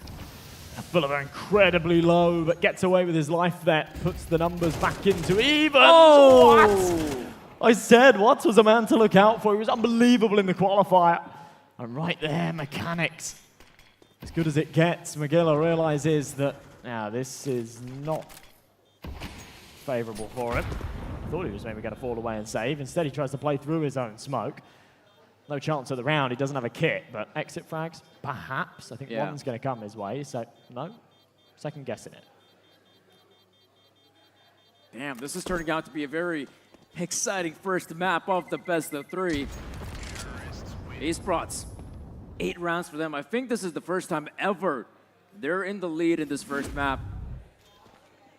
Fuller incredibly low, but gets away with his life there, puts the numbers back into even. Oh! What? I said what was a man to look out for. He was unbelievable in the qualifier. And right there, mechanics. As good as it gets, Magilla realizes that now this is not favorable for him. I thought he was maybe going to fall away and save. Instead, he tries to play through his own smoke. No chance of the round. He doesn't have a kit, but exit frags, perhaps. I think one's going to come his way, so no, second guessing it. Damn, this is turning out to be a very exciting first map of the best of 3. Esports, 8 rounds for them. I think this is the first time ever they're in the lead in this first map.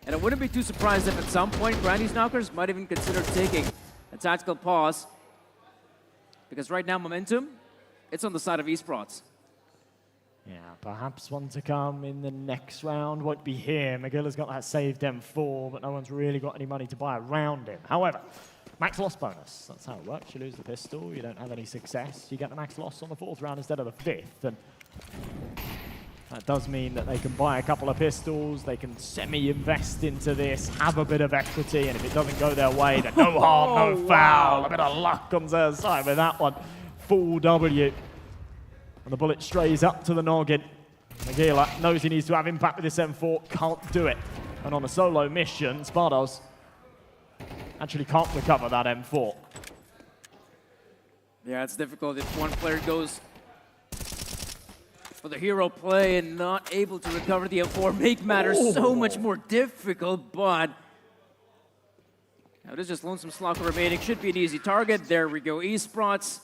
And I wouldn't be too surprised if at some point Granny's Knockers might even consider taking a tactical pause. Because right now momentum, it's on the side of Esports. Yeah, perhaps one to come in the next round. Won't be here. Magilla's got that saved M4, but no one's really got any money to buy around him. However, max loss bonus. That's how it works. You lose the pistol, you don't have any success. You get the max loss on the 4th round instead of the 5th. And that does mean that they can buy a couple of pistols, they can semi-invest into this, have a bit of equity, and if it doesn't go their way, then no harm, no foul. A bit of luck on their side with that one. Full W. And the bullet strays up to the noggin. Magilla knows he needs to have impact with this M4, can't do it. And on a solo mission, Spardos actually can't recover that M4. Yeah, it's difficult if one player goes for the hero play and not able to recover the M4. Make matters so much more difficult, but now it is just Lonesome Slocker remaining. Should be an easy target. There we go, Esports.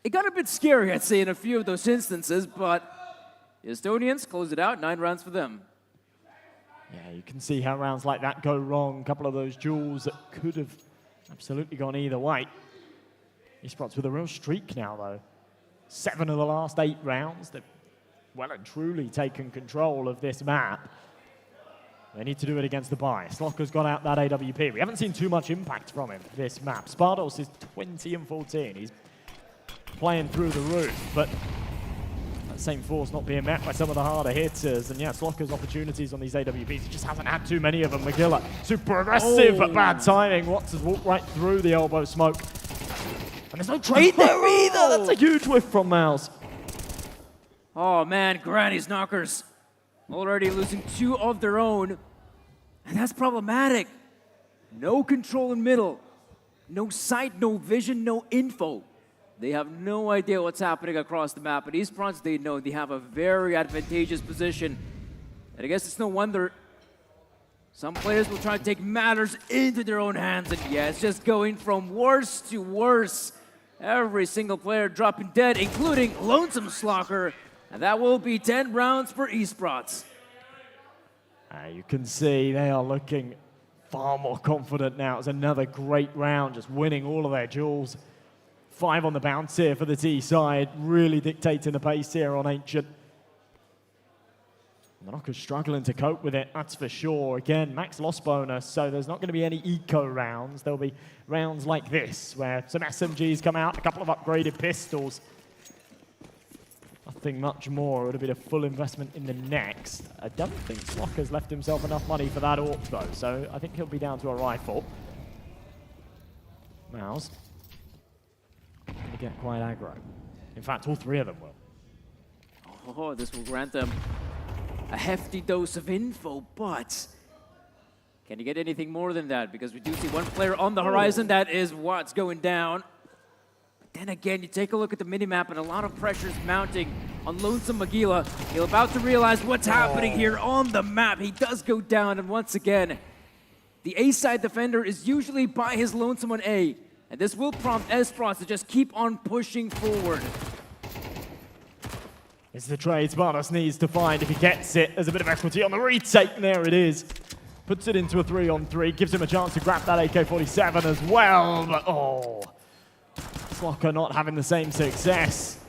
It got a bit scary, I'd say, in a few of those instances, but the Estonians closed it out. 9 rounds for them. Yeah, you can see how rounds like that go wrong. A couple of those duels that could have absolutely gone either way. Esports with a real streak now, though. 7 of the last 8 rounds. They've well and truly taken control of this map. They need to do it against the buy. Slocker's got out that AWP. We haven't seen too much impact from him this map. Spardos is 20 and 14. He's playing through the roof, but that same force not being met by some of the harder hitters. And yeah, Slocker's opportunities on these AWPs, he just hasn't had too many of them. Magilla, super aggressive, but bad timing. Watts has walked right through the elbow smoke. And there's no trade there either. That's a huge whiff from Mouse. Oh man, Granny's Knockers already losing 2 of their own. And that's problematic. No control in middle. No sight, no vision, no info. They have no idea what's happening across the map. But Esports, they know they have a very advantageous position. And I guess it's no wonder some players will try to take matters into their own hands. And yeah, it's just going from worse to worse. Every single player dropping dead, including Lonesome Slocker. And that will be 10 rounds for Esports. You can see they are looking far more confident now. It's another great round, just winning all of their duels. 5 on the bounce here for the T side, really dictating the pace here on Ancient. The Knockers struggling to cope with it, that's for sure. Again, max loss bonus, so there's not going to be any eco rounds. There'll be rounds like this, where some SMGs come out, a couple of upgraded pistols. Nothing much more. It would have been a full investment in the next. I don't think Slocker's left himself enough money for that AWP though, so I think he'll be down to a rifle. Mouse. Going to get quite aggro. In fact, all three of them will. Oh, this will grant them a hefty dose of info, but can you get anything more than that? Because we do see one player on the horizon. That is what's going down. But then again, you take a look at the minimap and a lot of pressure is mounting on Lonesome Magila. He's about to realize what's happening here on the map. He does go down, and once again, the A-side defender is usually by his Lonesome on A. And this will prompt Esperance to just keep on pushing forward. It's the trade Spartas needs to find. If he gets it, there's a bit of equity on the retake, and there it is. Puts it into a 3-on-3, gives him a chance to grab that AK-47 as well, but oh. Slocker not having the same success.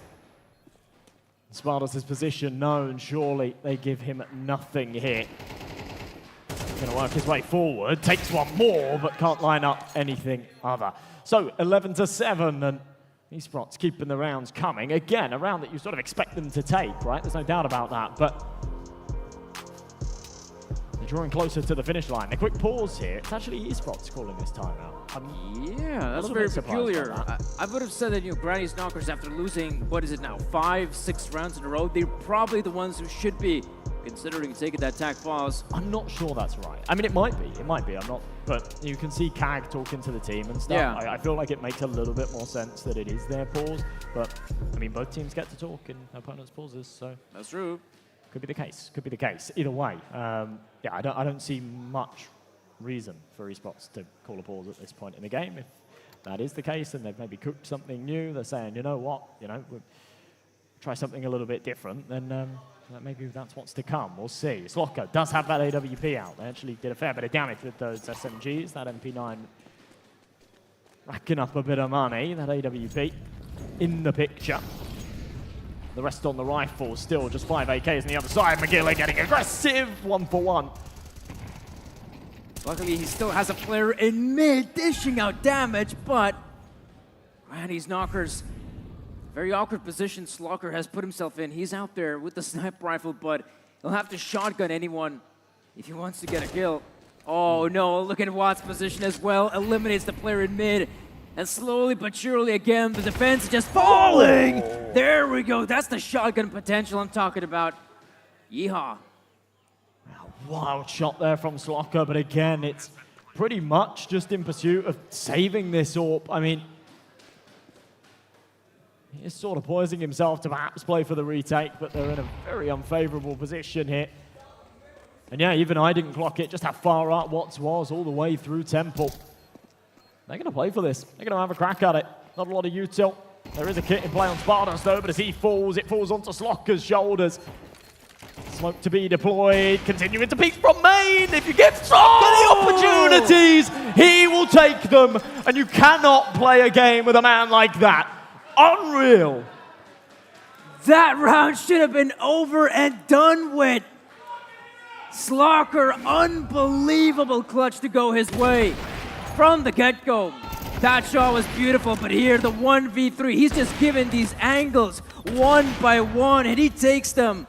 Spartas' position known, surely they give him nothing here. He's gonna work his way forward, takes one more, but can't line up anything other. So 11-7, and Esperance keeping the rounds coming. Again, a round that you sort of expect them to take, right? There's no doubt about that, but they're drawing closer to the finish line. A quick pause here. It's actually Esperance calling this timeout. Yeah, that's very peculiar. I would have said that, you know, Granny's Knockers, after losing, what is it now, 5-6 rounds in a row, they're probably the ones who should be considering taking that tag pause. I'm not sure that's right. I mean, it might be, I'm not, but you can see CAG talking to the team and stuff. Yeah. I feel like it makes a little bit more sense that it is their pause, but I mean, both teams get to talk in opponents' pauses, so. That's true. Could be the case, could be the case. Either way, yeah, I don't see much reason for esports to call a pause at this point in the game. If that is the case, and they've maybe cooked something new, they're saying, you know what, you know, we'll try something a little bit different, then maybe that's what's to come. We'll see. Slocker does have that AWP out. They actually did a fair bit of damage with those SMGs. That MP9 racking up a bit of money. That AWP in the picture. The rest on the rifle, still just 5 AKs on the other side. Magilla getting aggressive, 1-for-1. Luckily, he still has a player in mid, dishing out damage, but Granny's Knockers, very awkward position Slocker has put himself in. He's out there with the sniper rifle, but he'll have to shotgun anyone if he wants to get a kill. Oh no, look at Watt's position as well. Eliminates the player in mid. And slowly but surely again, the defense is just falling. Oh. There we go. That's the shotgun potential I'm talking about. Yeehaw. Wild shot there from Slocker, but again, it's pretty much just in pursuit of saving this AWP. I mean, he's sort of poising himself to perhaps play for the retake, but they're in a very unfavorable position here. And yeah, even I didn't clock it, just how far out Watts was all the way through Temple. They're going to play for this. They're going to have a crack at it. Not a lot of util. There is a kit in play on Spartans though, but as he falls, it falls onto Slocker's shoulders. Smoke to be deployed, continuing to peek from main. If you give Slocker the opportunities, he will take them. And you cannot play a game with a man like that. Unreal. That round should have been over and done with. Slocker, unbelievable clutch to go his way from the get-go. That shot was beautiful, but here the 1v3, he's just given these angles one by one, and he takes them.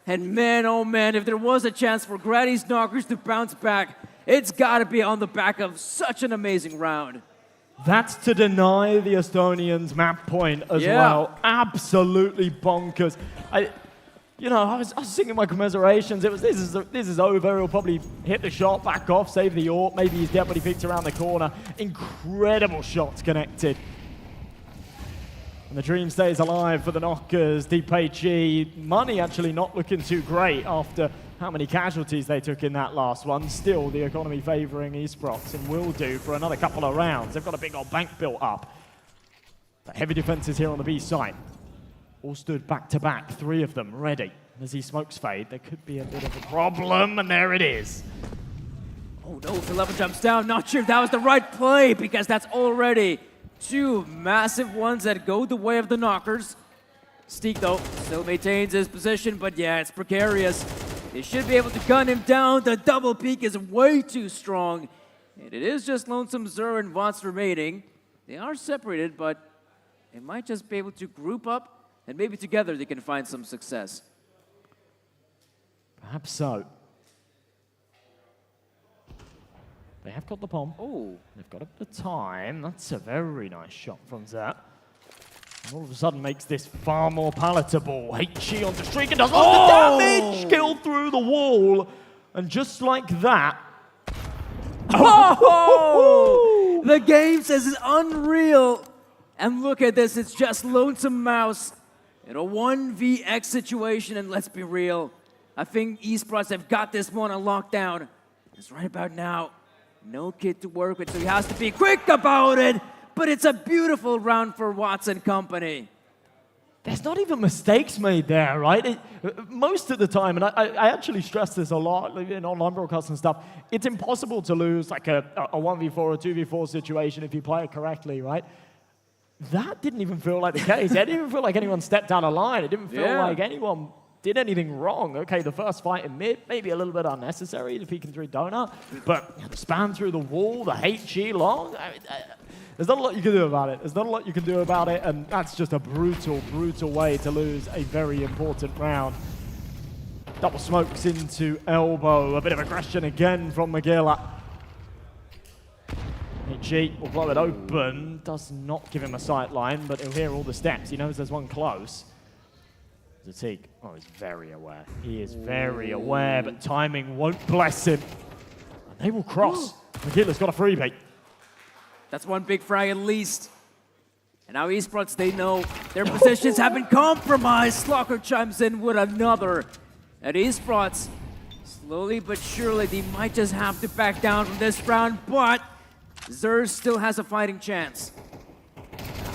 And man, oh man, if there was a chance for Granny's Knockers to bounce back, it's got to be on the back of such an amazing round. That's to deny the Estonians map point as well. Absolutely bonkers. I was singing my commiserations. It was this is over. He'll probably hit the shot, back off, save the AWP. Maybe he's dead, but he peeks around the corner. Incredible shots connected. And the dream stays alive for the Knockers. DPG, money actually not looking too great after how many casualties they took in that last one. Still, the economy favoring esports and will do for another couple of rounds. They've got a big old bank built up. But heavy defenses here on the B side. All stood back to back, 3 of them ready. As he smokes fade, there could be a bit of a problem, and there it is. Oh no, if 11 jumps down, not sure if that was the right play, because that's already 2 massive ones that go the way of the Knockers. Steek, though, still maintains his position, but yeah, it's precarious. They should be able to gun him down. The double peek is way too strong. And it is just Lonesome Zur and Vots remaining. They are separated, but they might just be able to group up and maybe together they can find some success. Perhaps so. They have got the bomb. Oh. They've got a bit of time. That's a very nice shot from Zap. And all of a sudden makes this far more palatable. HG onto Streak and does all the damage! Kill through the wall. And just like that. Oh! The game says it's unreal. And look at this, it's just Lonesome Mouse in a 1vx situation. And let's be real, I think esports have got this one on lockdown. It's right about now. No kid to work with, so he has to be quick about it. But it's a beautiful round for Watson Company. There's not even mistakes made there, right? Most of the time, and I actually stress this a lot in online broadcasts and stuff, it's impossible to lose like a 1v4 or 2v4 situation if you play it correctly, right? That didn't even feel like the case. It didn't even feel like anyone stepped out of line. It didn't feel like anyone did anything wrong. Okay, the first fight in mid, maybe a little bit unnecessary, the peeking through donut, but the span through the wall, the HG long, there's not a lot you can do about it. There's not a lot you can do about it, and that's just a brutal, brutal way to lose a very important round. Double smokes into elbow, a bit of aggression again from Magilla. HG will blow it open, does not give him a sight line, but he'll hear all the steps. He knows there's one close. Zatig, oh, he's very aware. He is very aware, but timing won't bless him. And they will cross. Magilla's got a freebie. That's one big frag at least. And now esports, they know their positions have been compromised. Slocker chimes in with another. At esports, slowly but surely, they might just have to back down from this round, but Zerz still has a fighting chance.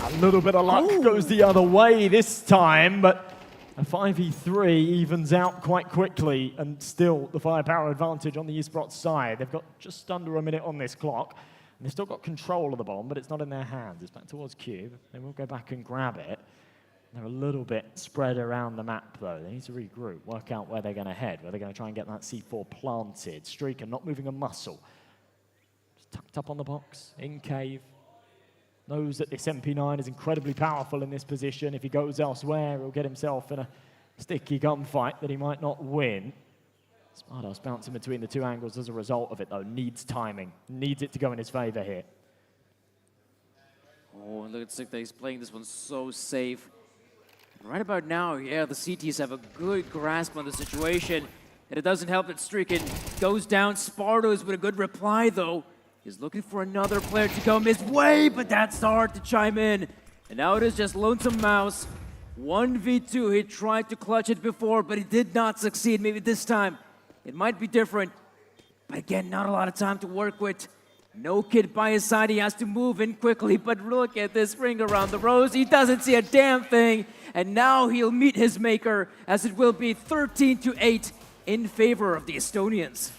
A little bit of luck goes the other way this time, but a 5v3 evens out quite quickly, and still the firepower advantage on the esports side. They've got just under a minute on this clock, and they've still got control of the bomb, but it's not in their hands. It's back towards Cube. They will go back and grab it. They're a little bit spread around the map, though. They need to regroup, work out where they're going to head, where they're going to try and get that C4 planted. Streaker not moving a muscle. Just tucked up on the box, in cave. Knows that this MP9 is incredibly powerful in this position. If he goes elsewhere, he'll get himself in a sticky gunfight that he might not win. Svarbeuse bouncing between the two angles as a result of it, though. Needs timing. Needs it to go in his favor here. Oh, and look at Sikta, he's playing this one so safe. Right about now, yeah, the CTs have a good grasp on the situation. And it doesn't help that Streakin goes down. Svarbeuse with a good reply, though. He's looking for another player to come his way, but that's hard to chime in. And now it is just Lonesome Mouse. 1v2, he tried to clutch it before, but he did not succeed. Maybe this time it might be different. But again, not a lot of time to work with. No kid by his side, he has to move in quickly, but look at this ring around the rose. He doesn't see a damn thing. And now he'll meet his maker, as it will be 13-8 in favor of the Estonians.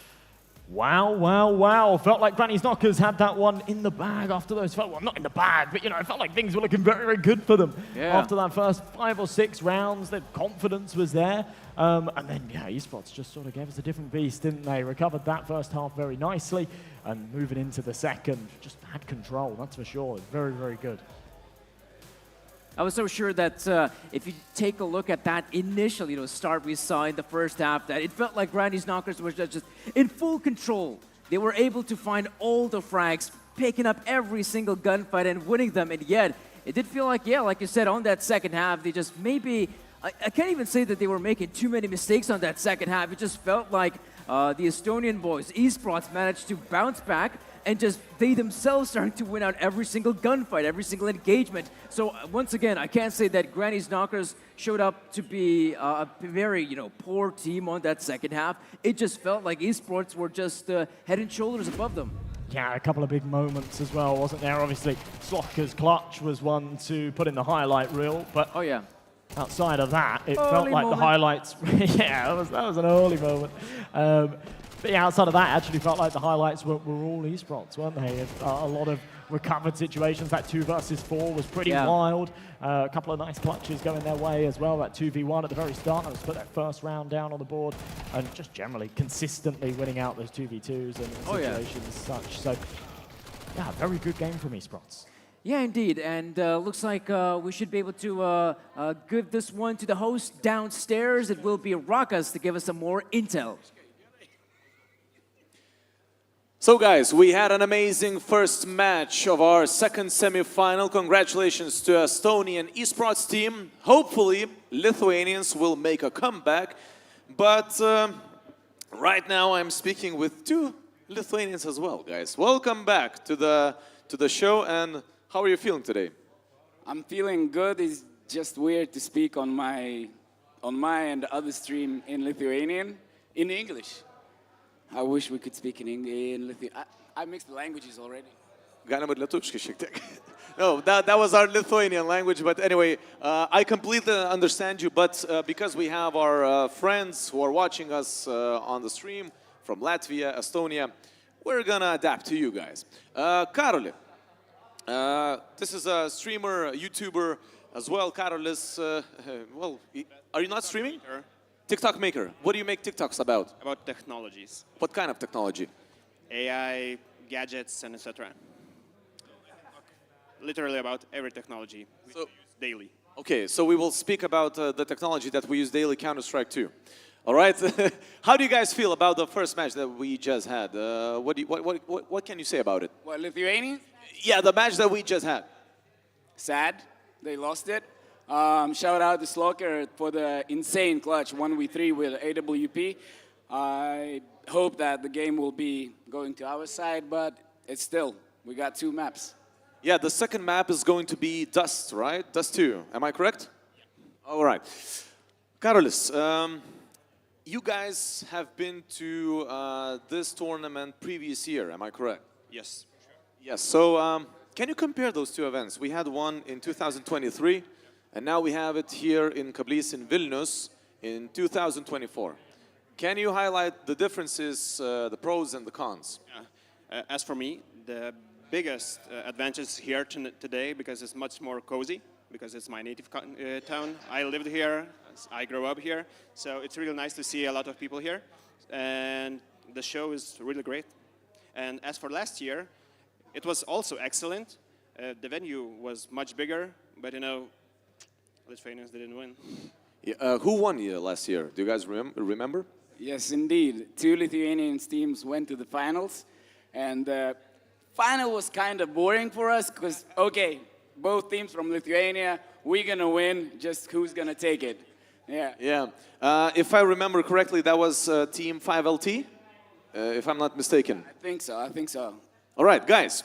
Wow, wow, wow. Felt like Granny's Knockers had that one in the bag after those, well, not in the bag, but, you know, it felt like things were looking very, very good for them. Yeah. After that first 5 or 6 rounds, their confidence was there. And then, yeah, esports just sort of gave us a different beast, didn't they? Recovered that first half very nicely, and moving into the second, just had control, that's for sure. Very, very good. I was so sure that if you take a look at that initial, start we saw in the first half, that it felt like Granny's Knockers were just in full control. They were able to find all the frags, picking up every single gunfight and winning them, and yet it did feel like, yeah, like you said, on that second half, they just maybe, I can't even say that they were making too many mistakes on that second half. It just felt like the Estonian boys, esports, managed to bounce back, and just they themselves starting to win out every single gunfight, every single engagement. So once again, I can't say that Granny's Knockers showed up to be a very, poor team on that second half. It just felt like esports were just head and shoulders above them. Yeah, a couple of big moments as well, wasn't there? Obviously, Slocker's clutch was one to put in the highlight reel, but oh yeah, outside of that, it early felt like moment. the highlights. Yeah, that was an early moment. But yeah, outside of that, it actually felt like the highlights were all esports, weren't they? A lot of recovered situations. That 2 versus 4 was pretty wild. A couple of nice clutches going their way as well. That 2v1 at the very start, that was put that first round down on the board, and just generally consistently winning out those 2v2s and situations as such. So yeah, very good game from esports. Yeah, indeed. And looks like we should be able to give this one to the host downstairs. It will be Rakas to give us some more intel. So guys, we had an amazing first match of our second semi-final. Congratulations to Estonian esports team. Hopefully, Lithuanians will make a comeback. But right now I'm speaking with two Lithuanians as well, guys. Welcome back to the show, and how are you feeling today? I'm feeling good. It's just weird to speak on my and the other stream in Lithuanian, in English. I wish we could speak in Lithuanian. I mixed the languages already. Galima ir lietuviškai šiek tiek. No, that was our Lithuanian language, but anyway, I completely understand you, but because we have our friends who are watching us on the stream from Latvia, Estonia, we're gonna adapt to you guys. Karoli, this is a streamer, YouTuber as well. Karolis, well, are you not streaming? TikTok maker. What do you make TikToks about? About technologies. What kind of technology? AI, gadgets, and etc. Literally about every technology we use daily. Okay, so we will speak about the technology that we use daily, Counter-Strike 2. All right? How do you guys feel about the first match that we just had? What can you say about it? What, Lithuanian? Yeah, the match that we just had. Sad. They lost it. Shout out to Sloker for the insane clutch 1v3 with AWP. I hope that the game will be going to our side, but it's still, we got two maps. Yeah, the second map is going to be Dust, right? Dust 2, am I correct? Yeah. All right. Karolis, you guys have been to this tournament previous year, am I correct? Yes. Yes, so can you compare those two events? We had one in 2023, and now we have it here in Kablis in Vilnius in 2024. Can you highlight the differences, the pros and the cons? As for me, the biggest advantage here today, because it's much more cozy, because it's my native town. I lived here, I grew up here, so it's really nice to see a lot of people here. And the show is really great. And as for last year, it was also excellent. The venue was much bigger, but you know, Lithuanians didn't win. Yeah, who won last year? Do you guys remember? Yes, indeed. Two Lithuanian teams went to the finals, and the final was kind of boring for us because, okay, both teams from Lithuania, we're going to win, just who's going to take it. Yeah. Yeah. If I remember correctly, that was Team 5LT, if I'm not mistaken. I think so. All right, guys.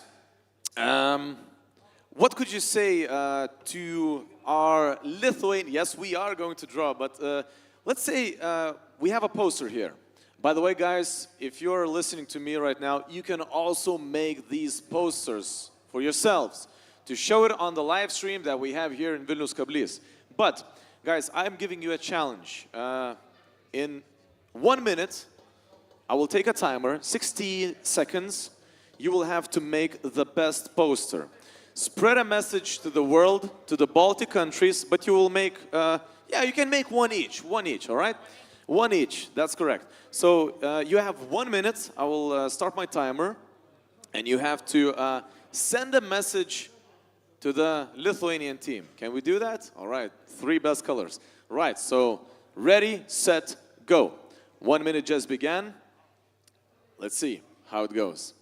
What could you say to our Lithuanian? Yes, we are going to draw, but let's say we have a poster here. By the way, guys, if you're listening to me right now, you can also make these posters for yourselves to show it on the live stream that we have here in Vilnius Kablis. But, guys, I'm giving you a challenge. In 1 minute, I will take a timer, 60 seconds. You will have to make the best poster. Spread a message to the world, to the Baltic countries, but you will make, yeah, you can make one each, all right? One each, that's correct. So you have 1 minute. I will start my timer, and you have to send a message to the Lithuanian team. Can we do that? All right, 3 best colors. Right, so ready, set, go. 1 minute just began. Let's see how it goes.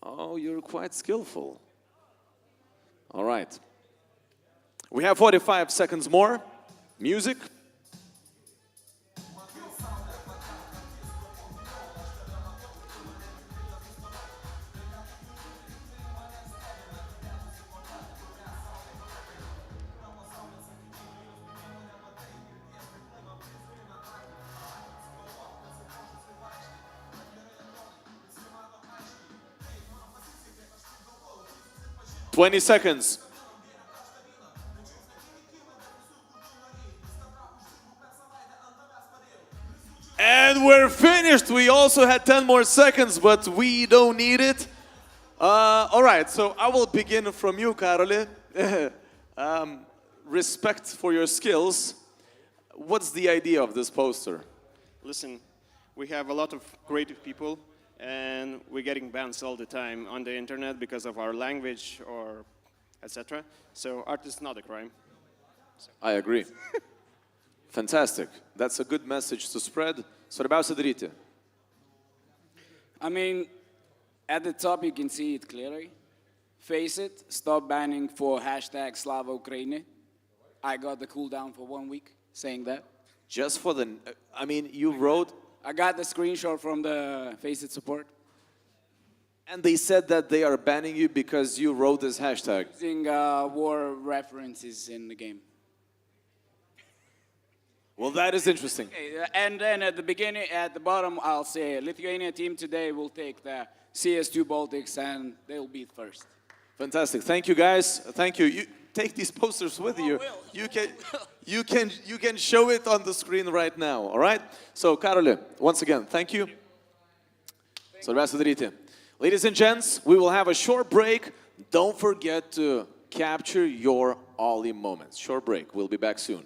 Oh, you're quite skillful. All right. We have 45 seconds more. Music. Twenty seconds. And we're finished. We also had 10 more seconds, but we don't need it. All right, so I will begin from you, Karoli. Respect for your skills. What's the idea of this poster? Listen, we have a lot of creative people and we're getting bans all the time on the internet because of our language or etc. So art is not a crime. I agree. Fantastic. That's a good message to spread. Svarbeuse daryti. I mean, at the top you can see it clearly. Face it, stop banning for hashtag Slava Ukraini. I got the cooldown for 1 week saying that. Just for the, I mean, you wrote... I got the screenshot from the Face It support. And they said that they are banning you because you wrote this hashtag. Using war references in the game. Well, that is interesting. Okay, and then at the beginning, at the bottom, I'll say Lithuania team today will take the CS2 Baltics and they'll beat first. Fantastic. Thank you, guys. Thank you. You take these posters with you. You can show it on the screen right now. All right. So, Karoli, once again, thank you. Svarbeuse daryti. Ladies and gents, we will have a short break. Don't forget to capture your Ollie moments. Short break. We'll be back soon.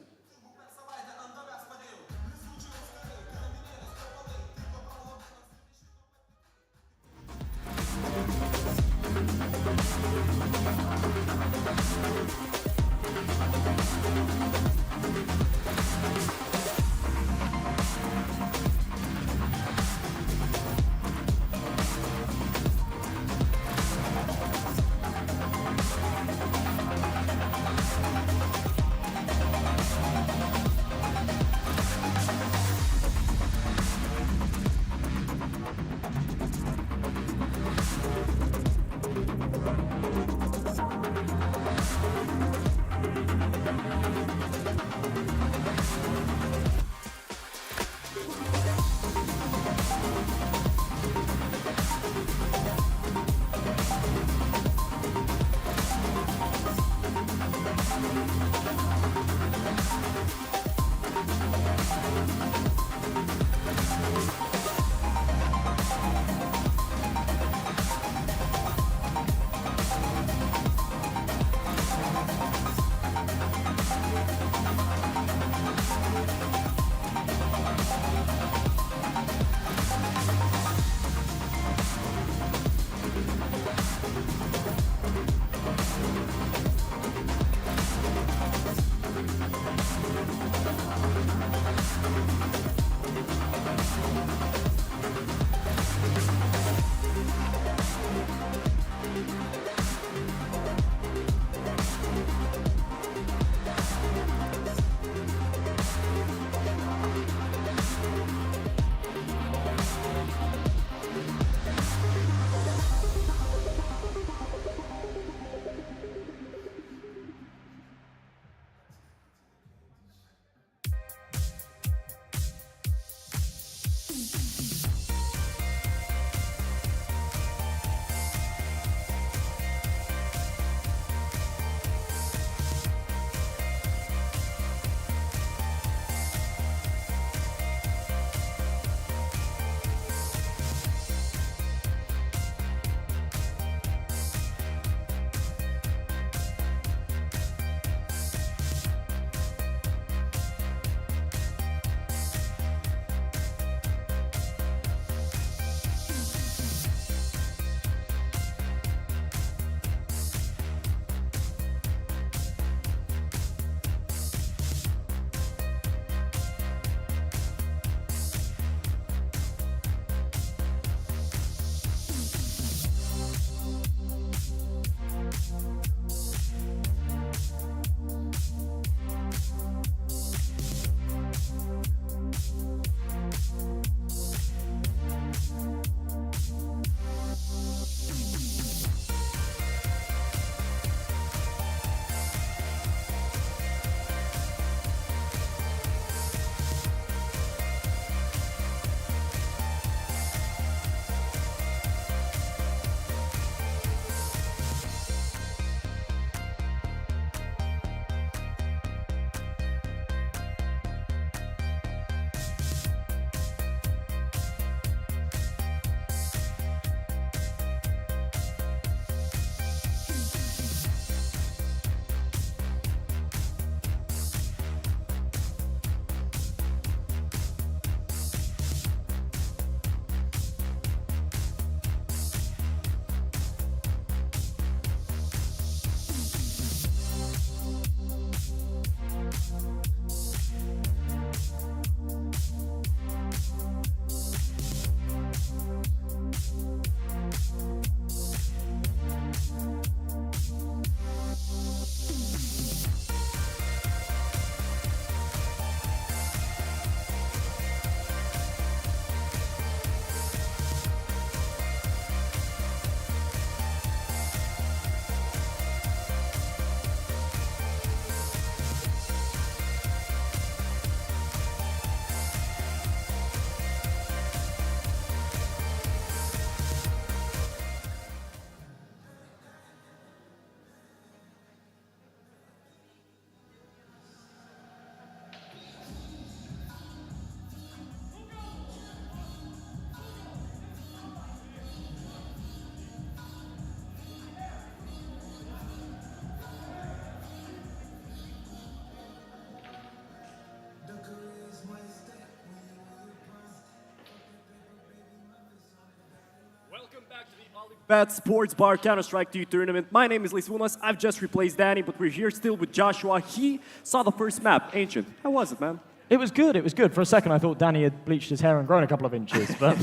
Bet Sports Bar Counter-Strike 2 tournament. My name is Lisunas. I've just replaced Danny, but we're here still with Joshua. He saw the first map, Ancient. How was it, man? It was good. It was good. For a second, I thought Danny had bleached his hair and grown a couple of inches, but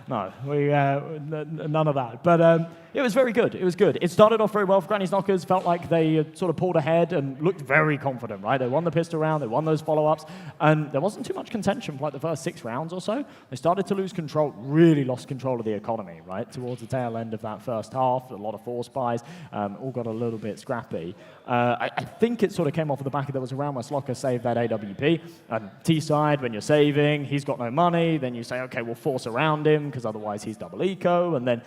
no, none of that. But it was very good. It was good. It started off very well for Granny's Knockers. Felt like they sort of pulled ahead and looked very confident, right? They won the pistol round. They won those follow-ups. And there wasn't too much contention for like the first 6 rounds or so. They started to lose control, really lost control of the economy, right? Towards the tail end of that first half, a lot of force buys, all got a little bit scrappy. I think it sort of came off of the back of there was a round where Slocker saved that AWP. T-side, when you're saving, he's got no money. Then you say, okay, we'll force around him because otherwise he's double eco. And then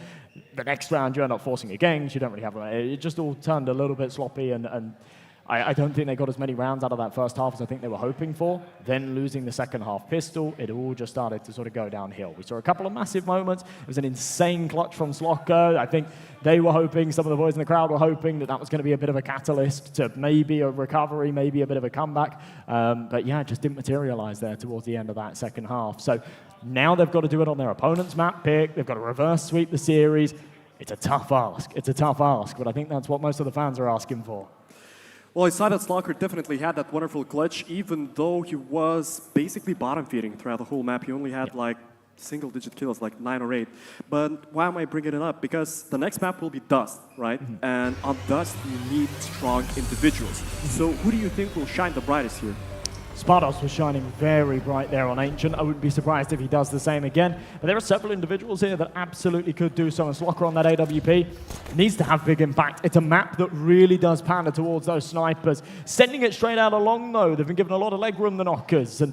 the next round you end up forcing again because you don't really have it just all turned a little bit sloppy and I don't think they got as many rounds out of that first half as I think they were hoping for. Then losing the second half pistol, it all just started to sort of go downhill. We saw a couple of massive moments. It was an insane clutch from Slocker. I think they were hoping, some of the boys in the crowd were hoping that that was going to be a bit of a catalyst to maybe a recovery, maybe a bit of a comeback. But yeah, it just didn't materialize there towards the end of that second half. So now they've got to do it on their opponent's map pick. They've got to reverse sweep the series. It's a tough ask. It's a tough ask, but I think that's what most of the fans are asking for. Well, I saw that Slocker definitely had that wonderful clutch, even though he was basically bottom feeding throughout the whole map. He only had like single-digit kills, like 9 or 8. But why am I bringing it up? Because the next map will be Dust, right? And on Dust, you need strong individuals. So who do you think will shine the brightest here? Spardos was shining very bright there on Ancient. I wouldn't be surprised if he does the same again. But there are several individuals here that absolutely could do so. And Slocker on that AWP needs to have big impact. It's a map that really does pander towards those snipers. Sending it straight out along, though. They've been given a lot of leg room, the Knockers. And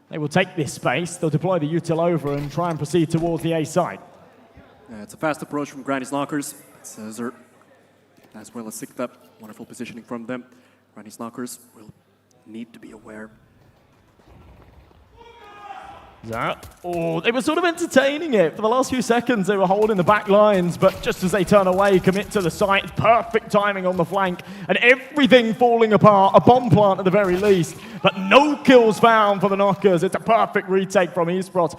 they will take this space. They'll deploy the util over and try and proceed towards the A side. Yeah, it's a fast approach from Granny's Knockers. It's Zert, as well as Sikta. Wonderful positioning from them. Granny's Knockers will need to be aware. Oh, they were sort of entertaining it. For the last few seconds, they were holding the back lines, but just as they turn away, commit to the site, perfect timing on the flank, and everything falling apart, a bomb plant at the very least, but no kills found for the Knockers. It's a perfect retake from eSports.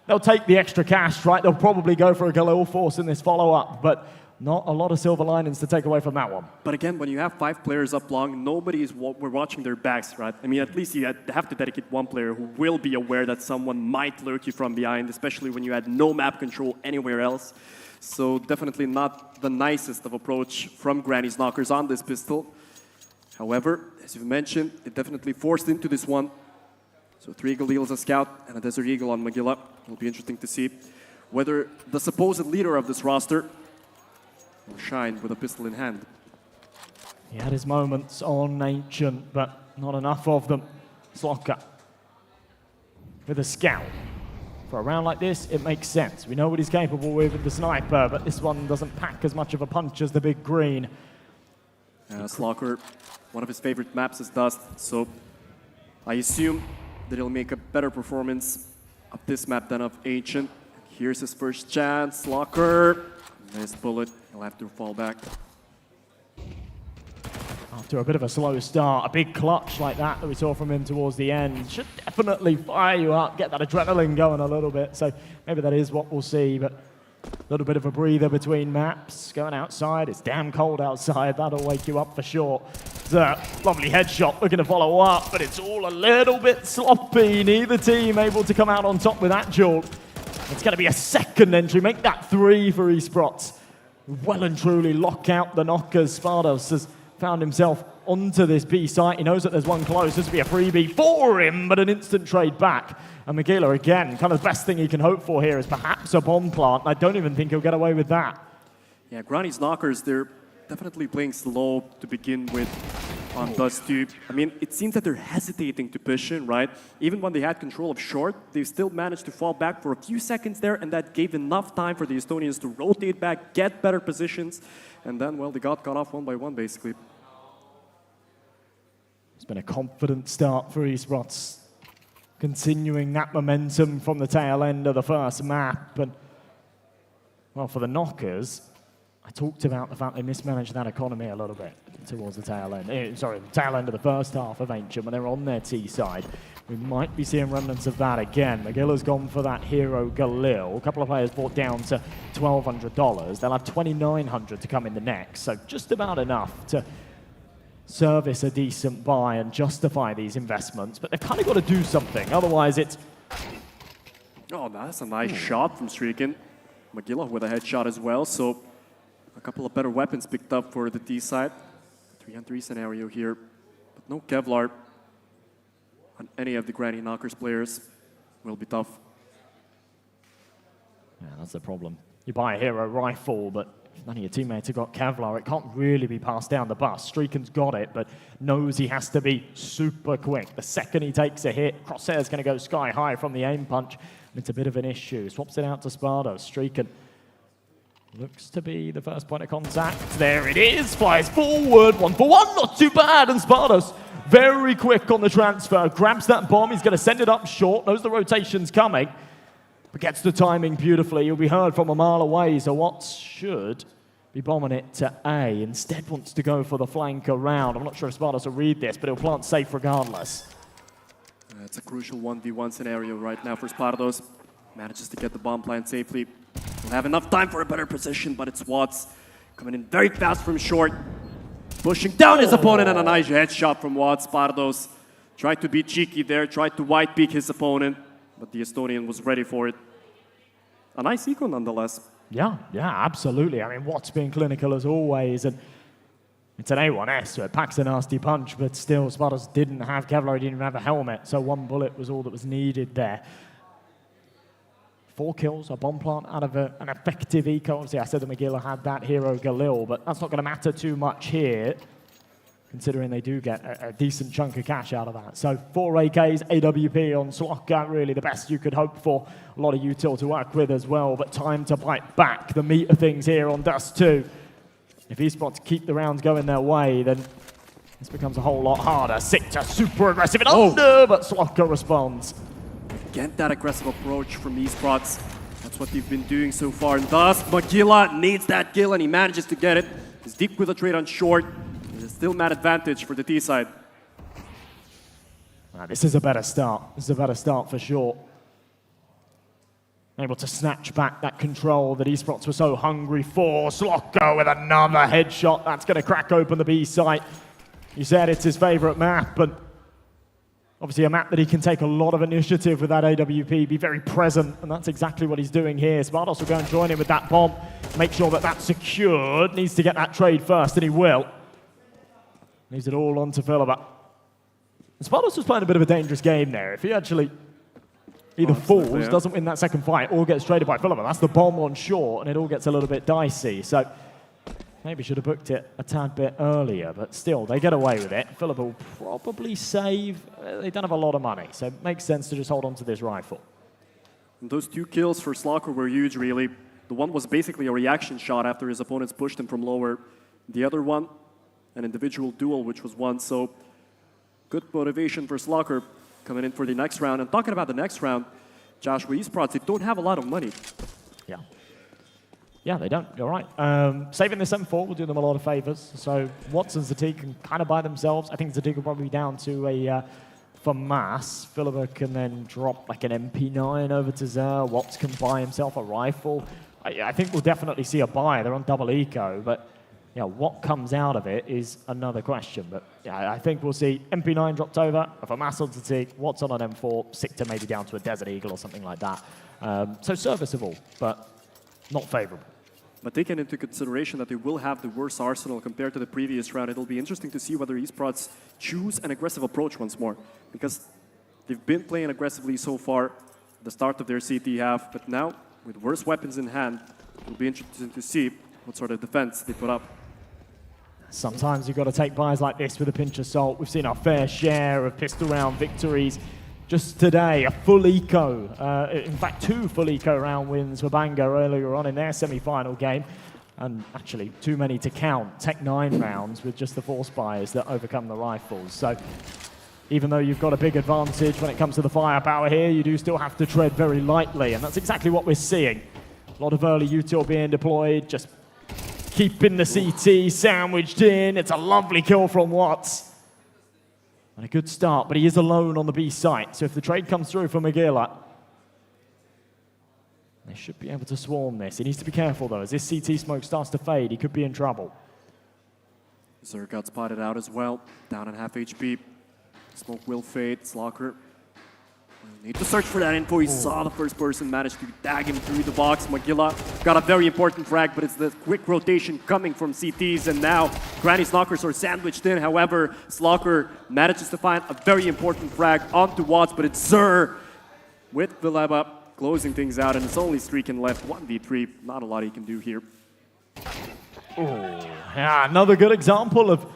They'll take the extra cash, right? They'll probably go for a Galil Force in this follow-up, but not a lot of silver linings to take away from that one. But again, when you have 5 players up long, we're watching their backs, right? I mean, at least you have to dedicate one player who will be aware that someone might lurk you from behind, especially when you had no map control anywhere else. So definitely not the nicest of approach from Granny's Knockers on this pistol. However, as you've mentioned, it definitely forced into this one. So 3 Eagle deals a scout and a Desert Eagle on Magilla. It'll be interesting to see whether the supposed leader of this roster will shine with a pistol in hand. He had his moments on Ancient, but not enough of them. Slocker with a scout. For a round like this, it makes sense. We know what he's capable with the sniper, but this one doesn't pack as much of a punch as the big green. Slocker, one of his favorite maps is Dust, so I assume that he'll make a better performance of this map than of Ancient. Here's his first chance. Slocker, missed bullet. He'll have to fall back. After a bit of a slow start, a big clutch like that we saw from him towards the end should definitely fire you up, get that adrenaline going a little bit. So maybe that is what we'll see, but a little bit of a breather between maps. Going outside, it's damn cold outside. That'll wake you up for sure. It's a lovely headshot looking to follow up, but it's all a little bit sloppy. Neither team able to come out on top with that duel. It's going to be a second entry, make that 3 for eSports. Well and truly lock out the Knockers. Spardos has found himself onto this B site. He knows that there's one close. This will be a freebie for him, but an instant trade back. And Magilla, again, kind of the best thing he can hope for here is perhaps a bomb plant. I don't even think he'll get away with that. Yeah, Granny's Knockers, they're definitely playing slow to begin with on Dust 2. I mean, it seems that they're hesitating to push in, right? Even when they had control of short, they still managed to fall back for a few seconds there, and that gave enough time for the Estonians to rotate back, get better positions, and then, well, they got cut off one by one, basically. It's been a confident start for eSports, continuing that momentum from the tail end of the first map. And, well, for the Knockers, I talked about the fact they mismanaged that economy a little bit towards the tail end. Sorry, the tail end of the first half of Ancient when they were on their T side. We might be seeing remnants of that again. Magilla's gone for that hero Galil. A couple of players brought down to $1,200. They'll have $2,900 to come in the next, so just about enough to service a decent buy and justify these investments. But they've kind of got to do something, otherwise it's... Oh, that's a nice shot from Streakin. Magilla with a headshot as well, so a couple of better weapons picked up for the T side. 3-on-3 scenario here, but no Kevlar on any of the Granny Knockers players. Will be tough. Yeah, that's the problem. You buy a hero rifle, but if none of your teammates have got Kevlar, it can't really be passed down the bus. Streakin's got it, but knows he has to be super quick. The second he takes a hit, Crosshair's going to go sky high from the aim punch. It's a bit of an issue. Swaps it out to Spardo. Streakin looks to be the first point of contact. There it is. Flies forward. 1-for-1. Not too bad. And Spardo's very quick on the transfer. Grabs that bomb. He's going to send it up short. Knows the rotation's coming. But gets the timing beautifully. He'll be heard from a mile away. So Watts should be bombing it to A. Instead wants to go for the flank around. I'm not sure if Spardos will read this, but he'll plant safe regardless. It's a crucial 1v1 scenario right now for Spardos. Manages to get the bomb plant safely. Will have enough time for a better position, but it's Watts coming in very fast from short. Pushing down his opponent, and a nice headshot from Watts. Spardos tried to be cheeky there, tried to white peek his opponent, but the Estonian was ready for it. A nice eco nonetheless. Yeah, absolutely. I mean, Watts being clinical as always, and it's an A1S, so it packs a nasty punch, but still, Spardos didn't have Kevlar, he didn't even have a helmet, so one bullet was all that was needed there. 4 kills, a bomb plant out of an effective eco. Obviously, I said that Magilla had that hero Galil, but that's not going to matter too much here, considering they do get a decent chunk of cash out of that. So 4 AKs, AWP on Slocka, really the best you could hope for. A lot of util to work with as well, but time to bite back the meat of things here on Dust 2. If esports keep the rounds going their way, then this becomes a whole lot harder. Sicta super aggressive and under, but Slocka responds. Get that aggressive approach from esports. That's what they've been doing so far. And thus, Magilla needs that kill, and he manages to get it. He's deep with a trade on short. There's still mad advantage for the T side. This is a better start. This is a better start for sure. Able to snatch back that control that esports were so hungry for. Slocka with another headshot. That's going to crack open the B site. You said it's his favorite map, but obviously a map that he can take a lot of initiative with that AWP, be very present, and that's exactly what he's doing here. Spardos will go and join him with that bomb, make sure that that's secured. Needs to get that trade first, and he will. Leaves it all on to Philippa. Spardos was playing a bit of a dangerous game there. If he actually either falls, doesn't win that second fight, or gets traded by Philippa, that's the bomb on short, and it all gets a little bit dicey. So maybe should have booked it a tad bit earlier, but still, they get away with it. Philippa will probably save. They don't have a lot of money, so it makes sense to just hold on to this rifle. And those 2 kills for Slocka were huge, really. The one was basically a reaction shot after his opponents pushed him from lower. The other one, an individual duel, which was won. So good motivation for Slocka coming in for the next round. And talking about the next round, Josh, with esports, they don't have a lot of money. Yeah, they don't. You're right. Saving this M4 will do them a lot of favors. So Watts and Zatig can kind of buy themselves. I think Zatig will probably be down to a FAMAS. Philippa can then drop like an MP9 over to Zer. Watts can buy himself a rifle. I think we'll definitely see a buy. They're on double eco, but yeah, what comes out of it is another question. But yeah, I think we'll see MP9 dropped over, a FAMAS on Zatig, Watts on an M4, Sicta maybe down to a Desert Eagle or something like that. So serviceable, but not favorable. But taking into consideration that they will have the worst arsenal compared to the previous round, it'll be interesting to see whether esports choose an aggressive approach once more. Because they've been playing aggressively so far at the start of their CT half, but now, with worse weapons in hand, it'll be interesting to see what sort of defense they put up. Sometimes you've got to take buys like this with a pinch of salt. We've seen our fair share of pistol round victories. Just today, a full eco, in fact 2 full eco round wins for Banga earlier on in their semi-final game. And actually, too many to count. Tech 9 rounds with just the force buys that overcome the rifles. So even though you've got a big advantage when it comes to the firepower here, you do still have to tread very lightly. And that's exactly what we're seeing. A lot of early util being deployed, just keeping the CT sandwiched in. It's a lovely kill from Watts. And a good start, but he is alone on the B site. So if the trade comes through for Magilla, they should be able to swarm this. He needs to be careful, though. As this CT smoke starts to fade, he could be in trouble. Zerg got spotted out as well. Down at half HP. Smoke will fade. Slocker need to search for that info. He saw the first person, managed to tag him through the box. Magilla got a very important frag, but it's the quick rotation coming from CTs, and now Granny's knockers are sandwiched in. However, Slocker manages to find a very important frag onto Watts, but it's Zer with Vileba closing things out, and it's only Streakin left. 1v3, not a lot he can do here. Yeah, another good example of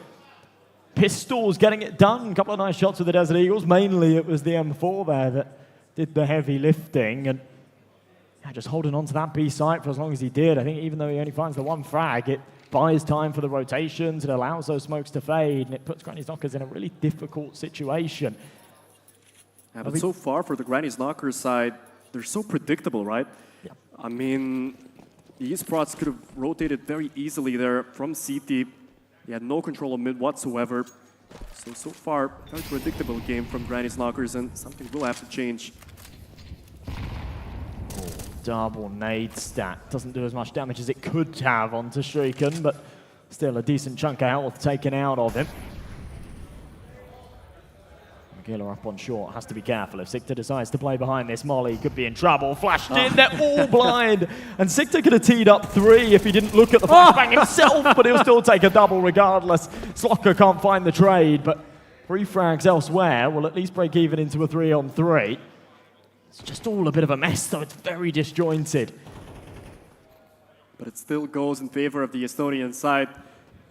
Pistols getting it done. A couple of nice shots with the Desert Eagles. Mainly it was the M4 there that did the heavy lifting, and yeah, just holding on to that B site for as long as he did. I think even though he only finds the one frag, it buys time for the rotations, it allows those smokes to fade, and it puts Granny's Knockers in a really difficult situation. Yeah, but so far for the Granny's Knockers side, they're so predictable, right? Yeah. I mean, the esports could have rotated very easily there from CT. He had no control of mid whatsoever. So far, very predictable game from Granny's Knockers, and something will have to change. Double nade stat. Doesn't do as much damage as it could have onto Streakin, but still a decent chunk of health taken out of him. Magilla up on short, has to be careful. If Sikta decides to play behind this molly, he could be in trouble. Flashed in, they're all blind. And Sikta could have teed up 3 if he didn't look at the flashbang himself, but he'll still take a double regardless. Slocker can't find the trade, but 3 frags elsewhere will at least break even into a 3-on-3. It's just all a bit of a mess, though. It's very disjointed. But it still goes in favor of the Estonian side,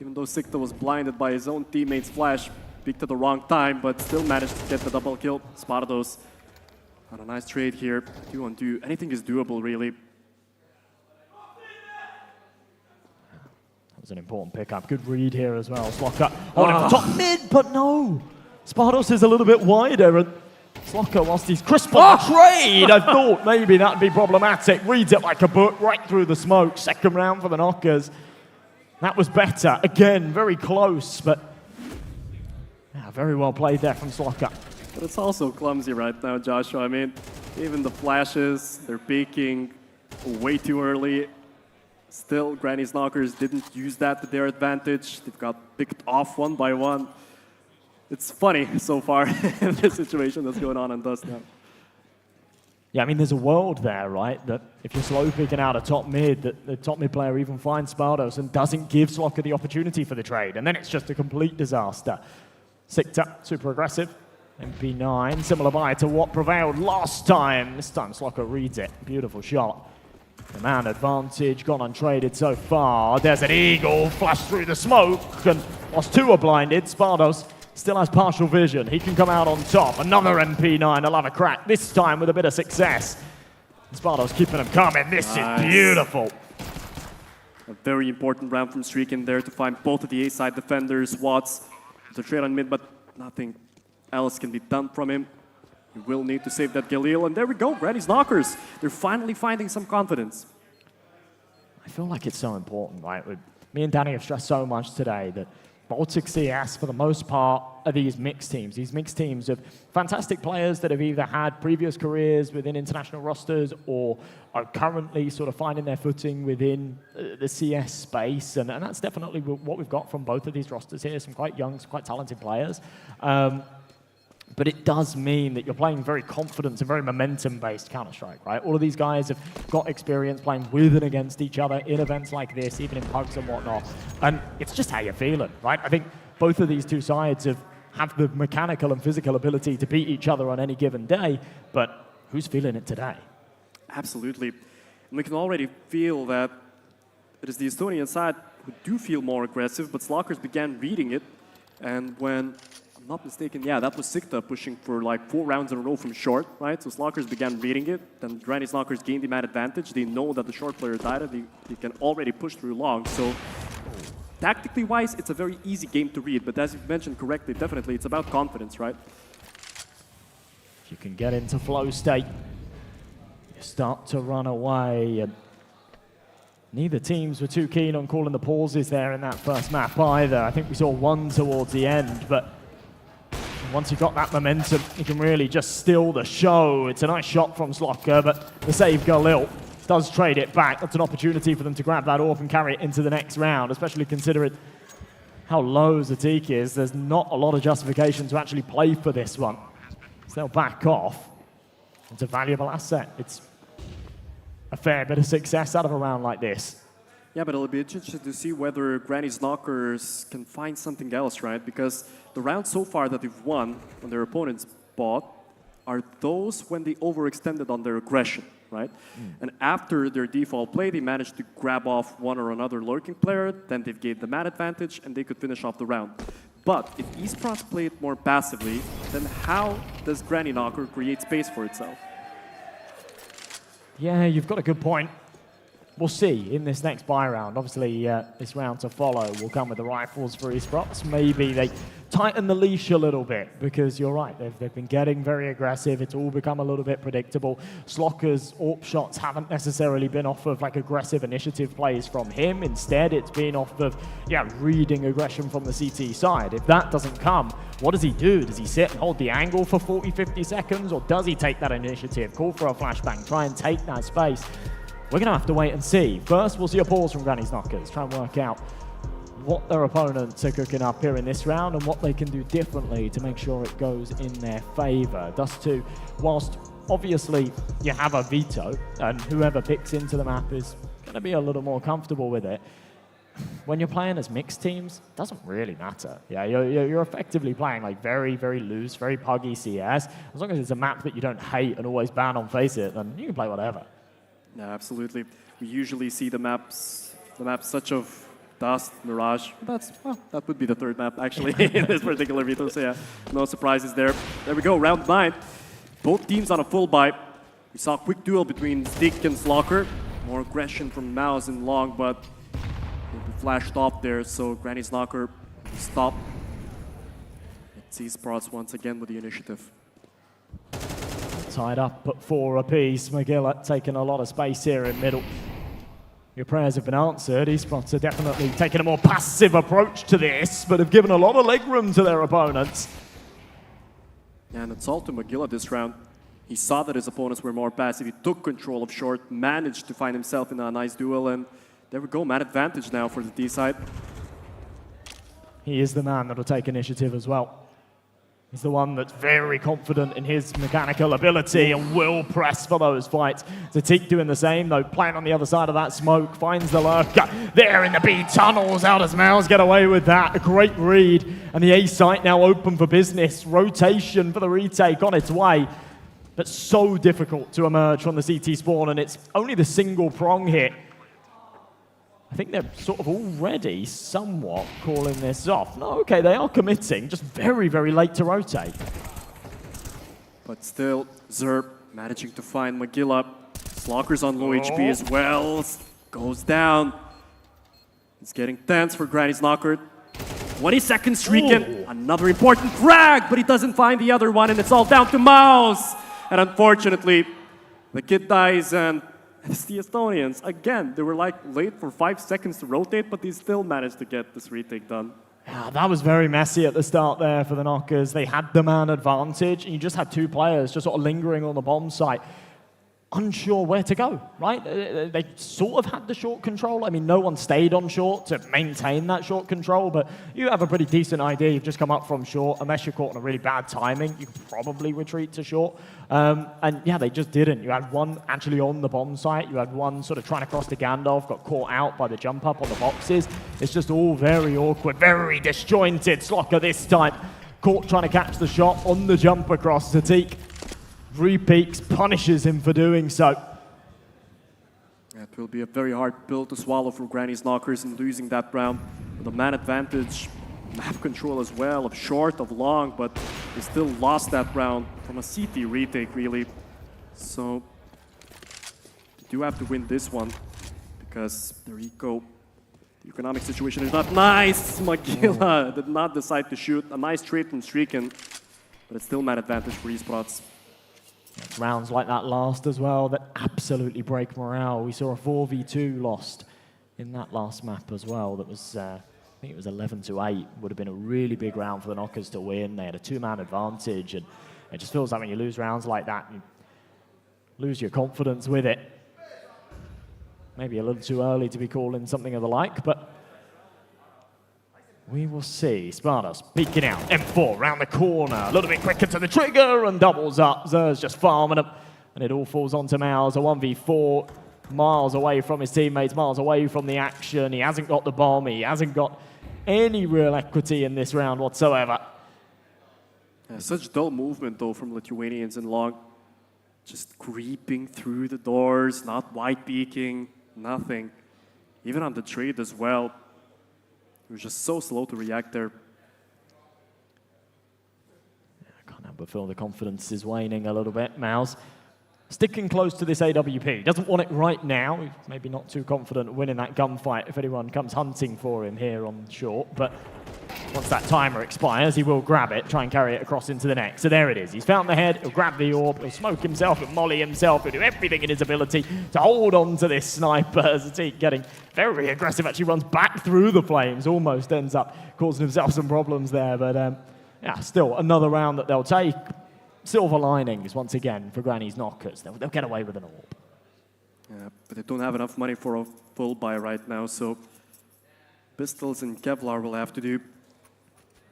even though Sikta was blinded by his own teammate's flash. Peaked at the wrong time, but still managed to get the double kill. Spardos on a nice trade here. 2-on-2. Anything is doable, really. That was an important pickup. Good read here as well. Slocker holding for top mid, but no. Spardos is a little bit wider, and Slocker, whilst he's crisp on the trade, I thought maybe that would be problematic. Reads it like a book right through the smoke. Second round for the Knockers. That was better. Again, very close, but yeah, very well played there from Slocker. But it's also clumsy right now, Joshua. I mean, even the flashes, they're peeking way too early. Still, Granny's Knockers didn't use that to their advantage. They've got picked off one by one. It's funny so far in the situation that's going on Dust now. Yeah, I mean, there's a world there, right? That if you're slow picking out a top mid, that the top mid player even finds Spardos and doesn't give Slocker the opportunity for the trade. And then it's just a complete disaster. Sikta, super aggressive. MP9, similar buy to what prevailed last time. This time Slocker reads it. Beautiful shot. The man advantage, gone untraded so far. There's an Eagle, flashed through the smoke, and whilst 2 are blinded, Spardos still has partial vision. He can come out on top. Another MP9, he'll have a crack, this time with a bit of success. Spardos keeping him coming. This is beautiful. A very important round from Streakin there to find both of the A-side defenders. Watts to trade on mid, but nothing else can be done from him. He will need to save that Galil, and there we go, Granny's Knockers. They're finally finding some confidence. I feel like it's so important, right? Me and Danny have stressed so much today that Baltic CS, for the most part, are these mixed teams. These mixed teams of fantastic players that have either had previous careers within international rosters or are currently sort of finding their footing within the CS space. And that's definitely what we've got from both of these rosters here. Some quite young, some quite talented players. But it does mean that you're playing very confidence and very momentum-based Counter-Strike, right? All of these guys have got experience playing with and against each other in events like this, even in pugs and whatnot. And it's just how you're feeling, right? I think both of these two sides have the mechanical and physical ability to beat each other on any given day, but who's feeling it today? Absolutely. And we can already feel that it is the Estonian side who do feel more aggressive, but Slockers began reading it, and when I'm not mistaken, yeah, that was Sikta pushing for like 4 rounds in a row from short, right? So Slockers began reading it, then Granny's Knockers gained the man advantage. They know that the short player died, they can already push through long. So tactically wise, it's a very easy game to read, but as you mentioned correctly, definitely it's about confidence, right? If you can get into flow state, you start to run away, and Neither teams were too keen on calling the pauses there in that first map either. I think we saw one towards the end, but once you got that momentum, you can really just steal the show. It's a nice shot from Slocker, but the save Galil does trade it back. That's an opportunity for them to grab that off and carry it into the next round, especially considering how low Zatik is. There's not a lot of justification to actually play for this one. So they'll back off. It's a valuable asset. It's a fair bit of success out of a round like this. Yeah, but it'll be interesting to see whether Granny's Knockers can find something else, right? Because the rounds so far that they've won when their opponents bought are those when they overextended on their aggression, right? And after their default play, they managed to grab off one or another lurking player, then they've gained the man advantage, and they could finish off the round. But if esports play it more passively, then how does Granny Knocker create space for itself? Yeah, you've got a good point. We'll see in this next buy round. Obviously, this round to follow will come with the rifles for esports. Maybe they tighten the leash a little bit, because you're right, they've been getting very aggressive. It's all become a little bit predictable. Slocker's AWP shots haven't necessarily been off of like aggressive initiative plays from him. Instead, it's been off of, reading aggression from the CT side. If that doesn't come, what does he do? Does he sit and hold the angle for 40, 50 seconds, or does he take that initiative, call for a flashbang, try and take that space? We're going to have to wait and see. First, we'll see a pause from Granny's Knockers, try and work out what their opponents are cooking up here in this round and what they can do differently to make sure it goes in their favor. Dust2, whilst obviously you have a veto, and whoever picks into the map is going to be a little more comfortable with it, when you're playing as mixed teams, it doesn't really matter. Yeah, you're effectively playing like very, very loose, very puggy CS. As long as it's a map that you don't hate and always ban on Face It, then you can play whatever. No, absolutely. We usually see the maps such of Dust, Mirage. That would be the third map, actually, in this particular veto, so yeah, no surprises there. There we go, round 9. Both teams on a full buy. We saw a quick duel between Stick and Slocker. More aggression from Mouse and Long, but we flashed off there, so Granny's Knocker stop. It's esports once again with the initiative. Tied up at 4 apiece. McGillett taking a lot of space here in middle. Your prayers have been answered. esports are definitely taking a more passive approach to this, but have given a lot of legroom to their opponents. And it's all to McGillett this round. He saw that his opponents were more passive. He took control of short, managed to find himself in a nice duel, and there we go, man advantage now for the D side. He is the man that'll take initiative as well. He's the one that's very confident in his mechanical ability and will press for those fights. Zatik doing the same, though, playing on the other side of that smoke, finds the lurker there in the B tunnels. How does Mouse get away with that? A great read, and the A site now open for business. Rotation for the retake on its way, but so difficult to emerge from the CT spawn, and it's only the single prong hit. I think they're sort of already somewhat calling this off. No, okay, they are committing, just very, very late to rotate. But still, Zerb managing to find Magilla. Slocker's on low HP as well. Goes down. It's getting tense for Granny's Knocker. 20 seconds streaking. Another important frag, but he doesn't find the other one, and it's all down to Mouse. And unfortunately, the kid dies, and it's the Estonians. Again, they were like late for 5 seconds to rotate, but they still managed to get this retake done. Yeah, that was very messy at the start there for the Knockers. They had the man advantage, and you just had 2 players just sort of lingering on the bomb site, unsure where to go, right? They sort of had the short control. I mean, no one stayed on short to maintain that short control, but you have a pretty decent idea. You've just come up from short. Unless you're caught on a really bad timing, you can probably retreat to short. And yeah, they just didn't. You had one actually on the bomb site. You had one sort of trying to cross the Gandalf, got caught out by the jump up on the boxes. It's just all very awkward, very disjointed. Slocker this time, caught trying to catch the shot on the jump across. Zatik repeats, punishes him for doing so. It will be a very hard pill to swallow for Granny's Knockers in losing that round. With a man advantage, map control as well, of short, of long, but they still lost that round from a CT retake, really. So, they do have to win this one, because the economic situation is not nice. Magilla did not decide to shoot. A nice trade from Streakin, but it's still man advantage for esports. Rounds like that last as well that absolutely break morale. We saw a 4v2 lost in that last map as well. That was, I think it was 11-8. Would have been a really big round for the Knockers to win. They had a 2-man advantage, and it just feels like when you lose rounds like that, you lose your confidence with it. Maybe a little too early to be calling something of the like, but we will see. Spartas peeking out. M4 round the corner. A little bit quicker to the trigger and doubles up. Zer's just farming up. And it all falls onto Miles. A 1v4. Miles away from his teammates. Miles away from the action. He hasn't got the bomb. He hasn't got any real equity in this round whatsoever. Yeah, such dull movement, though, from Lithuanians in long. Just creeping through the doors, not wide peeking, nothing. Even on the trade as well. He was just so slow to react there. I can't help but feel the confidence is waning a little bit. Mouse sticking close to this AWP. Doesn't want it right now. He's maybe not too confident winning that gunfight if anyone comes hunting for him here on short. But once that timer expires, he will grab it, try and carry it across into the next. So there it is. He's found the head. He'll grab the orb. He'll smoke himself. He'll molly himself. He'll do everything in his ability to hold on to this sniper. Zatik getting very aggressive. Actually runs back through the flames. Almost ends up causing himself some problems there. But yeah, still another round that they'll take. Silver linings once again for Granny's Knockers. They'll get away with an orb. Yeah, but they don't have enough money for a full buy right now, so Pistols and Kevlar will have to do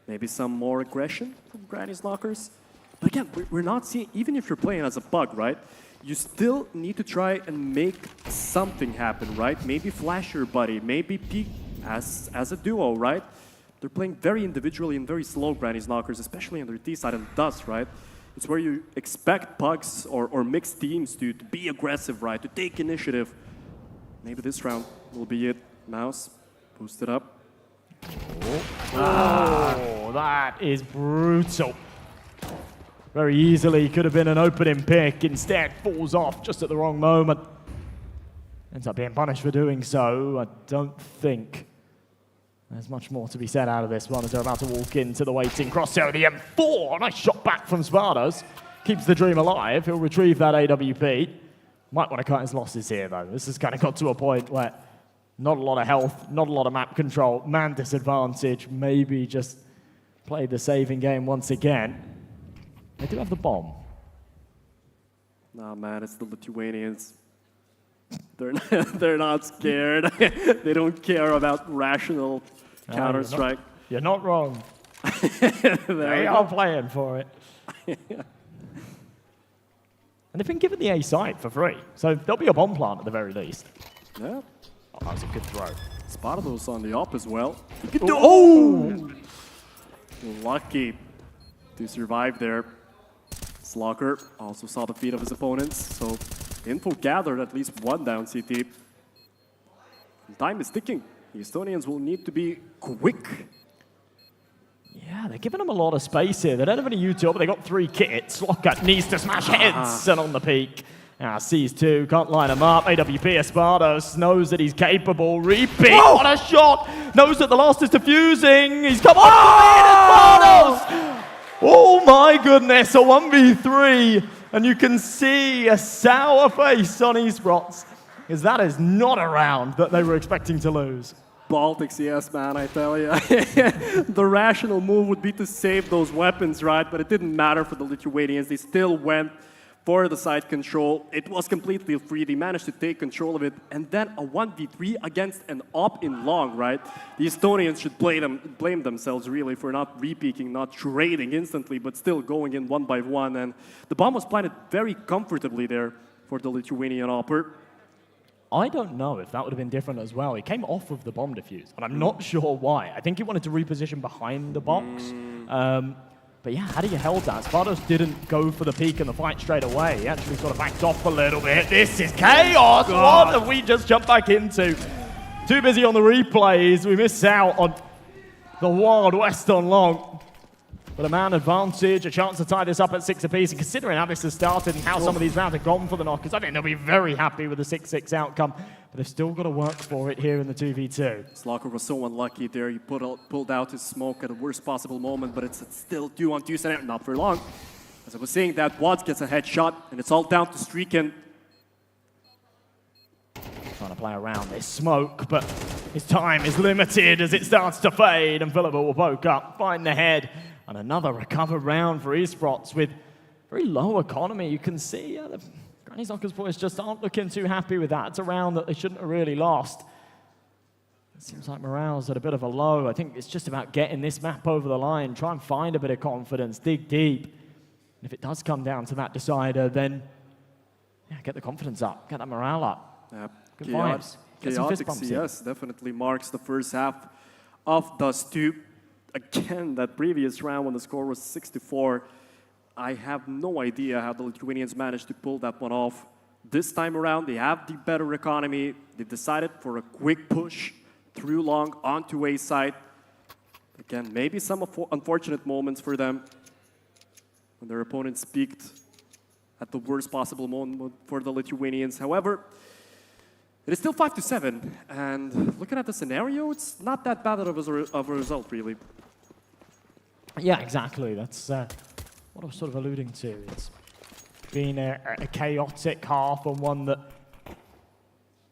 maybe some more aggression from Granny's Knockers. But again, we're not seeing, even if you're playing as a bug, right? You still need to try and make something happen, right? Maybe flash your buddy, maybe peek as a duo, right? They're playing very individually and very slow, Granny's Knockers, especially on their T side and Dust, right? It's where you expect pugs or mixed teams to be aggressive, right? To take initiative. Maybe this round will be it. Mouse, boost it up. Oh, that is brutal. Very easily could have been an opening pick. Instead, falls off just at the wrong moment. Ends up being punished for doing so. I don't think there's much more to be said out of this one as they're about to walk into the waiting crosshair. The M4, nice shot back from Spartas. Keeps the dream alive. He'll retrieve that AWP. Might want to cut his losses here, though. This has kind of got to a point where not a lot of health, not a lot of map control, man disadvantage. Maybe just play the saving game once again. They do have the bomb. Nah, man, it's the Lithuanians. They're not scared. They don't care about rational Counter-Strike. You're not wrong. They are playing for it. And they've been given the A site for free, so there'll be a bomb plant at the very least. Yeah. Oh, that was a good throw. Spardos on the op as well. Oh! Lucky to survive there. Slocker also saw the feet of his opponents, so info gathered at least one down CT. Time is ticking. The Estonians will need to be quick. Yeah, they're giving them a lot of space here. They don't have any util, but they got 3 kits. Slocker needs to smash heads and on the peak. Sees 2, can't line him up. AWP Espardos knows that he's capable. Repeat, what a shot! Knows that the last is diffusing. He's come on Espardos! Oh my goodness, a 1v3. And you can see a sour face on Esports, because that is not a round that they were expecting to lose. Baltics, yes, man, I tell you. The rational move would be to save those weapons, right? But it didn't matter for the Lithuanians. They still went for the side control. It was completely free. They managed to take control of it. And then a 1v3 against an op in long, right? The Estonians should blame themselves, really, for not re-peaking, not trading instantly, but still going in 1 by 1. And the bomb was planted very comfortably there for the Lithuanian opper. I don't know if that would have been different as well. He came off of the bomb defuse, and I'm not sure why. I think he wanted to reposition behind the box. But yeah, had he held that, Spardos didn't go for the peak and the fight straight away. He actually sort of backed off a little bit. This is chaos! What have we just jumped back into? Too busy on the replays. We miss out on the Wild West on long. But a man advantage, a chance to tie this up at 6 apiece. And considering how this has started and how some of these rounds have gone for the Knockers, I think they'll be very happy with the 6-6 outcome. But they've still got to work for it here in the 2v2. Slocker was so unlucky there. He pulled out his smoke at the worst possible moment, but it's still 2-on-2 scenario. Not for long. As I was saying, that Watts gets a headshot, and it's all down to Streakin. Trying to to play around this smoke, but his time is limited as it starts to fade, and Philippa will poke up, find the head, and another recovered round for esports with very low economy. You can see the Granny Soccer's boys just aren't looking too happy with that. It's a round that they shouldn't have really lost. It seems like morale's at a bit of a low. I think it's just about getting this map over the line, try and find a bit of confidence, dig deep. And if it does come down to that decider, then yeah, get the confidence up, get that morale up. Yeah. Good vibes. Get some fist Chaotic bumps in. CS definitely marks the first half of Dust 2. Again, that previous round when the score was 64, I have no idea how the Lithuanians managed to pull that one off. This time around, they have the better economy. They decided for a quick push through long onto A side. Again, maybe some unfortunate moments for them when their opponents peaked at the worst possible moment for the Lithuanians. However, it is still 5-7, and looking at the scenario, it's not that bad of a result, really. Yeah, exactly. That's what I was sort of alluding to. It's been a chaotic half, and one that,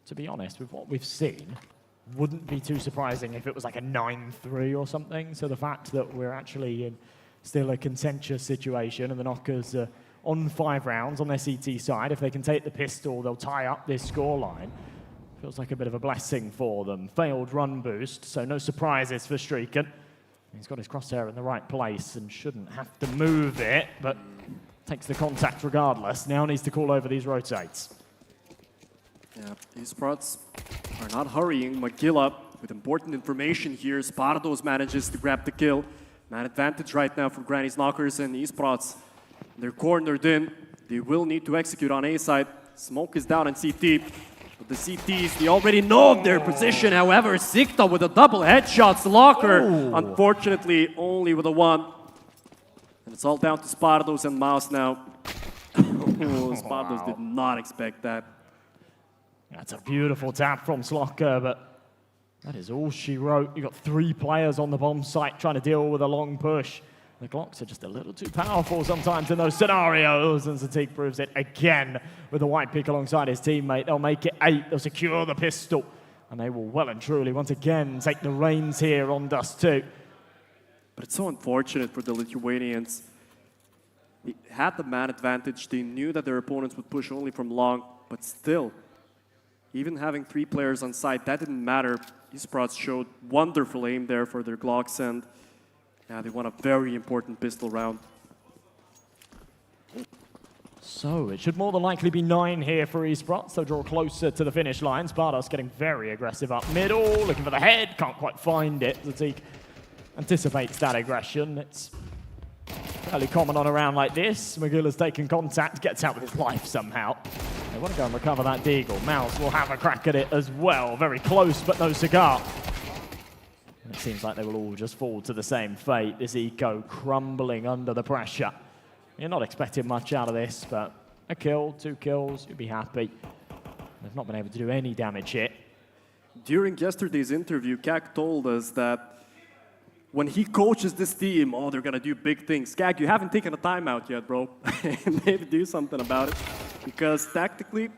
to be honest, with what we've seen, wouldn't be too surprising if it was like a 9-3 or something. So the fact that we're actually in still a contentious situation, and the Knockers are on 5 rounds on their CT side. If they can take the pistol, they'll tie up this scoreline. Feels like a bit of a blessing for them. Failed run boost, so no surprises for Streaken. He's got his crosshair in the right place and shouldn't have to move it, but takes the contact regardless. Now needs to call over these rotates. Yeah, esports are not hurrying. Magilla, with important information here, Spardos manages to grab the kill. Man advantage right now for Granny's Knockers, and esports, they're cornered in. They will need to execute on A side. Smoke is down on CT. But the CTs, they already know their position. However, Sikta with a double headshot. Locker, unfortunately, only with a 1. And it's all down to Spardos and Mouse now. Spardos did not expect that. That's a beautiful tap from Slocker, but that is all she wrote. You've got 3 players on the bomb site trying to deal with a long push. The Glocks are just a little too powerful sometimes in those scenarios, and Zatik proves it again with a white pick alongside his teammate. They'll make it 8, they'll secure the pistol, and they will well and truly once again take the reins here on Dust 2. But it's so unfortunate for the Lithuanians. They had the man advantage. They knew that their opponents would push only from long, but still, even having 3 players on site, that didn't matter. esports showed wonderful aim there for their Glocks, and yeah, they won a very important pistol round. So it should more than likely be 9 here for esports. They'll draw closer to the finish line. Spardos getting very aggressive up middle, looking for the head, can't quite find it. Zatik anticipates that aggression. It's fairly common on a round like this. Magilla's taken contact, gets out with his life somehow. They want to go and recover that deagle. Mouse will have a crack at it as well. Very close, but no cigar. And it seems like they will all just fall to the same fate. This eco crumbling under the pressure. You're not expecting much out of this, but a kill, 2 kills, you'd be happy. They've not been able to do any damage here. During yesterday's interview, Kak told us that when he coaches this team, oh, they're going to do big things. Kak, you haven't taken a timeout yet, bro. Maybe do something about it. Because tactically,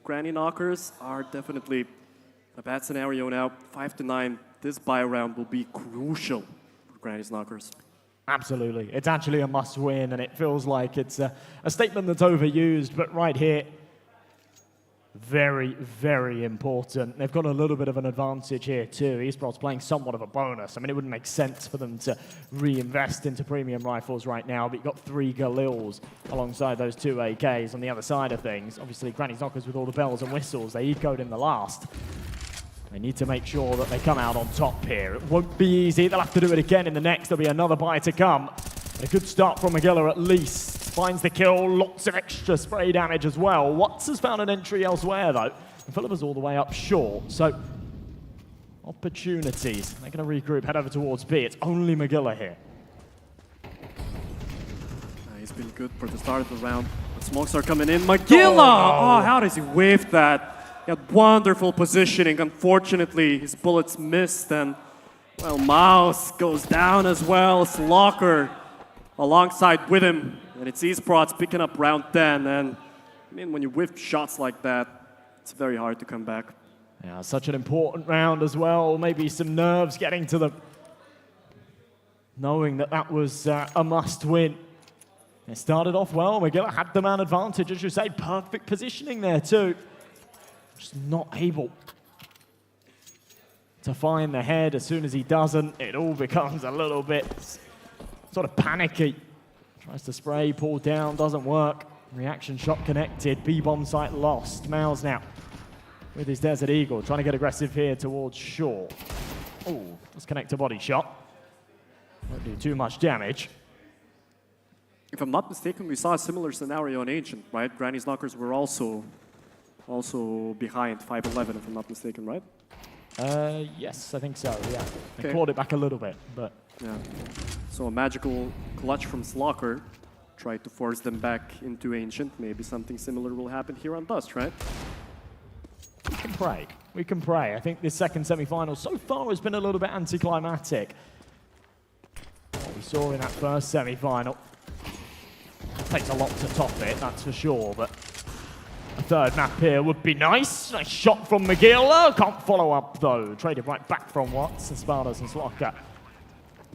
Granny Knockers are definitely a bad scenario now. 5-9, this buy round will be crucial for Granny's Knockers. Absolutely. It's actually a must-win, and it feels like it's a statement that's overused, but right here, very, very important. They've got a little bit of an advantage here too. esports playing somewhat of a bonus. I mean, it wouldn't make sense for them to reinvest into premium rifles right now, but you've got 3 Galils alongside those 2 AKs on the other side of things. Obviously, Granny's Knockers with all the bells and whistles, they ecoed in the last. They need to make sure that they come out on top here. It won't be easy. They'll have to do it again in the next. There'll be another buy to come. A good start from Magilla at least. Finds the kill. Lots of extra spray damage as well. Watts has found an entry elsewhere, though. And Philippa's all the way up short. So, opportunities. They're going to regroup, head over towards B. It's only Magilla here. He's been good for the start of the round. But smokes are coming in. Magilla! Oh, how does he whiff that? He had wonderful positioning. Unfortunately, his bullets missed, and, well, Mouse goes down as well. Slocker alongside with him, and it's esports picking up round 10. And, I mean, when you whiff shots like that, it's very hard to come back. Yeah, such an important round as well. Maybe some nerves getting to them, knowing that that was a must-win. It started off well. McGill had the man advantage, as you say. Perfect positioning there too. Just not able to find the head. As soon as he doesn't, it all becomes a little bit sort of panicky. Tries to spray, pull down, doesn't work. Reaction shot connected. B-bomb site lost. Miles now with his Desert Eagle, trying to get aggressive here towards Shaw. Oh, let's connect a body shot. Won't do too much damage. If I'm not mistaken, we saw a similar scenario in Ancient, right? Granny's Knockers were also behind 5-11, if I'm not mistaken, right? Yes, I think so, yeah. They Okay. clawed it back a little bit, but... Yeah. So a magical clutch from Slocker tried to force them back into Ancient. Maybe something similar will happen here on Dust, right? We can pray. We can pray. I think this second semi-final so far has been a little bit anticlimactic. What we saw in that first semi-final takes a lot to top it, that's for sure, but a third map here would be nice. Nice shot from McGill. Can't follow up, though. Traded right back from Watts, Spartas and Slocker.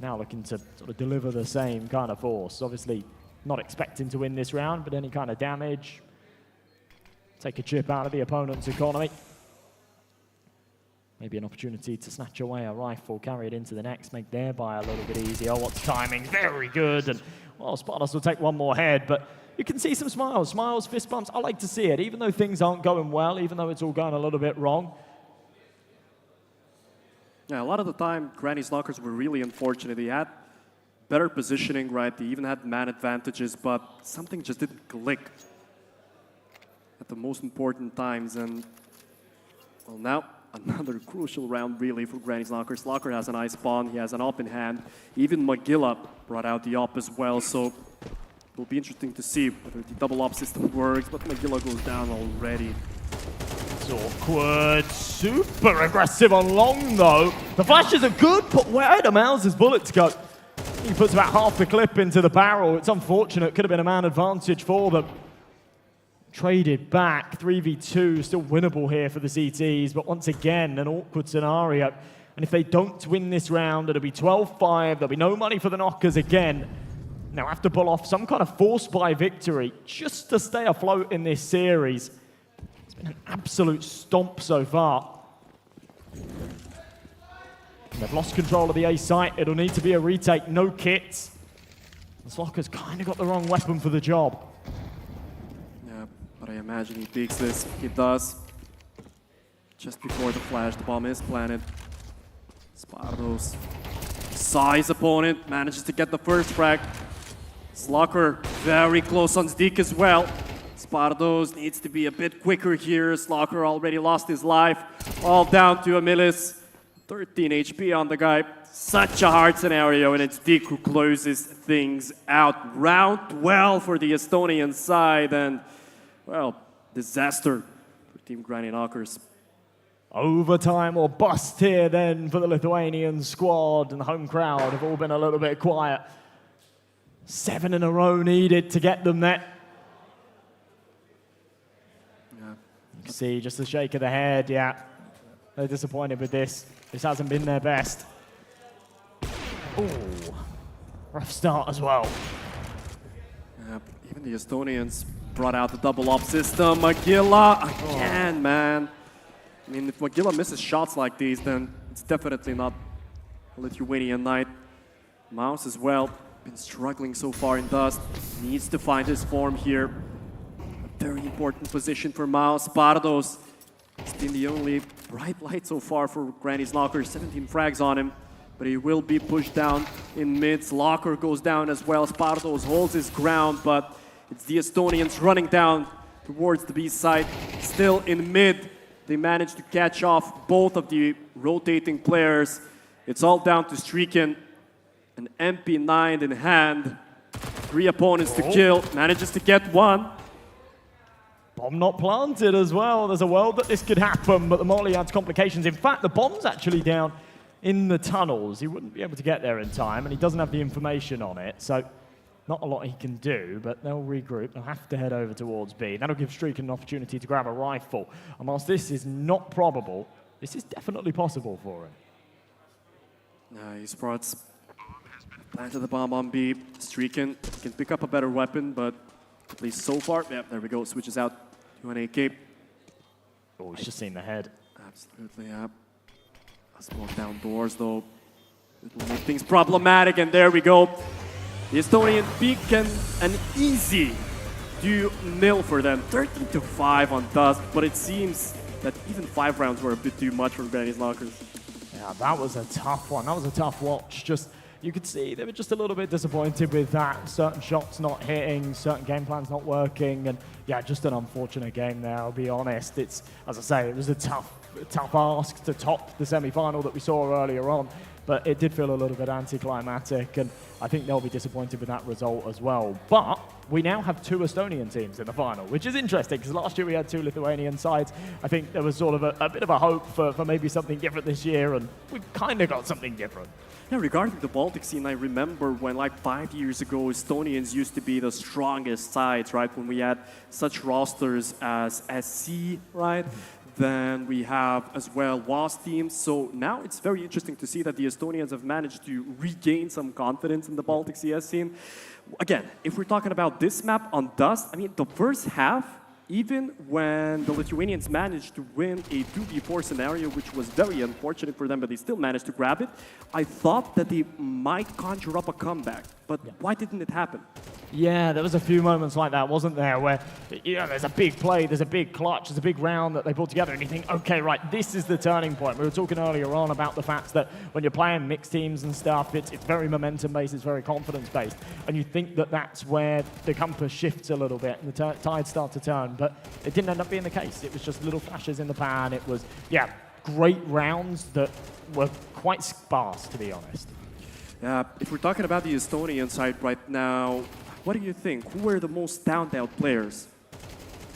Now looking to sort of deliver the same kind of force. Obviously not expecting to win this round, but any kind of damage, take a chip out of the opponent's economy. Maybe an opportunity to snatch away a rifle, carry it into the next, make their buy a little bit easier. What's timing? Very good. And, well, Spartas will take one more head, but you can see some smiles. Smiles, fist bumps. I like to see it, even though things aren't going well, even though it's all going a little bit wrong. Yeah, a lot of the time, Granny's Knockers were really unfortunate. They had better positioning, right? They even had man advantages, but something just didn't click at the most important times. And, well, now another crucial round, really, for Granny's Knockers. Slocker has an ice spawn. He has an op in hand. Even Magilla brought out the op as well, so it'll be interesting to see whether the double op system works, but Magilla goes down already. It's awkward. Super aggressive on long, though. The flashes are good, but where do Miles' bullets go? He puts about half the clip into the barrel. It's unfortunate. Could have been a man advantage for them. Traded back. 3v2, still winnable here for the CTs, but once again, an awkward scenario. And if they don't win this round, it'll be 12-5. There'll be no money for the Knockers again. Now have to pull off some kind of force buy victory just to stay afloat in this series. It's been an absolute stomp so far. And they've lost control of the A site. It'll need to be a retake, no kits. The Slocker's kind of got the wrong weapon for the job. Yeah, but I imagine he peeks this. He does. Just before the flash, the bomb is planted. Spardos saw his opponent, manages to get the first frag. Slocker very close on Zdeek as well. Spardos needs to be a bit quicker here. Slocker already lost his life. All down to a Millis. 13 HP on the guy. Such a hard scenario, and it's Zdeek who closes things out. Round 12 for the Estonian side, and, well, disaster for Team Granny Knockers. Overtime or bust here then for the Lithuanian squad, and the home crowd have all been a little bit quiet. 7 in a row needed to get them there. Yeah. You can see just the shake of the head, yeah. They're disappointed with this. This hasn't been their best. Ooh, rough start as well. Yeah, even the Estonians brought out the double op system. Magilla again, man. I mean, if Magilla misses shots like these, then it's definitely not a Lithuanian night. Mouse as well, been struggling so far in Dust. Needs to find his form here. A very important position for Mouse. Bardos has been the only bright light so far for Granny's Knocker. 17 frags on him, but he will be pushed down in mid. Locker goes down as well. Spardos holds his ground, but it's the Estonians running down towards the B side. Still in mid. They managed to catch off both of the rotating players. It's all down to Streakin. An MP9 in hand. 3 opponents to kill. Manages to get one. Bomb not planted as well. There's a world that this could happen, but the Molly adds complications. In fact, the bomb's actually down in the tunnels. He wouldn't be able to get there in time, and he doesn't have the information on it. So not a lot he can do, but they'll regroup. They'll have to head over towards B. That'll give Streak an opportunity to grab a rifle. And whilst this is not probable, this is definitely possible for him. Esports planted the bomb on B, streaking, can pick up a better weapon, but at least so far, yeah, there we go, switches out to an AK. Oh, he's just seen the head. Absolutely, yeah. A smoke down doors, though. It will make things problematic, and there we go. The Estonian peak and an easy 2-0 for them. 13-5 on Dusk, but it seems that even 5 rounds were a bit too much for Granny's Lockers. Yeah, that was a tough one. That was a tough watch. Just, you could see they were just a little bit disappointed with that. Certain shots not hitting, certain game plans not working, and yeah, just an unfortunate game there, I'll be honest. It's, as I say, it was a tough ask to top the semi-final that we saw earlier on, but it did feel a little bit anticlimactic, and I think they'll be disappointed with that result as well. But we now have 2 Estonian teams in the final, which is interesting, because last year we had 2 Lithuanian sides. I think there was sort of a bit of a hope for maybe something different this year, and we've kind of got something different. Yeah, regarding the Baltic scene, I remember when like 5 years ago, Estonians used to be the strongest sides, right? When we had such rosters as SC, right? Then we have as well WAS teams. So now it's very interesting to see that the Estonians have managed to regain some confidence in the Baltic CS scene. Again, if we're talking about this map on Dust, I mean, the first half, even when the Lithuanians managed to win a 2v4 scenario, which was very unfortunate for them, but they still managed to grab it, I thought that they might conjure up a comeback. But why didn't it happen? Yeah, there was a few moments like that, wasn't there, where, you know, there's a big play, there's a big clutch, there's a big round that they pulled together, and you think, okay, right, this is the turning point. We were talking earlier on about the fact that when you're playing mixed teams and stuff, it's very momentum-based, it's very confidence-based, and you think that that's where the compass shifts a little bit and the tides start to turn, but it didn't end up being the case. It was just little flashes in the pan. It was, yeah, great rounds that were quite sparse, to be honest. If we're talking about the Estonian side right now, what do you think? Who were the most standout players?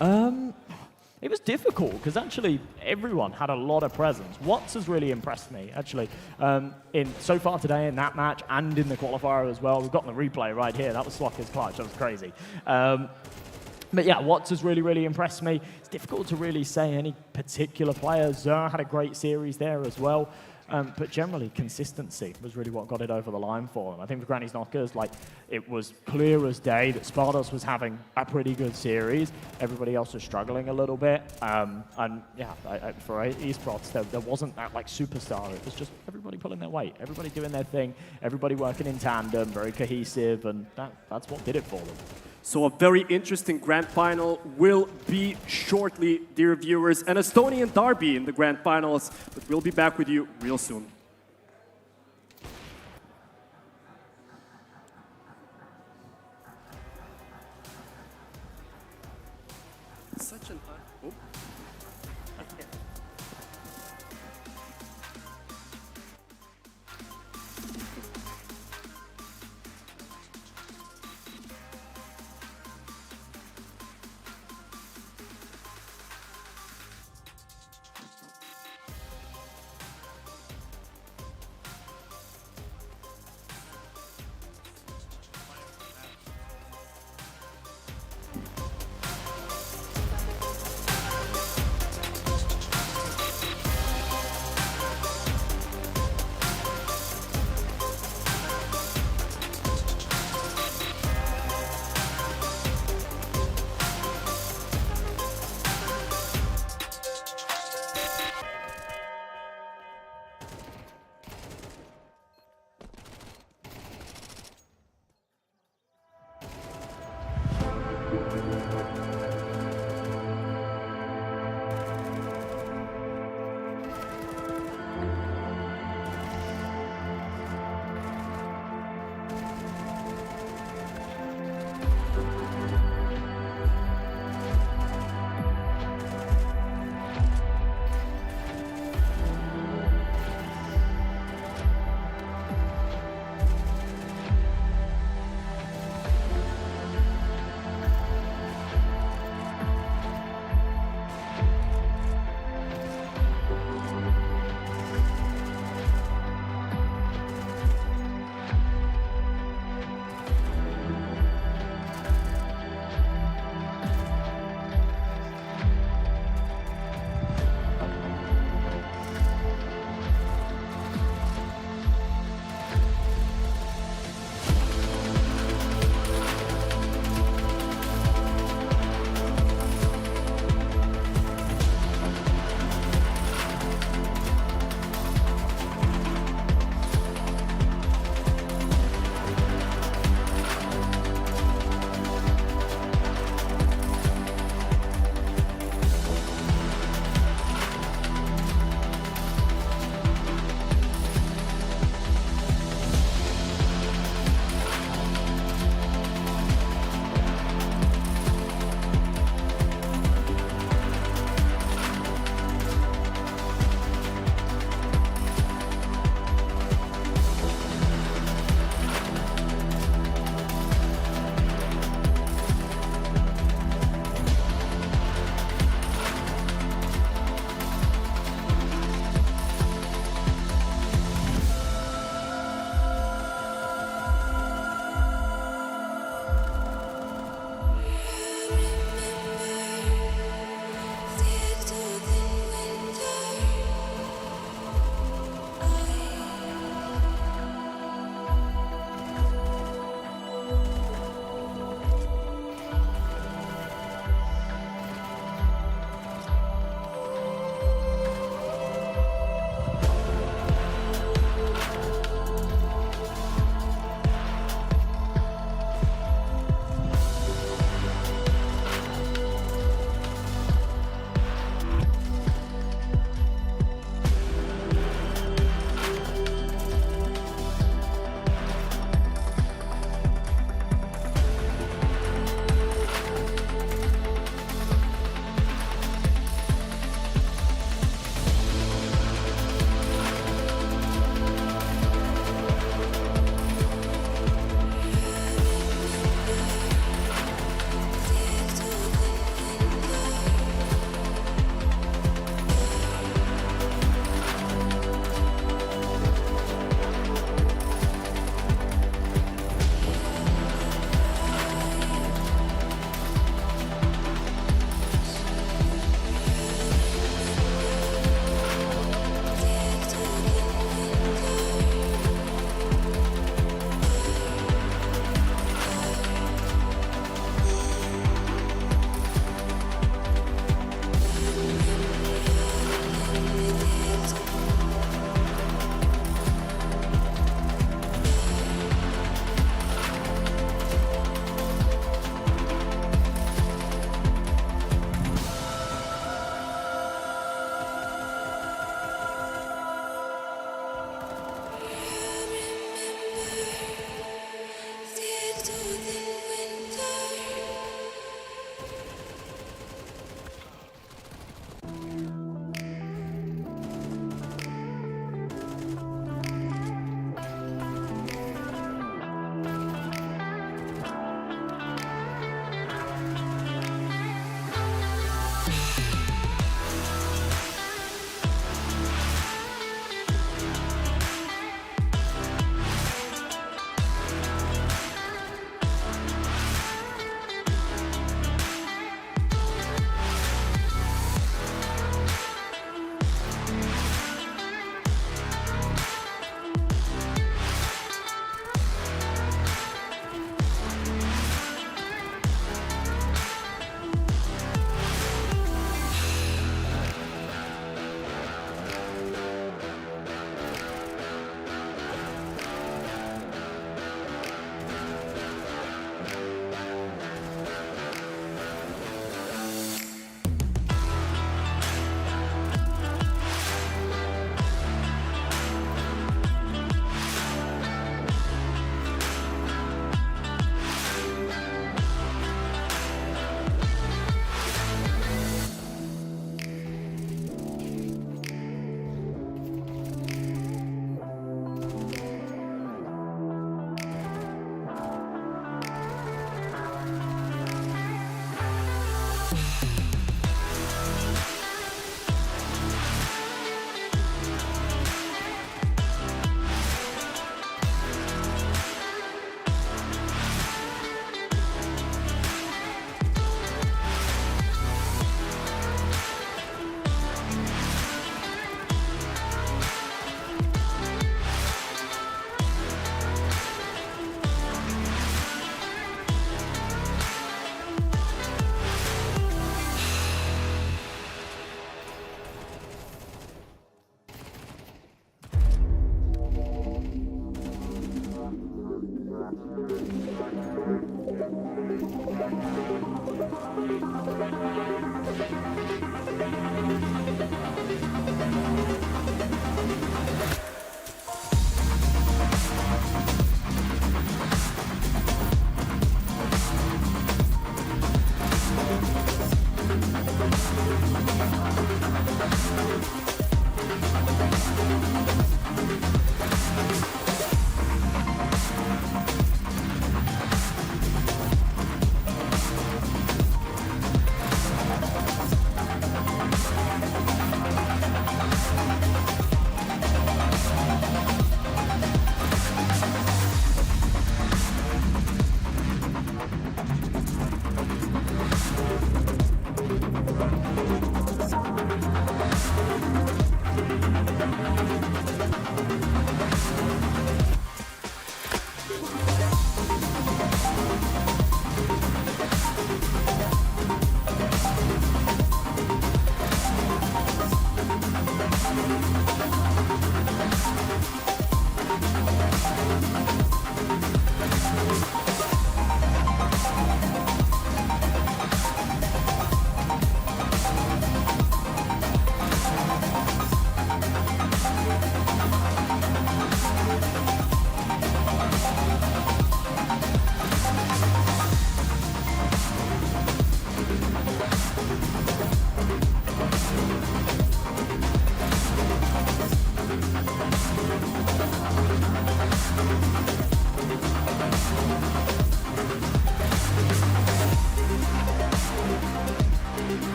It was difficult because actually everyone had a lot of presence. Watts has really impressed me, actually, so far today in that match and in the qualifier as well. We've got the replay right here. That was Slocker's clutch. That was crazy. But yeah, Watts has really, really impressed me. It's difficult to really say any particular player. Zer had a great series there as well. But generally, consistency was really what got it over the line for them. I think for Granny's Knockers, like, it was clear as day that Spardos was having a pretty good series. Everybody else was struggling a little bit. And yeah, for esports, there wasn't that like superstar. It was just everybody pulling their weight, everybody doing their thing, everybody working in tandem, very cohesive, and that's what did it for them. So a very interesting grand final will be shortly, dear viewers. An Estonian derby in the grand finals, but we'll be back with you real soon. Such an... Oh.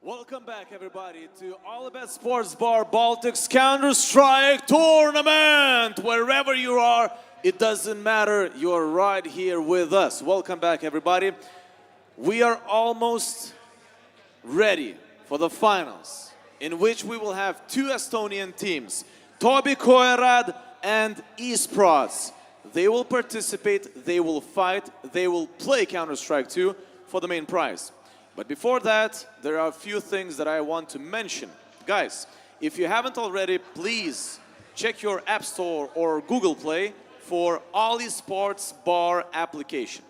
Welcome back, everybody, to OLYBOOST Sports Bar Baltics Counter-Strike Tournament. Wherever you are, it doesn't matter. You're right here with us. Welcome back, everybody. We are almost ready for the finals, in which we will have two Estonian teams, Toby and eSports. They will participate, they will fight, they will play Counter-Strike 2 for the main prize. But before that, there are a few things that I want to mention. Guys, if you haven't already, please check your App Store or Google Play for OLYBOOST Bar application,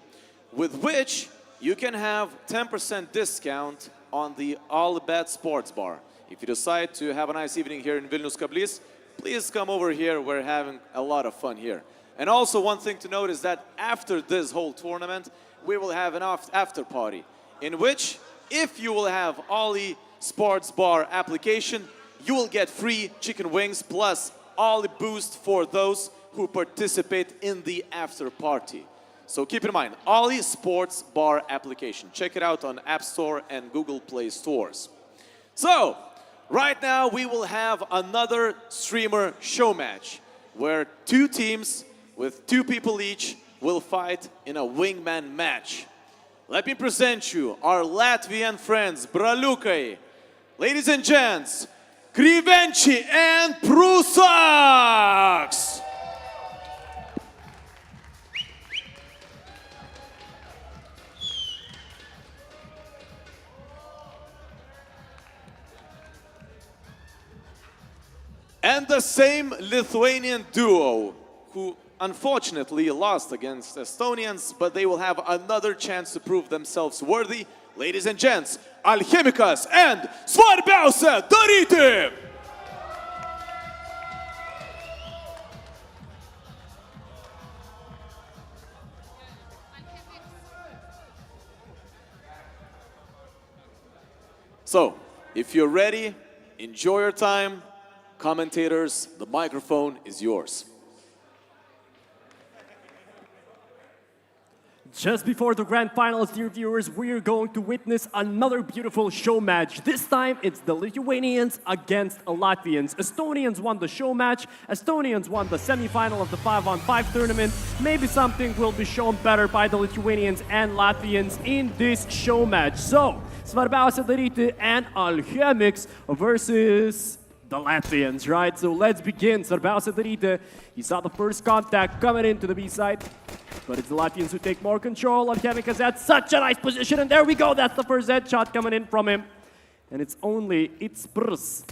with which you can have 10% discount on the OLYBOOST Sports Bar. If you decide to have a nice evening here in Vilnius Kablys, please come over here. We're having a lot of fun here. And also one thing to note is that after this whole tournament, we will have an after party, in which, if you will have OLYBOOST Bar application, you will get free chicken wings plus OLYBOOST for those who participate in the after party. So keep in mind, OLYBOOST Bar application. Check it out on App Store and Google Play stores. So, right now we will have another streamer show match, where two teams with two people each will fight in a wingman match. Let me present you our Latvian friends, Braliukai. Ladies and gents, Krivenchi and Prusaks. And the same Lithuanian duo, who unfortunately lost against Estonians, but they will have another chance to prove themselves worthy. Ladies and gents, Alchemikas and svarbeuse.dariti. So, if you're ready, enjoy your time. Commentators, the microphone is yours. Just before the grand finals, dear viewers, we are going to witness another beautiful show match. This time, it's the Lithuanians against Latvians. Estonians won the show match. Estonians won the semi-final of the 5-on-5 tournament. Maybe something will be shown better by the Lithuanians and Latvians in this show match. So, svarbeuse.dariti and Alchemics versus the Latvians, right? So let's begin. Svarbeuse.dariti, he saw the first contact coming into the B side, but it's the Latvians who take more control. Alchemikas at such a nice position, and there we go. That's the first headshot coming in from him. And it's only eSports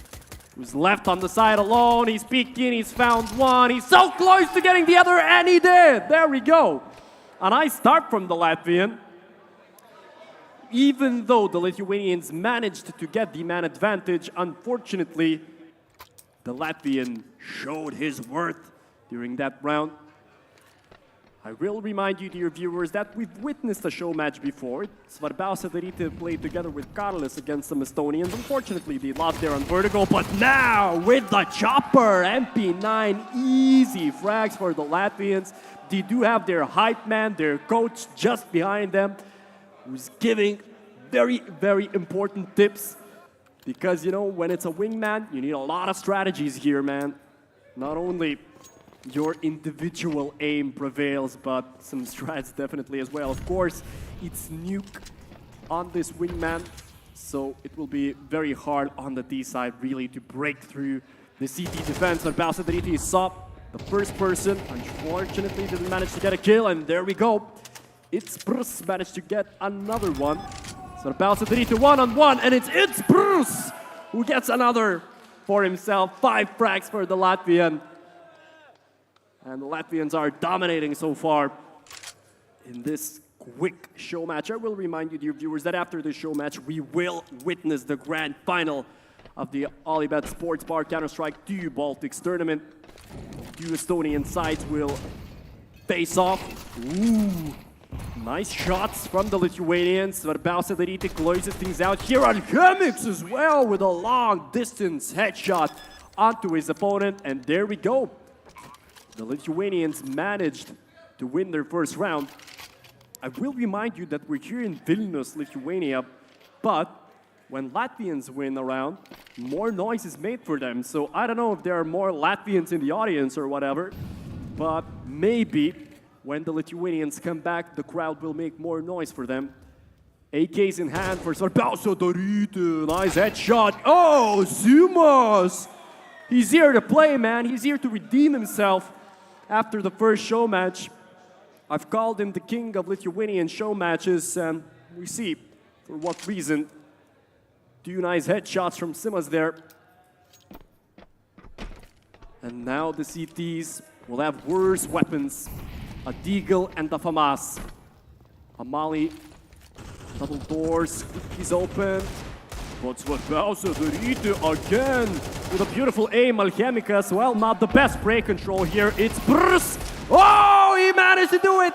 who's left on the side alone. He's peeking, he's found one. He's so close to getting the other, and he did. There we go. A nice start from the Latvian. Even though the Lithuanians managed to get the man advantage, unfortunately, the Latvian showed his worth during that round. I will remind you, dear viewers, that we've witnessed a show match before. Svarbeuse.dariti played together with Carlos against some Estonians. Unfortunately, they lost there on Vertigo, but now with the chopper, MP9, easy frags for the Latvians. They do have their hype man, their coach just behind them, who's giving very, very important tips. Because, you know, when it's a wingman, you need a lot of strategies here, man. Not only your individual aim prevails, but some strats definitely as well. Of course, it's nuke on this wingman, so it will be very hard on the D side, really, to break through the CT defense. But Svarbeuse.dariti saw the first person, unfortunately didn't manage to get a kill, and there we go. eSports managed to get another one. Svarbeuse.dariti one-on-one, and it's eSports who gets another for himself. 5 frags for the Latvian. And the Latvians are dominating so far in this quick show match. I will remind you, dear viewers, that after this show match, we will witness the grand final of the OLYBOOST Sports Bar Counter-Strike 2 Baltics tournament. 2 Estonian sides will face off. Ooh. Nice shots from the Lithuanians. Svarbeuse.dariti closes things out here. Alchemics as well with a long distance headshot onto his opponent. And there we go. The Lithuanians managed to win their first round. I will remind you that we're here in Vilnius, Lithuania, but when Latvians win a round, more noise is made for them. So I don't know if there are more Latvians in the audience or whatever, but maybe when the Lithuanians come back, the crowd will make more noise for them. AK's in hand for svarbeuse dariti. Nice headshot. Oh, Simas! He's here to play, man. He's here to redeem himself after the first show match. I've called him the king of Lithuanian show matches, and we see for what reason. Two nice headshots from Simas there. And now the CTs will have worse weapons. A Deagle and a FAMAS. A Molly, double doors, he's open. But svarbeuse dariti again with a beautiful aim. Alchemica as well, not the best spray control here. It's Brrs. Oh, he managed to do it.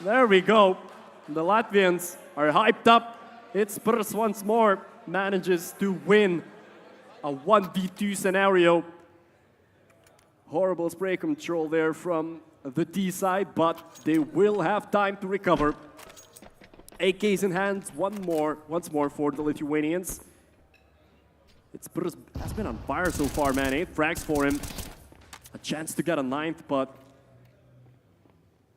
There we go. The Latvians are hyped up. It's Brrs once more, manages to win a 1v2 scenario. Horrible spray control there from the D side, but they will have time to recover. AK's in hand once more for the Lithuanians. It's Brrs has been on fire so far, man. 8 frags for him. A chance to get a 9th, but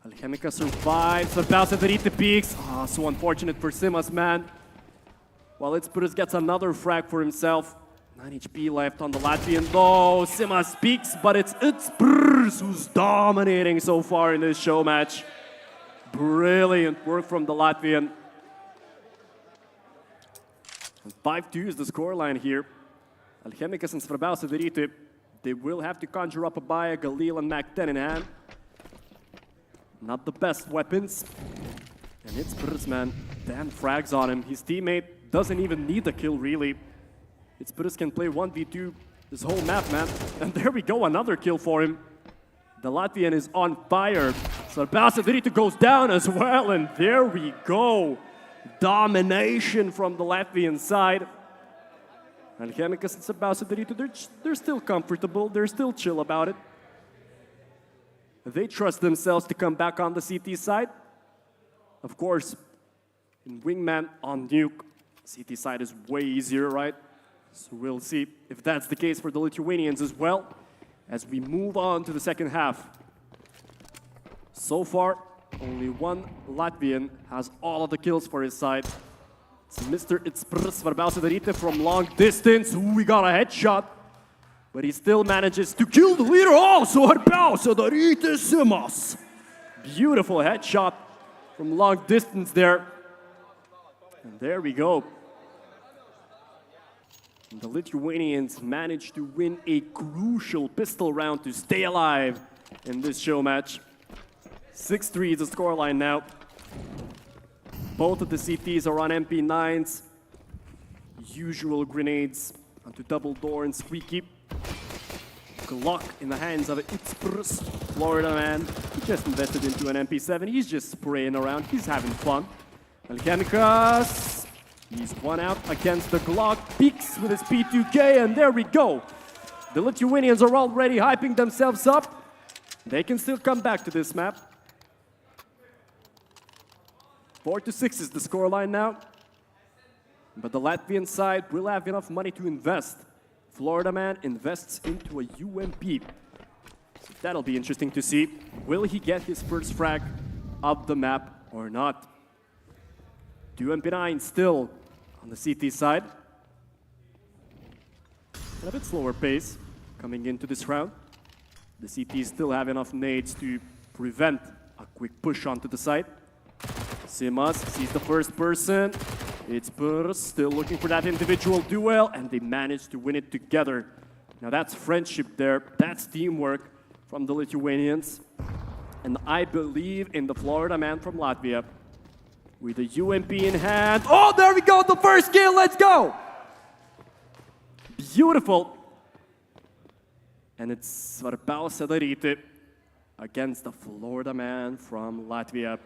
Alchemica survives. svarbeuse dariti peaks. Ah, so unfortunate for Simas, man. While it's Brrs gets another frag for himself. 9 HP left on the Latvian. Oh, Simas peaks, but it's Brrs who's dominating so far in this show match. Brilliant work from the Latvian. 5-2 is the scoreline here. Alchemicas and svarbeuse dariti, they will have to conjure up a Baya, Galil, and Mac 10 in hand. Not the best weapons. And it's Brrs, man. 10 frags on him. His teammate doesn't even need the kill, really. It's Brrs can play 1v2 this whole map, man. And there we go, another kill for him. The Latvian is on fire. svarbeuse dariti goes down as well, and there we go. Domination from the Latvian side. Alchemicas and svarbeuse dariti, they're still comfortable, they're still chill about it. They trust themselves to come back on the CT side. Of course, in Wingman on Nuke, CT side is way easier, right? So we'll see if that's the case for the Lithuanians as well, as we move on to the second half. So far, only one Latvian has all of the kills for his side. It's Mr. It's Brrs svarbeuse dariti from long distance. Ooh, we got a headshot. But he still manages to kill the leader. Oh, svarbeuse dariti Simas. Beautiful headshot from long distance there. And there we go. The Lithuanians managed to win a crucial pistol round to stay alive in this show match. 6-3 is the scoreline now. Both of the CTs are on MP9s. Usual grenades onto double door and squeaky. Glock in the hands of It's Brrs, Florida man. He just invested into an MP7. He's just spraying around. He's having fun. Alchemicas. He's one out against the Glock. Peaks with his P2K, and there we go. The Lithuanians are already hyping themselves up. They can still come back to this map. 4-6 is the scoreline now. But the Latvian side will have enough money to invest. Florida man invests into a UMP. So that'll be interesting to see. Will he get his first frag of the map or not? UMP9 still on the CT side. At a bit slower pace coming into this round. The CTs still have enough nades to prevent a quick push onto the site. Simas sees the first person. It's Brrs still looking for that individual duel, and they managed to win it together. Now that's friendship there. That's teamwork from the Lithuanians. And I believe in the Florida man from Latvia. With a UMP in hand. Oh, there we go, the first kill, let's go! Beautiful. And it's svarbeuse dariti against the Florida man from Latvia.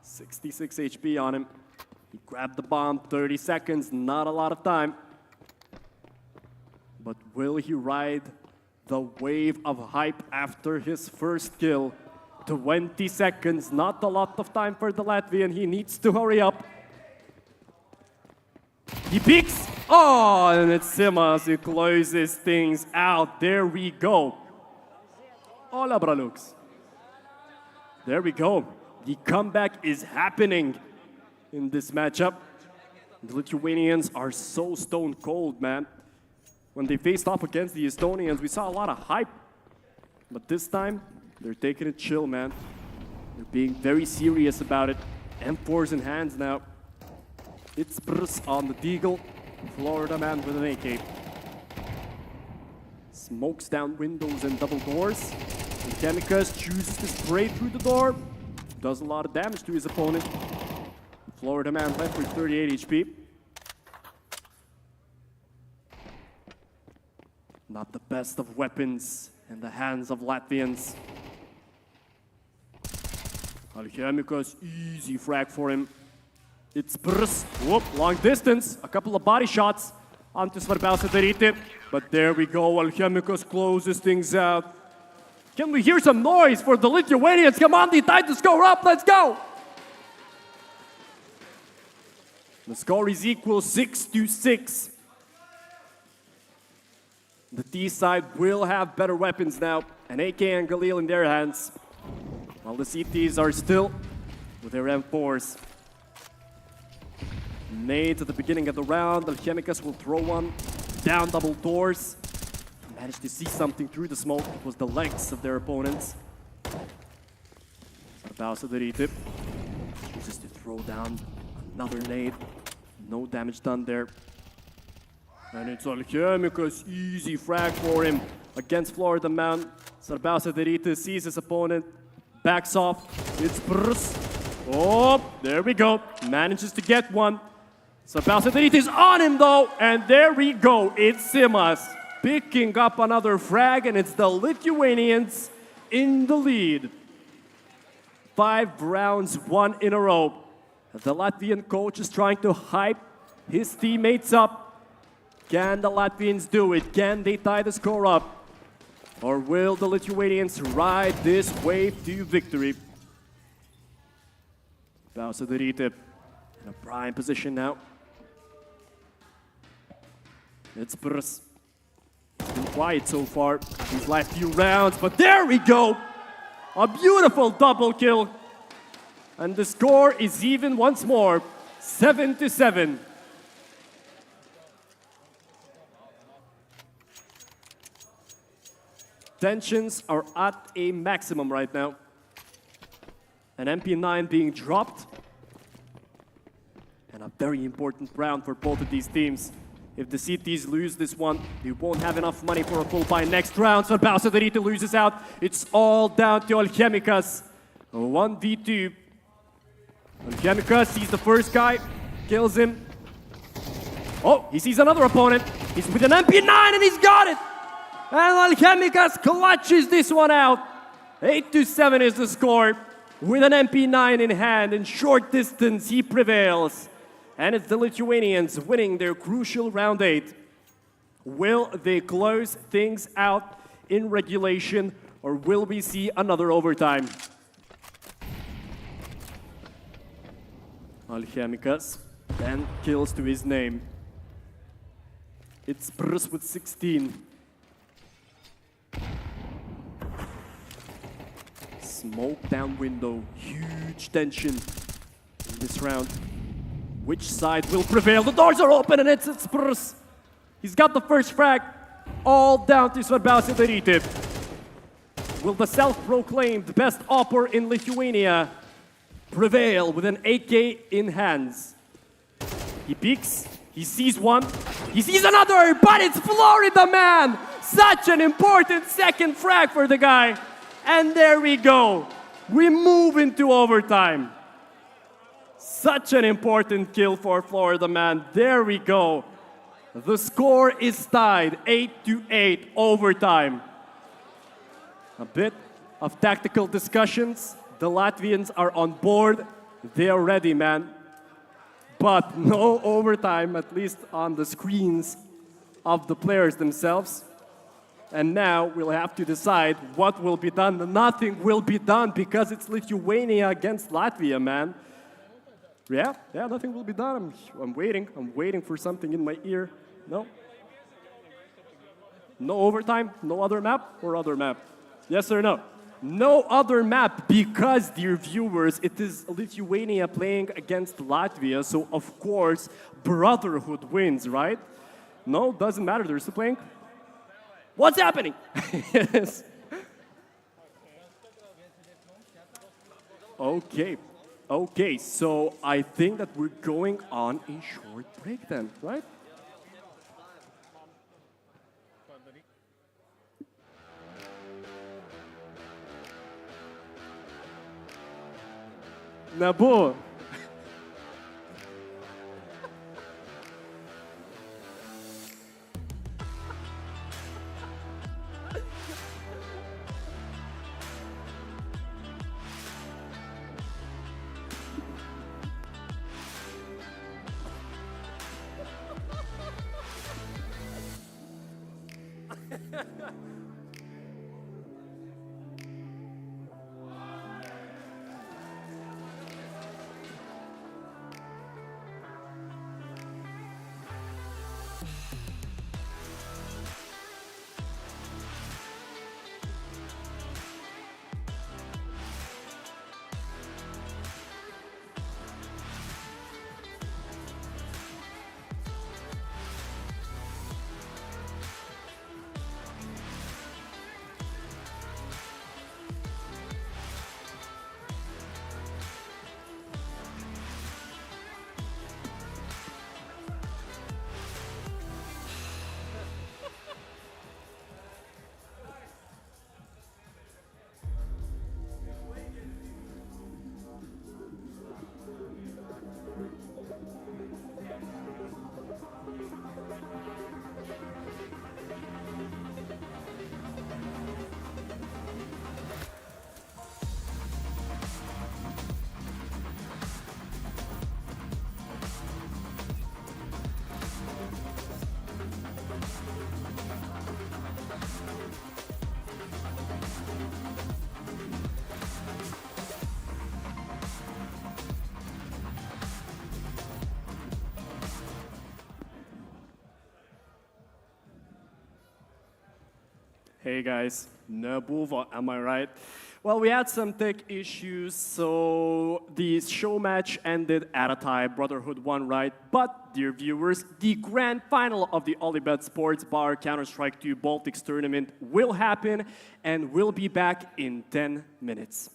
66 HP on him. He grabbed the bomb, 30 seconds, not a lot of time. But will he ride the wave of hype after his first kill? 20 seconds, not a lot of time for the Latvian. He needs to hurry up. He peeks. Oh, and it's Simas who closes things out. There we go. Hola, Bralux. There we go. The comeback is happening in this matchup. The Lithuanians are so stone cold, man. When they faced off against the Estonians, we saw a lot of hype. But this time, they're taking it chill, man. They're being very serious about it. M4's in hands now. It's Brus on the Deagle. Florida man with an AK. Smokes down windows and double doors. And Chemicus chooses to spray through the door. Does a lot of damage to his opponent. Florida man left with 38 HP. Not the best of weapons in the hands of Latvians. Alchemicus, easy frag for him. It's Brus. Whoop, long distance. A couple of body shots onto svarbeuse.dariti. But there we go. Alchemicus closes things out. Can we hear some noise for the Lithuanians? Come on, the Titans go up. Let's go. The score is equal 6-6. The T side will have better weapons now. An AK and Galil in their hands. While the CTs are still with their M4s. Nades at the beginning of the round. Alchemicus will throw one down double doors. Managed to see something through the smoke. It was the legs of their opponents. svarbeuse.dariti chooses to throw down another nade. No damage done there. And it's Alchemicus, easy frag for him against Florida man. svarbeuse.dariti sees his opponent, backs off. It's Brus. Oh, there we go. Manages to get one. svarbeuse.dariti is on him though, and there we go. It's Simas picking up another frag, and it's the Lithuanians in the lead. 5 rounds, 1 in a row. The Latvian coach is trying to hype his teammates up. Can the Latvians do it? Can they tie the score up? Or will the Lithuanians ride this wave to victory? svarbeuse.dariti in a prime position now. It's Brus. It's been quiet so far these last few rounds, but there we go! A beautiful double kill. And the score is even once more, 7-7. Tensions are at a maximum right now. An MP9 being dropped. And a very important round for both of these teams. If the CTs lose this one, they won't have enough money for a full buy next round. So svarbeuse.dariti loses out. It's all down to Alchemicus. 1v2. Alchemicus sees the first guy, kills him. Oh, he sees another opponent. He's with an MP9 and he's got it. And Alchemicus clutches this one out. 8-7 is the score. With an MP9 in hand, in short distance, he prevails. And it's the Lithuanians winning their crucial round 8. Will they close things out in regulation, or will we see another overtime? Alchemicus, 10 kills to his name. It's Brus with 16. Smoke down window, huge tension in this round. Which side will prevail? The doors are open and it's Brus. He's got the first frag, all down to svarbeuse.dariti. Will the self-proclaimed best opper in Lithuania prevail with an AK in hands? He peeks, he sees one, he sees another, but it's Florida man! Such an important second frag for the guy. And there we go. We move into overtime. Such an important kill for Florida man. There we go. The score is tied, 8-8, overtime. A bit of tactical discussions. The Latvians are on board. They are ready, man. But no overtime, at least on the screens of the players themselves. And now we'll have to decide what will be done. Nothing will be done because it's Lithuania against Latvia, man. Yeah, nothing will be done. I'm waiting for something in my ear. No? No overtime? No other map or other map? Yes or no? No other map because, dear viewers, it is Lithuania playing against Latvia, so of course, Brotherhood wins, right? No, doesn't matter, they're still playing. What's happening? Yes. Okay, so I think that we're going on a short break then, right? Nebuvo. Hey guys, nebuvo, am I right? Well, we had some tech issues, so the show match ended at a tie. Brotherhood won, right? But, dear viewers, the grand final of the OLYBOOST Sports Bar Counter-Strike 2 Baltics tournament will happen and will be back in 10 minutes.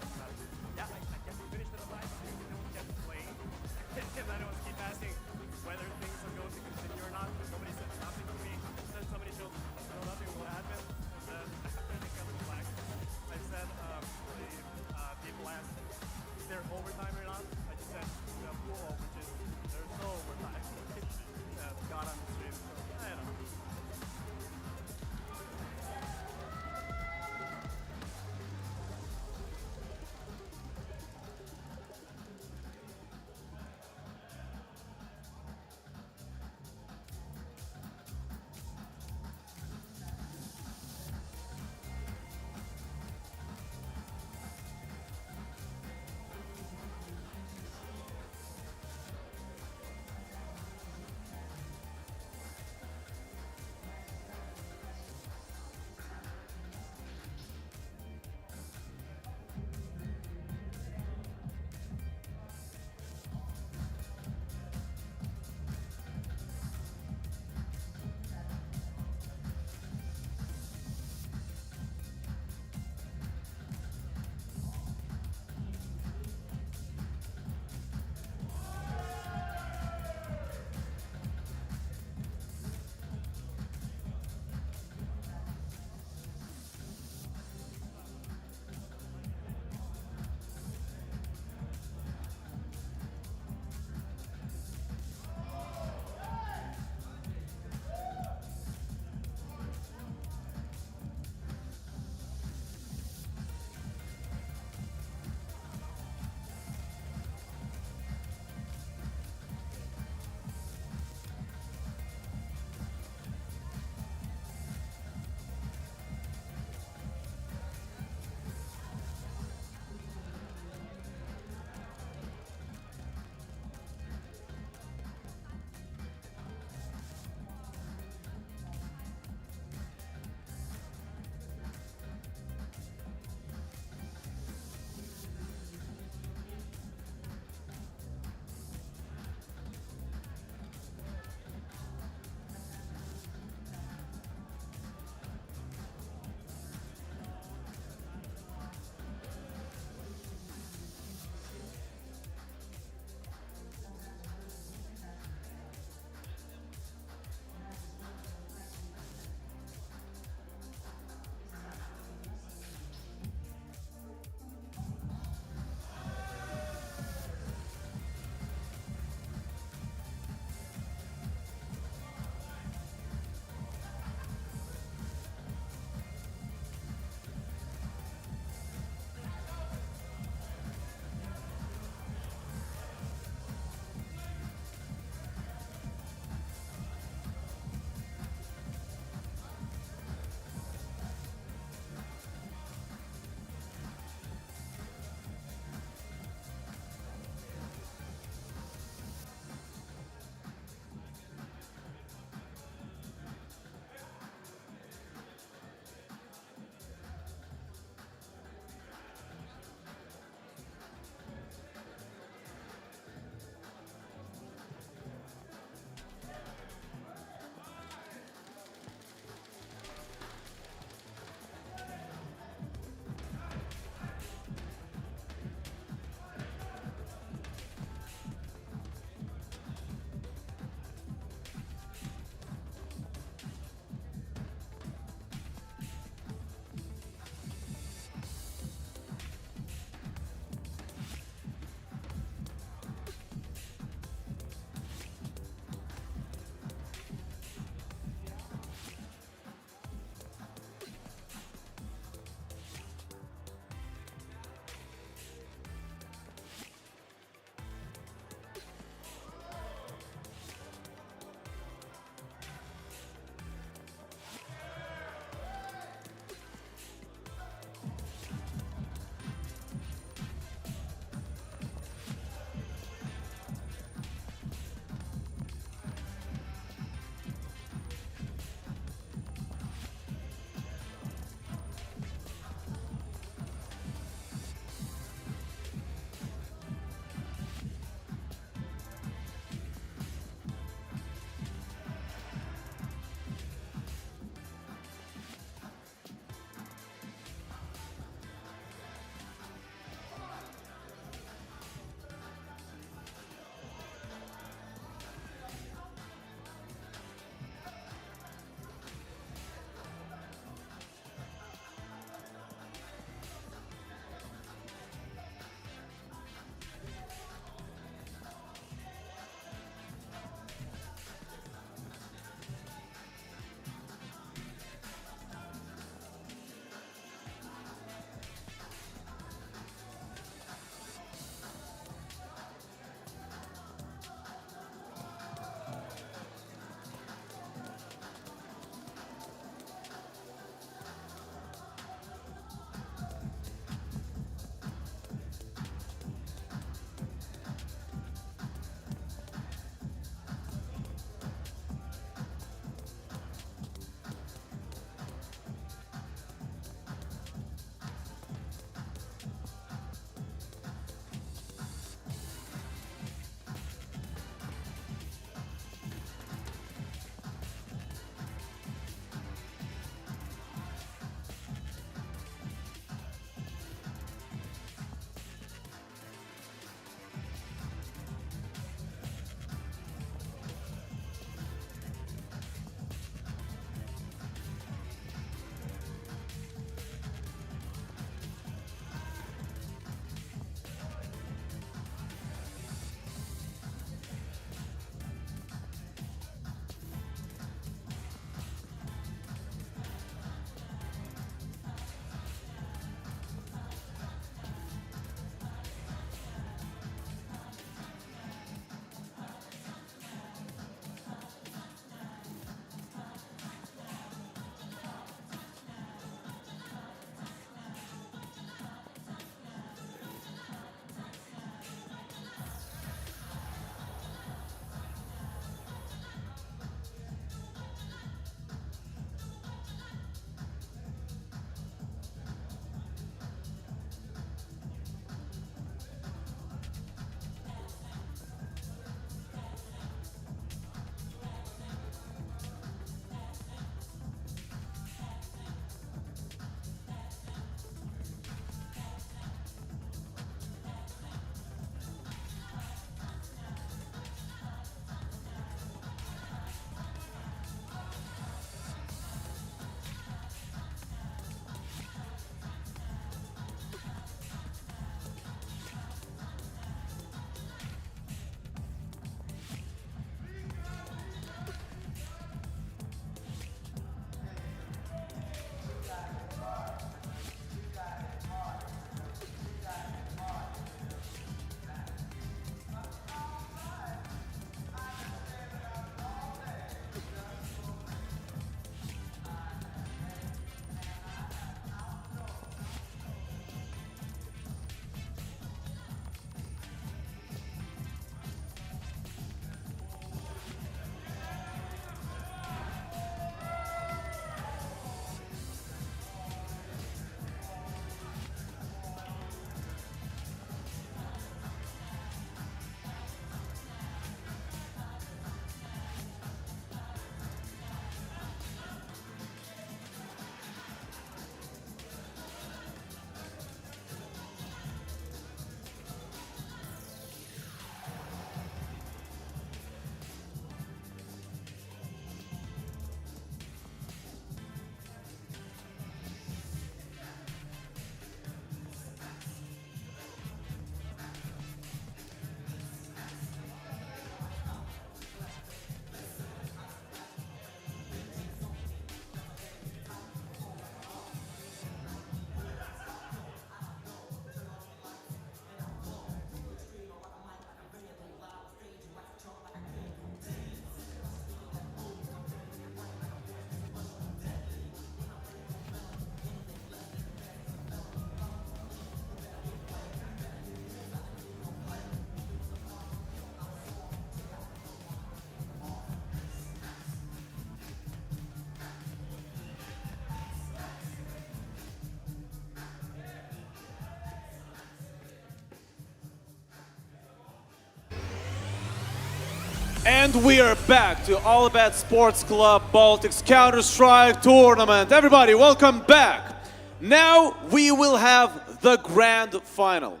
And we are back to OLYBOOST Sports Club Baltic's Counter-Strike tournament. Everybody, welcome back. Now we will have the grand final.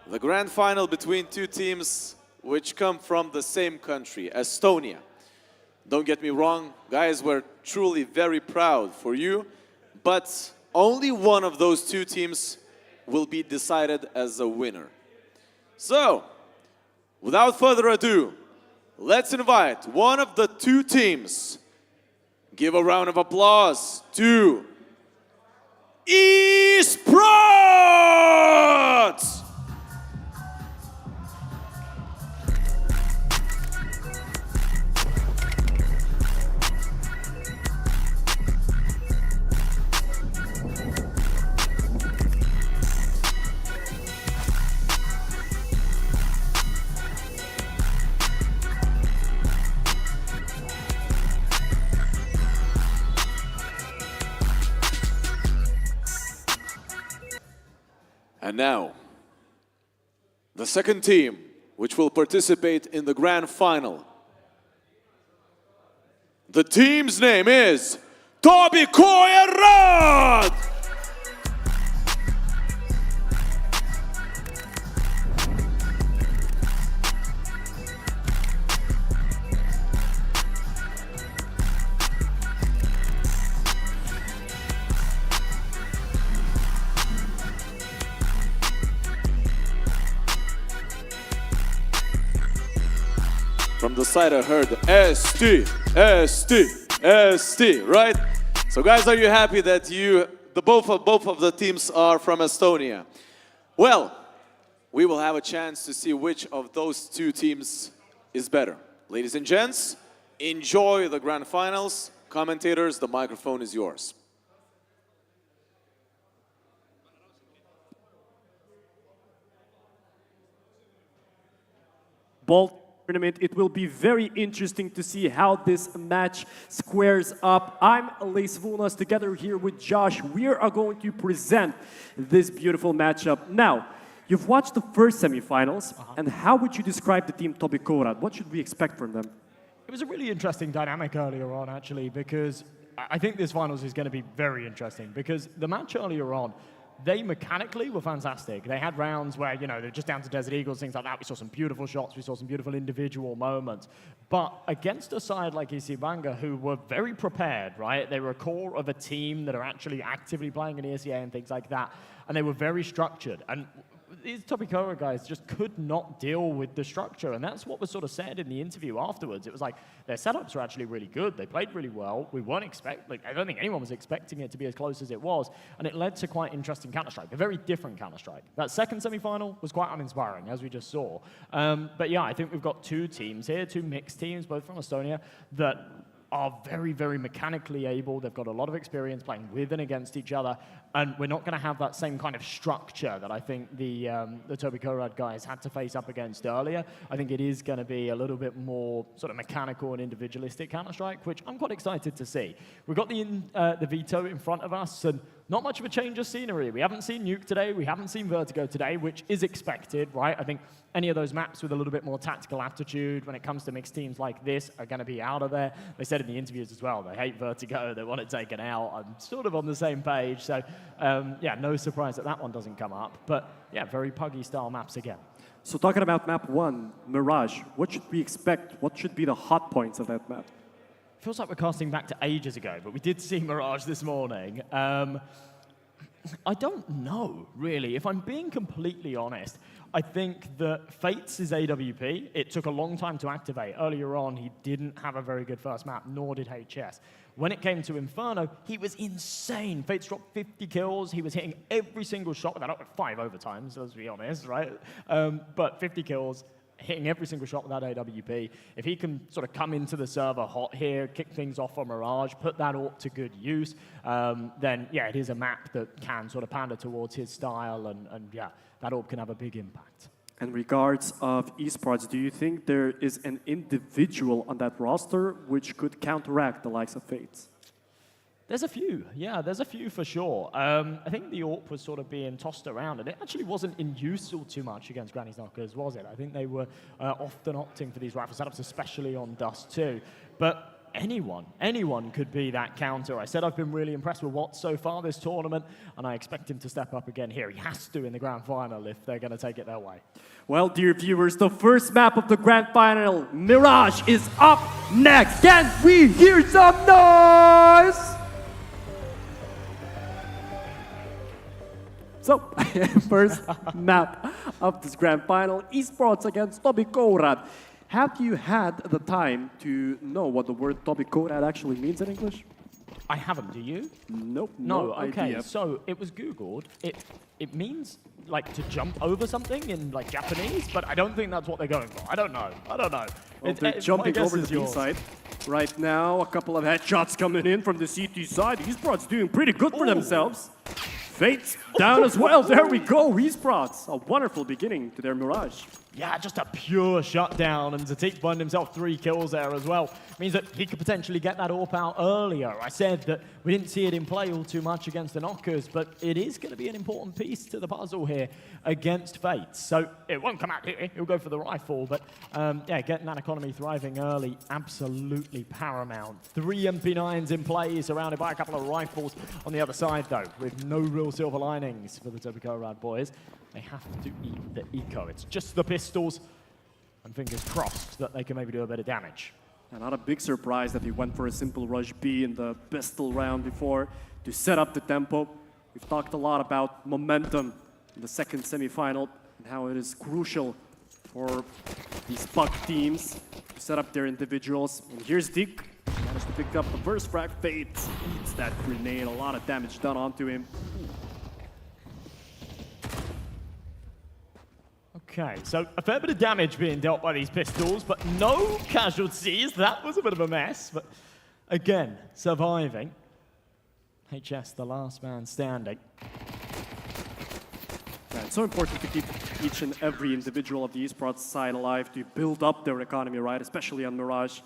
The grand final between two teams which come from the same country, Estonia. Don't get me wrong, guys, we're truly very proud for you, but only one of those two teams will be decided as a winner. So, without further ado, let's invite one of the two teams. Give a round of applause to eSports! And now, the second team, which will participate in the grand final. The team's name is Toby Kokia. From the side I heard ST, right? So guys, are you happy that both of the teams are from Estonia? Well, we will have a chance to see which of those two teams is better. Ladies and gents, enjoy the grand finals. Commentators, the microphone is yours. Tournament. It will be very interesting to see how this match squares up. I'm Leisvunas, together here with Josh. We are going to present this beautiful matchup. Now, you've watched the first semifinals, and how would you describe the team Toby Kokia? What should we expect from them? It was a really interesting dynamic earlier on, actually, because I think this finals is going to be very interesting, because the match earlier on, they mechanically were fantastic. They had rounds where, you know, they're just down to Desert Eagles, things like that. We saw some beautiful shots. We saw some beautiful individual moments. But against a side like EC Banga, who were very prepared, right? They were a core of a team that are actually actively playing in ESEA and things like that. And they were very structured. And these Toby Kokia guys just could not deal with the structure. And that's what was sort of said in the interview afterwards. It was like, their setups were actually really good. They played really well. We weren't I don't think anyone was expecting it to be as close as it was. And it led to quite interesting Counter-Strike, a very different Counter-Strike. That second semi-final was quite uninspiring, as we just saw. But yeah, I think we've got two teams here, two mixed teams, both from Estonia, that are very, very mechanically able. They've got a lot of experience playing with and against each other. And we're not going to have that same kind of structure that I think the Toby Kokia guys had to face up against earlier. I think it is going to be a little bit more sort of mechanical and individualistic Counter-Strike, which I'm quite excited to see. We've got the Veto in front of us, and not much of a change of scenery. We haven't seen Nuke today. We haven't seen Vertigo today, which is expected, right? I think any of those maps with a little bit more tactical aptitude when it comes to mixed teams like this are going to be out of there. They said in the interviews as well, they hate Vertigo. They want it taken out. I'm sort of on the same page. So, yeah, no surprise that one doesn't come up. But, yeah, very Puggy-style maps again. So talking about map 1, Mirage, what should we expect? What should be the hot points of that map? Feels like we're casting back to ages ago, but we did see Mirage this morning. I don't know, really. If I'm being completely honest, I think that Fates is AWP. It took a long time to activate. Earlier on, he didn't have a very good first map, nor did HS. When it came to Inferno, he was insane. Fates dropped 50 kills. He was hitting every single shot without 5 overtimes, let's be honest, right? But 50 kills, hitting every single shot without AWP. If he can sort of come into the server hot here, kick things off for Mirage, put that AWP to good use, then, yeah, it is a map that can sort of pander towards his style, and yeah, that AWP can have a big impact. In regards of esports, do you think there is an individual on that roster which could counteract the likes of Fates? There's a few, yeah, there's a few for sure. I think the AWP was sort of being tossed around, and it actually wasn't in use all too much against Granny's Knockers, was it? I think they were often opting for these rifle setups, especially on Dust 2. But anyone could be that counter. I said I've been really impressed with Watts so far this tournament, and I expect him to step up again here. He has to in the grand final if they're going to take it their way. Well, dear viewers, the first map of the grand final, Mirage, is up next. Can we hear some noise? So, first map of this grand final, esports against Toby Korad. Have you had the time to know what the word Toby Korad actually means in English? I haven't, do you? Nope, No, no okay, idea. so it was Googled. It means like to jump over something in like Japanese, but I don't think that's what they're going for. I don't know. Well, they're jumping over the B side. Right now, a couple of headshots coming in from the CT side. Esports doing pretty good for themselves. Fate's down as well. There we go. Esports, a wonderful beginning to their Mirage. Yeah, just a pure shutdown, and Zatik burned himself 3 kills there as well. Means that he could potentially get that AWP out earlier. I said that we didn't see it in play all too much against the Knockers, but it is going to be an important piece to the puzzle here against Fate. So it won't come out here, he'll go for the rifle, but yeah, getting that economy thriving early, absolutely paramount. 3 MP9s in play, surrounded by a couple of rifles on the other side though, with no real silver linings for the Toby Korad boys. They have to eat the eco. It's just the pistols, and fingers crossed that they can maybe do a bit of damage. And not a big surprise that he went for a simple rush B in the pistol round before to set up the tempo. We've talked a lot about momentum in the second semifinal and how it is crucial for these Buck teams to set up their individuals. And here's Dick, managed to pick up the first frag. Fate eats that grenade, a lot of damage done onto him. Okay, so a fair bit of damage being dealt by these pistols, but no casualties. That was a bit of a mess, but again, surviving. HS, the last man standing. Yeah, it's so important to keep each and every individual of the esports side alive to build up their economy, right? Especially on Mirage.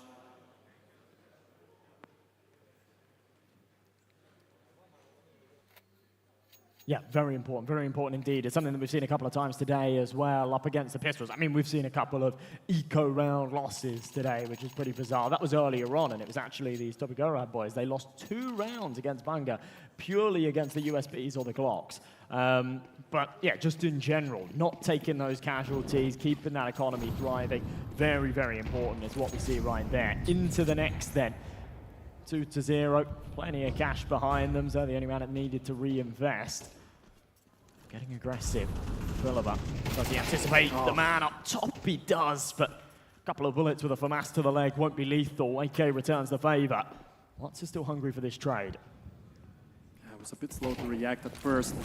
Yeah, very important indeed. It's something that we've seen a couple of times today as well, up against the pistols. I mean, we've seen a couple of eco-round losses today, which is pretty bizarre. That was earlier on, and it was actually these Toby Korad boys. They lost 2 rounds against Banga, purely against the USBs or the Glocks. But yeah, just in general, not taking those casualties, keeping that economy thriving, very, very important is what we see right there. Into the next then. 2-0, plenty of cash behind them, so the only man that needed to reinvest. Getting aggressive. Philibert, does he anticipate the man up top? He does, but a couple of bullets with a FAMAS to the leg won't be lethal. AK returns the favor. Watts is still hungry for this trade. I was a bit slow to react at first.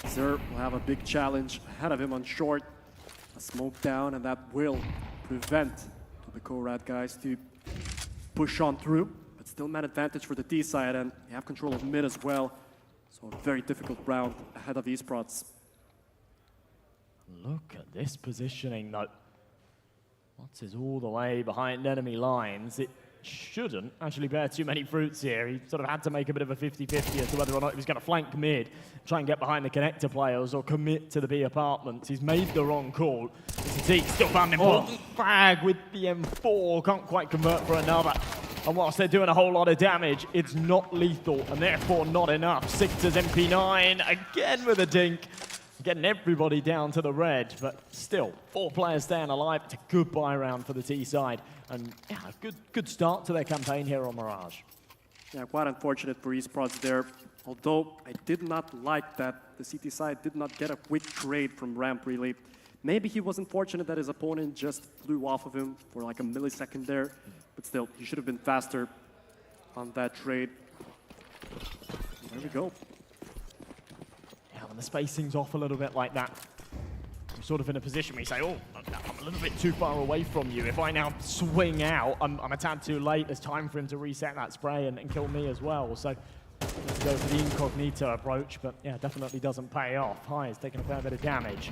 Zer will have a big challenge ahead of him on short. A smoke down, and that will prevent the Korad guys to push on through. But still man advantage for the T side, and you have control of mid as well. So a very difficult round ahead of esports. Look at this positioning though. Watts is all the way behind enemy lines. It shouldn't actually bear too many fruits here. He sort of had to make a bit of a 50-50 as to whether or not he was going to flank mid, try and get behind the connector players, or commit to the B apartments. He's made the wrong call. Still found an important frag with the M4. Can't quite convert for another. And whilst they're doing a whole lot of damage, it's not lethal, and therefore not enough. Sigta's MP9, again with a dink. Getting everybody down to the red, but still, 4 players staying alive. It's a good buy round for the T side. And yeah, a good start to their campaign here on Mirage. Yeah, quite unfortunate for esports there. Although I did not like that the CT side did not get a quick trade from Ramp really. Maybe he wasn't fortunate that his opponent just flew off of him for like a millisecond there. But still, he should have been faster on that trade. There we go. Yeah, when the spacing's off a little bit like that, you're sort of in a position where you say, oh, I'm a little bit too far away from you. If I now swing out, I'm a tad too late. There's time for him to reset that spray and kill me as well. So let's go for the incognito approach, but yeah, definitely doesn't pay off. High is taking a fair bit of damage.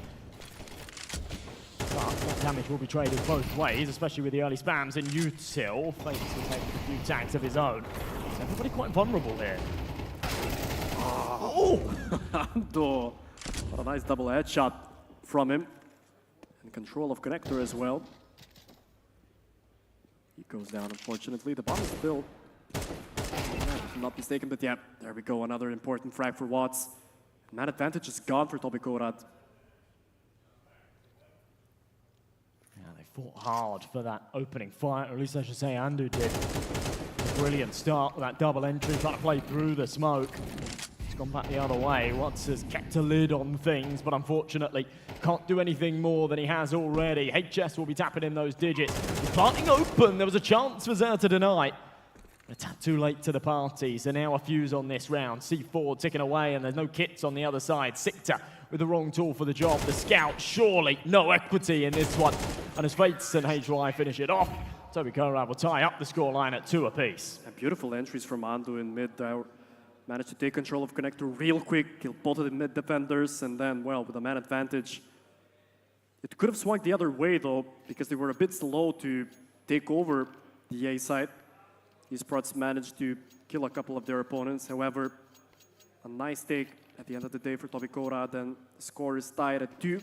But that damage will be traded both ways, especially with the early spams in util. Fates will take a few tags of his own. So everybody quite vulnerable here. Oh! Ando. What a nice double headshot from him. And control of connector as well. He goes down, unfortunately. The bomb is still, if I'm not mistaken, but yeah, there we go. Another important frag for Watts. Man advantage is gone for Toby Korat. Yeah, they fought hard for that opening fight, or at least I should say Andu did. A brilliant start with that double entry, trying to play through the smoke. It's gone back the other way. Watts has kept a lid on things, but unfortunately can't do anything more than he has already. HS will be tapping in those digits. He's planting open. There was a chance for Zer to deny. A tad too late to the party, so now a fuse on this round. C4 ticking away, and there's no kits on the other side. Sikta with the wrong tool for the job. The scout, surely no equity in this one. And as Fates and HY finish it off, Toby Korat will tie up the scoreline at 2 apiece. And beautiful entries from Andu in mid. Managed to take control of connector real quick, kill both of the mid defenders, and then, well, with a man advantage. It could have swung the other way, though, because they were a bit slow to take over the A side. Esports managed to kill a couple of their opponents. However, a nice take at the end of the day for Toby Korat, and the score is tied at 2.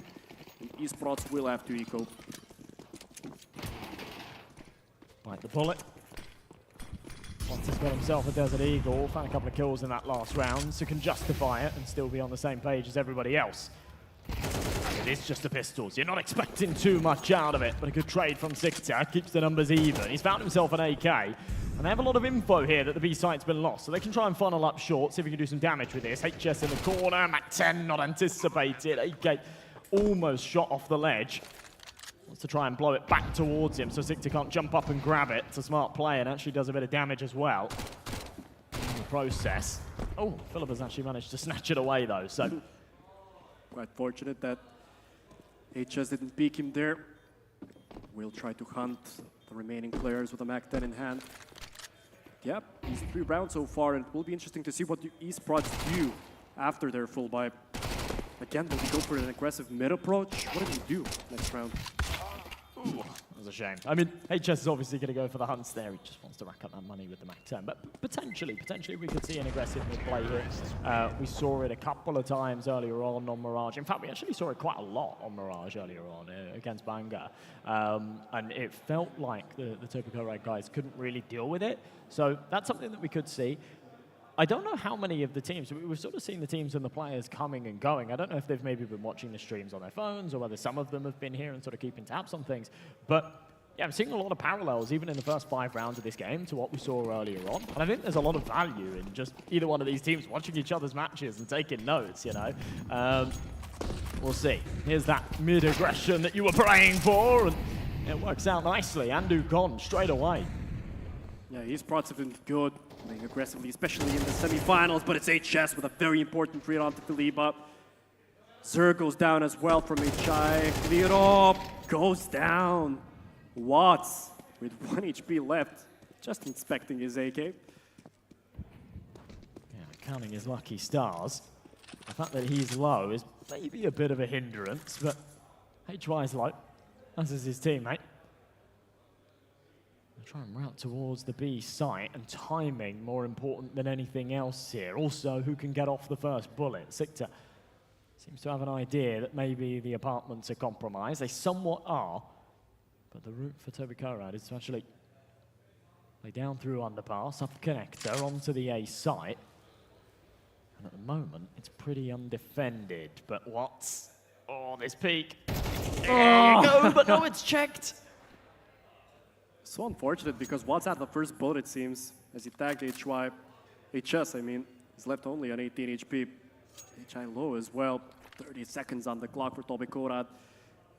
And Esports will have to eco. Bite the bullet. Once he's got himself a Desert Eagle, found a couple of kills in that last round, so can justify it and still be on the same page as everybody else. It is just the pistols. You're not expecting too much out of it, but a good trade from Sikta keeps the numbers even. He's found himself an AK, and they have a lot of info here that the B site's been lost, so they can try and funnel up short, see if we can do some damage with this. HS in the corner, Mac 10 not anticipated. AK almost shot off the ledge. Wants to try and blow it back towards him so Sikta can't jump up and grab it. It's a smart play and actually does a bit of damage as well in the process. Oh, Philip has actually managed to snatch it away though, so. Quite fortunate that HS didn't peek him there. We'll try to hunt the remaining players with a Mac 10 in hand. Yep, he's 3 rounds so far, and it will be interesting to see what the Esports do after their full buy. Again, will we go for an aggressive mid approach? What did he do next round? Ooh, that was a shame. I mean, HS is obviously going to go for the hunts there. He just wants to rack up that money with the Mac 10. But potentially we could see an aggressive mid-play here. We saw it a couple of times earlier on Mirage. In fact, we actually saw it quite a lot on Mirage earlier on against Banga. And it felt like the Toby Korat guys couldn't really deal with it. So that's something that we could see. I don't know how many of the teams, we've sort of seen the teams and the players coming and going. I don't know if they've maybe been watching the streams on their phones or whether some of them have been here and sort of keeping tabs on things. But yeah, I'm seeing a lot of parallels, even in the first 5 rounds of this game, to what we saw earlier on. And I think there's a lot of value in just either one of these teams watching each other's matches and taking notes, you know. We'll see. Here's that mid-aggression that you were praying for, and it works out nicely. Andu gone straight away. Yeah, Esports have been good, playing aggressively, especially in the semifinals, but it's HS with a very important read on to Philippa. Zer goes down as well from HI. Viro goes down. Watts with 1 HP left, just inspecting his AK. Yeah, counting his lucky stars. The fact that he's low is maybe a bit of a hindrance, but HY's low, as is his teammate. Try and route towards the B site, and timing more important than anything else here. Also, who can get off the first bullet? Sikta seems to have an idea that maybe the apartments are compromised. They somewhat are, but the route for Toby Korat is to actually play down through underpass, up connector, onto the A site. And at the moment, it's pretty undefended, but Watts, oh, this peak. There you go, but no, it's checked. So unfortunate because Watts had the first bullet, it seems, as he tagged HS, I mean. He's left only on 18 HP. HI low as well. 30 seconds on the clock for Toby Korat.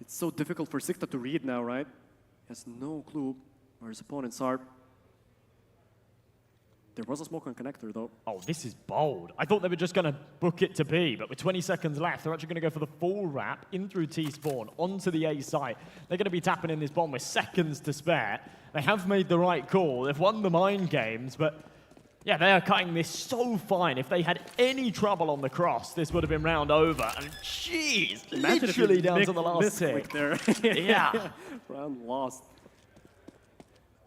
It's so difficult for Sikta to read now, right? He has no clue where his opponents are. There was a smoke on connector, though. Oh, this is bold. I thought they were just going to book it to B, but with 20 seconds left, they're actually going to go for the full wrap in through T-spawn onto the A site. They're going to be tapping in this bomb with seconds to spare. They have made the right call. They've won the mind games, but yeah, they are cutting this so fine. If they had any trouble on the cross, this would have been round over. And jeez, literally down to the last tick. There. Yeah. Round lost.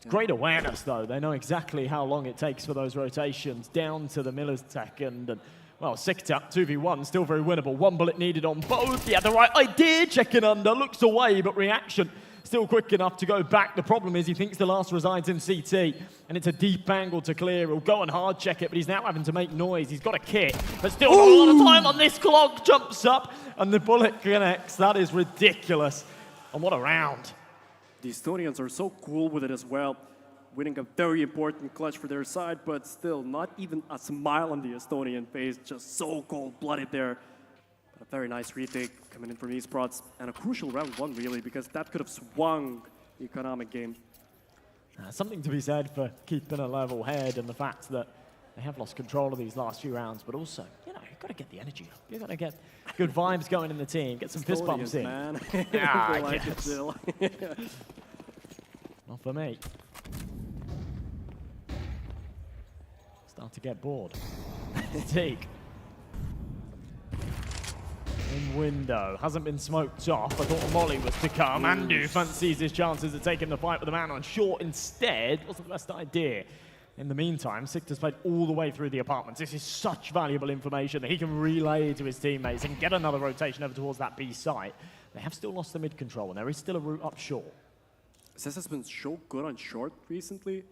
Great awareness, though. They know exactly how long it takes for those rotations down to the millisecond. And Well, Sikta, 2v1, still very winnable. One bullet needed on both. He had the right idea, checking under, looks away, but reaction still quick enough to go back. The problem is he thinks the last resides in CT, and it's a deep angle to clear. He'll go and hard check it, but he's now having to make noise. He's got a kit, but still not a lot of time on this clock. Jumps up, and the bullet connects. That is ridiculous. And what a round. The Estonians are so cool with it as well, winning a very important clutch for their side, but still not even a smile on the Estonian face, just so cold-blooded there. But a very nice retake coming in from esports, and a crucial round one, really, because that could have swung the economic game. Something to be said for keeping a level head and the fact that they have lost control of these last few rounds, but also, you know, you've got to get the energy up. You've got to get good vibes going in the team, get some fist bumps in. Man. Yeah, I like guess. it still. Not for me. Start to get bored. Take. In window. Hasn't been smoked off. I thought Molly was to come. Andu fancies his chances of taking the fight with the man on short instead. Wasn't the best idea. In the meantime, Sikta's played all the way through the apartments. This is such valuable information that he can relay to his teammates and get another rotation over towards that B site. They have still lost the mid control, and there is still a route up short. CS has been so good on short recently.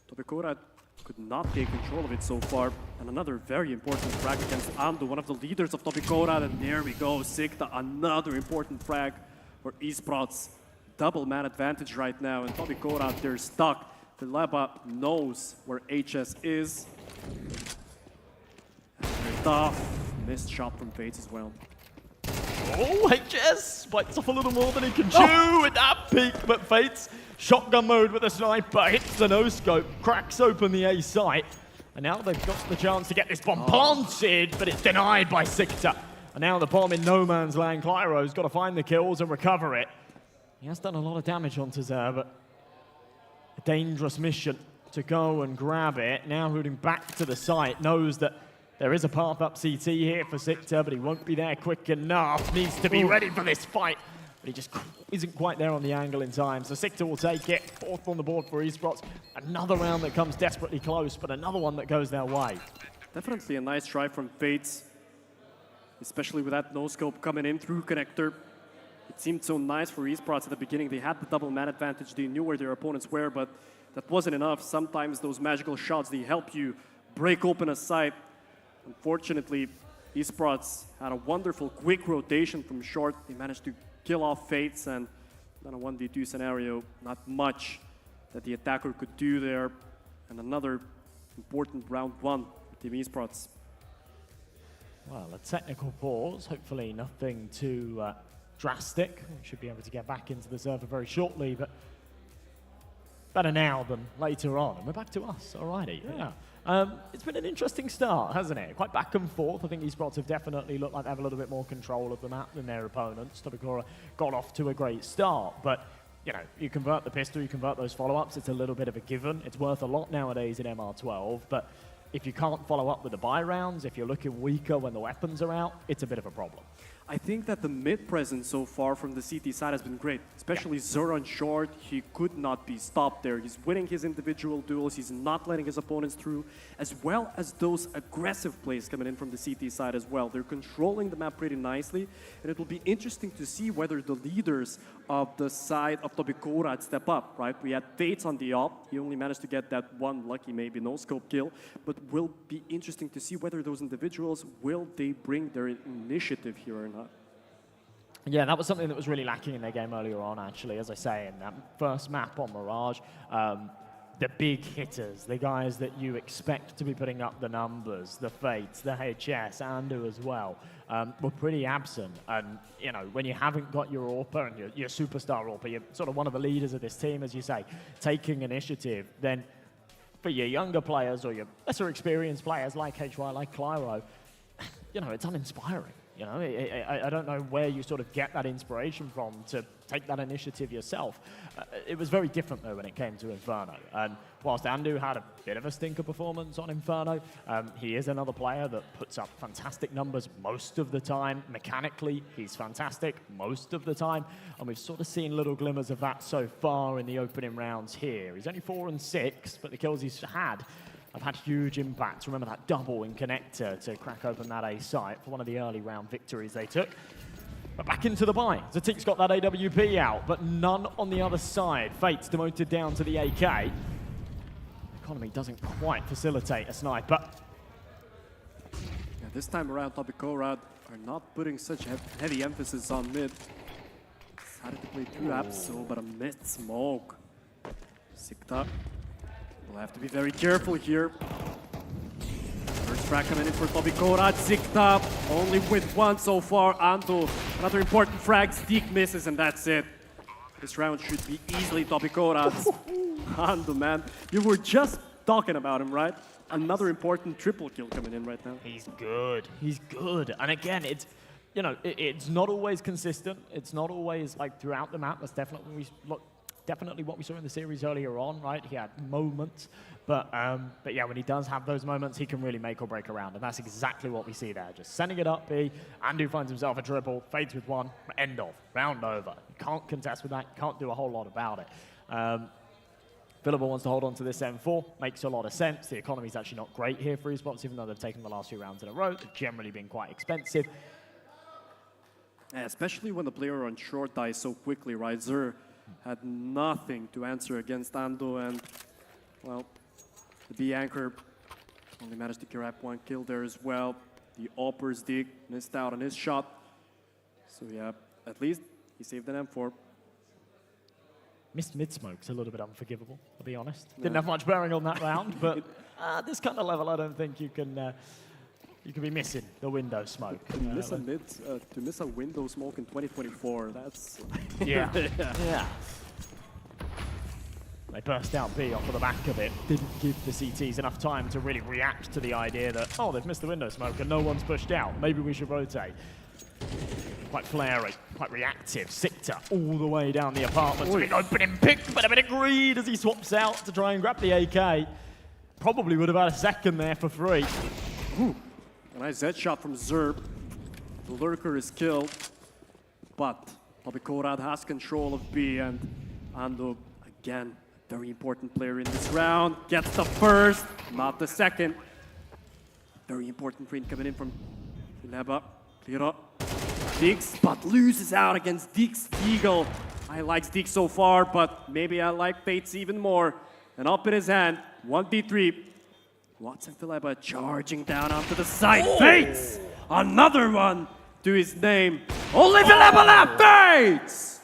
Toby could not take control of it so far. And another very important frag against Andu, one of the leaders of Toby. And there we go, Sikta, another important frag for esports. Double man advantage right now, and Toby, they're stuck. The Leba knows where HS is. And tough. Missed shot from Fates as well. Oh, HS bites off a little more than he can chew with that peak, but Fates shotgun mode with a sniper, hits the no-scope, cracks open the A site, and now they've got the chance to get this bomb planted, but it's denied by Sikta. And now the bomb in no man's land. Clyro's got to find the kills and recover it. He has done a lot of damage on Tazer, but a dangerous mission to go and grab it. Now moving back to the site, knows that there is a path up CT here for Sikta, but he won't be there quick enough. Needs to be ready for this fight, but he just isn't quite there on the angle in time. So Sikta will take it. Fourth on the board for esports. Another round that comes desperately close, but another one that goes their way. Definitely a nice try from Fates, especially with that no-scope coming in through connector. It seemed so nice for esports at the beginning. They had the double man advantage. They knew where their opponents were, but that wasn't enough. Sometimes those magical shots, they help you break open a site. Unfortunately, esports had a wonderful quick rotation from short. They managed to kill off Fates, and on a 1v2 scenario, not much that the attacker could do there. And another important round one for Team Esports. Well, a technical pause, hopefully nothing too drastic. We should be able to get back into the server very shortly, but better now than later on. And we're back to us, alrighty. Yeah. It's been an interesting start, hasn't it? Quite back and forth. I think esports have definitely looked like they have a little bit more control of the map than their opponents. Toby got off to a great start, but you know, you convert the pistol, you convert those follow-ups, it's a little bit of a given. It's worth a lot nowadays in MR12, but if you can't follow up with the buy rounds, if you're looking weaker when the weapons are out, it's a bit of a problem. I think that the mid presence so far from the CT side has been great, especially Zur on short. He could not be stopped there. He's winning his individual duels. He's not letting his opponents through, as well as those aggressive plays coming in from the CT side as well. They're controlling the map pretty nicely, and it will be interesting to see whether the leaders of the side of Toby step up, right? We had Fates on the op. He only managed to get that one lucky, maybe no-scope kill, but will be interesting to see whether those individuals, will they bring their initiative here or not. Yeah, that was something that was really lacking in their game earlier on, actually, as I say, in that first map on Mirage. The big hitters, the guys that you expect to be putting up the numbers, the Fates, the HS, Andu as well, were pretty absent. And, you know, when you haven't got your AWPer and your superstar AWPer, you're sort of one of the leaders of this team, as you say, taking initiative, then for your younger players or your lesser experienced players like HY, like Clyro, you know, it's uninspiring. You know, I don't know where you sort of get that inspiration from to take that initiative yourself. It was very different, though, when it came to Inferno. And whilst Andu had a bit of a stinker performance on Inferno, he is another player that puts up fantastic numbers most of the time. Mechanically, he's fantastic most of the time. And we've sort of seen little glimmers of that so far in the opening rounds here. He's only 4 and 6, but the kills he's had have had huge impacts. Remember that double in connector to crack open that A site for one of the early round victories they took. But back into the buy. Zatik's got that AWP out, but none on the other side. Fate's demoted down to the AK. Economy doesn't quite facilitate a sniper. Yeah, this time around, Toby are not putting such heavy emphasis on mid. Decided to play through Absol, but a mid smoke. Sikta will have to be very careful here. First frag coming in for Toby Korad. Sikta only with one so far. Ando, another important frag. Zdeek misses, and that's it. This round should be easily Toby Korad's. Ando, man, you were just talking about him, right? Another important triple kill coming in right now. He's good. He's good. And again, it's, you know, it's not always consistent. It's not always like throughout the map. That's definitely what we saw in the series earlier on, right? He had moments, but yeah, when he does have those moments, he can really make or break a round, and that's exactly what we see there. Just sending it up B. Andu finds himself a triple, fades with one, end of, round over. You can't contest with that. You can't do a whole lot about it. Philippa wants to hold on to this M4. Makes a lot of sense. The economy's actually not great here for esports, even though they've taken the last few rounds in a row. They've generally been quite expensive. Yeah, especially when the player on short dies so quickly, right? Zer had nothing to answer against Ando, and, well, the B anchor only managed to grab one kill there as well. The Oppers Dig missed out on his shot. So yeah, at least he saved an M4. Missed mid-smoke's a little bit unforgivable, I'll be honest. Didn't have much bearing on that round, but this kind of level, I don't think you can be missing the window smoke. To miss a window smoke in 2024, that's... Yeah. Yeah. They burst out B off of the back of it. Didn't give the CTs enough time to really react to the idea that, oh, they've missed the window smoke and no one's pushed out. Maybe we should rotate. Quite flary, quite reactive. Sikta all the way down the apartment. Big opening pick, but a bit of greed as he swaps out to try and grab the AK. Probably would have had a second there for free. Ooh. A nice headshot from Zerb. The lurker is killed, but Toby Korad has control of B, and Ando, again, very important player in this round, gets the first, not the second. Very important print coming in from Leba. Clear up. Dix, but loses out against Dix Eagle. I like Dix so far, but maybe I like Fates even more. And up in his hand, 1v3. Watson Philippa charging down onto the side. Fates! Another one to his name. Only Philippa left! Fates!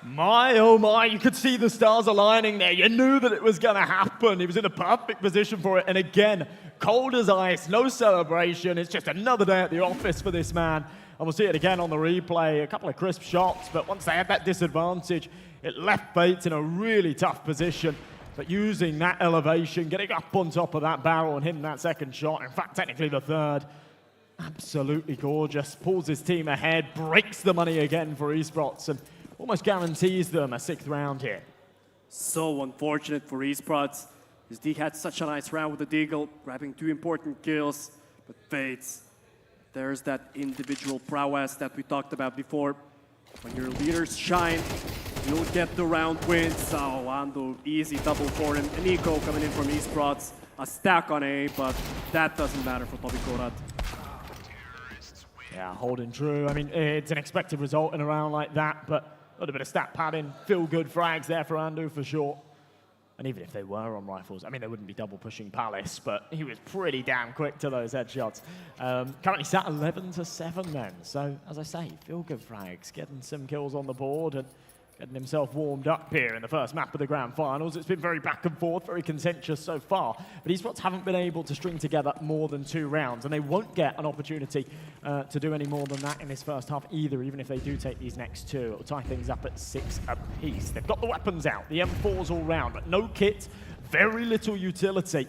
My, oh my, you could see the stars aligning there. You knew that it was going to happen. He was in a perfect position for it. And again, cold as ice, no celebration. It's just another day at the office for this man. And we'll see it again on the replay. A couple of crisp shots, but once they had that disadvantage, it left Fates in a really tough position. But using that elevation, getting up on top of that barrel and hitting that second shot, in fact, technically the third, absolutely gorgeous. Pulls his team ahead, breaks the money again for esports, and almost guarantees them a 6th round here. So unfortunate for esports. His D had such a nice round with the Deagle, grabbing 2 important kills, but Fates, there's that individual prowess that we talked about before. When your leaders shine, you'll get the round win. So Ando, easy double for him. And Nico coming in from esports, a stack on A, but that doesn't matter for Toby Korad. Yeah, holding true. I mean, it's an expected result in a round like that, but a little bit of stat padding, feel good frags there for Andu for sure. And even if they were on rifles, I mean, they wouldn't be double pushing Palace, but he was pretty damn quick to those headshots. Currently sat 11-7 then. So, as I say, feel good frags, getting some kills on the board and getting himself warmed up here in the first map of the grand finals. It's been very back and forth, very contentious so far, but esports haven't been able to string together more than 2 rounds, and they won't get an opportunity to do any more than that in this first half either, even if they do take these next 2. It'll tie things up at 6 apiece. They've got the weapons out, the M4s all round, but no kit, very little utility.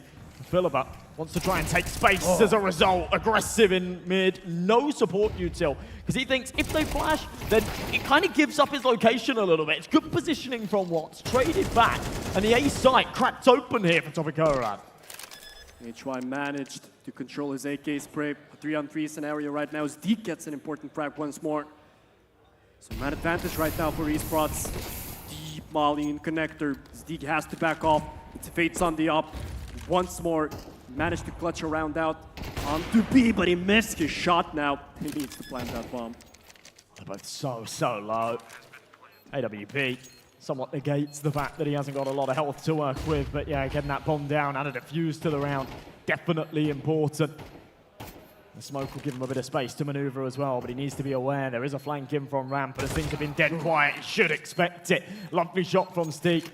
Philippa wants to try and take space as a result. Aggressive in mid, no support util. Because he thinks if they flash, then it kind of gives up his location a little bit. It's good positioning from Watts, traded back, and the A site cracked open here for Toby Korad. HY managed to control his AK spray. A 3-on-3 scenario right now. Zdeek gets an important frag once more. So man advantage right now for esports. Deep molly in connector. Zdeek has to back off. It's Fates on the up. Once more, managed to clutch a round out onto B, but he missed his shot now. He needs to plant that bomb. They're both so low. AWP somewhat negates the fact that he hasn't got a lot of health to work with, but yeah, getting that bomb down and a defuse to the round, definitely important. The smoke will give him a bit of space to maneuver as well, but he needs to be aware there is a flank in from ramp, but as things have been dead quiet, he should expect it. Lovely shot from Steak,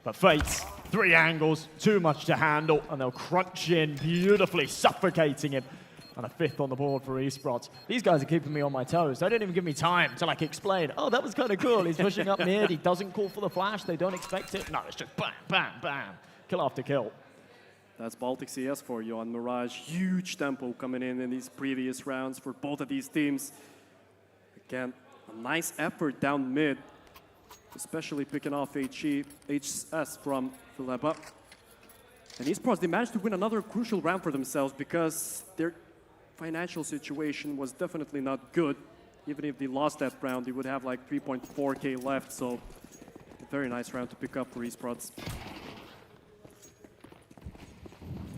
but Fates, 3 angles, too much to handle, and they'll crunch in beautifully, suffocating him. And a 5th on the board for esports. These guys are keeping me on my toes. They don't even give me time to like explain, oh, that was kind of cool. He's pushing up mid, he doesn't call for the flash, they don't expect it. No, it's just bam, bam, bam, kill after kill. That's Baltic CS for you on Mirage. Huge tempo coming in these previous rounds for both of these teams. Again, a nice effort down mid, especially picking off HS from Philippa. And esports, they managed to win another crucial round for themselves because their financial situation was definitely not good. Even if they lost that round, they would have like 3.4K left, so a very nice round to pick up for esports.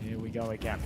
Here we go again.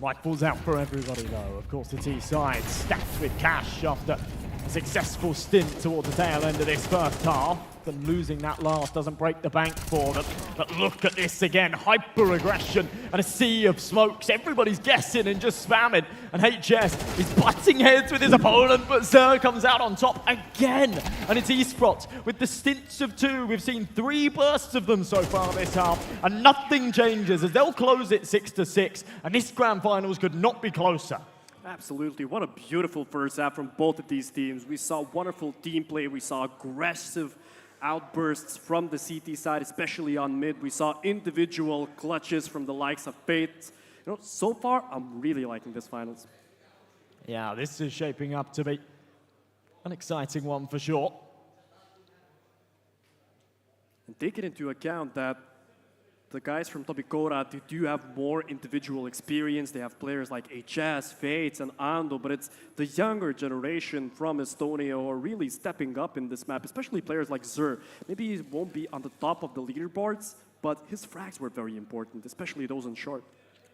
Rifles out for everybody though. Of course, the T side stacked with cash after a successful stint towards the tail end of this first half. And losing that last doesn't break the bank for them. But look at this again, hyper-aggression and a sea of smokes. Everybody's guessing and just spamming. And HS is butting heads with his opponent, but Zer comes out on top again. And it's esports with the stints of 2. We've seen 3 bursts of them so far this half, and nothing changes as they'll close it 6-6. And this grand finals could not be closer. Absolutely. What a beautiful first half from both of these teams. We saw wonderful team play. We saw aggressive outbursts from the CT side, especially on mid. We saw individual clutches from the likes of Fate. You know, so far, I'm really liking this finals. Yeah, this is shaping up to be an exciting one for sure. And take it into account that the guys from Toby, they do have more individual experience. They have players like HS, Fates, and Ando, but it's the younger generation from Estonia who are really stepping up in this map, especially players like Zer. Maybe he won't be on the top of the leaderboards, but his frags were very important, especially those on short.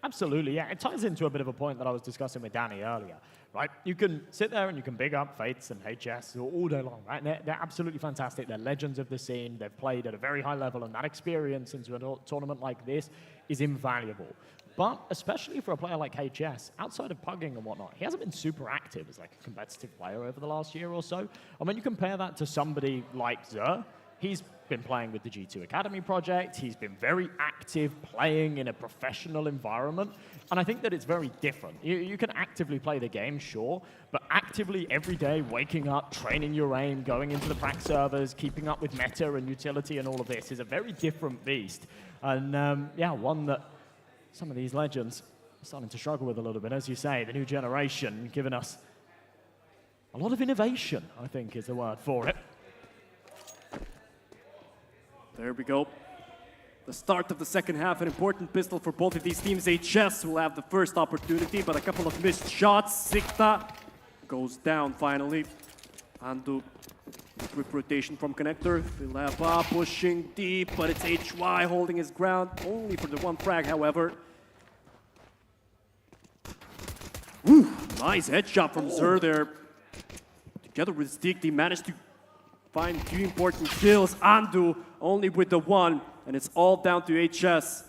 Absolutely, yeah. It ties into a bit of a point that I was discussing with Danny earlier, right? You can sit there and you can big up Fates and HS all day long, right? They're absolutely fantastic. They're legends of the scene. They've played at a very high level, and that experience into a tournament like this is invaluable. But especially for a player like HS, outside of pugging and whatnot, he hasn't been super active as like a competitive player over the last year or so. And when you compare that to somebody like Zer, he's been playing with the G2 Academy project. He's been very active, playing in a professional environment. And I think that it's very different. You can actively play the game, sure, but actively every day, waking up, training your aim, going into the prac servers, keeping up with meta and utility and all of this is a very different beast. And yeah, one that some of these legends are starting to struggle with a little bit. As you say, the new generation giving us a lot of innovation, I think is the word for it. There we go. The start of the second half, an important pistol for both of these teams. HS will have the first opportunity, but a couple of missed shots. Sikta goes down finally. Andu, quick rotation from connector. Philippa pushing deep, but it's HY holding his ground. Only for the 1 frag, however. Woo, nice headshot from Zer there. Together with Stick, they managed to find 2 important kills. Andu only with the 1, and it's all down to HS.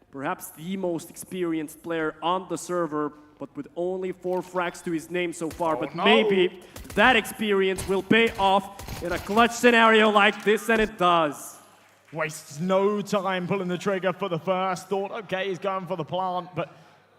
Perhaps the most experienced player on the server, but with only 4 frags to his name so far. But maybe that experience will pay off in a clutch scenario like this, and it does. Wastes no time pulling the trigger for the first. Thought, okay, he's going for the plant, but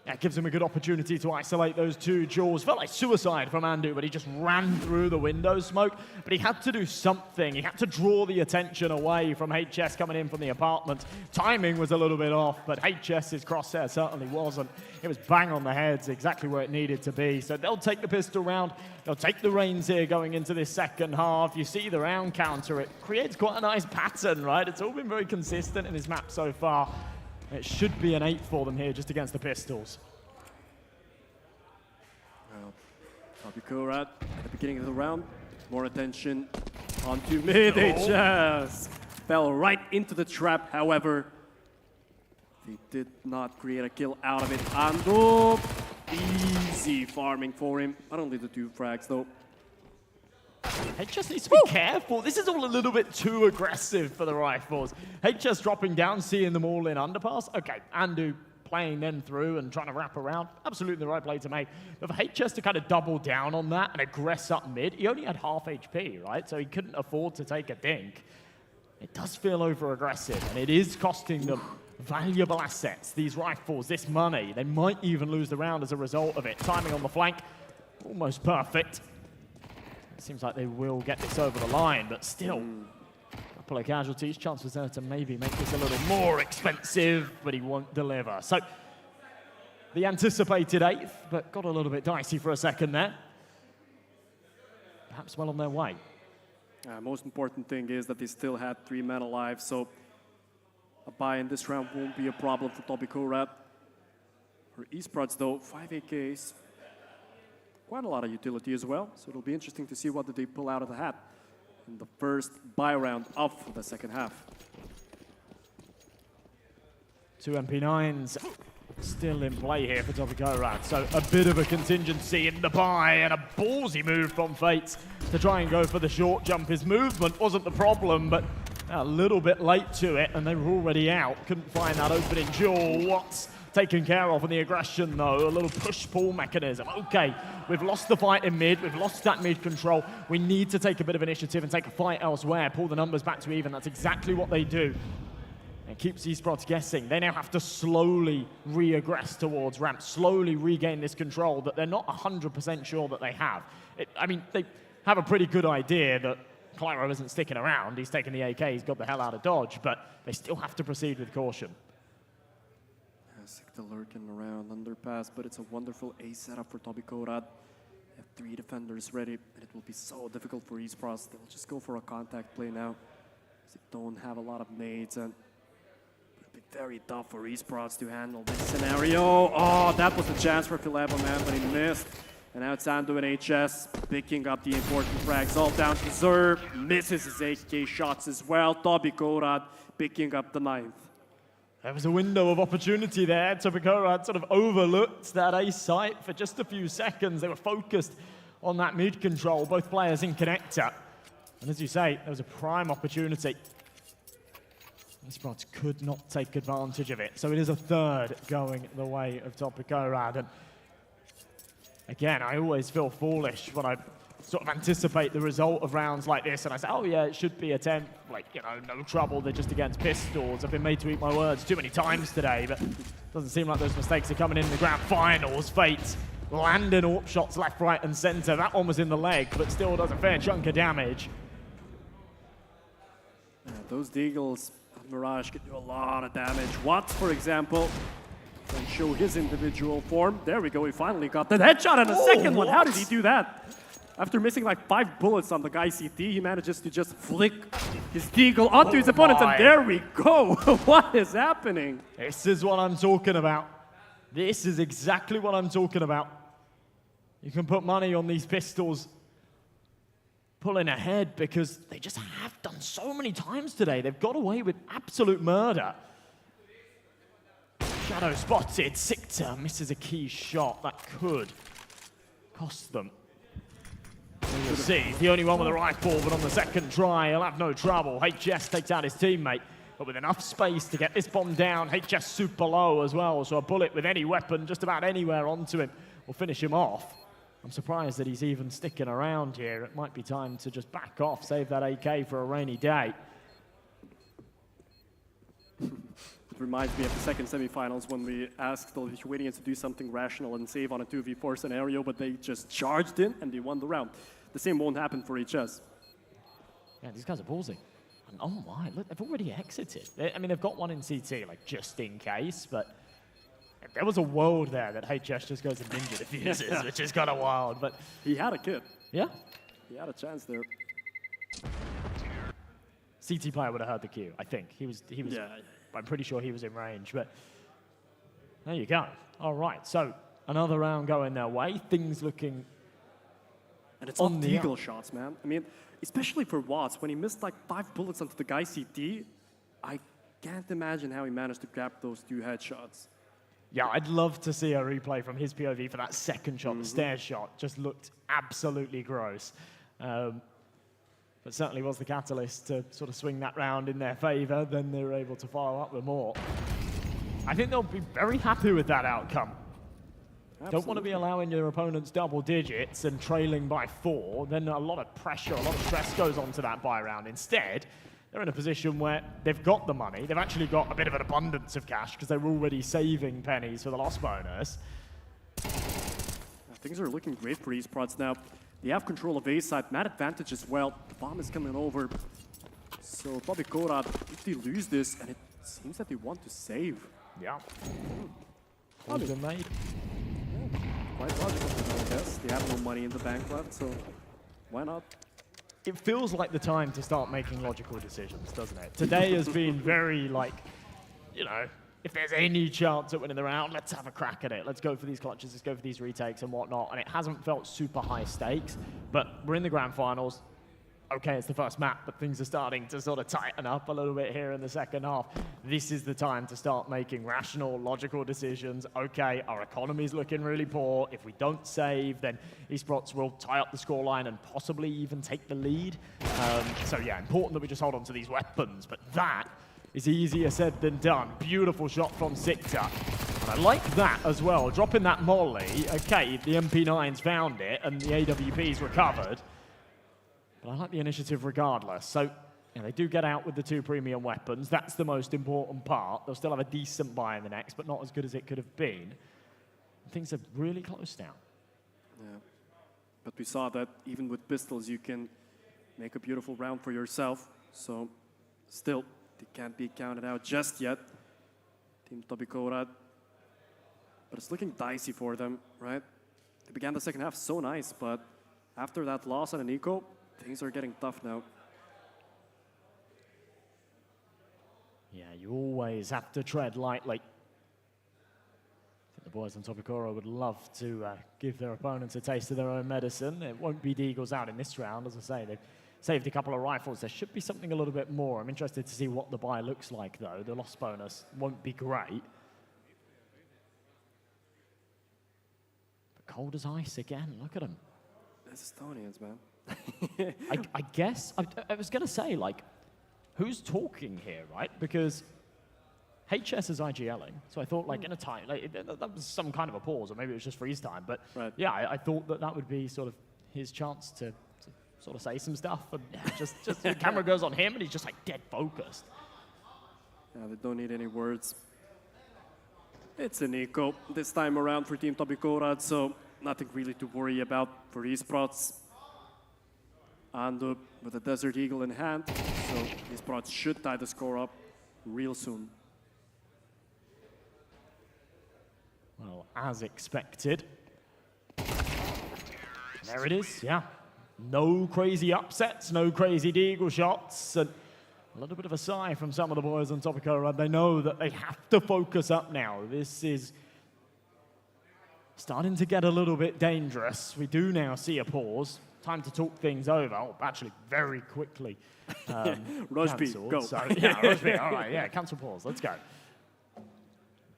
that gives him a good opportunity to isolate those 2 jaws. Felt like suicide from Andu, but he just ran through the window smoke. But he had to do something. He had to draw the attention away from HS coming in from the apartment. Timing was a little bit off, but HS's crosshair certainly wasn't. It was bang on the heads, exactly where it needed to be. So they'll take the pistol round. They'll take the reins here going into this second half. You see the round counter. It creates quite a nice pattern, right? It's all been very consistent in this map so far. It should be an 8 for them here, just against the pistols. Well, Toby at the beginning of the round. More attention onto mid. HS fell right into the trap, however. They did not create a kill out of it. Ando, easy farming for him. Not only the 2 frags though. HS needs to be careful. This is all a little bit too aggressive for the Rifles. HS dropping down, seeing them all in underpass. Okay, Andu playing them through and trying to wrap around. Absolutely the right play to make. But for HS to kind of double down on that and aggress up mid, he only had half HP, right? So he couldn't afford to take a dink. It does feel over-aggressive, and it is costing them valuable assets. These Rifles, this money, they might even lose the round as a result of it. Timing on the flank, almost perfect. It seems like they will get this over the line, but still, a couple of casualties. Chance was there to maybe make this a little more expensive, but he won't deliver. So, the anticipated 8th, but got a little bit dicey for a second there. Perhaps well on their way. Most important thing is that they still had 3 men alive, so a buy in this round won't be a problem for Toby Korat. For esports though, 5 AKs. Quite a lot of utility as well, so it'll be interesting to see what they pull out of the hat in the first buy round of the second half. 2 MP9s still in play here for Toby Korat, so a bit of a contingency in the buy and a ballsy move from Fates to try and go for the short jump. His movement wasn't the problem, but a little bit late to it, and they were already out. Couldn't find that opening duel. What's taken care of on the aggression, though? A little push-pull mechanism. Okay, we've lost the fight in mid. We've lost that mid control. We need to take a bit of initiative and take a fight elsewhere. Pull the numbers back to even. That's exactly what they do. It keeps esports guessing. They now have to slowly re-aggress towards ramp, slowly regain this control that they're not 100% sure that they have. I mean, they have a pretty good idea that Clyro isn't sticking around. He's taken the AK, he's got the hell out of dodge, but they still have to proceed with caution. Sikta lurking around underpass, but it's a wonderful A setup for Toby Korat. They have 3 defenders ready, and it will be so difficult for esports. They'll just go for a contact play now. They don't have a lot of nades, and it'll be very tough for esports to handle this scenario. Oh, that was the chance for Philebo, man, but he missed. And now it's Andu and HS picking up the important frags. All down to Zer, misses his AK shots as well. Toby Korat picking up the 9th. There was a window of opportunity there. Toby Korat sort of overlooked that ace site for just a few seconds. They were focused on that mid control, both players in connector. And as you say, there was a prime opportunity. esports could not take advantage of it. So it is a 3rd going the way of Toby Korat. And again, I always feel foolish when I sort of anticipate the result of rounds like this, and I say, oh yeah, it should be a 10, like, you know, no trouble, they're just against pistols. I've been made to eat my words too many times today, but it doesn't seem like those mistakes are coming in the grand finals. Fates landing AWP shots left, right, and center. That one was in the leg, but still does a fair chunk of damage. Yeah, those Deagles on Mirage can do a lot of damage. Watts, for example, can show his individual form. There we go, he finally got that headshot on the second one. How did he do that? After missing like 5 bullets on the guy CT, he manages to just flick his Deagle onto his opponent, and there we go. What is happening? This is what I'm talking about. This is exactly what I'm talking about. You can put money on these pistols pulling ahead because they just have done so many times today. They've got away with absolute murder. Shadow spotted. Sikta misses a key shot. That could cost them. We'll see. He's the only one with a rifle, but on the second try, he'll have no trouble. HS takes out his teammate, but with enough space to get this bomb down. HS super low as well, so a bullet with any weapon just about anywhere onto him will finish him off. I'm surprised that he's even sticking around here. It might be time to just back off, save that AK for a rainy day. It reminds me of the second semifinals when we asked the Lithuanians to do something rational and save on a 2v4 scenario, but they just charged in and they won the round. The same won't happen for HS. Yeah, these guys are ballsy. And oh my, look, they've already exited. I mean, they've got one in CT, like, just in case, but there was a world there that HS just goes and ninja diffuses, which is kind of wild, but... He had a kid. Yeah? He had a chance there. CT player would have heard the cue, I think. He was. Yeah. I'm pretty sure he was in range, but there you go. All right, so another round going their way. Things looking. And it's all Deagle shots, man. I mean, especially for Watts, when he missed like 5 bullets onto the guy CT, I can't imagine how he managed to grab those 2 headshots. Yeah, I'd love to see a replay from his POV for that second shot. The stair shot just looked absolutely gross. But certainly was the catalyst to sort of swing that round in their favor. Then they were able to follow up with more. I think they'll be very happy with that outcome. Don't want to be allowing your opponents double digits and trailing by 4. Then a lot of pressure, a lot of stress goes onto that buy round. Instead, they're in a position where they've got the money. They've actually got a bit of an abundance of cash because they were already saving pennies for the loss bonus. Things are looking great for esports now. They have control of A side, mad advantage as well. The bomb is coming over. So Toby Korad, if they lose this, and it seems that they want to save. Yeah. Calls been made. Yeah, quite logical for them, I guess. They have no money in the bank left, so why not? It feels like the time to start making logical decisions, doesn't it? Today has been very like, you know, if there's any chance at winning the round, let's have a crack at it. Let's go for these clutches, let's go for these retakes and whatnot. And it hasn't felt super high stakes, but we're in the grand finals. Okay, it's the first map, but things are starting to sort of tighten up a little bit here in the second half. This is the time to start making rational, logical decisions. Okay, our economy's looking really poor. If we don't save, then esports will tie up the scoreline and possibly even take the lead. So yeah, important that we just hold on to these weapons, but that is easier said than done. Beautiful shot from Sikta. And I like that as well, dropping that molly. Okay, the MP9's found it and the AWP's recovered. But I like the initiative regardless. So yeah, they do get out with the 2 premium weapons. That's the most important part. They'll still have a decent buy in the next, but not as good as it could have been. Things are really close now. Yeah. But we saw that even with pistols, you can make a beautiful round for yourself. So still, they can't be counted out just yet. Team Toby Korad. But it's looking dicey for them, right? They began the second half so nice, but after that loss on an eco, things are getting tough now. Yeah, you always have to tread lightly. I think the boys on Toby Korad would love to give their opponents a taste of their own medicine. It won't be the Eagles out in this round. As I say, they've saved a couple of rifles. There should be something a little bit more. I'm interested to see what the buy looks like, though. The loss bonus won't be great. But cold as ice again. Look at them. That's Estonians, man. I guess, I was going to say, like, who's talking here, right? Because HS is IGLing, so I thought, like, in a time, like, that was some kind of a pause, or maybe it was just freeze time, but yeah, I thought that that would be sort of his chance to sort of say some stuff, and just the camera goes on him, and he's just, like, dead focused. Yeah, they don't need any words. It's an eco this time around for Team Toby Korad, so nothing really to worry about for esports. And with a Desert Eagle in hand, so esports should tie the score up real soon. Well, as expected. There it is, yeah. No crazy upsets, no crazy deagle shots, and a little bit of a sigh from some of the boys on Toby Korad. They know that they have to focus up now. This is starting to get a little bit dangerous. We do now see a pause. Time to talk things over. Oh, actually, very quickly. Rojby, go. So, yeah, Rojby, all right, yeah, cancel pause. Let's go.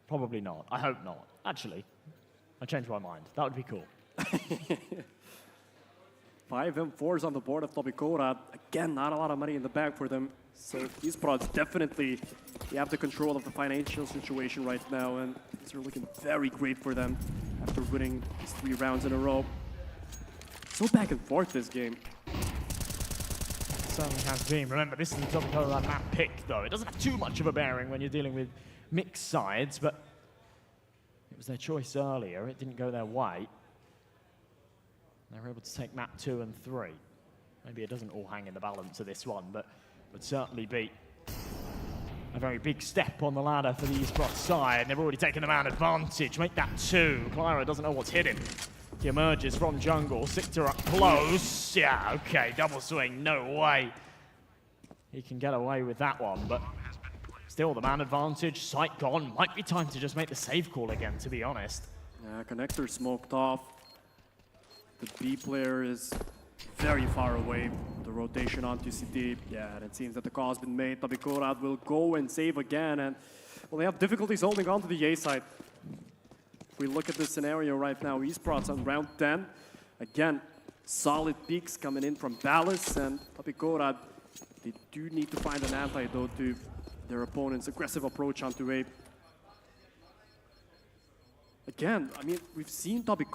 Probably not. I hope not. Actually, I changed my mind. That would be cool. 5 M4s on the board of Toby Korad. Again, not a lot of money in the bag for them. So esports definitely, they have the control of the financial situation right now, and things are looking very great for them after winning these 3 rounds in a row. So back and forth this game. Certainly has been. Remember, this is the Toby Korad map pick, though. It doesn't have too much of a bearing when you're dealing with mixed sides, but it was their choice earlier. It didn't go their way. They were able to take map 2 and 3. Maybe it doesn't all hang in the balance of this one, but would certainly be a very big step on the ladder for the esports side. They've already taken the man advantage. Make that 2. Clara doesn't know what's hit him. He emerges from jungle. Sikta up close. Yeah, okay, double swing. No way. He can get away with that one, but still the man advantage. Sight gone. Might be time to just make the save call again, to be honest. Yeah, connector smoked off. The B player is very far away. The rotation onto CT. Yeah, and it seems that the call has been made. Toby will go and save again. And, well, they have difficulties holding on to the A side. If we look at this scenario right now, esports on round 10. Again, solid peaks coming in from Ballas and Toby. They do need to find an antidote to their opponent's aggressive approach onto A. Again, I mean, we've seen Toby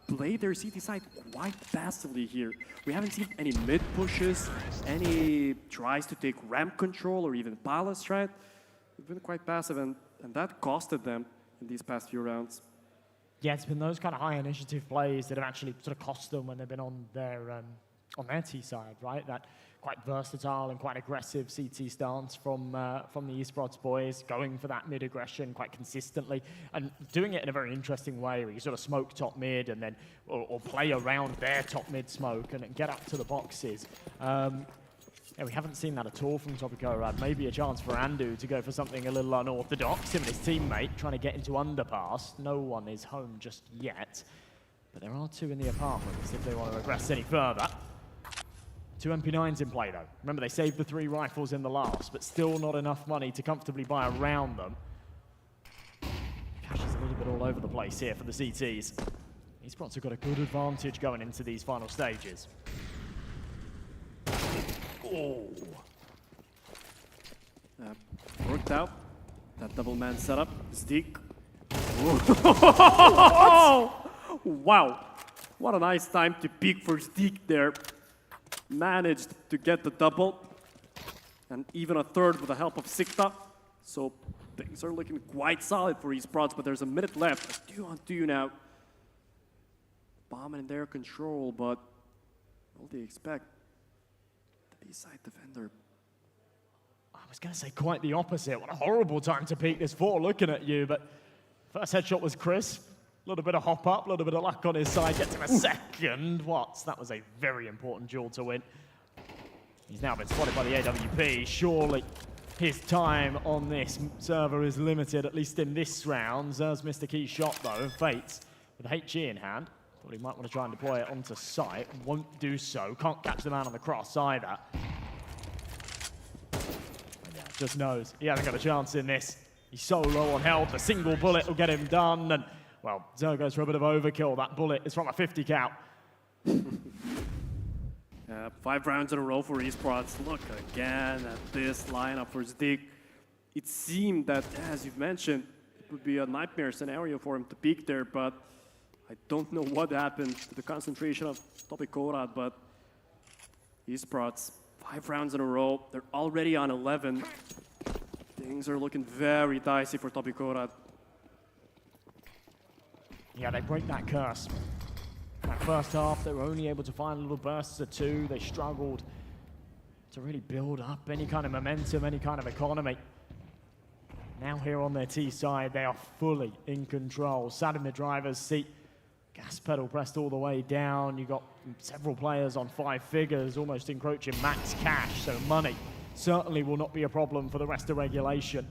play their CT side quite passively here. We haven't seen any mid pushes, any tries to take ramp control or even palace, right? They've been quite passive, and that costed them in these past few rounds. Yeah, it's been those kind of high initiative plays that have actually sort of cost them when they've been on their T side, right? That quite versatile and quite aggressive CT stance from the esports boys, going for that mid aggression quite consistently and doing it in a very interesting way where you sort of smoke top mid and then or play around their top mid smoke and get up to the boxes. Yeah, we haven't seen that at all from Toby. Maybe a chance for Andu to go for something a little unorthodox. Him and his teammate trying to get into underpass. No one is home just yet, but there are two in the apartments if they want to regress any further. 2 MP9s in play, though. Remember, they saved the 3 rifles in the last, but still not enough money to comfortably buy around them. Cash is a little bit all over the place here for the CTs. Esports have got a good advantage going into these final stages. Oh. Worked out. That double man setup. Zeke. Wow. What a nice time to peek for Zeke there. Managed to get the double, and even a third with the help of Sikta. So things are looking quite solid for esports, but there's a minute left. 2-on-2 now. Bomb in their control, but what do they expect? The B-side defender. I was going to say quite the opposite. What a horrible time to peek this for, looking at you, but first headshot was crisp. A little bit of hop up, a little bit of luck on his side, gets him a second. What? That was a very important duel to win. He's now been spotted by the AWP. Surely his time on this server is limited, at least in this round. Zer's missed a key shot though, Fates with HE in hand. Thought he might want to try and deploy it onto site. Won't do so. Can't catch the man on the cross either. And yeah, just knows he hasn't got a chance in this. He's so low on health, a single bullet will get him done. And well, Zer goes for a bit of overkill. That bullet is from a 50 cal. 5 rounds in a row for esports. Look again at this lineup for Zdik. It seemed that, as you've mentioned, it would be a nightmare scenario for him to peak there, but I don't know what happened to the concentration of Toby, but esports, 5 rounds in a row. They're already on 11. Things are looking very dicey for Toby. Yeah, they break that curse. That first half, they were only able to find little bursts of 2. They struggled to really build up any kind of momentum, any kind of economy. Now here on their T side, they are fully in control. Sat in the driver's seat, gas pedal pressed all the way down. You got several players on 5 figures, almost encroaching max cash, so money certainly will not be a problem for the rest of regulation.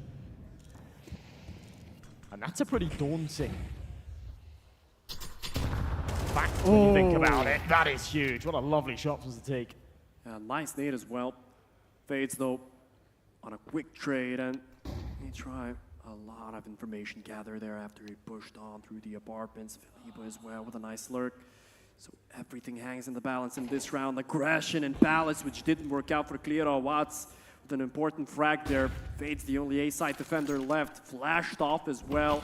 And that's a pretty daunting fact when you think about it. That is huge. What a lovely shot from Zatik. Nice nade as well. Fades though on a quick trade, and he tried a lot of information gathered there after he pushed on through the apartments. Filipa as well with a nice lurk. So everything hangs in the balance in this round. Aggression and balance, which didn't work out for Clearo. Watts with an important frag there. Fades the only A-side defender left. Flashed off as well.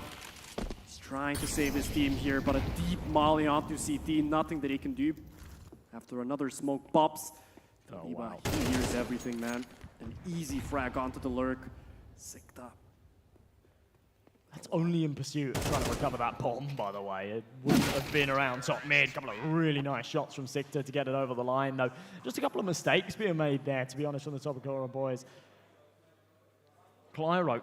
He's trying to save his team here, but a deep molly onto CT. Nothing that he can do. After another smoke pops, Filipa, he hears everything, man. An easy frag onto the lurk. Sikta. That's only in pursuit of trying to recover that bomb, by the way. It wouldn't have been around top mid. A couple of really nice shots from Sikta to get it over the line, though. Just a couple of mistakes being made there, to be honest, from the Toby boys. Clyro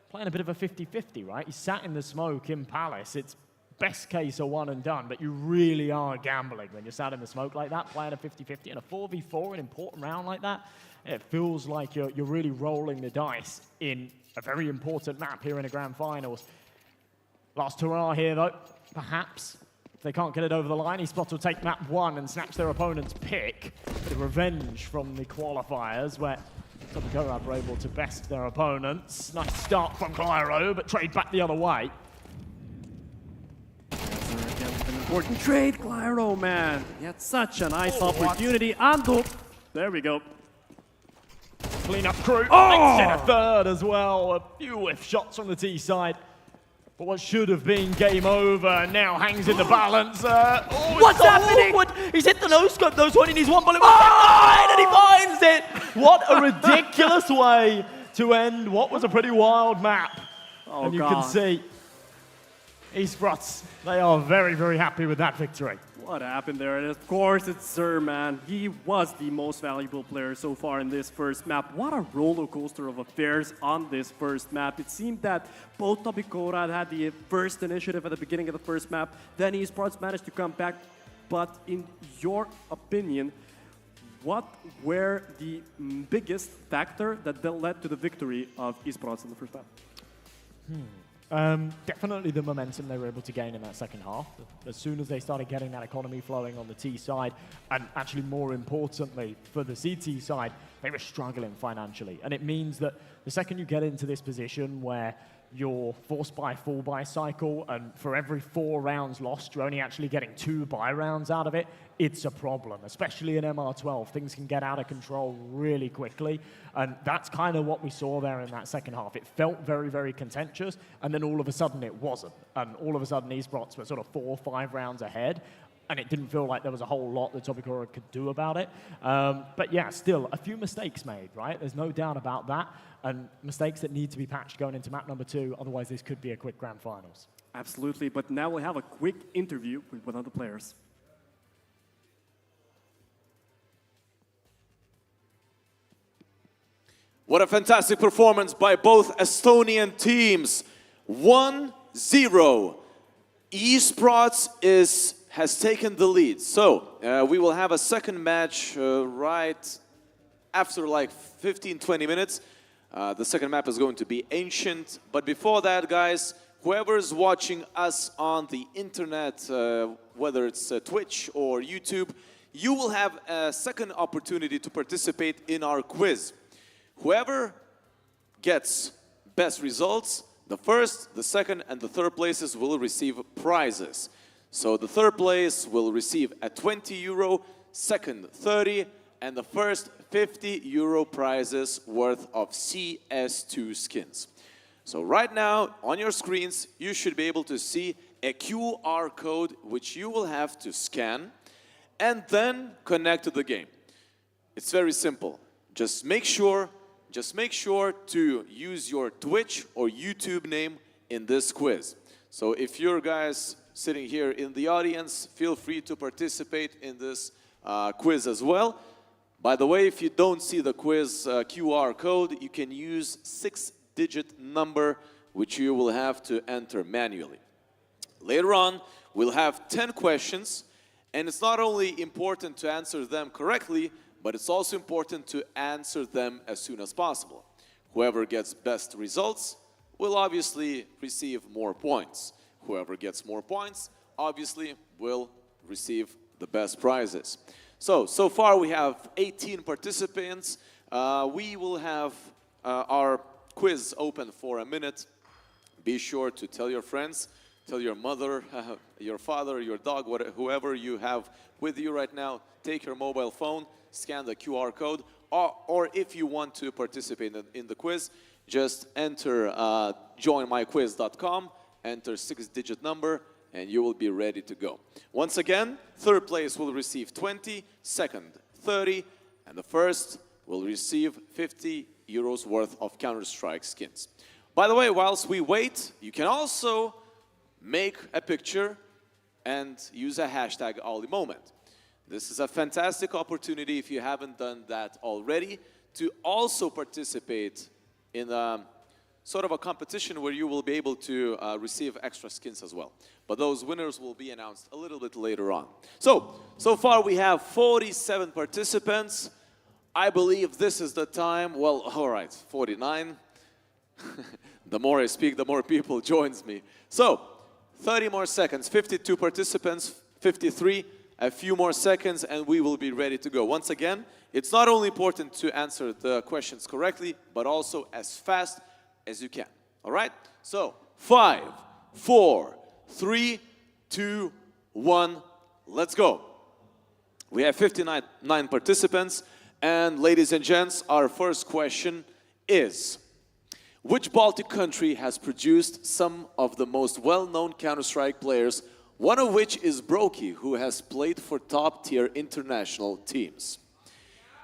playing a bit of a 50-50, right? He sat in the smoke in Palace. It's best case a one and done, but you really are gambling when you're sat in the smoke like that, playing a 50-50 in a 4v4, an important round like that. It feels like you're really rolling the dice in a very important map here in the grand finals. Last hurrah here, though. Perhaps If they can't get it over the line, eSports will take map 1 and snatch their opponent's pick. Bit of revenge from the qualifiers, where Toby were able to best their opponents. Nice start from Clyro, but trade back the other way. An important trade, Clyro, man. He had such a nice opportunity. And there we go. Clean up crew. Oh! Makes it a third as well. A few whiff shots from the T side. But what should have been game over now hangs in the balance. What's happening? Awkward. He's hit the no-scope though, so he needs one bullet. And he finds it! What a ridiculous way to end what was a pretty wild map. And you can see eSports, they are very, very happy with that victory. What happened there? And of course, it's Sir, man. He was the most valuable player so far in this first map. What a roller coaster of affairs on this first map. It seemed that both Toby had the first initiative at the beginning of the first map. Then eSports managed to come back. But in your opinion, what were the biggest factor that led to the victory of eSports in the first map? Definitely the momentum they were able to gain in that second half. As soon as they started getting that economy flowing on the T side, and actually more importantly for the CT side, they were struggling financially. And it means that the second you get into this position where you're forced by full buy cycle, and for every 4 rounds lost, you're only actually getting 2 buy rounds out of it, it's a problem, especially in MR12. Things can get out of control really quickly, and that's kind of what we saw there in that second half. It felt very, very contentious, and then all of a sudden it wasn't. And all of a sudden eSports were sort of 4 or 5 rounds ahead, and it didn't feel like there was a whole lot that Toby could do about it. But yeah, still, a few mistakes made, right? There's no doubt about that, and mistakes that need to be patched going into map number 2, otherwise this could be a quick grand finals. Absolutely, but now we'll have a quick interview with one of the players. What a fantastic performance by both Estonian teams. 1-0. eSports has taken the lead. So we will have a second match right after like 15-20 minutes. The second map is going to be Ancient. But before that, guys, whoever's watching us on the internet, whether it's Twitch or YouTube, you will have a second opportunity to participate in our quiz. Whoever gets best results, the first, the second, and the third places will receive prizes. So the third place will receive a €20, second 30, and the first 50 euro prizes worth of CS2 skins. So right now on your screens, you should be able to see a QR code which you will have to scan and then connect to the game. It's very simple. Just make sure to use your Twitch or YouTube name in this quiz. So if you're guys sitting here in the audience, feel free to participate in this quiz as well. By the way, if you don't see the quiz QR code, you can use 6-digit number, which you will have to enter manually. Later on, we'll have 10 questions, and it's not only important to answer them correctly, but it's also important to answer them as soon as possible. Whoever gets best results will obviously receive more points. Whoever gets more points, obviously, will receive the best prizes. So far we have 18 participants. We will have our quiz open for a minute. Be sure to tell your friends, tell your mother, your father, your dog, whoever you have with you right now, take your mobile phone, scan the QR code, or if you want to participate in the quiz, just enter joinmyquiz.com, enter 6-digit number, and you will be ready to go. Once again, third place will receive 20, second 30, and the first will receive 50 euros worth of Counter-Strike skins. By the way, whilst we wait, you can also make a picture and use a hashtag #OLYMOMENT. This is a fantastic opportunity, if you haven't done that already, to also participate in sort of a competition where you will be able to receive extra skins as well. But those winners will be announced a little bit later on. So far we have 47 participants. I believe this is the time, well, all right, 49. The more I speak, the more people joins me. So, 30 more seconds. 52 participants, 53. A few more seconds and we will be ready to go. Once again, it's not only important to answer the questions correctly, but also as fast as you can. All right? So, 5, 4, 3, 2, 1, let's go. We have 59 participants, and ladies and gents, our first question is, which Baltic country has produced some of the most well-known Counter-Strike players, one of which is Broky, who has played for top-tier international teams?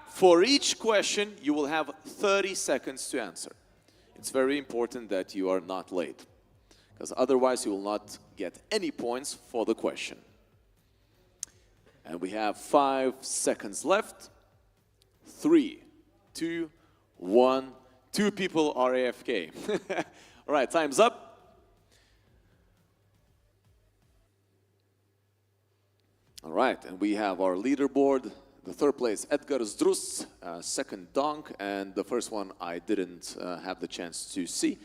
For each question, you will have 30 seconds to answer. It's very important that you are not late, because otherwise you will not get any points for the question. And we have 5 seconds left. 3, 2, 1. 2 people are AFK. All right, time's up. All right, and we have our leaderboard. The third place, Edgar Zdrus, second Donk, and the first one I didn't have the chance to see.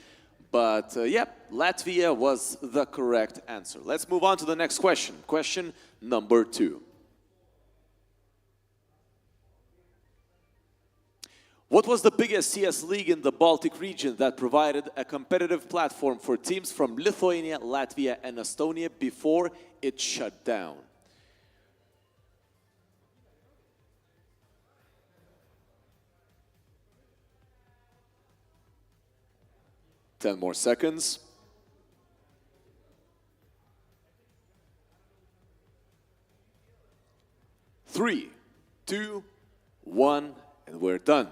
But yeah, Latvia was the correct answer. Let's move on to the next question. Question number 2. What was the biggest CS league in the Baltic region that provided a competitive platform for teams from Lithuania, Latvia, and Estonia before it shut down? Ten more seconds. 3, 2, 1, and we're done.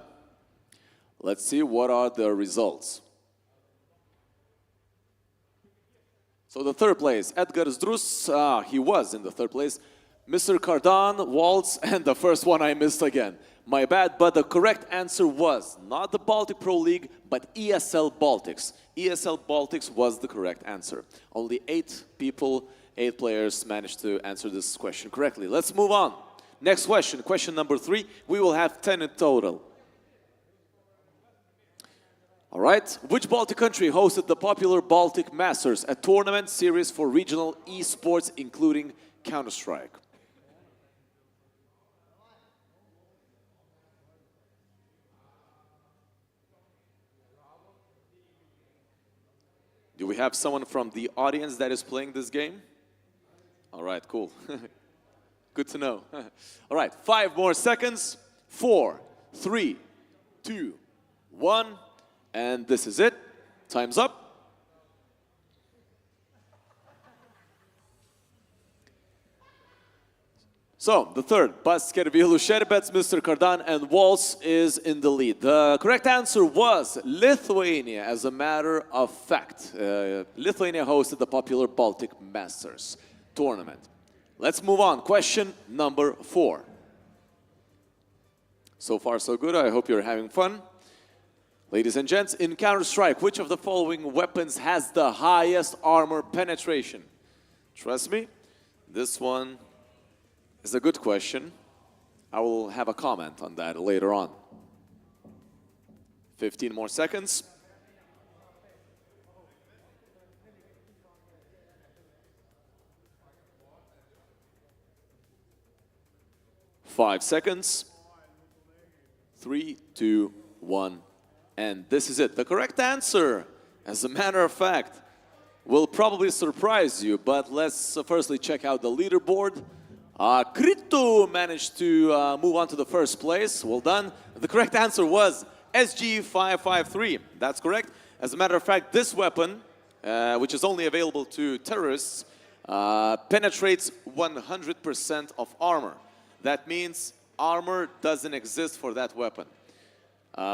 Let's see what are the results. So the third place, Edgar Zdrus, he was in the third place. Mr. Cardan, Waltz, and the first one I missed again. My bad, but the correct answer was not the Baltic Pro League, but ESL Baltics. ESL Baltics was the correct answer. Only 8 people, 8 players managed to answer this question correctly. Let's move on. Next question, question number 3. We will have 10 in total. All right, which Baltic country hosted the popular Baltic Masters, a tournament series for regional esports, including Counter-Strike? Do we have someone from the audience that is playing this game? All right, cool. Good to know. All right, 5 more seconds. 4, 3, 2, 1. And this is it. Time's up. So, the third, Baskervilu Sherbets, Mr. Cardan, and Waltz is in the lead. The correct answer was Lithuania, as a matter of fact. Lithuania hosted the popular Baltic Masters tournament. Let's move on. Question number 4. So far, so good. I hope you're having fun. Ladies and gents, in Counter-Strike, which of the following weapons has the highest armor penetration? Trust me, this one is a good question. I will have a comment on that later on. 15 more seconds. 5 seconds. 3, 2, 1. And this is it. The correct answer, as a matter of fact, will probably surprise you, but let's firstly check out the leaderboard. Kritu managed to move on to the first place. Well done. The correct answer was SG553. That's correct. As a matter of fact, this weapon, which is only available to terrorists, penetrates 100% of armor. That means armor doesn't exist for that weapon.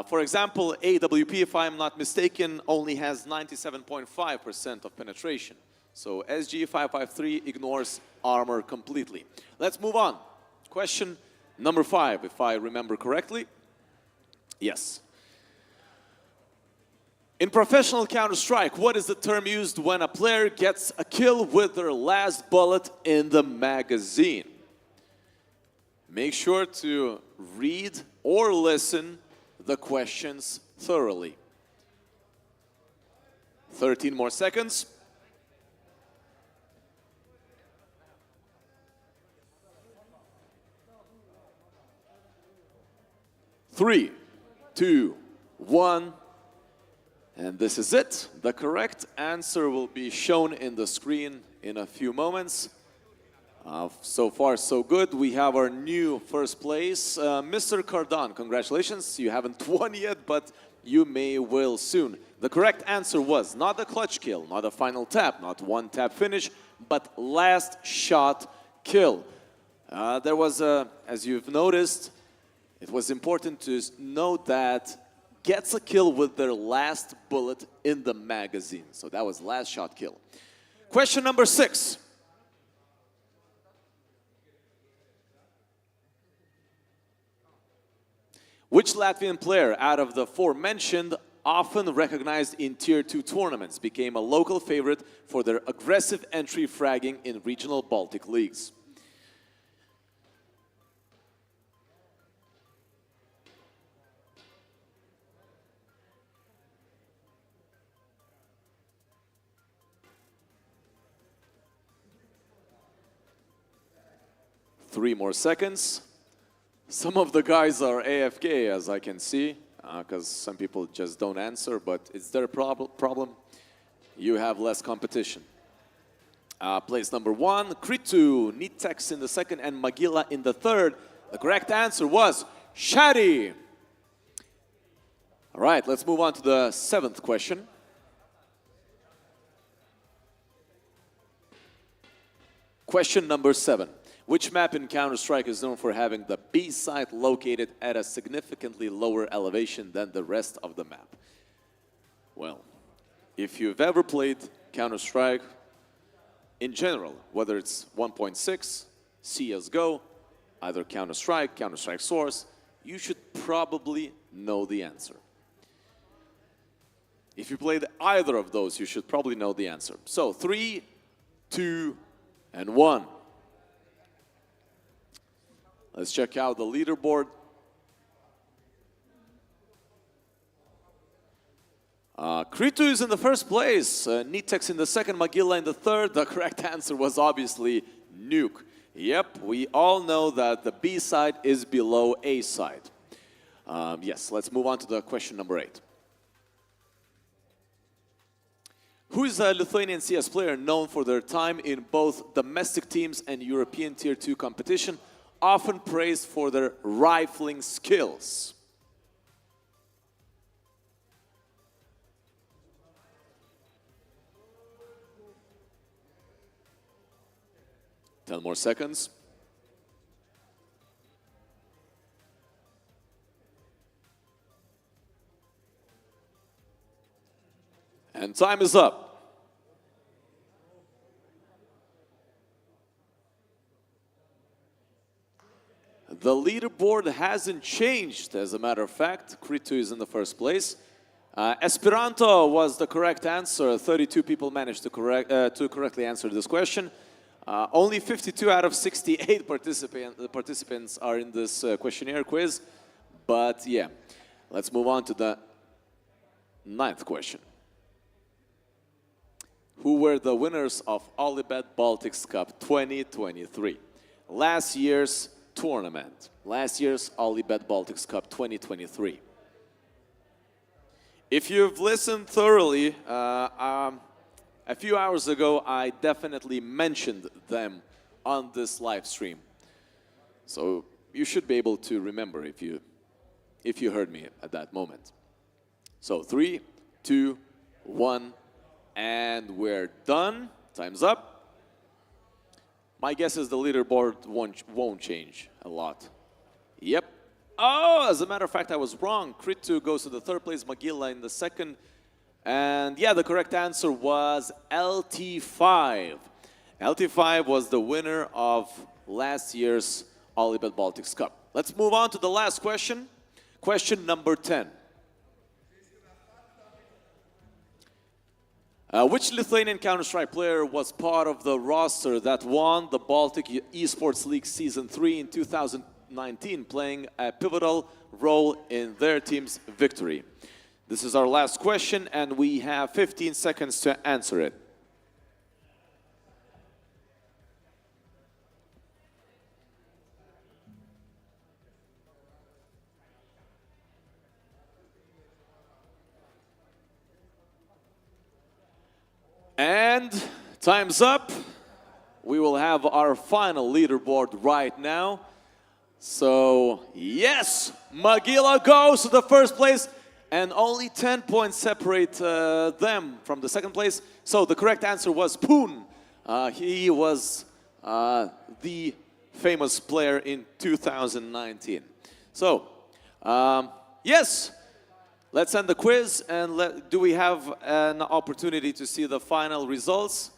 For example, AWP, if I'm not mistaken, only has 97.5% of penetration. So SG553 ignores armor completely. Let's move on. Question number 5, if I remember correctly. Yes. In professional Counter-Strike, what is the term used when a player gets a kill with their last bullet in the magazine? Make sure to read or listen the questions thoroughly. 13 more seconds. 3, 2, 1. And this is it. The correct answer will be shown in the screen in a few moments. So far, so good. We have our new first place. Mr. Cardon, congratulations. You haven't won yet, but you may will soon. The correct answer was not the clutch kill, not a final tap, not one tap finish, but last shot kill. There was as you've noticed, it was important to note that gets a kill with their last bullet in the magazine. So that was last shot kill. Question number 6. Which Latvian player out of the four mentioned, often recognized in Tier 2 tournaments, became a local favorite for their aggressive entry fragging in regional Baltic leagues? Three more seconds. Some of the guys are AFK, as I can see, because some people just don't answer, but it's their problem. You have less competition. Place number 1, Kritu, Nitex in the second, and Magila in the third. The correct answer was Shadi. All right, let's move on to the 7th question. Question number 7. Which map in Counter-Strike is known for having the B site located at a significantly lower elevation than the rest of the map? Well, if you've ever played Counter-Strike in general, whether it's 1.6, CSGO, either Counter-Strike, Counter-Strike Source, you should probably know the answer. If you played either of those, you should probably know the answer. So 3, 2, and 1. Let's check out the leaderboard. Kritu is in the first place, Nitex in the second, Magilla in the third. The correct answer was obviously Nuke. Yep, we all know that the B side is below A side. Yes, let's move on to the question number 8. Who is a Lithuanian CS player known for their time in both domestic teams and European Tier 2 competition, often praised for their rifling skills? Ten more seconds. And time is up. The leaderboard hasn't changed, as a matter of fact. Kritu is in the first place. Esperanto was the correct answer. 32 people managed to correctly answer this question. Only 52 out of 68 participants are in this questionnaire quiz. But yeah, let's move on to the 9th question. Who were the winners of OLYBOOST Baltics Cup 2023? Last year's tournament. Last year's OLYBOOST Baltics Cup 2023. If you've listened thoroughly, a few hours ago, I definitely mentioned them on this live stream. So you should be able to remember if you heard me at that moment. So 3, 2, 1, and we're done. Time's up. My guess is the leaderboard won't change a lot. Yep. Oh, as a matter of fact, I was wrong. Kritu goes to the third place, Magilla in the second. And yeah, the correct answer was LT5. LT5 was the winner of last year's OLYBOOST Baltics Cup. Let's move on to the last question. Question number 10. Which Lithuanian Counter-Strike player was part of the roster that won the Baltic Esports League Season 3 in 2019, playing a pivotal role in their team's victory? This is our last question, and we have 15 seconds to answer it. And time's up. We will have our final leaderboard right now. So, yes, Magila goes to the first place, and only 10 points separate them from the second place. So the correct answer was Poon. He was the famous player in 2019. So, yes, let's end the quiz, and do we have an opportunity to see the final results?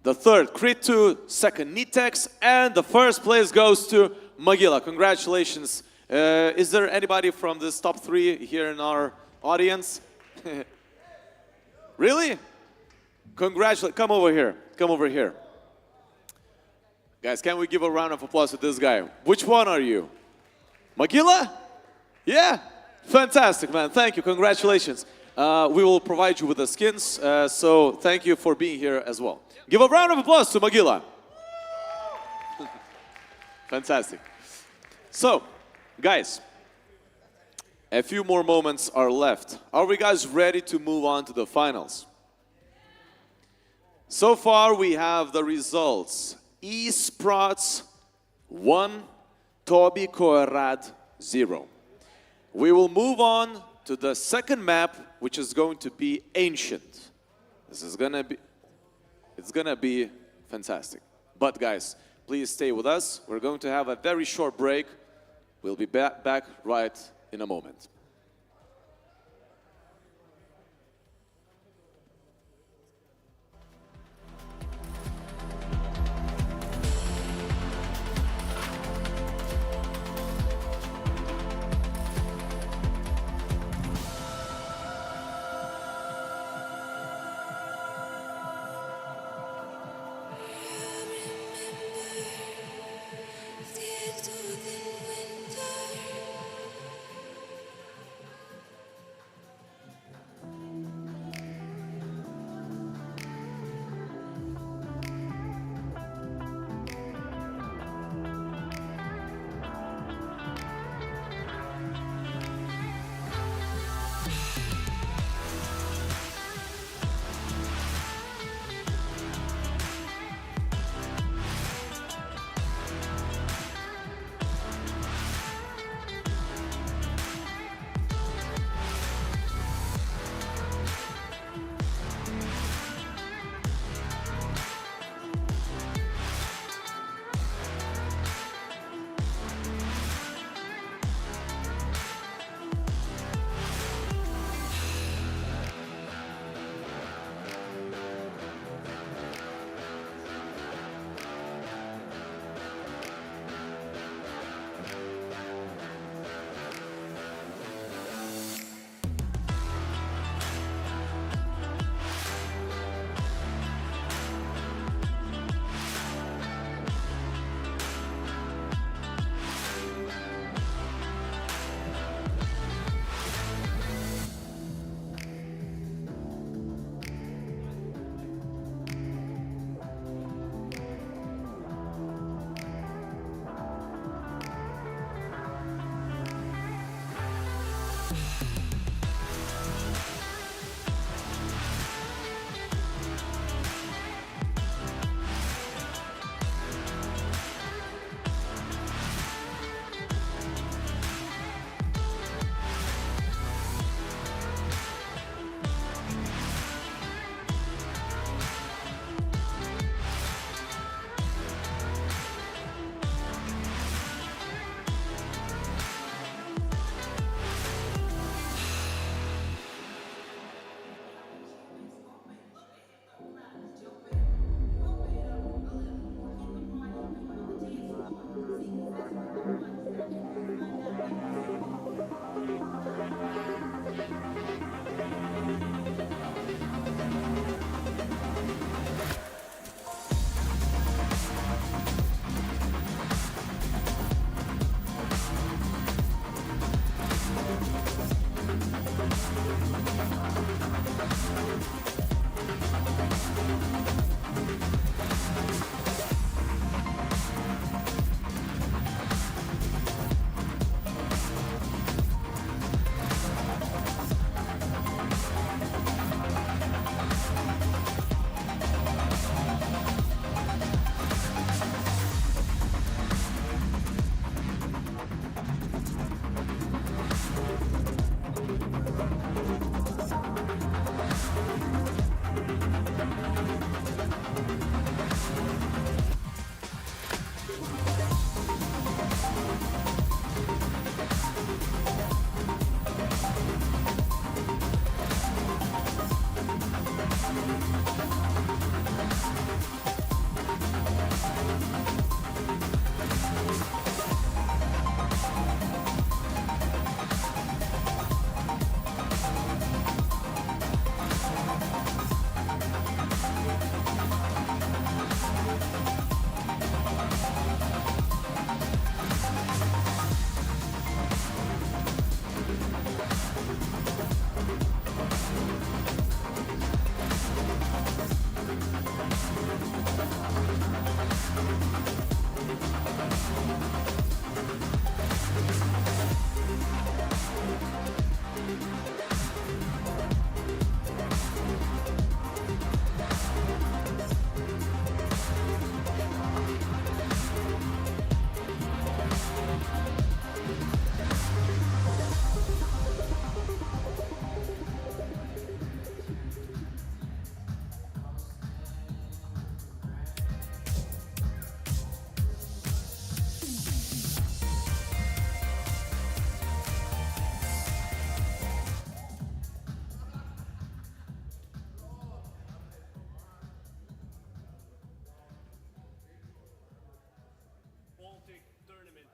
The third, Krit2, second, Nitex, and the first place goes to Magila. Congratulations. Is there anybody from this top three here in our audience? Really? Congratulations. Come over here. Come over here. Guys, can we give a round of applause to this guy? Which one are you? Magila? Yeah? Fantastic, man. Thank you. Congratulations. We will provide you with the skins, so thank you for being here as well. Give a round of applause to Magila. Fantastic. So, guys, a few more moments are left. Are we guys ready to move on to the finals? So far, we have the results. Esprots 1, Toby Koerad 0. We will move on to the second map, which is going to be Ancient. This is gonna be fantastic. But guys, please stay with us. We're going to have a very short break. We'll be back right in a moment.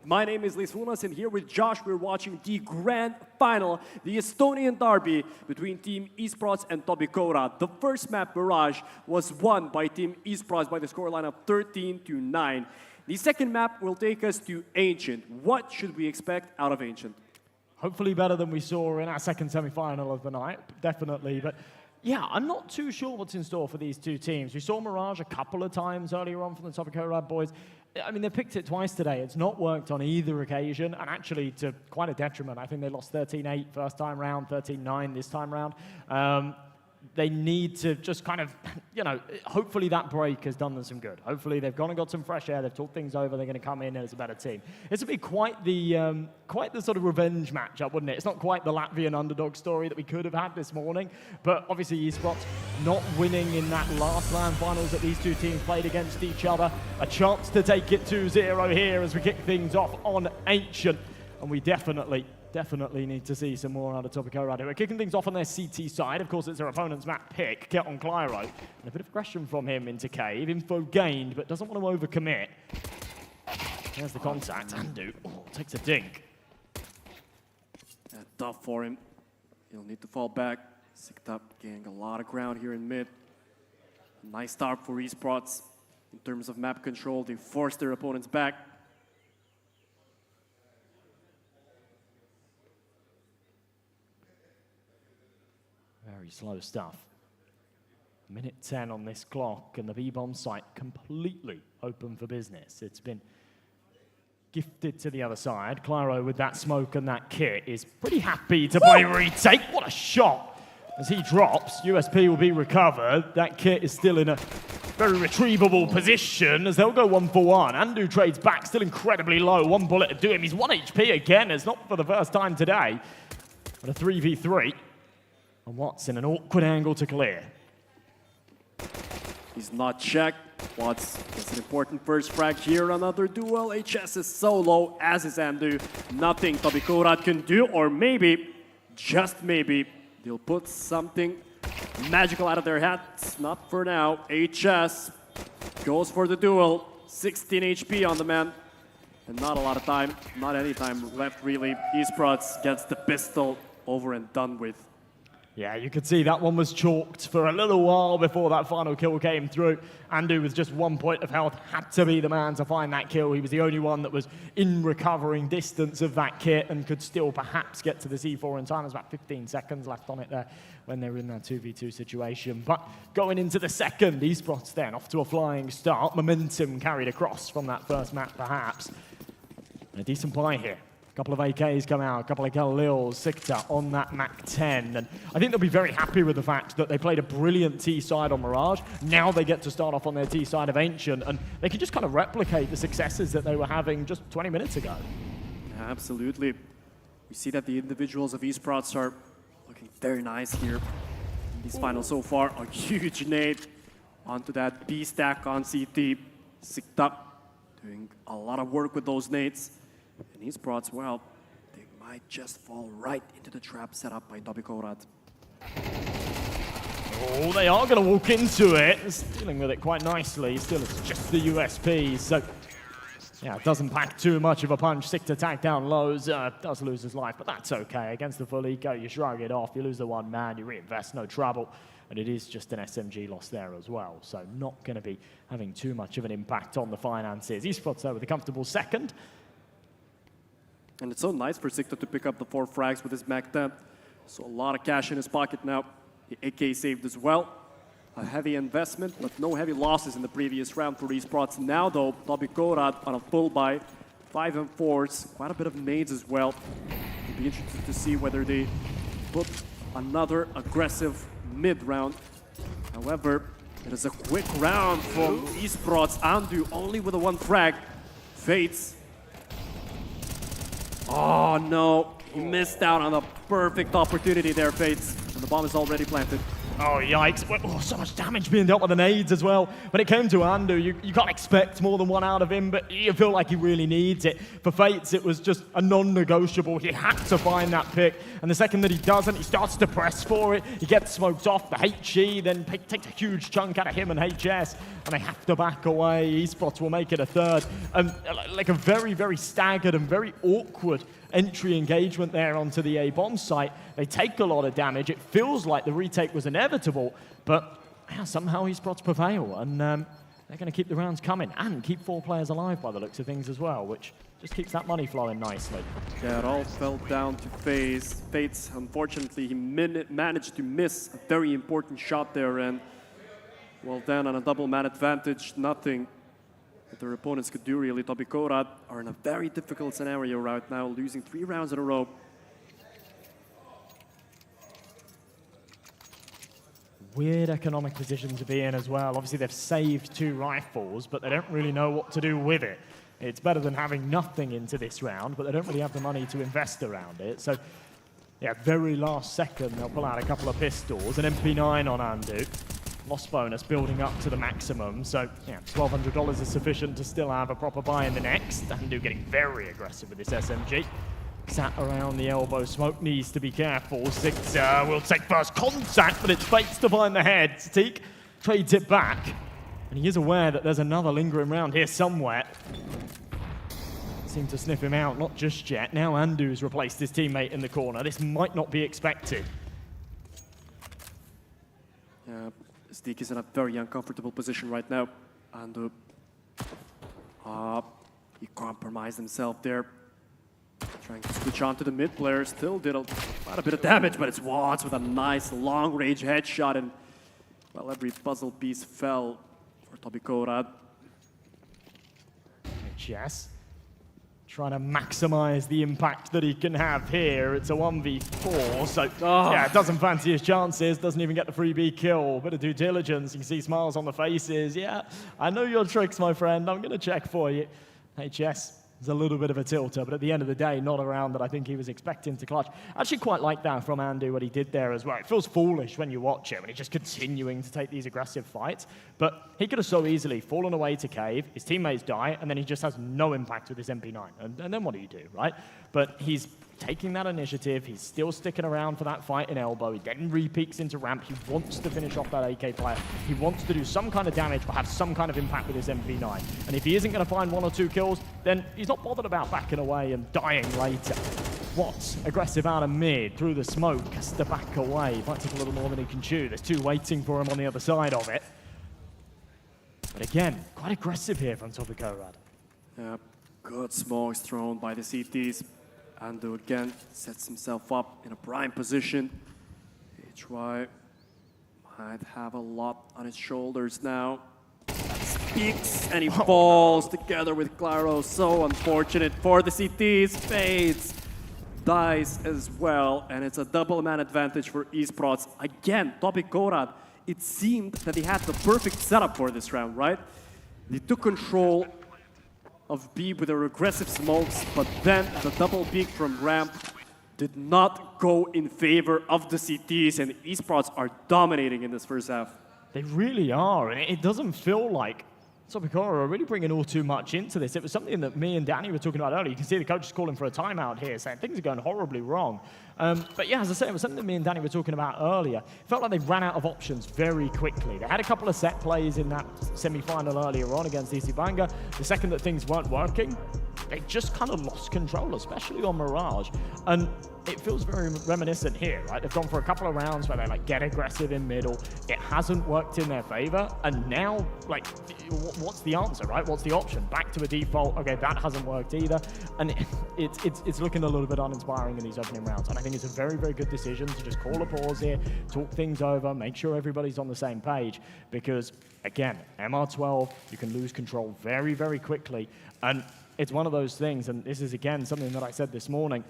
My name is Liis, and here with Josh, we're watching the grand final, the Estonian derby between Team Esports and Toby. The first map, Mirage, was won by Team Esports by the scoreline of 13-9. The second map will take us to Ancient. What should we expect out of Ancient? Hopefully better than we saw in our second semi-final of the night, definitely. But yeah, I'm not too sure what's in store for these two teams. We saw Mirage a couple of times earlier on from the Toby boys. I mean, they picked it twice today. It's not worked on either occasion, and actually to quite a detriment. I think they lost 13-8 first time round, 13-9 this time round. They need to just kind of, you know, hopefully that break has done them some good. Hopefully they've gone and got some fresh air, they've talked things over, they're going to come in as a better team. It's going to be quite the sort of revenge matchup, wouldn't it? It's not quite the Latvian underdog story that we could have had this morning, but obviously Esports not winning in that last LAN finals that these two teams played against each other. A chance to take it 2-0 here as we kick things off on Ancient, and we definitely need to see some more out of Toby. We're kicking things off on their CT side. Of course, it's their opponent's map pick, get on Clyro. And a bit of aggression from him into Cave. Info gained, but doesn't want to overcommit. There's the contact. Andu takes a dink. Tough for him. He'll need to fall back. Sicked up, gaining a lot of ground here in mid. Nice start for Esports. In terms of map control, they forced their opponents back. Very slow stuff. Minute 10 on this clock, and the B-bomb site completely open for business. It's been gifted to the other side. Clyro with that smoke and that kit is pretty happy to play retake. What a shot! As he drops, USP will be recovered. That kit is still in a very retrievable position as they'll go 1-for-1. Andu trades back, still incredibly low. One bullet to do him. He's 1 HP again. It's not for the first time today. But a 3v3. And Watts in an awkward angle to clear. He's not checked. Watts gets an important first frag here. Another duel. HS is solo, as is Andu. Nothing Toby can do, or maybe, just maybe, they'll put something magical out of their hats. Not for now. HS goes for the duel. 16 HP on the man. And not a lot of time, not any time left really. Esports gets the pistol over and done with. Yeah, you could see that one was chalked for a little while before that final kill came through. Andu with just 1 point of health had to be the man to find that kill. He was the only one that was in recovering distance of that kit and could still perhaps get to the C4 in time. There's about 15 seconds left on it there when they were in that 2v2 situation. But going into the second, Esports then off to a flying start. Momentum carried across from that first map perhaps. And a decent buy here. A couple of AKs come out, a couple of Galils, Sikta on that MAC-10. And I think they'll be very happy with the fact that they played a brilliant T side on Mirage. Now they get to start off on their T side of Ancient, and they can just kind of replicate the successes that they were having just 20 minutes ago. Absolutely. We see that the individuals of Esports are looking very nice here in these finals so far. A huge nade onto that B stack on CT. Sikta doing a lot of work with those nades. And Esports, well, they might just fall right into the trap set up by Toby. Oh, they are going to walk into it. Dealing with it quite nicely. Still, it's just the USP. So, yeah, it doesn't pack too much of a punch. Sikta tag down lows. Does lose his life, but that's okay. Against the full eco, you shrug it off. You lose the one man, you reinvest, no trouble. And it is just an SMG loss there as well. So, not going to be having too much of an impact on the finances. Esports, though, with a comfortable second. And it's so nice for Sikta to pick up the 4 frags with his MAC-10. So a lot of cash in his pocket now. The AK saved as well. A heavy investment, but no heavy losses in the previous round for Esports. Now though, Toby on a full buy. 5 and 4s, quite a bit of nades as well. It'll be interesting to see whether they put another aggressive mid-round. However, it is a quick round from Esports. Andu only with a 1 frag. Fates. Oh no, he missed out on a perfect opportunity there, Fates. And the bomb is already planted. Oh, yikes. Oh, so much damage being dealt with the nades as well. When it came to Andu, you can't expect more than one out of him, but you feel like he really needs it. For Fates, it was just a non-negotiable. He had to find that pick, and the second that he doesn't, he starts to press for it. He gets smoked off. The HG then takes a huge chunk out of him and HS, and they have to back away. Esports will make it a third. Like a very, very staggered and very awkward entry engagement there onto the A-bomb site. They take a lot of damage. It feels like the retake was inevitable, but yeah, somehow Esports prevail, and they're going to keep the rounds coming and keep 4 players alive by the looks of things as well, which just keeps that money flowing nicely. Yeah, it all fell down to FaZe. Fates, unfortunately, he managed to miss a very important shot there, and well, then on a double man advantage, nothing that their opponents could do really. Toby are in a very difficult scenario right now, losing 3 rounds in a row. Weird economic position to be in as well. Obviously, they've saved 2 rifles, but they don't really know what to do with it. It's better than having nothing into this round, but they don't really have the money to invest around it. So, yeah, very last second, they'll pull out a couple of pistols, an MP9 on Andu. Loss bonus building up to the maximum, so yeah, $1,200 is sufficient to still have a proper buy in the next. Andu getting very aggressive with this SMG. Sat around the elbow, Smoke needs to be careful. Zigzag will take first contact, but it's Fates to find the head. Teak trades it back, and he is aware that there's another lingering round here somewhere. Seem to sniff him out, not just yet. Now Andu's replaced his teammate in the corner. This might not be expected. Yeah. Steak is in a very uncomfortable position right now, and he compromised himself there. Trying to switch on to the mid player, still did quite a bit of damage, but it's Watts with a nice long-range headshot, and well, every puzzle piece fell for Toby. Yes. Trying to maximize the impact that he can have here. It's a 1v4, so yeah, doesn't fancy his chances, doesn't even get the free B kill. Bit of due diligence, you can see smiles on the faces. Yeah, I know your tricks, my friend, I'm gonna check for you. HS is a little bit of a tilter, but at the end of the day, not a round that I think he was expecting to clutch. I actually quite like that from Andu, what he did there as well. It feels foolish when you watch it, when he's just continuing to take these aggressive fights, but he could have so easily fallen away to cave, his teammates die, and then he just has no impact with his MP9. And then what do you do, right? But he's taking that initiative, he's still sticking around for that fight in elbow, he then re-peeks into ramp, he wants to finish off that AK player, he wants to do some kind of damage, but have some kind of impact with his MP9. And if he isn't going to find 1 or 2 kills, then he's not bothered about backing away and dying later. Watts, aggressive out of mid, through the smoke, has to back away. Might take a little more than he can chew. There's 2 waiting for him on the other side of it. But again, quite aggressive here from Toby. Yeah, good smokes thrown by the CTs. Andu again sets himself up in a prime position. HY might have a lot on his shoulders now. Speaks and he falls together with Claro. So unfortunate for the CTs. Fades, dies as well, and it's a double man advantage for Esports. Again, Toby, it seemed that he had the perfect setup for this round, right? They took control of B with their aggressive smokes, but then the double peek from ramp did not go in favor of the CTs, and Esports are dominating in this first half. They really are, and it doesn't feel like Toby are really bringing all too much into this. It was something that me and Danny were talking about earlier. You can see the coach is calling for a timeout here, saying things are going horribly wrong. But yeah, as I say, it was something that me and Danny were talking about earlier. It felt like they ran out of options very quickly. They had a couple of set plays in that semi-final earlier on against EC Banga. The second that things weren't working, they just kind of lost control, especially on Mirage. And it feels very reminiscent here, right? They've gone for a couple of rounds where they like get aggressive in middle. It hasn't worked in their favor. And now, like, what's the answer, right? What's the option? Back to a default. Okay, that hasn't worked either. And it's looking a little bit uninspiring in these opening rounds. And I think it's a very, very good decision to just call a pause here, talk things over, make sure everybody's on the same page. Because, again, MR12, you can lose control very, very quickly. And it's one of those things, and this is, again, something that I said this morning.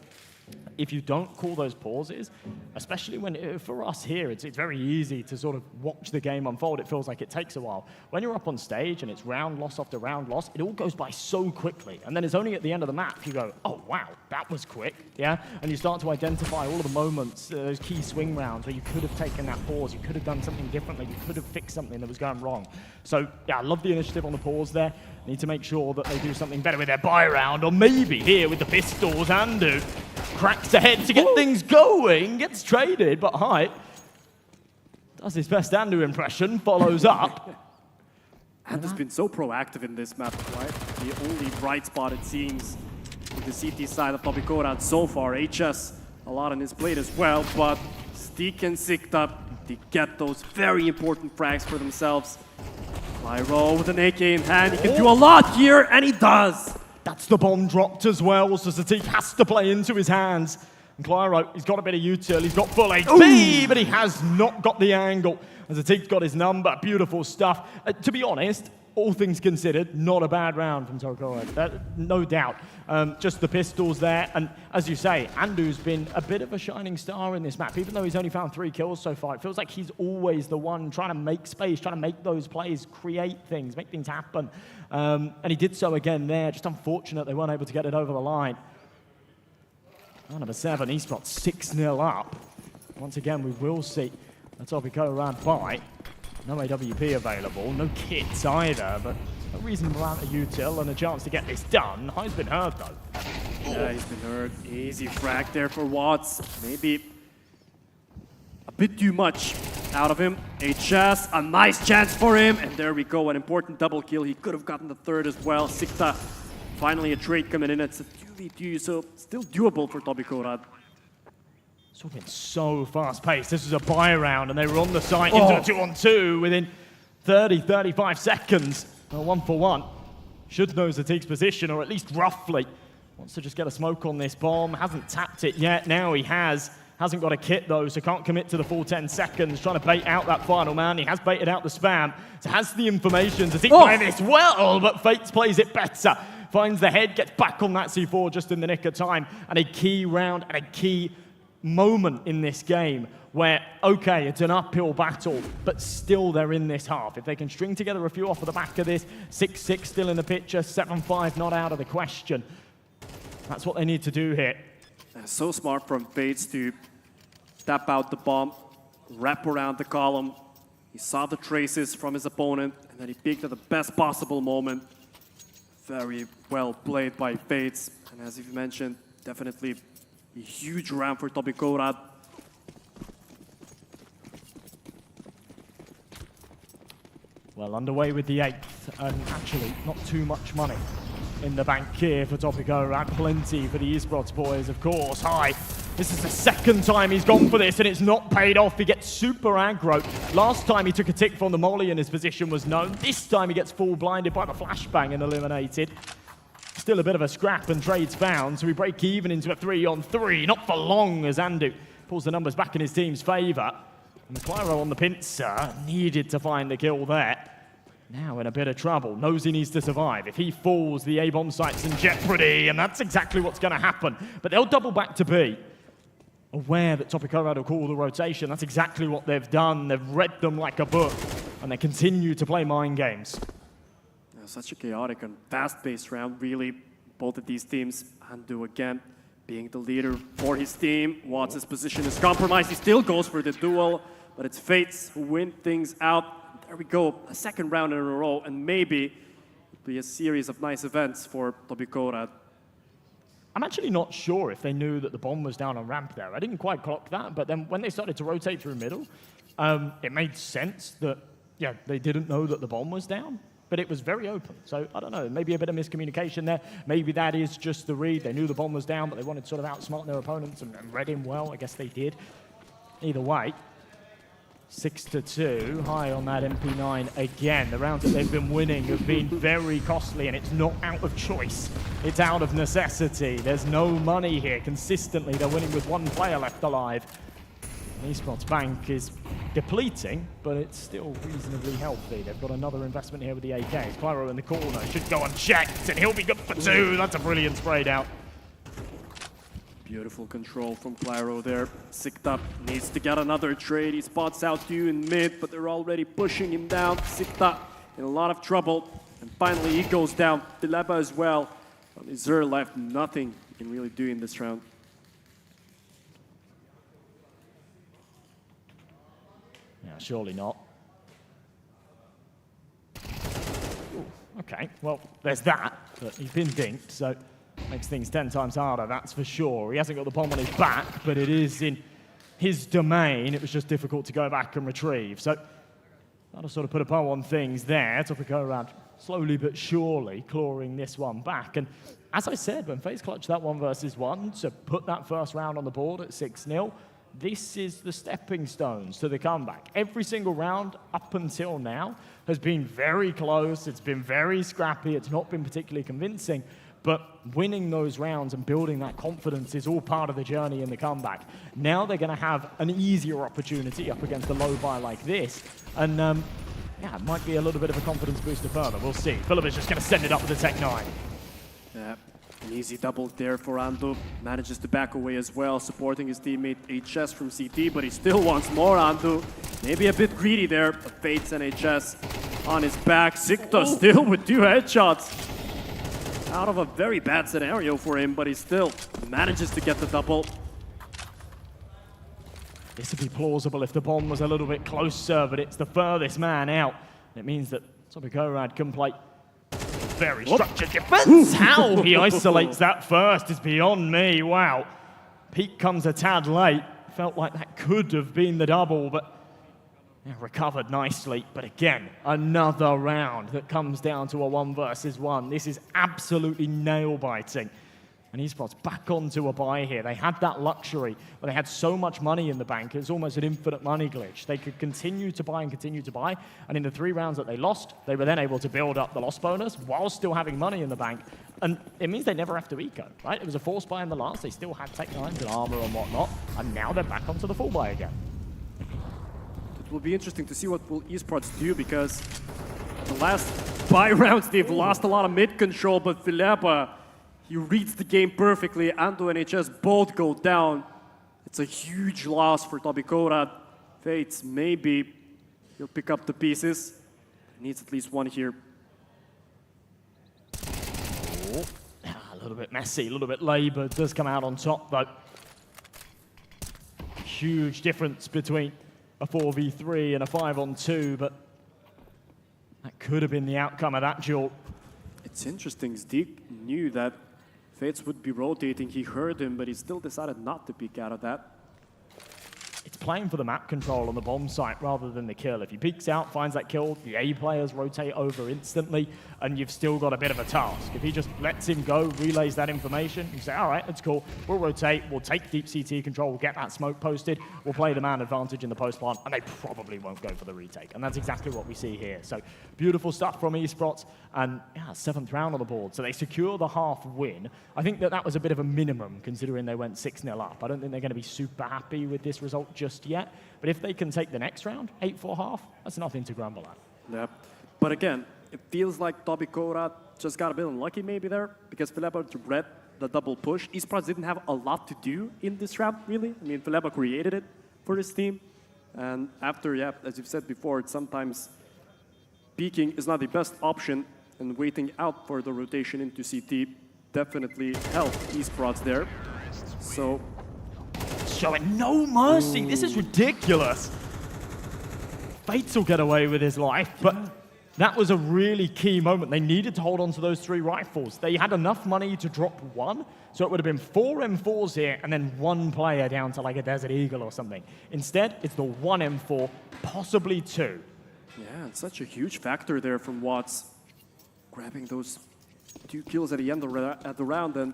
if you don't call those pauses, especially when, for us here, it's very easy to sort of watch the game unfold. It feels like it takes a while. When you're up on stage and it's round loss after round loss, it all goes by so quickly. And then it's only at the end of the map you go, oh, wow, that was quick, yeah? And you start to identify all of the moments, those key swing rounds where you could have taken that pause, you could have done something differently, you could have fixed something that was going wrong. So, yeah, I love the initiative on the pause there. Need to make sure that they do something better with their buy round, or maybe here with the pistols. Andu cracks ahead to get things going, gets traded, but Height does his best Andu impression, follows up. And has been so proactive in this map, right? The only bright spot, it seems, with the CT side of Toby so far. HS, a lot on his plate as well, but Steak and Sikta, they get those very important frags for themselves. Lyro with an AK in hand, he can do a lot here, and he does! That's the bomb dropped as well, so Zatik has to play into his hands. And Clyro, he's got a bit of util, he's got full HP, but he has not got the angle. And Zatik's got his number, beautiful stuff. To be honest, all things considered, not a bad round from Tokyo, no doubt. Just the pistols there, and as you say, Andu's been a bit of a shining star in this map. Even though he's only found 3 kills so far, it feels like he's always the one trying to make space, trying to make those plays, create things, make things happen. And he did so again there, just unfortunate they weren't able to get it over the line. Number 7, Esports 6-0 up. Once again, we will see a topic go around by. No AWP available, no kits either, but a reasonable amount of util and a chance to get this done. High's been hurt though. Yeah, he's been hurt. Easy frag there for Watts. Maybe a bit too much out of him. HS, a nice chance for him, and there we go, an important double kill. He could have gotten the third as well. Sikta, finally a trade coming in. It's a 2v2, so still doable for Toby Korad. It's all been so fast-paced. This was a buy round, and they were on the site into a 2-on-2 within 30, 35 seconds. 1-for-1. Should know Zatik's position, or at least roughly. Wants to just get a smoke on this bomb. Hasn't tapped it yet. Now he has. Hasn't got a kit, though, so can't commit to the full 10 seconds. Trying to bait out that final man. He has baited out the spam. So has the information. Zatik playing this well, but Fates plays it better. Finds the head, gets back on that C4 just in the nick of time. And a key round and a key moment in this game where, okay, it's an uphill battle, but still they're in this half. If they can string together a few off of the back of this, 6-6 still in the picture, 7-5 not out of the question. That's what they need to do here. So smart from Fates to tap out the bomb, wrap around the column. He saw the traces from his opponent, and then he picked at the best possible moment. Very well played by Fates, and as you've mentioned, definitely a huge round for Toby Korad. Well, underway with the 8th, and actually not too much money in the bank here for Toby Korad. Plenty for the esports boys, of course. Hi. This is the second time he's gone for this, and it's not paid off. He gets super aggro. Last time he took a tick from the molly and his position was known. This time he gets full blinded by the flashbang and eliminated. Still a bit of a scrap and trades found, so we break even into a 3-on-3. Not for long as Andu pulls the numbers back in his team's favor. And Clyro on the pincer needed to find the kill there. Now in a bit of trouble, knows he needs to survive. If he falls, the A-bomb site's in jeopardy, and that's exactly what's going to happen. But they'll double back to B. Aware that Toby Korad will call the rotation, that's exactly what they've done. They've read them like a book, and they continue to play mind games. Such a chaotic and fast-paced round, really. Both of these teams, Andu again being the leader for his team. Watts' position is compromised. He still goes for the duel, but it's Fates who win things out. There we go, a second round in a row, and maybe it'll be a series of nice events for Toby Korad. I'm actually not sure if they knew that the bomb was down on ramp there. I didn't quite clock that, but then when they started to rotate through middle, it made sense that, yeah, they didn't know that the bomb was down. But it was very open, so I don't know, maybe a bit of miscommunication there. Maybe that is just the read. They knew the bomb was down, but they wanted to sort of outsmart their opponents and read him well. I guess they did. Either way, 6-2, high on that MP9 again. The rounds that they've been winning have been very costly, and it's not out of choice. It's out of necessity. There's no money here. Consistently, they're winning with one player left alive. Esports Bank is depleting, but it's still reasonably healthy. They've got another investment here with the AKs. Clyro in the corner should go unchecked, and he'll be good for 2. That's a brilliant sprayed out. Beautiful control from Claro there. Sicked up needs to get another trade. He spots out two in mid, but they're already pushing him down. Sicked up in a lot of trouble. And finally he goes down. Fileba as well. Zer left nothing he can really do in this round. Yeah, surely not. Ooh, okay, well, there's that, but he's been dinked, so makes things 10 times harder, that's for sure. He hasn't got the bomb on his back, but it is in his domain. It was just difficult to go back and retrieve. So that'll sort of put a bow on things there. Toby go around slowly but surely, clawing this one back. And as I said, when FaZe clutched that 1v1 to put that first round on the board at 6-0, this is the stepping stones to the comeback. Every single round up until now has been very close. It's been very scrappy. It's not been particularly convincing. But winning those rounds and building that confidence is all part of the journey in the comeback. Now they're going to have an easier opportunity up against a low buy like this. And yeah, it might be a little bit of a confidence booster further. We'll see. Philip is just going to send it up with the Tech 9. Yeah, an easy double there for Ando. Manages to back away as well, supporting his teammate HS from CT, but he still wants more, Ando. Maybe a bit greedy there, but Fates and HS on his back. Sikta still with 2 headshots. Out of a very bad scenario for him, but he still manages to get the double. This would be plausible if the bomb was a little bit closer, but it's the furthest man out. It means that Toby Gorad can play very structured defense. How he isolates that first is beyond me. Wow. Peak comes a tad late. Felt like that could have been the double, but yeah, recovered nicely. But again, another round that comes down to a 1v1. This is absolutely nail-biting. And esports back onto a buy here. They had that luxury, but they had so much money in the bank, it was almost an infinite money glitch. They could continue to buy and continue to buy, and in the 3 rounds that they lost, they were then able to build up the loss bonus while still having money in the bank. And it means they never have to eco, right? It was a forced buy in the last, they still had Tech 9s and armor and whatnot, and now they're back onto the full buy again. It will be interesting to see what will esports do, because the last buy rounds, they've lost a lot of mid control, but Fileba, he reads the game perfectly. Ando and HS both go down. It's a huge loss for Toby Gorad. Fates, maybe he'll pick up the pieces. He needs at least one here. Oh, a little bit messy, a little bit labored. Does come out on top, though. Huge difference between a 4v3 and a 5-on-2, but that could have been the outcome of that duel. It's interesting. Zdeek knew that Fates would be rotating. He heard him, but he still decided not to peek out of that. It's playing for the map control on the bomb site rather than the kill. If he peeks out, finds that kill, the A players rotate over instantly, and you've still got a bit of a task. If he just lets him go, relays that information, you say, all right, that's cool. We'll rotate, we'll take deep CT control, we'll get that smoke posted, we'll play the man advantage in the post plant, and they probably won't go for the retake. And that's exactly what we see here. So beautiful stuff from esports, and yeah, 7th round on the board. So they secure the half win. I think that that was a bit of a minimum considering they went 6-0 up. I don't think they're going to be super happy with this result just yet. But if they can take the next round, 8-4 half, that's nothing to grumble at. Yeah, but again, it feels like Toby Gorad just got a bit unlucky maybe there, because Fileba read the double push. Esports didn't have a lot to do in this round, really. I mean, Fileba created it for his team. And after, yeah, as you've said before, sometimes peeking is not the best option, and waiting out for the rotation into CT definitely helped esports there. So, showing no mercy. Ooh. This is ridiculous. Fates will get away with his life, but that was a really key moment. They needed to hold on to those 3 rifles. They had enough money to drop 1, so it would have been 4 M4s here and then 1 player down to like a Desert Eagle or something. Instead, it's the 1 M4, possibly 2. Yeah, it's such a huge factor there from Watts. Grabbing those 2 kills at the end of the round, and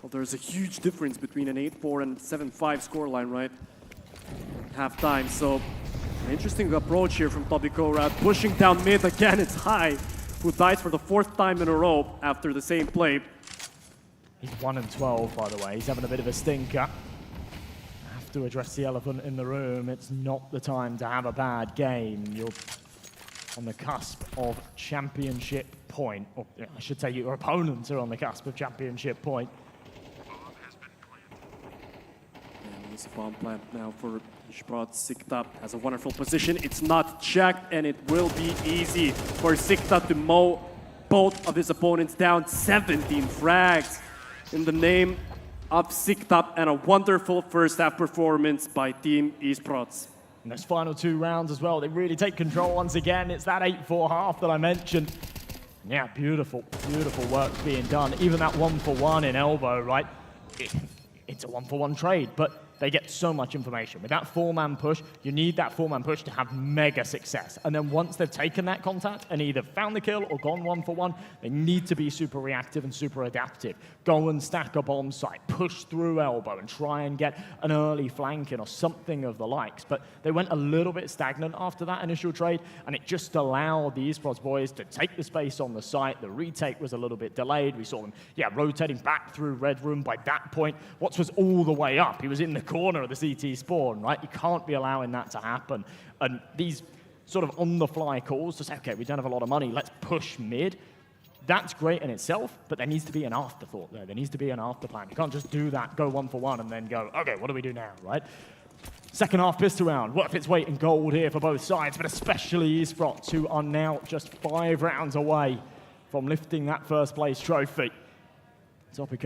well, there's a huge difference between an 8-4 and 7-5 scoreline, right? Half time, so an interesting approach here from Toby Gorad. Pushing down mid again, it's High, who dies for the 4th time in a row after the same play. He's 1-12, by the way. He's having a bit of a stinker. Have to address the elephant in the room. It's not the time to have a bad game. You're on the cusp of championship point. Or I should say your opponents are on the cusp of championship point. This bomb plant now for Sprott. Sikta has a wonderful position. It's not checked, and it will be easy for Sikta to mow both of his opponents down. 17 frags in the name of Sikta, and a wonderful first half performance by Team Esports. And those final 2 rounds as well, they really take control once again. It's that 8-4 half that I mentioned. Yeah, beautiful, beautiful work being done. Even that 1-for-1 in elbow, right? It's a 1-for-1 trade, but they get so much information. With that 4-man push, you need that 4-man push to have mega success. And then once they've taken that contact and either found the kill or gone 1-for-1, they need to be super reactive and super adaptive. Go and stack a bomb site, push through elbow and try and get an early flanking or something of the likes. But they went a little bit stagnant after that initial trade, and it just allowed the Esports boys to take the space on the site. The retake was a little bit delayed. We saw them, rotating back through Red Room. By that point, Watts was all the way up. He was in the corner of the CT spawn, right? You can't be allowing that to happen. And these sort of on-the-fly calls to say, okay, we don't have a lot of money, let's push mid. That's great in itself, but there needs to be an afterthought there. There needs to be an after plan. You can't just do that, go 1-for-1, and then go, okay, what do we do now, right? Second half pistol round, worth its weight in gold here for both sides, but especially Esports, who are now just 5 rounds away from lifting that first place trophy. Toby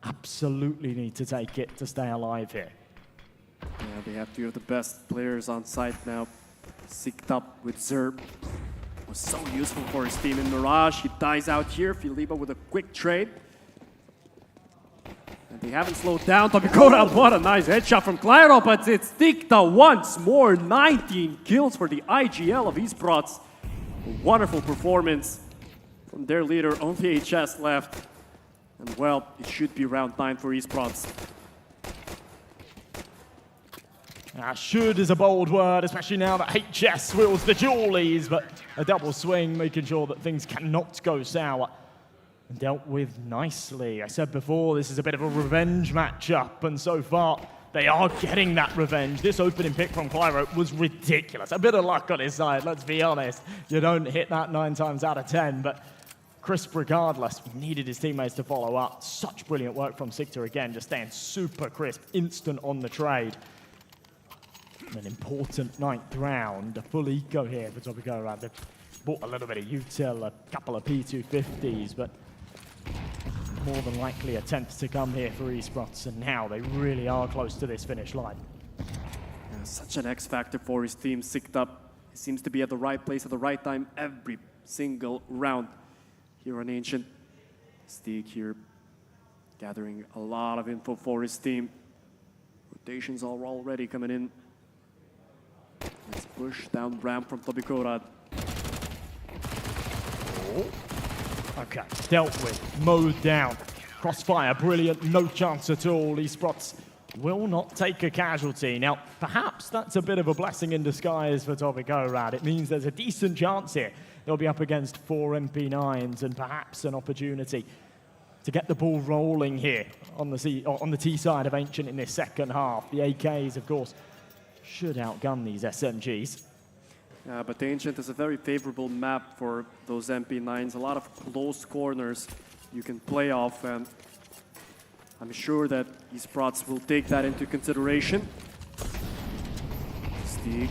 absolutely need to take it to stay alive here. Yeah, they have 2 of the best players on site now. Synced up with Zerb. Was so useful for his team in Mirage. He dies out here. Filiba with a quick trade. And they haven't slowed down. Toby, what a nice headshot from Clairo, but it's Sikta once more. 19 kills for the IGL of Esports. A wonderful performance from their leader. Only HS left. And well, it should be round 9 for Esports. Should is a bold word, especially now that HS wields the dualies, but a double swing, making sure that things cannot go sour. And dealt with nicely. I said before, this is a bit of a revenge matchup, and so far, they are getting that revenge. This opening pick from Clairo was ridiculous. A bit of luck on his side, let's be honest. You don't hit that 9 times out of 10, but crisp regardless. Needed his teammates to follow up. Such brilliant work from Sikta again, just staying super crisp, instant on the trade. An important 9th round, a full eco here for Toby. They've bought a little bit of util, a couple of P250s, but more than likely attempts to come here for Esports, and now they really are close to this finish line. Yeah, such an X factor for his team. Sikta he seems to be at the right place at the right time every single round. Here on Ancient, Steak here gathering a lot of info for his team. Rotations are already coming in. Let's push down ramp from Toby. Okay, dealt with, mowed down. Crossfire, brilliant, no chance at all. Esports will not take a casualty. Now, perhaps that's a bit of a blessing in disguise for Toby. It means there's a decent chance here. They'll be up against 4 MP9s and perhaps an opportunity to get the ball rolling here on the T side of Ancient in this second half. The AKs, of course, should outgun these SMGs. Yeah, but Ancient is a very favorable map for those MP9s. A lot of close corners you can play off, and I'm sure that Esports will take that into consideration. Steak,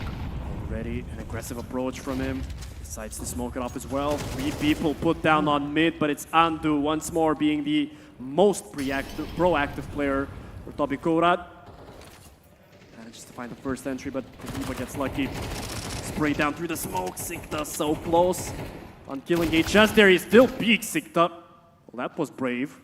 already an aggressive approach from him. Decides to smoke it up as well. 3 people put down on mid, but it's Andu once more being the most proactive player for Toby. Manages to find the first entry, but Filiba gets lucky. Spray down through the smoke. Sikta so close on killing HS there. He still peaks Sikta. Well, that was brave.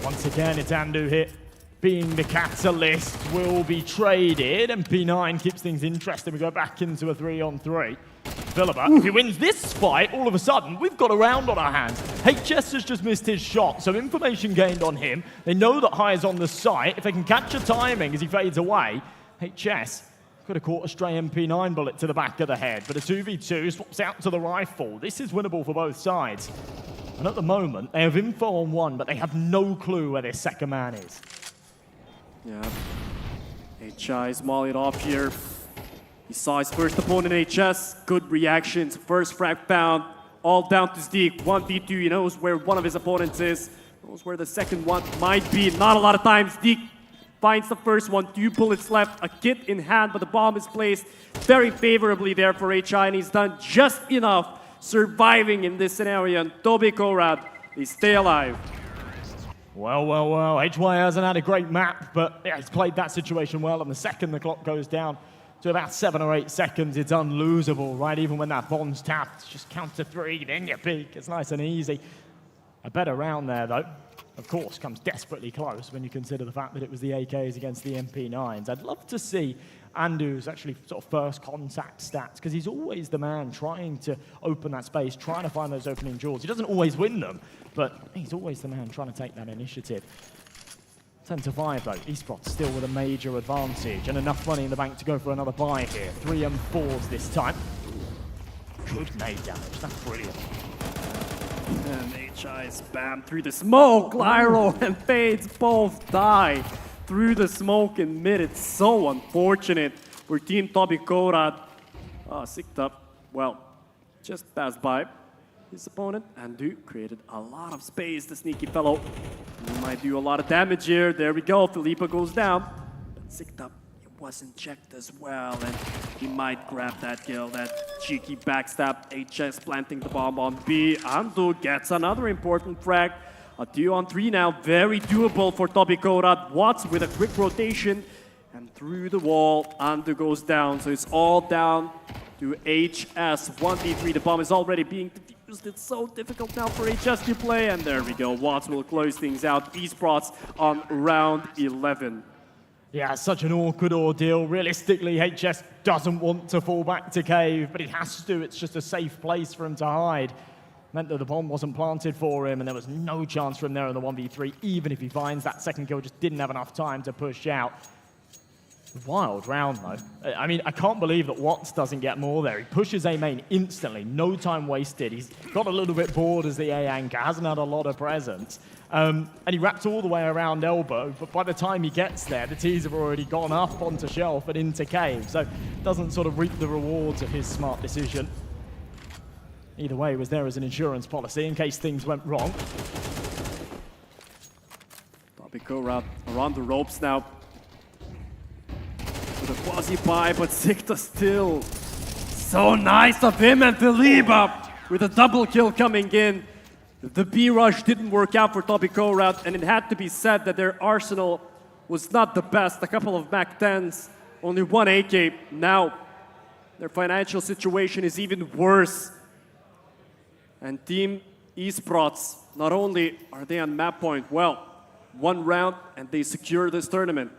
Once again, it's Andu hit. Being the catalyst, will be traded, and P9 keeps things interesting. We go back into a 3-on-3. Filiba, if he wins this fight, all of a sudden, we've got a round on our hands. HS has just missed his shot, so information gained on him. They know that High is on the site. If they can catch a timing as he fades away, HS could have caught a stray MP9 bullet to the back of the head, but a 2v2 swaps out to the rifle. This is winnable for both sides. And at the moment, they have info on 1, but they have no clue where their second man is. Yeah, HI is mollied off here. He saw his first opponent, HS. Good reactions, first frag found. All down to Steak, 1v2, he knows where one of his opponents is. Knows where the second one might be. Not a lot of times. Deke finds the first one. 2 bullets left. A kit in hand, but the bomb is placed very favorably there for HI, and he's done just enough surviving in this scenario. And Toby Korad, they stay alive. Well, well, well. HY hasn't had a great map, but yeah, he's played that situation well. And the second the clock goes down to about 7 or 8 seconds, it's unlosable, right? Even when that bomb's tapped, it's just count to 3, then you peek. It's nice and easy. A better round there, though. Of course, comes desperately close when you consider the fact that it was the AKs against the MP9s. I'd love to see Andu's actually sort of first contact stats, because he's always the man trying to open that space, trying to find those opening jewels. He doesn't always win them, but he's always the man trying to take that initiative. 10-5 though, esports still with a major advantage and enough money in the bank to go for another buy here. 3 and 4s this time. Good nade damage, that's brilliant. And HI spam through the smoke. Lyro and Fades both die through the smoke in mid. It's so unfortunate for Team Toby Korad. Sicked up. Well, just passed by his opponent. Andu created a lot of space, the sneaky fellow. He might do a lot of damage here. There we go. Philippa goes down. But sicked up. Wasn't checked as well, and he might grab that kill, that cheeky backstab. HS planting the bomb on B. Andu gets another important frag. A 2-on-3 now, very doable for Toby Korad. Watts with a quick rotation, and through the wall, Andu goes down. So it's all down to HS. 1v3, the bomb is already being defused. It's so difficult now for HS to play, and there we go. Watts will close things out. Esports on round 11. Yeah, such an awkward ordeal. Realistically, HS doesn't want to fall back to cave, but he has to. It's just a safe place for him to hide. Meant that the bomb wasn't planted for him, and there was no chance for him there in the 1v3. Even if he finds that second kill, just didn't have enough time to push out. Wild round, though. I mean, I can't believe that Watts doesn't get more there. He pushes A main instantly, no time wasted. He's got a little bit bored as the A anchor, hasn't had a lot of presence. And he wrapped all the way around elbow, but by the time he gets there, the T's have already gone up onto shelf and into cave, so doesn't sort of reap the rewards of his smart decision. Either way, he was there as an insurance policy in case things went wrong. Toby Korad around the ropes now. With a quasi-buy, but Sikta still. So nice of him and Philippa with a double kill coming in. The B rush didn't work out for Toby Korad, and it had to be said that their arsenal was not the best. A couple of Mac 10s, only 1 AK. Now, their financial situation is even worse. And Team Esports, not only are they on map point, well, 1 round and they secure this tournament.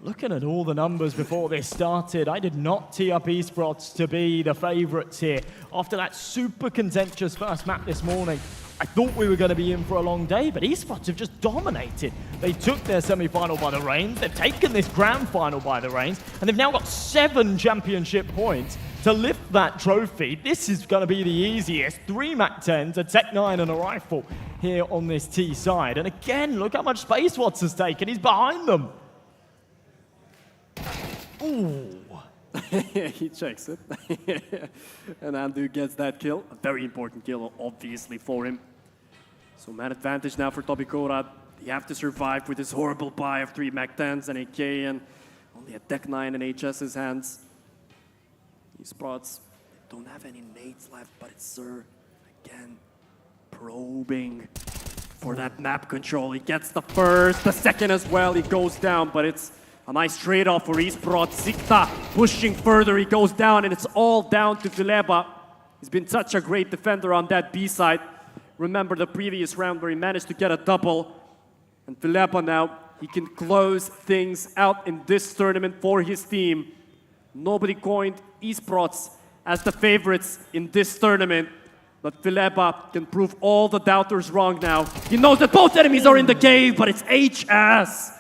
Looking at all the numbers before this started, I did not tee up Esports to be the favourites here. After that super contentious first map this morning, I thought we were going to be in for a long day, but Esports have just dominated. They took their semi-final by the reins, they've taken this grand final by the reins, and they've now got 7 championship points to lift that trophy. This is going to be the easiest. 3 Mac 10s, a Tech 9 and a rifle here on this T side. And again, look how much space Watts has taken. He's behind them. Ooh. He checks it. And Andu gets that kill. A very important kill, obviously, for him. So man advantage now for Toby Korad. They have to survive with this horrible buy of 3 Mac 10s and AK and only a Tech 9 in HS's hands. Esports don't have any nades left, but it's Sir again probing for that map control. He gets the first, the second as well. He goes down, but it's a nice trade-off for Esports. Sikta pushing further, he goes down, and it's all down to Philippa. He's been such a great defender on that B side. Remember the previous round where he managed to get a double. And Philippa now, he can close things out in this tournament for his team. Nobody coined Esports as the favorites in this tournament. But Philippa can prove all the doubters wrong now. He knows that both enemies are in the cave, but it's HS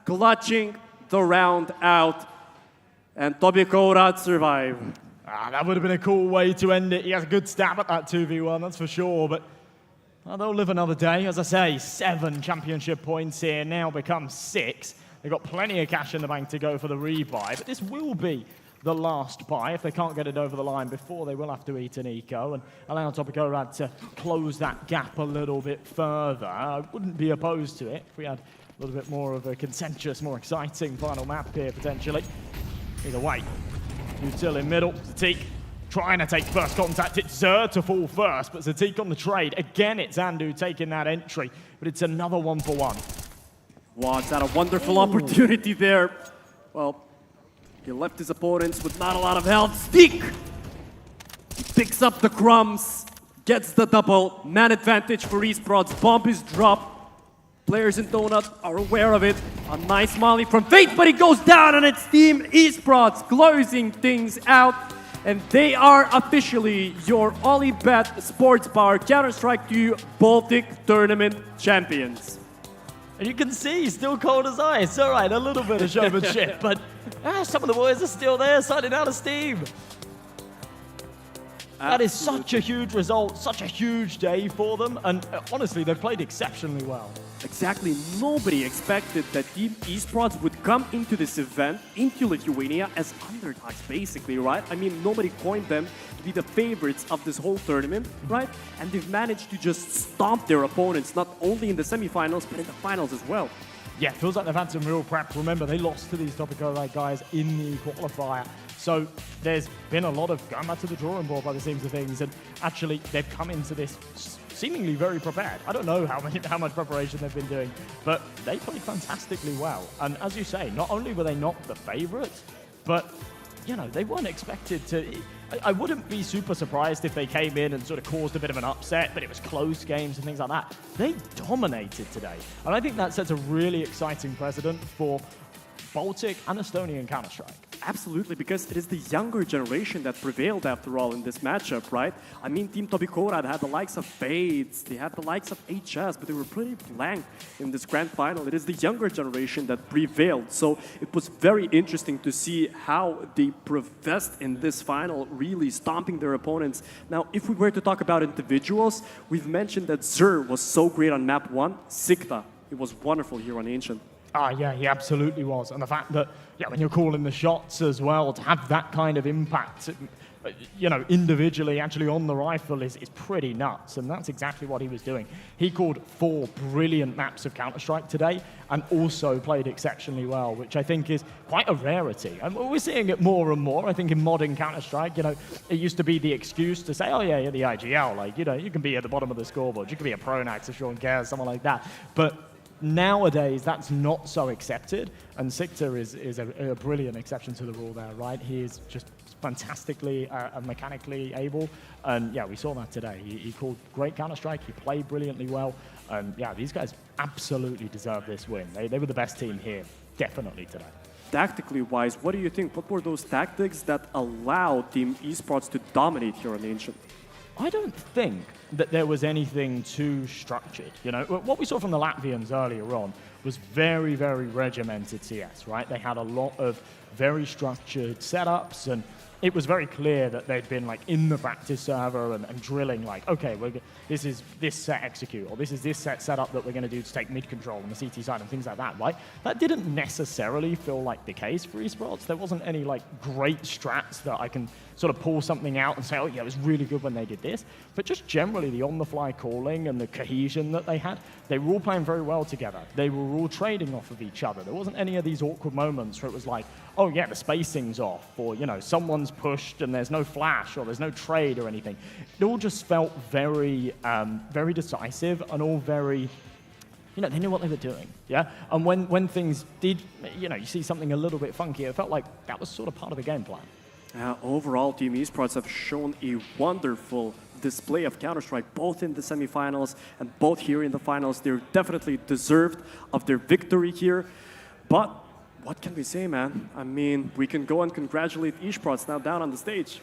clutching the round out. And Toby Korad survive. That would have been a cool way to end it. He has a good stab at that 2v1, that's for sure. But they'll live another day. As I say, 7 championship points here, now become 6. They've got plenty of cash in the bank to go for the rebuy. But this will be the last buy. If they can't get it over the line before, they will have to eat an eco and allow Toby to close that gap a little bit further. I wouldn't be opposed to it if we had a little bit more of a contentious, more exciting final map here, potentially. Either way, Util in middle, Zatik trying to take first contact. It's Zer to fall first, but Zatik on the trade. Again, it's Andu taking that entry, but it's another 1-for-1. Wow, had a wonderful opportunity there. Well, he left his opponents with not a lot of health. Stick! He picks up the crumbs, gets the double. Man advantage for esports. Bomb is dropped. Players in Donut are aware of it. A nice molly from Fate, but it goes down and it's Team Esports closing things out. And they are officially your OLYBOOST Sports Bar Counter-Strike 2 Baltic Tournament champions. And you can see, still cold as ice. All right, a little bit of showmanship, but some of the boys are still there, signing out of steam. That is such a huge result, such a huge day for them, and honestly, they've played exceptionally well. Exactly, nobody expected that Team Esports would come into this event, into Lithuania, as underdogs, basically, right? I mean, nobody coined them to be the favorites of this whole tournament, right? And they've managed to just stomp their opponents, not only in the semifinals, but in the finals as well. Yeah, feels like they've had some real prep. Remember, they lost to these Topico guys in the qualifier. So there's been a lot of going back to the drawing board by the seams of things, and actually they've come into this seemingly very prepared. I don't know how much preparation they've been doing, but they played fantastically well. And as you say, not only were they not the favorites, but you know, they weren't expected to. I wouldn't be super surprised if they came in and sort of caused a bit of an upset, but it was close games and things like that. They dominated today. And I think that sets a really exciting precedent for Baltic and Estonian Counter-Strike. Absolutely, because it is the younger generation that prevailed after all in this matchup, right? I mean, Team Toby had the likes of Fates, they had the likes of HS, but they were pretty blank in this grand final. It is the younger generation that prevailed, so it was very interesting to see how they progressed in this final, really stomping their opponents. Now, if we were to talk about individuals, we've mentioned that Zer was so great on map 1, Sikta, it was wonderful here on Ancient. Yeah, he absolutely was. And the fact that, when you're calling the shots as well, to have that kind of impact, individually, actually on the rifle is pretty nuts. And that's exactly what he was doing. He called 4 brilliant maps of Counter-Strike today and also played exceptionally well, which I think is quite a rarity. And we're seeing it more and more. I think in modern Counter-Strike, it used to be the excuse to say, oh yeah, you're the IGL. You can be at the bottom of the scoreboard. You can be a Pronax if Sean cares, someone like that. But nowadays, that's not so accepted, and Sikta is a brilliant exception to the rule there, right? He is just fantastically mechanically able, and we saw that today. He called great Counter-Strike, he played brilliantly well, and these guys absolutely deserve this win. They were the best team here, definitely today. Tactically wise, what do you think? What were those tactics that allowed Team Esports to dominate here on Ancient? I don't think that there was anything too structured. What we saw from the Latvians earlier on was very, very regimented CS, right? They had a lot of very structured setups, and it was very clear that they'd been in the practice server and drilling okay, this is this set execute, or this is this set up that we're going to do to take mid control on the CT side and things like that, right? That didn't necessarily feel like the case for esports. There wasn't any great strats that I can sort of pull something out and say, oh yeah, it was really good when they did this. But just generally the on-the-fly calling and the cohesion that they had, they were all playing very well together. They were all trading off of each other. There wasn't any of these awkward moments where it was like, oh yeah, the spacing's off, or someone's pushed and there's no flash, or there's no trade or anything. It all just felt very, very decisive and all very, they knew what they were doing, yeah? And when things did, you see something a little bit funky, it felt like that was sort of part of the game plan. Overall, Team Esports have shown a wonderful display of Counter-Strike, both in the semifinals and both here in the finals. They're definitely deserved of their victory here. But what can we say, man? I mean, we can go and congratulate esports now down on the stage.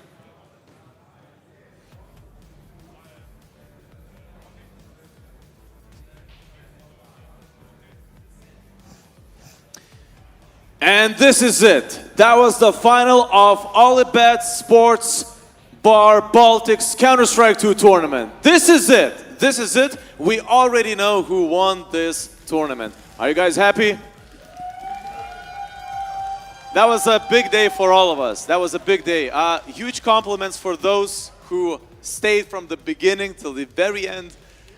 And this is it. That was the final of OLYBOOST Sports Bar Baltic's Counter-Strike 2 tournament. This is it. This is it. We already know who won this tournament. Are you guys happy? That was a big day for all of us. That was a big day. Huge compliments for those who stayed from the beginning till the very end,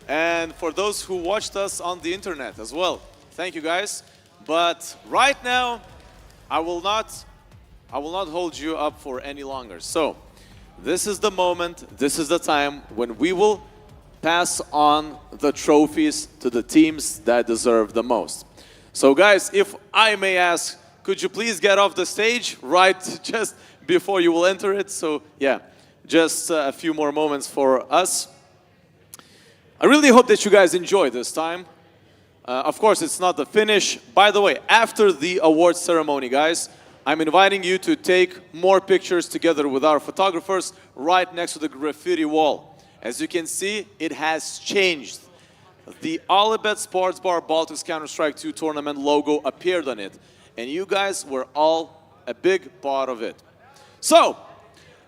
and for those who watched us on the internet as well. Thank you, guys. But right now, I will not hold you up for any longer. So, this is the moment, this is the time when we will pass on the trophies to the teams that deserve the most. So, guys, if I may ask, could you please get off the stage right just before you will enter it? So, yeah, just a few more moments for us. I really hope that you guys enjoy this time. Of course, it's not the finish. By the way, after the awards ceremony, guys, I'm inviting you to take more pictures together with our photographers right next to the graffiti wall. As you can see, it has changed. The OLYBOOST Sports Bar Baltics Counter-Strike 2 tournament logo appeared on it. And you guys were all a big part of it. So,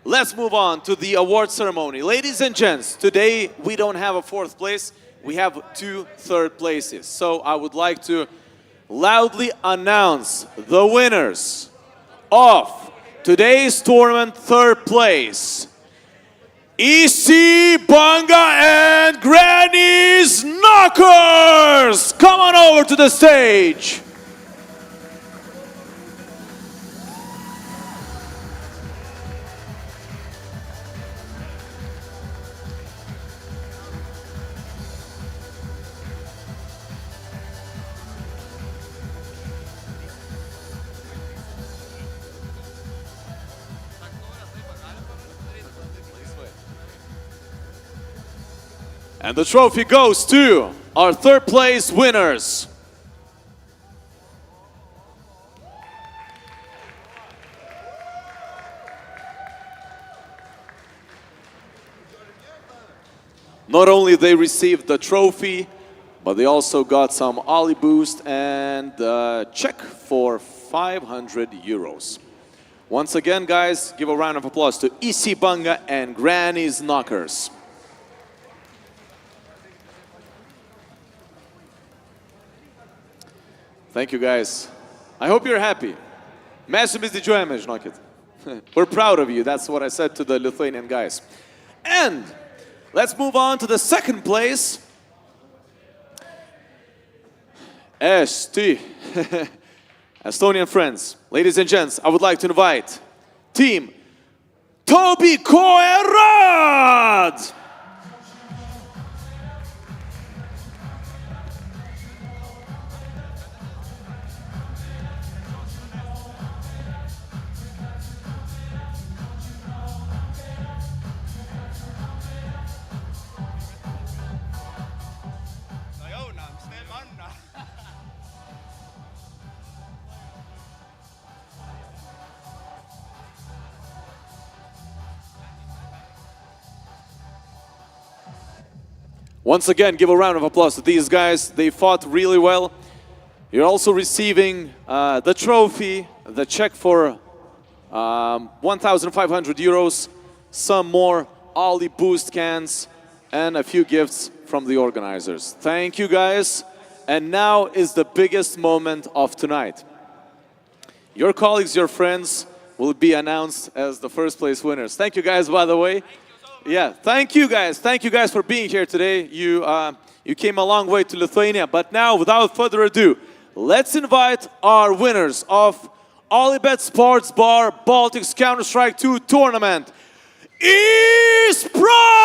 let's move on to the award ceremony. Ladies and gents, today we don't have a 4th place, we have 2 3rd places. So I would like to loudly announce the winners of today's tournament 3rd place. EC Banga and Granny's Knockers! Come on over to the stage. And the trophy goes to our 3rd place winners. Not only they received the trophy, but they also got some OLYBOOST and a check for 500 euros. Once again, guys, give a round of applause to EC Banga and Granny's Knockers. Thank you, guys. I hope you're happy. Mes jumis didžiuojame, žinokit. We're proud of you. That's what I said to the Lithuanian guys. And let's move on to the 2nd place. Estonian friends, ladies and gents, I would like to invite team Toby Koerad. Once again, give a round of applause to these guys. They fought really well. You're also receiving the trophy, the check for 1,500 euros, some more OLYBOOST cans, and a few gifts from the organizers. Thank you, guys. And now is the biggest moment of tonight. Your colleagues, your friends will be announced as the 1st place winners. Thank you, guys, by the way. Yeah, thank you guys. Thank you guys for being here today. You came a long way to Lithuania. But now, without further ado, let's invite our winners of OLYBOOST Sports Bar Baltics Counter-Strike 2 tournament. Esports!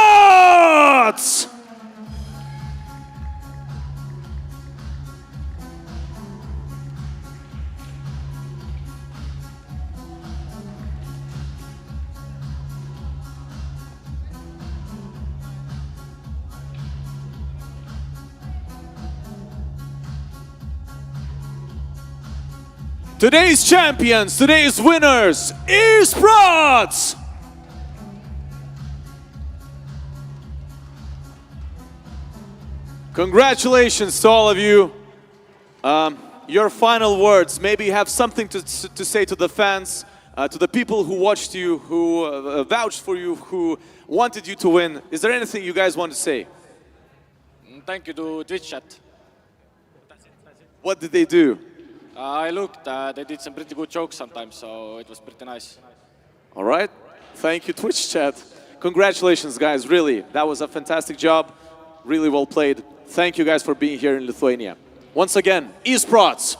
Today's champions, today's winners, Esports! Congratulations to all of you. Your final words, maybe you have something to say to the fans, to the people who watched you, who vouched for you, who wanted you to win. Is there anything you guys want to say? Thank you to Twitch chat. What did they do? I looked, they did some pretty good jokes sometimes, so it was pretty nice. All right. Thank you, Twitch chat. Congratulations, guys. Really, that was a fantastic job. Really well played. Thank you guys for being here in Lithuania. Once again, esports.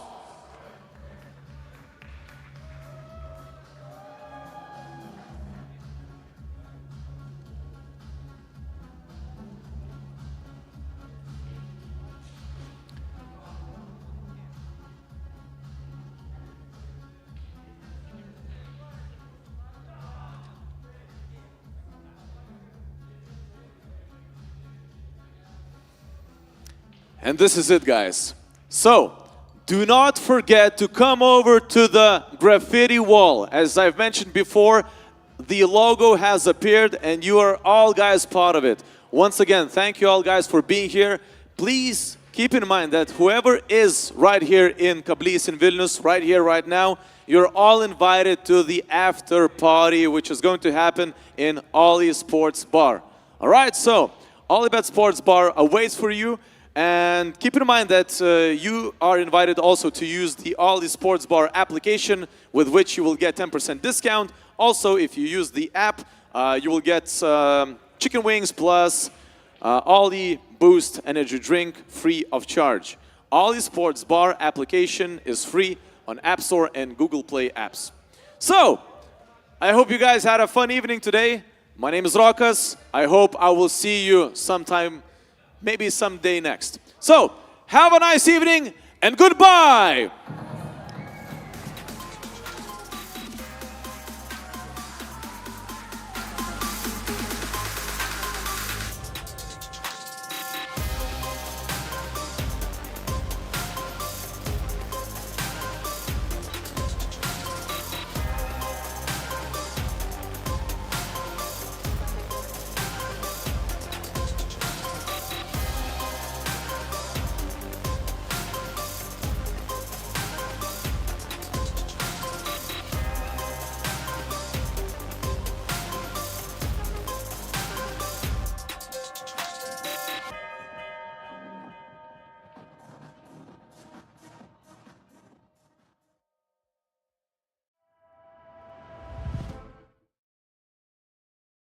And this is it, guys. So, do not forget to come over to the graffiti wall. As I've mentioned before, the logo has appeared and you are all guys part of it. Once again, thank you all guys for being here. Please keep in mind that whoever is right here in Kablys in Vilnius, right here, right now, you're all invited to the after party, which is going to happen in Ollie Sports Bar. All right, so OLYBOOST Sports Bar awaits for you. And keep in mind that you are invited also to use the Ollie Sports Bar application, with which you will get 10% discount. Also, if you use the app, you will get chicken wings plus OLYBOOST energy drink free of charge. Ollie Sports Bar application is free on App Store and Google Play apps. So, I hope you guys had a fun evening today. My name is Rokas. I hope I will see you sometime, maybe someday next. So, have a nice evening and goodbye!